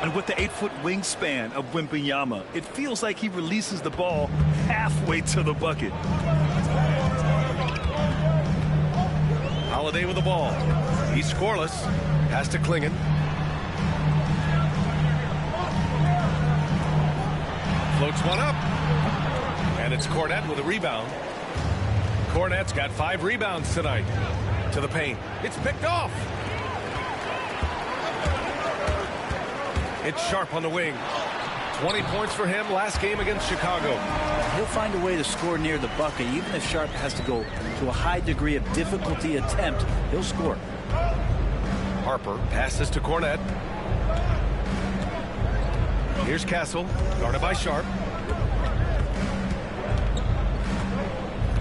And with the 8-foot wingspan of Wembanyama, it feels like he releases the ball halfway to the bucket. Holiday with the ball. He's scoreless. Has to Klingon. Floats one up. And it's Cornette with a rebound. Cornette's got 5 rebounds tonight. To the paint. It's picked off. It's Sharp on the wing. 20 points for him last game against Chicago. He'll find a way to score near the bucket. Even if Sharp has to go to a high degree of difficulty attempt, he'll score. Harper passes to Cornette. Here's Castle, guarded by Sharp.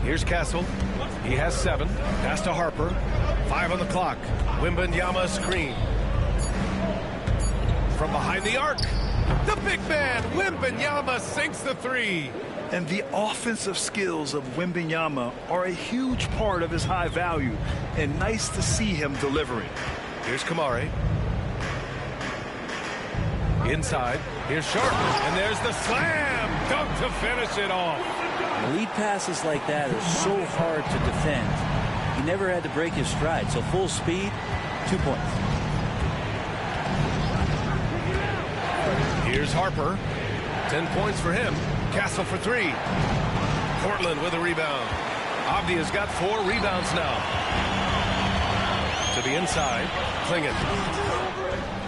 Here's Castle. He has 7. Pass to Harper. 5 on the clock. Wembanyama screen. From behind the arc, the big man, Wembanyama, sinks the 3. And the offensive skills of Wembanyama are a huge part of his high value, and nice to see him delivering. Here's Kamare. Inside, here's Sharp, and there's the slam dunk to finish it off. Lead passes like that are so hard to defend. He never had to break his stride, so full speed, 2 points. Here's Harper. 10 points for him. Castle for 3. Portland with a rebound. Avdia's got 4 rebounds now. To the inside. Klingon.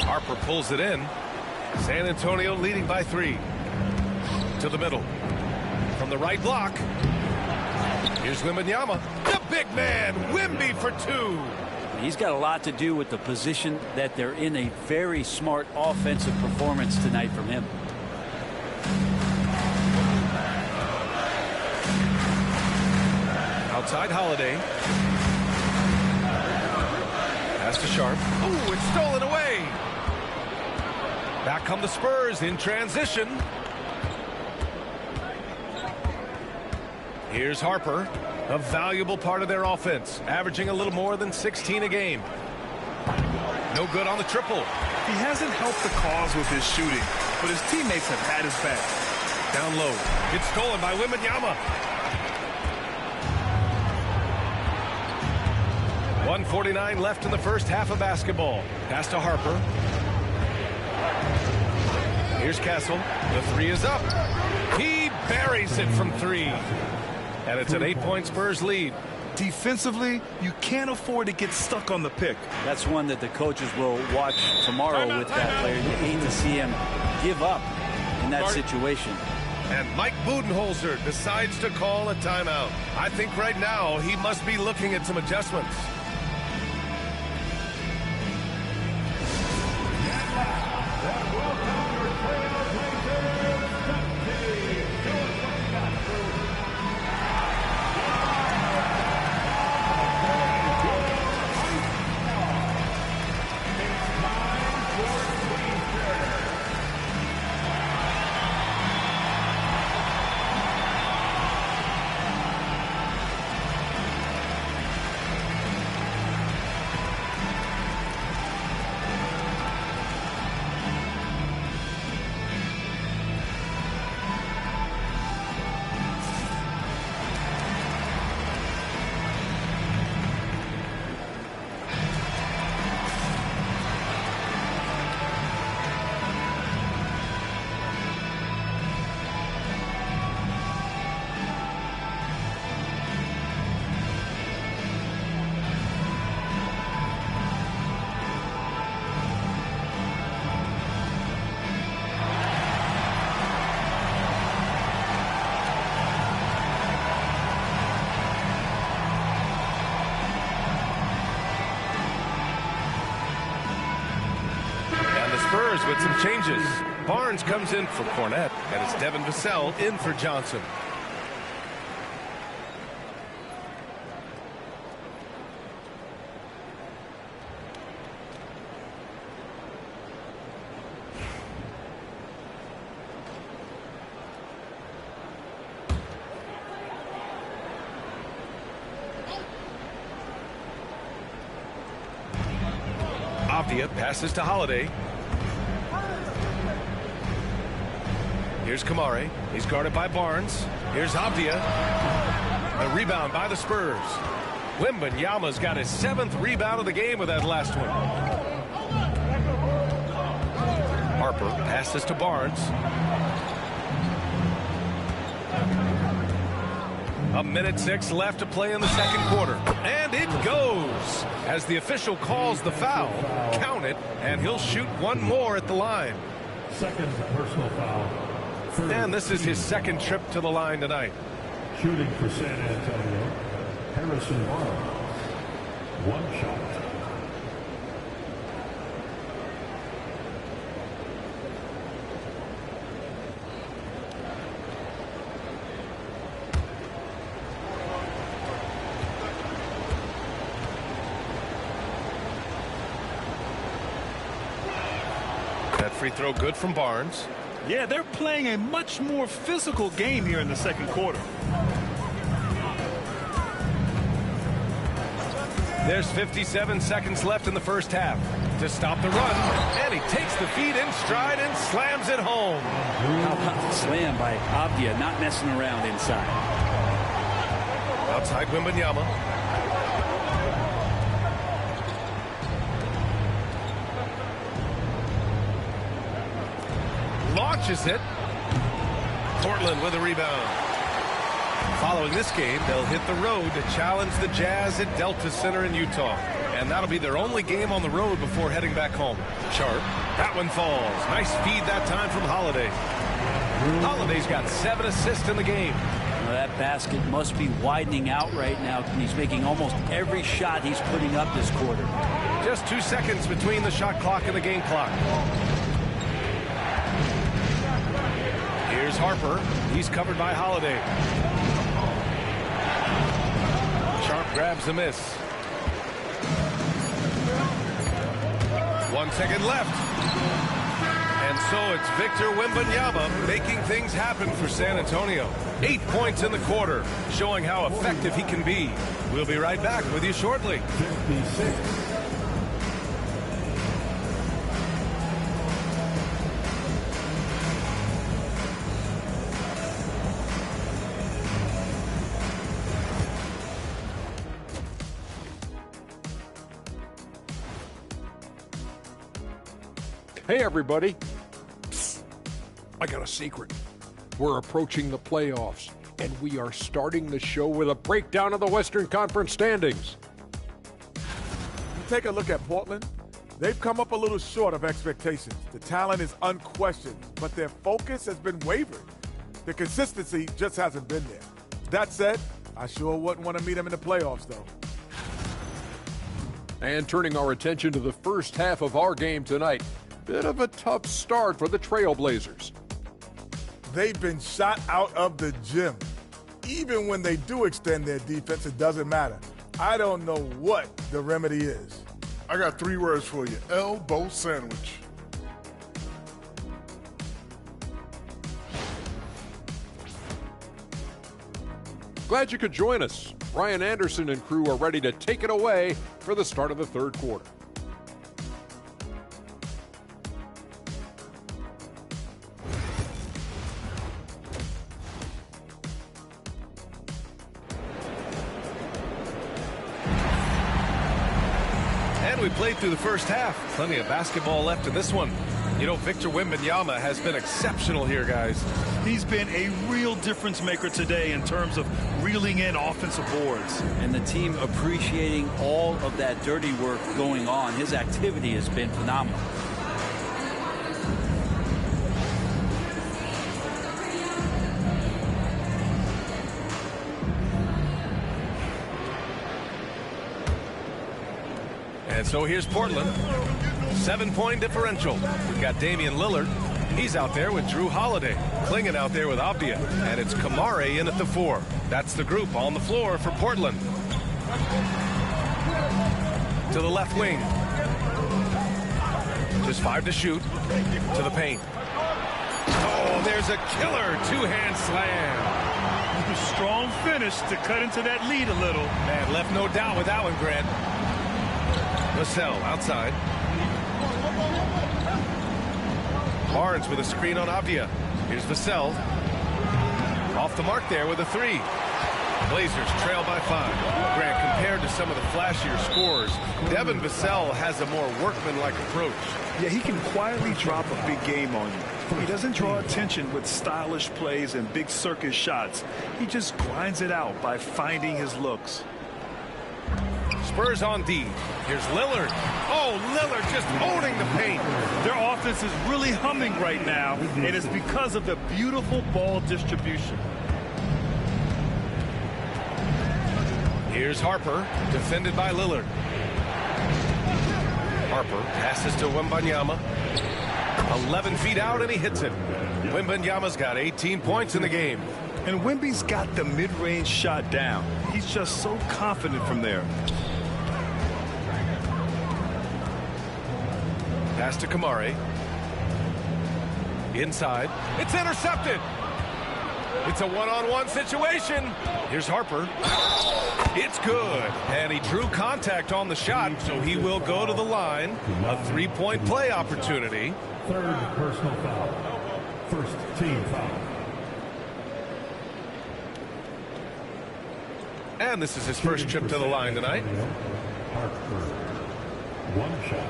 Harper pulls it in. San Antonio leading by 3. To the middle. From the right block. Here's Wembanyama. The big man. Wemby for 2. He's got a lot to do with the position that they're in. A very smart offensive performance tonight from him. Outside Holiday. Pass to Sharp. Ooh, it's stolen away. Back come the Spurs in transition. Here's Harper. A valuable part of their offense, averaging a little more than 16 a game. No good on the triple. He hasn't helped the cause with his shooting, but his teammates have had his back. Down low. It's stolen by Wembanyama. 1:49 left in the first half of basketball. Pass to Harper. Here's Castle. The 3 is up. He buries it from 3. And it's an 8-point Spurs lead. Defensively, you can't afford to get stuck on the pick. That's one that the coaches will watch tomorrow with that player. You hate to see him give up in that situation. And Mike Budenholzer decides to call a timeout. I think right now he must be looking at some adjustments. Spurs with some changes. Barnes comes in for Cornette, and it's Devin Vassell in for Johnson. Avdia passes to Holiday. Here's Kamare. He's guarded by Barnes. Here's Avdia. The rebound by the Spurs. Wembanyama's got his 7th rebound of the game with that last one. Harper passes to Barnes. A minute 6 left to play in the second quarter. And it goes as the official calls the foul. Count it, and he'll shoot one more at the line. Second personal foul. And this is his second trip to the line tonight. Shooting for San Antonio, Harrison Barnes. One shot. That free throw good from Barnes. Yeah, they're playing a much more physical game here in the second quarter. There's 57 seconds left in the first half. To stop the run, and he takes the feed in stride and slams it home. How about the slam by Avdia, not messing around inside. Outside Wembanyama. Launches it. Portland with a rebound. Following this game, they'll hit the road to challenge the Jazz at Delta Center in Utah. And that'll be their only game on the road before heading back home. Sharp. That one falls. Nice feed that time from Holiday. Holiday's got 7 assists in the game. Well, that basket must be widening out right now. He's making almost every shot he's putting up this quarter. Just 2 seconds between the shot clock and the game clock. Here's Harper. He's covered by Holiday. Sharp grabs the miss. 1 second left. And so it's Victor Wembanyama making things happen for San Antonio. 8 points in the quarter, showing how effective he can be. We'll be right back with you shortly. 56. Hey, everybody. Psst. I got a secret. We're approaching the playoffs, and we are starting the show with a breakdown of the Western Conference standings. You take a look at Portland, they've come up a little short of expectations. The talent is unquestioned, but their focus has been wavering. The consistency just hasn't been there. That said, I sure wouldn't want to meet them in the playoffs, though. And turning our attention to the first half of our game tonight, bit of a tough start for the Trailblazers. They've been shot out of the gym. Even when they do extend their defense, it doesn't matter. I don't know what the remedy is. I got 3 words for you. Elbow sandwich. Glad you could join us. Ryan Anderson and crew are ready to take it away for the start of the third quarter. And we played through the first half. Plenty of basketball left in this one. You know, Victor Wembanyama has been exceptional here, guys. He's been a real difference maker today in terms of reeling in offensive boards. And the team appreciating all of that dirty work going on. His activity has been phenomenal. And so here's Portland. 7-point differential. We've got Damian Lillard. He's out there with Drew Holiday. Klingon out there with Avdia. And it's Kamare in at the 4. That's the group on the floor for Portland. To the left wing. Just 5 to shoot. To the paint. Oh, there's a killer two-hand slam. Strong finish to cut into that lead a little. Man, left no doubt with that one, Grant. Vassell outside. Barnes with a screen on Avdia. Here's Vassell. Off the mark there with a 3. Blazers trail by 5. Grant, compared to some of the flashier scores, Devin Vassell has a more workmanlike approach. Yeah, he can quietly drop a big game on you. He doesn't draw attention with stylish plays and big circus shots. He just grinds it out by finding his looks. Spurs on D. Here's Lillard. Oh, Lillard just owning the paint. Their offense is really humming right now, and it's because of the beautiful ball distribution. Here's Harper, defended by Lillard. Harper passes to Wembanyama. 11 feet out, and he hits it. Wembanyama's got 18 points in the game. And Wemby's got the mid-range shot down. He's just so confident from there. Pass to Kamare. Inside. It's intercepted. It's a one-on-one situation. Here's Harper. It's good. And he drew contact on the shot, so he will go to the line. A 3-point play opportunity. Third personal foul. First team foul. And this is his first trip to the line tonight. Harper. One shot.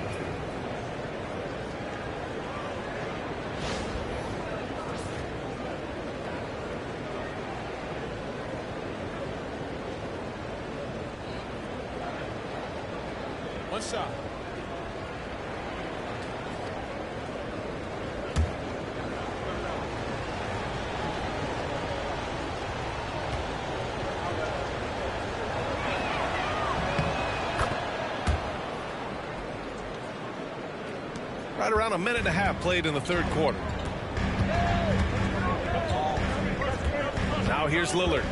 One shot. Right around a minute and a half played in the third quarter. Now here's Lillard.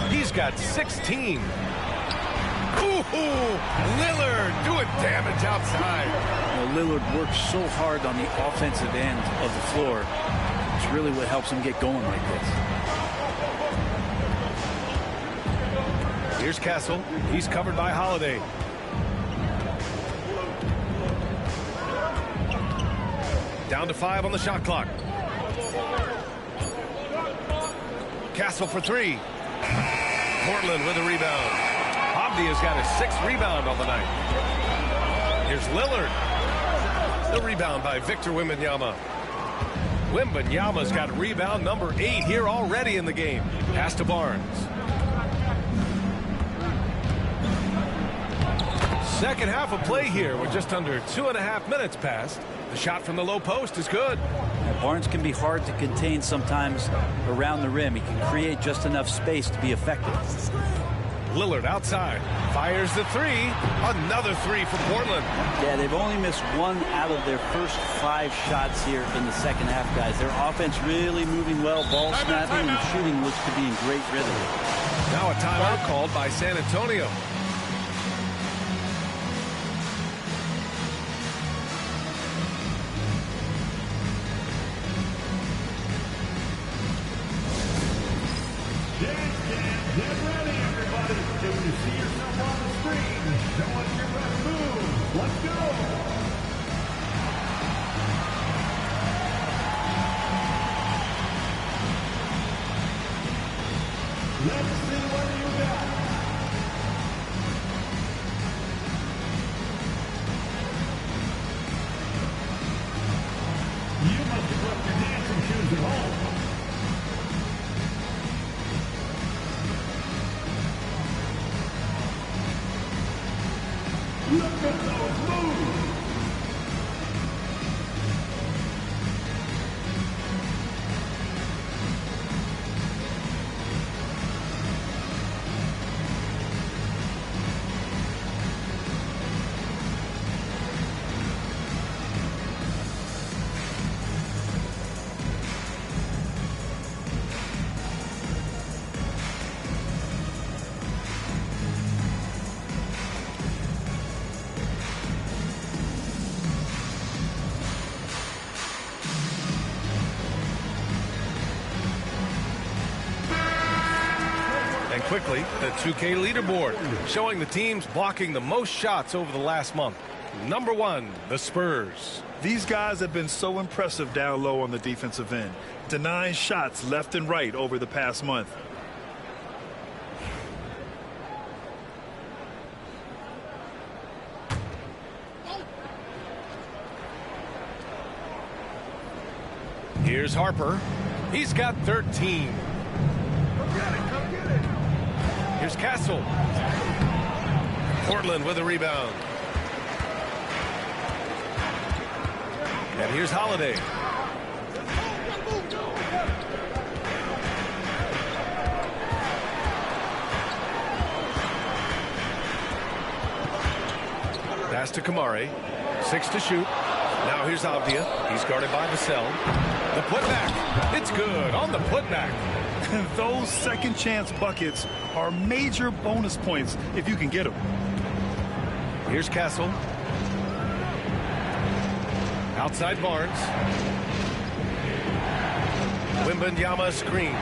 He's got 16. Ooh, Lillard doing damage outside. Lillard works so hard on the offensive end of the floor. It's really what helps him get going like this. Here's Castle. He's covered by Holiday. Down to 5 on the shot clock. Castle for 3. Portland with a rebound. Avdia's got his 6th rebound on the night. Here's Lillard. The rebound by Victor Wembanyama. Wembanyama's got rebound number 8 here already in the game. Pass to Barnes. Second half of play here with just under 2.5 minutes passed. The shot from the low post is good. Barnes can be hard to contain sometimes around the rim. He can create just enough space to be effective. Lillard outside. Fires the 3. Another 3 for Portland. Yeah, they've only missed 1 out of their first 5 shots here in the second half, guys. Their offense really moving well. Ball snapping and shooting looks to be in great rhythm. Now a timeout called by San Antonio. And quickly, the 2K leaderboard, showing the teams blocking the most shots over the last month. Number 1, the Spurs. These guys have been so impressive down low on the defensive end, denying shots left and right over the past month. Here's Harper. He's got 13. Here's Castle. Portland with a rebound. And here's Holiday. Pass to Kamari. 6 to shoot. Now here's Avdia. He's guarded by Vassell. The putback. It's good on the putback. Those second chance buckets are major bonus points if you can get them. Here's Castle. Outside Barnes. Wembanyama screen.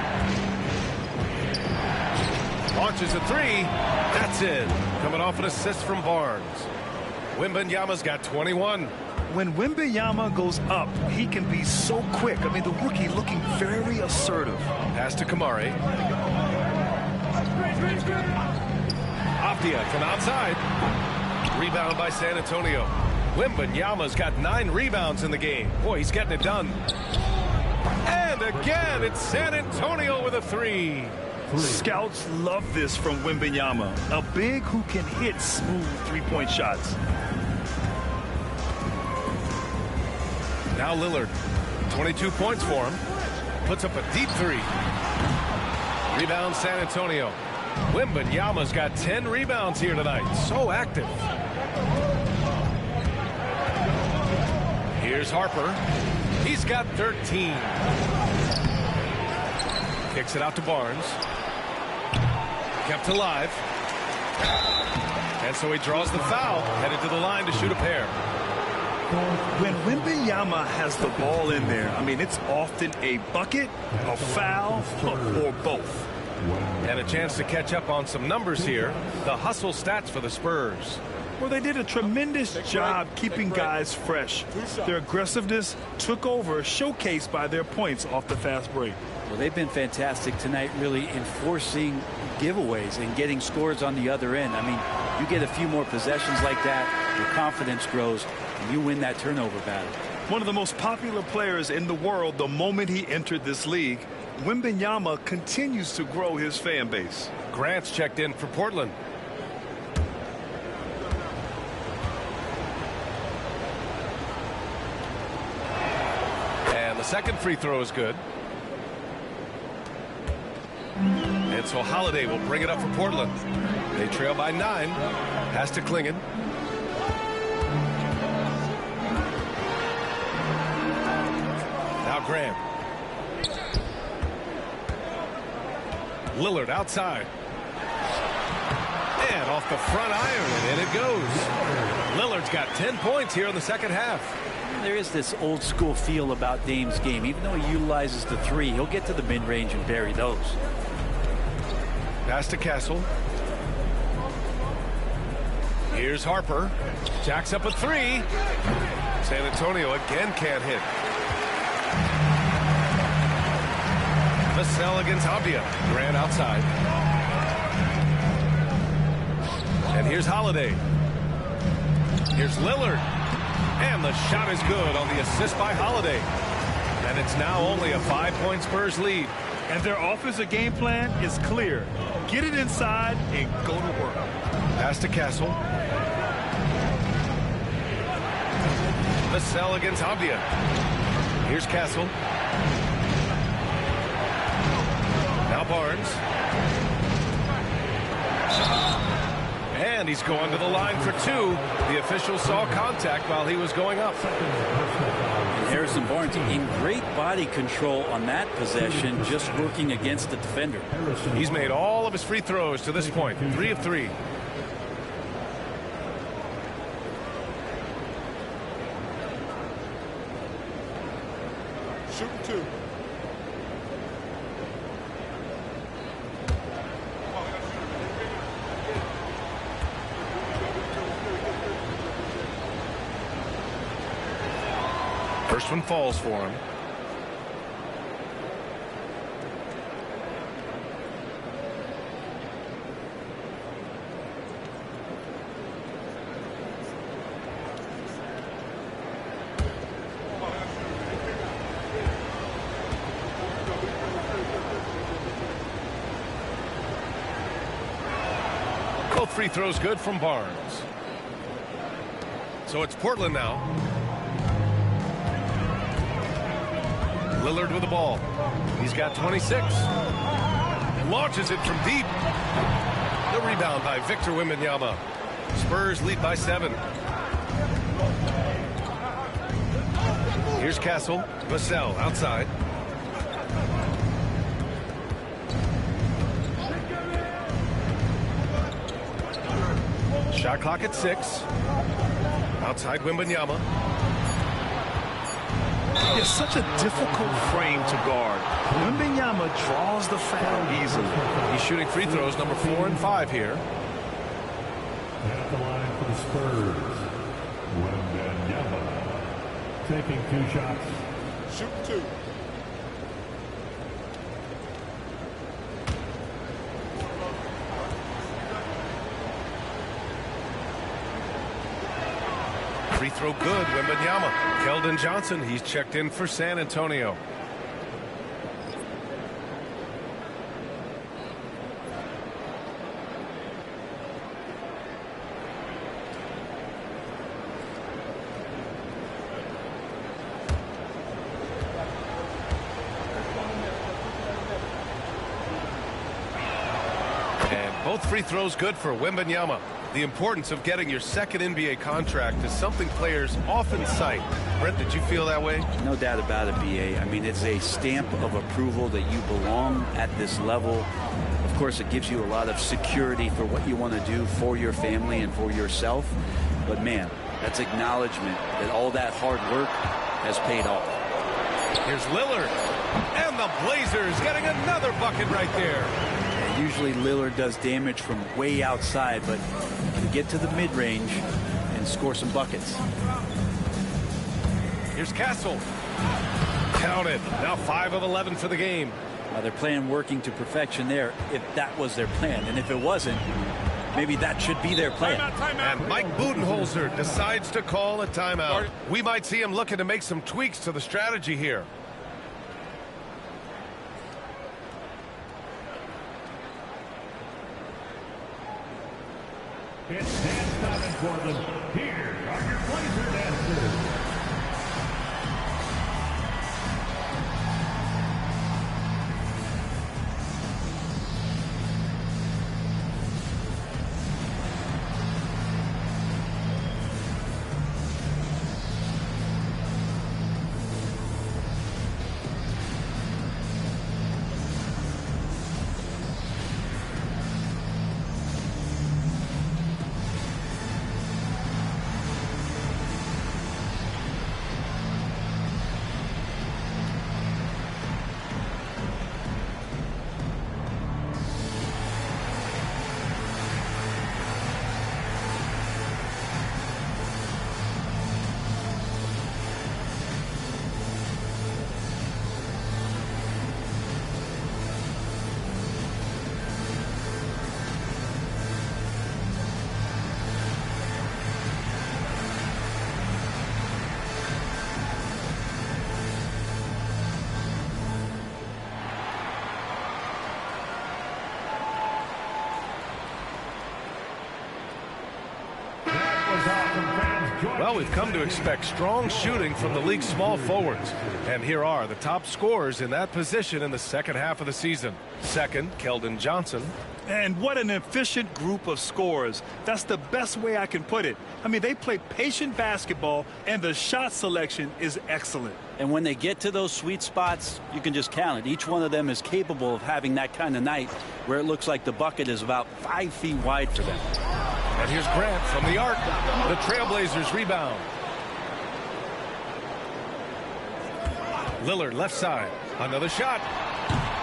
Launches a 3. That's it. Coming off an assist from Barnes. Wembanyama's got 21. When Wembanyama goes up, he can be so quick. I mean, the rookie looking very assertive. Pass to Kamari. Avdia from outside. Rebound by San Antonio. Wembanyama's got 9 rebounds in the game. Boy, he's getting it done. And again, it's San Antonio with a 3. Scouts love this from Wembanyama. A big who can hit smooth three-point shots. Now Lillard, 22 points for him. Puts up a deep 3. Rebound San Antonio. Wembanyama's got 10 rebounds here tonight. So active. Here's Harper. He's got 13. Kicks it out to Barnes. Kept alive. And so he draws the foul. Headed to the line to shoot a pair. When Wembanyama has the ball in there, I mean, it's often a bucket, a foul, or both. And a chance to catch up on some numbers here. The hustle stats for the Spurs. Well, they did a tremendous job keeping guys fresh. Their aggressiveness took over, showcased by their points off the fast break. Well, they've been fantastic tonight, really enforcing giveaways and getting scores on the other end. I mean, you get a few more possessions like that, your confidence grows, and you win that turnover battle. One of the most popular players in the world the moment he entered this league, Wembanyama continues to grow his fan base. Grant's checked in for Portland. And the second free throw is good. And so Holiday will bring it up for Portland. They trail by 9. Pass to Klingon. Now Grant. Lillard outside. And off the front iron, and in it goes. Lillard's got 10 points here in the second half. There is this old school feel about Dame's game. Even though he utilizes the 3, he'll get to the mid-range and bury those. Pass to Castle. Here's Harper. Jacks up a 3. San Antonio again can't hit. Vassell against Avdia. Grant outside. And here's Holiday. Here's Lillard. And the shot is good on the assist by Holiday. And it's now only a 5-point Spurs lead. And their offensive game plan is clear. Get it inside and go to work. Pass to Castle. Vassell against Avdia. Here's Castle. Now Barnes. And he's going to the line for 2. The official saw contact while he was going up. And Harrison Barnes in great body control on that possession, just working against the defender. He's made all of his free throws to this point. 3 of 3. Shooting 2. First one falls for him. Both free throws good from Barnes. So it's Portland now. Lillard with the ball. He's got 26. And launches it from deep. The rebound by Victor Wembanyama. Spurs lead by 7. Here's Castle. Vassell outside. Shot clock at 6. Outside Wembanyama. It's such a difficult frame to guard. Wembanyama draws the foul easily. He's shooting free throws number 4 and 5 here. At the line for the Spurs, Wembanyama taking 2 shots. Shoot 2. Free throw good, Wembanyama. Keldon Johnson, he's checked in for San Antonio. And both free throws good for Wembanyama. The importance of getting your second NBA contract is something players often cite. Brent, did you feel that way? No doubt about it, BA. I mean, it's a stamp of approval that you belong at this level. Of course, it gives you a lot of security for what you want to do for your family and for yourself. But, man, that's acknowledgement that all that hard work has paid off. Here's Lillard. And the Blazers getting another bucket right there. And usually Lillard does damage from way outside, but can get to the mid-range and score some buckets. Here's Castle. Counted. Now 5 of 11 for the game. They're playing working to perfection there if that was their plan. And if it wasn't, maybe that should be their plan. Timeout. And Mike Budenholzer decides to call a timeout. We might see him looking to make some tweaks to the strategy here. It's dance time in Portland. Here are your Blazer dancers. Well, we've come to expect strong shooting from the league's small forwards. And here are the top scorers in that position in the second half of the season. Second, Keldon Johnson. And what an efficient group of scorers. That's the best way I can put it. I mean, they play patient basketball, and the shot selection is excellent. And when they get to those sweet spots, you can just count it. Each one of them is capable of having that kind of night where it looks like the bucket is about 5 feet wide for them. And here's Grant from the arc. The Trailblazers rebound. Lillard left side. Another shot.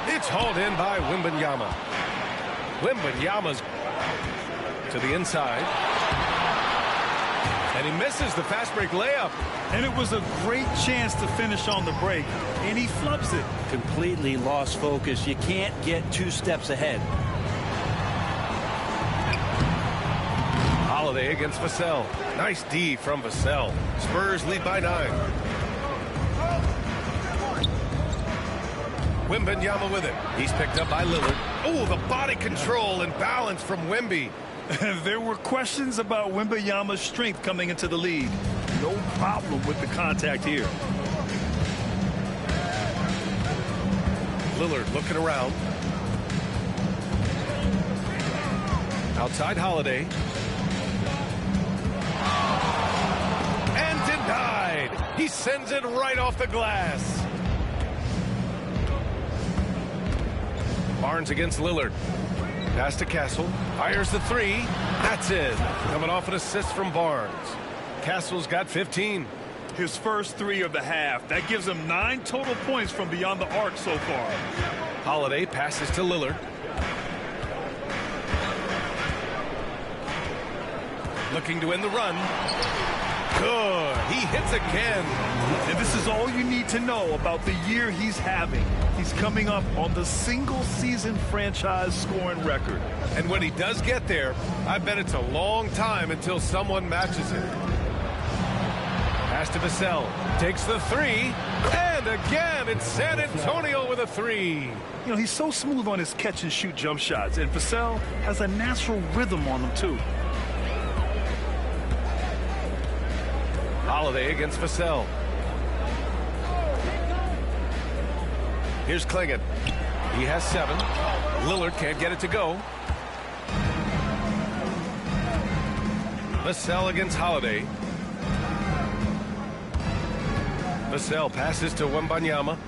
It's hauled in by Wembanyama. Wembanyama's to the inside. And he misses the fast break layup. And it was a great chance to finish on the break, and he flubs it. Completely lost focus. You can't get 2 steps ahead. Holiday against Vassell. Nice D from Vassell. Spurs lead by 9. Wembanyama with it. He's picked up by Lillard. Oh, the body control and balance from Wemby. There were questions about Wembanyama's strength coming into the league. No problem with the contact here. Lillard looking around. Outside Holiday. And denied. He sends it right off the glass. Barnes against Lillard. Pass to Castle. Fires the 3. That's it. Coming off an assist from Barnes. Castle's got 15. His first 3 of the half. That gives him 9 total points from beyond the arc so far. Holiday passes to Lillard. Looking to end the run. Good. He hits again. And this is all you need to know about the year he's having. He's coming up on the single-season franchise scoring record. And when he does get there, I bet it's a long time until someone matches it. Pass to Vassell. Takes the 3. And again, it's San Antonio with a 3. You know, he's so smooth on his catch-and-shoot jump shots. And Vassell has a natural rhythm on them, too. Holiday against Vassell. Here's Clingan. He has 7. Lillard can't get it to go. Vassell against Holiday. Vassell passes to Wembanyama.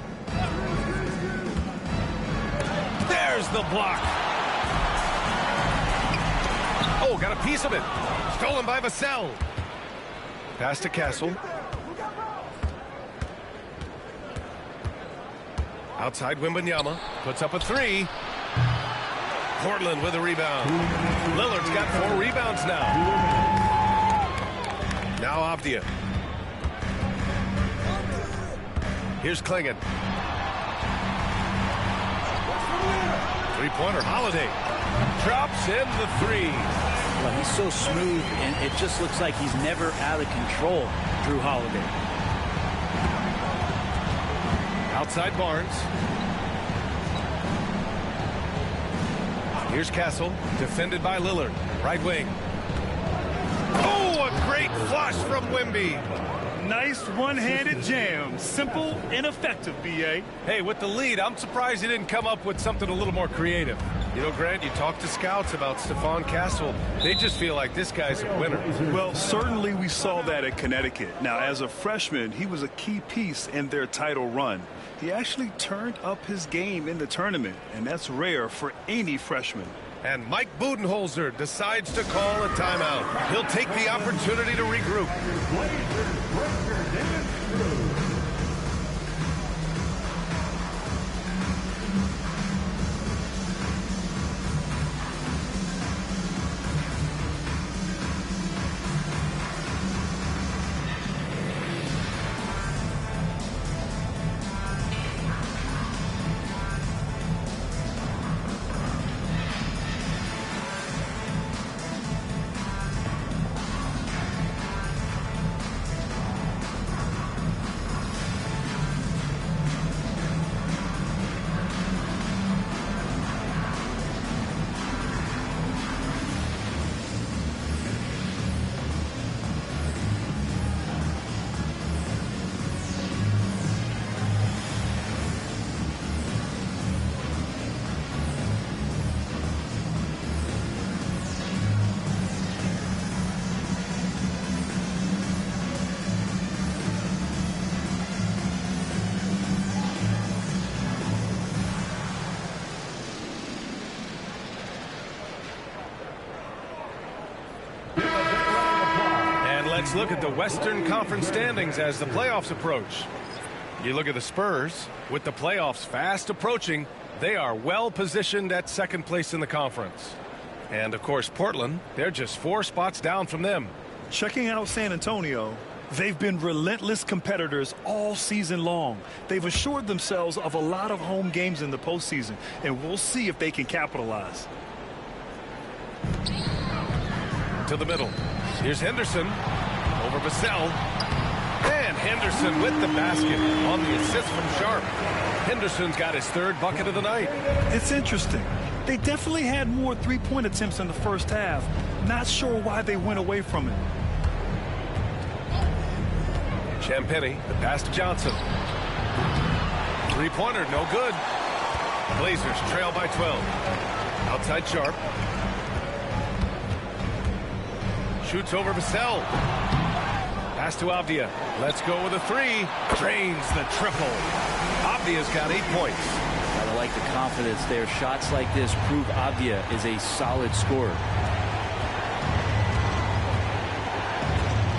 There's the block. Oh, got a piece of it. Stolen by Vassell. Pass to Castle. Outside Wembanyama. Puts up a 3. Portland with a rebound. Lillard's got 4 rebounds now. Now Avdia. Here's Clingan. 3-pointer. Holiday. Drops in the 3. Well, he's so smooth, and it just looks like he's never out of control, Drew Holiday. Outside Barnes. Here's Castle, defended by Lillard. Right wing. Oh, a great flush from Wemby. Nice one-handed jam. Simple and effective, B.A. Hey, with the lead, I'm surprised he didn't come up with something a little more creative. You know, Grant, you talk to scouts about Stephon Castle. They just feel like this guy's a winner. Well, certainly we saw that at Connecticut. Now, as a freshman, he was a key piece in their title run. He actually turned up his game in the tournament, and that's rare for any freshman. And Mike Budenholzer decides to call a timeout. He'll take the opportunity to regroup. Let's look at the Western Conference standings as the playoffs approach. You look at the Spurs. With the playoffs fast approaching, they are well positioned at second place in the conference. And, of course, Portland, they're just 4 spots down from them. Checking out San Antonio, they've been relentless competitors all season long. They've assured themselves of a lot of home games in the postseason, and we'll see if they can capitalize. To the middle. Here's Henderson over Vassell. And Henderson with the basket on the assist from Sharp. Henderson's got his third bucket of the night. It's interesting. They definitely had more three-point attempts in the first half. Not sure why they went away from it. Champagny, the pass to Johnson. Three-pointer, no good. Blazers trail by 12. Outside Sharp. Shoots over Vassell. Pass to Avdia. Let's go with a three. Drains the triple. Avdia's got 8 points. I like the confidence there. Shots like this prove Avdia is a solid scorer.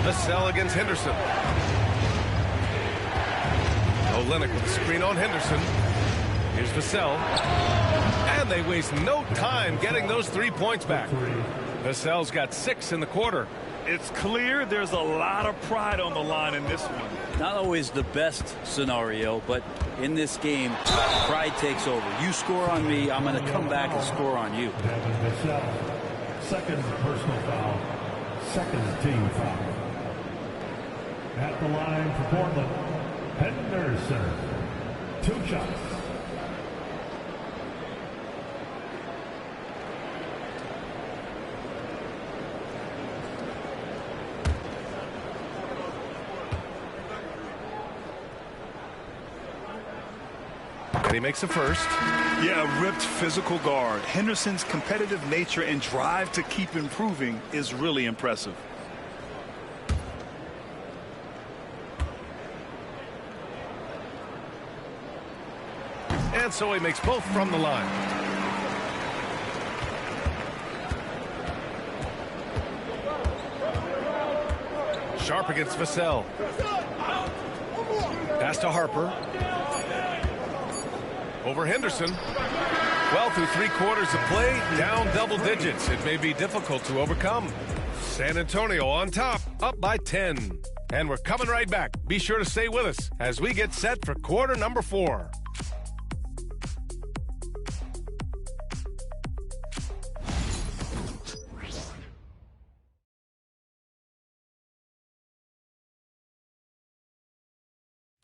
Vassell against Henderson. Olynyk with the screen on Henderson. Here's Vassell. And they waste no time getting those 3 points back. Vassell's got 6 in the quarter. It's clear there's a lot of pride on the line in this one. Not always the best scenario, but in this game, pride takes over. You score on me, I'm going to come back and score on you. Second personal foul. Second team foul. At the line for Portland, Henderson. 2 shots. And he makes the first. Yeah, ripped physical guard. Henderson's competitive nature and drive to keep improving is really impressive. And so he makes both from the line. Sharp against Vassell. Pass to Harper. Over Henderson. Well, through 3/4 of play, down double digits. It may be difficult to overcome. San Antonio on top, up by 10. And we're coming right back. Be sure to stay with us as we get set for quarter number 4.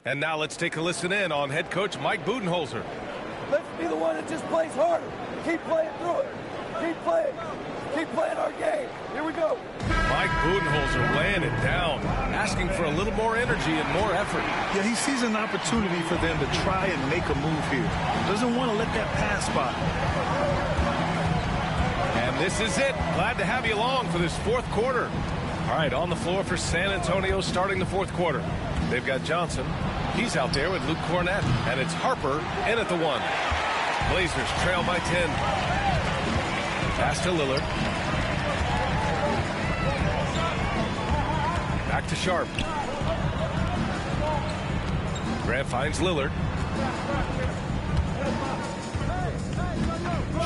And now let's take a listen in on head coach Mike Budenholzer. Let's be the one that just plays harder. Keep playing through it. Keep playing. Keep playing our game. Here we go. Mike Budenholzer laying it down, asking for a little more energy and more effort. Yeah, he sees an opportunity for them to try and make a move here. Doesn't want to let that pass by. And this is it. Glad to have you along for this 4th quarter. All right, on the floor for San Antonio starting the 4th quarter. They've got Johnson. He's out there with Luke Cornett. And it's Harper in at the 1. Blazers trail by 10. Pass to Lillard. Back to Sharp. Grant finds Lillard.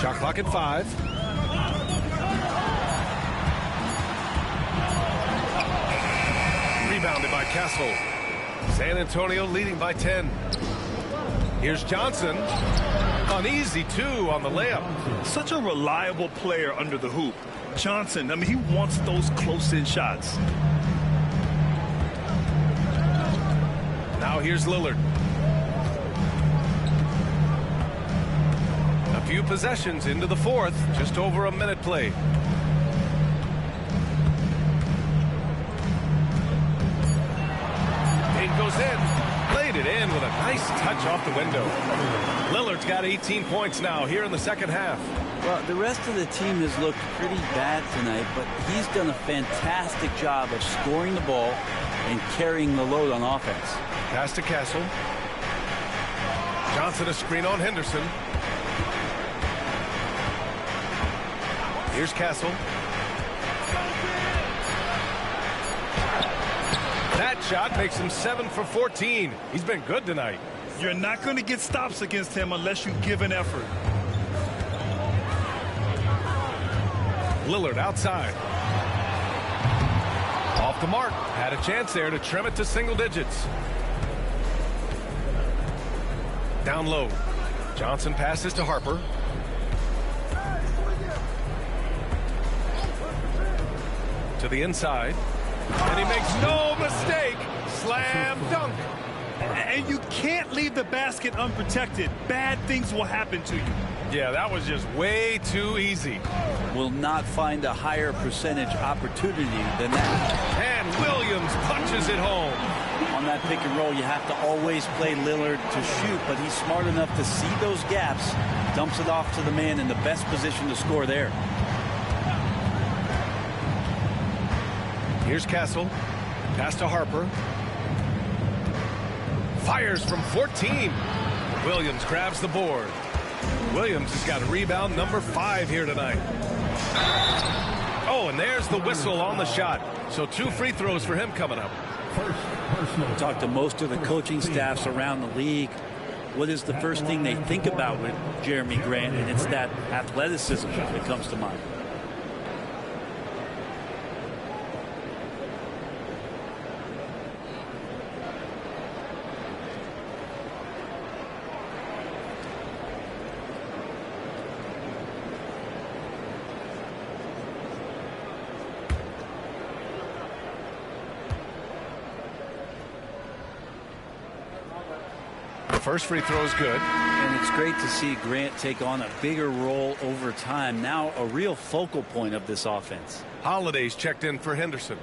Shot clock at 5. Rebounded by Castle. San Antonio leading by 10. Here's Johnson. An easy 2 on the layup. Such a reliable player under the hoop. Johnson, I mean, he wants those close-in shots. Now here's Lillard. A few possessions into the 4th. Just over a minute played. Goes in, laid it in with a nice touch off the window. Lillard's got 18 points now here in the 2nd half. Well, the rest of the team has looked pretty bad tonight, but he's done a fantastic job of scoring the ball and carrying the load on offense. Pass to Castle. Johnson a screen on Henderson. Here's Castle. That shot makes him 7 for 14. He's been good tonight. You're not going to get stops against him unless you give an effort. Lillard outside. off the mark. Had a chance there to trim it to single digits. Down low. Johnson passes to Harper. To the inside. And he makes no mistake. Slam dunk. And you can't leave the basket unprotected. Bad things will happen to you. Yeah, that was just way too easy. Will not find a higher percentage opportunity than that. And Williams punches it home. On that pick and roll, you have to always play Lillard to shoot, but he's smart enough to see those gaps, dumps it off to the man in the best position to score there. Here's Castle. Pass to Harper. Fires from 14. Williams grabs the board. Williams has got rebound number 5 here tonight. Oh, and there's the whistle on the shot. So 2 free throws for him coming up. Talk to most of the coaching staffs around the league. What is the first thing they think about with Jeremy Grant? And it's that athleticism that comes to mind. First free throw is good. And it's great to see Grant take on a bigger role over time. Now a real focal point of this offense. Holiday's checked in for Henderson.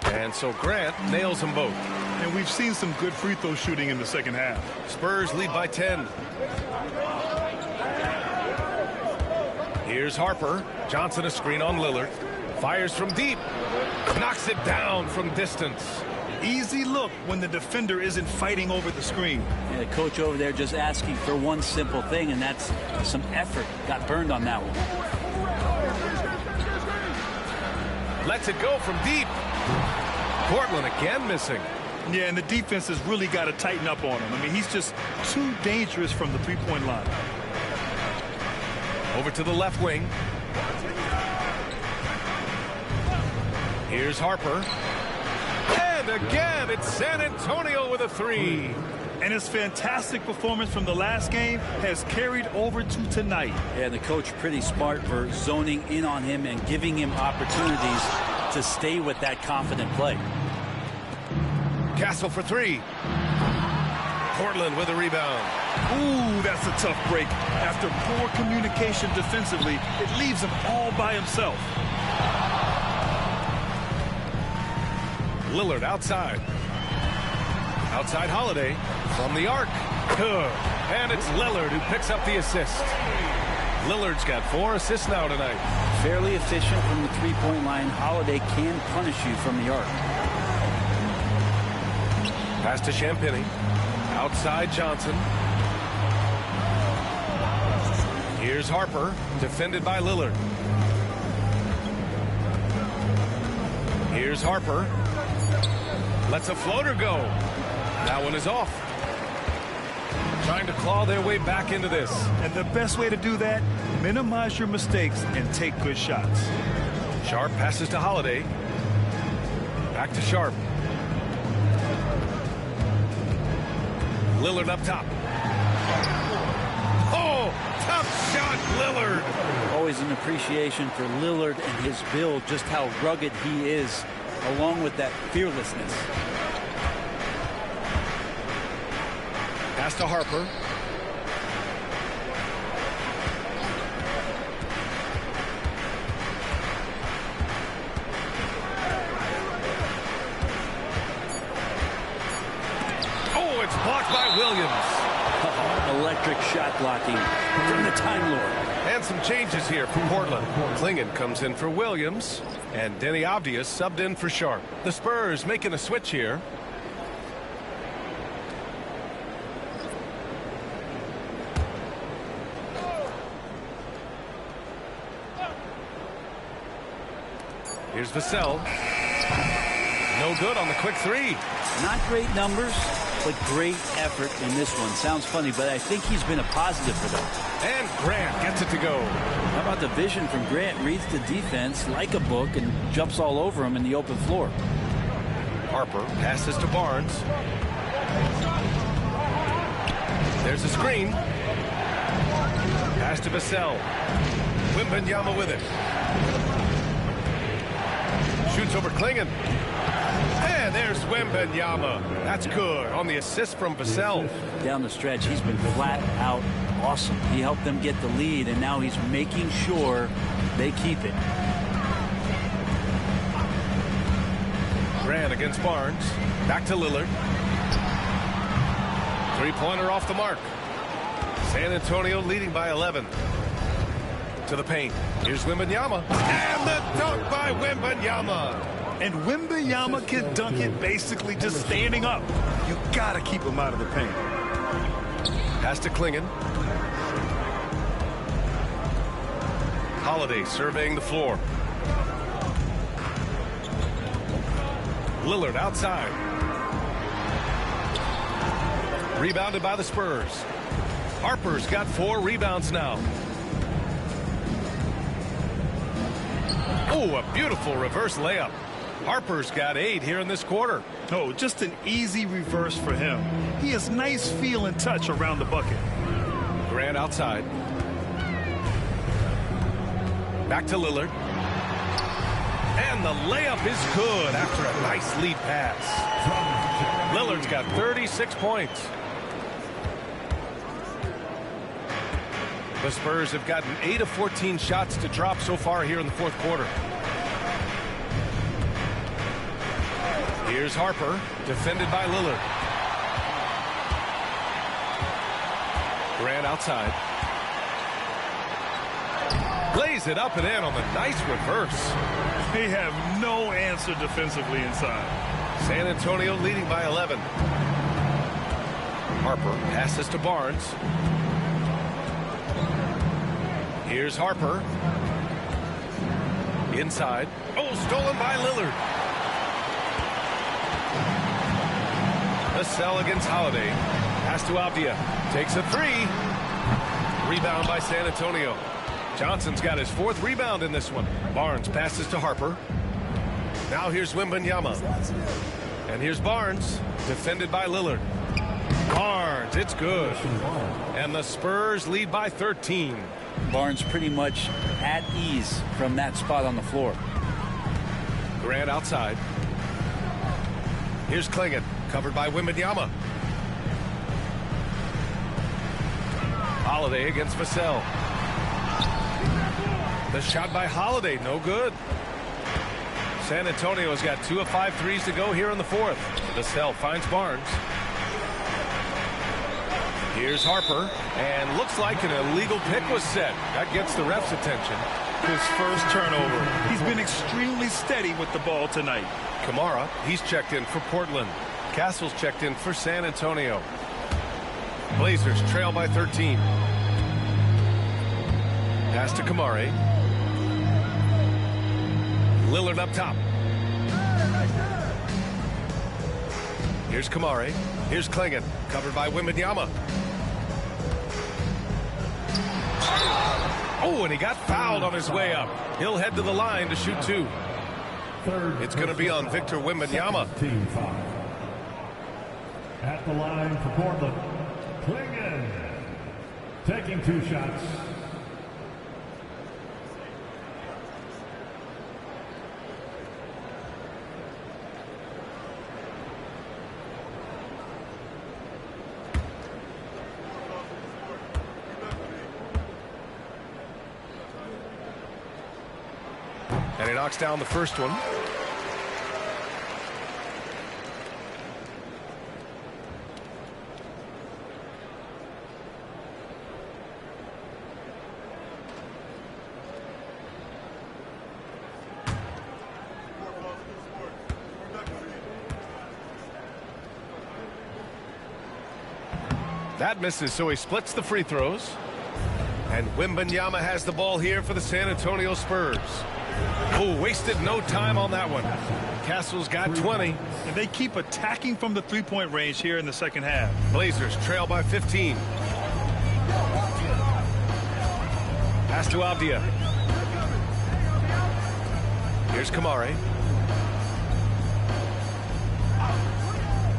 And so Grant nails them both. And we've seen some good free throw shooting in the second half. Spurs lead by 10. Here's Harper. Johnson a screen on Lillard. Fires from deep. Knocks it down from distance. Easy look when the defender isn't fighting over the screen. And the coach over there just asking for one simple thing, and that's some effort. Got burned on that one. Lets it go from deep. Portland again missing. Yeah, and the defense has really got to tighten up on him. I mean, he's just too dangerous from the three-point line. Over to the left wing. Here's Harper. And again, it's San Antonio with a 3. And his fantastic performance from the last game has carried over to tonight. Yeah, the coach pretty smart for zoning in on him and giving him opportunities to stay with that confident play. Castle for 3. Portland with a rebound. Ooh, that's a tough break. After poor communication defensively, it leaves him all by himself. Lillard outside. Outside Holiday from the arc. Good. And it's Lillard who picks up the assist. Lillard's got 4 assists now tonight. Fairly efficient from the three-point line. Holiday can punish you from the arc. Pass to Champagny. Outside Johnson. Here's Harper, defended by Lillard. Here's Harper. Lets a floater go. That one is off. Trying to claw their way back into this. And the best way to do that, minimize your mistakes and take good shots. Sharp passes to Holiday. Back to Sharp. Lillard up top. Oh, tough shot, Lillard. Always an appreciation for Lillard and his build, just how rugged he is, along with that fearlessness. Pass to Harper. Oh, it's blocked by Williams. Electric shot blocking from the Time Lord. And some changes here for Portland. Klingon comes in for Williams, and Denny Avdius subbed in for Sharp. The Spurs making a switch here. Here's Vassell. No good on the quick three. Not great numbers, but great effort in this one. Sounds funny, but I think he's been a positive for them. And Grant gets it to go. How about the vision from Grant? Reads the defense like a book and jumps all over him in the open floor. Harper passes to Barnes. There's a screen. Pass to Vassell. Wembanyama with it. Shoots over Klingon. And there's Wembanyama. That's good on the assist from Vassell. Down the stretch, he's been flat out awesome. He helped them get the lead, and now he's making sure they keep it. Grant against Barnes. Back to Lillard. Three-pointer off the mark. San Antonio leading by 11. To the paint. Here's Wembanyama. And the dunk by Wembanyama. And Wembanyama can dunk it basically just standing up. You got to keep him out of the paint. Pass to Klingon. Holiday surveying the floor. Lillard outside. Rebounded by the Spurs. Harper's got 4 rebounds now. Oh, a beautiful reverse layup. Harper's got 8 here in this quarter. Oh, just an easy reverse for him. He has nice feel and touch around the bucket. Grant outside. Back to Lillard. And the layup is good after a nice lead pass. Lillard's got 36 points. The Spurs have gotten 8 of 14 shots to drop so far here in the fourth quarter. Here's Harper, defended by Lillard. Grant outside. Lays it up and in on the nice reverse. They have no answer defensively inside. San Antonio leading by 11. Harper passes to Barnes. Here's Harper. Inside. Oh, stolen by Lillard. Vassell against Holiday. Pass to Avdia. Takes a 3. Rebound by San Antonio. Johnson's got his 4th rebound in this one. Barnes passes to Harper. Now here's Wembanyama. And here's Barnes, defended by Lillard. Barnes, it's good. And the Spurs lead by 13. Barnes pretty much at ease from that spot on the floor. Grant outside. Here's Klingon, covered by Wembanyama. Holiday against Vassell. The shot by Holiday, no good. San Antonio's got 2 of 5 threes to go here in the fourth. Vassell finds Barnes. Here's Harper, and looks like an illegal pick was set. That gets the ref's attention. His first turnover. He's been extremely steady with the ball tonight. Kamara, he's checked in for Portland. Castle's checked in for San Antonio. Blazers trail by 13. Pass to Kamari. Lillard up top. Here's Kamari. Here's Klingon, covered by Wembanyama. Oh, and he got fouled on his way up. He'll head to the line to shoot 2. It's going to be on Victor Wembanyama. Team foul. At the line for Portland, Klingon taking 2 shots. And he knocks down the first one. That misses, so he splits the free throws. And Wembanyama has the ball here for the San Antonio Spurs. Oh, wasted no time on that one. Castle's got 20. And they keep attacking from the three-point range here in the second half. Blazers trail by 15. Pass to Avdia. Here's Kamare.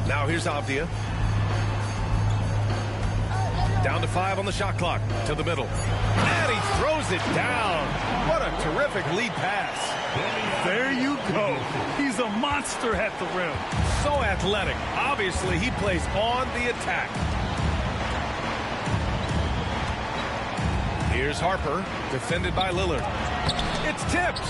Now here's Avdia. Down to 5 on the shot clock. To the middle. And he throws it down. What a terrific lead pass. There you go. He's a monster at the rim. So athletic. Obviously, he plays on the attack. Here's Harper, defended by Lillard. It's tipped.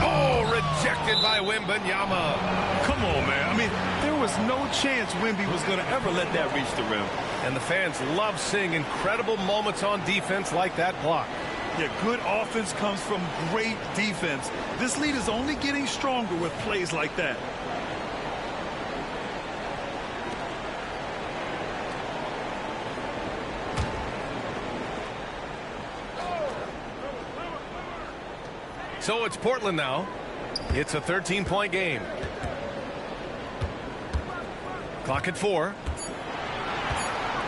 Oh, rejected by Wembanyama. Come on, man. I mean, there was no chance Wemby was going to ever let that reach the rim. And the fans love seeing incredible moments on defense like that block. Yeah, good offense comes from great defense. This lead is only getting stronger with plays like that. So it's Portland now. It's a 13-point game. Clock at 4.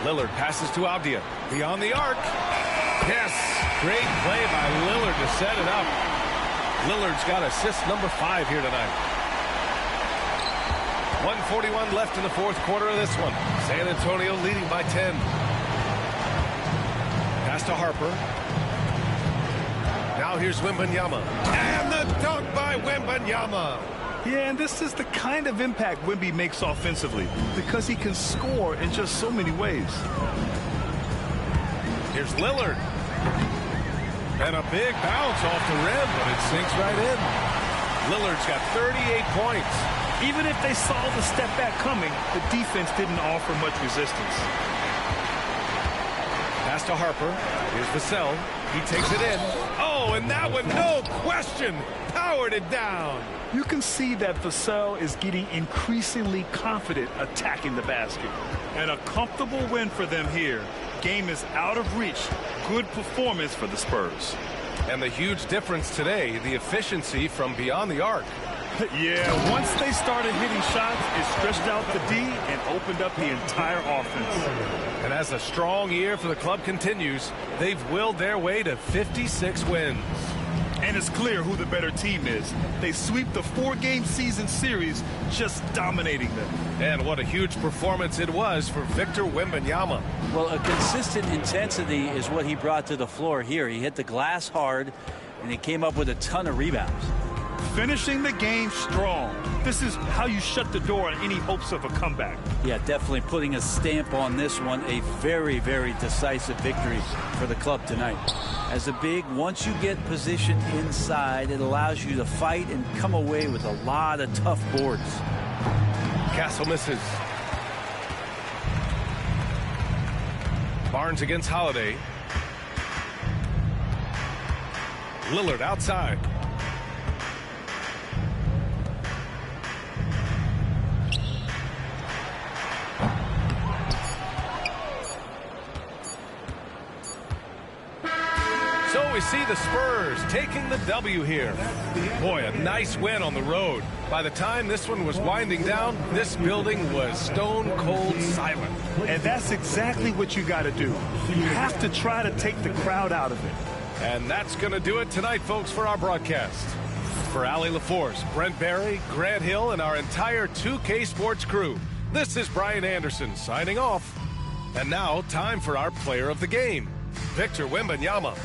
Lillard passes to Avdia. Beyond the arc. Yes, great play by Lillard to set it up. Lillard's got assist number 5 here tonight. 1:41 left in the fourth quarter of this one. San Antonio leading by 10. Pass to Harper. Now here's Wembanyama. And the dunk by Wembanyama. Yeah, and this is the kind of impact Wemby makes offensively because he can score in just so many ways. Here's Lillard. And a big bounce off the rim, but it sinks right in. Lillard's got 38 points. Even if they saw the step back coming, the defense didn't offer much resistance. Pass to Harper. Here's Vassell. He takes it in. Oh, and that one, no question, powered it down. You can see that Vassell is getting increasingly confident attacking the basket. And a comfortable win for them here. Game is out of reach. Good performance for the Spurs. And the huge difference today, the efficiency from beyond the arc. Yeah, once they started hitting shots, it stretched out the D and opened up the entire offense. And as a strong year for the club continues, they've willed their way to 56 wins. And it's clear who the better team is. They sweep the 4-game season series, just dominating them. And what a huge performance it was for Victor Wembanyama. Well, a consistent intensity is what he brought to the floor here. He hit the glass hard, and he came up with a ton of rebounds. Finishing the game strong. This is how you shut the door on any hopes of a comeback. Yeah, definitely putting a stamp on this one. A very, very decisive victory for the club tonight. As a big, once you get positioned inside, it allows you to fight and come away with a lot of tough boards. Castle misses. Barnes against Holiday. Lillard outside. So we see the Spurs taking the W here. Boy, a nice win on the road. By the time this one was winding down, this building was stone cold silent. And that's exactly what you got to do. You have to try to take the crowd out of it. And that's going to do it tonight, folks, for our broadcast. For Allie LaForce, Brent Barry, Grant Hill, and our entire 2K Sports crew, this is Brian Anderson signing off. And now, time for our player of the game, Victor Wembanyama.